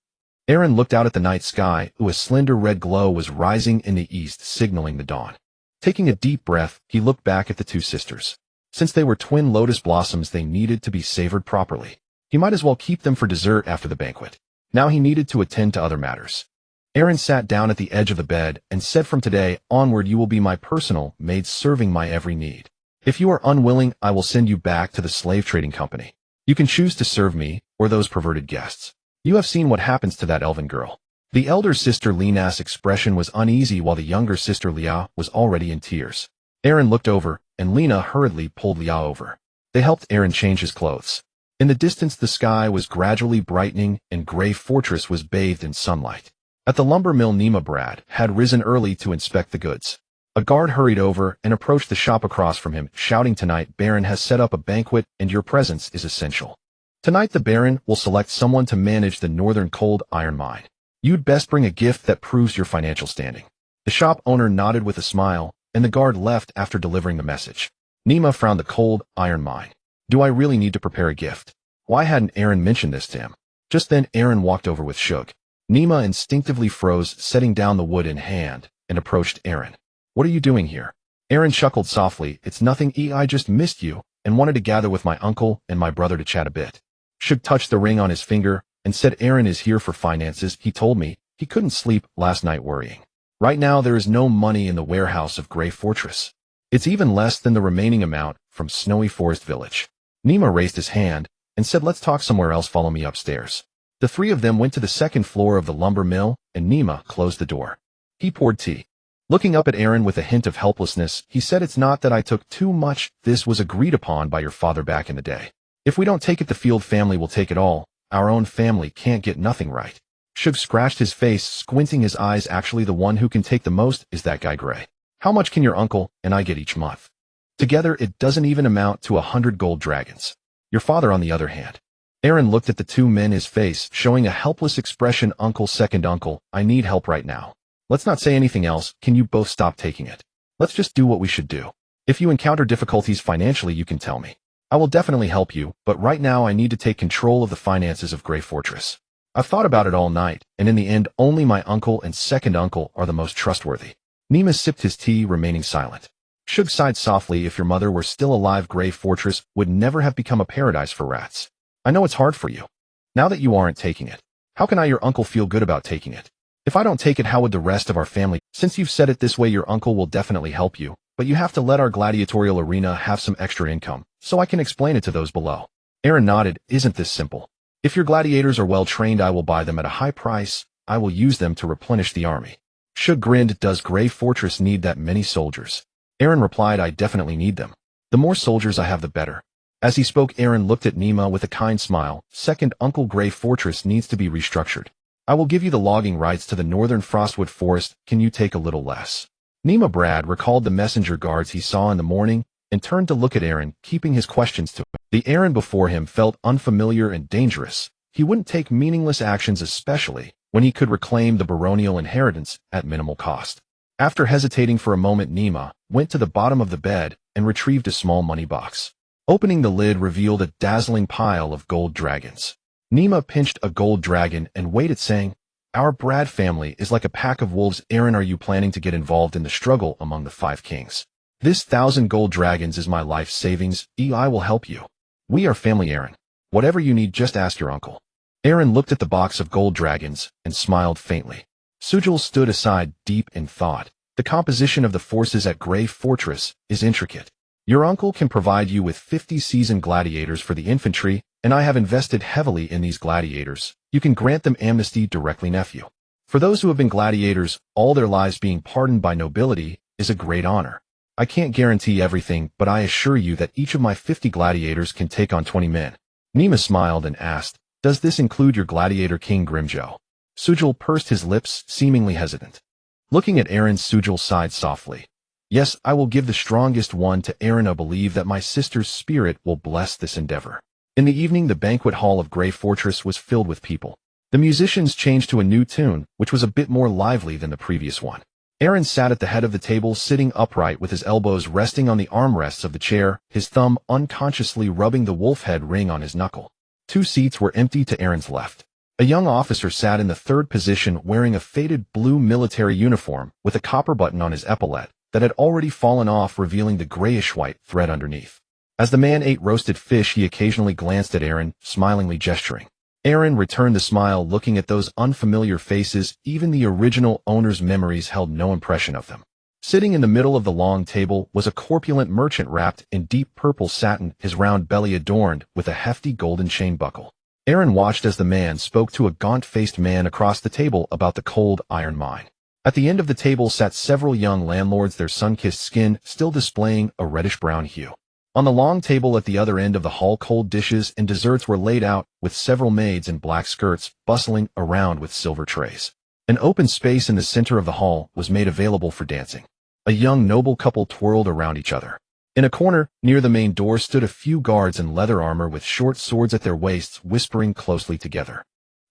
Aaron looked out at the night sky, a slender red glow was rising in the east, signaling the dawn. Taking a deep breath, he looked back at the 2 sisters. Since they were twin lotus blossoms, they needed to be savored properly. He might as well keep them for dessert after the banquet. Now he needed to attend to other matters. Aaron sat down at the edge of the bed and said, "From today onward, you will be my personal maid, serving my every need. If you are unwilling, I will send you back to the slave trading company. You can choose to serve me or those perverted guests. You have seen what happens to that elven girl." The elder sister Lena's expression was uneasy, while the younger sister Leah was already in tears. Aaron looked over, and Lena hurriedly pulled Leah over. They helped Aaron change his clothes. In the distance, the sky was gradually brightening, and Grey Fortress was bathed in sunlight. At the lumber mill, Nima Brad had risen early to inspect the goods. A guard hurried over and approached the shop across from him, shouting, "Tonight, Baron has set up a banquet, and your presence is essential. Tonight, the Baron will select someone to manage the northern cold iron mine. You'd best bring a gift that proves your financial standing." The shop owner nodded with a smile, and the guard left after delivering the message. Nima frowned. The cold iron mine. Do I really need to prepare a gift? Why hadn't Aaron mentioned this to him? Just then, Aaron walked over with Shug. Nima instinctively froze, setting down the wood in hand, and approached Aaron. "What are you doing here?" Aaron chuckled softly. "It's nothing, I just missed you, and wanted to gather with my uncle and my brother to chat a bit." Shug touched the ring on his finger, and said, "Aaron is here for finances. He told me he couldn't sleep last night worrying. Right now, there is no money in the warehouse of Grey Fortress. It's even less than the remaining amount from Snowy Forest Village." Nima raised his hand, and said, "Let's talk somewhere else. Follow me upstairs." The 3 of them went to the 2nd floor of the lumber mill, and Nima closed the door. He poured tea. Looking up at Aaron with a hint of helplessness, he said, "It's not that I took too much. This was agreed upon by your father back in the day. If we don't take it, the Field family will take it all. Our own family can't get nothing right." Shug scratched his face, squinting his eyes. "Actually, the one who can take the most is that guy Gray. How much can your uncle and I get each month? Together, it doesn't even amount to 100 gold dragons. Your father, on the other hand." Aaron looked at the 2 men, his face showing a helpless expression. "Uncle, second uncle, I need help right now. Let's not say anything else. Can you both stop taking it? Let's just do what we should do. If you encounter difficulties financially, you can tell me. I will definitely help you, but right now I need to take control of the finances of Grey Fortress. I've thought about it all night, and in the end, only my uncle and second uncle are the most trustworthy." Nima sipped his tea, remaining silent. Shug sighed softly. "If your mother were still alive, Grey Fortress would never have become a paradise for rats. I know it's hard for you. Now that you aren't taking it, how can I, your uncle, feel good about taking it? If I don't take it, how would the rest of our family? Since you've said it this way, your uncle will definitely help you, but you have to let our gladiatorial arena have some extra income, so I can explain it to those below." Aaron nodded. "Isn't this simple? If your gladiators are well trained, I will buy them at a high price. I will use them to replenish the army." Shug grinned. "Does Grey Fortress need that many soldiers?" Aaron replied, "I definitely need them. The more soldiers I have, the better." As he spoke, Aaron looked at Nima with a kind smile. "Second uncle, Grey Fortress needs to be restructured. I will give you the logging rights to the northern Frostwood Forest. Can you take a little less?" Nima Brad recalled the messenger guards he saw in the morning and turned to look at Aaron, keeping his questions to him. The Aaron before him felt unfamiliar and dangerous. He wouldn't take meaningless actions, especially when he could reclaim the baronial inheritance at minimal cost. After hesitating for a moment, Nima went to the bottom of the bed and retrieved a small money box. Opening the lid revealed a dazzling pile of gold dragons. Nima pinched a gold dragon and waited, saying, Our Brad family is like a pack of wolves. Aaron, are you planning to get involved in the struggle among the 5 kings? This 1,000 gold dragons is my life savings. I will help you. We are family, Aaron. Whatever you need, just ask your uncle. Aaron looked at the box of gold dragons and smiled faintly. Sujal stood aside, deep in thought. The composition of the forces at Grey Fortress is intricate. Your uncle can provide you with 50 seasoned gladiators for the infantry, and I have invested heavily in these gladiators. You can grant them amnesty directly, nephew. For those who have been gladiators, all their lives being pardoned by nobility is a great honor. I can't guarantee everything, but I assure you that each of my 50 gladiators can take on 20 men. Nima smiled and asked, does this include your gladiator king Grimjo? Sujal pursed his lips, seemingly hesitant. Looking at Aaron, Sujal sighed softly. Yes, I will give the strongest one to Aaron. I believe that my sister's spirit will bless this endeavor. In the evening, the banquet hall of Grey Fortress was filled with people. The musicians changed to a new tune, which was a bit more lively than the previous one. Aaron sat at the head of the table, sitting upright with his elbows resting on the armrests of the chair, his thumb unconsciously rubbing the wolf head ring on his knuckle. 2 seats were empty to Aaron's left. A young officer sat in the third position wearing a faded blue military uniform with a copper button on his epaulette that had already fallen off, revealing the grayish-white thread underneath. As the man ate roasted fish, he occasionally glanced at Aaron, smilingly gesturing. Aaron returned the smile, looking at those unfamiliar faces. Even the original owner's memories held no impression of them. Sitting in the middle of the long table was a corpulent merchant wrapped in deep purple satin, his round belly adorned with a hefty golden chain buckle. Aaron watched as the man spoke to a gaunt-faced man across the table about the cold iron mine. At the end of the table sat several young landlords, their sun-kissed skin still displaying a reddish-brown hue. On the long table at the other end of the hall, cold dishes and desserts were laid out, with several maids in black skirts bustling around with silver trays. An open space in the center of the hall was made available for dancing. A young noble couple twirled around each other. In a corner, near the main door, stood a few guards in leather armor with short swords at their waists, whispering closely together.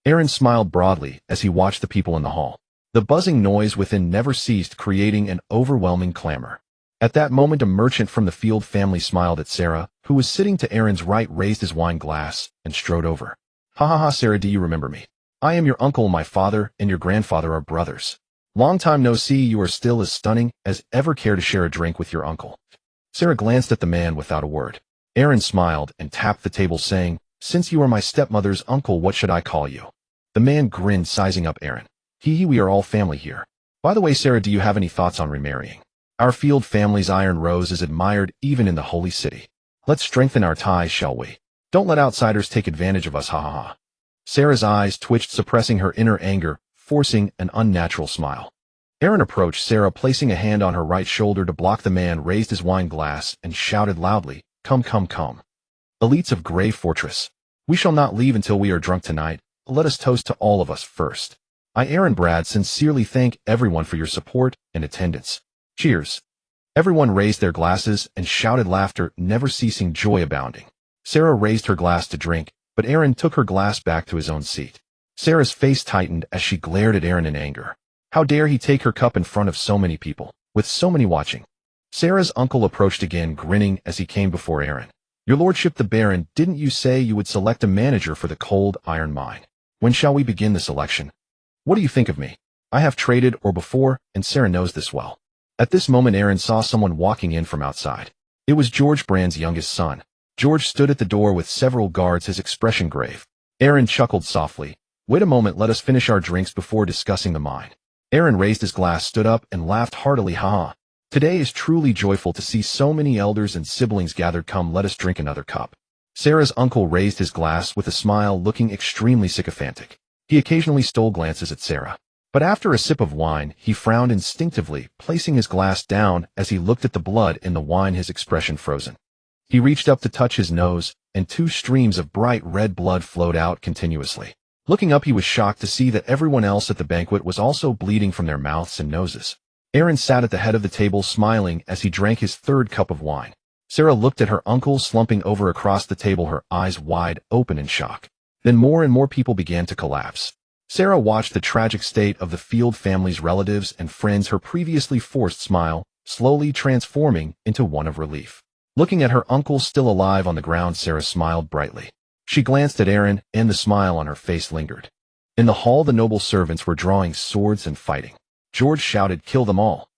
Aaron smiled broadly as he watched the people in the hall. The buzzing noise within never ceased, creating an overwhelming clamor. At that moment, a merchant from the Field family smiled at Sarah, who was sitting to Aaron's right, raised his wine glass, and strode over. Ha ha ha, Sarah, do you remember me? I am your uncle. My father and your grandfather are brothers. Long time no see. You are still as stunning as ever. Care to share a drink with your uncle? Sarah glanced at the man without a word. Aaron smiled and tapped the table, saying, since you are my stepmother's uncle, what should I call you? The man grinned, sizing up Aaron. We are all family here. By the way, Sarah, do you have any thoughts on remarrying? Our Field family's iron rose is admired even in the holy city. Let's strengthen our ties, shall we? Don't let outsiders take advantage of us, ha ha ha. Sarah's eyes twitched, suppressing her inner anger, forcing an unnatural smile. Aaron approached Sarah, placing a hand on her right shoulder to block. The man raised his wine glass and shouted loudly, come, come, come. Elites of Grey Fortress. We shall not leave until we are drunk tonight. Let us toast to all of us first. I, Aaron Brad, sincerely thank everyone for your support and attendance. Cheers. Everyone raised their glasses and shouted, laughter never ceasing, joy abounding. Sarah raised her glass to drink, but Aaron took her glass back to his own seat. Sarah's face tightened as she glared at Aaron in anger. How dare he take her cup in front of so many people, with so many watching? Sarah's uncle approached again, grinning as he came before Aaron. Your lordship the Baron, didn't you say you would select a manager for the cold iron mine? When shall we begin the selection? What do you think of me? I have traded or before, and Sarah knows this well. At this moment, Aaron saw someone walking in from outside. It was George Brand's youngest son. George stood at the door with several guards, his expression grave. Aaron chuckled softly. Wait a moment, let us finish our drinks before discussing the mine. Aaron raised his glass, stood up, and laughed heartily. Ha ha. Today is truly joyful to see so many elders and siblings gathered. Come, let us drink another cup. Sarah's uncle raised his glass with a smile, looking extremely sycophantic. He occasionally stole glances at Sarah. But after a sip of wine, he frowned instinctively, placing his glass down as he looked at the blood in the wine, his expression frozen. He reached up to touch his nose, and 2 streams of bright red blood flowed out continuously. Looking up, he was shocked to see that everyone else at the banquet was also bleeding from their mouths and noses. Aaron sat at the head of the table, smiling as he drank his 3rd cup of wine. Sarah looked at her uncle, slumping over across the table, her eyes wide open in shock. Then more and more people began to collapse. Sarah watched the tragic state of the Field family's relatives and friends, her previously forced smile slowly transforming into one of relief. Looking at her uncle still alive on the ground, Sarah smiled brightly. She glanced at Aaron, and the smile on her face lingered. In the hall, the noble servants were drawing swords and fighting. George shouted, "Kill them all."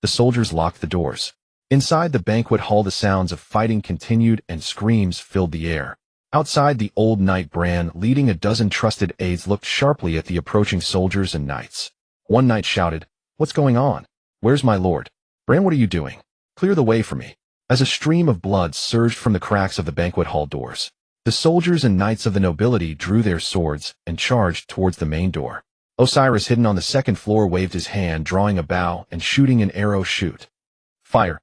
The soldiers locked the doors. Inside the banquet hall, the sounds of fighting continued and screams filled the air. Outside, the old knight Bran, leading a dozen trusted aides, looked sharply at the approaching soldiers and knights. One knight shouted, "What's going on? Where's my lord? Bran, what are you doing? Clear the way for me." As a stream of blood surged from the cracks of the banquet hall doors, the soldiers and knights of the nobility drew their swords and charged towards the main door. Osiris, hidden on the second floor, waved his hand, drawing a bow and shooting an arrow. "Shoot." Fire.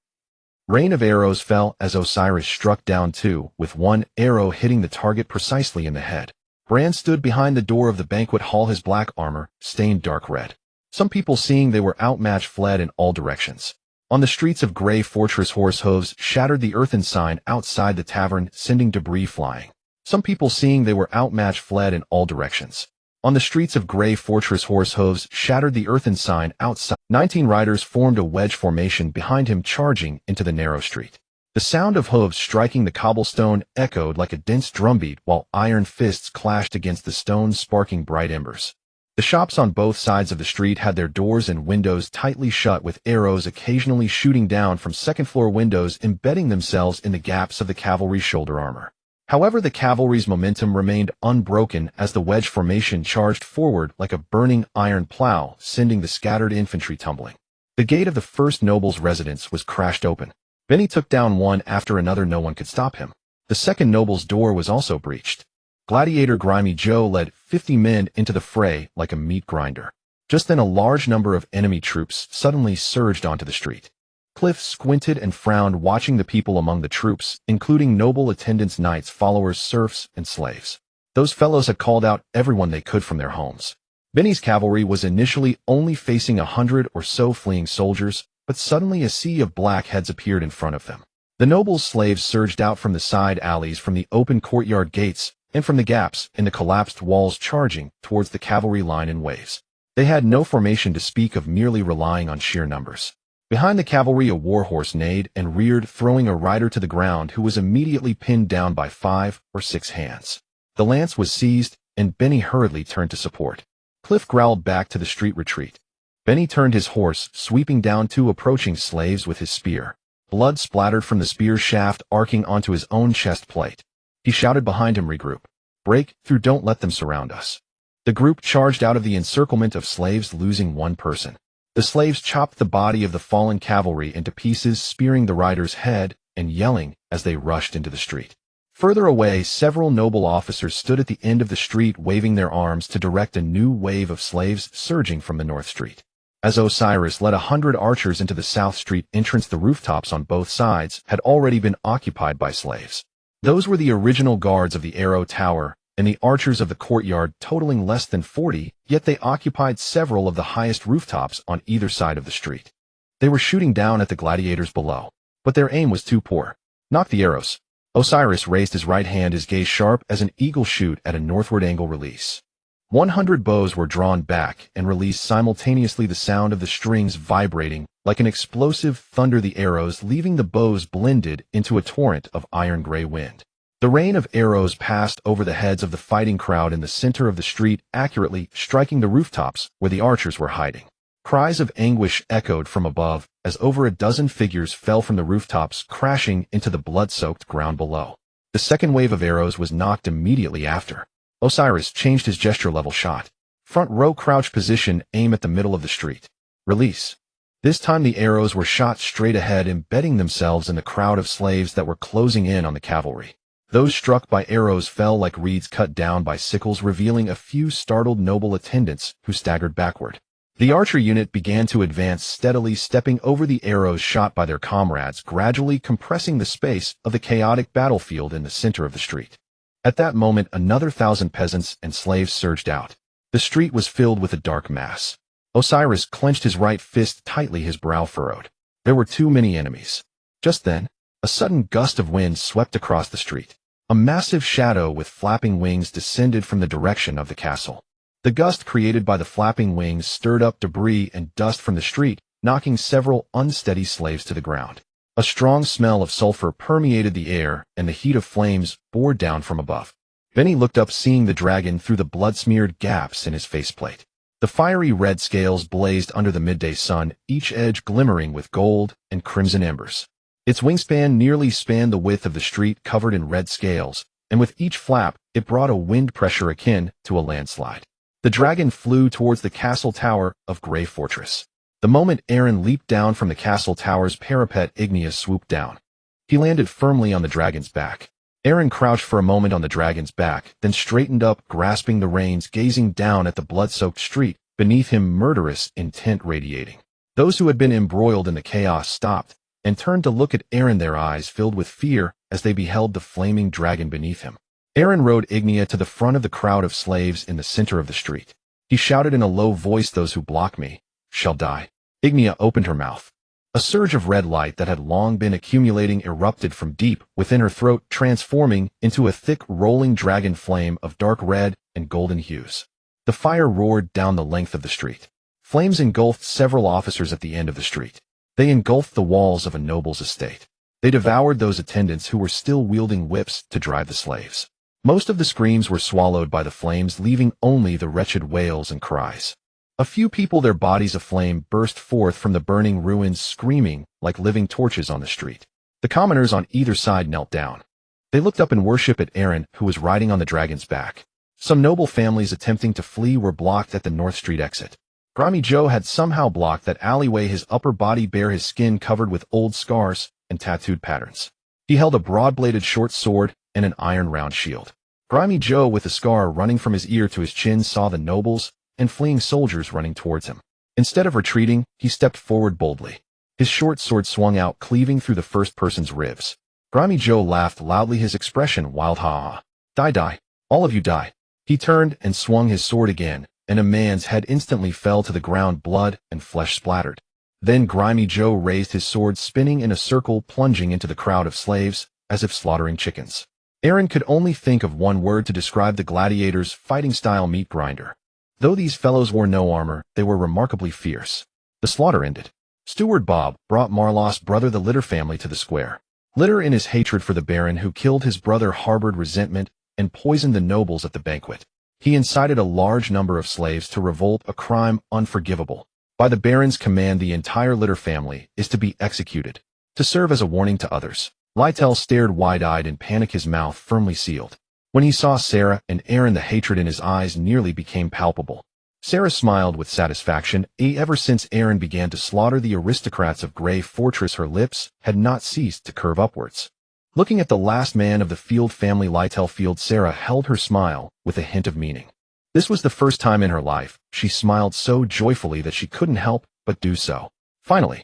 Rain of arrows fell as Osiris struck down two, with one arrow hitting the target precisely in the head. Bran stood behind the door of the banquet hall, his black armor stained dark red. Some people, seeing they were outmatched, fled in all directions. On the streets of Grey Fortress, horse hooves shattered the earthen sign outside the tavern, sending debris flying. Some people, seeing they were outmatched, fled in all directions. On the streets of Grey Fortress, horse hooves shattered the earthen sign outside. 19 riders formed a wedge formation behind him, charging into the narrow street. The sound of hooves striking the cobblestone echoed like a dense drumbeat, while iron fists clashed against the stone, sparking bright embers. The shops on both sides of the street had their doors and windows tightly shut, with arrows occasionally shooting down from second-floor windows, embedding themselves in the gaps of the cavalry's shoulder armor. However, the cavalry's momentum remained unbroken as the wedge formation charged forward like a burning iron plow, sending the scattered infantry tumbling. The gate of the first noble's residence was crashed open. Benny took down one after another. No one could stop him. The second noble's door was also breached. Gladiator Grimy Joe led 50 men into the fray like a meat grinder. Just then, a large number of enemy troops suddenly surged onto the street. Cliff squinted and frowned, watching the people among the troops, including noble attendants, knights, followers, serfs, and slaves. Those fellows had called out everyone they could from their homes. Benny's cavalry was initially only facing 100 or so fleeing soldiers, but suddenly a sea of black heads appeared in front of them. The noble's slaves surged out from the side alleys, from the open courtyard gates, and from the gaps in the collapsed walls, charging towards the cavalry line in waves. They had no formation to speak of, merely relying on sheer numbers. Behind the cavalry, a warhorse neighed and reared, throwing a rider to the ground, who was immediately pinned down by 5 or 6 hands. The lance was seized, and Benny hurriedly turned to support. Cliff growled back to the street retreat. Benny turned his horse, sweeping down 2 approaching slaves with his spear. Blood splattered from the spear shaft, arcing onto his own chest plate. He shouted behind him, "Regroup. Break through, don't let them surround us." The group charged out of the encirclement of slaves, losing 1 person. The slaves chopped the body of the fallen cavalry into pieces, spearing the rider's head and yelling as they rushed into the street. Further away, several noble officers stood at the end of the street, waving their arms to direct a new wave of slaves surging from the North Street. As Osiris led 100 archers into the South Street entrance, the rooftops on both sides had already been occupied by slaves. Those were the original guards of the Arrow Tower and the archers of the courtyard, totaling less than 40, yet they occupied several of the highest rooftops on either side of the street. They were shooting down at the gladiators below, but their aim was too poor. "Knock the arrows." Osiris raised his right hand, his gaze sharp as an eagle shoot at a northward angle. "Release." 100 bows were drawn back and released simultaneously, the sound of the strings vibrating like an explosive thunder, the arrows leaving the bows blended into a torrent of iron-gray wind. The rain of arrows passed over the heads of the fighting crowd in the center of the street, accurately striking the rooftops where the archers were hiding. Cries of anguish echoed from above as over a dozen figures fell from the rooftops, crashing into the blood-soaked ground below. The second wave of arrows was knocked immediately after. Osiris changed his gesture. "Level shot. Front row, crouch position, aim at the middle of the street. Release." This time the arrows were shot straight ahead, embedding themselves in the crowd of slaves that were closing in on the cavalry. Those struck by arrows fell like reeds cut down by sickles, revealing a few startled noble attendants who staggered backward. The archer unit began to advance steadily, stepping over the arrows shot by their comrades, gradually compressing the space of the chaotic battlefield in the center of the street. At that moment, another 1,000 peasants and slaves surged out. The street was filled with a dark mass. Osiris clenched his right fist tightly, his brow furrowed. There were too many enemies. Just then, a sudden gust of wind swept across the street. A massive shadow with flapping wings descended from the direction of the castle. The gust created by the flapping wings stirred up debris and dust from the street, knocking several unsteady slaves to the ground. A strong smell of sulfur permeated the air, and the heat of flames bore down from above. Benny looked up, seeing the dragon through the blood-smeared gaps in his faceplate. The fiery red scales blazed under the midday sun, each edge glimmering with gold and crimson embers. Its wingspan nearly spanned the width of the street, covered in red scales, and with each flap, it brought a wind pressure akin to a landslide. The dragon flew towards the castle tower of Grey Fortress. The moment Aaron leaped down from the castle tower's parapet, Ignia swooped down. He landed firmly on the dragon's back. Aaron crouched for a moment on the dragon's back, then straightened up, grasping the reins, gazing down at the blood-soaked street, beneath him, murderous intent radiating. Those who had been embroiled in the chaos stopped and turned to look at Aaron, their eyes filled with fear as they beheld the flaming dragon beneath him. Aaron rode Ignia to the front of the crowd of slaves in the center of the street. He shouted in a low voice, "Those who block me shall die." Ignia opened her mouth. A surge of red light that had long been accumulating erupted from deep within her throat, transforming into a thick, rolling dragon flame of dark red and golden hues. The fire roared down the length of the street. Flames engulfed several officers at the end of the street. They engulfed the walls of a noble's estate. They devoured those attendants who were still wielding whips to drive the slaves. Most of the screams were swallowed by the flames, leaving only the wretched wails and cries. A few people, their bodies aflame, burst forth from the burning ruins, screaming like living torches on the street. The commoners on either side knelt down. They looked up in worship at Aaron, who was riding on the dragon's back. Some noble families attempting to flee were blocked at the North Street exit. Grimy Joe had somehow blocked that alleyway, his upper body bare, his skin covered with old scars and tattooed patterns. He held a broad-bladed short sword and an iron-round shield. Grimy Joe, with a scar running from his ear to his chin, saw the nobles and fleeing soldiers running towards him. Instead of retreating, he stepped forward boldly. His short sword swung out, cleaving through the first person's ribs. Grimy Joe laughed loudly, his expression wild. "Ha ha. Die, die. All of you die." He turned and swung his sword again, and a man's head instantly fell to the ground, blood and flesh splattered. Then Grimy Joe raised his sword, spinning in a circle, plunging into the crowd of slaves, as if slaughtering chickens. Aaron could only think of one word to describe the gladiators' fighting-style: meat grinder. Though these fellows wore no armor, they were remarkably fierce. The slaughter ended. Steward Bob brought Marlo's brother, the Litter family, to the square. Litter, in his hatred for the Baron who killed his brother, harbored resentment and poisoned the nobles at the banquet. He incited a large number of slaves to revolt, a crime unforgivable. By the Baron's command, the entire Litter family is to be executed, to serve as a warning to others. Lytel stared wide-eyed in panic, his mouth firmly sealed. When he saw Sarah and Aaron, the hatred in his eyes nearly became palpable. Sarah smiled with satisfaction. Ever since Aaron began to slaughter the aristocrats of Grey Fortress, her lips had not ceased to curve upwards. Looking at the last man of the Field family, Lytel Field, Sarah held her smile with a hint of meaning. This was the first time in her life she smiled so joyfully that she couldn't help but do so. Finally,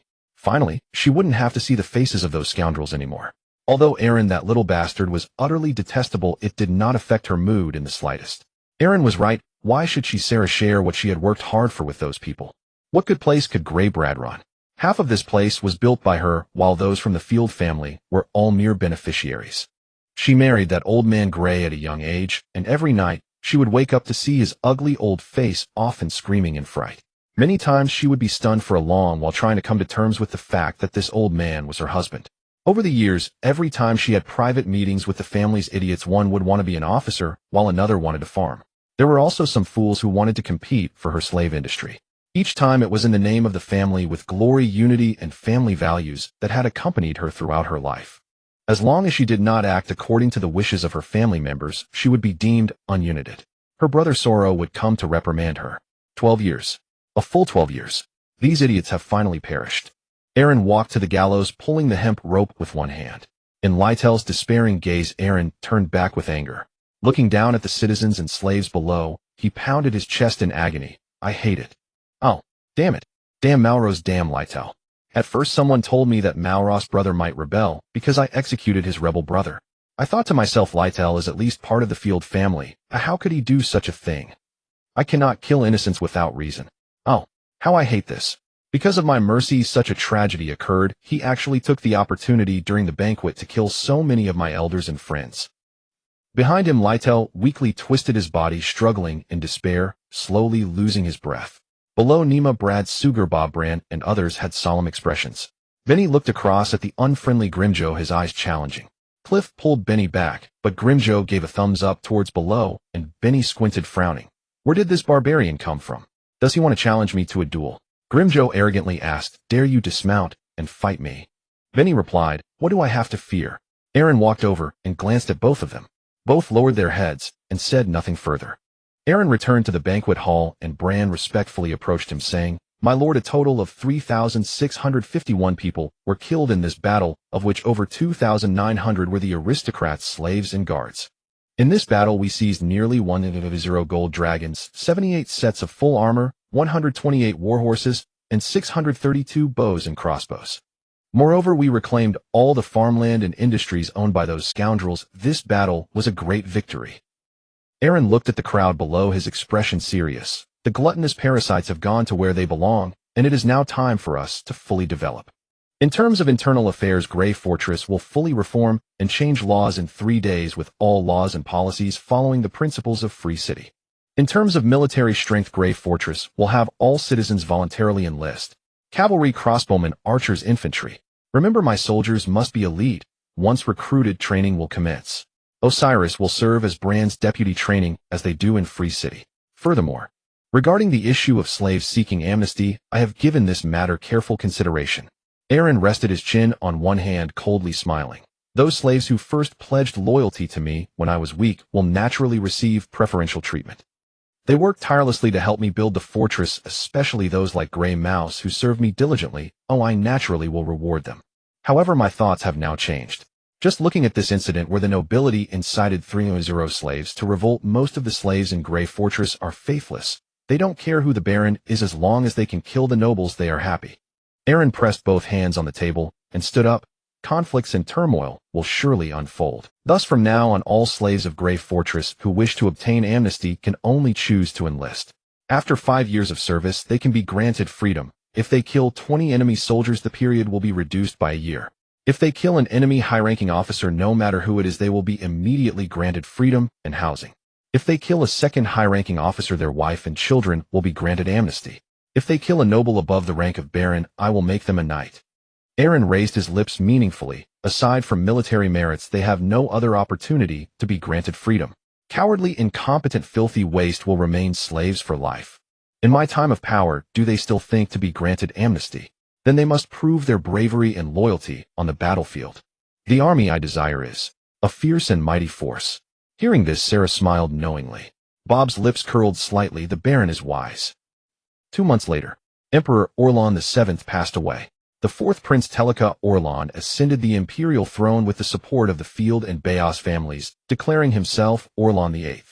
she wouldn't have to see the faces of those scoundrels anymore. Although Aaron, that little bastard, was utterly detestable, it did not affect her mood in the slightest. Aaron was right. Why should Sarah share what she had worked hard for with those people? What good place could Grey Brad run? Half of this place was built by her, while those from the Field family were all mere beneficiaries. She married that old man Grey at a young age, and every night she would wake up to see his ugly old face, often screaming in fright. Many times she would be stunned for a long while trying to come to terms with the fact that this old man was her husband. Over the years, every time she had private meetings with the family's idiots, one would want to be an officer, while another wanted to farm. There were also some fools who wanted to compete for her slave industry. Each time it was in the name of the family, with glory, unity, and family values that had accompanied her throughout her life. As long as she did not act according to the wishes of her family members, she would be deemed ununited. Her brother Sorrow would come to reprimand her. 12 years. A full 12 years. These idiots have finally perished. Aaron walked to the gallows, pulling the hemp rope with one hand. In Lytel's despairing gaze, Aaron turned back with anger. Looking down at the citizens and slaves below, he pounded his chest in agony. "I hate it. Oh, damn it. Damn Malros, damn Lytel. At first someone told me that Malros' brother might rebel because I executed his rebel brother. I thought to myself, Lytel is at least part of the Field family. How could he do such a thing? I cannot kill innocents without reason. Oh, how I hate this. Because of my mercy, such a tragedy occurred. He actually took the opportunity during the banquet to kill so many of my elders and friends." Behind him, Lytel weakly twisted his body, struggling in despair, slowly losing his breath. Below, Nima, Brad, Sugar, Bob Brand, and others had solemn expressions. Benny looked across at the unfriendly Grimjoe, his eyes challenging. Cliff pulled Benny back, but Grimjo gave a thumbs up towards below, and Benny squinted frowning. Where did this barbarian come from? Does he want to challenge me to a duel? Grimjo arrogantly asked, dare you dismount and fight me? Benny replied, what do I have to fear? Aaron walked over and glanced at both of them. Both lowered their heads and said nothing further. Aaron returned to the banquet hall and Bran respectfully approached him saying, my lord, a total of 3,651 people were killed in this battle, of which over 2,900 were the aristocrats, slaves, and guards. In this battle we seized nearly 1,000 gold dragons, 78 sets of full armor, 128 warhorses, and 632 bows and crossbows. Moreover, we reclaimed all the farmland and industries owned by those scoundrels. This battle was a great victory. Aaron looked at the crowd below, his expression serious. The gluttonous parasites have gone to where they belong, and it is now time for us to fully develop. In terms of internal affairs, Grey Fortress will fully reform and change laws in 3 days, with all laws and policies following the principles of Free City. In terms of military strength, Grey Fortress will have all citizens voluntarily enlist. Cavalry, crossbowmen, archers, infantry. Remember, my soldiers must be elite. Once recruited, training will commence. Osiris will serve as Bran's deputy, training as they do in Free City. Furthermore, regarding the issue of slaves seeking amnesty, I have given this matter careful consideration. Aaron rested his chin on one hand, coldly smiling. Those slaves who first pledged loyalty to me when I was weak will naturally receive preferential treatment. They worked tirelessly to help me build the fortress, especially those like Grey Mouse who served me diligently. Oh, I naturally will reward them. However, my thoughts have now changed. Just looking at this incident where the nobility incited 300 slaves to revolt, most of the slaves in Grey Fortress are faithless. They don't care who the Baron is as long as they can kill the nobles. They are happy. Aaron pressed both hands on the table and stood up. Conflicts and turmoil will surely unfold. Thus from now on, all slaves of Grey Fortress who wish to obtain amnesty can only choose to enlist. After 5 years of service, they can be granted freedom. If they kill 20 enemy soldiers, the period will be reduced by a year. If they kill an enemy high-ranking officer, no matter who it is, they will be immediately granted freedom and housing. If they kill a second high-ranking officer, their wife and children will be granted amnesty. If they kill a noble above the rank of Baron, I will make them a knight. Aaron raised his lips meaningfully. Aside from military merits, they have no other opportunity to be granted freedom. Cowardly, incompetent, filthy waste will remain slaves for life. In my time of power, do they still think to be granted amnesty? Then they must prove their bravery and loyalty on the battlefield. The army I desire is a fierce and mighty force. Hearing this, Sarah smiled knowingly. Bob's lips curled slightly. The Baron is wise. 2 months later, Emperor Orlon VII passed away. The fourth Prince Telika Orlon ascended the imperial throne with the support of the Field and Bayos families, declaring himself Orlon VIII.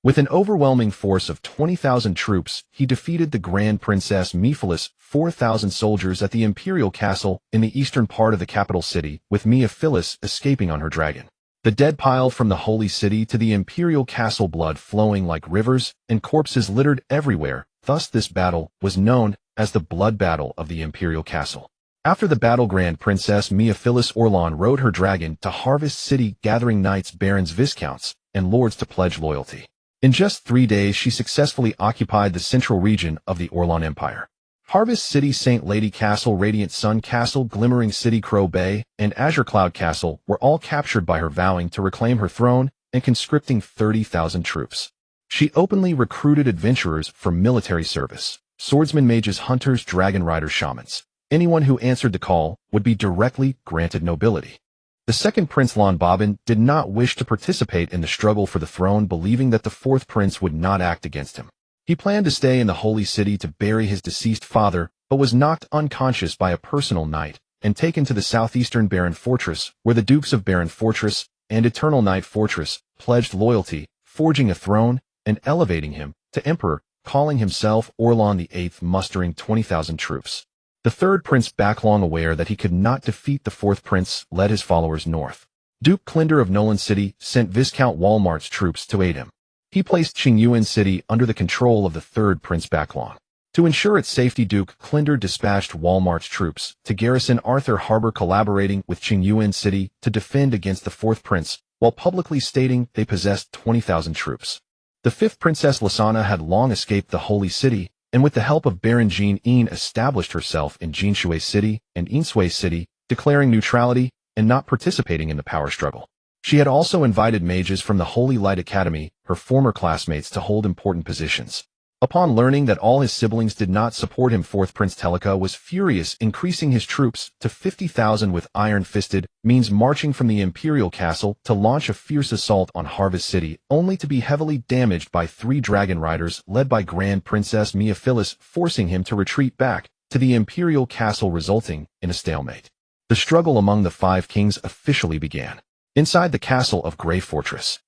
With an overwhelming force of 20,000 troops, he defeated the Grand Princess Mephilis, 4,000 soldiers at the imperial castle in the eastern part of the capital city, with Mephilis escaping on her dragon. The dead piled from the holy city to the imperial castle, blood flowing like rivers, and corpses littered everywhere. Thus this battle was known as the Blood Battle of the imperial castle. After the battle, Grand Princess Mephilis Orlon rode her dragon to Harvest City, gathering knights, barons, viscounts, and lords to pledge loyalty. In just 3 days, she successfully occupied the central region of the Orlon Empire. Harvest City, St. Lady Castle, Radiant Sun Castle, Glimmering City, Crow Bay, and Azure Cloud Castle were all captured by her, vowing to reclaim her throne and conscripting 30,000 troops. She openly recruited adventurers for military service: swordsmen, mages, hunters, dragon riders, shamans. Anyone who answered the call would be directly granted nobility. The second Prince Lon Bobbin did not wish to participate in the struggle for the throne, believing that the fourth prince would not act against him. He planned to stay in the Holy City to bury his deceased father, but was knocked unconscious by a personal knight and taken to the southeastern Barren Fortress, where the Dukes of Barren Fortress and Eternal Night Fortress pledged loyalty, forging a throne and elevating him to emperor, calling himself Orlon VIII, mustering 20,000 troops. The third prince, Backlong, aware that he could not defeat the fourth prince, led his followers north. Duke Klinder of Nolan City sent Viscount Walmart's troops to aid him. He placed Qingyuan City under the control of the third Prince Backlong. To ensure its safety, Duke Klinder dispatched Walmart's troops to garrison Arthur Harbor, collaborating with Qingyuan City to defend against the fourth prince, while publicly stating they possessed 20,000 troops. The fifth Princess Lasana had long escaped the Holy City, and with the help of Baron Jean established herself in Jinshui City and Inshui City, declaring neutrality and not participating in the power struggle. She had also invited mages from the Holy Light Academy, her former classmates, to hold important positions. Upon learning that all his siblings did not support him, fourth Prince Telika was furious, increasing his troops to 50,000 with iron-fisted means marching from the imperial castle to launch a fierce assault on Harvest City, only to be heavily damaged by 3 dragon riders led by Grand Princess Miaphyllis, forcing him to retreat back to the imperial castle, resulting in a stalemate. The struggle among the 5 kings officially began. Inside the castle of Grey Fortress,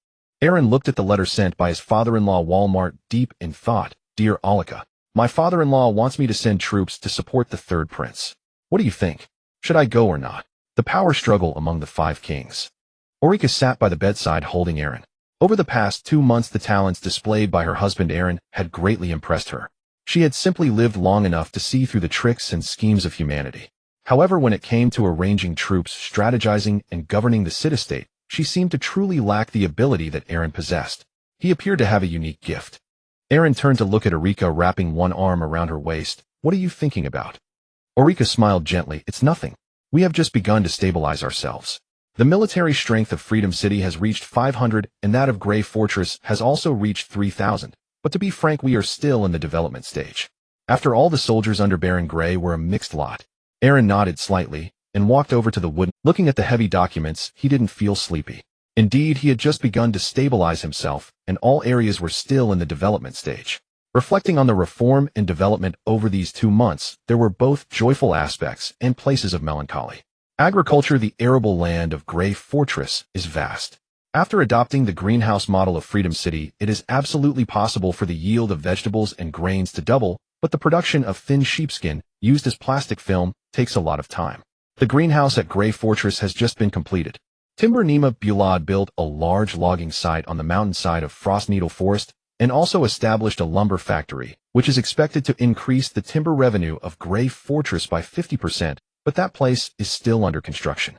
Aaron looked at the letter sent by his father-in-law Walmart, deep in thought. Dear Alika, my father-in-law wants me to send troops to support the 3rd prince. What do you think? Should I go or not? The power struggle among the 5 kings. Ulrika sat by the bedside holding Aaron. Over the past 2 months, the talents displayed by her husband Aaron had greatly impressed her. She had simply lived long enough to see through the tricks and schemes of humanity. However, when it came to arranging troops, strategizing, and governing the city-state, she seemed to truly lack the ability that Aaron possessed. He appeared to have a unique gift. Aaron turned to look at Ulrika, wrapping one arm around her waist. What are you thinking about? Ulrika smiled gently. It's nothing. We have just begun to stabilize ourselves. The military strength of Freedom City has reached 500, and that of Grey Fortress has also reached 3,000. But to be frank, we are still in the development stage. After all, the soldiers under Baron Grey were a mixed lot. Aaron nodded slightly and walked over to the wood. Looking at the heavy documents, he didn't feel sleepy. Indeed, he had just begun to stabilize himself, and all areas were still in the development stage. Reflecting on the reform and development over these 2 months, there were both joyful aspects and places of melancholy. Agriculture. The arable land of Grey Fortress is vast. After adopting the greenhouse model of Freedom City, it is absolutely possible for the yield of vegetables and grains to double, but the production of thin sheepskin, used as plastic film, takes a lot of time. The greenhouse at Grey Fortress has just been completed. Timber Nima Bulad built a large logging site on the mountainside of Frost Needle Forest and also established a lumber factory, which is expected to increase the timber revenue of Grey Fortress by 50%, but that place is still under construction.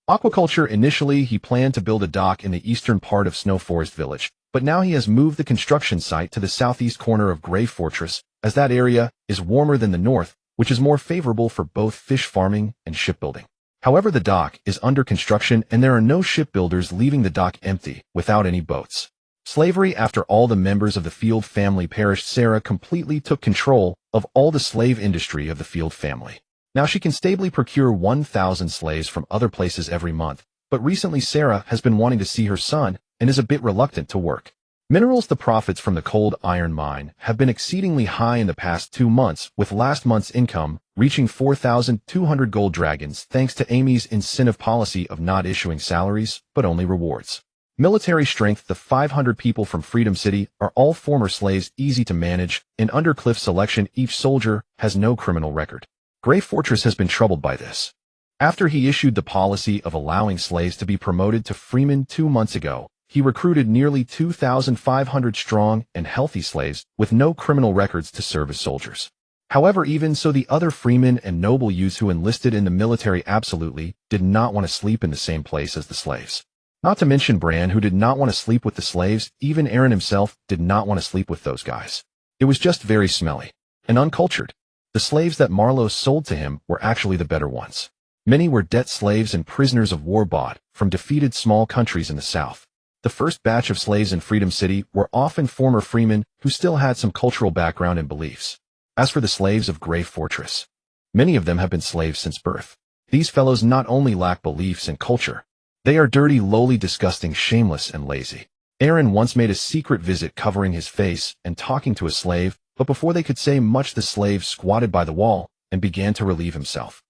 Aquaculture. Initially, he planned to build a dock in the eastern part of Snow Forest Village, but now he has moved the construction site to the southeast corner of Grey Fortress, as that area is warmer than the north, which is more favorable for both fish farming and shipbuilding. However, the dock is under construction and there are no shipbuilders, leaving the dock empty, without any boats. Slavery. After all the members of the Field family perished, Sarah completely took control of all the slave industry of the Field family. Now she can stably procure 1,000 slaves from other places every month, but recently Sarah has been wanting to see her son and is a bit reluctant to work. Minerals. The profits from the cold iron mine have been exceedingly high in the past 2 months, with last month's income reaching 4,200 gold dragons thanks to Amy's incentive policy of not issuing salaries, but only rewards. Military strength. The 500 people from Freedom City are all former slaves, easy to manage, and under Cliff selection each soldier has no criminal record. Grey Fortress has been troubled by this. After he issued the policy of allowing slaves to be promoted to freemen 2 months ago, he recruited nearly 2,500 strong and healthy slaves with no criminal records to serve as soldiers. However, even so, the other freemen and noble youths who enlisted in the military absolutely did not want to sleep in the same place as the slaves. Not to mention Bran, who did not want to sleep with the slaves. Even Aaron himself did not want to sleep with those guys. It was just very smelly and uncultured. The slaves that Marlowe sold to him were actually the better ones. Many were debt slaves and prisoners of war bought from defeated small countries in the south. The first batch of slaves in Freedom City were often former freemen who still had some cultural background and beliefs. As for the slaves of Grey Fortress, many of them have been slaves since birth. These fellows not only lack beliefs and culture, they are dirty, lowly, disgusting, shameless, and lazy. Aaron once made a secret visit covering his face and talking to a slave, but before they could say much, the slave squatted by the wall and began to relieve himself.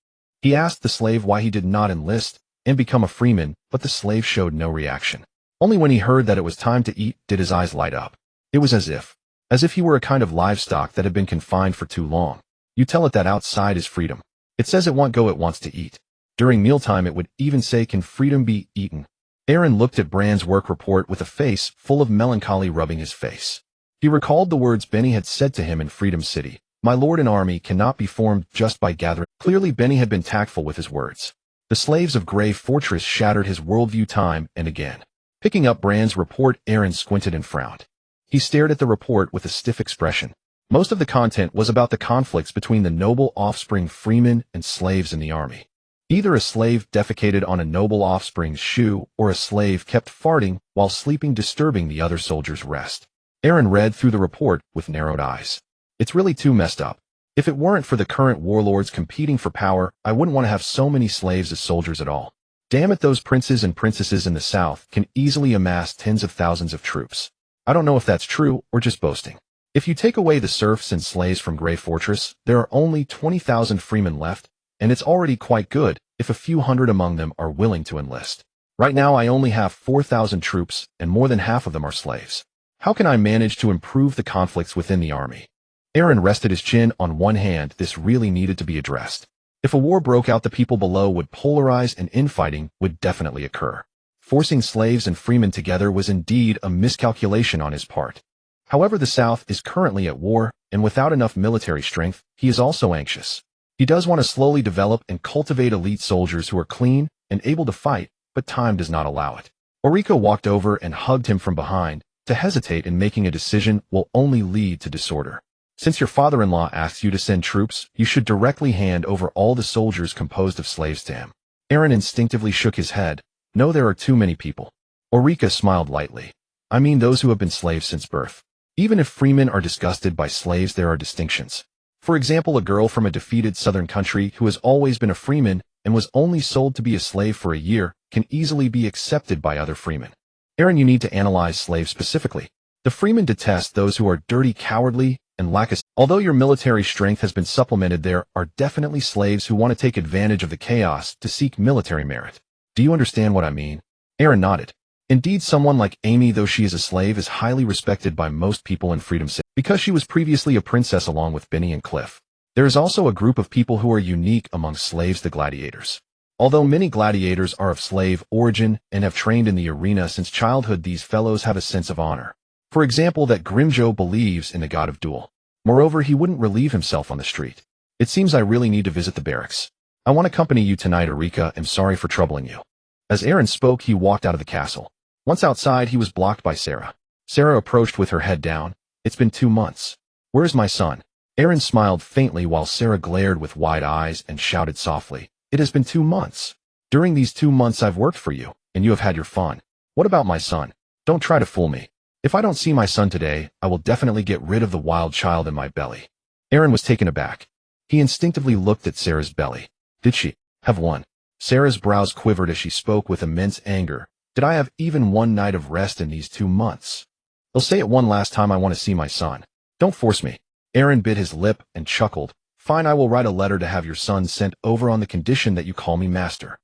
He asked the slave why he did not enlist and become a freeman, but the slave showed no reaction. Only when he heard that it was time to eat did his eyes light up. It was as if he were a kind of livestock that had been confined for too long. You tell it that outside is freedom. It says it won't go, it wants to eat. During mealtime it would even say, "Can freedom be eaten?" Aaron looked at Bran's work report with a face full of melancholy, rubbing his face. He recalled the words Benny had said to him in Freedom City. "My lord, an army cannot be formed just by gathering." Clearly Benny had been tactful with his words. The slaves of Grey Fortress shattered his worldview time and again. Picking up Bran's report, Aaron squinted and frowned. He stared at the report with a stiff expression. Most of the content was about the conflicts between the noble offspring freemen and slaves in the army. Either a slave defecated on a noble offspring's shoe, or a slave kept farting while sleeping, disturbing the other soldiers' rest. Aaron read through the report with narrowed eyes. It's really too messed up. If it weren't for the current warlords competing for power, I wouldn't want to have so many slaves as soldiers at all. Damn it, those princes and princesses in the south can easily amass tens of thousands of troops. I don't know if that's true or just boasting. If you take away the serfs and slaves from Grey Fortress, there are only 20,000 freemen left, and it's already quite good if a few hundred among them are willing to enlist. Right now I only have 4,000 troops, and more than half of them are slaves. How can I manage to improve the conflicts within the army? Aaron rested his chin on one hand. This really needed to be addressed. If a war broke out, the people below would polarize and infighting would definitely occur. Forcing slaves and freemen together was indeed a miscalculation on his part. However, the South is currently at war, and without enough military strength, he is also anxious. He does want to slowly develop and cultivate elite soldiers who are clean and able to fight, but time does not allow it. Ulrika walked over and hugged him from behind. To hesitate in making a decision will only lead to disorder. Since your father-in-law asks you to send troops, you should directly hand over all the soldiers composed of slaves to him. Aaron instinctively shook his head. No, there are too many people. Ulrika smiled lightly. I mean those who have been slaves since birth. Even if freemen are disgusted by slaves, there are distinctions. For example, a girl from a defeated southern country who has always been a freeman and was only sold to be a slave for a year can easily be accepted by other freemen. Aaron, you need to analyze slaves specifically. The freemen detest those who are dirty, cowardly, and lack a... Although your military strength has been supplemented, there are definitely slaves who want to take advantage of the chaos to seek military merit. Do you understand what I mean? Aaron nodded. Indeed, someone like Amy, though she is a slave, is highly respected by most people in Freedom City because she was previously a princess along with Benny and Cliff. There is also a group of people who are unique among slaves, the gladiators. Although many gladiators are of slave origin and have trained in the arena since childhood, these fellows have a sense of honor. For example, that Grimjo believes in the god of duel. Moreover, he wouldn't relieve himself on the street. It seems I really need to visit the barracks. I want to accompany you tonight, Ulrika. I'm sorry for troubling you. As Aaron spoke, he walked out of the castle. Once outside, he was blocked by Sarah. Sarah approached with her head down. It's been 2 months. Where's my son? Aaron smiled faintly while Sarah glared with wide eyes and shouted softly. It has been 2 months. During these 2 months I've worked for you, and you have had your fun. What about my son? Don't try to fool me. If I don't see my son today, I will definitely get rid of the wild child in my belly. Aaron was taken aback. He instinctively looked at Sarah's belly. Did she have one? Sarah's brows quivered as she spoke with immense anger. Did I have even one night of rest in these 2 months? I'll say it one last time, I want to see my son. Don't force me. Aaron bit his lip and chuckled. Fine, I will write a letter to have your son sent over on the condition that you call me master.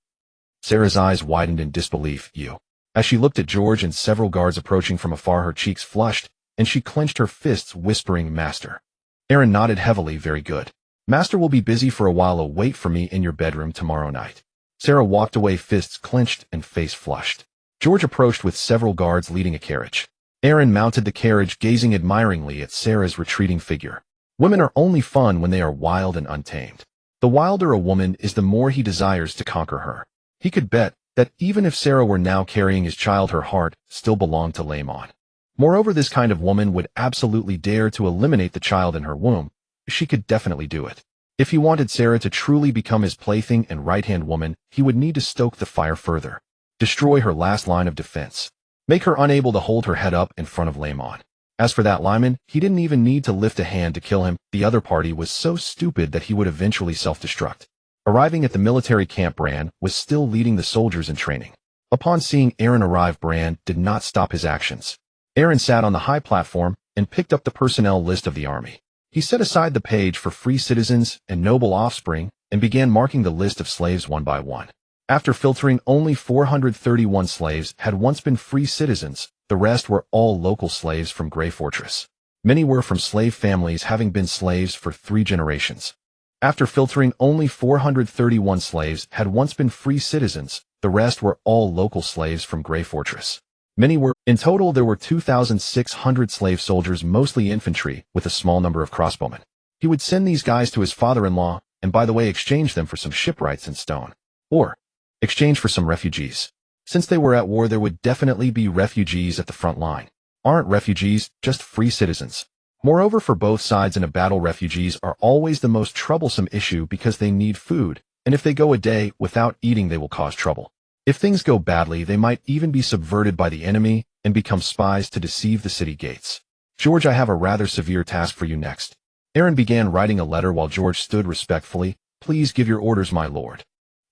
Sarah's eyes widened in disbelief. You. As she looked at George and several guards approaching from afar, her cheeks flushed, and she clenched her fists, whispering, Master. Aaron nodded heavily. Very good. Master will be busy for a while. Wait for me in your bedroom tomorrow night. Sarah walked away, fists clenched and face flushed. George approached with several guards leading a carriage. Aaron mounted the carriage, gazing admiringly at Sarah's retreating figure. Women are only fun when they are wild and untamed. The wilder a woman is, the more he desires to conquer her. He could bet that even if Sarah were now carrying his child, her heart still belonged to Laimon. Moreover, this kind of woman would absolutely dare to eliminate the child in her womb. She could definitely do it. If he wanted Sarah to truly become his plaything and right-hand woman, he would need to stoke the fire further. Destroy her last line of defense. Make her unable to hold her head up in front of Laimon. As for that Lyman, he didn't even need to lift a hand to kill him. The other party was so stupid that he would eventually self-destruct. Arriving at the military camp, Bran was still leading the soldiers in training. Upon seeing Aaron arrive, Bran did not stop his actions. Aaron sat on the high platform and picked up the personnel list of the army. He set aside the page for free citizens and noble offspring and began marking the list of slaves one by one. After filtering, only 431 slaves had once been free citizens. The rest were all local slaves from Grey Fortress. Many were from slave families, having been slaves for 3 generations. After filtering, only 431 slaves had once been free citizens. The rest were all local slaves from Grey Fortress. Many were. In total, there were 2,600 slave soldiers, mostly infantry, with a small number of crossbowmen. He would send these guys to his father-in-law, and by the way, exchange them for some shipwrights and stone. Or exchange for some refugees. Since they were at war, there would definitely be refugees at the front line. Aren't refugees just free citizens? Moreover, for both sides in a battle, refugees are always the most troublesome issue because they need food, and if they go a day without eating they will cause trouble. If things go badly, they might even be subverted by the enemy and become spies to deceive the city gates. George, I have a rather severe task for you next. Aaron began writing a letter while George stood respectfully. Please give your orders, my lord.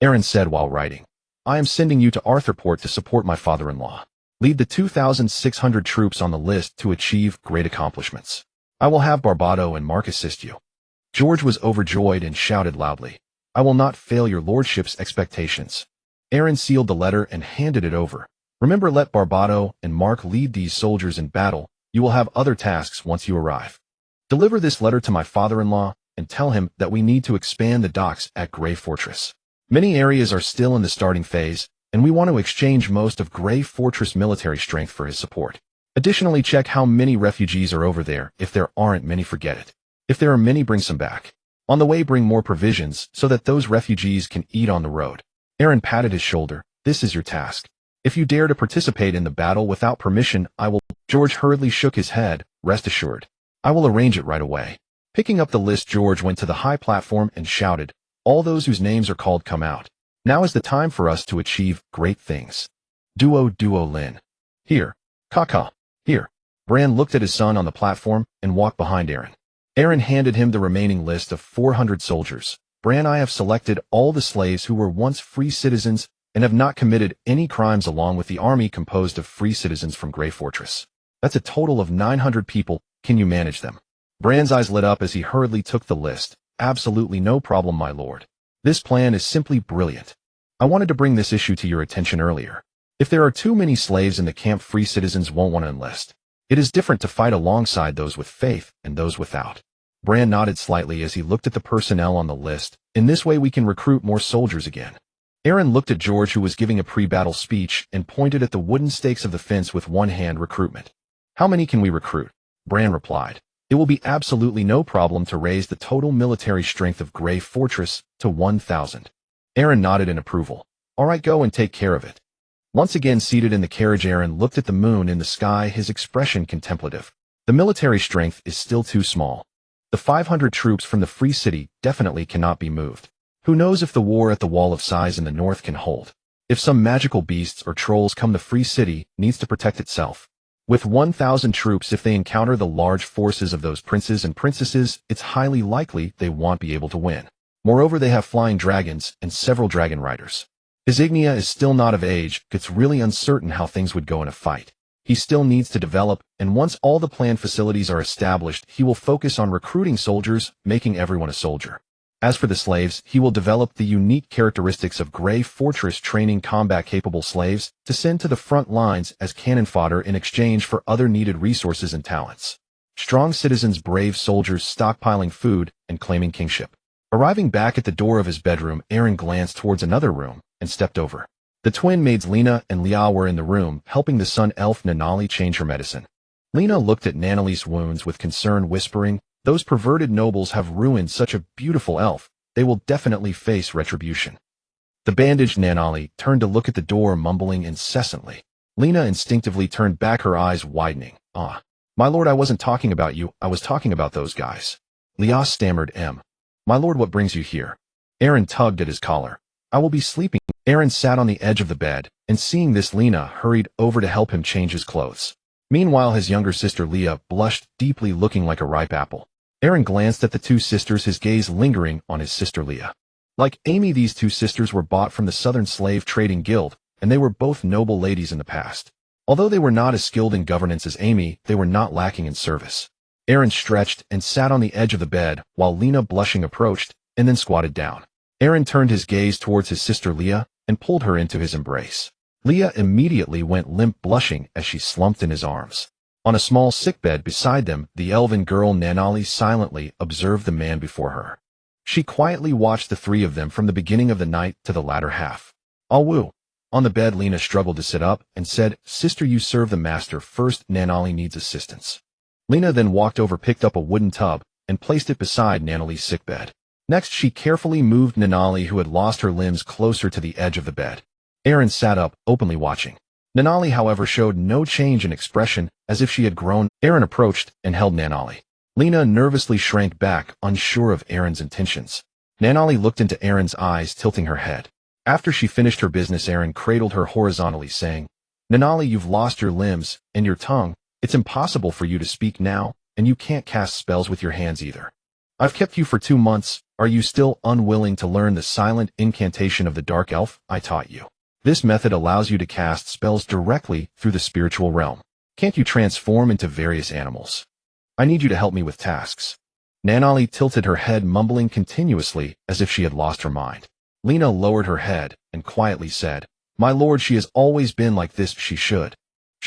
Aaron said while writing. I am sending you to Arthurport to support my father-in-law. Lead the 2,600 troops on the list to achieve great accomplishments. I will have Barbado and Mark assist you. George was overjoyed and shouted loudly. I will not fail your lordship's expectations. Aaron sealed the letter and handed it over. Remember, let Barbado and Mark lead these soldiers in battle. You will have other tasks once you arrive. Deliver this letter to my father-in-law and tell him that we need to expand the docks at Grey Fortress. Many areas are still in the starting phase, and we want to exchange most of Grey Fortress military strength for his support. Additionally, check how many refugees are over there. If there aren't many, forget it. If there are many, bring some back. On the way, bring more provisions so that those refugees can eat on the road. Aaron patted his shoulder. This is your task. If you dare to participate in the battle without permission, I will. George hurriedly shook his head. Rest assured. I will arrange it right away. Picking up the list, George went to the high platform and shouted, all those whose names are called, come out. Now is the time for us to achieve great things. Duo Lin. Here. Kaka. Here. Bran looked at his son on the platform and walked behind Aaron. Aaron handed him the remaining list of 400 soldiers. Bran, I have selected all the slaves who were once free citizens and have not committed any crimes along with the army composed of free citizens from Grey Fortress. That's a total of 900 people. Can you manage them? Bran's eyes lit up as he hurriedly took the list. Absolutely no problem, my lord. This plan is simply brilliant. I wanted to bring this issue to your attention earlier. If there are too many slaves in the camp, free citizens won't want to enlist. It is different to fight alongside those with faith and those without. Bran nodded slightly as he looked at the personnel on the list. In this way we can recruit more soldiers again. Aaron looked at George, who was giving a pre-battle speech, and pointed at the wooden stakes of the fence with one hand. Recruitment. How many can we recruit? Bran replied. It will be absolutely no problem to raise the total military strength of Grey Fortress to 1,000. Aaron nodded in approval. All right, go and take care of it. Once again seated in the carriage, Aaron looked at the moon in the sky, his expression contemplative. The military strength is still too small. The 500 troops from the Free City definitely cannot be moved. Who knows if the war at the Wall of Sighs in the north can hold. If some magical beasts or trolls come, the Free City needs to protect itself. With 1,000 troops, if they encounter the large forces of those princes and princesses, it's highly likely they won't be able to win. Moreover, they have flying dragons and several dragon riders. Isignia is still not of age. It's really uncertain how things would go in a fight. He still needs to develop, and once all the planned facilities are established, he will focus on recruiting soldiers, making everyone a soldier. As for the slaves, he will develop the unique characteristics of Grey Fortress, training combat-capable slaves to send to the front lines as cannon fodder in exchange for other needed resources and talents. Strong citizens, brave soldiers, stockpiling food and claiming kingship. Arriving back at the door of his bedroom, Aaron glanced towards another room and stepped over. The twin maids Lena and Lia were in the room, helping the sun elf Nanali change her medicine. Lena looked at Nanali's wounds with concern, whispering, those perverted nobles have ruined such a beautiful elf. They will definitely face retribution. The bandaged Nanali turned to look at the door, mumbling incessantly. Lena instinctively turned back, her eyes widening. My lord, I wasn't talking about you. I was talking about those guys. Lia stammered. My lord, what brings you here? Aaron tugged at his collar. I will be sleeping. Aaron sat on the edge of the bed, and seeing this, Lena hurried over to help him change his clothes. Meanwhile, his younger sister Leah blushed deeply, looking like a ripe apple. Aaron glanced at the two sisters, his gaze lingering on his sister Leah. Like Amy, these two sisters were bought from the Southern Slave Trading Guild, and they were both noble ladies in the past. Although they were not as skilled in governance as Amy, they were not lacking in service. Aaron stretched and sat on the edge of the bed, while Lena, blushing, approached and then squatted down. Aaron turned his gaze towards his sister Leah and pulled her into his embrace. Leah immediately went limp, blushing as she slumped in his arms. On a small sickbed beside them, the elven girl Nanali silently observed the man before her. She quietly watched the three of them from the beginning of the night to the latter half. Awu. On the bed, Lena struggled to sit up and said, Sister, you serve the master first. Nanali needs assistance. Lena then walked over, picked up a wooden tub, and placed it beside Nanali's sickbed. Next, she carefully moved Nanali, who had lost her limbs, closer to the edge of the bed. Aaron sat up, openly watching. Nanali, however, showed no change in expression, as if she had grown. Aaron approached and held Nanali. Lena nervously shrank back, unsure of Aaron's intentions. Nanali looked into Erin's eyes, tilting her head. After she finished her business, Erin cradled her horizontally, saying, Nanali, you've lost your limbs and your tongue. It's impossible for you to speak now, and you can't cast spells with your hands either. I've kept you for 2 months. Are you still unwilling to learn the silent incantation of the dark elf I taught you? This method allows you to cast spells directly through the spiritual realm. Can't you transform into various animals? I need you to help me with tasks. Nanali tilted her head, mumbling continuously as if she had lost her mind. Lena lowered her head and quietly said, My lord, she has always been like this. She should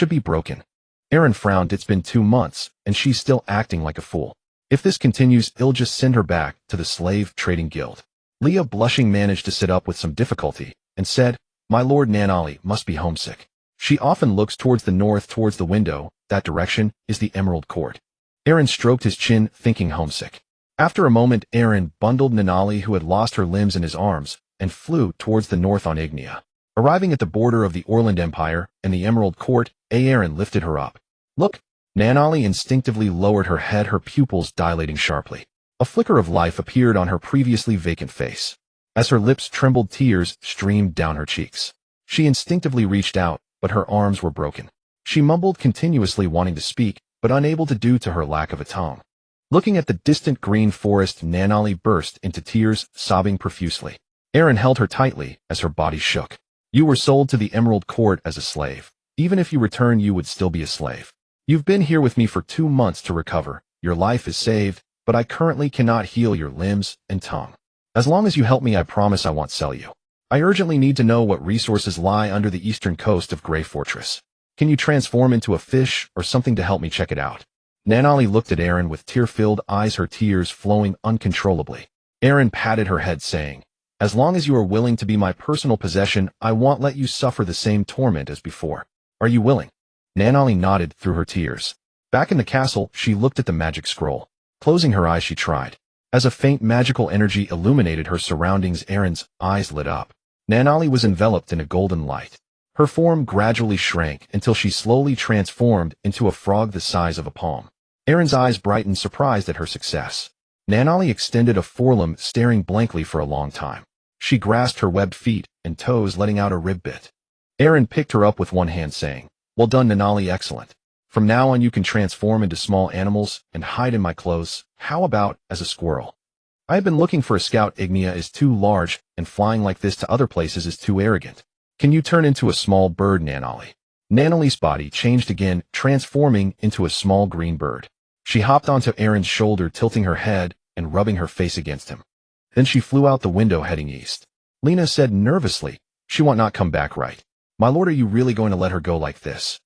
be broken. Erin frowned. It's been 2 months, and she's still acting like a fool. If this continues, it'll just send her back to the slave trading guild. Leah, blushing, managed to sit up with some difficulty and said, My lord, Nanali must be homesick. She often looks towards the north, towards the window. That direction is the Emerald Court. Erin stroked his chin, thinking homesick. After a moment, Erin bundled Nanali, who had lost her limbs, in his arms and flew towards the north on Ignia. Arriving at the border of the Orland Empire and the Emerald Court, Erin lifted her up. Look! Nanali instinctively lowered her head, her pupils dilating sharply. A flicker of life appeared on her previously vacant face. As her lips trembled, tears streamed down her cheeks. She instinctively reached out, but her arms were broken. She mumbled continuously, wanting to speak, but unable to due to her lack of a tongue. Looking at the distant green forest, Nanali burst into tears, sobbing profusely. Erin held her tightly as her body shook. You were sold to the Emerald Court as a slave. Even if you return, you would still be a slave. You've been here with me for 2 months to recover. Your life is saved, but I currently cannot heal your limbs and tongue. As long as you help me, I promise I won't sell you. I urgently need to know what resources lie under the eastern coast of Grey Fortress. Can you transform into a fish or something to help me check it out? Nanali looked at Erin with tear-filled eyes, her tears flowing uncontrollably. Erin patted her head, saying, As long as you are willing to be my personal possession, I won't let you suffer the same torment as before. Are you willing? Nanali nodded through her tears. Back in the castle, she looked at the magic scroll. Closing her eyes, she tried. As a faint magical energy illuminated her surroundings, Erin's eyes lit up. Nanali was enveloped in a golden light. Her form gradually shrank until she slowly transformed into a frog the size of a palm. Erin's eyes brightened, surprised at her success. Nanali extended a forelimb, staring blankly for a long time. She grasped her webbed feet and toes, letting out a rib bit. Erin picked her up with one hand, saying, Well done, Nanali, excellent. From now on you can transform into small animals and hide in my clothes. How about as a squirrel? I have been looking for a scout. Ignia is too large, and flying like this to other places is too arrogant. Can you turn into a small bird, Nanali? Nanali's body changed again, transforming into a small green bird. She hopped onto Erin's shoulder, tilting her head and rubbing her face against him. Then she flew out the window, heading east. Lena said nervously, She won't not come back, right? My lord, are you really going to let her go like this?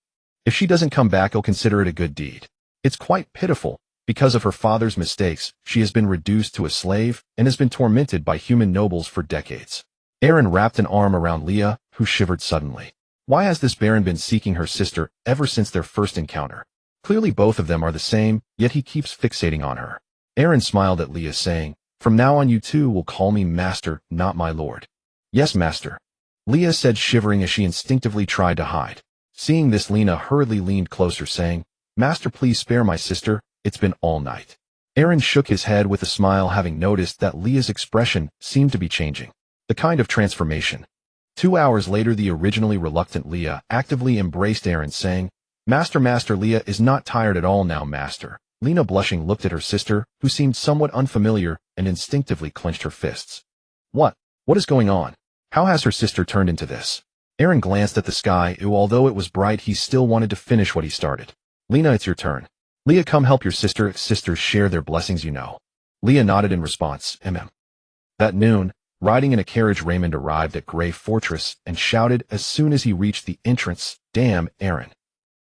If she doesn't come back, I'll consider it a good deed. It's quite pitiful. Because of her father's mistakes, she has been reduced to a slave and has been tormented by human nobles for decades. Erin wrapped an arm around Leah, who shivered suddenly. Why has this baron been seeking her sister ever since their first encounter? Clearly both of them are the same, yet he keeps fixating on her. Erin smiled at Leah, saying, From now on you two will call me master, not my lord. Yes, master. Leah said, shivering as she instinctively tried to hide. Seeing this, Lena hurriedly leaned closer, saying, Master, please spare my sister. It's been all night. Erin shook his head with a smile, having noticed that Leah's expression seemed to be changing. The kind of transformation. 2 hours later, the originally reluctant Leah actively embraced Erin, saying, Master, Leah is not tired at all now, master. Lena, blushing, looked at her sister, who seemed somewhat unfamiliar, and instinctively clenched her fists. What is going on? How has her sister turned into this? Erin glanced at the sky, although it was bright, he still wanted to finish what he started. Lena, it's your turn. Leah, come help your sister. If sisters share their blessings, you know. Leah nodded in response. That noon, riding in a carriage, Raymond arrived at Grey Fortress and shouted as soon as he reached the entrance, Damn, Erin.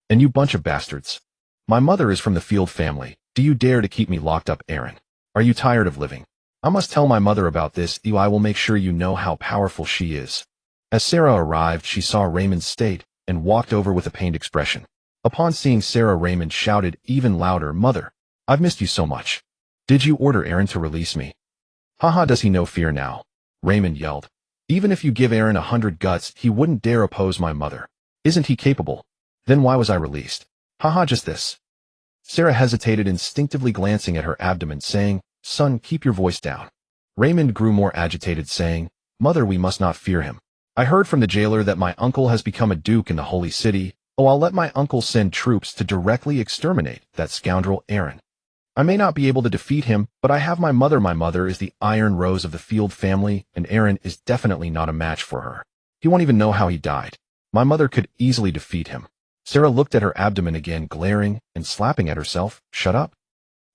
And you bunch of bastards. My mother is from the Field family. Do you dare to keep me locked up, Erin? Are you tired of living? I must tell my mother about this. I will make sure you know how powerful she is. As Sarah arrived, she saw Raymond's state and walked over with a pained expression. Upon seeing Sarah, Raymond shouted even louder, Mother, I've missed you so much. Did you order Erin to release me? Haha, does he know fear now? Raymond yelled. Even if you give Erin 100 guts, he wouldn't dare oppose my mother. Isn't he capable? Then why was I released? Haha, just this. Sarah hesitated, instinctively glancing at her abdomen, saying, Son, keep your voice down. Raymond grew more agitated, saying, "Mother, we must not fear him. I heard from the jailer that my uncle has become a duke in the Holy City. Oh, I'll let my uncle send troops to directly exterminate that scoundrel Aaron. I may not be able to defeat him, but I have my mother. My mother is the Iron Rose of the Field family, and Aaron is definitely not a match for her. He won't even know how he died. My mother could easily defeat him." Sarah looked at her abdomen again, glaring and slapping at herself. "Shut up."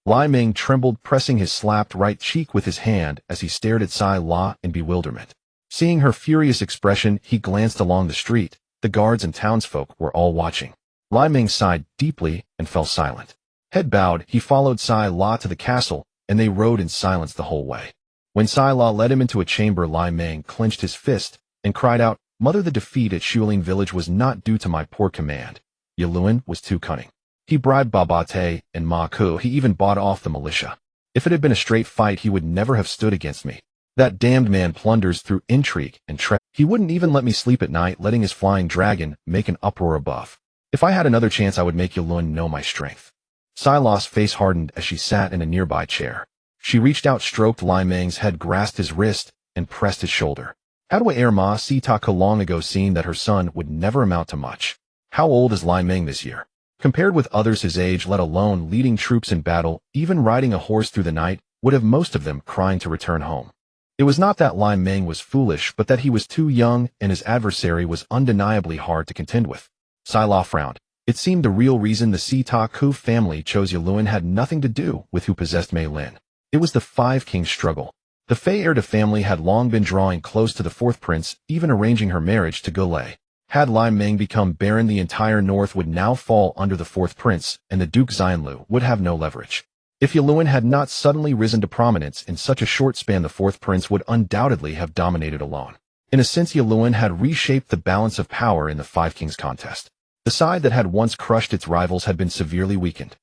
Lai Ming trembled, pressing his slapped right cheek with his hand as he stared at Sai La in bewilderment. Seeing her furious expression, he glanced along the street. The guards and townsfolk were all watching. Lai Ming sighed deeply and fell silent. Head bowed, he followed Sai La to the castle, and they rode in silence the whole way. When Sai La led him into a chamber, Lai Ming clenched his fist and cried out, "Mother, the defeat at Shuling village was not due to my poor command. Yalun was too cunning. He bribed Babate and Ma Ku. He even bought off the militia. If it had been a straight fight, he would never have stood against me. That damned man plunders through intrigue and treachery. He wouldn't even let me sleep at night, letting his flying dragon make an uproar above. If I had another chance, I would make Yalun know my strength." Sai La's face hardened as she sat in a nearby chair. She reached out, stroked Lai Ming's head, grasped his wrist, and pressed his shoulder. How do heir Ma Si Ta Ko long ago seen that her son would never amount to much? How old is Lai Ming this year? Compared with others his age, let alone leading troops in battle, even riding a horse through the night, would have most of them crying to return home. It was not that Lai Ming was foolish, but that he was too young and his adversary was undeniably hard to contend with. Sai La frowned. It seemed the real reason the Si Ta Ku family chose Yalun had nothing to do with who possessed Mei Lin. It was the Five Kings struggle. The Fei heir family had long been drawing close to the fourth prince, even arranging her marriage to Golay. Had Lai Ming become baron, the entire north would now fall under the fourth prince, and the Duke Xianlu would have no leverage. If Yalun had not suddenly risen to prominence in such a short span, the fourth prince would undoubtedly have dominated alone. In a sense, Yalun had reshaped the balance of power in the Five Kings contest. The side that had once crushed its rivals had been severely weakened.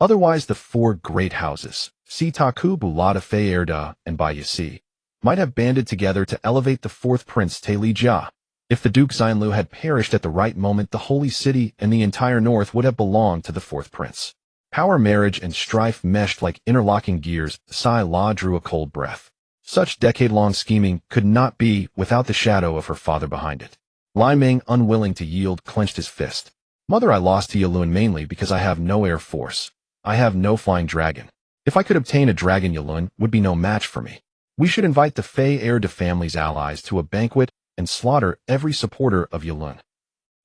Otherwise, the four great houses, Si Ta Ku, Bulata, Fei Erda, and Bayasi, might have banded together to elevate the fourth prince, Li Jia. If the Duke Xianlu had perished at the right moment, the Holy City and the entire north would have belonged to the fourth prince. Power, marriage, and strife meshed like interlocking gears. Sai La drew a cold breath. Such decade-long scheming could not be without the shadow of her father behind it. Lai Ming, unwilling to yield, clenched his fist. "Mother, I lost to Yalun mainly because I have no air force. I have no flying dragon. If I could obtain a dragon, Yalun would be no match for me. We should invite the Fei heir family's allies to a banquet and slaughter every supporter of Yalun.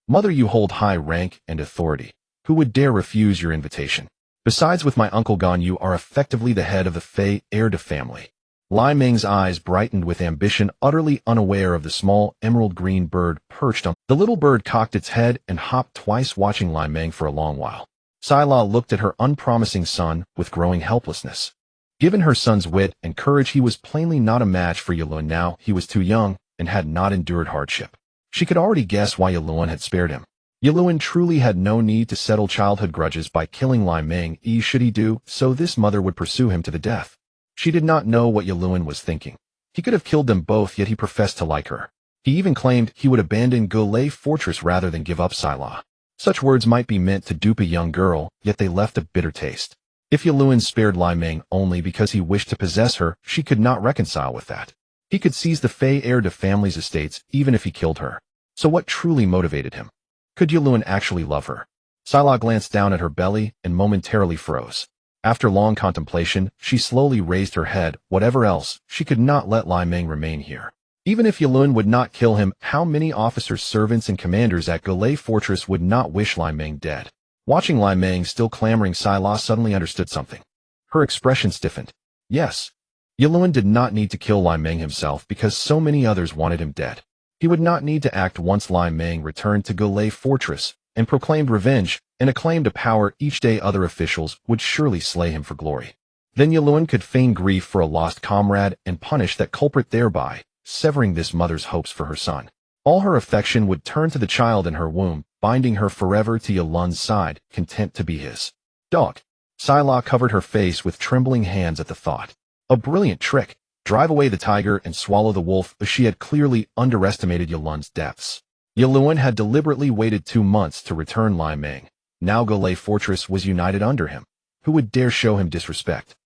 Mother, you hold high rank and authority. Who would dare refuse your invitation? Besides, with my uncle gone, you are effectively the head of the Fei heir family." Lai Ming's eyes brightened with ambition, utterly unaware of the small emerald-green bird perched on. The little bird cocked its head and hopped twice, watching Lai Ming for a long while. Sai La looked at her unpromising son with growing helplessness. Given her son's wit and courage, he was plainly not a match for Yalun now. He was too young and had not endured hardship. She could already guess why Yalun had spared him. Yalun truly had no need to settle childhood grudges by killing Lai Ming. Should he do so, this mother would pursue him to the death. She did not know what Yalun was thinking. He could have killed them both, yet he professed to like her. He even claimed he would abandon Golay Fortress rather than give up Sai La. Such words might be meant to dupe a young girl, yet they left a bitter taste. If Yalun spared Lai Ming only because he wished to possess her, she could not reconcile with that. He could seize the Fei heir family's estates even if he killed her. So what truly motivated him? Could Yalun actually love her? Sai La glanced down at her belly and momentarily froze. After long contemplation, she slowly raised her head. Whatever else, she could not let Lai Ming remain here. Even if Yalun would not kill him, how many officers, servants, and commanders at Golay Fortress would not wish Lai Ming dead? Watching Lai Ming still clamoring, Sai La suddenly understood something. Her expression stiffened. Yes, Yalun did not need to kill Lai Ming himself because so many others wanted him dead. He would not need to act once Lai Ming returned to Golay Fortress and proclaimed revenge and a claim to power. Each day other officials would surely slay him for glory. Then Yalun could feign grief for a lost comrade and punish that culprit, thereby severing this mother's hopes for her son. All her affection would turn to the child in her womb, binding her forever to Yalun's side, content to be his dog. Sai La covered her face with trembling hands at the thought. A brilliant trick. Drive away the tiger and swallow the wolf, but she had clearly underestimated Yalun's depths. Yalun had deliberately waited 2 months to return Lai Ming. Now Golay Fortress was united under him. Who would dare show him disrespect?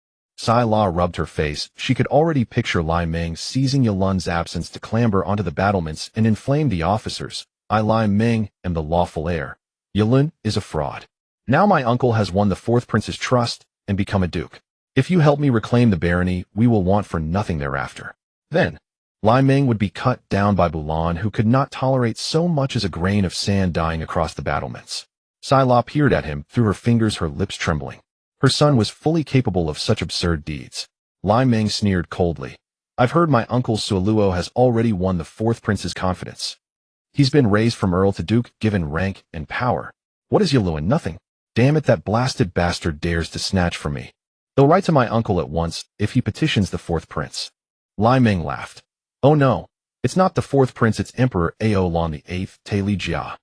Sai La rubbed her face. She could already picture Lai Ming seizing Yalun's absence to clamber onto the battlements and inflame the officers. I, Lai Ming, am the lawful heir. Yalun is a fraud. Now my uncle has won the fourth prince's trust and become a duke. If you help me reclaim the barony, we will want for nothing thereafter. Then, Lai Ming would be cut down by Bulan, who could not tolerate so much as a grain of sand dying across the battlements. Sai La peered at him, through her fingers, her lips trembling. Her son was fully capable of such absurd deeds. Lai Ming sneered coldly. I've heard my uncle Suoluo has already won the fourth prince's confidence. He's been raised from earl to duke, given rank and power. What is Yalun? Nothing. Damn it, that blasted bastard dares to snatch from me. They'll write to my uncle at once, if he petitions the fourth prince. Lai Ming laughed. Oh no, it's not the fourth prince, it's Emperor Aolon VIII, Taili Jia.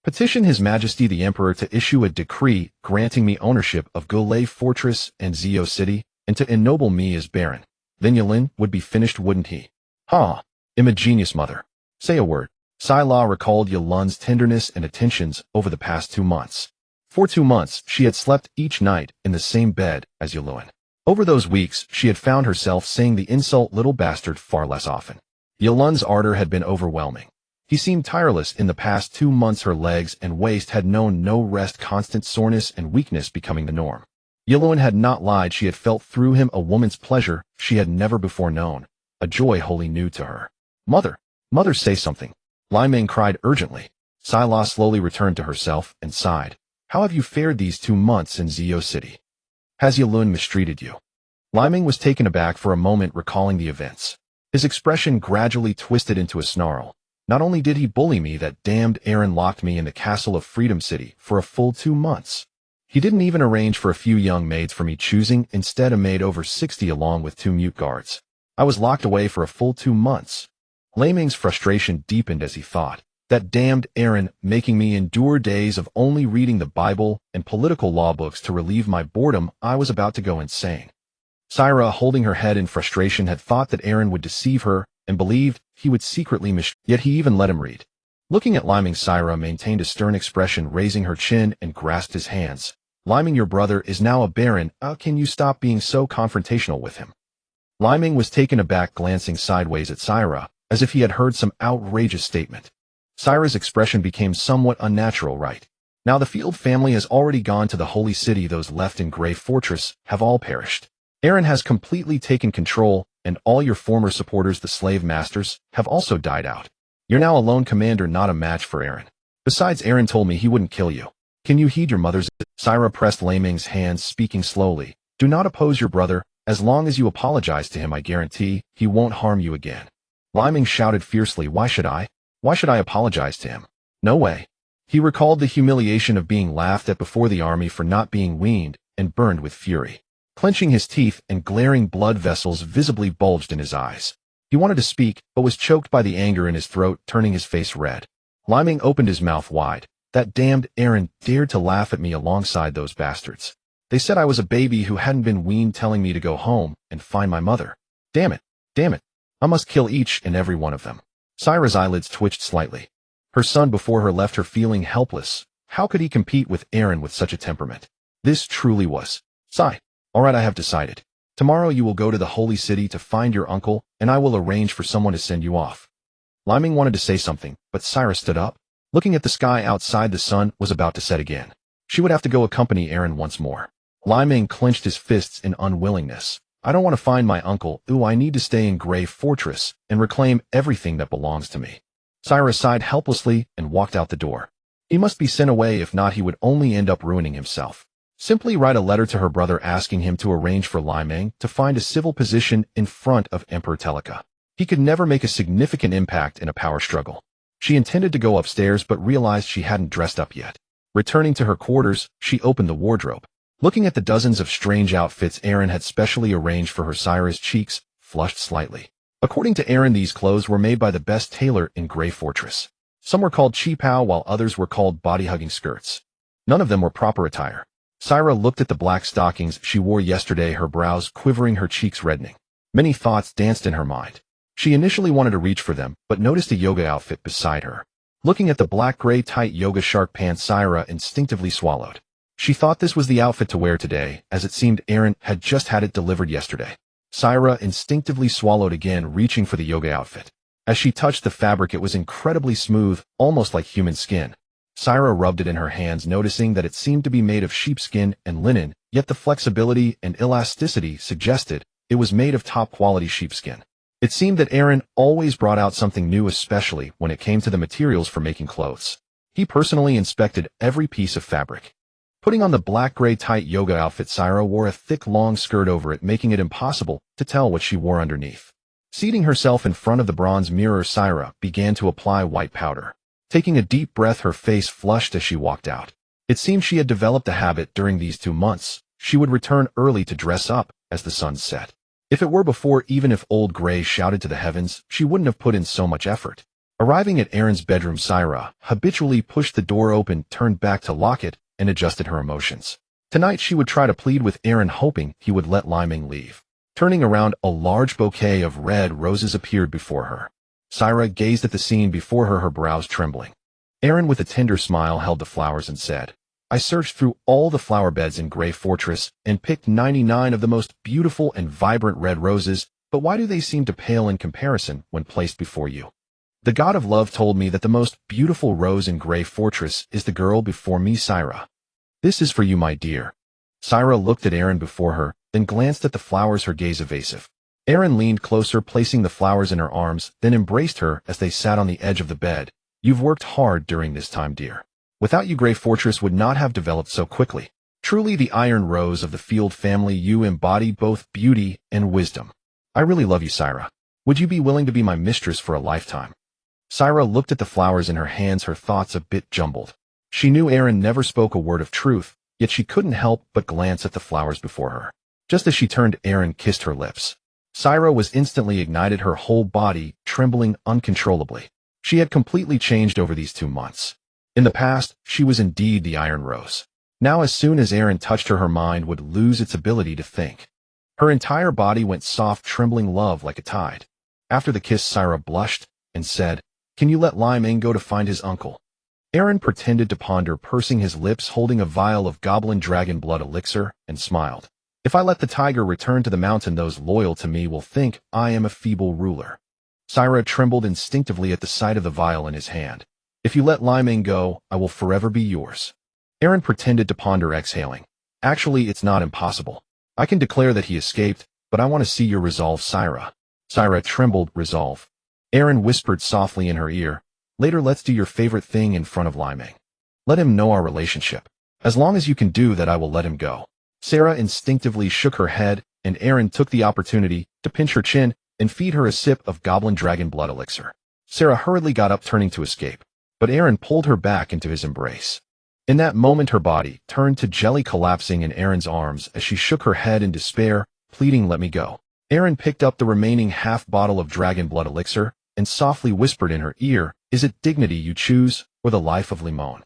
Petition His Majesty the Emperor to issue a decree granting me ownership of Golei Fortress and Zio City, and to ennoble me as Baron. Then Yalun would be finished, wouldn't he? I'm a genius, mother. Say a word. Sai La recalled Yalun's tenderness and attentions over the past 2 months. For 2 months, she had slept each night in the same bed as Yalun. Over those weeks, she had found herself saying the insult little bastard far less often. Yalun's ardor had been overwhelming. He seemed tireless in the past 2 months. Her legs and waist had known no rest, constant soreness and weakness becoming the norm. Yalun had not lied. She had felt through him a woman's pleasure she had never before known, a joy wholly new to her. Mother, say something. Lai Ming cried urgently. Sai La slowly returned to herself and sighed. How have you fared these 2 months in Zio City? Has Yalun mistreated you? Lai Ming was taken aback for a moment, recalling the events. His expression gradually twisted into a snarl. Not only did he bully me, that damned Aaron locked me in the castle of Freedom City for a full 2 months. He didn't even arrange for a few young maids for me, choosing instead a maid over 60 along with 2 mute guards. I was locked away for a full 2 months. Lai Ming's frustration deepened as he thought. That damned Aaron making me endure days of only reading the Bible and political law books to relieve my boredom. I was about to go insane. Syra, holding her head in frustration, had thought that Aaron would deceive her and believed he would secretly yet he even let him read. Looking at Lai Ming, Syra maintained a stern expression, raising her chin and grasped his hands. Lai Ming, your brother is now a baron. How can you stop being so confrontational with him? Lai Ming was taken aback, glancing sideways at Syra, as if he had heard some outrageous statement. Syra's expression became somewhat unnatural. Right now the Field family has already gone to the Holy City. Those left in Grey Fortress have all perished. Aaron has completely taken control, and all your former supporters, the slave masters, have also died out. You're now a lone commander, not a match for Aaron. Besides, Aaron told me he wouldn't kill you. Can you heed your mother's? Syra pressed Lai Ming's hands, speaking slowly. Do not oppose your brother. As long as you apologize to him, I guarantee he won't harm you again. Lai Ming shouted fiercely. Why should I? Why should I apologize to him? No way. He recalled the humiliation of being laughed at before the army for not being weaned, and burned with fury. Clenching his teeth, and glaring blood vessels visibly bulged in his eyes. He wanted to speak, but was choked by the anger in his throat, turning his face red. Lai Ming opened his mouth wide. That damned Aaron dared to laugh at me alongside those bastards. They said I was a baby who hadn't been weaned, telling me to go home and find my mother. Damn it. I must kill each and every one of them. Syra's eyelids twitched slightly. Her son before her left her feeling helpless. How could he compete with Aaron with such a temperament? This truly was. Sigh. All right, I have decided. Tomorrow you will go to the Holy City to find your uncle, and I will arrange for someone to send you off. Lai Ming wanted to say something, but Syra stood up. Looking at the sky outside, the sun was about to set again. She would have to go accompany Aaron once more. Lai Ming clenched his fists in unwillingness. I don't want to find my uncle. I need to stay in Grey Fortress and reclaim everything that belongs to me. Syra sighed helplessly and walked out the door. He must be sent away, if not he would only end up ruining himself. Simply write a letter to her brother asking him to arrange for Lai Ming to find a civil position in front of Emperor Telika. He could never make a significant impact in a power struggle. She intended to go upstairs but realized she hadn't dressed up yet. Returning to her quarters, she opened the wardrobe. Looking at the dozens of strange outfits Aaron had specially arranged for her, Syra's cheeks flushed slightly. According to Aaron, these clothes were made by the best tailor in Grey Fortress. Some were called cheapao while others were called body-hugging skirts. None of them were proper attire. Syra looked at the black stockings she wore yesterday, her brows quivering, her cheeks reddening. Many thoughts danced in her mind. She initially wanted to reach for them, but noticed a yoga outfit beside her. Looking at the black-gray tight yoga shark pants, Syra instinctively swallowed. She thought this was the outfit to wear today, as it seemed Aaron had just had it delivered yesterday. Syra instinctively swallowed again, reaching for the yoga outfit. As she touched the fabric, it was incredibly smooth, almost like human skin. Syra rubbed it in her hands, noticing that it seemed to be made of sheepskin and linen, yet the flexibility and elasticity suggested it was made of top-quality sheepskin. It seemed that Aaron always brought out something new, especially when it came to the materials for making clothes. He personally inspected every piece of fabric. Putting on the black-gray tight yoga outfit, Syra wore a thick long skirt over it, making it impossible to tell what she wore underneath. Seating herself in front of the bronze mirror, Syra began to apply white powder. Taking a deep breath, her face flushed as she walked out. It seemed she had developed a habit during these 2 months. She would return early to dress up as the sun set. If it were before, even if old gray shouted to the heavens, she wouldn't have put in so much effort. Arriving at Aaron's bedroom, Syra habitually pushed the door open, turned back to lock it, and adjusted her emotions. Tonight she would try to plead with Aaron, hoping he would let Liming leave. Turning around, a large bouquet of red roses appeared before her. Syra gazed at the scene before her, her brows trembling. Aaron, with a tender smile, held the flowers and said, "I searched through all the flower beds in Grey Fortress and picked 99 of the most beautiful and vibrant red roses, but why do they seem to pale in comparison when placed before you? The god of love told me that the most beautiful rose in Grey Fortress is the girl before me, Syra. This is for you, my dear." Syra looked at Aaron before her, then glanced at the flowers, her gaze evasive. Aaron leaned closer, placing the flowers in her arms, then embraced her as they sat on the edge of the bed. "You've worked hard during this time, dear. Without you, Grey Fortress would not have developed so quickly. Truly the Iron Rose of the Field family, you embody both beauty and wisdom. I really love you, Syra. Would you be willing to be my mistress for a lifetime?" Syra looked at the flowers in her hands, her thoughts a bit jumbled. She knew Aaron never spoke a word of truth, yet she couldn't help but glance at the flowers before her. Just as she turned, Aaron kissed her lips. Syra was instantly ignited, her whole body trembling uncontrollably. She had completely changed over these 2 months. In the past, she was indeed the Iron Rose. Now, as soon as Aaron touched her, her mind would lose its ability to think. Her entire body went soft, trembling love like a tide. After the kiss, Syra blushed and said, "Can you let Liming go to find his uncle?" Aaron pretended to ponder, pursing his lips, holding a vial of goblin dragon blood elixir, and smiled. "If I let the tiger return to the mountain, those loyal to me will think I am a feeble ruler." Syra trembled instinctively at the sight of the vial in his hand. "If you let Liming go, I will forever be yours." Aaron pretended to ponder, exhaling. "Actually, it's not impossible. I can declare that he escaped, but I want to see your resolve, Syra." Syra trembled. "Resolve?" Aaron whispered softly in her ear. "Later, let's do your favorite thing in front of Liming. Let him know our relationship. As long as you can do that, I will let him go." Syra instinctively shook her head, and Aaron took the opportunity to pinch her chin and feed her a sip of goblin dragon blood elixir. Syra hurriedly got up, turning to escape, but Aaron pulled her back into his embrace. In that moment, her body turned to jelly, collapsing in Aaron's arms as she shook her head in despair, pleading, "Let me go." Aaron picked up the remaining half bottle of dragon blood elixir and softly whispered in her ear, "Is it dignity you choose, or the life of Limon?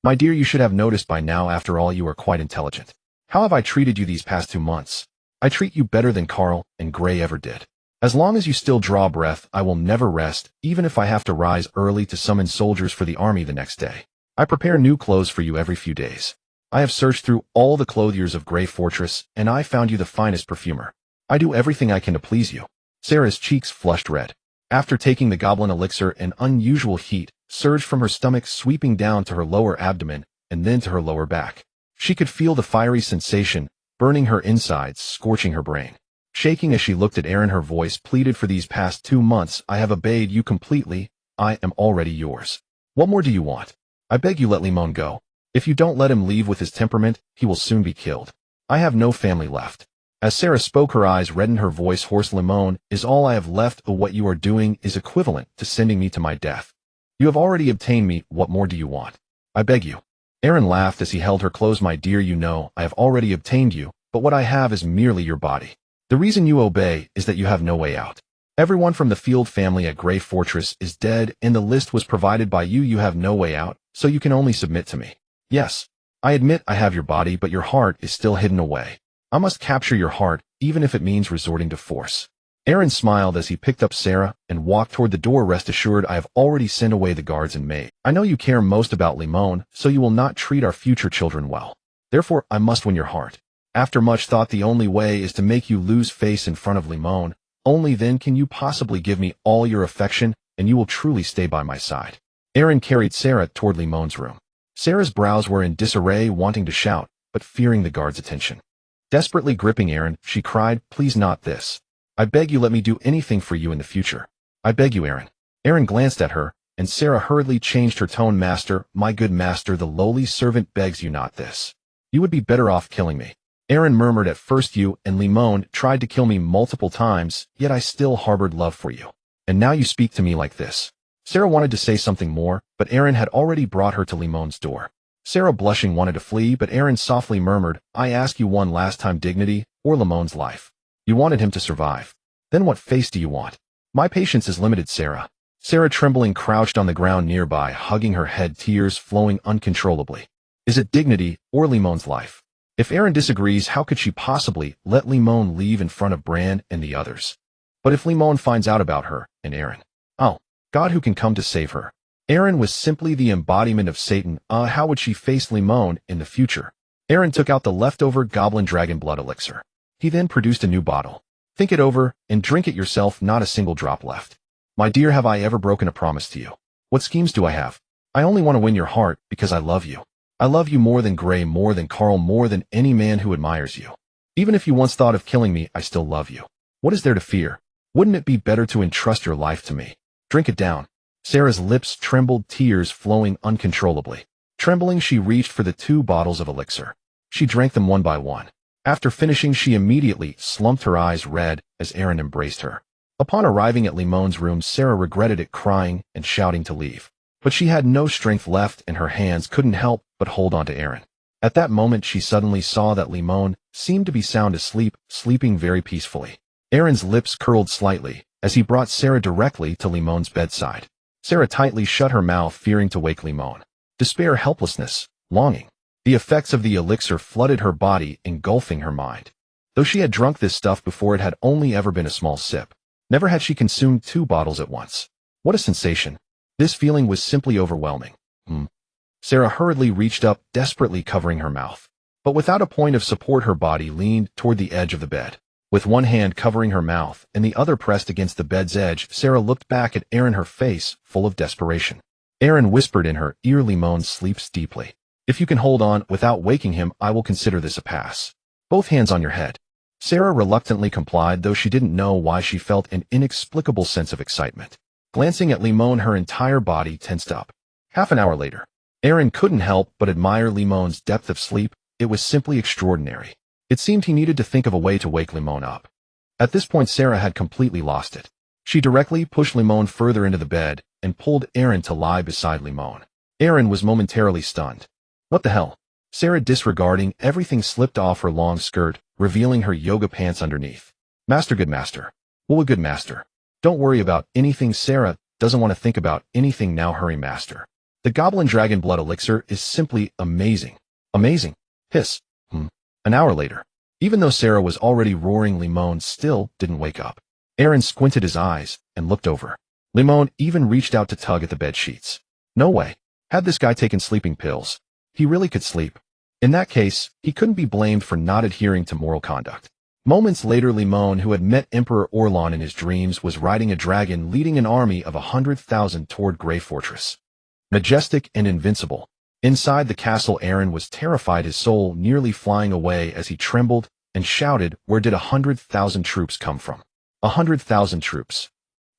My dear, you should have noticed by now. After all, you are quite intelligent. How have I treated you these past 2 months? I treat you better than Carl and Gray ever did. As long as you still draw breath, I will never rest, even if I have to rise early to summon soldiers for the army the next day. I prepare new clothes for you every few days. I have searched through all the clothiers of Grey Fortress, and I found you the finest perfumer. I do everything I can to please you." Sarah's cheeks flushed red. After taking the goblin elixir, an unusual heat surged from her stomach, sweeping down to her lower abdomen and then to her lower back. She could feel the fiery sensation burning her insides, scorching her brain. Shaking as she looked at Aaron, her voice pleaded, "For these past 2 months, I have obeyed you completely. I am already yours. What more do you want? I beg you, let Limon go. If you don't let him leave with his temperament, he will soon be killed. I have no family left." As Sarah spoke, her eyes reddened, her voice hoarse. "Limon is all I have left. What you are doing is equivalent to sending me to my death. You have already obtained me. What more do you want? I beg you." Aaron laughed as he held her close. "My dear, you know I have already obtained you, but what I have is merely your body. The reason you obey is that you have no way out. Everyone from the Field family at Grey Fortress is dead, and the list was provided by you. You have no way out, so you can only submit to me. Yes, I admit I have your body, but your heart is still hidden away. I must capture your heart, even if it means resorting to force." Aaron smiled as he picked up Sarah and walked toward the door. "Rest assured, I have already sent away the guards and maid. I know you care most about Limon, so you will not treat our future children well. Therefore, I must win your heart. After much thought, the only way is to make you lose face in front of Limon. Only then can you possibly give me all your affection, and you will truly stay by my side. Aaron carried Sarah toward Limon's room. Sarah's brows were in disarray, wanting to shout, but fearing the guard's attention. Desperately gripping Aaron, she cried, "Please not this. I beg you, let me do anything for you in the future. I beg you, Aaron." Aaron glanced at her, and Sarah hurriedly changed her tone. "Master, my good master, the lowly servant begs you not this. You would be better off killing me." Aaron murmured, "At first you and Limon tried to kill me multiple times, yet I still harbored love for you. And now you speak to me like this." Sarah wanted to say something more, but Aaron had already brought her to Limon's door. Sarah, blushing, wanted to flee, but Aaron softly murmured, "I ask you one last time, dignity, or Limon's life. You wanted him to survive. Then what face do you want?" "My patience is limited, Sarah." Sarah, trembling, crouched on the ground nearby, hugging her head, tears flowing uncontrollably. "Is it dignity, or Limon's life?" If Aaron disagrees, how could she possibly let Limon leave in front of Bran and the others? But if Limon finds out about her and Aaron? Oh, God, who can come to save her? Aaron was simply the embodiment of Satan. How would she face Limon in the future? Aaron took out the leftover goblin dragon blood elixir. He then produced a new bottle. "Think it over, and drink it yourself, not a single drop left." "My dear, have I ever broken a promise to you? What schemes do I have? I only want to win your heart because I love you. I love you more than Gray, more than Carl, more than any man who admires you. Even if you once thought of killing me, I still love you. What is there to fear? Wouldn't it be better to entrust your life to me? Drink it down." Sarah's lips trembled, tears flowing uncontrollably. Trembling, she reached for the 2 bottles of elixir. She drank them one by one. After finishing, she immediately slumped, her eyes red, as Aaron embraced her. Upon arriving at Limon's room, Sarah regretted it, crying and shouting to leave. But she had no strength left, and her hands couldn't help but hold on to Aaron. At that moment, she suddenly saw that Limon seemed to be sound asleep, sleeping very peacefully. Aaron's lips curled slightly as he brought Sarah directly to Limon's bedside. Sarah tightly shut her mouth, fearing to wake Limon. Despair, helplessness, longing. The effects of the elixir flooded her body, engulfing her mind. Though she had drunk this stuff before, it had only ever been a small sip. Never had she consumed 2 bottles at once. What a sensation. This feeling was simply overwhelming. Sarah hurriedly reached up, desperately covering her mouth. But without a point of support, her body leaned toward the edge of the bed. With one hand covering her mouth and the other pressed against the bed's edge, Sarah looked back at Aaron, her face full of desperation. Aaron whispered in her ear, "Limon sleeps deeply. If you can hold on without waking him, I will consider this a pass. Both hands on your head." Sarah reluctantly complied, though she didn't know why. She felt an inexplicable sense of excitement. Glancing at Limon, her entire body tensed up. Half an hour later, Aaron couldn't help but admire Limon's depth of sleep. It was simply extraordinary. It seemed he needed to think of a way to wake Limon up. At this point, Sarah had completely lost it. She directly pushed Limon further into the bed and pulled Aaron to lie beside Limon. Aaron was momentarily stunned. What the hell? Sarah, disregarding everything, slipped off her long skirt, revealing her yoga pants underneath. "Master, good master. Well, a good master. Don't worry about anything." Sarah doesn't want to think about anything now. "Hurry, master. The goblin dragon blood elixir is simply amazing." "Amazing." Hiss. An hour later. Even though Sarah was already roaring, Limon still didn't wake up. Aaron squinted his eyes and looked over. Limon even reached out to tug at the bed sheets. No way. Had this guy taken sleeping pills? He really could sleep. In that case, he couldn't be blamed for not adhering to moral conduct. Moments later, Limon, who had met Emperor Orlon in his dreams, was riding a dragon, leading an army of 100,000 toward Grey Fortress. Majestic and invincible. Inside the castle, Aaron was terrified, his soul nearly flying away as he trembled and shouted, "Where did 100,000 troops come from? 100,000 troops."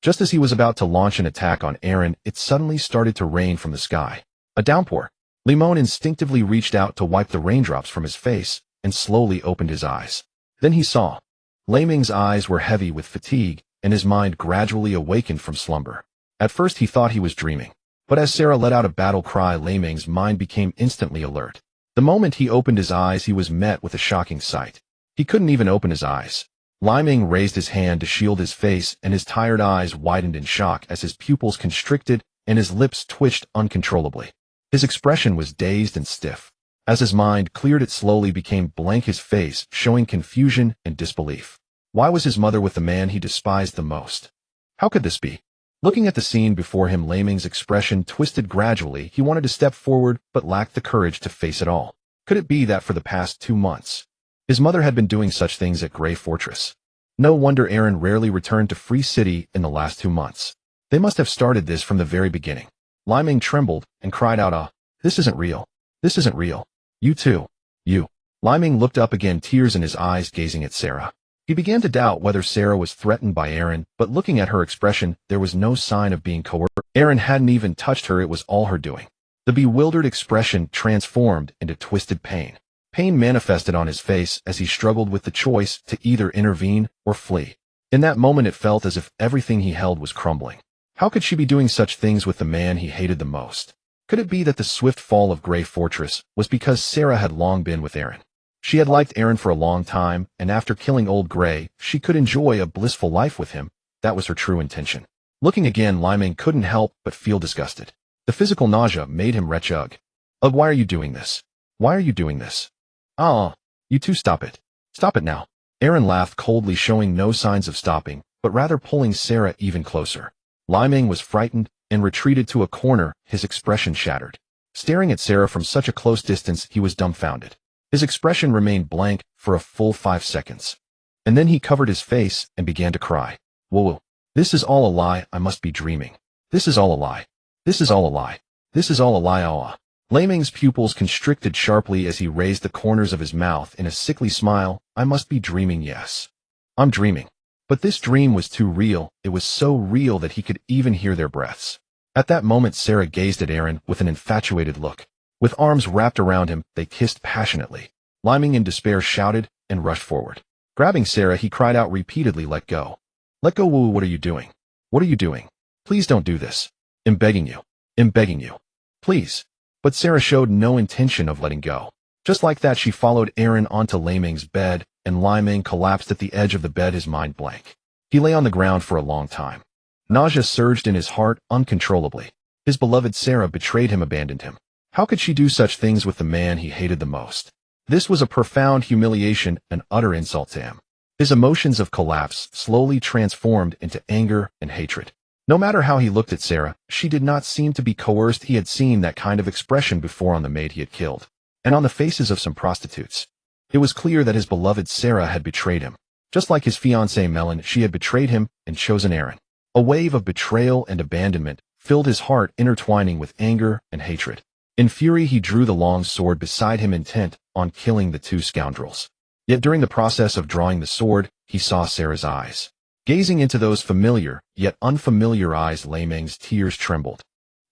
Just as he was about to launch an attack on Aaron, it suddenly started to rain from the sky. A downpour. Limon instinctively reached out to wipe the raindrops from his face and slowly opened his eyes. Then he saw. Laming's eyes were heavy with fatigue, and his mind gradually awakened from slumber. At first he thought he was dreaming. But as Sarah let out a battle cry, Laming's mind became instantly alert. The moment he opened his eyes, he was met with a shocking sight. He couldn't even open his eyes. Laming raised his hand to shield his face, and his tired eyes widened in shock as his pupils constricted and his lips twitched uncontrollably. His expression was dazed and stiff. As his mind cleared, it slowly became blank, his face showing confusion and disbelief. Why was his mother with the man he despised the most? How could this be? Looking at the scene before him, Laming's expression twisted gradually. He wanted to step forward, but lacked the courage to face it all. Could it be that for the past 2 months, his mother had been doing such things at Grey Fortress? No wonder Aaron rarely returned to Free City in the last 2 months. They must have started this from the very beginning. Liming trembled and cried out, this isn't real. This isn't real. You too. You. Liming looked up again, tears in his eyes, gazing at Sarah. He began to doubt whether Sarah was threatened by Aaron, but looking at her expression, there was no sign of being coerced. Aaron hadn't even touched her, it was all her doing. The bewildered expression transformed into twisted pain. Pain manifested on his face as he struggled with the choice to either intervene or flee. In that moment it felt as if everything he held was crumbling. How could she be doing such things with the man he hated the most? Could it be that the swift fall of Grey Fortress was because Sarah had long been with Aaron? She had liked Aaron for a long time, and after killing Old Grey, she could enjoy a blissful life with him. That was her true intention. Looking again, Liming couldn't help but feel disgusted. The physical nausea made him retch. Ugh, why are you doing this? Why are you doing this? You two, stop it. Stop it now. Aaron laughed coldly, showing no signs of stopping, but rather pulling Sarah even closer. Liming was frightened and retreated to a corner, his expression shattered. Staring at Sarah from such a close distance, he was dumbfounded. His expression remained blank for a full 5 seconds. And then he covered his face and began to cry. Whoa, this is all a lie, I must be dreaming. This is all a lie. This is all a lie. This is all a lie. Liming's pupils constricted sharply as he raised the corners of his mouth in a sickly smile. I must be dreaming, yes. I'm dreaming. But this dream was too real. It was so real that he could even hear their breaths. At that moment, Sarah gazed at Aaron with an infatuated look. With arms wrapped around him, they kissed passionately. Liming in despair shouted and rushed forward. Grabbing Sarah, he cried out repeatedly, let go. Let go, woo, what are you doing? What are you doing? Please don't do this. I'm begging you. I'm begging you. Please. But Sarah showed no intention of letting go. Just like that, she followed Aaron onto Liming's bed, and Liming collapsed at the edge of the bed, his mind blank. He lay on the ground for a long time. Nausea surged in his heart uncontrollably. His beloved Sarah betrayed him, abandoned him. How could she do such things with the man he hated the most? This was a profound humiliation, an utter insult to him. His emotions of collapse slowly transformed into anger and hatred. No matter how he looked at Sarah, she did not seem to be coerced. He had seen that kind of expression before on the maid he had killed, and on the faces of some prostitutes. It was clear that his beloved Sarah had betrayed him. Just like his fiancée Melon, she had betrayed him and chosen Aaron. A wave of betrayal and abandonment filled his heart, intertwining with anger and hatred. In fury, he drew the long sword beside him, intent on killing the two scoundrels. Yet during the process of drawing the sword, he saw Sarah's eyes. Gazing into those familiar, yet unfamiliar eyes, Liming's tears trembled.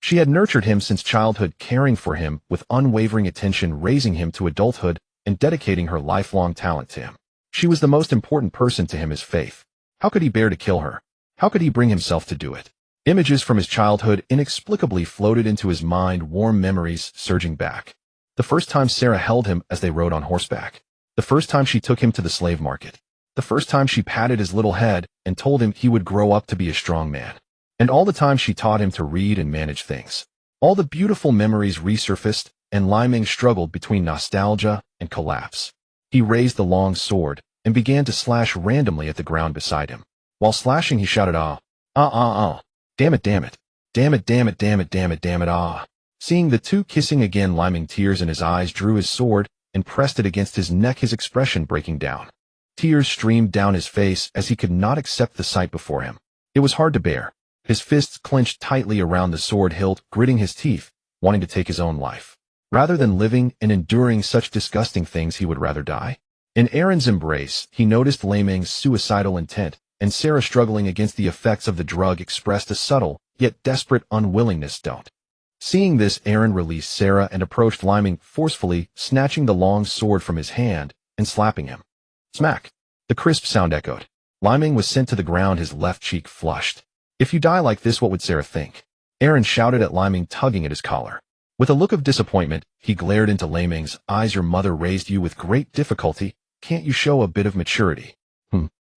She had nurtured him since childhood, caring for him with unwavering attention, raising him to adulthood, and dedicating her lifelong talent to him. She was the most important person to him, his faith. How could he bear to kill her? How could he bring himself to do it? Images from his childhood inexplicably floated into his mind, warm memories surging back. The first time Sarah held him as they rode on horseback. The first time she took him to the slave market. The first time she patted his little head and told him he would grow up to be a strong man. And all the time she taught him to read and manage things. All the beautiful memories resurfaced, and Liming struggled between nostalgia and collapse. He raised the long sword and began to slash randomly at the ground beside him. While slashing, he shouted, damn it, damn it, damn it, damn it, damn it, damn it, damn it, ah. Seeing the two kissing again, Liming, tears in his eyes, drew his sword and pressed it against his neck, his expression breaking down. Tears streamed down his face as he could not accept the sight before him. It was hard to bear. His fists clenched tightly around the sword hilt, gritting his teeth, wanting to take his own life. Rather than living and enduring such disgusting things, he would rather die. In Aaron's embrace, he noticed Liming's suicidal intent, and Sarah, struggling against the effects of the drug, expressed a subtle, yet desperate unwillingness. Don't. Seeing this, Aaron released Sarah and approached Liming forcefully, snatching the long sword from his hand and slapping him. Smack! The crisp sound echoed. Liming was sent to the ground, his left cheek flushed. If you die like this, what would Sarah think? Aaron shouted at Liming, tugging at his collar. With a look of disappointment, he glared into Liming's eyes. Your mother raised you with great difficulty. Can't you show a bit of maturity?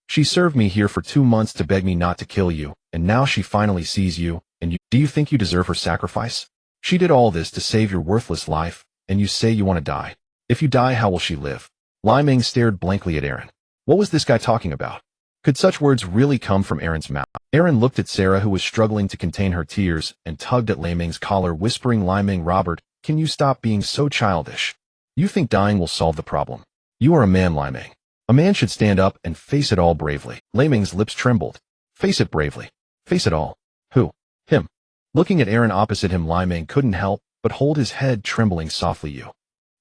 She served me here for 2 months to beg me not to kill you, and now she finally sees you, and do you think you deserve her sacrifice? She did all this to save your worthless life, and you say you want to die. If you die, how will she live? Liming stared blankly at Aaron. What was this guy talking about? Could such words really come from Aaron's mouth? Aaron looked at Sarah, who was struggling to contain her tears, and tugged at Liming's collar, whispering, Liming, Robert, can you stop being so childish? You think dying will solve the problem. You are a man, Liming. A man should stand up and face it all bravely. Liming's lips trembled. Face it bravely. Face it all. Who? Him. Looking at Aaron opposite him, Liming couldn't help but hold his head, trembling softly.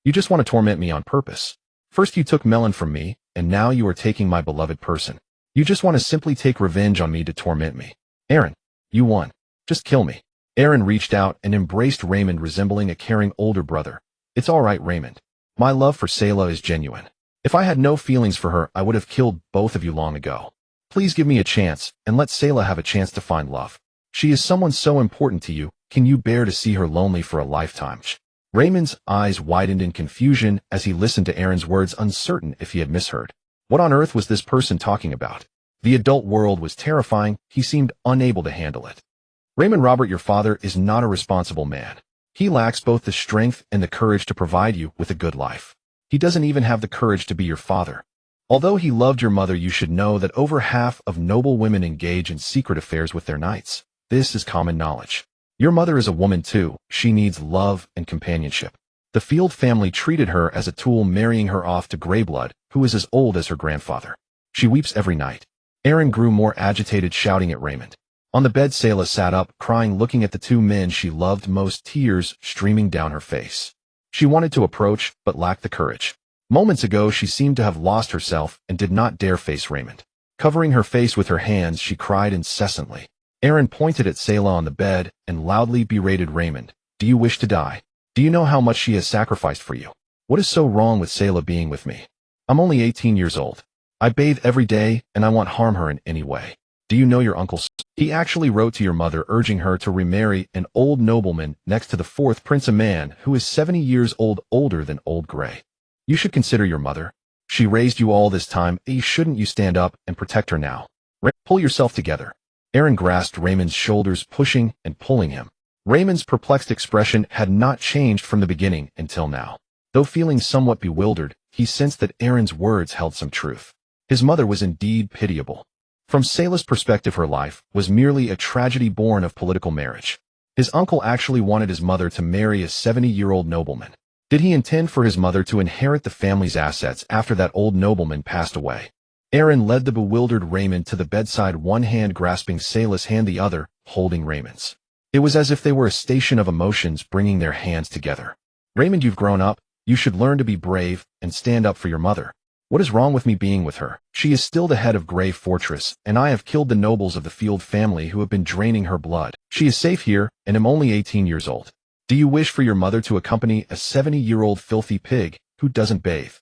You just want to torment me on purpose. First you took Melon from me, and now you are taking my beloved person. You just want to simply take revenge on me to torment me. Aaron, you won. Just kill me. Aaron reached out and embraced Raymond, resembling a caring older brother. It's all right, Raymond. My love for Selah is genuine. If I had no feelings for her, I would have killed both of you long ago. Please give me a chance, and let Selah have a chance to find love. She is someone so important to you. Can you bear to see her lonely for a lifetime? Raymond's eyes widened in confusion as he listened to Aaron's words, uncertain if he had misheard. What on earth was this person talking about? The adult world was terrifying. He seemed unable to handle it. Raymond Robert, your father is not a responsible man. He lacks both the strength and the courage to provide you with a good life. He doesn't even have the courage to be your father. Although he loved your mother, you should know that over half of noble women engage in secret affairs with their knights. This is common knowledge. Your mother is a woman too. She needs love and companionship. The Field family treated her as a tool, marrying her off to Greyblood, who is as old as her grandfather. She weeps every night. Aaron grew more agitated, shouting at Raymond. On the bed, Selah sat up, crying, looking at the two men she loved most, tears streaming down her face. She wanted to approach, but lacked the courage. Moments ago, she seemed to have lost herself and did not dare face Raymond. Covering her face with her hands, she cried incessantly. Aaron pointed at Selah on the bed and loudly berated Raymond. Do you wish to die? Do you know how much she has sacrificed for you? What is so wrong with Selah being with me? I'm only 18 years old. I bathe every day, and I won't harm her in any way. Do you know your uncle? He actually wrote to your mother urging her to remarry an old nobleman next to the fourth prince, a man who is 70 years old, older than Old Grey. You should consider your mother. She raised you all this time. Shouldn't you stand up and protect her now? Pull yourself together. Aaron grasped Raymond's shoulders, pushing and pulling him. Raymond's perplexed expression had not changed from the beginning until now. Though feeling somewhat bewildered, he sensed that Aaron's words held some truth. His mother was indeed pitiable. From Selah's perspective, her life was merely a tragedy born of political marriage. His uncle actually wanted his mother to marry a 70-year-old nobleman. Did he intend for his mother to inherit the family's assets after that old nobleman passed away? Aaron led the bewildered Raymond to the bedside, one hand grasping Selah's hand, the other holding Raymond's. It was as if they were a station of emotions bringing their hands together. Raymond, you've grown up. You should learn to be brave and stand up for your mother. What is wrong with me being with her? She is still the head of Grey Fortress, and I have killed the nobles of the Field family who have been draining her blood. She is safe here, and am only 18 years old. Do you wish for your mother to accompany a 70-year-old filthy pig who doesn't bathe?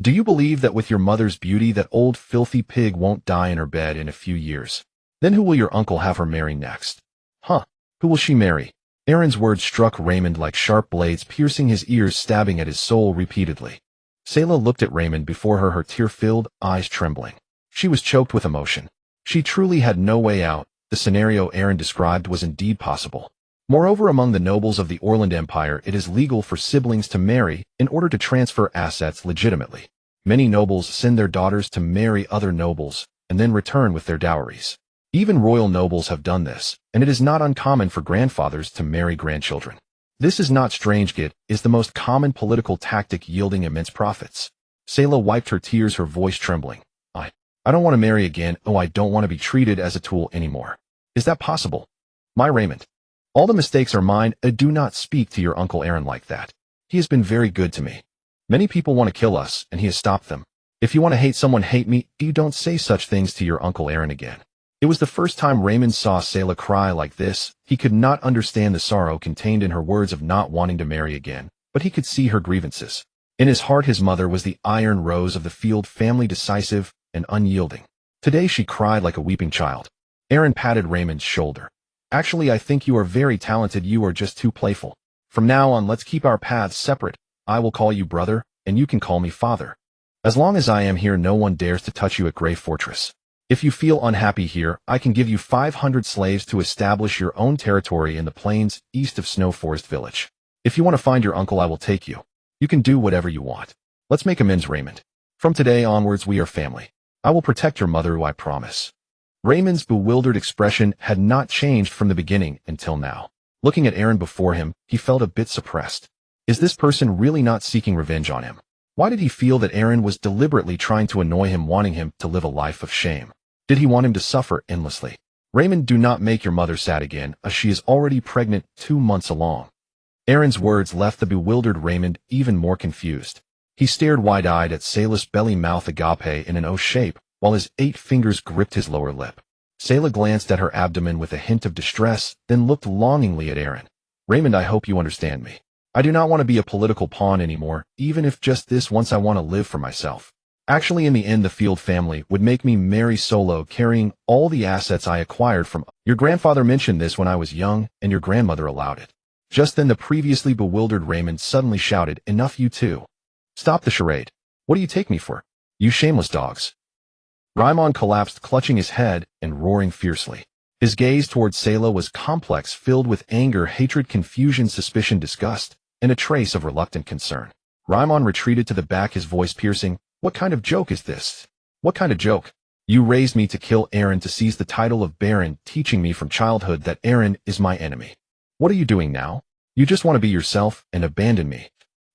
Do you believe that with your mother's beauty that old filthy pig won't die in her bed in a few years? Then who will your uncle have her marry next? Who will she marry? Aaron's words struck Raymond like sharp blades, piercing his ears, stabbing at his soul repeatedly. Selah looked at Raymond before her, her tear-filled eyes trembling. She was choked with emotion. She truly had no way out. The scenario Aaron described was indeed possible. Moreover, among the nobles of the Orland Empire, it is legal for siblings to marry in order to transfer assets legitimately. Many nobles send their daughters to marry other nobles and then return with their dowries. Even royal nobles have done this, and it is not uncommon for grandfathers to marry grandchildren. This is not strange. It is the most common political tactic, yielding immense profits. Selah wiped her tears, her voice trembling. I don't want to marry again. I don't want to be treated as a tool anymore. Is that possible? My Raymond. All the mistakes are mine. Do not speak to your Uncle Aaron like that. He has been very good to me. Many people want to kill us, and he has stopped them. If you want to hate someone, hate me. You don't say such things to your Uncle Aaron again. It was the first time Raymond saw Selah cry like this. He could not understand the sorrow contained in her words of not wanting to marry again, but he could see her grievances. In his heart, his mother was the iron rose of the Field family, decisive and unyielding. Today she cried like a weeping child. Aaron patted Raymond's shoulder. Actually, I think you are very talented. You are just too playful. From now on, let's keep our paths separate. I will call you brother, and you can call me father. As long as I am here, no one dares to touch you at Grey Fortress. If you feel unhappy here, I can give you 500 slaves to establish your own territory in the plains east of Snow Forest Village. If you want to find your uncle, I will take you. You can do whatever you want. Let's make amends, Raymond. From today onwards, we are family. I will protect your mother, I promise. Raymond's bewildered expression had not changed from the beginning until now. Looking at Aaron before him, he felt a bit suppressed. Is this person really not seeking revenge on him? Why did he feel that Aaron was deliberately trying to annoy him, wanting him to live a life of shame? Did he want him to suffer endlessly? Raymond, do not make your mother sad again, as she is already pregnant 2 months along. Aaron's words left the bewildered Raymond even more confused. He stared wide-eyed at Selah's belly mouth agape in an O shape, while his 8 fingers gripped his lower lip. Selah glanced at her abdomen with a hint of distress, then looked longingly at Aaron. Raymond, I hope you understand me. I do not want to be a political pawn anymore, even if just this once I want to live for myself. Actually, in the end, the Field family would make me marry solo, carrying all the assets I acquired from. Your grandfather mentioned this when I was young, and your grandmother allowed it. Just then the previously bewildered Raymond suddenly shouted, enough, you two. Stop the charade. What do you take me for? You shameless dogs. Raimon collapsed, clutching his head and roaring fiercely. His gaze toward Selah was complex, filled with anger, hatred, confusion, suspicion, disgust, and a trace of reluctant concern. Raimon retreated to the back, his voice piercing. What kind of joke is this? What kind of joke? You raised me to kill Aaron, to seize the title of Baron, teaching me from childhood that Aaron is my enemy. What are you doing now? You just want to be yourself and abandon me.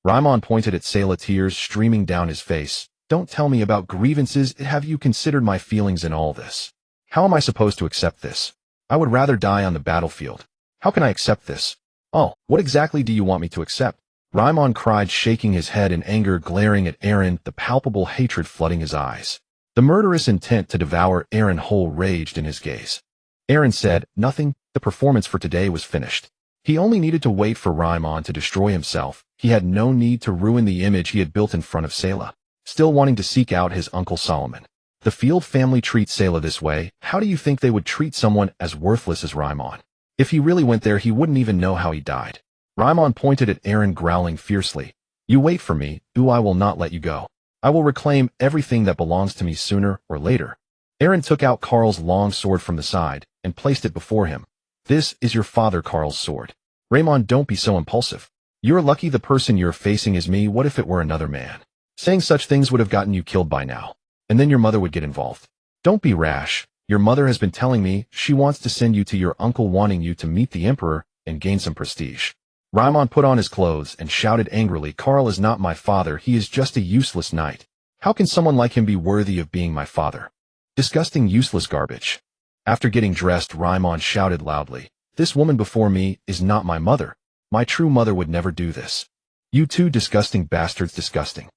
Raimon pointed at Selah, tears streaming down his face. Don't tell me about grievances. Have you considered my feelings in all this? How am I supposed to accept this? I would rather die on the battlefield. How can I accept this? Oh, what exactly do you want me to accept? Raimon cried, shaking his head in anger, glaring at Aaron, the palpable hatred flooding his eyes. The murderous intent to devour Aaron whole raged in his gaze. Aaron said, nothing. The performance for today was finished. He only needed to wait for Raimon to destroy himself. He had no need to ruin the image he had built in front of Selah. Still wanting to seek out his uncle Solomon. The Field family treats Selah this way. How do you think they would treat someone as worthless as Raimon? If he really went there, he wouldn't even know how he died. Raimon pointed at Aaron, growling fiercely. You wait for me, or I will not let you go. I will reclaim everything that belongs to me sooner or later. Aaron took out Carl's long sword from the side and placed it before him. This is your father Carl's sword. Raimon, don't be so impulsive. You're lucky the person you're facing is me. What if it were another man? Saying such things would have gotten you killed by now. And then your mother would get involved. Don't be rash. Your mother has been telling me she wants to send you to your uncle, wanting you to meet the emperor and gain some prestige. Raimon put on his clothes and shouted angrily, Carl is not my father. He is just a useless knight. How can someone like him be worthy of being my father? Disgusting, useless garbage. After getting dressed, Raimon shouted loudly, this woman before me is not my mother. My true mother would never do this. You two disgusting bastards, disgusting.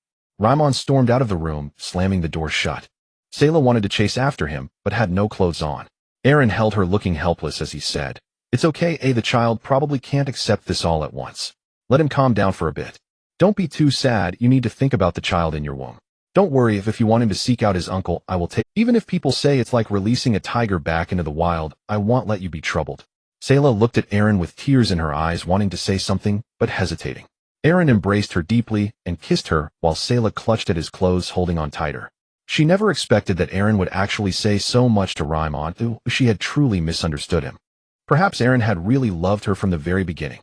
Raimon stormed out of the room, slamming the door shut. Selah wanted to chase after him, but had no clothes on. Aaron held her, looking helpless as he said, it's okay, the child probably can't accept this all at once. Let him calm down for a bit. Don't be too sad. You need to think about the child in your womb. Don't worry, if you want him to seek out his uncle, I will take. Even if people say it's like releasing a tiger back into the wild, I won't let you be troubled. Selah looked at Aaron with tears in her eyes, wanting to say something, but hesitating. Aaron embraced her deeply and kissed her, while Selah clutched at his clothes, holding on tighter. She never expected that Aaron would actually say so much to Raimon, though she had truly misunderstood him. Perhaps Aaron had really loved her from the very beginning.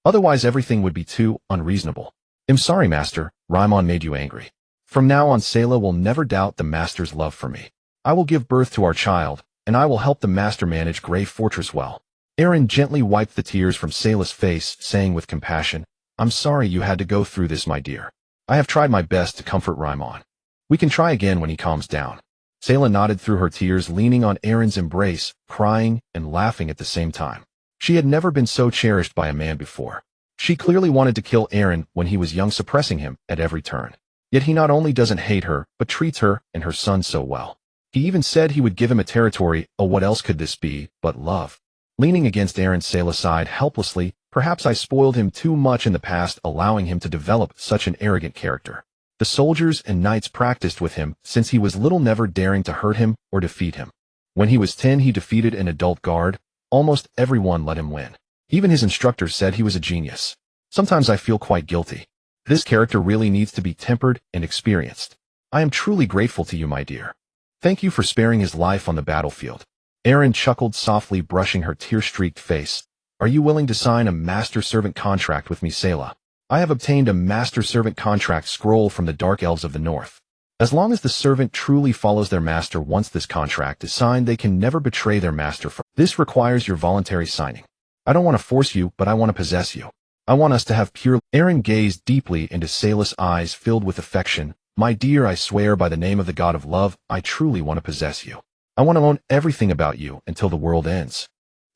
Otherwise everything would be too unreasonable. I'm sorry, master, Raimon made you angry. From now on, Selah will never doubt the master's love for me. I will give birth to our child, and I will help the master manage Grey Fortress well. Aaron gently wiped the tears from Selah's face, saying with compassion, I'm sorry you had to go through this, my dear. I have tried my best to comfort Raimon. We can try again when he calms down. Selah nodded through her tears, leaning on Aaron's embrace, crying and laughing at the same time. She had never been so cherished by a man before. She clearly wanted to kill Aaron when he was young, suppressing him at every turn. Yet he not only doesn't hate her, but treats her and her son so well. He even said he would give him a territory. Oh, what else could this be but love? Leaning against Aaron, Selah sighed helplessly. Perhaps I spoiled him too much in the past, allowing him to develop such an arrogant character. The soldiers and knights practiced with him since he was little, never daring to hurt him or defeat him. When he was 10, he defeated an adult guard. Almost everyone let him win. Even his instructor said he was a genius. Sometimes I feel quite guilty. This character really needs to be tempered and experienced. I am truly grateful to you, my dear. Thank you for sparing his life on the battlefield. Aaron chuckled softly, brushing her tear-streaked face. Are you willing to sign a master-servant contract with me, Selah? I have obtained a master-servant contract scroll from the Dark Elves of the North. As long as the servant truly follows their master, once this contract is signed, they can never betray their master. This requires your voluntary signing. I don't want to force you, but I want to possess you. I want us to have pure. Aaron gazed deeply into Sayla's eyes filled with affection. My dear, I swear by the name of the god of love, I truly want to possess you. I want to own everything about you until the world ends.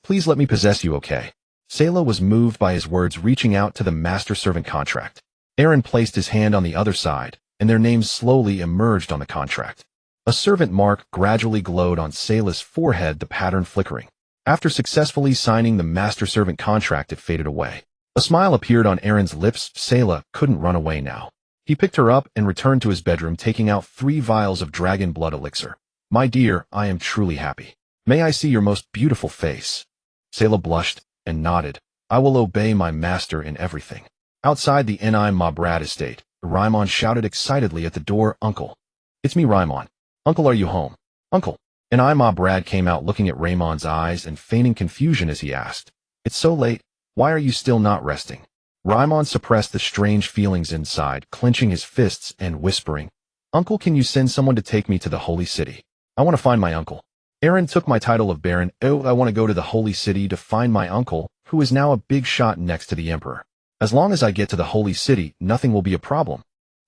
Please let me possess you, okay? Sayla was moved by his words, reaching out to the master-servant contract. Aaron placed his hand on the other side, and their names slowly emerged on the contract. A servant mark gradually glowed on Sayla's forehead, the pattern flickering. After successfully signing the master-servant contract, it faded away. A smile appeared on Aaron's lips. Sayla couldn't run away now. He picked her up and returned to his bedroom, taking out 3 vials of dragon blood elixir. My dear, I am truly happy. May I see your most beautiful face? Sayla blushed and nodded. I will obey my master in everything. Outside the Mabrad estate, Raimon shouted excitedly at the door, Uncle. It's me, Raimon. Uncle, are you home? Uncle. Mabrad came out, looking at Raimon's eyes and feigning confusion as he asked, It's so late. Why are you still not resting? Raimon suppressed the strange feelings inside, clenching his fists and whispering, Uncle, can you send someone to take me to the holy city? I want to find my uncle. Aaron took my title of Baron. Oh, I want to go to the holy city to find my uncle, who is now a big shot next to the emperor. As long as I get to the holy city, nothing will be a problem.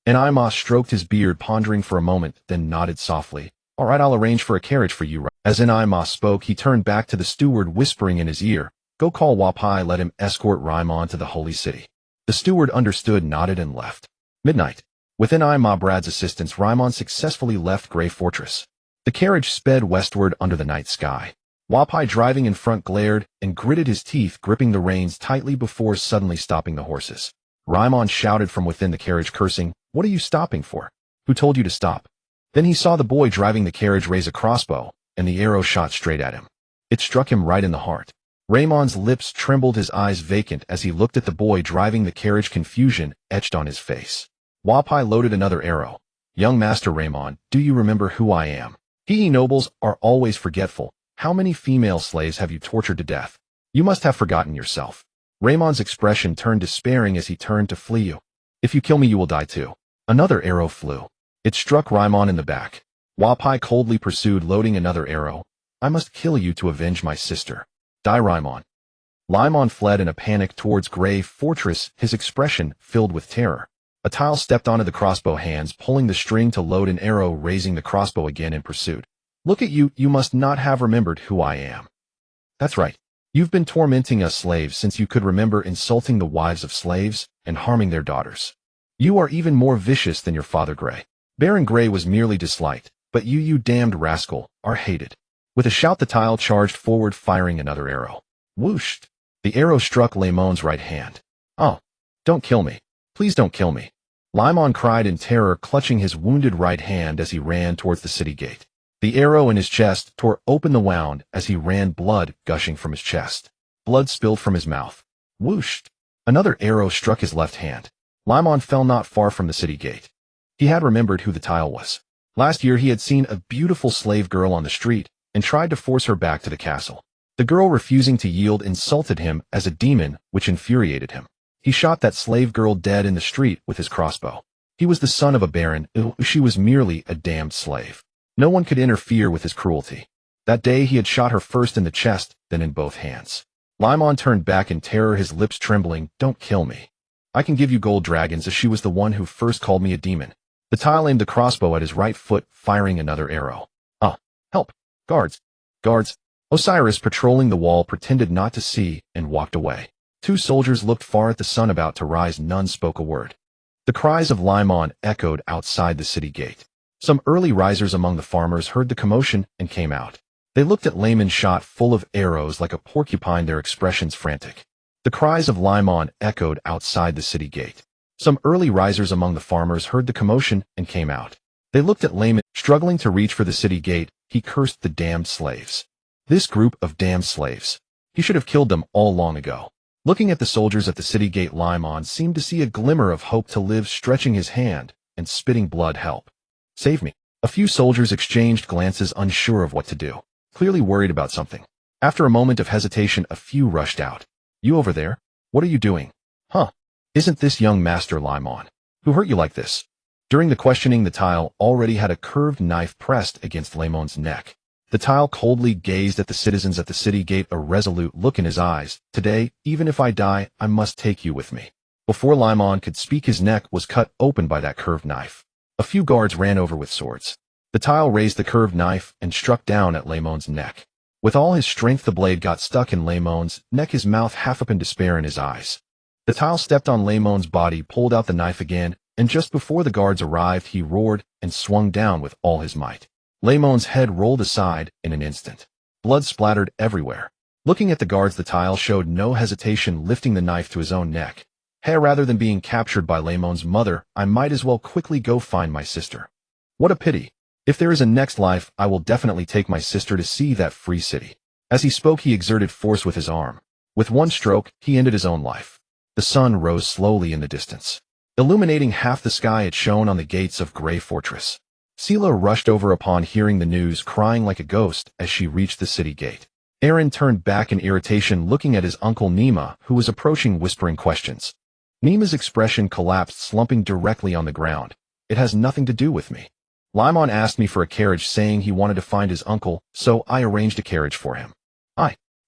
Aima stroked his beard, pondering for a moment, then nodded softly. All right, I'll arrange for a carriage for you. As Aima spoke, he turned back to the steward, whispering in his ear, Go call Wapai, let him escort Raimon to the holy city. The steward understood, nodded, and left. Midnight. With Mabrad's assistance, Raimon successfully left Grey Fortress. The carriage sped westward under the night sky. Wapai, driving in front, glared and gritted his teeth, gripping the reins tightly before suddenly stopping the horses. Raimon shouted from within the carriage, cursing, What are you stopping for? Who told you to stop? Then he saw the boy driving the carriage raise a crossbow, and the arrow shot straight at him. It struck him right in the heart. Raimon's lips trembled, his eyes vacant as he looked at the boy driving the carriage, confusion etched on his face. Wapai loaded another arrow. Young Master Raimon, do you remember who I am? He nobles are always forgetful. How many female slaves have you tortured to death? You must have forgotten yourself. Raimon's expression turned despairing as he turned to flee. You. If you kill me, you will die too. Another arrow flew. It struck Raimon in the back. Wapai coldly pursued, loading another arrow. I must kill you to avenge my sister. Die, Raimon. Raimon fled in a panic towards Grey Fortress, his expression filled with terror. A tile stepped onto the crossbow hands, pulling the string to load an arrow, raising the crossbow again in pursuit. Look at you, you must not have remembered who I am. That's right. You've been tormenting us slaves since you could remember, insulting the wives of slaves and harming their daughters. You are even more vicious than your father Grey. Baron Grey was merely disliked, but you damned rascal, are hated. With a shout, the tile charged forward, firing another arrow. Whooshed. The arrow struck Raimon's right hand. Oh, don't kill me. Please don't kill me. Raimon cried in terror, clutching his wounded right hand as he ran towards the city gate. The arrow in his chest tore open the wound as he ran, blood gushing from his chest. Blood spilled from his mouth. Whooshed. Another arrow struck his left hand. Raimon fell not far from the city gate. He had remembered who the tile was. Last year he had seen a beautiful slave girl on the street and tried to force her back to the castle. The girl, refusing to yield, insulted him as a demon, which infuriated him. He shot that slave girl dead in the street with his crossbow. He was the son of a baron. She was merely a damned slave. No one could interfere with his cruelty. That day he had shot her first in the chest, then in both hands. Raimon turned back in terror, his lips trembling. Don't kill me. I can give you gold dragons, as she was the one who first called me a demon. The tile aimed the crossbow at his right foot, firing another arrow. Help. Guards. Guards. Osiris, patrolling the wall, pretended not to see and walked away. 2 soldiers looked far at the sun about to rise. None spoke a word. The cries of Raimon echoed outside the city gate. Some early risers among the farmers heard the commotion and came out. They looked at Raimon, shot full of arrows like a porcupine, their expressions frantic. The cries of Raimon echoed outside the city gate. Some early risers among the farmers heard the commotion and came out. They looked at Raimon, struggling to reach for the city gate. He cursed the damned slaves. This group of damned slaves. He should have killed them all long ago. Looking at the soldiers at the city gate, Raimon seemed to see a glimmer of hope to live, stretching his hand and spitting blood. Help. Save me. A few soldiers exchanged glances, unsure of what to do, clearly worried about something. After a moment of hesitation, a few rushed out. You over there? What are you doing? Huh? Isn't this young Master Raimon? Who hurt you like this? During the questioning, the tile already had a curved knife pressed against Raimon's neck. The tile coldly gazed at the citizens at the city gate, a resolute look in his eyes. Today, even if I die, I must take you with me. Before Limon could speak, his neck was cut open by that curved knife. A few guards ran over with swords. The tile raised the curved knife and struck down at Limon's neck. With all his strength, the blade got stuck in Limon's neck, his mouth half open, despair in his eyes. The tile stepped on Limon's body, pulled out the knife again, and just before the guards arrived, he roared and swung down with all his might. Limon's head rolled aside in an instant. Blood splattered everywhere. Looking at the guards, the tile showed no hesitation, lifting the knife to his own neck. Hey, rather than being captured by Limon's mother, I might as well quickly go find my sister. What a pity. If there is a next life, I will definitely take my sister to see that free city. As he spoke, he exerted force with his arm. With one stroke, he ended his own life. The sun rose slowly in the distance. Illuminating half the sky, it shone on the gates of Grey Fortress. Sela rushed over upon hearing the news, crying like a ghost as she reached the city gate. Aaron turned back in irritation, looking at his uncle Nima, who was approaching, whispering questions. Nima's expression collapsed, slumping directly on the ground. It has nothing to do with me. Limon asked me for a carriage, saying he wanted to find his uncle, so I arranged a carriage for him.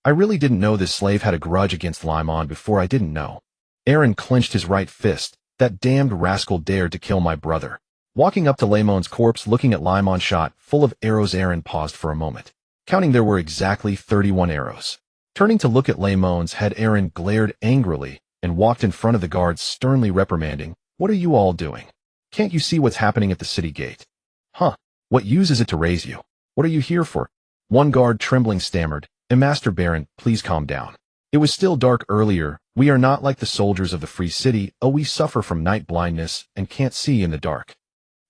I really didn't know this slave had a grudge against Limon before. I didn't know. Aaron clenched his right fist. That damned rascal dared to kill my brother. Walking up to Limon's corpse, looking at Limon's shot full of arrows, Aaron paused for a moment. Counting, there were exactly 31 arrows. Turning to look at Limon's head, Aaron glared angrily and walked in front of the guards, sternly reprimanding, "What are you all doing? Can't you see what's happening at the city gate? Huh? What use is it to raise you? What are you here for?" One guard, trembling, stammered, "Master Baron, please calm down. It was still dark earlier. We are not like the soldiers of the free city. Oh, we suffer from night blindness and can't see in the dark."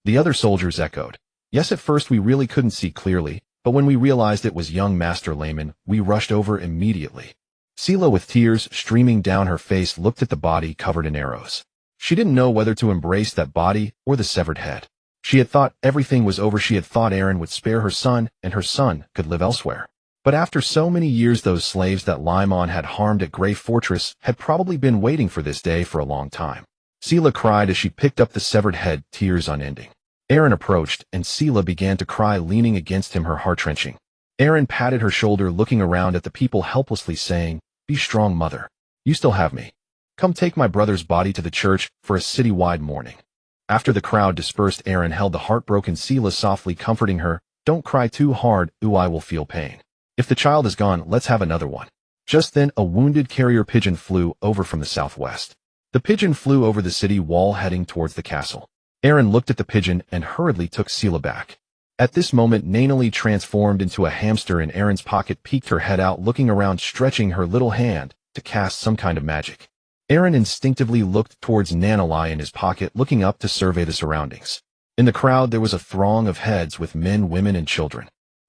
The other soldiers echoed, "Yes, at first we really couldn't see clearly, but when we realized it was young Master Layman, we rushed over immediately." Sela, with tears streaming down her face, looked at the body covered in arrows. She didn't know whether to embrace that body or the severed head. She had thought everything was over. She had thought Aaron would spare her son and her son could live elsewhere. But after so many years, those slaves that Limon had harmed at Grey Fortress had probably been waiting for this day for a long time. Sela cried as she picked up the severed head, tears unending. Aaron approached, and Sela began to cry, leaning against him, her heart wrenching. Aaron patted her shoulder, looking around at the people helplessly, saying, "Be strong, mother. You still have me. Come take my brother's body to the church for a city-wide mourning." After the crowd dispersed, Aaron held the heartbroken Sela, softly comforting her. "Don't cry too hard, ooh, I will feel pain. If the child is gone, let's have another one." Just then, a wounded carrier pigeon flew over from the southwest. The pigeon flew over the city wall, heading towards the castle. Aaron looked at the pigeon and hurriedly took Sela back. At this moment, Nanali transformed into a hamster in Aaron's pocket, peeked her head out, looking around, stretching her little hand to cast some kind of magic. Aaron instinctively looked towards Nanali in his pocket, looking up to survey the surroundings. In the crowd, there was a throng of heads with men, women, and children.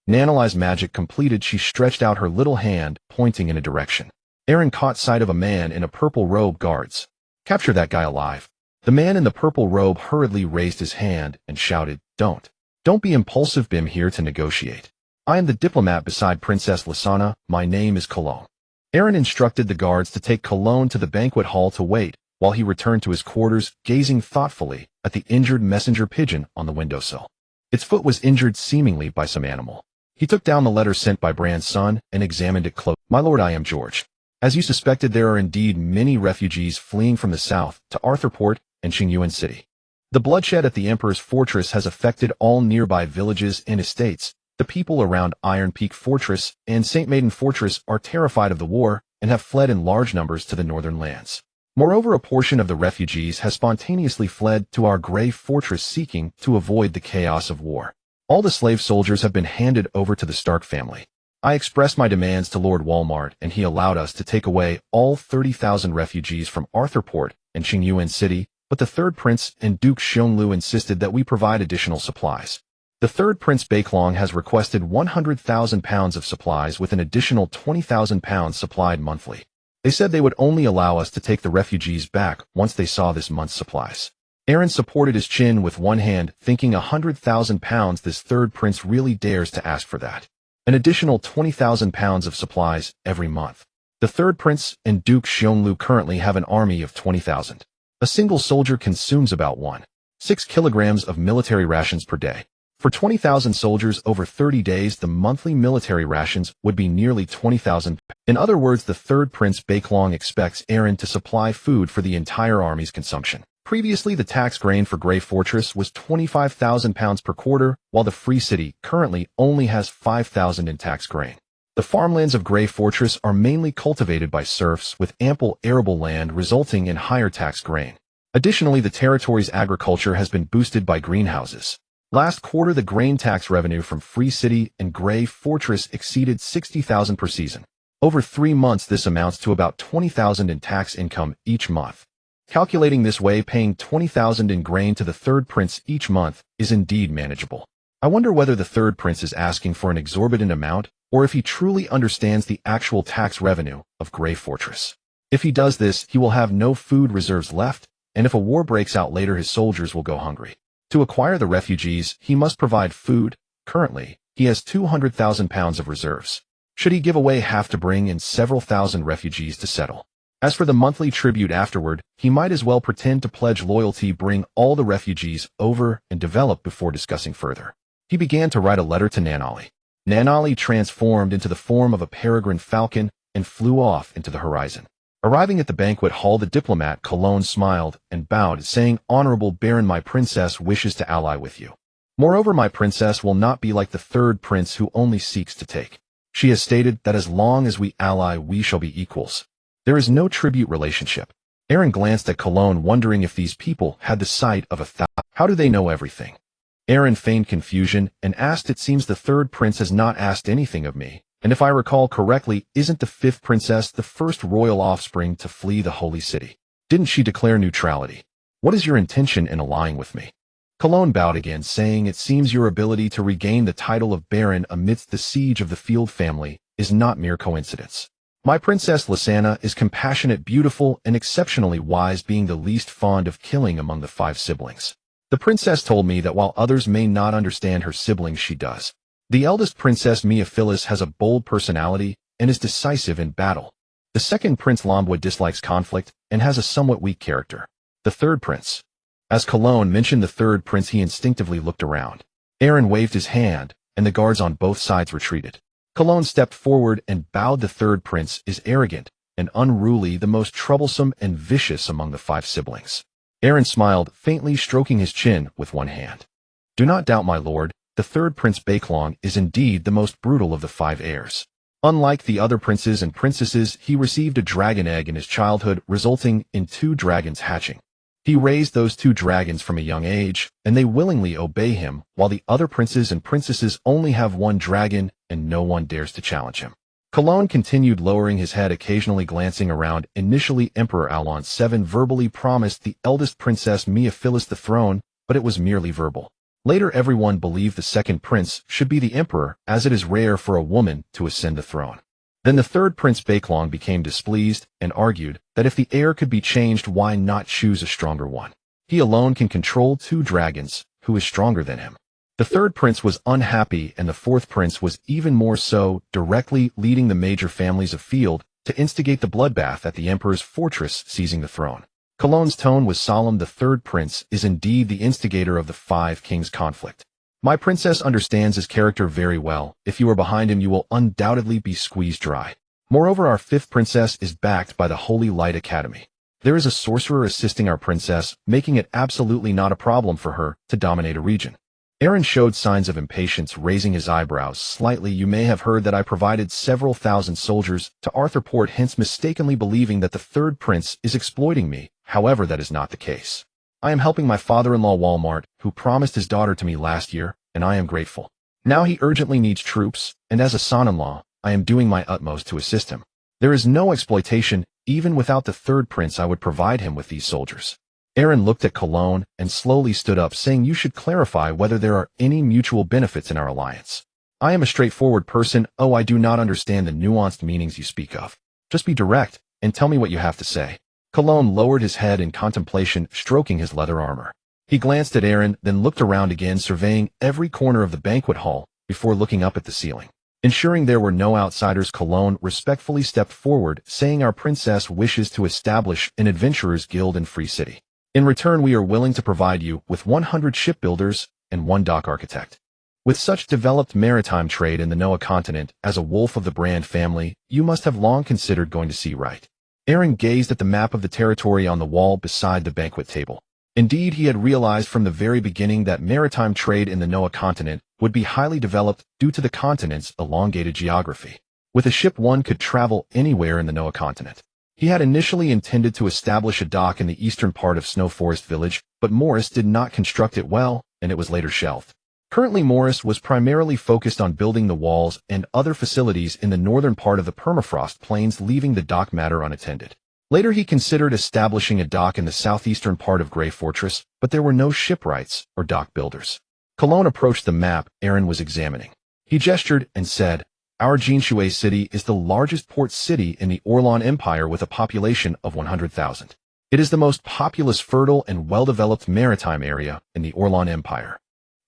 Nanali's magic completed, she stretched out her little hand, pointing in a direction. Aaron caught sight of a man in a purple robe. "Guards, capture that guy alive." The man in the purple robe hurriedly raised his hand and shouted, Don't be impulsive. I'm here to negotiate. I am the diplomat beside Princess Lasana. My name is Cologne." Aaron instructed the guards to take Cologne to the banquet hall to wait, while he returned to his quarters, gazing thoughtfully at the injured messenger pigeon on the windowsill. Its foot was injured, seemingly by some animal. He took down the letter sent by Bran's son and examined it closely. "My lord, I am George. As you suspected, there are indeed many refugees fleeing from the south to Arthurport and Qingyuan City. The bloodshed at the Emperor's Fortress has affected all nearby villages and estates. The people around Iron Peak Fortress and St. Maiden Fortress are terrified of the war and have fled in large numbers to the northern lands. Moreover, a portion of the refugees has spontaneously fled to our Grey Fortress, seeking to avoid the chaos of war. All the slave soldiers have been handed over to the Stark family. I expressed my demands to Lord Walmart, and he allowed us to take away all 30,000 refugees from Arthurport and Qingyuan City, but the third prince and Duke Xionglu insisted that we provide additional supplies. The third Prince Baiklong has requested 100,000 pounds of supplies, with an additional 20,000 pounds supplied monthly. They said they would only allow us to take the refugees back once they saw this month's supplies." Aaron supported his chin with one hand, thinking 100,000 pounds. This third prince really dares to ask for that. An additional 20,000 pounds of supplies every month. The third prince and Duke Xionglu currently have an army of 20,000. A single soldier consumes about 1.6 kilograms of military rations per day. For 20,000 soldiers over 30 days, the monthly military rations would be nearly 20,000. In other words, the third Prince Bakelong expects Aaron to supply food for the entire army's consumption. Previously, the tax grain for Grey Fortress was 25,000 pounds per quarter, while the Free City currently only has 5,000 in tax grain. The farmlands of Grey Fortress are mainly cultivated by serfs, with ample arable land resulting in higher tax grain. Additionally, the territory's agriculture has been boosted by greenhouses. Last quarter, the grain tax revenue from Free City and Grey Fortress exceeded 60,000 per season. Over 3 months, this amounts to about 20,000 in tax income each month. Calculating this way, paying 20,000 in grain to the third prince each month is indeed manageable. I wonder whether the third prince is asking for an exorbitant amount, or if he truly understands the actual tax revenue of Grey Fortress. If he does this, he will have no food reserves left, and if a war breaks out later, his soldiers will go hungry. To acquire the refugees, he must provide food. Currently, he has 200,000 pounds of reserves. Should he give away half to bring in several thousand refugees to settle? As for the monthly tribute afterward, he might as well pretend to pledge loyalty, bring all the refugees over, and develop before discussing further. He began to write a letter to Nanali. Nanali transformed into the form of a peregrine falcon and flew off into the horizon. Arriving at the banquet hall, the diplomat Cologne smiled and bowed, saying, "Honorable Baron, my princess wishes to ally with you. Moreover, my princess will not be like the third prince who only seeks to take. She has stated that as long as we ally, we shall be equals. There is no tribute relationship." Aaron glanced at Cologne, wondering if these people had the sight of a thousand. How do they know everything? Aaron feigned confusion and asked, "It seems the third prince has not asked anything of me. And if I recall correctly, isn't the fifth princess the first royal offspring to flee the holy city? Didn't she declare neutrality? What is your intention in allying with me?" Cologne bowed again, saying, "It seems your ability to regain the title of Baron amidst the siege of the Field family is not mere coincidence. My princess Lysana is compassionate, beautiful, and exceptionally wise, being the least fond of killing among the 5 siblings. The princess told me that while others may not understand her siblings, she does. The eldest princess, Phyllis, has a bold personality and is decisive in battle. The second prince, Lombwood, dislikes conflict and has a somewhat weak character. The third prince." As Cologne mentioned the third prince, he instinctively looked around. Aaron waved his hand, and the guards on both sides retreated. Cologne stepped forward and bowed. "The third prince is arrogant and unruly, the most troublesome and vicious among the 5 siblings." Aaron smiled, faintly stroking his chin with one hand. "Do not doubt, my lord. The third Prince Bakelong is indeed the most brutal of the 5 heirs. Unlike the other princes and princesses, he received a dragon egg in his childhood, resulting in 2 dragons hatching. He raised those 2 dragons from a young age, and they willingly obey him, while the other princes and princesses only have 1 dragon, and no one dares to challenge him." Cologne continued, lowering his head, occasionally glancing around. "Initially, Emperor Alon VII verbally promised the eldest princess Phyllis the throne, but it was merely verbal. Later, everyone believed the second prince should be the emperor, as it is rare for a woman to ascend the throne. Then the third Prince Bakelong became displeased and argued that if the heir could be changed, why not choose a stronger one? He alone can control 2 dragons. Who is stronger than him? The third prince was unhappy, and the fourth prince was even more so, directly leading the major families of Field to instigate the bloodbath at the emperor's fortress, seizing the throne. Cologne's tone was solemn. "The third prince is indeed the instigator of the 5 kings conflict. My princess understands his character very well. If you are behind him, you will undoubtedly be squeezed dry. Moreover, our 5th princess is backed by the Holy Light Academy. There is a sorcerer assisting our princess, making it absolutely not a problem for her to dominate a region." Aaron showed signs of impatience, raising his eyebrows slightly. "You may have heard that I provided several thousand soldiers to Arthur Port, hence mistakenly believing that the third prince is exploiting me. However, that is not the case. I am helping my father-in-law Walmart, who promised his daughter to me last year, and I am grateful. Now he urgently needs troops, and as a son-in-law, I am doing my utmost to assist him. There is no exploitation. Even without the third prince, I would provide him with these soldiers." Aaron looked at Cologne and slowly stood up, saying, "You should clarify whether there are any mutual benefits in our alliance. I am a straightforward person. Oh, I do not understand the nuanced meanings you speak of. Just be direct and tell me what you have to say." Cologne lowered his head in contemplation, stroking his leather armor. He glanced at Aaron, then looked around again, surveying every corner of the banquet hall before looking up at the ceiling. Ensuring there were no outsiders, Cologne respectfully stepped forward, saying, "Our princess wishes to establish an adventurers guild in Free City. In return, we are willing to provide you with 100 shipbuilders and 1 dock architect. With such developed maritime trade in the Noah continent, as a wolf of the Brand family, you must have long considered going to sea, right? Aaron gazed at the map of the territory on the wall beside the banquet table. Indeed, he had realized from the very beginning that maritime trade in the Noah continent would be highly developed due to the continent's elongated geography. With a ship, one could travel anywhere in the Noah continent. He had initially intended to establish a dock in the eastern part of Snow Forest Village, but Morris did not construct it well, and it was later shelved. Currently, Morris was primarily focused on building the walls and other facilities in the northern part of the permafrost plains, leaving the dock matter unattended. Later, he considered establishing a dock in the southeastern part of Grey Fortress, but there were no shipwrights or dock builders. Cologne approached the map Aaron was examining. He gestured and said, "Our Jinshui city is the largest port city in the Orlan Empire with a population of 100,000. It is the most populous, fertile, and well-developed maritime area in the Orlan Empire.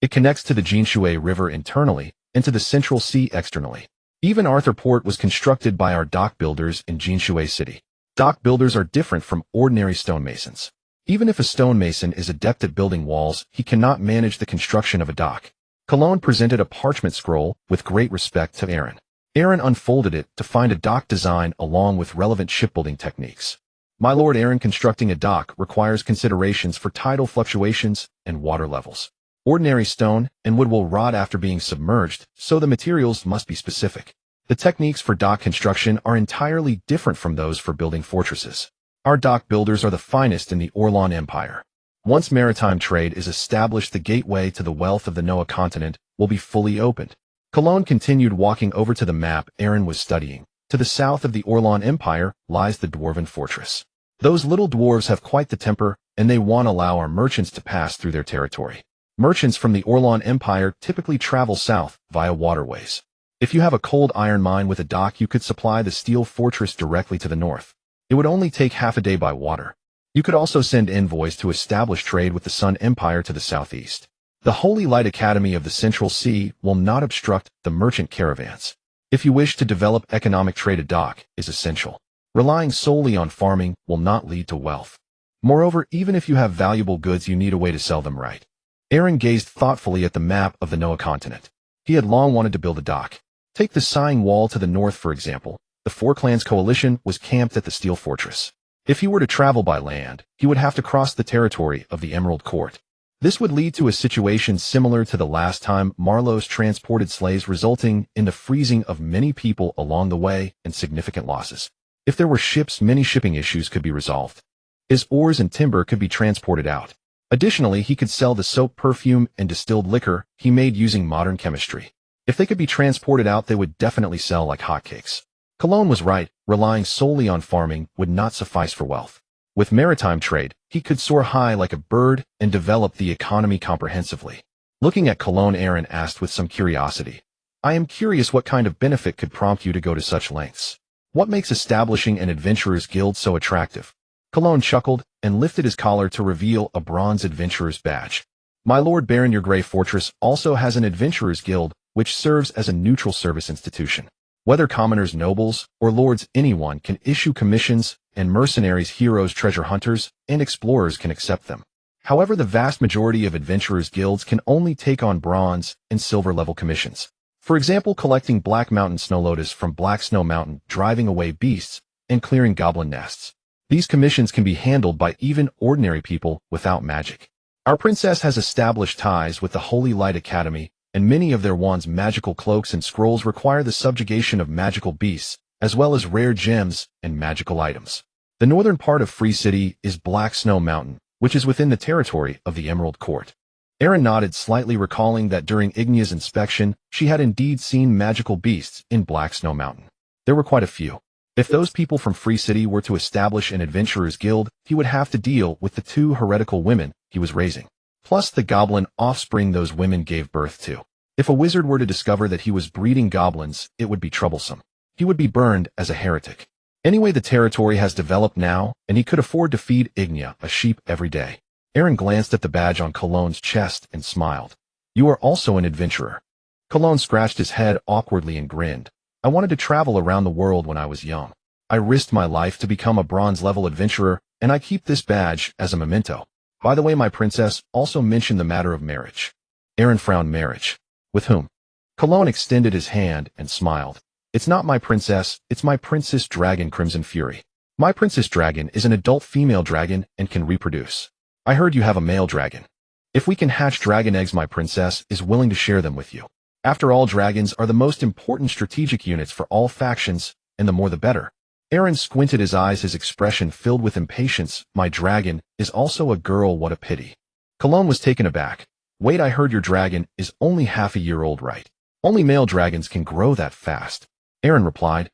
It connects to the Jinshui River internally and to the Central Sea externally. Even Arthur Port was constructed by our dock builders in Jinshui city. Dock builders are different from ordinary stonemasons. Even if a stonemason is adept at building walls, he cannot manage the construction of a dock." Cologne presented a parchment scroll with great respect to Aaron. Aaron unfolded it to find a dock design along with relevant shipbuilding techniques. "My lord, Aaron, constructing a dock requires considerations for tidal fluctuations and water levels. Ordinary stone and wood will rot after being submerged, so the materials must be specific. The techniques for dock construction are entirely different from those for building fortresses. Our dock builders are the finest in the Orlan Empire. Once maritime trade is established, the gateway to the wealth of the Noah continent will be fully opened." Cologne continued walking over to the map Aaron was studying. To the south of the Orlan Empire lies the Dwarven Fortress. Those little dwarves have quite the temper, and they won't allow our merchants to pass through their territory. Merchants from the Orlan Empire typically travel south via waterways. If you have a cold iron mine with a dock, you could supply the steel fortress directly to the north. It would only take half a day by water. You could also send envoys to establish trade with the Sun Empire to the southeast. The Holy Light Academy of the Central Sea will not obstruct the merchant caravans. If you wish to develop economic trade, a dock is essential. Relying solely on farming will not lead to wealth. Moreover, even if you have valuable goods, you need a way to sell them right. Aaron gazed thoughtfully at the map of the Noah continent. He had long wanted to build a dock. Take the Sighing Wall to the north, for example. The Four Clans coalition was camped at the Steel Fortress. If he were to travel by land, he would have to cross the territory of the Emerald Court. This would lead to a situation similar to the last time Marlos transported slaves, resulting in the freezing of many people along the way and significant losses. If there were ships, many shipping issues could be resolved. His ores and timber could be transported out. Additionally, he could sell the soap, perfume, and distilled liquor he made using modern chemistry. If they could be transported out, they would definitely sell like hotcakes. Cologne was right, relying solely on farming would not suffice for wealth. With maritime trade, he could soar high like a bird and develop the economy comprehensively. Looking at Cologne, Aaron asked with some curiosity, "I am curious what kind of benefit could prompt you to go to such lengths? What makes establishing an adventurer's guild so attractive?" Cologne chuckled and lifted his collar to reveal a bronze adventurer's badge. "My lord Baron, your Grey Fortress also has an adventurer's guild, which serves as a neutral service institution. Whether commoners, nobles, or lords, anyone can issue commissions, and mercenaries, heroes, treasure hunters, and explorers can accept them. However, the vast majority of adventurers' guilds can only take on bronze and silver level commissions. For example, collecting Black Mountain Snow Lotus from Black Snow Mountain, driving away beasts, and clearing goblin nests. These commissions can be handled by even ordinary people without magic. Our princess has established ties with the Holy Light Academy, and many of their wands, magical cloaks, and scrolls require the subjugation of magical beasts, as well as rare gems and magical items. The northern part of Free City is Black Snow Mountain, which is within the territory of the Emerald Court." Aaron nodded slightly, recalling that during Ignia's inspection, she had indeed seen magical beasts in Black Snow Mountain. There were quite a few. If those people from Free City were to establish an adventurer's guild, he would have to deal with the 2 heretical women he was raising, plus the goblin offspring those women gave birth to. If a wizard were to discover that he was breeding goblins, it would be troublesome. He would be burned as a heretic. Anyway, the territory has developed now, and he could afford to feed Ignia a sheep every day. Aaron glanced at the badge on Cologne's chest and smiled. "You are also an adventurer." Cologne scratched his head awkwardly and grinned. "I wanted to travel around the world when I was young. I risked my life to become a bronze-level adventurer, and I keep this badge as a memento. By the way, my princess also mentioned the matter of marriage." Aaron frowned. "Marriage? With whom? Cologne extended his hand and smiled. It's not my princess, it's my princess dragon Crimson Fury. My princess dragon is an adult female dragon and can reproduce. I heard you have a male dragon. If we can hatch dragon eggs, my princess is willing to share them with you. After all, dragons are the most important strategic units for all factions, and the more the better. Aaron squinted his eyes, his expression filled with impatience. My dragon is also a girl, what a pity. Cologne was taken aback. Wait, I heard your dragon is only half a year old, right? Only male dragons can grow that fast. Aaron replied,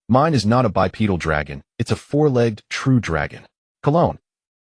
mine is not a bipedal dragon, it's a four-legged, true dragon. Cologne.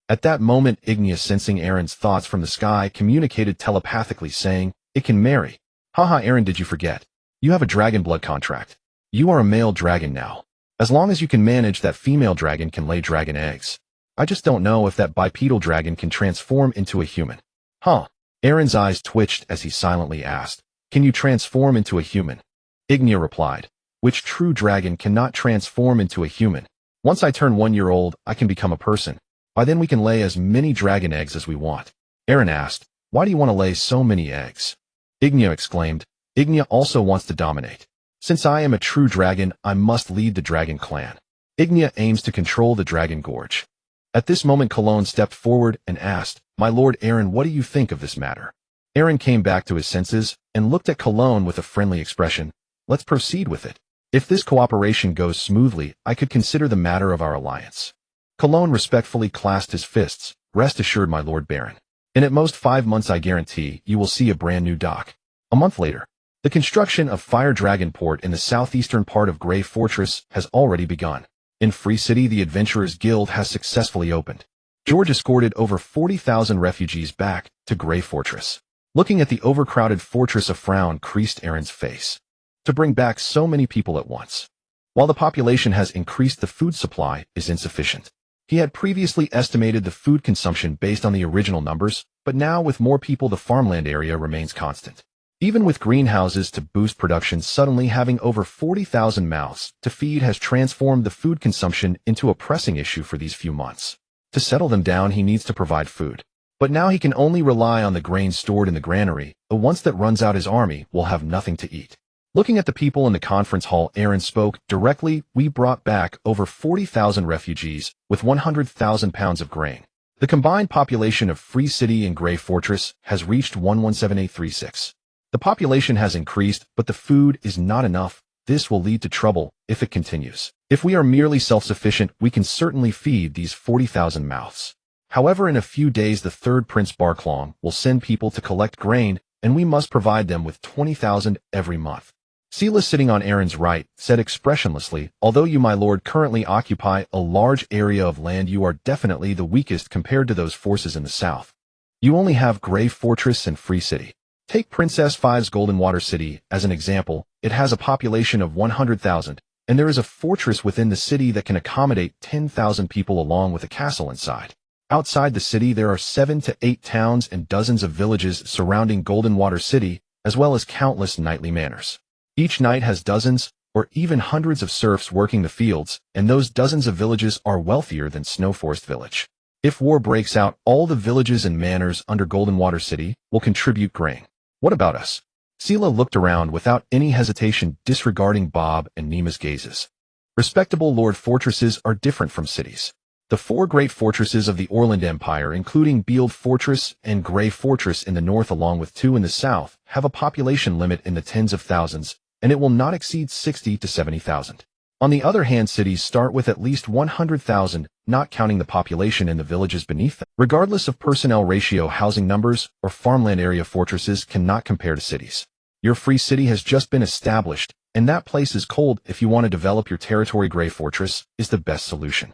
At that moment, Ignia, sensing Aaron's thoughts from the sky, communicated telepathically, saying, it can marry. Haha, Aaron, did you forget? You have a dragon blood contract. You are a male dragon now. As long as you can manage, that female dragon can lay dragon eggs. I just don't know if that bipedal dragon can transform into a human. Huh? Aaron's eyes twitched as he silently asked, can you transform into a human? Ignia replied, which true dragon cannot transform into a human? Once I turn 1 year old, I can become a person. By then we can lay as many dragon eggs as we want. Aaron asked, why do you want to lay so many eggs? Ignia exclaimed, Ignia also wants to dominate. Since I am a true dragon, I must lead the dragon clan. Ignia aims to control the dragon gorge. At this moment, Cologne stepped forward and asked, my lord Aaron, what do you think of this matter? Aaron came back to his senses and looked at Cologne with a friendly expression. Let's proceed with it. If this cooperation goes smoothly, I could consider the matter of our alliance. Cologne respectfully clasped his fists. Rest assured, my lord Baron. In at most 5 months, I guarantee you will see a brand new dock. A month later, the construction of Fire Dragon Port in the southeastern part of Grey Fortress has already begun. In Free City, the Adventurers Guild has successfully opened. George escorted over 40,000 refugees back to Grey Fortress. Looking at the overcrowded fortress, a frown creased Aaron's face. To bring back so many people at once, while the population has increased, the food supply is insufficient. He had previously estimated the food consumption based on the original numbers, but now with more people, the farmland area remains constant. Even with greenhouses to boost production, suddenly having over 40,000 mouths to feed has transformed the food consumption into a pressing issue for these few months. To settle them down, he needs to provide food. But now he can only rely on the grain stored in the granary. Once that runs out, his army will have nothing to eat. Looking at the people in the conference hall, Aaron spoke directly. We brought back over 40,000 refugees with 100,000 pounds of grain. The combined population of Free City and Grey Fortress has reached 117836. The population has increased, but the food is not enough. This will lead to trouble if it continues. If we are merely self-sufficient, we can certainly feed these 40,000 mouths. However, in a few days, the third Prince Barclong will send people to collect grain, and we must provide them with 20,000 every month. Sela, sitting on Aaron's right, said expressionlessly, although you, my lord, currently occupy a large area of land, you are definitely the weakest compared to those forces in the south. You only have Grey Fortress and Free City. Take Princess Five's Golden Water City as an example. It has a population of 100,000, and there is a fortress within the city that can accommodate 10,000 people along with a castle inside. Outside the city, there are 7 to 8 towns and dozens of villages surrounding Golden Water City, as well as countless nightly manors. Each night has dozens or even hundreds of serfs working the fields, and those dozens of villages are wealthier than Snowforest Village. If war breaks out, all the villages and manors under Golden Water City will contribute grain. What about us? Sela looked around without any hesitation, disregarding Bob and Nima's gazes. Respectable lord, fortresses are different from cities. The 4 great fortresses of the Orland Empire, including Beeld Fortress and Grey Fortress in the north along with 2 in the south, have a population limit in the tens of thousands, and it will not exceed 60 to 70,000. On the other hand, cities start with at least 100,000, not counting the population in the villages beneath them. Regardless of personnel ratio, housing numbers, or farmland area, fortresses cannot compare to cities. Your Free City has just been established, and that place is cold. If you want to develop your territory, Grey Fortress is the best solution.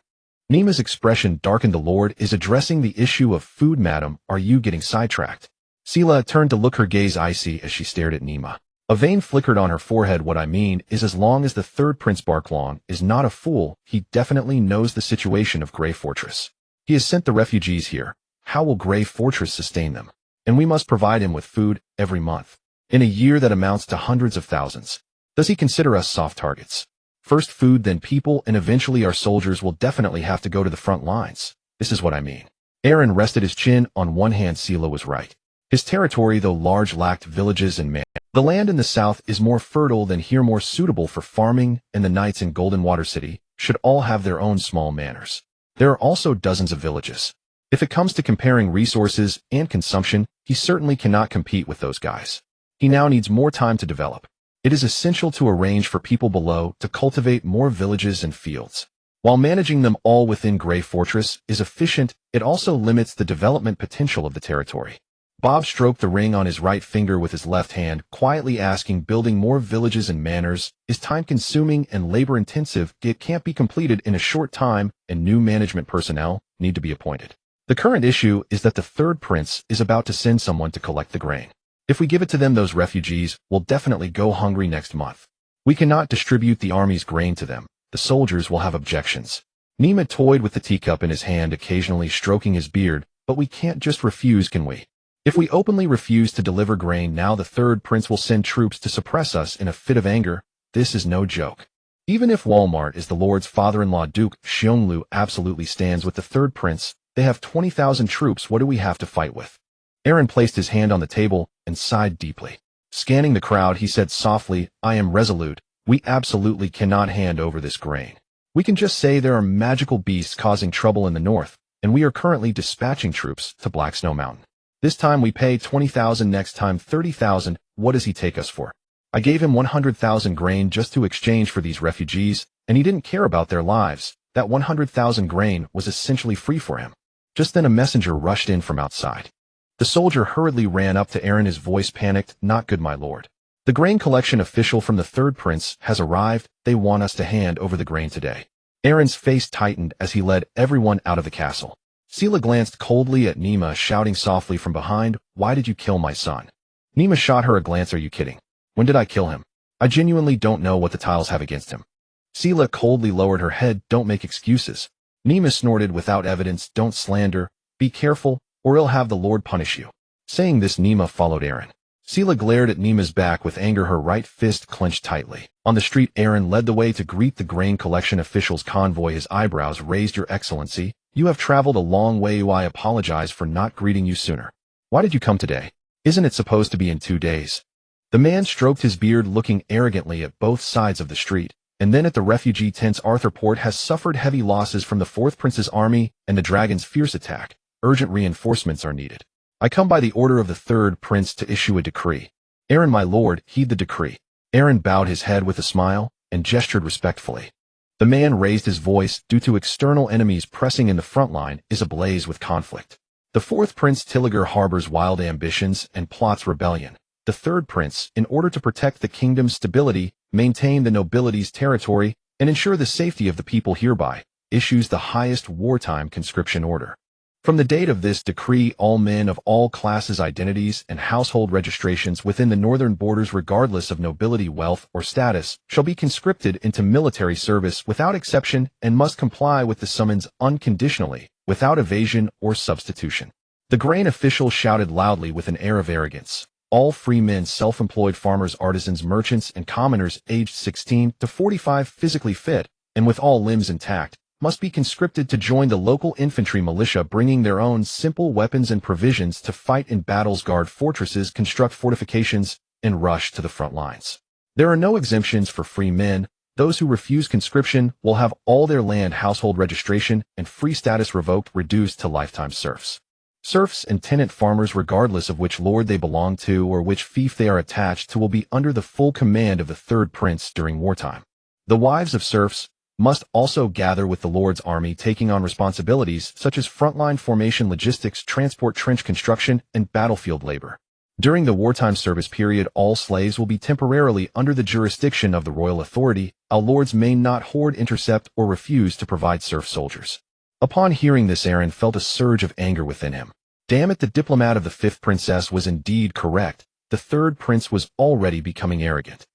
Nima's expression darkened. The lord is addressing the issue of food, madam. Are you getting sidetracked? Sela turned to look, her gaze icy as she stared at Nima. A vein flickered on her forehead. What I mean is, as long as the third Prince Barclong is not a fool, he definitely knows the situation of Grey Fortress. He has sent the refugees here. How will Grey Fortress sustain them? And we must provide him with food every month. In a year that amounts to hundreds of thousands. Does he consider us soft targets? First food, then people, and eventually our soldiers will definitely have to go to the front lines. This is what I mean. Aaron rested his chin. On one hand, Sela was right. His territory, though large, lacked villages and The land in the south is more fertile than here, more suitable for farming, and the knights in Golden Water City should all have their own small manors. There are also dozens of villages. If it comes to comparing resources and consumption, he certainly cannot compete with those guys. He now needs more time to develop. It is essential to arrange for people below to cultivate more villages and fields. While managing them all within Grey Fortress is efficient, it also limits the development potential of the territory. Bob stroked the ring on his right finger with his left hand, quietly asking, building more villages and manors is time-consuming and labor-intensive. It can't be completed in a short time, and new management personnel need to be appointed. The current issue is that the third prince is about to send someone to collect the grain. If we give it to them, those refugees will definitely go hungry next month. We cannot distribute the army's grain to them. The soldiers will have objections. Nima toyed with the teacup in his hand, occasionally stroking his beard, but we can't just refuse, can we? If we openly refuse to deliver grain now, the third prince will send troops to suppress us in a fit of anger. This is no joke. Even if Walmart is the Lord's father-in-law, Duke Xionglu absolutely stands with the third prince. They have 20,000 troops. What do we have to fight with? Aaron placed his hand on the table and sighed deeply. Scanning the crowd, he said softly, I am resolute. We absolutely cannot hand over this grain. We can just say there are magical beasts causing trouble in the north, and we are currently dispatching troops to Black Snow Mountain. This time we pay 20,000, next time 30,000. What does he take us for? I gave him 100,000 grain just to exchange for these refugees, and he didn't care about their lives. That 100,000 grain was essentially free for him. Just then a messenger rushed in from outside. The soldier hurriedly ran up to Aaron, his voice panicked. Not good, my lord. The grain collection official from the third prince has arrived. They want us to hand over the grain today. Aaron's face tightened as he led everyone out of the castle. Sela glanced coldly at Nima, shouting softly from behind, why did you kill my son? Nima shot her a glance. Are you kidding? When did I kill him? I genuinely don't know what the tiles have against him. Sela coldly lowered her head. Don't make excuses. Nima snorted, without evidence. Don't slander. Be careful, or he'll have the Lord punish you. Saying this, Nima followed Aaron. Sela glared at Nima's back with anger, her right fist clenched tightly. On the street, Aaron led the way to greet the grain collection official's convoy, his eyebrows raised. Your Excellency, you have traveled a long way. I apologize for not greeting you sooner. Why did you come today? Isn't it supposed to be in 2 days? The man stroked his beard, looking arrogantly at both sides of the street, and then at the refugee tents. Arthurport has suffered heavy losses from the fourth prince's army and the dragon's fierce attack. Urgent reinforcements are needed. I come by the order of the third prince to issue a decree. Aaron, my lord, heed the decree. Aaron bowed his head with a smile and gestured respectfully. The man raised his voice. Due to external enemies pressing in, the front line is ablaze with conflict. The fourth prince Tilliger harbors wild ambitions and plots rebellion. The third prince, in order to protect the kingdom's stability, maintain the nobility's territory, and ensure the safety of the people, hereby issues the highest wartime conscription order. From the date of this decree, all men of all classes, identities, and household registrations within the northern borders, regardless of nobility, wealth, or status, shall be conscripted into military service without exception and must comply with the summons unconditionally, without evasion or substitution. The grain official shouted loudly with an air of arrogance. All free men, self-employed farmers, artisans, merchants, and commoners aged 16 to 45, physically fit, and with all limbs intact, must be conscripted to join the local infantry militia, bringing their own simple weapons and provisions to fight in battles, guard fortresses, construct fortifications, and rush to the front lines. There are no exemptions for free men. Those who refuse conscription will have all their land, household registration, and free status revoked, reduced to lifetime serfs. Serfs and tenant farmers, regardless of which lord they belong to or which fief they are attached to, will be under the full command of the third prince during wartime. The wives of serfs must also gather with the Lord's army, taking on responsibilities such as frontline formation, logistics, transport, trench construction, and battlefield labor. During the wartime service period, all slaves will be temporarily under the jurisdiction of the royal authority. Our lords may not hoard, intercept, or refuse to provide serf soldiers. Upon hearing this, Aaron felt a surge of anger within him. Damn it, the diplomat of the fifth princess was indeed correct. The third prince was already becoming arrogant.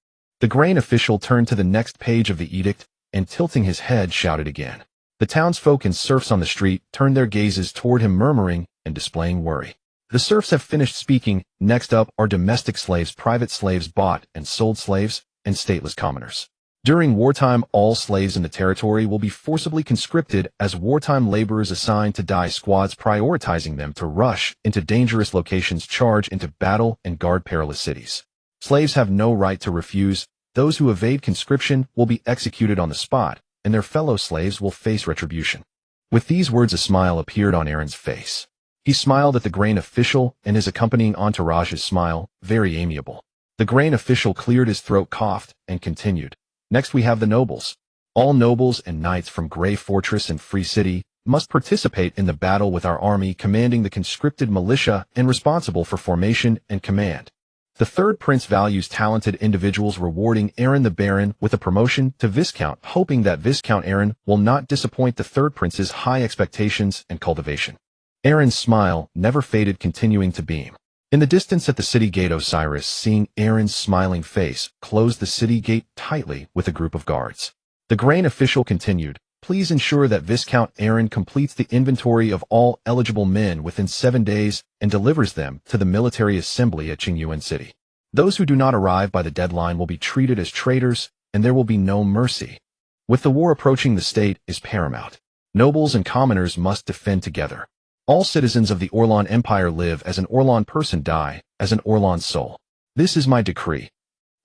The grain official turned to the next page of the edict, and tilting his head, shouted again. The townsfolk and serfs on the street turned their gazes toward him, murmuring and displaying worry. The serfs have finished speaking. Next up are domestic slaves, private slaves, bought and sold slaves, and stateless commoners. During wartime, all slaves in the territory will be forcibly conscripted as wartime laborers assigned to die squads, prioritizing them to rush into dangerous locations, charge into battle, and guard perilous cities. Slaves have no right to refuse. Those who evade conscription will be executed on the spot, and their fellow slaves will face retribution. With these words, a smile appeared on Aaron's face. He smiled at the grain official, and his accompanying entourage's smile, very amiable. The grain official cleared his throat, coughed, and continued. Next we have the nobles. All nobles and knights from Grey Fortress and Free City must participate in the battle with our army, commanding the conscripted militia and responsible for formation and command. The third prince values talented individuals, rewarding Aaron the Baron with a promotion to Viscount, hoping that Viscount Aaron will not disappoint the third prince's high expectations and cultivation. Aaron's smile never faded, continuing to beam. In the distance at the city gate, Osiris, seeing Aaron's smiling face, closed the city gate tightly with a group of guards. The grain official continued, please ensure that Viscount Aaron completes the inventory of all eligible men within 7 days and delivers them to the military assembly at Qingyuan City. Those who do not arrive by the deadline will be treated as traitors, and there will be no mercy. With the war approaching, the state is paramount. Nobles and commoners must defend together. All citizens of the Orlan Empire live as an Orlan person, die as an Orlan soul. This is my decree.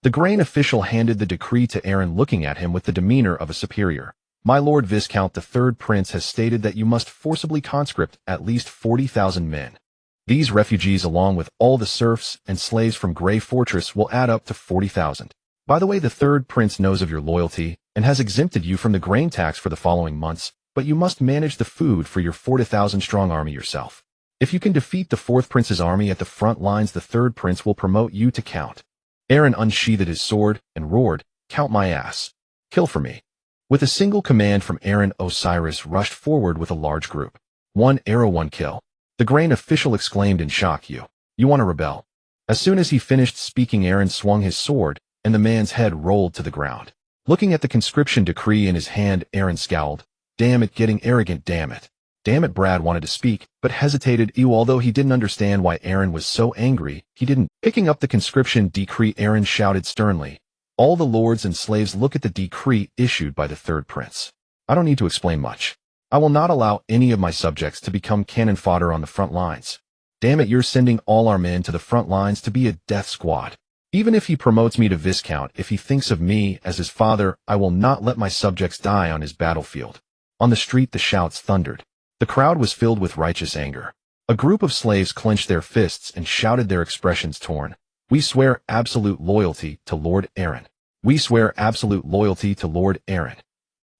The grain official handed the decree to Aaron, looking at him with the demeanor of a superior. My lord Viscount, the third prince has stated that you must forcibly conscript at least 40,000 men. These refugees, along with all the serfs and slaves from Grey Fortress, will add up to 40,000. By the way, the third prince knows of your loyalty and has exempted you from the grain tax for the following months, but you must manage the food for your 40,000-strong army yourself. If you can defeat the fourth prince's army at the front lines, the third prince will promote you to count. Aaron unsheathed his sword and roared, count my ass. Kill for me. With a single command from Aaron, Osiris rushed forward with a large group. 1 arrow, 1 kill. The grain official exclaimed in shock, You want to rebel? As soon as he finished speaking, Aaron swung his sword, and the man's head rolled to the ground. Looking at the conscription decree in his hand, Aaron scowled. Damn it, getting arrogant, damn it. Damn it, Brad wanted to speak, but hesitated. Although he didn't understand why Aaron was so angry, he didn't. Picking up the conscription decree, Aaron shouted sternly, all the lords and slaves, look at the decree issued by the third prince. I don't need to explain much. I will not allow any of my subjects to become cannon fodder on the front lines. Damn it, you're sending all our men to the front lines to be a death squad. Even if he promotes me to Viscount, if he thinks of me as his father, I will not let my subjects die on his battlefield. On the street, the shouts thundered. The crowd was filled with righteous anger. A group of slaves clenched their fists and shouted, their expressions torn. We swear absolute loyalty to Lord Aaron. We swear absolute loyalty to Lord Aaron.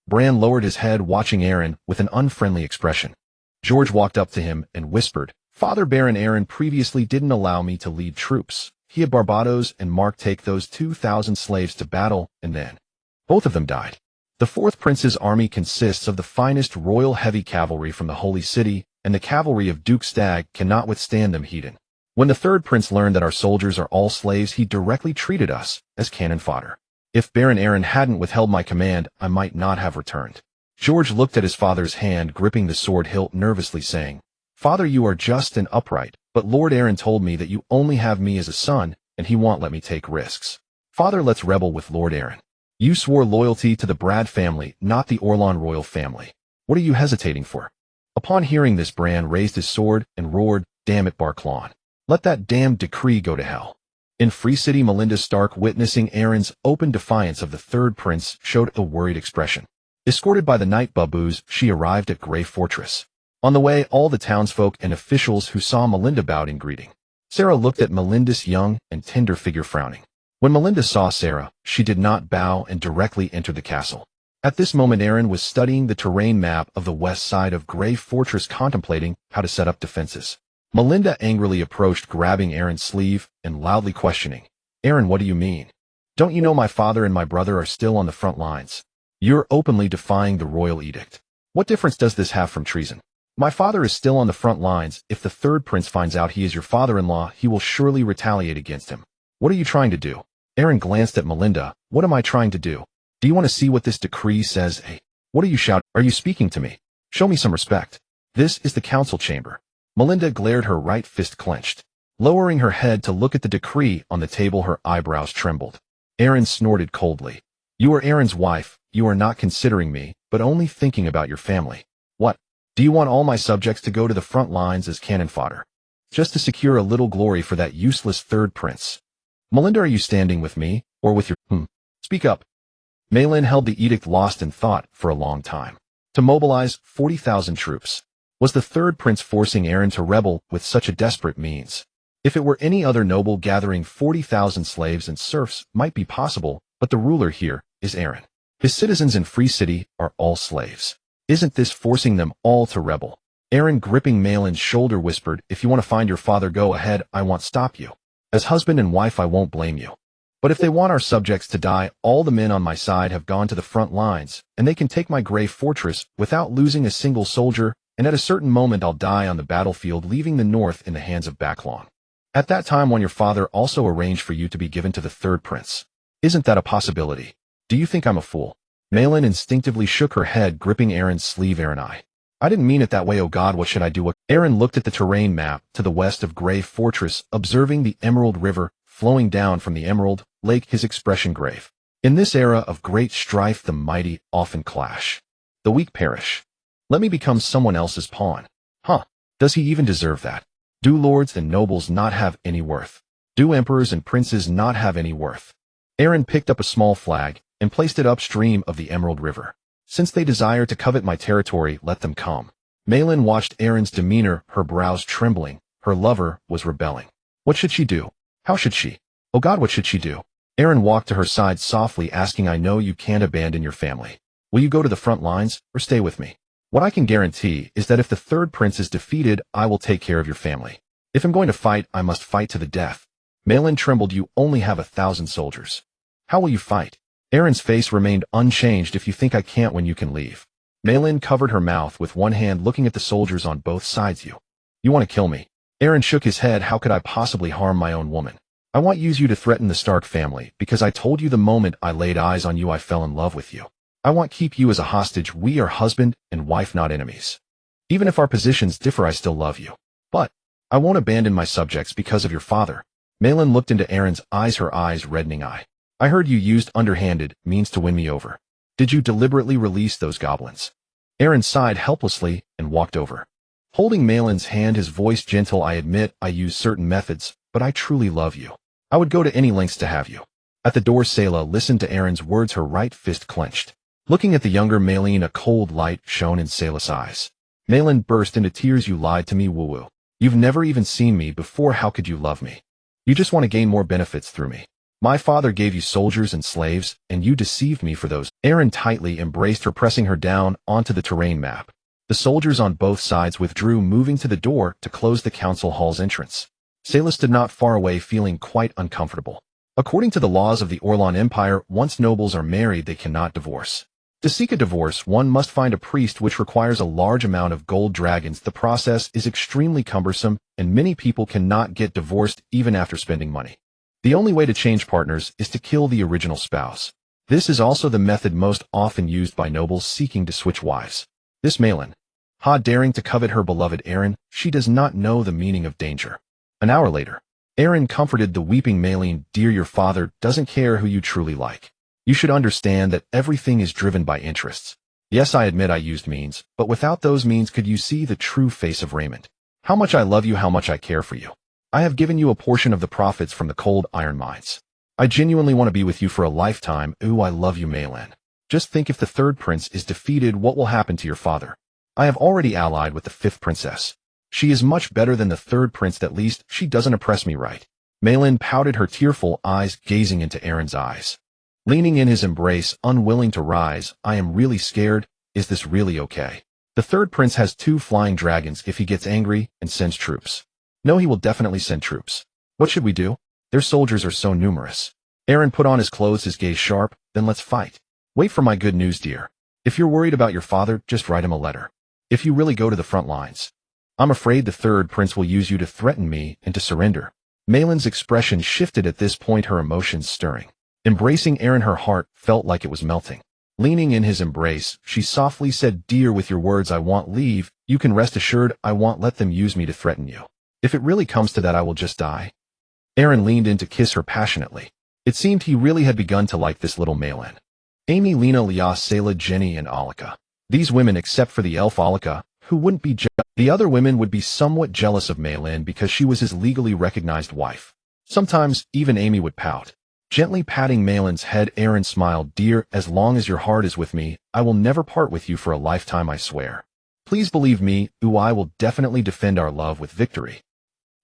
Bran lowered his head, watching Aaron with an unfriendly expression. George walked up to him and whispered, Father Baron Aaron previously didn't allow me to lead troops. He had Barbados and Mark take those 2,000 slaves to battle, and then both of them died. The fourth prince's army consists of the finest royal heavy cavalry from the Holy City, and the cavalry of Duke Stagg cannot withstand them, Hedon. When the third prince learned that our soldiers are all slaves, he directly treated us as cannon fodder. If Baron Aaron hadn't withheld my command, I might not have returned. George looked at his father's hand, gripping the sword hilt nervously, saying, Father, you are just and upright, but Lord Aaron told me that you only have me as a son, and he won't let me take risks. Father, let's rebel with Lord Aaron. You swore loyalty to the Brad family, not the Orlan royal family. What are you hesitating for? Upon hearing this, Bran raised his sword and roared, Damn it, Barclawn. Let that damned decree go to hell. In Free City, Melinda Stark, witnessing Aaron's open defiance of the third prince, showed a worried expression. Escorted by the night babus, she arrived at Grey Fortress. On the way, all the townsfolk and officials who saw Melinda bowed in greeting. Sarah looked at Melinda's young and tender figure, frowning. When Melinda saw Sarah, she did not bow and directly entered the castle. At this moment, Aaron was studying the terrain map of the west side of Grey Fortress, contemplating how to set up defenses. Melinda angrily approached, grabbing Aaron's sleeve and loudly questioning, Aaron, what do you mean? Don't you know my father and my brother are still on the front lines? You're openly defying the royal edict. What difference does this have from treason? My father is still on the front lines. If the third prince finds out he is your father-in-law, he will surely retaliate against him. What are you trying to do? Aaron glanced at Melinda. What am I trying to do? Do you want to see what this decree says? Hey, what are you shouting? Are you speaking to me? Show me some respect. This is the council chamber. Melinda glared, her right fist clenched. Lowering her head to look at the decree on the table, her eyebrows trembled. Aaron snorted coldly. You are Aaron's wife. You are not considering me, but only thinking about your family. What? Do you want all my subjects to go to the front lines as cannon fodder? Just to secure a little glory for that useless third prince? Melinda, are you standing with me, or with your Speak up. Malin held the edict lost in thought for a long time. To mobilize 40,000 troops. Was the third prince forcing Aaron to rebel with such a desperate means? If it were any other noble, gathering 40,000 slaves and serfs might be possible, but the ruler here is Aaron. His citizens in Free City are all slaves. Isn't this forcing them all to rebel? Aaron, gripping Malin's shoulder, whispered, if you want to find your father, go ahead, I won't stop you. As husband and wife, I won't blame you. But if they want our subjects to die, all the men on my side have gone to the front lines, and they can take my gray fortress without losing a single soldier, and at a certain moment I'll die on the battlefield, leaving the north in the hands of Backlong. At that time, when your father also arranged for you to be given to the third prince. Isn't that a possibility? Do you think I'm a fool? Malin instinctively shook her head, gripping Aaron's sleeve. Aaron, I didn't mean it that way. Oh God, what should I do? Aaron looked at the terrain map to the west of Grey Fortress, observing the Emerald River flowing down from the Emerald Lake, his expression grave. In this era of great strife, the mighty often clash. The weak perish. Let me become someone else's pawn. Does he even deserve that? Do lords and nobles not have any worth? Do emperors and princes not have any worth? Aaron picked up a small flag and placed it upstream of the Emerald River. Since they desire to covet my territory, let them come. Malin watched Aaron's demeanor, her brows trembling. Her lover was rebelling. What should she do? How should she? Oh God, what should she do? Aaron walked to her side softly, asking, I know you can't abandon your family. Will you go to the front lines, or stay with me? What I can guarantee is that if the third prince is defeated, I will take care of your family. If I'm going to fight, I must fight to the death. Malin trembled. You only have 1,000 soldiers. How will you fight? Aaron's face remained unchanged. If you think I can't win, you can leave. Malin covered her mouth with one hand, looking at the soldiers on both sides. You want to kill me? Aaron shook his head. How could I possibly harm my own woman? I want you to threaten the Stark family, because I told you the moment I laid eyes on you I fell in love with you. I want to keep you as a hostage. We are husband and wife, not enemies. Even if our positions differ, I still love you. But I won't abandon my subjects because of your father. Malin looked into Aaron's eyes, her eyes reddening. I heard you used underhanded means to win me over. Did you deliberately release those goblins? Aaron sighed helplessly and walked over. Holding Malin's hand, his voice gentle, I admit I use certain methods, but I truly love you. I would go to any lengths to have you. At the door, Selah listened to Aaron's words, her right fist clenched. Looking at the younger Malin, a cold light shone in Selah's eyes. Malin burst into tears. You lied to me, woo-woo. You've never even seen me before. How could you love me? You just want to gain more benefits through me. My father gave you soldiers and slaves, and you deceived me for those. Aaron tightly embraced her, pressing her down onto the terrain map. The soldiers on both sides withdrew, moving to the door to close the council hall's entrance. Selah stood not far away, feeling quite uncomfortable. According to the laws of the Orlan Empire, once nobles are married, they cannot divorce. To seek a divorce, one must find a priest, which requires a large amount of gold dragons. The process is extremely cumbersome, and many people cannot get divorced even after spending money. The only way to change partners is to kill the original spouse. This is also the method most often used by nobles seeking to switch wives. This Malin, daring to covet her beloved Aaron, she does not know the meaning of danger. An hour later, Aaron comforted the weeping Malin. Dear, your father doesn't care who you truly like. You should understand that everything is driven by interests. Yes, I admit I used means, but without those means could you see the true face of Raymond? How much I love you, how much I care for you. I have given you a portion of the profits from the cold iron mines. I genuinely want to be with you for a lifetime. Ooh, I love you, Malin. Just think, if the third prince is defeated, what will happen to your father? I have already allied with the fifth princess. She is much better than the third prince. At least she doesn't oppress me, right? Malin pouted, her tearful eyes gazing into Aaron's eyes. Leaning in his embrace, unwilling to rise, I am really scared. Is this really okay? The third prince has 2 flying dragons. If he gets angry and sends troops. No, he will definitely send troops. What should we do? Their soldiers are so numerous. Aaron put on his clothes, his gaze sharp. Then let's fight. Wait for my good news, dear. If you're worried about your father, just write him a letter. If you really go to the front lines. I'm afraid the third prince will use you to threaten me and to surrender. Malin's expression shifted at this point, her emotions stirring. Embracing Aaron, her heart felt like it was melting. Leaning in his embrace, she softly said, Dear, with your words I won't leave. You can rest assured I won't let them use me to threaten you. If it really comes to that, I will just die. Aaron leaned in to kiss her passionately. It seemed he really had begun to like this little Malin. Amy, Lena, Leah, Selah, Jenny, and Alika. These women, except for the elf Alika, who wouldn't be the other women would be somewhat jealous of Malin because she was his legally recognized wife. Sometimes, even Amy would pout. Gently patting Malin's head, Aaron smiled. Dear, as long as your heart is with me, I will never part with you for a lifetime, I swear. Please believe me, I will definitely defend our love with victory.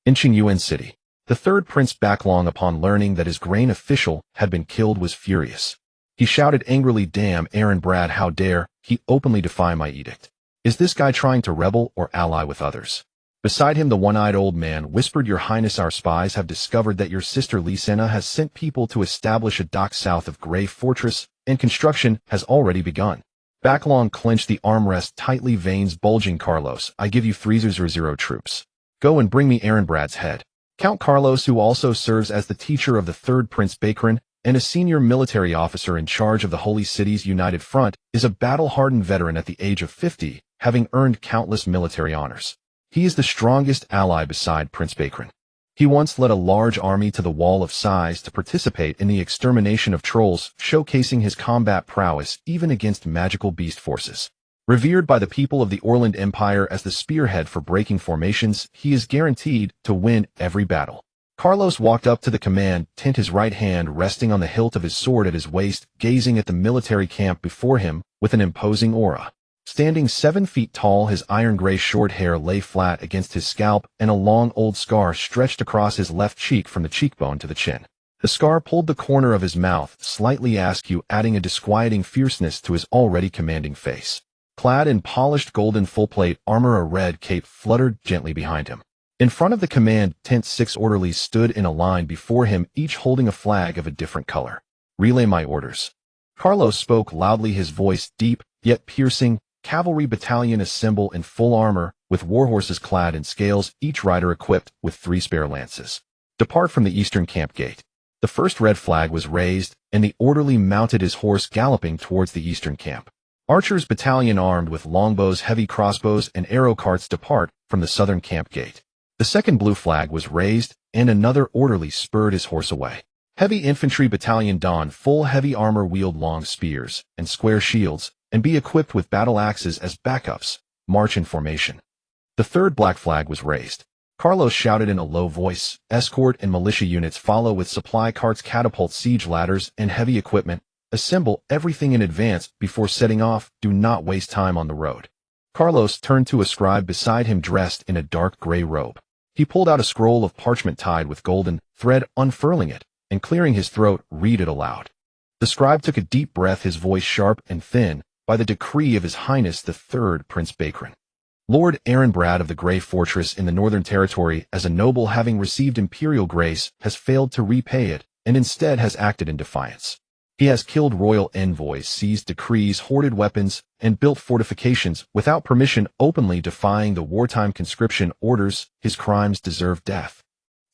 In Qingyuan City, the third Prince Backlong, upon learning that his grain official had been killed, was furious. He shouted angrily, damn Aaron Brad, how dare he openly defy my edict? Is this guy trying to rebel or ally with others? Beside him, the one-eyed old man whispered, Your Highness, our spies have discovered that your sister Lisena has sent people to establish a dock south of Grey Fortress, and construction has already begun. Backlong clenched the armrest tightly, veins bulging. Carlos, I give you 300 troops. Go and bring me Aaron Brad's head. Count Carlos, who also serves as the teacher of the third Prince Bakran and a senior military officer in charge of the Holy City's United Front, is a battle-hardened veteran at the age of 50, having earned countless military honors. He is the strongest ally beside Prince Bakran. He once led a large army to the Wall of Sighs to participate in the extermination of trolls, showcasing his combat prowess even against magical beast forces. Revered by the people of the Orland Empire as the spearhead for breaking formations, he is guaranteed to win every battle. Carlos walked up to the command tent, his right hand resting on the hilt of his sword at his waist, gazing at the military camp before him with an imposing aura. Standing 7 feet tall, his iron-gray short hair lay flat against his scalp, and a long old scar stretched across his left cheek from the cheekbone to the chin. The scar pulled the corner of his mouth slightly askew, adding a disquieting fierceness to his already commanding face. Clad in polished golden full-plate armor, a red cape fluttered gently behind him. In front of the command tent, 6 orderlies stood in a line before him, each holding a flag of a different color. Relay my orders. Carlos spoke loudly, his voice deep, yet piercing. Cavalry battalion assemble in full armor, with warhorses clad in scales, each rider equipped with 3 spare lances. Depart from the eastern camp gate. The first red flag was raised, and the orderly mounted his horse, galloping towards the eastern camp. Archers battalion armed with longbows, heavy crossbows, and arrow carts depart from the southern camp gate. The second blue flag was raised, and another orderly spurred his horse away. Heavy infantry battalion don full heavy armor, wield long spears and square shields, and be equipped with battle axes as backups, march in formation. The third black flag was raised. Carlos shouted in a low voice, escort and militia units follow with supply carts, catapults, siege ladders, and heavy equipment. Assemble everything in advance before setting off. Do not waste time on the road. Carlos turned to a scribe beside him, dressed in a dark gray robe. He pulled out a scroll of parchment tied with golden thread, unfurling it, and clearing his throat, read it aloud. The scribe took a deep breath, his voice sharp and thin. By the decree of His Highness the Third Prince Bakran, Lord Aaron Brad of the Grey Fortress in the Northern Territory, as a noble having received imperial grace, has failed to repay it, and instead has acted in defiance. He has killed royal envoys, seized decrees, hoarded weapons, and built fortifications without permission, openly defying the wartime conscription orders. His crimes deserve death.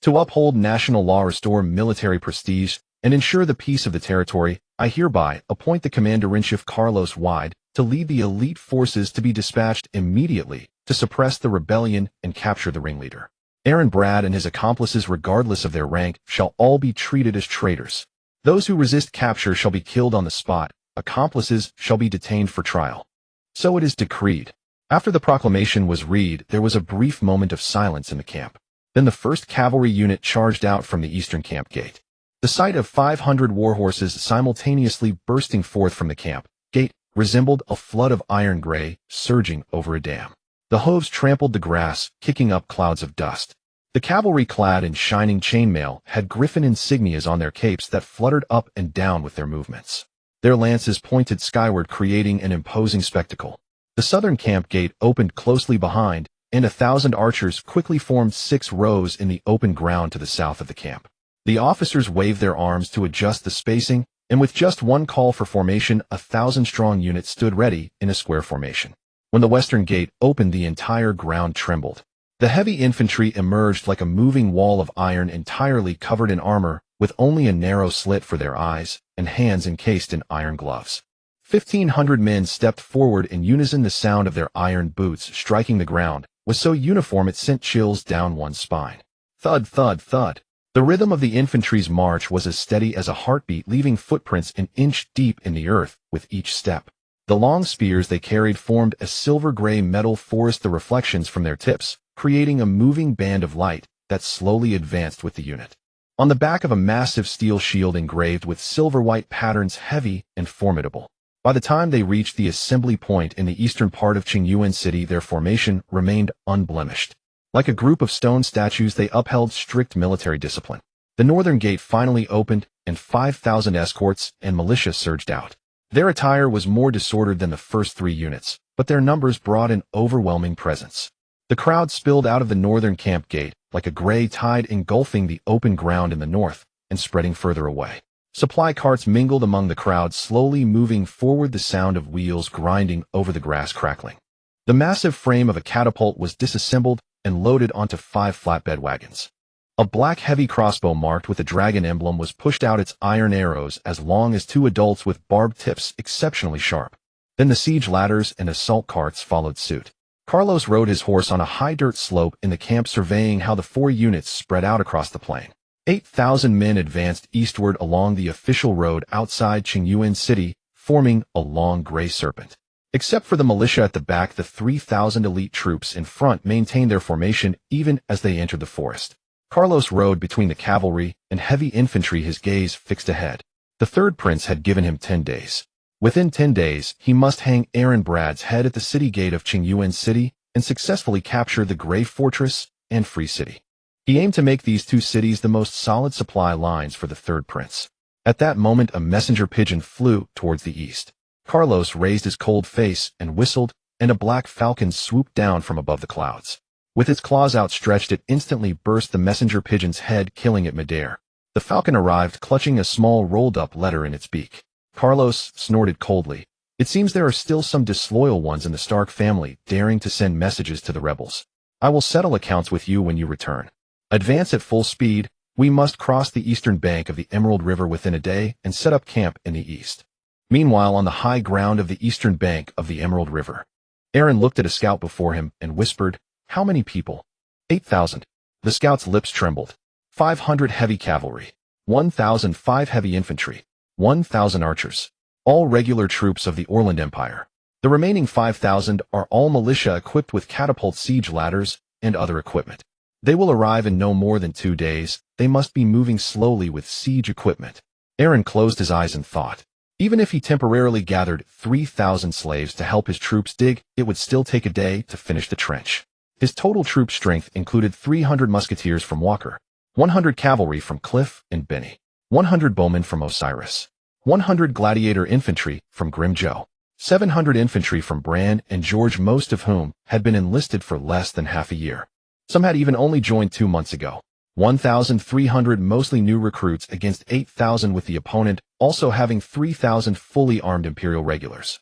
To uphold national law, restore military prestige, and ensure the peace of the territory, I hereby appoint the Commander-in-Chief Carlos Wide to lead the elite forces to be dispatched immediately to suppress the rebellion and capture the ringleader. Aaron Brad and his accomplices, regardless of their rank, shall all be treated as traitors. Those who resist capture shall be killed on the spot. Accomplices shall be detained for trial. So it is decreed. After the proclamation was read, there was a brief moment of silence in the camp. Then the first cavalry unit charged out from the eastern camp gate. The sight of 500 warhorses simultaneously bursting forth from the camp gate resembled a flood of iron gray surging over a dam. The hooves trampled the grass, kicking up clouds of dust. The cavalry, clad in shining chainmail, had griffin insignias on their capes that fluttered up and down with their movements. Their lances pointed skyward, creating an imposing spectacle. The southern camp gate opened closely behind, and 1,000 archers quickly formed 6 rows in the open ground to the south of the camp. The officers waved their arms to adjust the spacing, and with just one call for formation, 1,000-strong unit stood ready in a square formation. When the western gate opened, the entire ground trembled. The heavy infantry emerged like a moving wall of iron, entirely covered in armor, with only a narrow slit for their eyes, and hands encased in iron gloves. 1,500 men stepped forward in unison. The sound of their iron boots striking the ground was so uniform it sent chills down one's spine. Thud, thud, thud. The rhythm of the infantry's march was as steady as a heartbeat, leaving footprints an inch deep in the earth with each step. The long spears they carried formed a silver-gray metal forest, the reflections from their tips creating a moving band of light that slowly advanced with the unit. on the back of a massive steel shield engraved with silver-white patterns, heavy and formidable. By the time they reached the assembly point in the eastern part of Qingyuan City, their formation remained unblemished. Like a group of stone statues, they upheld strict military discipline. The northern gate finally opened, and 5,000 escorts and militia surged out. Their attire was more disordered than the first 3 units, but their numbers brought an overwhelming presence. The crowd spilled out of the northern camp gate, like a gray tide engulfing the open ground in the north and spreading further away. Supply carts mingled among the crowd, slowly moving forward, the sound of wheels grinding over the grass crackling. The massive frame of a catapult was disassembled and loaded onto 5 flatbed wagons. A black heavy crossbow marked with a dragon emblem was pushed out, its iron arrows as long as 2 adults with barbed tips exceptionally sharp. Then the siege ladders and assault carts followed suit. Carlos rode his horse on a high dirt slope in the camp, surveying how the 4 units spread out across the plain. 8,000 men advanced eastward along the official road outside Qingyuan City, forming a long gray serpent. Except for the militia at the back, the 3,000 elite troops in front maintained their formation even as they entered the forest. Carlos rode between the cavalry and heavy infantry, his gaze fixed ahead. The third prince had given him 10 days. Within 10 days, he must hang Aaron Brad's head at the city gate of Qingyuan City and successfully capture the Gray Fortress and Free City. He aimed to make these 2 cities the most solid supply lines for the third prince. At that moment, a messenger pigeon flew towards the east. Carlos raised his cold face and whistled, and a black falcon swooped down from above the clouds. With its claws outstretched, it instantly burst the messenger pigeon's head, killing it midair. The falcon arrived clutching a small rolled-up letter in its beak. Carlos snorted coldly. It seems there are still some disloyal ones in the Stark family daring to send messages to the rebels. I will settle accounts with you when you return. Advance at full speed. We must cross the eastern bank of the Emerald River within a day and set up camp in the east. Meanwhile, on the high ground of the eastern bank of the Emerald River, Aaron looked at a scout before him and whispered, "How many people?" 8,000. The scout's lips trembled. 500 heavy cavalry, 1,005 heavy infantry, 1,000 archers, all regular troops of the Orland Empire. The remaining 5,000 are all militia equipped with catapult, siege ladders, and other equipment. They will arrive in no more than 2 days. They must be moving slowly with siege equipment. Aaron closed his eyes and thought. Even if he temporarily gathered 3,000 slaves to help his troops dig, it would still take a day to finish the trench. His total troop strength included 300 musketeers from Walker, 100 cavalry from Cliff and Benny, 100 bowmen from Osiris, 100 gladiator infantry from Grim Joe, 700 infantry from Bran and George, most of whom had been enlisted for less than half a year. Some had even only joined 2 months ago. 1,300 mostly new recruits against 8,000, with the opponent also having 3,000 fully armed Imperial regulars.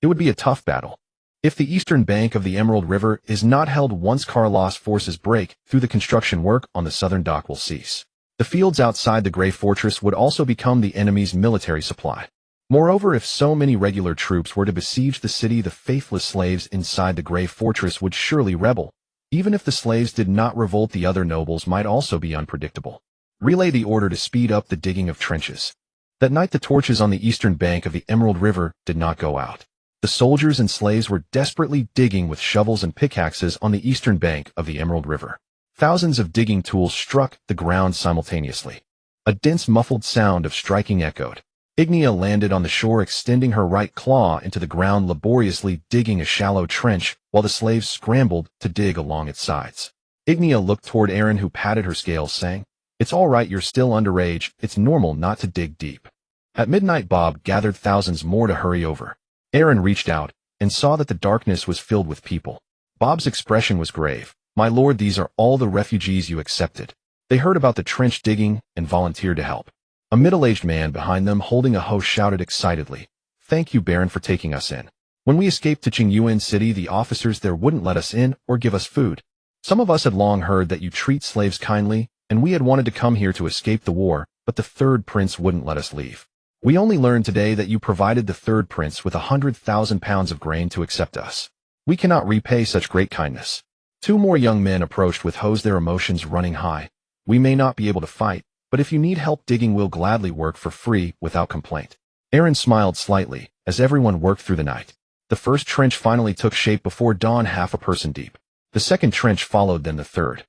It would be a tough battle. If the eastern bank of the Emerald River is not held once Carlos' forces break through, the construction work on the southern dock will cease. The fields outside the Gray Fortress would also become the enemy's military supply. Moreover, if so many regular troops were to besiege the city, the faithless slaves inside the Gray Fortress would surely rebel. Even if the slaves did not revolt, the other nobles might also be unpredictable. Relay the order to speed up the digging of trenches. That night, the torches on the eastern bank of the Emerald River did not go out. The soldiers and slaves were desperately digging with shovels and pickaxes on the eastern bank of the Emerald River. Thousands of digging tools struck the ground simultaneously. A dense, muffled sound of striking echoed. Ignia landed on the shore, extending her right claw into the ground, laboriously digging a shallow trench, while the slaves scrambled to dig along its sides. Ignia looked toward Aaron, who patted her scales, saying, "It's all right, you're still underage. It's normal not to dig deep." At midnight, Bob gathered thousands more to hurry over. Aaron reached out and saw that the darkness was filled with people. Bob's expression was grave. "My lord, these are all the refugees you accepted. They heard about the trench digging and volunteered to help." A middle-aged man behind them, holding a hoe, shouted excitedly, "Thank you, Baron, for taking us in. When we escaped to Qingyuan City, the officers there wouldn't let us in or give us food. Some of us had long heard that you treat slaves kindly, and we had wanted to come here to escape the war, but the third prince wouldn't let us leave. We only learned today that you provided the third prince with 100,000 pounds of grain to accept us. We cannot repay such great kindness." 2 more young men approached with hoes, their emotions running high. "We may not be able to fight, but if you need help digging, we'll gladly work for free without complaint." Aaron smiled slightly as everyone worked through the night. The first trench finally took shape before dawn, half a person deep. The second trench followed, then the third.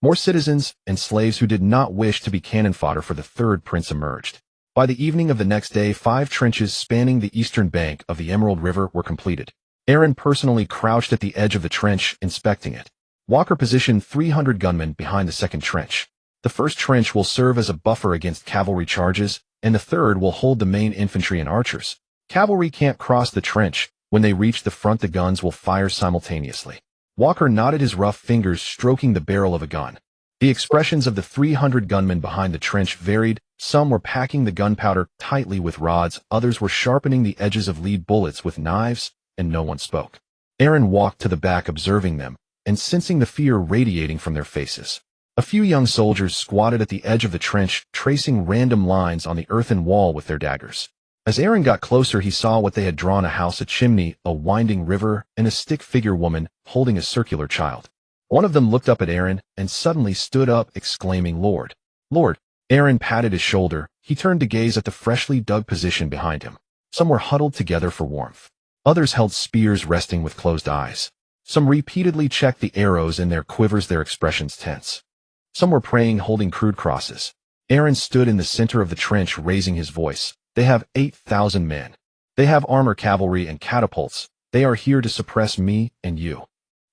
More citizens and slaves who did not wish to be cannon fodder for the third prince emerged. By the evening of the next day, 5 trenches spanning the eastern bank of the Emerald River were completed. Aaron personally crouched at the edge of the trench, inspecting it. Walker positioned 300 gunmen behind the second trench. The first trench will serve as a buffer against cavalry charges, and the third will hold the main infantry and archers. Cavalry can't cross the trench. When they reach the front, the guns will fire simultaneously. Walker nodded, his rough fingers stroking the barrel of a gun. The expressions of the 300 gunmen behind the trench varied. Some were packing the gunpowder tightly with rods, others were sharpening the edges of lead bullets with knives, and no one spoke. Aaron walked to the back, observing them, and sensing the fear radiating from their faces. A few young soldiers squatted at the edge of the trench, tracing random lines on the earthen wall with their daggers. As Aaron got closer, he saw what they had drawn: a house, a chimney, a winding river, and a stick-figure woman holding a circular child. One of them looked up at Aaron and suddenly stood up, exclaiming, "Lord! Lord!" Aaron patted his shoulder. He turned to gaze at the freshly dug position behind him. Some were huddled together for warmth. Others held spears, resting with closed eyes. Some repeatedly checked the arrows in their quivers, their expressions tense. Some were praying, holding crude crosses. Aaron stood in the center of the trench, raising his voice. "They have 8,000 men. They have armor, cavalry, and catapults. They are here to suppress me and you.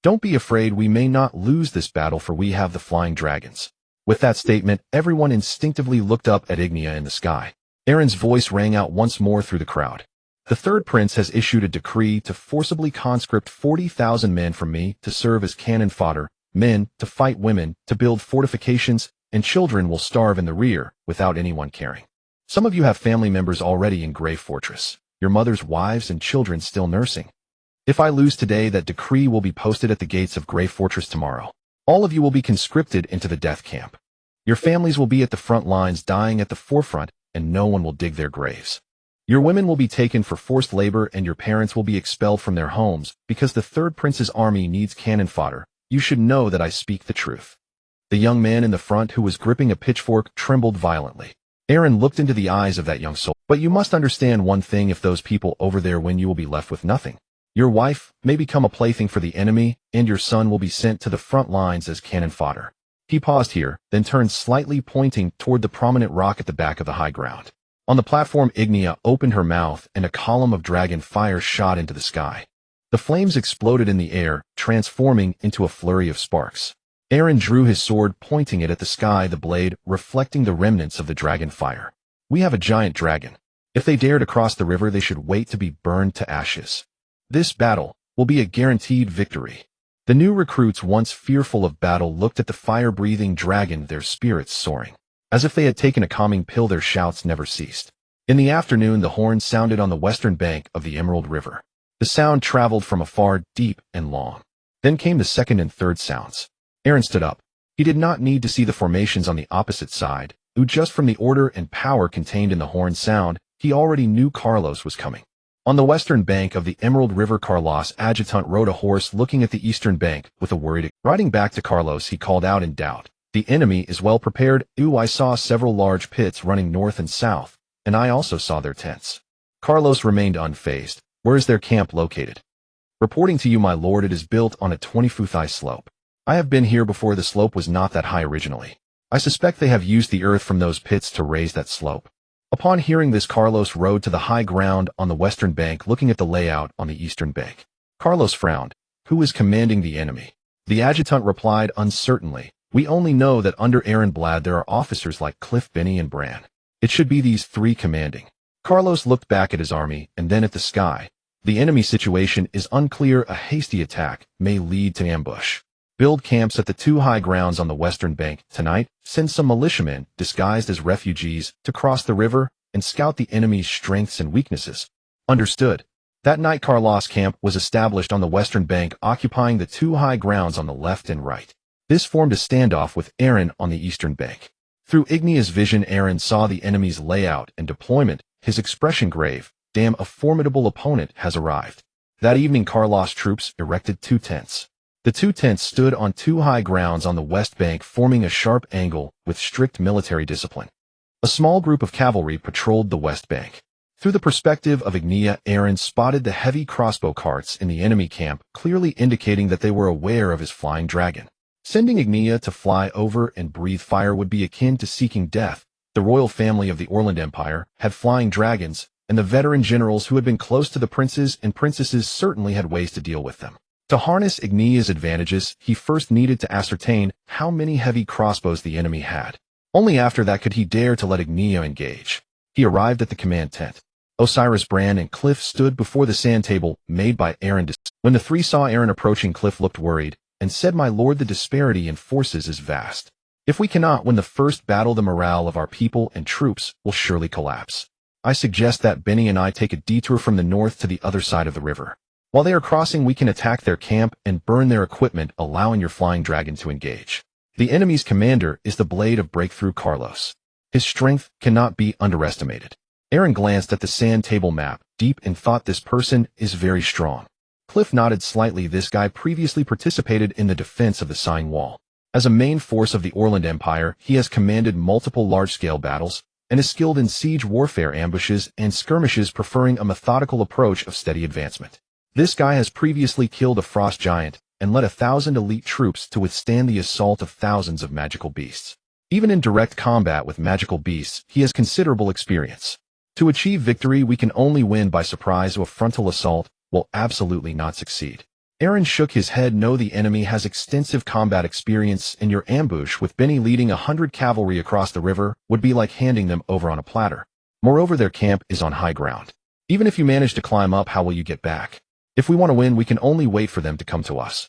Don't be afraid. We may not lose this battle, for we have the flying dragons." With that statement, everyone instinctively looked up at Ignia in the sky. Aaron's voice rang out once more through the crowd. "The third prince has issued a decree to forcibly conscript 40,000 men from me to serve as cannon fodder, men to fight, women to build fortifications, and children will starve in the rear without anyone caring. Some of you have family members already in Grey Fortress, your mother's wives and children still nursing. If I lose today, that decree will be posted at the gates of Grey Fortress tomorrow. All of you will be conscripted into the death camp. Your families will be at the front lines, dying at the forefront, and no one will dig their graves. Your women will be taken for forced labor, and your parents will be expelled from their homes because the third prince's army needs cannon fodder. You should know that I speak the truth." The young man in the front, who was gripping a pitchfork, trembled violently. Aaron looked into the eyes of that young soul. "But you must understand one thing: if those people over there win, you will be left with nothing. Your wife may become a plaything for the enemy, and your son will be sent to the front lines as cannon fodder." He paused here, then turned slightly, pointing toward the prominent rock at the back of the high ground. On the platform, Ignia opened her mouth, and a column of dragon fire shot into the sky. The flames exploded in the air, transforming into a flurry of sparks. Aaron drew his sword, pointing it at the sky, the blade reflecting the remnants of the dragon fire. "We have a giant dragon. If they dare to cross the river, they should wait to be burned to ashes. This battle will be a guaranteed victory." The new recruits, once fearful of battle, looked at the fire-breathing dragon, their spirits soaring. As if they had taken a calming pill, their shouts never ceased. In the afternoon, the horn sounded on the western bank of the Emerald River. The sound traveled from afar, deep and long. Then came the second and third sounds. Aaron stood up. He did not need to see the formations on the opposite side, who just from the order and power contained in the horn sound, he already knew Carlos was coming. On the western bank of the Emerald River, Carlos' adjutant rode a horse, looking at the eastern bank with a worried. Riding back to Carlos, he called out in doubt, "The enemy is well prepared. I saw several large pits running north and south, and I also saw their tents." Carlos remained unfazed. "Where is their camp located?" "Reporting to you, my lord, it is built on a 20-foot-high slope. I have been here before. The slope was not that high originally. I suspect they have used the earth from those pits to raise that slope." Upon hearing this, Carlos rode to the high ground on the western bank, looking at the layout on the eastern bank. Carlos frowned. "Who is commanding the enemy?" The adjutant replied uncertainly, "We only know that under Aaron Blad there are officers like Cliff, Benny, and Bran. It should be these three commanding." Carlos looked back at his army and then at the sky. "The enemy situation is unclear. A hasty attack may lead to ambush. Build camps at the 2 high grounds on the western bank. Tonight, send some militiamen disguised as refugees to cross the river and scout the enemy's strengths and weaknesses." "Understood." That night, Carlos' camp was established on the western bank, occupying the 2 high grounds on the left and right. This formed a standoff with Aaron on the eastern bank. Through Ignia's vision, Aaron saw the enemy's layout and deployment, his expression grave. "Damn, a formidable opponent has arrived." That evening, Carlos' troops erected 2 tents. The 2 tents stood on 2 high grounds on the west bank, forming a sharp angle with strict military discipline. A small group of cavalry patrolled the west bank. Through the perspective of Ignia, Aaron spotted the heavy crossbow carts in the enemy camp, clearly indicating that they were aware of his flying dragon. Sending Ignia to fly over and breathe fire would be akin to seeking death. The royal family of the Orland Empire had flying dragons, and the veteran generals who had been close to the princes and princesses certainly had ways to deal with them. To harness Ignia's advantages, he first needed to ascertain how many heavy crossbows the enemy had. Only after that could he dare to let Ignia engage. He arrived at the command tent. Osiris, Bran, and Cliff stood before the sand table made by Aaron. When the three saw Aaron approaching, Cliff looked worried and said, "My lord, the disparity in forces is vast. If we cannot win the first battle, the morale of our people and troops will surely collapse. I suggest that Benny and I take a detour from the north to the other side of the river. While they are crossing, we can attack their camp and burn their equipment, allowing your flying dragon to engage. The enemy's commander is the Blade of Breakthrough Carlos. His strength cannot be underestimated." Aaron glanced at the sand table map, deep in thought. This person is very strong. Cliff nodded slightly. This guy previously participated in the defense of the Sign Wall. As a main force of the Orland Empire, he has commanded multiple large-scale battles and is skilled in siege warfare, ambushes, and skirmishes, preferring a methodical approach of steady advancement. This guy has previously killed a frost giant and led 1,000 elite troops to withstand the assault of thousands of magical beasts. Even in direct combat with magical beasts, he has considerable experience. To achieve victory, we can only win by surprise, or a frontal assault will absolutely not succeed. Aaron shook his head. No, the enemy has extensive combat experience, and your ambush with Benny leading 100 cavalry across the river would be like handing them over on a platter. Moreover, their camp is on high ground. Even if you manage to climb up, how will you get back? If we want to win, we can only wait for them to come to us.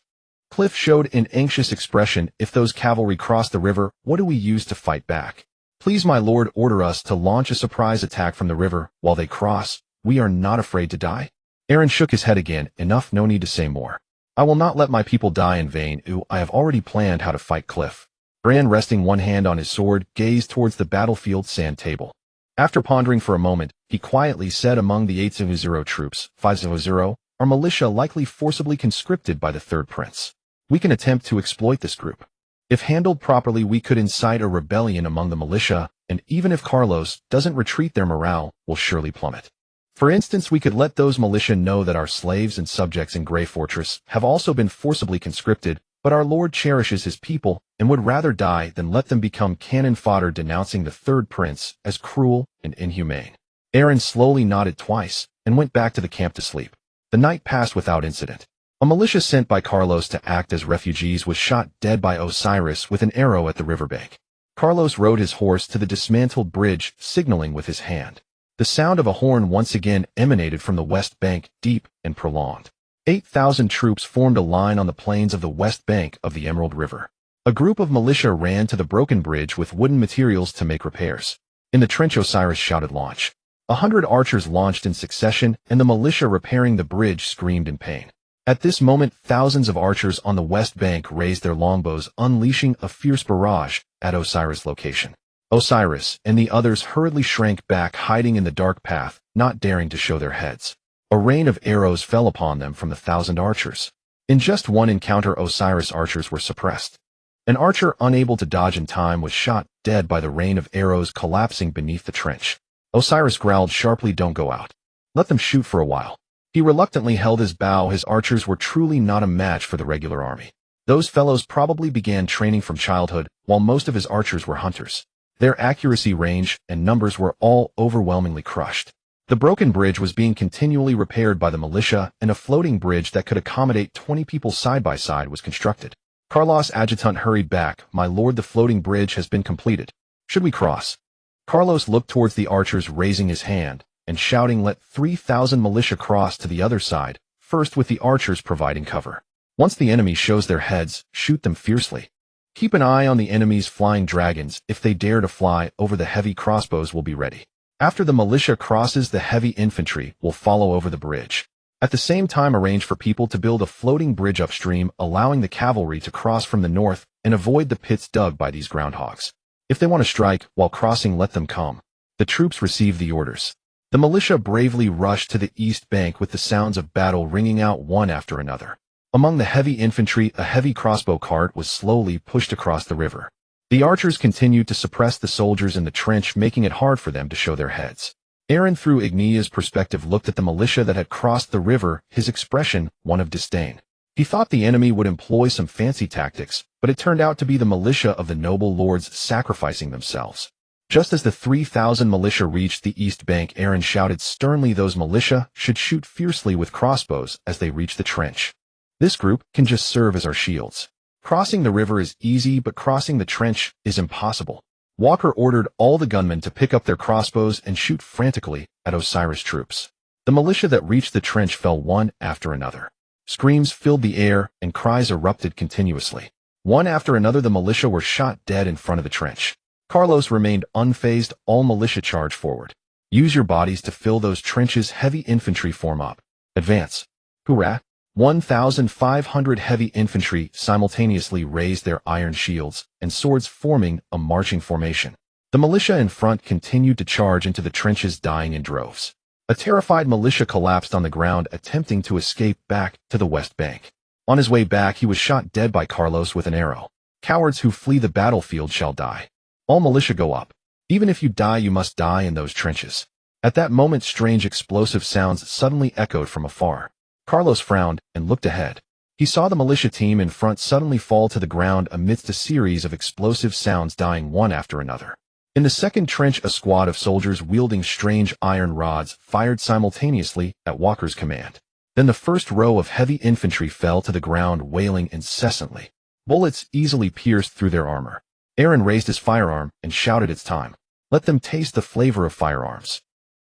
Cliff showed an anxious expression. If those cavalry cross the river, what do we use to fight back? Please, my lord, order us to launch a surprise attack from the river while they cross. We are not afraid to die. Aaron shook his head again. Enough, no need to say more. I will not let my people die in vain. I have already planned how to fight Cliff. Bran, resting one hand on his sword, gazed towards the battlefield sand table. After pondering for a moment, he quietly said, "Among the 800 troops, 500 are militia, likely forcibly conscripted by the Third Prince. We can attempt to exploit this group. If handled properly, we could incite a rebellion among the militia, and even if Carlos doesn't retreat, their morale will surely plummet. For instance, we could let those militia know that our slaves and subjects in Grey Fortress have also been forcibly conscripted, but our lord cherishes his people and would rather die than let them become cannon fodder, denouncing the Third Prince as cruel and inhumane." Aaron slowly nodded twice and went back to the camp to sleep. The night passed without incident. A militia sent by Carlos to act as refugees was shot dead by Osiris with an arrow at the riverbank. Carlos rode his horse to the dismantled bridge, signaling with his hand. The sound of a horn once again emanated from the west bank, deep and prolonged. 8,000 troops formed a line on the plains of the west bank of the Emerald River. A group of militia ran to the broken bridge with wooden materials to make repairs. In the trench, Osiris shouted, "Launch!" 100 archers launched in succession, and the militia repairing the bridge screamed in pain. At this moment, thousands of archers on the west bank raised their longbows, unleashing a fierce barrage at Osiris' location. Osiris and the others hurriedly shrank back, hiding in the dark path, not daring to show their heads. A rain of arrows fell upon them from the 1,000 archers. In just one encounter, Osiris' archers were suppressed. An archer, unable to dodge in time, was shot dead by the rain of arrows collapsing beneath the trench. Osiris growled sharply, "Don't go out. Let them shoot for a while." He reluctantly held his bow. His archers were truly not a match for the regular army. Those fellows probably began training from childhood, while most of his archers were hunters. Their accuracy, range, and numbers were all overwhelmingly crushed. The broken bridge was being continually repaired by the militia, and a floating bridge that could accommodate 20 people side by side was constructed. Carlos' adjutant hurried back. "My lord, the floating bridge has been completed. Should we cross?" Carlos looked towards the archers, raising his hand and shouting, "Let 3,000 militia cross to the other side, first with the archers providing cover. Once the enemy shows their heads, shoot them fiercely. Keep an eye on the enemy's flying dragons. If they dare to fly over, the heavy crossbows will be ready. After the militia crosses, the heavy infantry will follow over the bridge. At the same time, arrange for people to build a floating bridge upstream, allowing the cavalry to cross from the north and avoid the pits dug by these groundhogs. If they want to strike while crossing, let them come." The troops received the orders. The militia bravely rushed to the east bank with the sounds of battle ringing out one after another. Among the heavy infantry, a heavy crossbow cart was slowly pushed across the river. The archers continued to suppress the soldiers in the trench, making it hard for them to show their heads. Aaron, through Ignia's perspective, looked at the militia that had crossed the river, his expression one of disdain. He thought the enemy would employ some fancy tactics, but it turned out to be the militia of the noble lords sacrificing themselves. Just as the 3,000 militia reached the east bank, Aaron shouted sternly those militia should shoot fiercely with crossbows as they reach the trench. This group can just serve as our shields. Crossing the river is easy, but crossing the trench is impossible. Walker ordered all the gunmen to pick up their crossbows and shoot frantically at Osiris' troops. The militia that reached the trench fell one after another. Screams filled the air and cries erupted continuously. One after another the militia were shot dead in front of the trench. Carlos remained unfazed. All militia charged forward. Use your bodies to fill those trenches. Heavy infantry form up. Advance. Hurrah! 1,500 heavy infantry simultaneously raised their iron shields and swords, forming a marching formation. The militia in front continued to charge into the trenches, dying in droves. A terrified militia collapsed on the ground, attempting to escape back to the west bank. On his way back, he was shot dead by Carlos with an arrow. Cowards who flee the battlefield shall die. All militia go up. Even if you die, you must die in those trenches. At that moment, strange explosive sounds suddenly echoed from afar. Carlos frowned and looked ahead. He saw the militia team in front suddenly fall to the ground amidst a series of explosive sounds, dying one after another. In the second trench, a squad of soldiers wielding strange iron rods fired simultaneously at Walker's command. Then the first row of heavy infantry fell to the ground, wailing incessantly. Bullets easily pierced through their armor. Aaron raised his firearm and shouted, "It's time. Let them taste the flavor of firearms."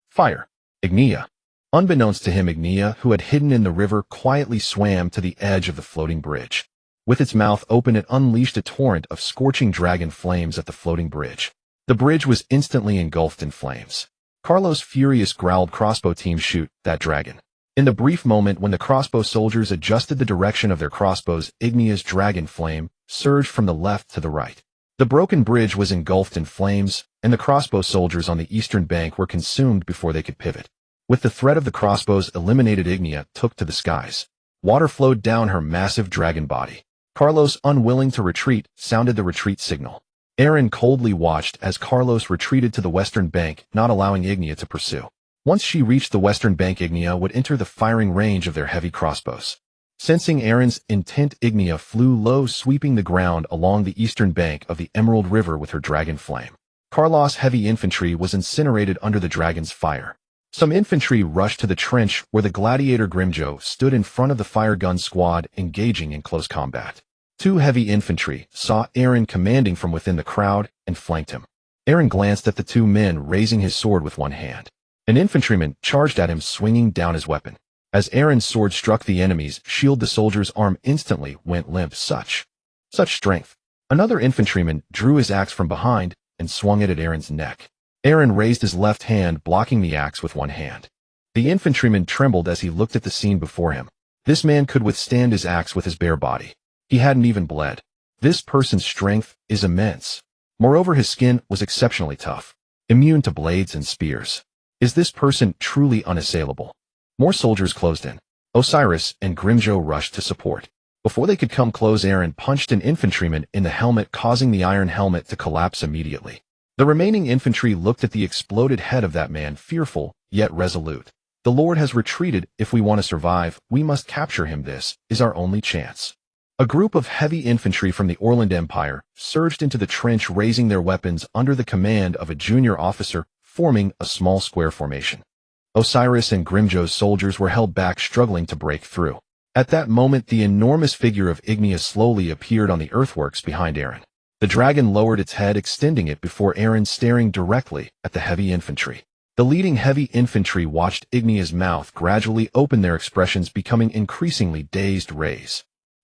Fire. Ignia. Unbeknownst to him, Ignia, who had hidden in the river, quietly swam to the edge of the floating bridge. With its mouth open, it unleashed a torrent of scorching dragon flames at the floating bridge. The bridge was instantly engulfed in flames. Carlos, furious, growled, "Crossbow team, shoot that dragon." In the brief moment when the crossbow soldiers adjusted the direction of their crossbows, Ignia's dragon flame surged from the left to the right. The broken bridge was engulfed in flames, and the crossbow soldiers on the eastern bank were consumed before they could pivot. With the threat of the crossbows eliminated, Ignia took to the skies. Water flowed down her massive dragon body. Carlos, unwilling to retreat, sounded the retreat signal. Aaron coldly watched as Carlos retreated to the western bank, not allowing Ignia to pursue. Once she reached the western bank, Ignia would enter the firing range of their heavy crossbows. Sensing Aaron's intent, Ignia flew low, sweeping the ground along the eastern bank of the Emerald River with her dragon flame. Carlos' heavy infantry was incinerated under the dragon's fire. Some infantry rushed to the trench where the gladiator Grimjo stood in front of the fire gun squad, engaging in close combat. Two heavy infantry saw Aaron commanding from within the crowd and flanked him. Aaron glanced at the two men, raising his sword with one hand. An infantryman charged at him, swinging down his weapon. As Aaron's sword struck the enemy's shield, the soldier's arm instantly went limp. Such strength. Another infantryman drew his axe from behind and swung it at Aaron's neck. Aaron raised his left hand, blocking the axe with one hand. The infantryman trembled as he looked at the scene before him. This man could withstand his axe with his bare body. He hadn't even bled. This person's strength is immense. Moreover, his skin was exceptionally tough, immune to blades and spears. Is this person truly unassailable? More soldiers closed in. Osiris and Grimjo rushed to support. Before they could come close, Aaron punched an infantryman in the helmet, causing the iron helmet to collapse immediately. The remaining infantry looked at the exploded head of that man, fearful, yet resolute. The Lord has retreated. If we want to survive, we must capture him. This is our only chance. A group of heavy infantry from the Orland Empire surged into the trench, raising their weapons under the command of a junior officer, forming a small square formation. Osiris and Grimjo's soldiers were held back, struggling to break through. At that moment, the enormous figure of Ignia slowly appeared on the earthworks behind Aaron. The dragon lowered its head, extending it before Aaron, staring directly at the heavy infantry. The leading heavy infantry watched Ignia's mouth gradually open, their expressions becoming increasingly dazed.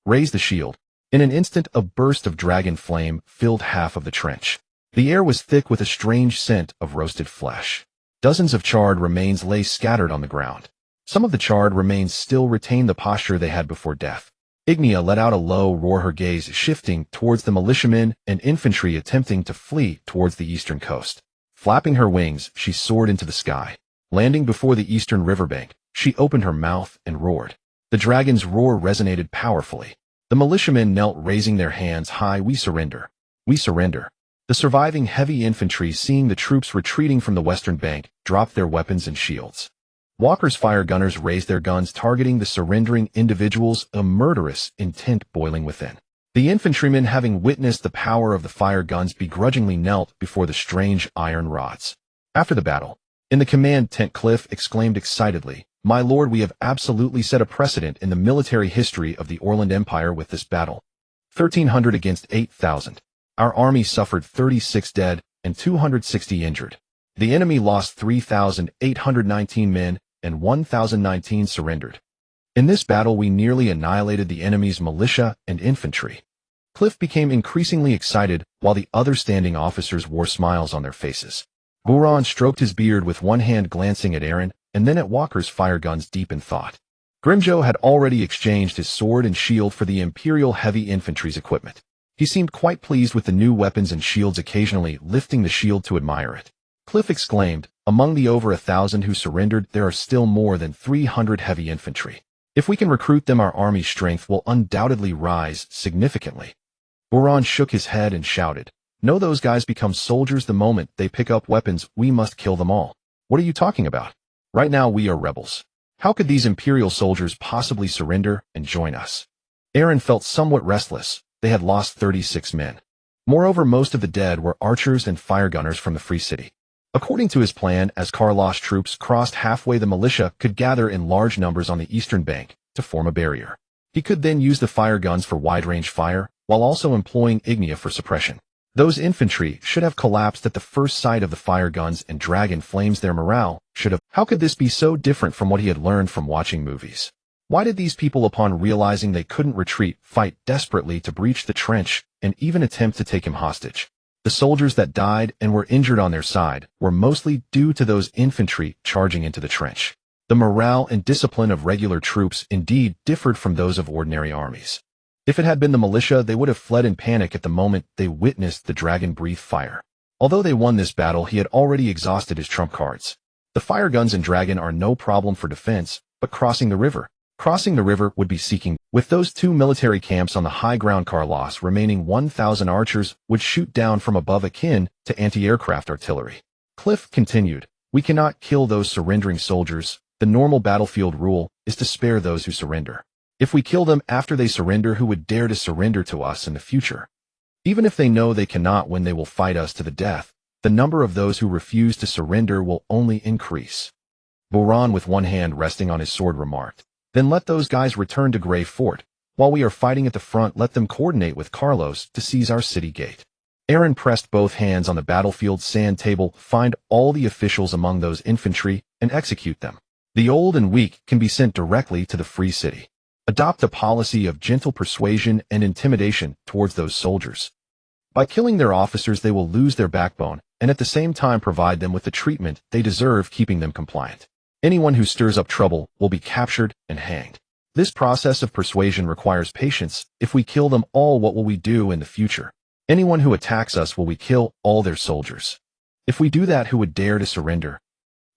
Raise the shield. In an instant, a burst of dragon flame filled half of the trench. The air was thick with a strange scent of roasted flesh. Dozens of charred remains lay scattered on the ground. Some of the charred remains still retained the posture they had before death. Ignia let out a low roar, her gaze shifting towards the militiamen and infantry attempting to flee towards the eastern coast. Flapping her wings, she soared into the sky. Landing before the eastern riverbank, she opened her mouth and roared. The dragon's roar resonated powerfully. The militiamen knelt, raising their hands high. "We surrender. We surrender." The surviving heavy infantry, seeing the troops retreating from the western bank, dropped their weapons and shields. Walker's fire gunners raised their guns, targeting the surrendering individuals, a murderous intent boiling within. The infantrymen, having witnessed the power of the fire guns, begrudgingly knelt before the strange iron rods. After the battle, in the command tent, Cliff exclaimed excitedly, "My lord, we have absolutely set a precedent in the military history of the Orland Empire with this battle. 1,300 against 8,000. Our army suffered 36 dead and 260 injured. The enemy lost 3,819 men and 1,019 surrendered. In this battle, we nearly annihilated the enemy's militia and infantry." Cliff became increasingly excited, while the other standing officers wore smiles on their faces. Buran stroked his beard with one hand, glancing at Aaron and then at Walker's fire guns, deep in thought. Grimjo had already exchanged his sword and shield for the Imperial heavy infantry's equipment. He seemed quite pleased with the new weapons and shields, occasionally lifting the shield to admire it. Cliff exclaimed, "Among the over 1,000 who surrendered, there are still more than 300 heavy infantry. If we can recruit them, our army's strength will undoubtedly rise significantly." Buran shook his head and shouted, "No, those guys become soldiers the moment they pick up weapons. We must kill them all." "What are you talking about? Right now we are rebels. How could these Imperial soldiers possibly surrender and join us?" Aaron felt somewhat restless. They had lost 36 men. Moreover, most of the dead were archers and fire gunners from the Free City. According to his plan, as Carlos troops crossed halfway, the militia could gather in large numbers on the eastern bank to form a barrier. He could then use the fire guns for wide-range fire, while also employing Ignia for suppression. Those infantry should have collapsed at the first sight of the fire guns, and dragon flames. Their morale should have. How could this be so different from what he had learned from watching movies? Why did these people, upon realizing they couldn't retreat, fight desperately to breach the trench and even attempt to take him hostage? The soldiers that died and were injured on their side were mostly due to those infantry charging into the trench. The morale and discipline of regular troops indeed differed from those of ordinary armies. If it had been the militia, they would have fled in panic at the moment they witnessed the dragon breathe fire. Although they won this battle, he had already exhausted his trump cards. The fire guns and dragon are no problem for defense, but crossing the river. Crossing the river would be seeking. With those two military camps on the high ground, Carlos remaining 1,000 archers would shoot down from above, akin to anti-aircraft artillery. Cliff continued, "We cannot kill those surrendering soldiers. The normal battlefield rule is to spare those who surrender. If we kill them after they surrender, who would dare to surrender to us in the future? Even if they know they cannot win, they will fight us to the death. The number of those who refuse to surrender will only increase." Buran, with one hand resting on his sword, remarked, "Then let those guys return to Grey Fort. While we are fighting at the front, let them coordinate with Carlos to seize our city gate." Aaron pressed both hands on the battlefield sand table. "Find all the officials among those infantry and execute them. The old and weak can be sent directly to the Free City. Adopt a policy of gentle persuasion and intimidation towards those soldiers. By killing their officers, they will lose their backbone, and at the same time provide them with the treatment they deserve, keeping them compliant. Anyone who stirs up trouble will be captured and hanged. This process of persuasion requires patience. If we kill them all, what will we do in the future? Anyone who attacks us, will we kill all their soldiers? If we do that, who would dare to surrender?"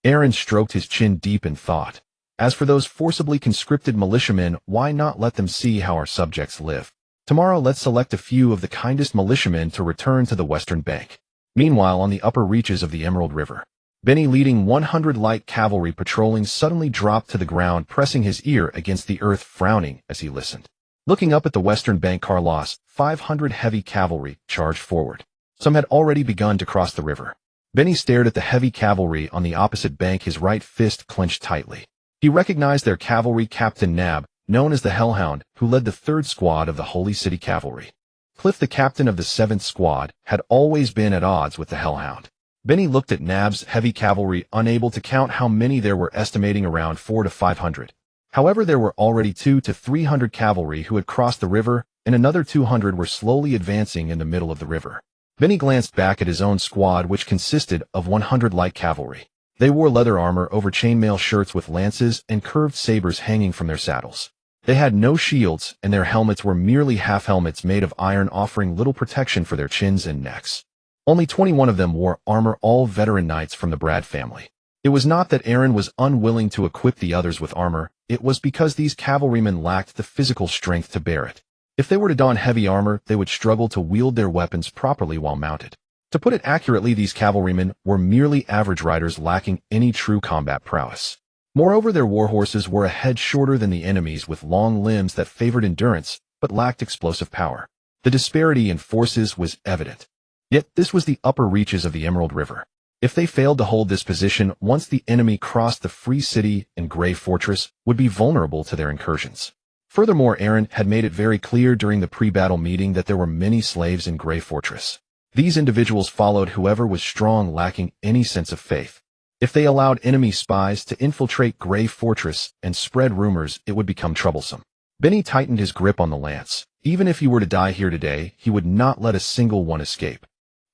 Aaron stroked his chin, deep in thought. "As for those forcibly conscripted militiamen, why not let them see how our subjects live? Tomorrow let's select a few of the kindest militiamen to return to the western bank." Meanwhile, on the upper reaches of the Emerald River, Benny, leading 100 light cavalry patrolling, suddenly dropped to the ground, pressing his ear against the earth, frowning as he listened. Looking up at the western bank, Carlos, 500 heavy cavalry charged forward. Some had already begun to cross the river. Benny stared at the heavy cavalry on the opposite bank, his right fist clenched tightly. He recognized their cavalry captain, Nab, known as the Hellhound, who led the 3rd Squad of the Holy City Cavalry. Cliff, the captain of the 7th Squad, had always been at odds with the Hellhound. Benny looked at Nab's heavy cavalry, unable to count how many there were, estimating around 400 to 500. However, there were already 200 to 300 cavalry who had crossed the river, and another 200 were slowly advancing in the middle of the river. Benny glanced back at his own squad, which consisted of 100 light cavalry. They wore leather armor over chainmail shirts with lances and curved sabers hanging from their saddles. They had no shields, and their helmets were merely half helmets made of iron, offering little protection for their chins and necks. Only 21 of them wore armor, all veteran knights from the Brad family. It was not that Aaron was unwilling to equip the others with armor, it was because these cavalrymen lacked the physical strength to bear it. If they were to don heavy armor, they would struggle to wield their weapons properly while mounted. To put it accurately, these cavalrymen were merely average riders lacking any true combat prowess. Moreover, their warhorses were a head shorter than the enemy's with long limbs that favored endurance but lacked explosive power. The disparity in forces was evident. Yet this was the upper reaches of the Emerald River. If they failed to hold this position once the enemy crossed the Free City and Grey Fortress, would be vulnerable to their incursions. Furthermore, Aaron had made it very clear during the pre-battle meeting that there were many slaves in Grey Fortress. These individuals followed whoever was strong, lacking any sense of faith. If they allowed enemy spies to infiltrate Grey Fortress and spread rumors, it would become troublesome. Benny tightened his grip on the lance. Even if he were to die here today, he would not let a single one escape.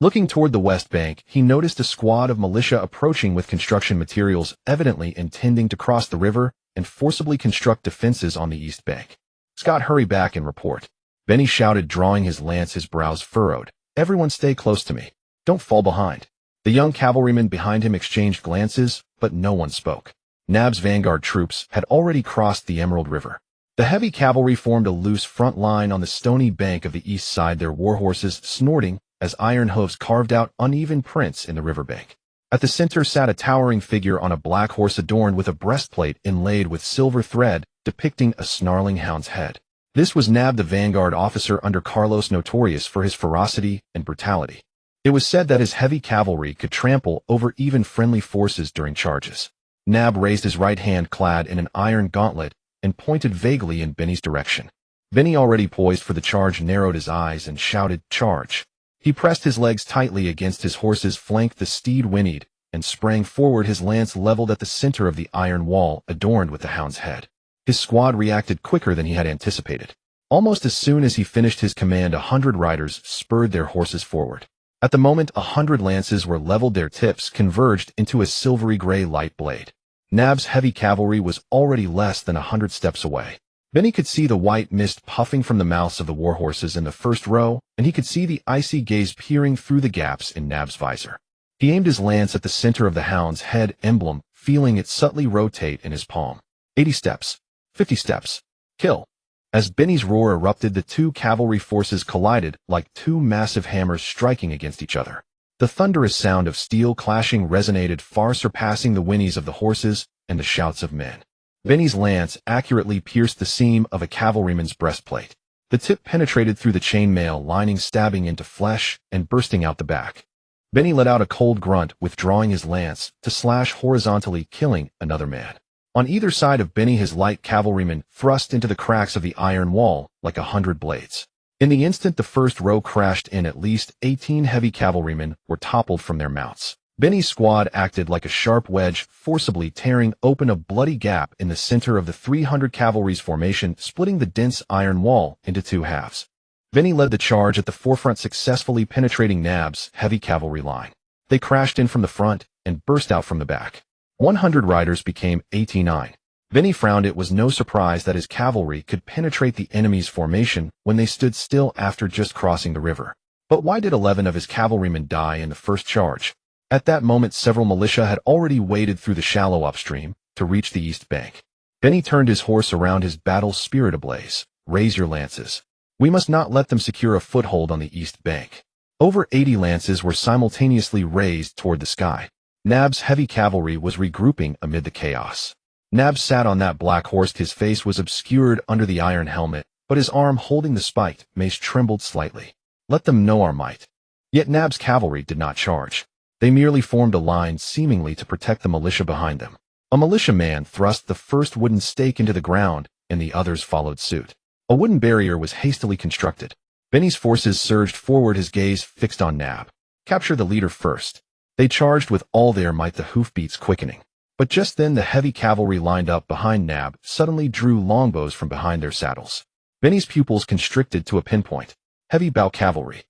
Looking toward the west bank, he noticed a squad of militia approaching with construction materials, evidently intending to cross the river and forcibly construct defenses on the east bank. Scott, hurry back and report. Benny shouted, drawing his lance, his brows furrowed. Everyone stay close to me. Don't fall behind. The young cavalrymen behind him exchanged glances, but no one spoke. Nab's vanguard troops had already crossed the Emerald River. The heavy cavalry formed a loose front line on the stony bank of the east side, their warhorses snorting as iron hooves carved out uneven prints in the riverbank. At the center sat a towering figure on a black horse adorned with a breastplate inlaid with silver thread, depicting a snarling hound's head. This was Nab, the vanguard officer under Carlos, notorious for his ferocity and brutality. It was said that his heavy cavalry could trample over even friendly forces during charges. Nab raised his right hand, clad in an iron gauntlet, and pointed vaguely in Benny's direction. Benny, already poised for the charge, narrowed his eyes and shouted, "Charge!" He pressed his legs tightly against his horse's flank. The steed whinnied and sprang forward, his lance leveled at the center of the iron wall adorned with the hound's head. His squad reacted quicker than he had anticipated. Almost as soon as he finished his command, 100 riders spurred their horses forward. At the moment, 100 lances were leveled, their tips converged into a silvery gray light blade. Nab's heavy cavalry was already less than 100 steps away. Benny could see the white mist puffing from the mouths of the warhorses in the first row, and he could see the icy gaze peering through the gaps in Nab's visor. He aimed his lance at the center of the hound's head emblem, feeling it subtly rotate in his palm. 80 steps. 50 steps. Kill. As Benny's roar erupted, the two cavalry forces collided like two massive hammers striking against each other. The thunderous sound of steel clashing resonated, far surpassing the whinnies of the horses and the shouts of men. Benny's lance accurately pierced the seam of a cavalryman's breastplate. The tip penetrated through the chainmail lining, stabbing into flesh and bursting out the back. Benny let out a cold grunt, withdrawing his lance to slash horizontally, killing another man. On either side of Benny, his light cavalrymen thrust into the cracks of the iron wall like 100 blades. In the instant the first row crashed in, at least 18 heavy cavalrymen were toppled from their mounts. Benny's squad acted like a sharp wedge, forcibly tearing open a bloody gap in the center of the 300 cavalry's formation, splitting the dense iron wall into two halves. Benny led the charge at the forefront, successfully penetrating Nab's heavy cavalry line. They crashed in from the front and burst out from the back. 100 riders became 89. Benny frowned. It was no surprise that his cavalry could penetrate the enemy's formation when they stood still after just crossing the river. But why did 11 of his cavalrymen die in the first charge? At that moment, several militia had already waded through the shallow upstream to reach the east bank. Benny turned his horse around, his battle spirit ablaze. Raise your lances. We must not let them secure a foothold on the east bank. Over 80 lances were simultaneously raised toward the sky. Nab's heavy cavalry was regrouping amid the chaos. Nab sat on that black horse. His face was obscured under the iron helmet, but his arm holding the spiked mace trembled slightly. Let them know our might. Yet Nab's cavalry did not charge. They merely formed a line, seemingly to protect the militia behind them. A militiaman thrust the first wooden stake into the ground, and the others followed suit. A wooden barrier was hastily constructed. Benny's forces surged forward, his gaze fixed on Nab. Capture the leader first. They charged with all their might, the hoofbeats quickening. But just then the heavy cavalry lined up behind Nab suddenly drew longbows from behind their saddles. Benny's pupils constricted to a pinpoint. Heavy bow cavalry.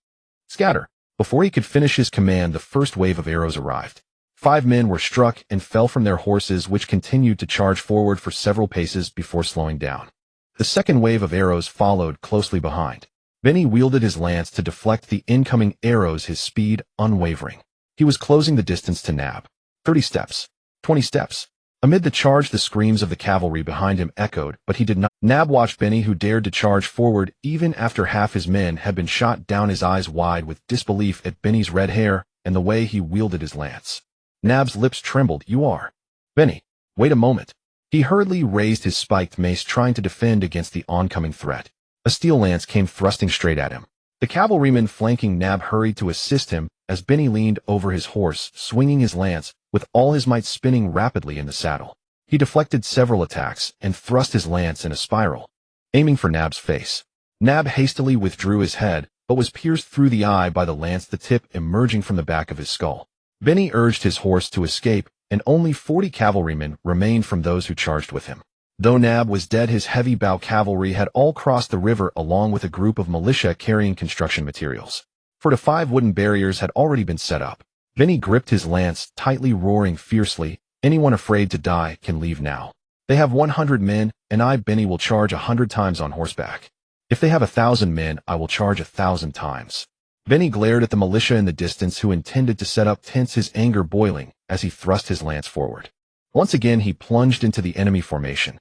Scatter. Before he could finish his command, the first wave of arrows arrived. 5 men were struck and fell from their horses, which continued to charge forward for several paces before slowing down. The second wave of arrows followed closely behind. Benny wielded his lance to deflect the incoming arrows, his speed unwavering. He was closing the distance to Nab. 30 steps. 20 steps. Amid the charge, the screams of the cavalry behind him echoed, but he did not. Nab watched Benny, who dared to charge forward even after half his men had been shot down, his eyes wide with disbelief at Benny's red hair and the way he wielded his lance. Nab's lips trembled. You are. Benny, wait a moment. He hurriedly raised his spiked mace, trying to defend against the oncoming threat. A steel lance came thrusting straight at him. The cavalryman flanking Nab hurried to assist him as Benny leaned over his horse, swinging his lance, with all his might spinning rapidly in the saddle. He deflected several attacks and thrust his lance in a spiral, aiming for Nab's face. Nab hastily withdrew his head, but was pierced through the eye by the lance, the tip emerging from the back of his skull. Benny urged his horse to escape, and only 40 cavalrymen remained from those who charged with him. Though Nab was dead, his heavy bow cavalry had all crossed the river along with a group of militia carrying construction materials. 4 to 5 wooden barriers had already been set up. Benny gripped his lance tightly, roaring fiercely, "Anyone afraid to die can leave now. They have 100 men, and I, Benny, will charge 100 times on horseback. If they have 1,000 men, I will charge 1,000 times." Benny glared at the militia in the distance who intended to set up tents, his anger boiling as he thrust his lance forward. Once again he plunged into the enemy formation.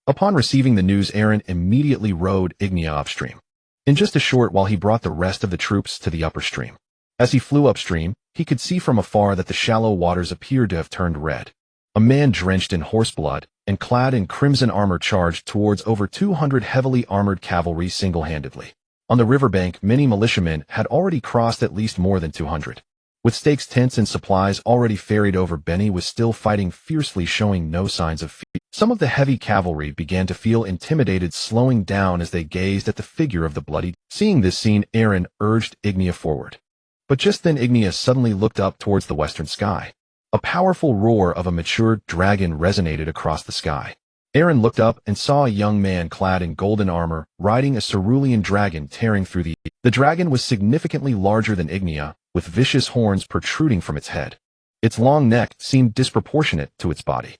Upon receiving the news, Aaron immediately rode Ignia upstream. In just a short while he brought the rest of the troops to the upper stream. As he flew upstream, he could see from afar that the shallow waters appeared to have turned red. A man drenched in horseblood and clad in crimson armor charged towards over 200 heavily armored cavalry single-handedly. On the riverbank, many militiamen had already crossed, at least more than 200. With stakes, tents, and supplies already ferried over, Benny was still fighting fiercely, showing no signs of fear. Some of the heavy cavalry began to feel intimidated, slowing down as they gazed at the figure of the bloody. Seeing this scene, Aaron urged Ignia forward. But just then Ignia suddenly looked up towards the western sky. A powerful roar of a mature dragon resonated across the sky. Aaron looked up and saw a young man clad in golden armor, riding a cerulean dragon tearing through the air. The dragon was significantly larger than Ignia, with vicious horns protruding from its head. Its long neck seemed disproportionate to its body.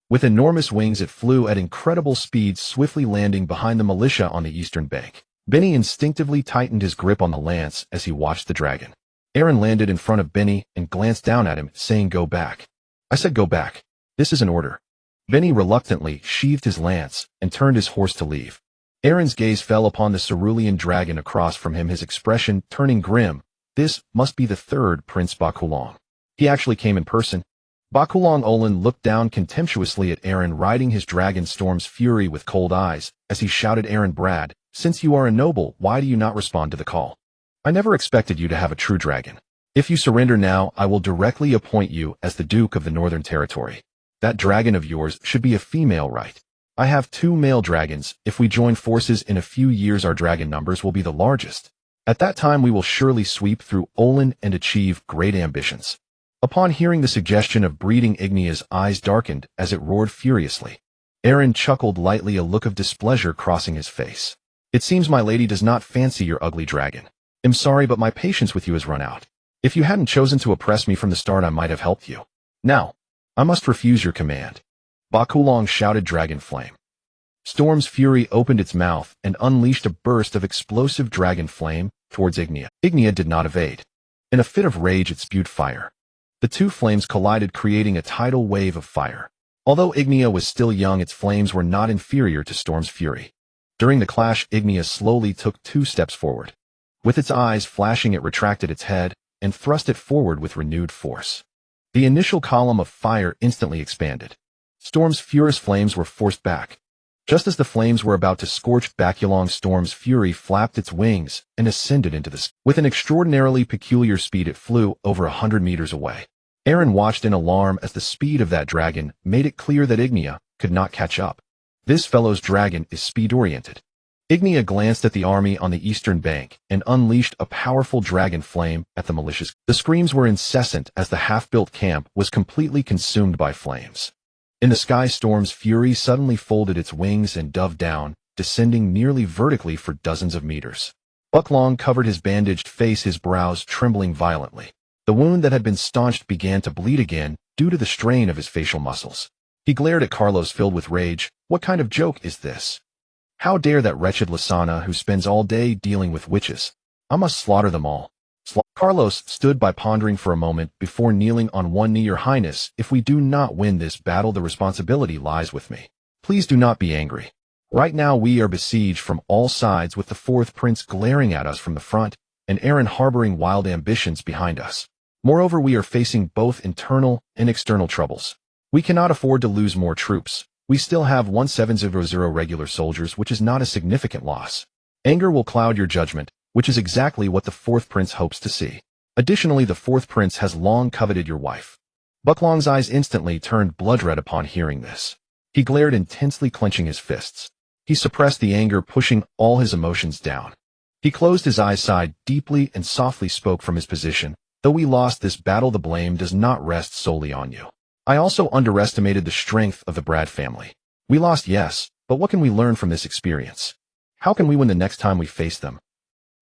With enormous wings it flew at incredible speed, swiftly landing behind the militia on the eastern bank. Benny instinctively tightened his grip on the lance as he watched the dragon. Aaron landed in front of Benny and glanced down at him, saying, "Go back." "I said go back. This is an order." Benny reluctantly sheathed his lance and turned his horse to leave. Aaron's gaze fell upon the cerulean dragon across from him, his expression turning grim. This must be the third Prince Bakulong. He actually came in person. Bakulong Olin looked down contemptuously at Aaron, riding his dragon Storm's Fury with cold eyes, as he shouted, "Aaron Brad, since you are a noble, why do you not respond to the call? I never expected you to have a true dragon. If you surrender now, I will directly appoint you as the Duke of the Northern Territory. That dragon of yours should be a female, right? I have 2 male dragons. If we join forces in a few years, our dragon numbers will be the largest. At that time we will surely sweep through Olin and achieve great ambitions." Upon hearing the suggestion of breeding, Ignia's eyes darkened as it roared furiously. Aaron chuckled lightly, a look of displeasure crossing his face. "It seems my lady does not fancy your ugly dragon. I'm sorry, but my patience with you has run out. If you hadn't chosen to oppress me from the start, I might have helped you. Now, I must refuse your command." Bakulong shouted, "Dragon Flame." Storm's Fury opened its mouth and unleashed a burst of explosive dragon flame towards Ignia. Ignia did not evade. In a fit of rage, it spewed fire. The 2 flames collided, creating a tidal wave of fire. Although Ignia was still young, its flames were not inferior to Storm's Fury. During the clash, Ignia slowly took 2 steps forward. With its eyes flashing, it retracted its head and thrust it forward with renewed force. The initial column of fire instantly expanded. Storm's furious flames were forced back. Just as the flames were about to scorch Bakulong, Storm's Fury flapped its wings and ascended into the sky. With an extraordinarily peculiar speed, it flew over 100 meters away. Aaron watched in alarm as the speed of that dragon made it clear that Ignia could not catch up. This fellow's dragon is speed-oriented. Ignia glanced at the army on the eastern bank and unleashed a powerful dragon flame at the militias. The screams were incessant as the half-built camp was completely consumed by flames. In the sky, Storm's Fury suddenly folded its wings and dove down, descending nearly vertically for dozens of meters. Bakulong covered his bandaged face, his brows trembling violently. The wound that had been staunched began to bleed again due to the strain of his facial muscles. He glared at Carlos, filled with rage. "What kind of joke is this? How dare that wretched Lasana, who spends all day dealing with witches? I must slaughter them all." Carlos stood by, pondering for a moment before kneeling on one knee. "Your Highness, if we do not win this battle, the responsibility lies with me. Please do not be angry. Right now we are besieged from all sides, with the 4th Prince glaring at us from the front and Aaron harboring wild ambitions behind us. Moreover, we are facing both internal and external troubles. We cannot afford to lose more troops. We still have 1700 regular soldiers, which is not a significant loss. Anger will cloud your judgment, which is exactly what the fourth prince hopes to see. Additionally, the fourth prince has long coveted your wife. Bucklong's eyes instantly turned blood-red upon hearing this. He glared intensely, clenching his fists. He suppressed the anger, pushing all his emotions down. He closed his eyes, sighed deeply, and softly spoke from his position. Though we lost this battle, the blame does not rest solely on you. I also underestimated the strength of the Brad family. We lost, yes, but what can we learn from this experience? How can we win the next time we face them?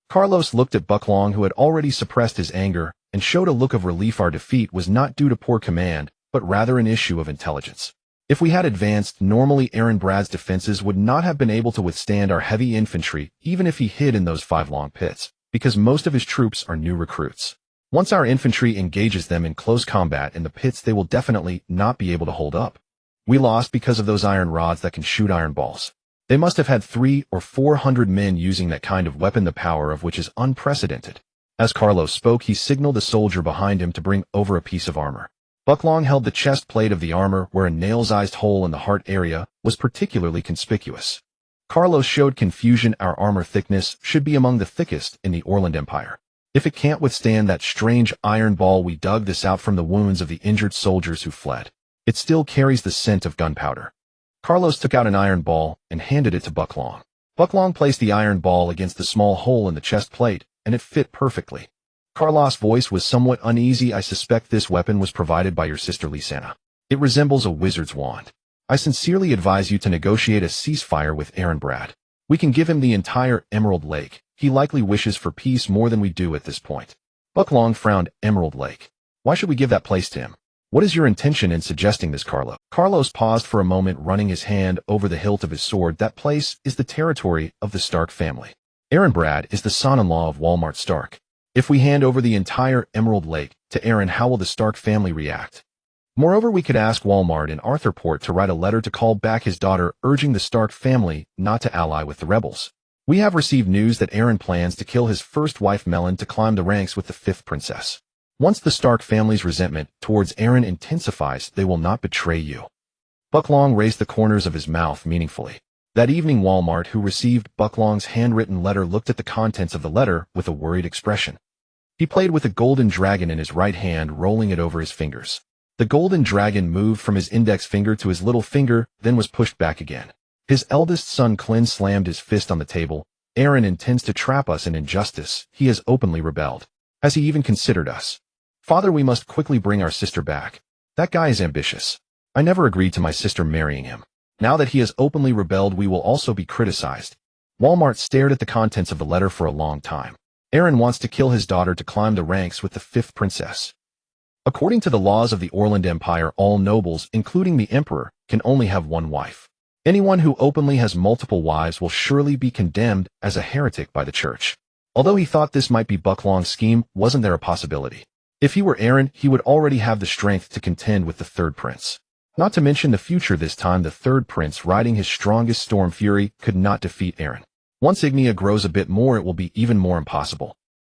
Carlos looked at Bucklong, who had already suppressed his anger, and showed a look of relief. Our defeat was not due to poor command, but rather an issue of intelligence. If we had advanced, normally Aaron Brad's defenses would not have been able to withstand our heavy infantry, even if he hid in those 5 long pits, because most of his troops are new recruits. Once our infantry engages them in close combat in the pits, they will definitely not be able to hold up. We lost because of those iron rods that can shoot iron balls. They must have had 300 or 400 men using that kind of weapon, the power of which is unprecedented. As Carlos spoke, he signaled a soldier behind him to bring over a piece of armor. Bucklong held the chest plate of the armor, where a nail-sized hole in the heart area was particularly conspicuous. Carlos showed confusion. Our armor thickness should be among the thickest in the Orland Empire. If it can't withstand that strange iron ball, we dug this out from the wounds of the injured soldiers who fled. It still carries the scent of gunpowder. Carlos took out an iron ball and handed it to Bucklong. Bucklong placed the iron ball against the small hole in the chest plate, and it fit perfectly. Carlos' voice was somewhat uneasy. I suspect this weapon was provided by your sister Lysana. It resembles a wizard's wand. I sincerely advise you to negotiate a ceasefire with Aaron Brad. We can give him the entire Emerald Lake. He likely wishes for peace more than we do at this point. Bucklong frowned. Emerald Lake. Why should we give that place to him? What is your intention in suggesting this, Carlos? Carlos paused for a moment, running his hand over the hilt of his sword. That place is the territory of the Stark family. Aaron Brad is the son-in-law of Walmart Stark. If we hand over the entire Emerald Lake to Aaron, how will the Stark family react? Moreover, we could ask Walmart in Arthurport to write a letter to call back his daughter, urging the Stark family not to ally with the rebels. We have received news that Aaron plans to kill his first wife Melon to climb the ranks with the 5th princess. Once the Stark family's resentment towards Aaron intensifies, they will not betray you. Bucklong raised the corners of his mouth meaningfully. That evening, Walmart, who received Bucklong's handwritten letter, looked at the contents of the letter with a worried expression. He played with a golden dragon in his right hand, rolling it over his fingers. The golden dragon moved from his index finger to his little finger, then was pushed back again. His eldest son Clint slammed his fist on the table. Aaron intends to trap us in injustice. He has openly rebelled. Has he even considered us? Father, we must quickly bring our sister back. That guy is ambitious. I never agreed to my sister marrying him. Now that he has openly rebelled, we will also be criticized. Walmart stared at the contents of the letter for a long time. Aaron wants to kill his daughter to climb the ranks with the 5th princess. According to the laws of the Orland Empire, all nobles, including the emperor, can only have one wife. Anyone who openly has multiple wives will surely be condemned as a heretic by the church. Although he thought this might be Bucklong's scheme, wasn't there a possibility? If he were Aaron, he would already have the strength to contend with the 3rd prince. Not to mention the future. This time, the 3rd prince, riding his strongest Storm Fury, could not defeat Aaron. Once Ignia grows a bit more, it will be even more impossible.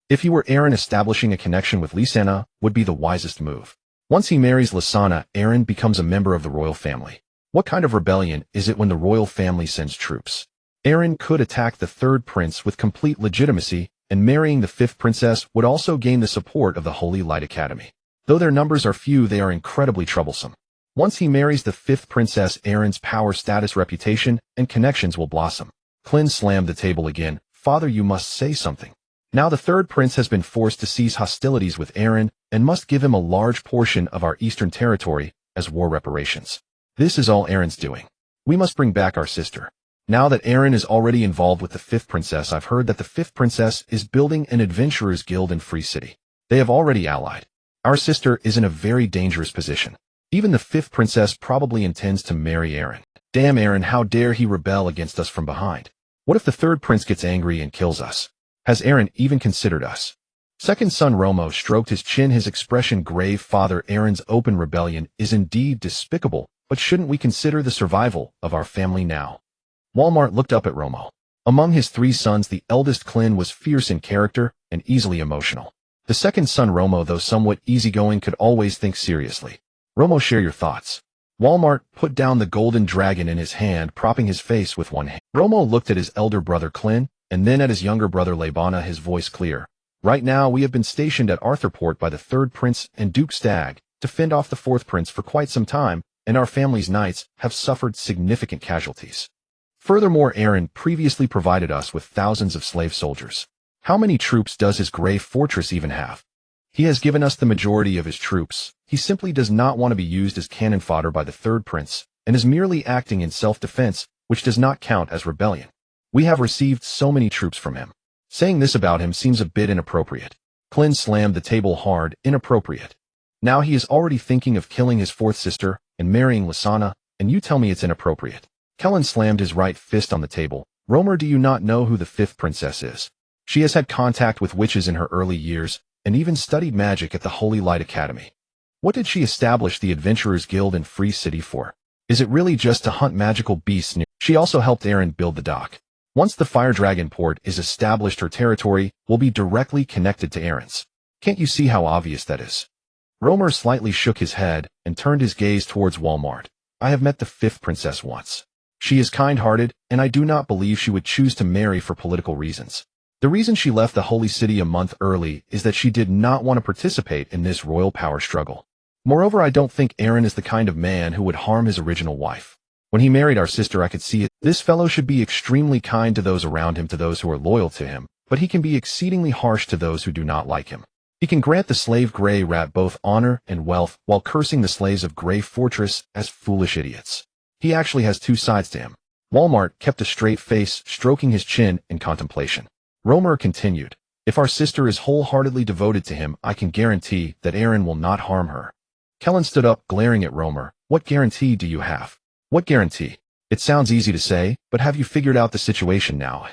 If he were Aaron, establishing a connection with Lysana would be the wisest move. Once he marries Lysana, Aaron becomes a member of the royal family. What kind of rebellion is it when the royal family sends troops? Aaron could attack the 3rd prince with complete legitimacy, and marrying the 5th princess would also gain the support of the Holy Light Academy. Though their numbers are few, they are incredibly troublesome. Once he marries the 5th princess, Aaron's power, status, reputation, and connections will blossom. Clint slammed the table again. Father, you must say something. Now the 3rd prince has been forced to cease hostilities with Aaron and must give him a large portion of our eastern territory as war reparations. This is all Aaron's doing. We must bring back our sister. Now that Aaron is already involved with the 5th princess, I've heard that the 5th princess is building an adventurers guild in Free City. They have already allied. Our sister is in a very dangerous position. Even the 5th princess probably intends to marry Aaron. Damn Aaron, how dare he rebel against us from behind? What if the 3rd prince gets angry and kills us? Has Aaron even considered us? Second son Romo stroked his chin, his expression grave. Father, Aaron's open rebellion is indeed despicable, but shouldn't we consider the survival of our family now? Walmart looked up at Romo. Among his 3 sons, the eldest Clint was fierce in character and easily emotional. The second son Romo, though somewhat easygoing, could always think seriously. Romo, share your thoughts. Walmart put down the golden dragon in his hand, propping his face with one hand. Romo looked at his elder brother Clin, and then at his younger brother Labana, his voice clear. Right now, we have been stationed at Arthurport by the third prince and Duke Stag to fend off the fourth prince for quite some time, and our family's knights have suffered significant casualties. Furthermore, Aaron previously provided us with thousands of slave soldiers. How many troops does his gray fortress even have? He has given us the majority of his troops. He simply does not want to be used as cannon fodder by the third prince, and is merely acting in self-defense, which does not count as rebellion. We have received so many troops from him. Saying this about him seems a bit inappropriate. Clin slammed the table hard. Inappropriate. Now he is already thinking of killing his fourth sister and marrying Lysana, and you tell me it's inappropriate. Kellen slammed his right fist on the table. Romer, do you not know who the fifth princess is? She has had contact with witches in her early years, and even studied magic at the Holy Light Academy. What did she establish the Adventurers Guild in Free City for? Is it really just to hunt magical beasts near? She also helped Aaron build the dock. Once the Fire Dragon port is established, her territory will be directly connected to Aaron's. Can't you see how obvious that is? Romer slightly shook his head and turned his gaze towards Walmart. I have met the fifth princess once. She is kind-hearted, and I do not believe she would choose to marry for political reasons. The reason she left the Holy City a month early is that she did not want to participate in this royal power struggle. Moreover, I don't think Aaron is the kind of man who would harm his original wife. When he married our sister, I could see it. This fellow should be extremely kind to those around him, to those who are loyal to him, but he can be exceedingly harsh to those who do not like him. He can grant the slave Grey Rat both honor and wealth while cursing the slaves of Grey Fortress as foolish idiots. He actually has two sides to him. Walmart kept a straight face, stroking his chin in contemplation. Romer continued, if our sister is wholeheartedly devoted to him, I can guarantee that Aaron will not harm her. Kellen stood up, glaring at Romer. What guarantee do you have? What guarantee? It sounds easy to say, but have you figured out the situation now?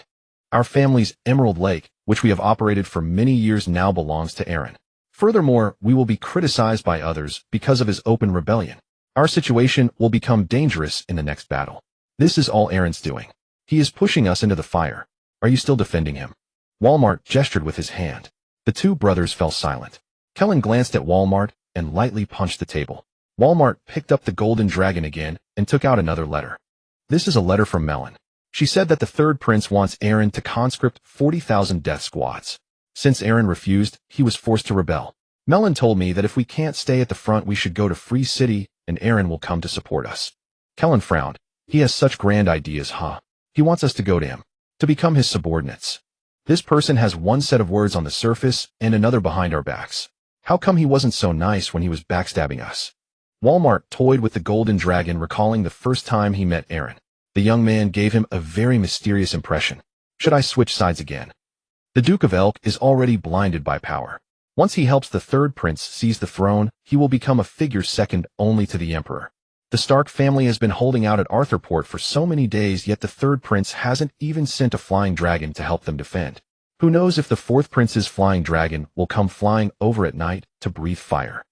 Our family's Emerald Lake, which we have operated for many years, now belongs to Aaron. Furthermore, we will be criticized by others because of his open rebellion. Our situation will become dangerous in the next battle. This is all Aaron's doing. He is pushing us into the fire. Are you still defending him? Walmart gestured with his hand. The two brothers fell silent. Kellen glanced at Walmart and lightly punched the table. Walmart picked up the golden dragon again and took out another letter. This is a letter from Melon. She said that the third prince wants Aaron to conscript 40,000 death squads. Since Aaron refused, he was forced to rebel. Melon told me that if we can't stay at the front, we should go to Free City and Aaron will come to support us. Kellen frowned. He has such grand ideas, huh? He wants us to go to him, to become his subordinates. This person has one set of words on the surface and another behind our backs. How come he wasn't so nice when he was backstabbing us? Walmart toyed with the golden dragon, recalling the first time he met Aaron. The young man gave him a very mysterious impression. Should I switch sides again? The Duke of Elk is already blinded by power. Once he helps the third prince seize the throne, he will become a figure second only to the emperor. The Stark family has been holding out at Arthurport for so many days, yet the third prince hasn't even sent a flying dragon to help them defend. Who knows if the fourth prince's flying dragon will come flying over at night to breathe fire.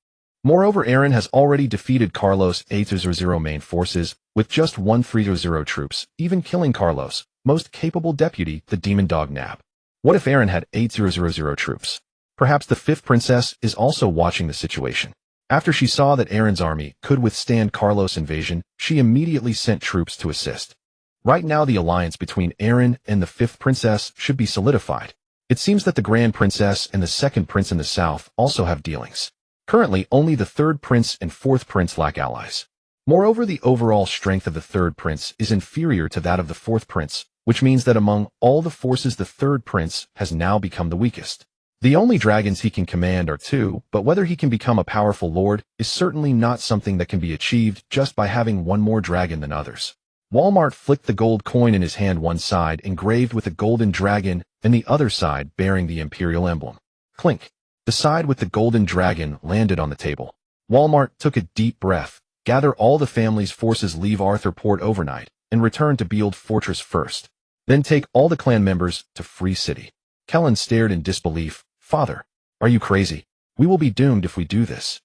Moreover, Aaron has already defeated Carlos' 800 main forces with just 130 troops, even killing Carlos' most capable deputy, the demon dog Nab. What if Aaron had 800 troops? Perhaps the fifth princess is also watching the situation. After she saw that Aaron's army could withstand Carlos' invasion, she immediately sent troops to assist. Right now, the alliance between Aaron and the fifth princess should be solidified. It seems that the grand princess and the second prince in the south also have dealings. Currently, only the third prince and fourth prince lack allies. Moreover, the overall strength of the third prince is inferior to that of the fourth prince, which means that among all the forces, the third prince has now become the weakest. The only dragons he can command are two, but whether he can become a powerful lord is certainly not something that can be achieved just by having one more dragon than others. Walmart flicked the gold coin in his hand, one side engraved with a golden dragon and the other side bearing the imperial emblem. Clink. The side with the golden dragon landed on the table. Walmart took a deep breath. Gather all the family's forces, leave Arthurport overnight, and return to Beeld Fortress first. Then take all the clan members to Free City. Kellen stared in disbelief. Father, are you crazy? We will be doomed if we do this.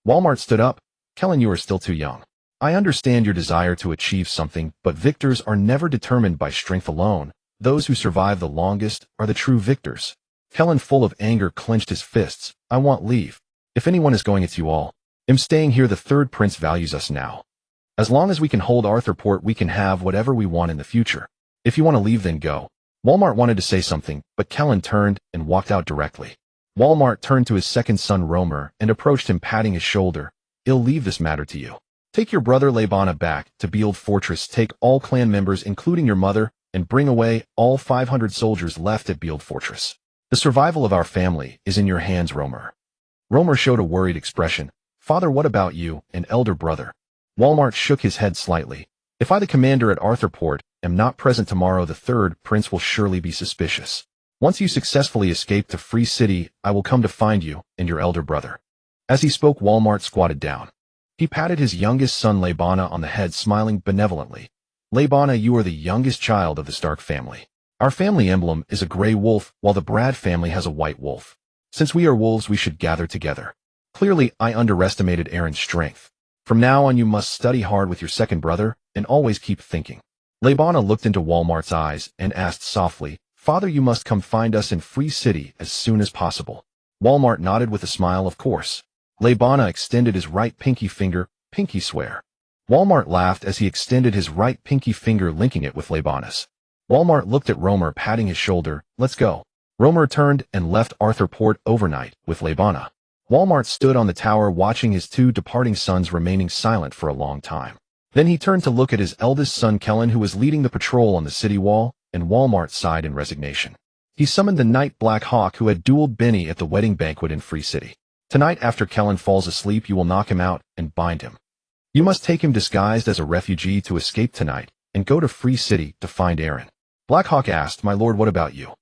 Walmart stood up. Kellen, you are still too young. I understand your desire to achieve something, but victors are never determined by strength alone. Those who survive the longest are the true victors. Kellen, full of anger, clenched his fists. I want leave. If anyone is going, it's you all. I'm staying here. The third prince values us now. As long as we can hold Arthurport, we can have whatever we want in the future. If you want to leave, then go. Walmart wanted to say something, but Kellen turned and walked out directly. Walmart turned to his second son Romer and approached him, patting his shoulder. I'll leave this matter to you. Take your brother Labana back to Beeld Fortress, take all clan members including your mother, and bring away all 500 soldiers left at Beeld Fortress. The survival of our family is in your hands, Romer. Romer showed a worried expression. Father, what about you, an elder brother? Walmart shook his head slightly. If I, the commander at Arthurport, am not present tomorrow, the third prince will surely be suspicious. Once you successfully escape to Free City, I will come to find you and your elder brother. As he spoke, Walmart squatted down. He patted his youngest son Labana on the head, smiling benevolently. Labana, you are the youngest child of the Stark family. Our family emblem is a gray wolf, while the Brad family has a white wolf. Since we are wolves, we should gather together. Clearly, I underestimated Aaron's strength. From now on, you must study hard with your second brother, and always keep thinking. Labana looked into Walmart's eyes and asked softly, Father, you must come find us in Free City as soon as possible. Walmart nodded with a smile, of course. Labana extended his right pinky finger, pinky swear. Walmart laughed as he extended his right pinky finger, linking it with Labana's. Walmart looked at Romer, patting his shoulder. Let's go. Romer turned and left Arthurport overnight with Labana. Walmart stood on the tower watching his two departing sons, remaining silent for a long time. Then he turned to look at his eldest son Kellen, who was leading the patrol on the city wall, and Walmart sighed in resignation. He summoned the Knight Black Hawk, who had dueled Benny at the wedding banquet in Free City. Tonight, after Kellen falls asleep, you will knock him out and bind him. You must take him disguised as a refugee to escape tonight and go to Free City to find Aaron. Black Hawk asked, My lord, what about you?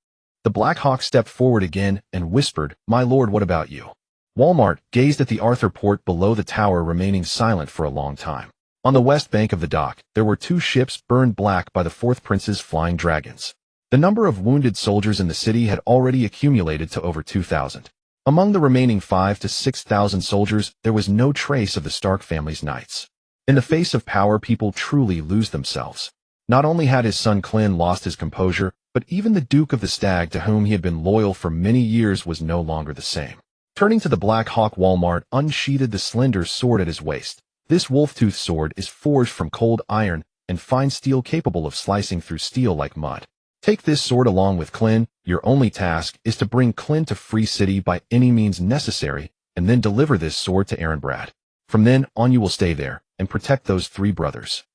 The Black Hawk stepped forward again and whispered, My lord, what about you? Walmart gazed at the Arthurport below the tower, remaining silent for a long time. On the west bank of the dock, there were two ships burned black by the fourth prince's flying dragons. The number of wounded soldiers in the city had already accumulated to over 2,000. Among the remaining 5,000 to 6,000 soldiers, there was no trace of the Stark family's knights. In the face of power, people truly lose themselves. Not only had his son Clin lost his composure, but even the Duke of the Stag, to whom he had been loyal for many years, was no longer the same. Turning to the Black Hawk, Walmart unsheathed the slender sword at his waist. This wolf-tooth sword is forged from cold iron and fine steel, capable of slicing through steel like mud. Take this sword along with Clin. Your only task is to bring Clin to Free City by any means necessary, and then deliver this sword to Aaron Brad. From then on, you will stay there and protect those 3 brothers.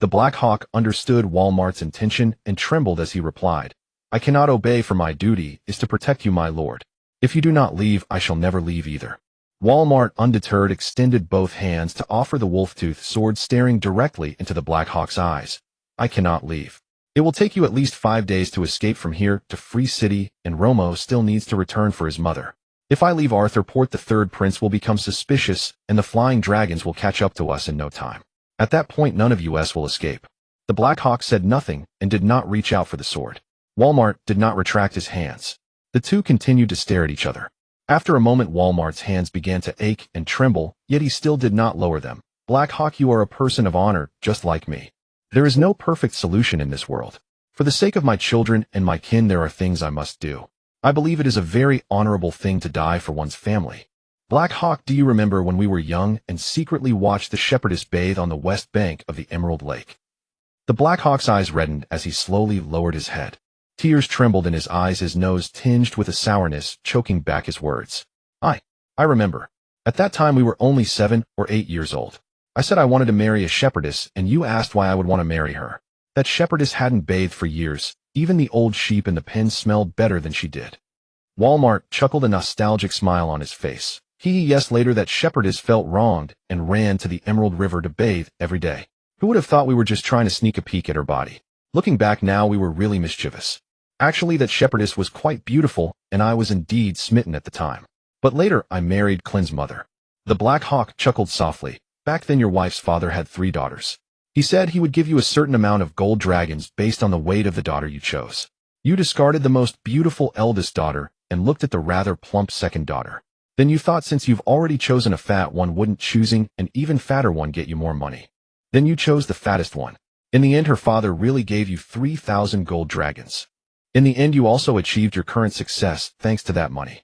The Black Hawk understood Walmart's intention and trembled as he replied, I cannot obey, for my duty is to protect you, my lord. If you do not leave, I shall never leave either. Walmart, undeterred, extended both hands to offer the wolf-tooth sword, staring directly into the Black Hawk's eyes. I cannot leave. It will take you at least 5 days to escape from here to Free City, and Romo still needs to return for his mother. If I leave Arthurport, the third prince will become suspicious, and the flying dragons will catch up to us in no time. At that point, none of us will escape. The Black Hawk said nothing and did not reach out for the sword. Walmart did not retract his hands. The two continued to stare at each other. After a moment, Walmart's hands began to ache and tremble, yet he still did not lower them. Black Hawk, you are a person of honor, just like me. There is no perfect solution in this world. For the sake of my children and my kin, there are things I must do. I believe it is a very honorable thing to die for one's family. Black Hawk, do you remember when we were young and secretly watched the shepherdess bathe on the west bank of the Emerald Lake? The Black Hawk's eyes reddened as he slowly lowered his head. Tears trembled in his eyes, his nose tinged with a sourness, choking back his words. I remember. At that time we were only 7 or 8 years old. I said I wanted to marry a shepherdess, and you asked why I would want to marry her. That shepherdess hadn't bathed for years. Even the old sheep in the pen smelled better than she did. Walmart chuckled, a nostalgic smile on his face. Yes, later that shepherdess felt wronged and ran to the Emerald River to bathe every day. Who would have thought we were just trying to sneak a peek at her body? Looking back now, we were really mischievous. Actually, that shepherdess was quite beautiful, and I was indeed smitten at the time. But later, I married Clin's mother. The Black Hawk chuckled softly. Back then, your wife's father had 3 daughters. He said he would give you a certain amount of gold dragons based on the weight of the daughter you chose. You discarded the most beautiful eldest daughter and looked at the rather plump second daughter. Then you thought, since you've already chosen a fat one, wouldn't choosing an even fatter one get you more money? Then you chose the fattest one. In the end, her father really gave you 3,000 gold dragons. In the end, you also achieved your current success thanks to that money.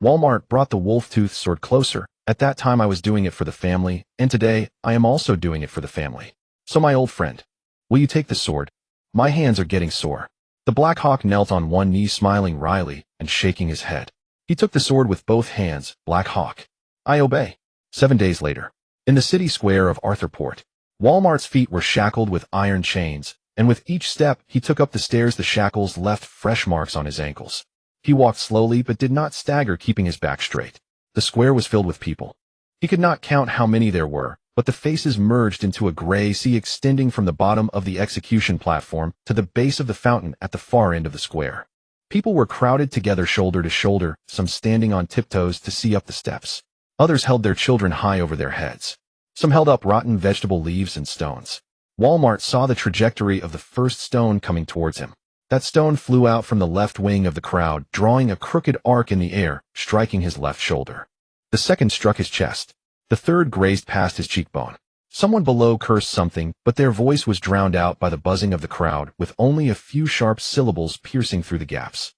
Walmart brought the wolf-tooth sword closer At that time I was doing it for the family, and today I am also doing it for the family. So my old friend, will you take the sword? My hands are getting sore. The Black Hawk knelt on one knee smiling wryly and shaking his head. He took the sword with both hands. Black Hawk. I obey. 7 days later. In the city square of Arthurport, Walmart's feet were shackled with iron chains, and with each step he took up the stairs the shackles left fresh marks on his ankles. He walked slowly but did not stagger, keeping his back straight. The square was filled with people. He could not count how many there were, but the faces merged into a gray sea extending from the bottom of the execution platform to the base of the fountain at the far end of the square. People were crowded together shoulder to shoulder, some standing on tiptoes to see up the steps. Others held their children high over their heads. Some held up rotten vegetable leaves and stones. Walmart saw the trajectory of the first stone coming towards him. That stone flew out from the left wing of the crowd, drawing a crooked arc in the air, striking his left shoulder. The second struck his chest. The third grazed past his cheekbone. Someone below cursed something, but their voice was drowned out by the buzzing of the crowd, with only a few sharp syllables piercing through the gaps.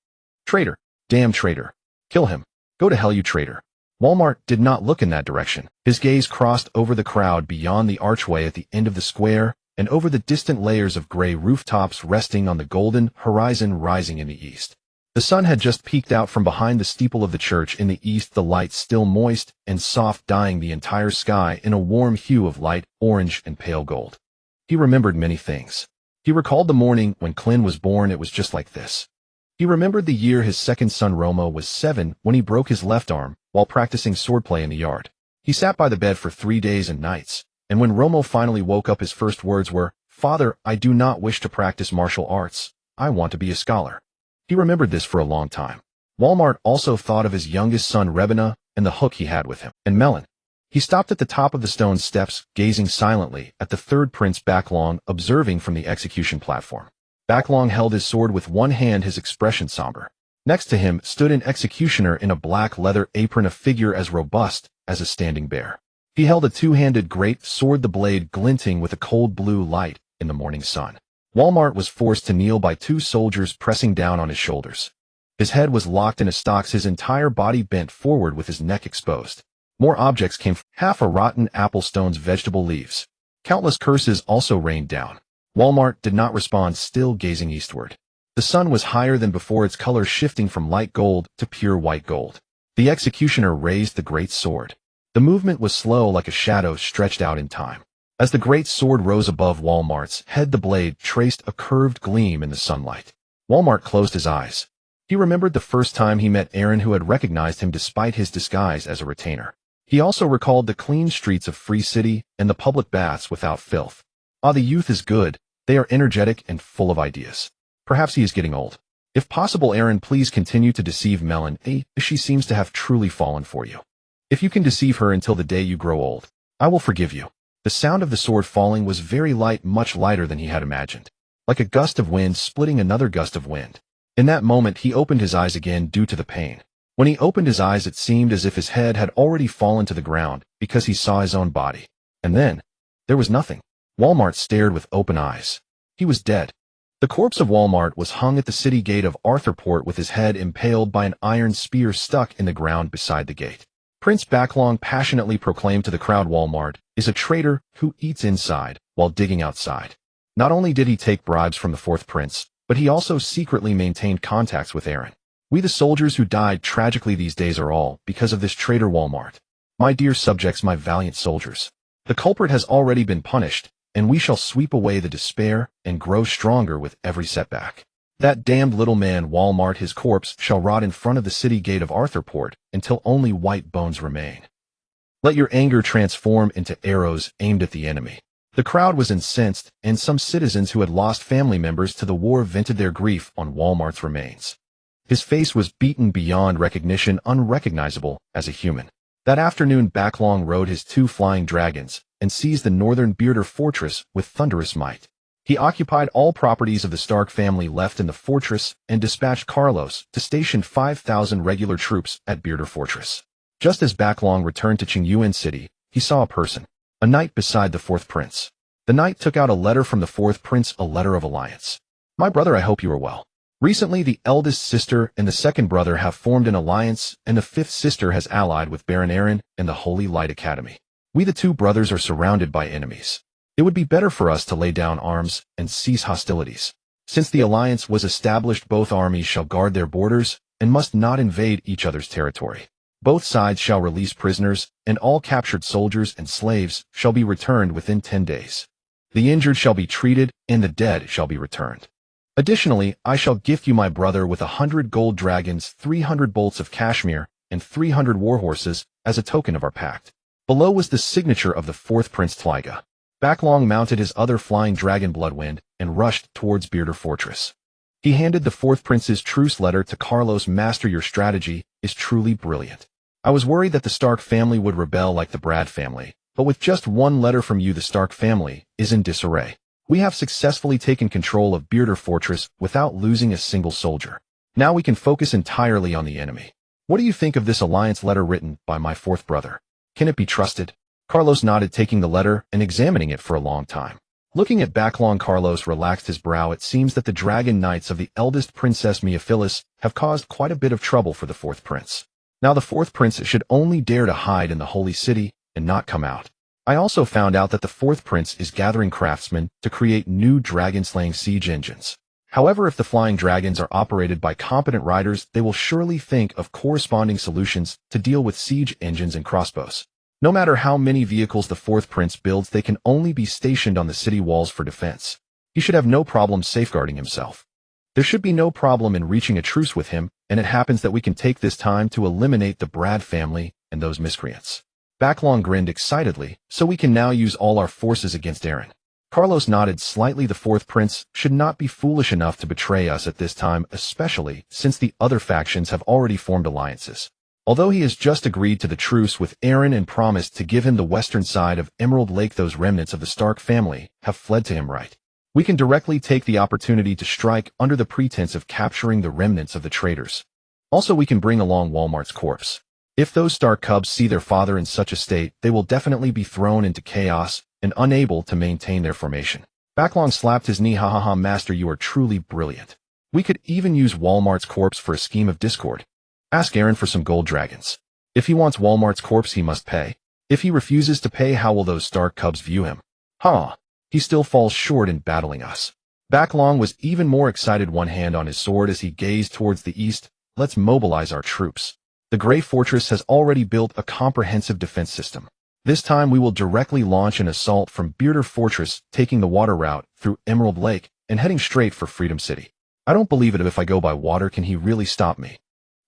Traitor! Damn traitor! Kill him! Go to hell, you traitor! Walmart did not look in that direction. His gaze crossed over the crowd beyond the archway at the end of the square and over the distant layers of gray rooftops resting on the golden horizon rising in the east. The sun had just peeked out from behind the steeple of the church in the east, the light still moist and soft, dyeing the entire sky in a warm hue of light orange and pale gold. He remembered many things. He recalled the morning when Clint was born. It was just like this. He remembered the year his second son Romo was 7 when he broke his left arm while practicing swordplay in the yard. He sat by the bed for 3 days and nights, and when Romo finally woke up, his first words were, "Father, I do not wish to practice martial arts. I want to be a scholar." He remembered this for a long time. Walmart also thought of his youngest son Rebina and the hook he had with him, and Melon. He stopped at the top of the stone steps, gazing silently at the third prince Backlong, observing from the execution platform. Backlong held his sword with one hand, his expression somber. Next to him stood an executioner in a black leather apron, a figure as robust as a standing bear. He held a two-handed great sword, the blade glinting with a cold blue light in the morning sun. Walmart was forced to kneel by 2 soldiers pressing down on his shoulders. His head was locked in a stocks, his entire body bent forward with his neck exposed. More objects came, half a rotten apple, stones, vegetable leaves. Countless curses also rained down. Walmart did not respond, still gazing eastward. The sun was higher than before, its color shifting from light gold to pure white gold. The executioner raised the great sword. The movement was slow, like a shadow stretched out in time. As the great sword rose above Walmart's head, the blade traced a curved gleam in the sunlight. Walmart closed his eyes. He remembered the first time he met Aaron, who had recognized him despite his disguise as a retainer. He also recalled the clean streets of Free City and the public baths without filth. Ah, the youth is good. They are energetic and full of ideas. Perhaps he is getting old. If possible, Aaron, please continue to deceive Melon. She seems to have truly fallen for you. If you can deceive her until the day you grow old, I will forgive you. The sound of the sword falling was very light, much lighter than he had imagined. Like a gust of wind splitting another gust of wind. In that moment he opened his eyes again due to the pain. When he opened his eyes, it seemed as if his head had already fallen to the ground because he saw his own body. And then, there was nothing. Walmart stared with open eyes. He was dead. The corpse of Walmart was hung at the city gate of Arthurport with his head impaled by an iron spear stuck in the ground beside the gate. Prince Backlong passionately proclaimed to the crowd, "Walmart is a traitor who eats inside while digging outside." Not only did he take bribes from the fourth prince, but he also secretly maintained contacts with Aaron. We, the soldiers who died tragically these days, are all because of this traitor Walmart. My dear subjects, my valiant soldiers, the culprit has already been punished, and we shall sweep away the despair and grow stronger with every setback. That damned little man Walmart, his corpse shall rot in front of the city gate of Arthurport until only white bones remain. Let your anger transform into arrows aimed at the enemy. The crowd was incensed, and some citizens who had lost family members to the war vented their grief on Walmart's remains. His face was beaten beyond recognition, unrecognizable as a human. That afternoon Backlong rode his 2 flying dragons and seized the northern Bearder fortress with thunderous might. He occupied all properties of the Stark family left in the fortress and dispatched Carlos to station 5,000 regular troops at Bearder fortress. Just as Backlong returned to Qingyuan City, he saw a person, a knight beside the fourth prince. The knight took out a letter from the fourth prince, a letter of alliance. "My brother, I hope you are well. Recently, the eldest sister and the second brother have formed an alliance, and the fifth sister has allied with Baron Aaron and the Holy Light Academy. We the two brothers are surrounded by enemies. It would be better for us to lay down arms and cease hostilities. Since the alliance was established, both armies shall guard their borders and must not invade each other's territory. Both sides shall release prisoners, and all captured soldiers and slaves shall be returned within 10 days. The injured shall be treated, and the dead shall be returned. Additionally, I shall gift you my brother with 100 gold dragons, 300 bolts of cashmere, and 300 warhorses as a token of our pact. Below was the signature of the fourth Prince Tliga. Backlong mounted his other flying dragon Bloodwind and rushed towards Bearder Fortress. He handed the fourth prince's truce letter to Carlos. Master, your strategy is truly brilliant. I was worried that the Stark family would rebel like the Brad family, but with just one letter from you, the Stark family is in disarray. We have successfully taken control of Bearder Fortress without losing a single soldier. Now we can focus entirely on the enemy. What do you think of this alliance letter written by my fourth brother? Can it be trusted? Carlos nodded, taking the letter and examining it for a long time. Looking at Backlong, Carlos relaxed his brow. It seems that the Dragon Knights of the eldest Princess Miaphyllis have caused quite a bit of trouble for the fourth prince. Now the fourth prince should only dare to hide in the Holy City and not come out. I also found out that the fourth prince is gathering craftsmen to create new dragon-slaying siege engines. However, if the flying dragons are operated by competent riders, they will surely think of corresponding solutions to deal with siege engines and crossbows. No matter how many vehicles the fourth prince builds, they can only be stationed on the city walls for defense. He should have no problem safeguarding himself. There should be no problem in reaching a truce with him, and it happens that we can take this time to eliminate the Brad family and those miscreants. Backlong grinned excitedly, so we can now use all our forces against Aaron. Carlos nodded slightly. The fourth prince should not be foolish enough to betray us at this time, especially since the other factions have already formed alliances. Although he has just agreed to the truce with Aaron and promised to give him the western side of Emerald Lake, those remnants of the Stark family have fled to him. Right? We can directly take the opportunity to strike under the pretense of capturing the remnants of the traitors. Also, we can bring along Walmart's corpse. If those Stark cubs see their father in such a state, they will definitely be thrown into chaos and unable to maintain their formation. Backlong slapped his knee. Ha, master, you are truly brilliant. We could even use Walmart's corpse for a scheme of discord. Ask Aaron for some gold dragons. If he wants Walmart's corpse, he must pay. If he refuses to pay, how will those Stark cubs view him? He still falls short in battling us. Backlong was even more excited, one hand on his sword as he gazed towards the east. Let's mobilize our troops. The Grey Fortress has already built a comprehensive defense system. This time we will directly launch an assault from Bearder Fortress, taking the water route through Emerald Lake and heading straight for Freedom City. I don't believe it. If I go by water, can he really stop me?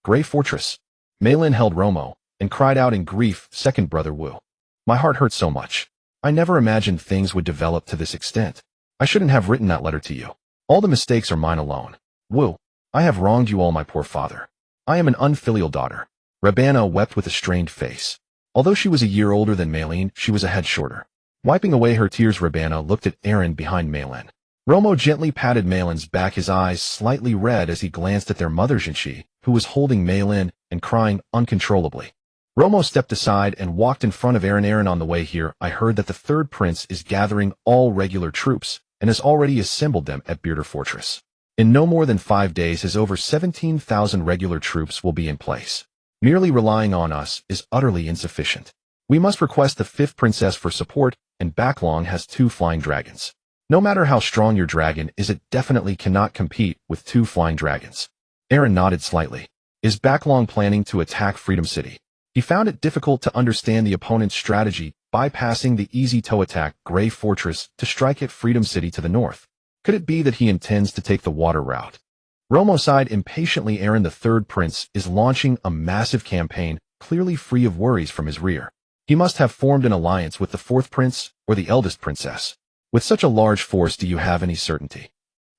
Grey Fortress. Malin held Romo and cried out in grief, second brother Wu. My heart hurts so much. I never imagined things would develop to this extent. I shouldn't have written that letter to you. All the mistakes are mine alone. Wu, I have wronged you all, my poor father. I am an unfilial daughter. Rabana wept with a strained face. Although she was a year older than Malin, she was a head shorter. Wiping away her tears, Rabana looked at Aaron behind Malin. Romo gently patted Malin's back, his eyes slightly red as he glanced at their mother Jinshi, who was holding Malin and crying uncontrollably. Romo stepped aside and walked in front of Aaron. Aaron, on the way here, I heard that the third prince is gathering all regular troops and has already assembled them at Bearder Fortress. In no more than 5 days, his over 17,000 regular troops will be in place. Merely relying on us is utterly insufficient. We must request the fifth princess for support, and Backlong has 2 flying dragons. No matter how strong your dragon is, it definitely cannot compete with 2 flying dragons. Aaron nodded slightly. Is Backlong planning to attack Freedom City? He found it difficult to understand the opponent's strategy, bypassing the easy toe attack Grey Fortress to strike at Freedom City to the north. Could it be that he intends to take the water route? Romo sighed impatiently. Aaron, the third prince, is launching a massive campaign, clearly free of worries from his rear. He must have formed an alliance with the fourth prince or the eldest princess. With such a large force, do you have any certainty?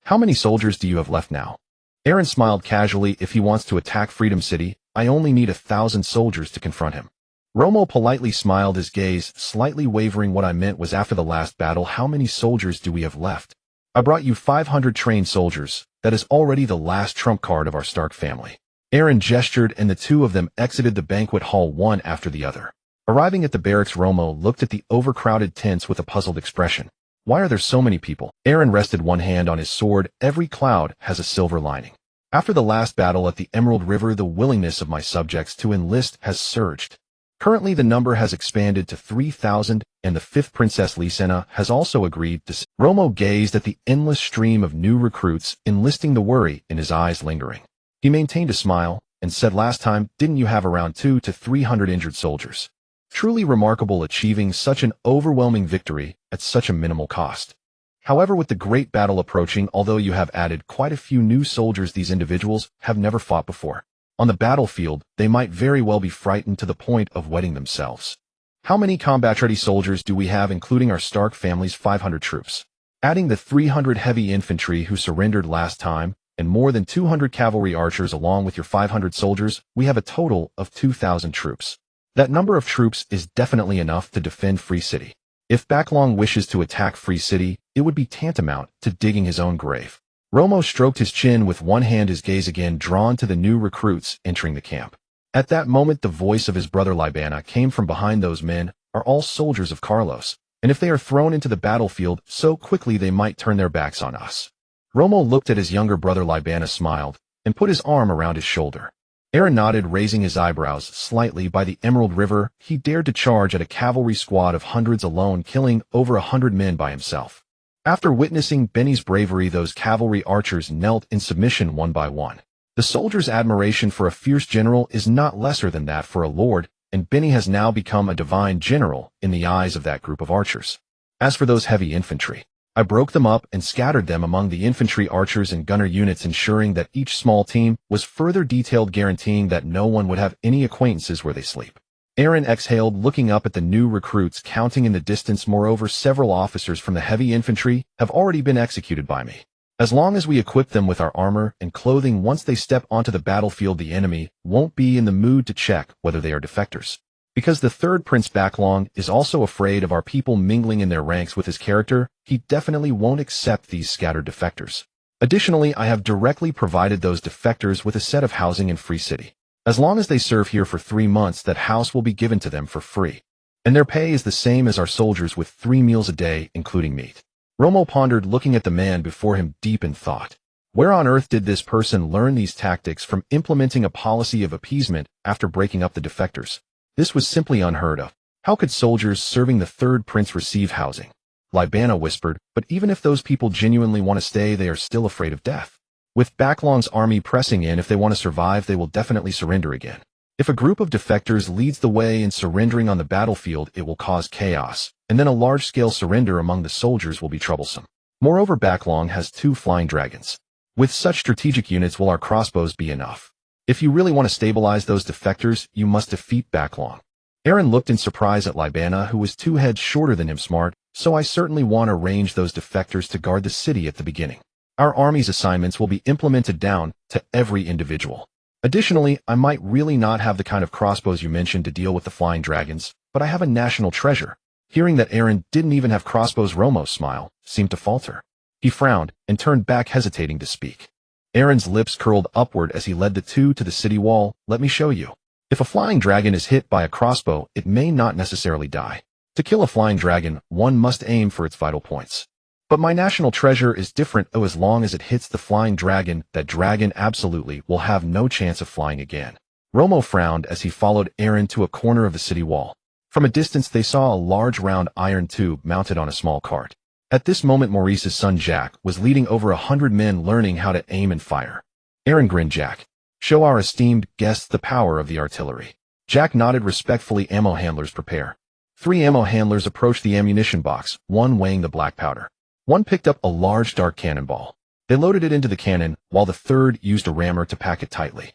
How many soldiers do you have left now? Aaron smiled casually. If he wants to attack Freedom City, I only need 1,000 soldiers to confront him. Romo politely smiled, his gaze slightly wavering. What I meant was, after the last battle, how many soldiers do we have left? I brought you 500 trained soldiers. That is already the last trump card of our Stark family. Aaron gestured, and the 2 of them exited the banquet hall one after the other. Arriving at the barracks, Romo looked at the overcrowded tents with a puzzled expression. Why are there so many people? Aaron rested one hand on his sword. Every cloud has a silver lining. After the last battle at the Emerald River, the willingness of my subjects to enlist has surged. Currently, the number has expanded to 3,000, and the 5th Princess Lysena has also agreed to. Romo gazed at the endless stream of new recruits, enlisting the worry in his eyes lingering. He maintained a smile and said, "Last time, didn't you have around 200 to 300 injured soldiers? Truly remarkable achieving such an overwhelming victory at such a minimal cost. However, with the great battle approaching, although you have added quite a few new soldiers, these individuals have never fought before. On the battlefield, they might very well be frightened to the point of wetting themselves. How many combat-ready soldiers do we have, including our Stark family's 500 troops? Adding the 300 heavy infantry who surrendered last time, and more than 200 cavalry archers along with your 500 soldiers, we have a total of 2,000 troops. That number of troops is definitely enough to defend Free City. If Backlong wishes to attack Free City, it would be tantamount to digging his own grave." Romo stroked his chin with one hand, his gaze again drawn to the new recruits entering the camp. At that moment, the voice of his brother Libana came from behind. "Those men are all soldiers of Carlos, and if they are thrown into the battlefield so quickly, they might turn their backs on us." Romo looked at his younger brother. Libana smiled and put his arm around his shoulder. Aaron nodded, raising his eyebrows slightly. By the Emerald River, he dared to charge at a cavalry squad of hundreds alone, killing over 100 men by himself. After witnessing Benny's bravery, those cavalry archers knelt in submission one by one. The soldiers' admiration for a fierce general is not lesser than that for a lord, and Benny has now become a divine general in the eyes of that group of archers. As for those heavy infantry, I broke them up and scattered them among the infantry, archers, and gunner units, ensuring that each small team was further detailed, guaranteeing that no one would have any acquaintances where they sleep. Aaron exhaled, looking up at the new recruits counting in the distance. Moreover, several officers from the heavy infantry have already been executed by me. As long as we equip them with our armor and clothing, once they step onto the battlefield, the enemy won't be in the mood to check whether they are defectors. Because the 3rd Prince Backlong is also afraid of our people mingling in their ranks with his character, he definitely won't accept these scattered defectors. Additionally, I have directly provided those defectors with a set of housing in Free City. As long as they serve here for 3 months, that house will be given to them for free. And their pay is the same as our soldiers, with 3 meals a day, including meat. Romo pondered, looking at the man before him deep in thought. Where on earth did this person learn these tactics from, implementing a policy of appeasement after breaking up the defectors? This was simply unheard of. How could soldiers serving the 3rd Prince receive housing? Libana whispered, "But even if those people genuinely want to stay, they are still afraid of death. With Backlong's army pressing in, if they want to survive, they will definitely surrender again. If a group of defectors leads the way in surrendering on the battlefield, it will cause chaos, and then a large-scale surrender among the soldiers will be troublesome. Moreover, Backlong has 2 flying dragons. With such strategic units, will our crossbows be enough? If you really want to stabilize those defectors, you must defeat Backlong." Aaron looked in surprise at Libana, who was 2 heads shorter than him. "Smart, so I certainly want to arrange those defectors to guard the city at the beginning. Our army's assignments will be implemented down to every individual. Additionally, I might really not have the kind of crossbows you mentioned to deal with the flying dragons, but I have a national treasure." Hearing that Aaron didn't even have crossbows, Romo's smile seemed to falter. He frowned and turned back, hesitating to speak. Aaron's lips curled upward as he led the 2 to the city wall. "Let me show you. If a flying dragon is hit by a crossbow, it may not necessarily die. To kill a flying dragon, one must aim for its vital points. But my national treasure is different. Oh, as long as it hits the flying dragon, that dragon absolutely will have no chance of flying again." Romo frowned as he followed Aaron to a corner of the city wall. From a distance, they saw a large round iron tube mounted on a small cart. At this moment, Maurice's son Jack was leading over 100 men, learning how to aim and fire. Aaron grinned. "Jack, show our esteemed guests the power of the artillery." Jack nodded respectfully. "Ammo handlers, prepare." 3 ammo handlers approached the ammunition box, one weighing the black powder. One picked up a large dark cannonball. They loaded it into the cannon, while the 3rd used a rammer to pack it tightly.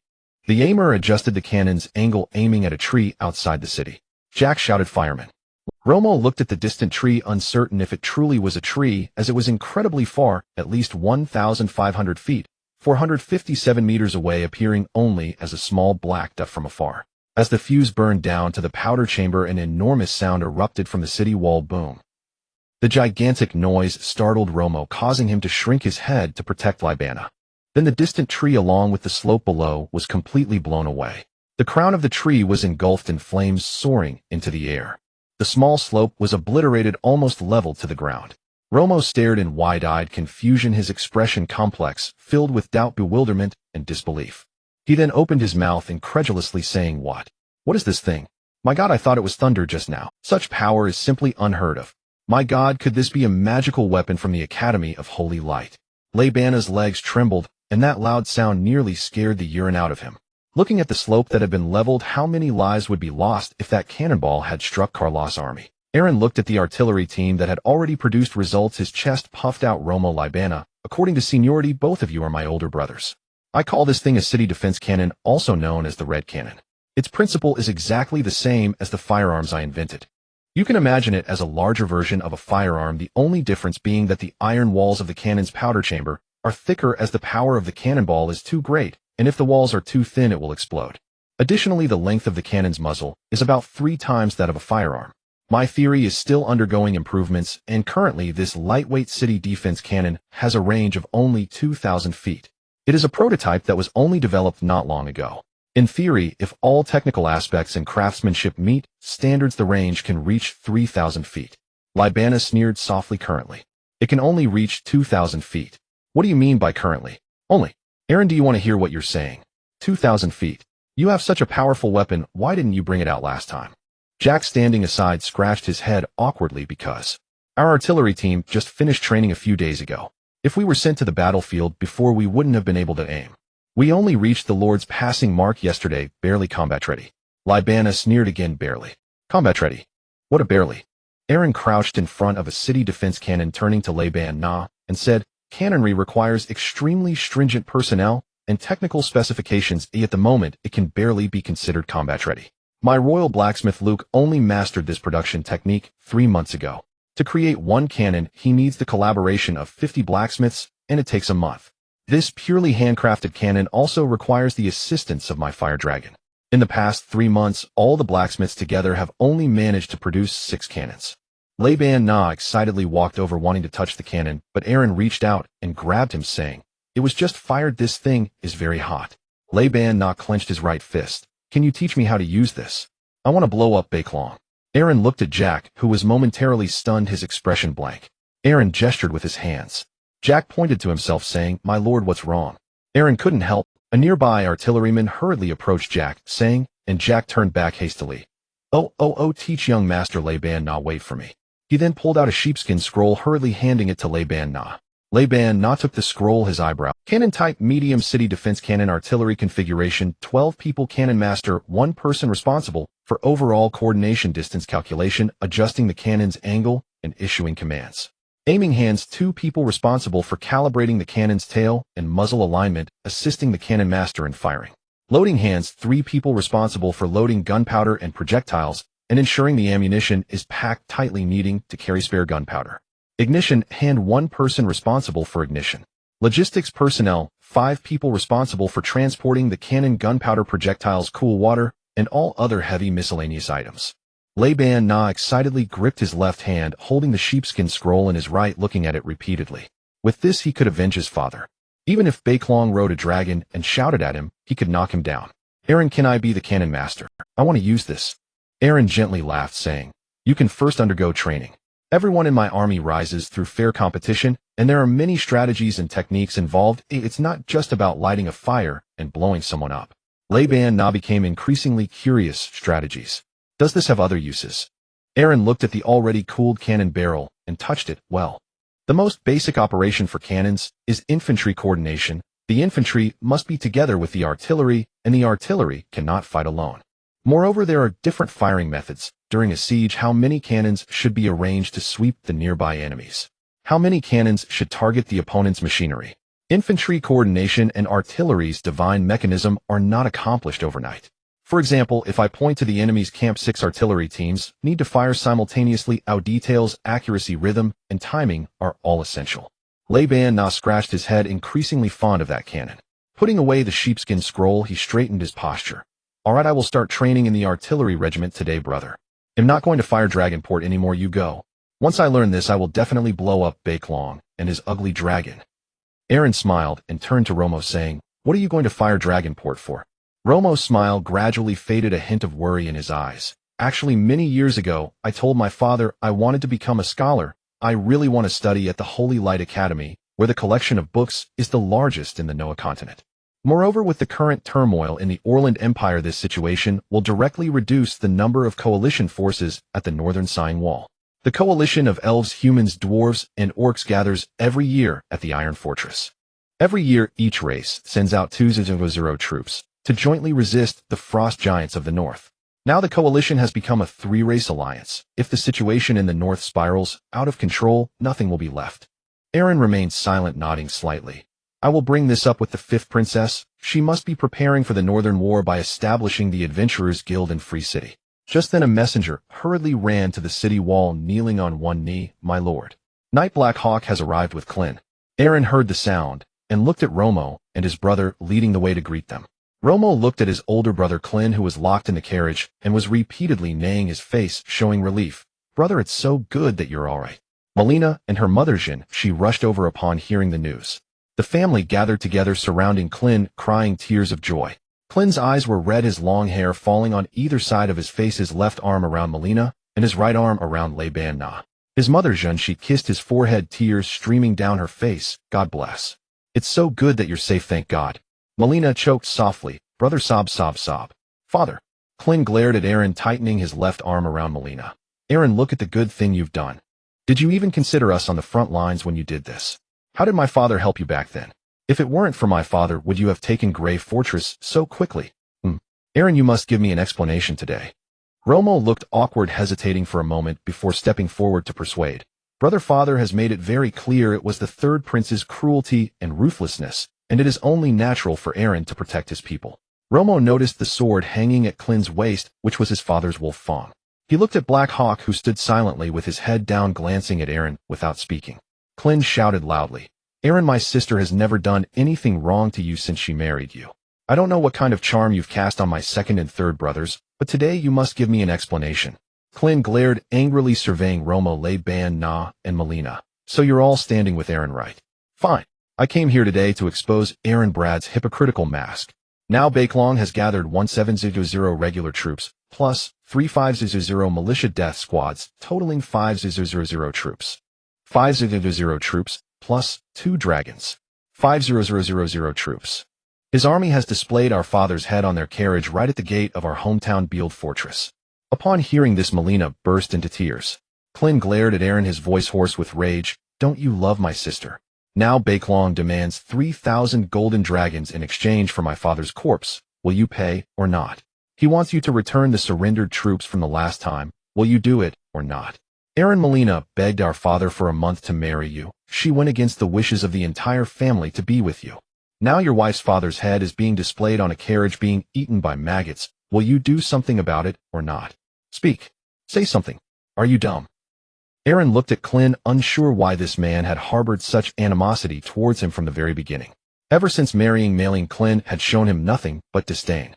The aimer adjusted the cannon's angle, aiming at a tree outside the city. Jack shouted, "Firemen." Romo looked at the distant tree, uncertain if it truly was a tree, as it was incredibly far, at least 1,500 feet, 457 meters away, appearing only as a small black dot from afar. As the fuse burned down to the powder chamber, an enormous sound erupted from the city wall. Boom. The gigantic noise startled Romo, causing him to shrink his head to protect Libana. Then the distant tree, along with the slope below, was completely blown away. The crown of the tree was engulfed in flames, soaring into the air. The small slope was obliterated, almost level to the ground. Romo stared in wide-eyed confusion, his expression complex, filled with doubt, bewilderment, and disbelief. He then opened his mouth incredulously, saying, "What? What is this thing? My God, I thought it was thunder just now. Such power is simply unheard of. My God, could this be a magical weapon from the Academy of Holy Light?" Leibana's legs trembled, and that loud sound nearly scared the urine out of him. Looking at the slope that had been leveled, how many lives would be lost if that cannonball had struck Carlos' army? Aaron looked at the artillery team that had already produced results, his chest puffed out. "Romo, Leibana, according to seniority, both of you are my older brothers. I call this thing a city defense cannon, also known as the Red Cannon. Its principle is exactly the same as the firearms I invented. You can imagine it as a larger version of a firearm, the only difference being that the iron walls of the cannon's powder chamber are thicker as the power of the cannonball is too great, and if the walls are too thin it will explode. Additionally, the length of the cannon's muzzle is about 3 times that of a firearm. My theory is still undergoing improvements, and currently this lightweight city defense cannon has a range of only 2,000 feet. It is a prototype that was only developed not long ago. In theory, if all technical aspects and craftsmanship meet standards, the range can reach 3,000 feet. Leibana sneered softly. Currently, it can only reach 2,000 feet. What do you mean by currently? Only. Aaron, do you want to hear what you're saying? 2,000 feet. You have such a powerful weapon, why didn't you bring it out last time? Jack, standing aside, scratched his head awkwardly because our artillery team just finished training a few days ago. If we were sent to the battlefield before, we wouldn't have been able to aim. We only reached the Lord's passing mark yesterday, barely combat ready. Leibana sneered again. Barely. Combat ready? What a barely? Aaron crouched in front of a city defense cannon, turning to Leibana and said, "Cannonry requires extremely stringent personnel and technical specifications. At the moment, it can barely be considered combat ready. My royal blacksmith Luke only mastered this production technique 3 months ago. To create one cannon, he needs the collaboration of 50 blacksmiths, and it takes a month. This purely handcrafted cannon also requires the assistance of my fire dragon. In the past 3 months, all the blacksmiths together have only managed to produce 6 cannons." Leibana excitedly walked over, wanting to touch the cannon, but Aaron reached out and grabbed him, saying, "It was just fired. This thing is very hot." Leibana clenched his right fist. "Can you teach me how to use this? I want to blow up Baiklong." Aaron looked at Jack, who was momentarily stunned, his expression blank. Aaron gestured with his hands. Jack pointed to himself, saying, "My lord, what's wrong?" Aaron couldn't help. A nearby artilleryman hurriedly approached Jack, saying, and Jack turned back hastily. Oh, teach young master Leibana, wait for me." He then pulled out a sheepskin scroll, hurriedly handing it to Leibana. Leibana took the scroll, his eyebrow. "Cannon type, medium city defense cannon, artillery configuration, 12 people, cannon master, 1 person responsible for overall coordination, distance calculation, adjusting the cannon's angle, and issuing commands. Aiming hands, 2 people responsible for calibrating the cannon's tail and muzzle alignment, assisting the cannon master in firing. Loading hands, 3 people responsible for loading gunpowder and projectiles, and ensuring the ammunition is packed tightly, needing to carry spare gunpowder. Ignition hand, 1 person responsible for ignition. Logistics personnel, 5 people responsible for transporting the cannon, gunpowder, projectiles, cool water, and all other heavy miscellaneous items." Leibana excitedly gripped his left hand, holding the sheepskin scroll in his right, looking at it repeatedly. With this, he could avenge his father. Even if Baiklong rode a dragon and shouted at him, he could knock him down. "Aaron, can I be the cannon master? I want to use this." Aaron gently laughed, saying, "You can first undergo training. Everyone in my army rises through fair competition, and there are many strategies and techniques involved. It's not just about lighting a fire and blowing someone up." Leibana became increasingly curious. "Strategies? Does this have other uses?" Aaron looked at the already cooled cannon barrel and touched it. "Well, the most basic operation for cannons is infantry coordination. The infantry must be together with the artillery, and the artillery cannot fight alone. Moreover, there are different firing methods. During a siege, how many cannons should be arranged to sweep the nearby enemies? How many cannons should target the opponent's machinery? Infantry coordination and artillery's divine mechanism are not accomplished overnight. For example, if I point to the enemy's camp, 6 artillery teams need to fire simultaneously. Our details, accuracy, rhythm, and timing are all essential." Leibana scratched his head, increasingly fond of that cannon. Putting away the sheepskin scroll, he straightened his posture. "All right, I will start training in the artillery regiment today, brother. I'm not going to fire Dragonport anymore, you go. Once I learn this, I will definitely blow up Baiklong and his ugly dragon." Aaron smiled and turned to Romo, saying, "What are you going to fire Dragonport for?" Romo's smile gradually faded, a hint of worry in his eyes. "Actually, many years ago, I told my father I wanted to become a scholar, I really want to study at the Holy Light Academy, where the collection of books is the largest in the Noah continent. Moreover, with the current turmoil in the Orland Empire, this situation will directly reduce the number of coalition forces at the northern Sign Wall. The coalition of elves, humans, dwarves, and orcs gathers every year at the Iron Fortress. Every year, each race sends out 200 troops to jointly resist the frost giants of the north. Now the coalition has become a three-race alliance. If the situation in the north spirals out of control, nothing will be left. Aaron remains silent, nodding slightly. I will bring this up with the fifth princess. She must be preparing for the Northern War by establishing the Adventurers Guild in Free City. Just then a messenger hurriedly ran to the city wall, kneeling on one knee. My lord, Knight Black Hawk has arrived with Clin. Aaron heard the sound and looked at Romo and his brother leading the way to greet them. Romo looked at his older brother Clin, who was locked in the carriage and was repeatedly neighing, his face showing relief. Brother, it's so good that you're all right. Melina and her mother Jin, she rushed over upon hearing the news. The family gathered together surrounding Clin, crying tears of joy. Clin's eyes were red, his long hair falling on either side of his face, his left arm around Melina and his right arm around Lei Ban Na. His mother Jun, she kissed his forehead, tears streaming down her face. God bless. It's so good that you're safe, thank God. Melina choked softly. Brother, sob, sob, sob. Father. Clin glared at Aaron, tightening his left arm around Melina. Aaron, look at the good thing you've done. Did you even consider us on the front lines when you did this? How did my father help you back then? If it weren't for my father, would you have taken Grey Fortress so quickly? Aaron, you must give me an explanation today. Romo looked awkward, hesitating for a moment before stepping forward to persuade. Brother, father has made it very clear it was the third prince's cruelty and ruthlessness, and it is only natural for Aaron to protect his people. Romo noticed the sword hanging at Clin's waist, which was his father's wolf fawn. He looked at Black Hawk, who stood silently with his head down, glancing at Aaron without speaking. Clin shouted loudly. Aaron, my sister has never done anything wrong to you since she married you. I don't know what kind of charm you've cast on my second and third brothers, but today you must give me an explanation. Clin glared, angrily surveying Romo, Lei Ban Na, and Melina. So you're all standing with Aaron, right? Fine. I came here today to expose Aaron Brad's hypocritical mask. Now Bakelong has gathered 1700 regular troops, plus 3500 militia death squads, totaling 5000 troops. 500 troops, plus 2 dragons. 5000 troops. His army has displayed our father's head on their carriage right at the gate of our hometown Beeld Fortress. Upon hearing this, Melina burst into tears. Clin glared at Aaron, his voice hoarse with rage. Don't you love my sister? Now Bakelong demands 3,000 golden dragons in exchange for my father's corpse. Will you pay or not? He wants you to return the surrendered troops from the last time. Will you do it or not? Aaron, Melina begged our father for a month to marry you. She went against the wishes of the entire family to be with you. Now your wife's father's head is being displayed on a carriage, being eaten by maggots. Will you do something about it or not? Speak. Say something. Are you dumb? Aaron looked at Clin, unsure why this man had harbored such animosity towards him from the very beginning. Ever since marrying Mailing, Clin had shown him nothing but disdain.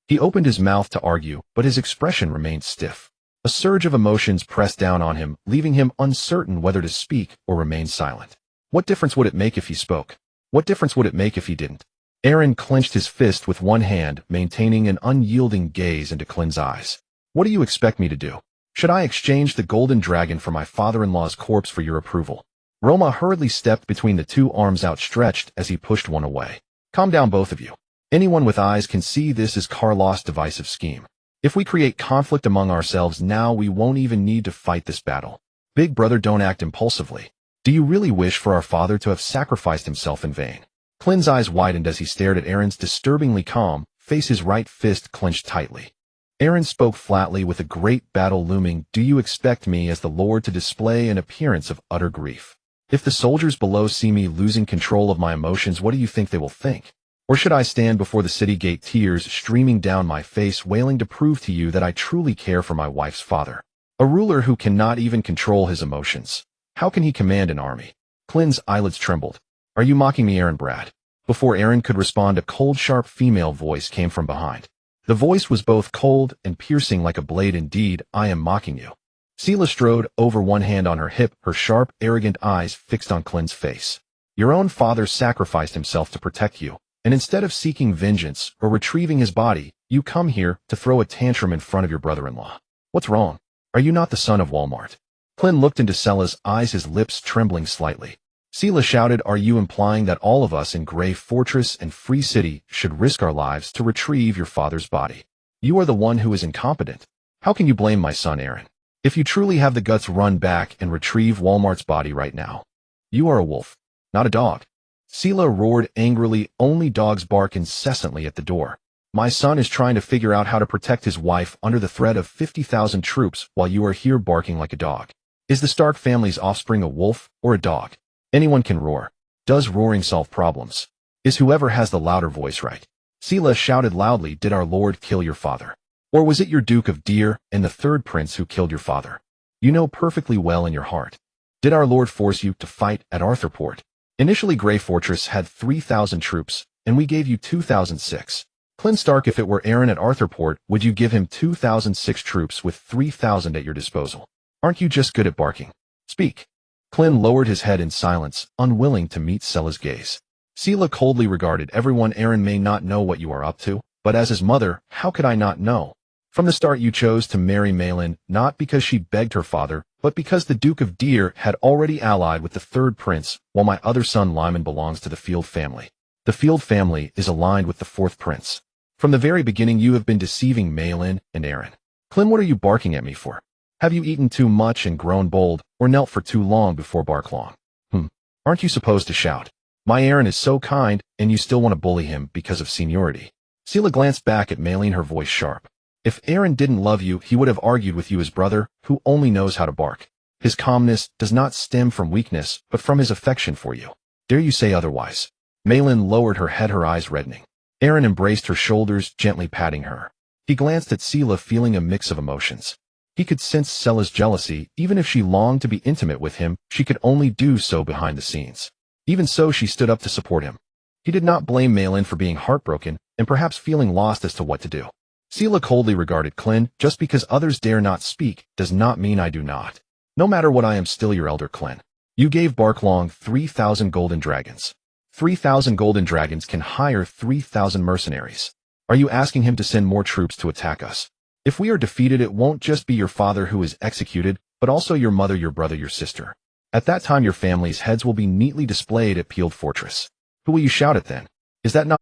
He opened his mouth to argue, but his expression remained stiff. A surge of emotions pressed down on him, leaving him uncertain whether to speak or remain silent. What difference would it make if he spoke? What difference would it make if he didn't? Aaron clenched his fist with one hand, maintaining an unyielding gaze into Clin's eyes. What do you expect me to do? Should I exchange the golden dragon for my father-in-law's corpse for your approval? Roma hurriedly stepped between the two arms outstretched as he pushed one away. Calm down, both of you. Anyone with eyes can see this is Carlos' divisive scheme. If we create conflict among ourselves now, we won't even need to fight this battle. Big brother, don't act impulsively. Do you really wish for our father to have sacrificed himself in vain? Clin's eyes widened as he stared at Aaron's disturbingly calm face, his right fist clenched tightly. Aaron spoke flatly, with a great battle looming. Do you expect me as the Lord to display an appearance of utter grief? If the soldiers below see me losing control of my emotions, what do you think they will think? Or should I stand before the city gate, tears streaming down my face, wailing to prove to you that I truly care for my wife's father? A ruler who cannot even control his emotions. How can he command an army? Clin's eyelids trembled. Are you mocking me, Aaron Brad? Before Aaron could respond, a cold, sharp female voice came from behind. The voice was both cold and piercing like a blade. Indeed, I am mocking you. Sela strode over, one hand on her hip, her sharp, arrogant eyes fixed on Clin's face. Your own father sacrificed himself to protect you. And instead of seeking vengeance or retrieving his body, you come here to throw a tantrum in front of your brother-in-law. What's wrong? Are you not the son of Walmart? Clint looked into Sella's eyes, his lips trembling slightly. Sela shouted, "Are you implying that all of us in Grey Fortress and Free City should risk our lives to retrieve your father's body? You are the one who is incompetent. How can you blame my son Aaron? If you truly have the guts, run back and retrieve Walmart's body right now. You are a wolf, not a dog." Sela roared angrily. "Only dogs bark incessantly at the door. My son is trying to figure out how to protect his wife under the threat of 50,000 troops while you are here barking like a dog. Is the Stark family's offspring a wolf or a dog? Anyone can roar. Does roaring solve problems? Is whoever has the louder voice right?" Sela shouted loudly, "Did our lord kill your father? Or was it your Duke of Deer and the third prince who killed your father? You know perfectly well in your heart. Did our lord force you to fight at Arthurport? Initially, Grey Fortress had 3,000 troops, and we gave you 2,006. Clint Stark, if it were Aaron at Arthurport, would you give him 2,006 troops with 3,000 at your disposal? Aren't you just good at barking? Speak." Clint lowered his head in silence, unwilling to meet Sela's gaze. Sela coldly regarded everyone. "Aaron may not know what you are up to, but as his mother, how could I not know? From the start you chose to marry Malin, not because she begged her father, but because the Duke of Deer had already allied with the third prince, while my other son Lyman belongs to the Field family. The Field family is aligned with the fourth prince. From the very beginning you have been deceiving Malin and Aaron. Clint, what are you barking at me for? Have you eaten too much and grown bold, or knelt for too long before bark long? Aren't you supposed to shout? My Aaron is so kind, and you still want to bully him because of seniority." Sela glanced back at Malin, her voice sharp. "If Aaron didn't love you, he would have argued with you, his brother, who only knows how to bark. His calmness does not stem from weakness, but from his affection for you. Dare you say otherwise?" Malin lowered her head, her eyes reddening. Aaron embraced her shoulders, gently patting her. He glanced at Sela, feeling a mix of emotions. He could sense Sela's jealousy. Even if she longed to be intimate with him, she could only do so behind the scenes. Even so, she stood up to support him. He did not blame Malin for being heartbroken and perhaps feeling lost as to what to do. Sela coldly regarded Clint. "Just because others dare not speak does not mean I do not. No matter what, I am still your elder, Clint. You gave Barklong 3,000 golden dragons. 3,000 golden dragons can hire 3,000 mercenaries. Are you asking him to send more troops to attack us? If we are defeated, it won't just be your father who is executed, but also your mother, your brother, your sister. At that time, your family's heads will be neatly displayed at Peeled Fortress. Who will you shout at then? Is that not—"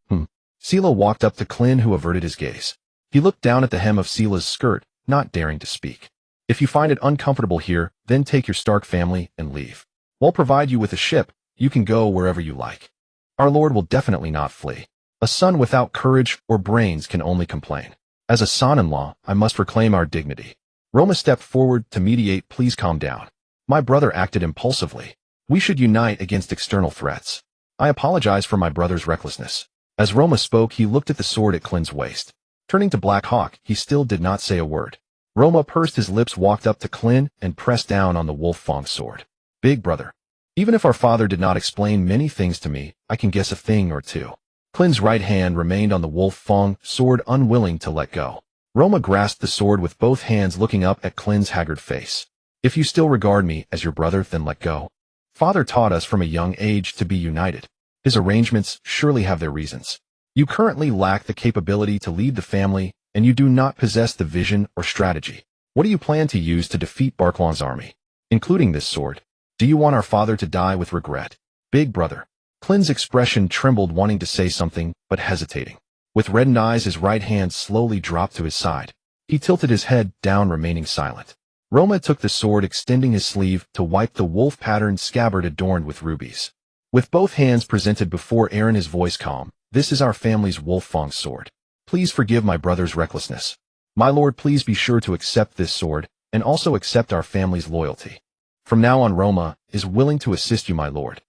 Sela walked up to Clint, who averted his gaze. He looked down at the hem of Sela's skirt, not daring to speak. "If you find it uncomfortable here, then take your Stark family and leave. We'll provide you with a ship. You can go wherever you like. Our lord will definitely not flee. A son without courage or brains can only complain. As a son-in-law, I must reclaim our dignity." Roma stepped forward to mediate. "Please calm down. My brother acted impulsively. We should unite against external threats. I apologize for my brother's recklessness." As Roma spoke, he looked at the sword at Clint's waist. Turning to Black Hawk, he still did not say a word. Roma pursed his lips, walked up to Clint, and pressed down on the Wolf Fang sword. "Big brother, even if our father did not explain many things to me, I can guess a thing or two." Clint's right hand remained on the Wolf Fang sword, unwilling to let go. Roma grasped the sword with both hands, looking up at Clint's haggard face. "If you still regard me as your brother, then let go. Father taught us from a young age to be united. His arrangements surely have their reasons. You currently lack the capability to lead the family, and you do not possess the vision or strategy. What do you plan to use to defeat Barklong's army, including this sword? Do you want our father to die with regret? Big brother." Clint's expression trembled, wanting to say something, but hesitating. With reddened eyes, his right hand slowly dropped to his side. He tilted his head down, remaining silent. Roma took the sword, extending his sleeve to wipe the wolf-patterned scabbard adorned with rubies. With both hands presented before Aaron, his voice calm, "This is our family's Wolf Fang sword. Please forgive my brother's recklessness. My lord, please be sure to accept this sword, and also accept our family's loyalty. From now on, Roma is willing to assist you, my lord.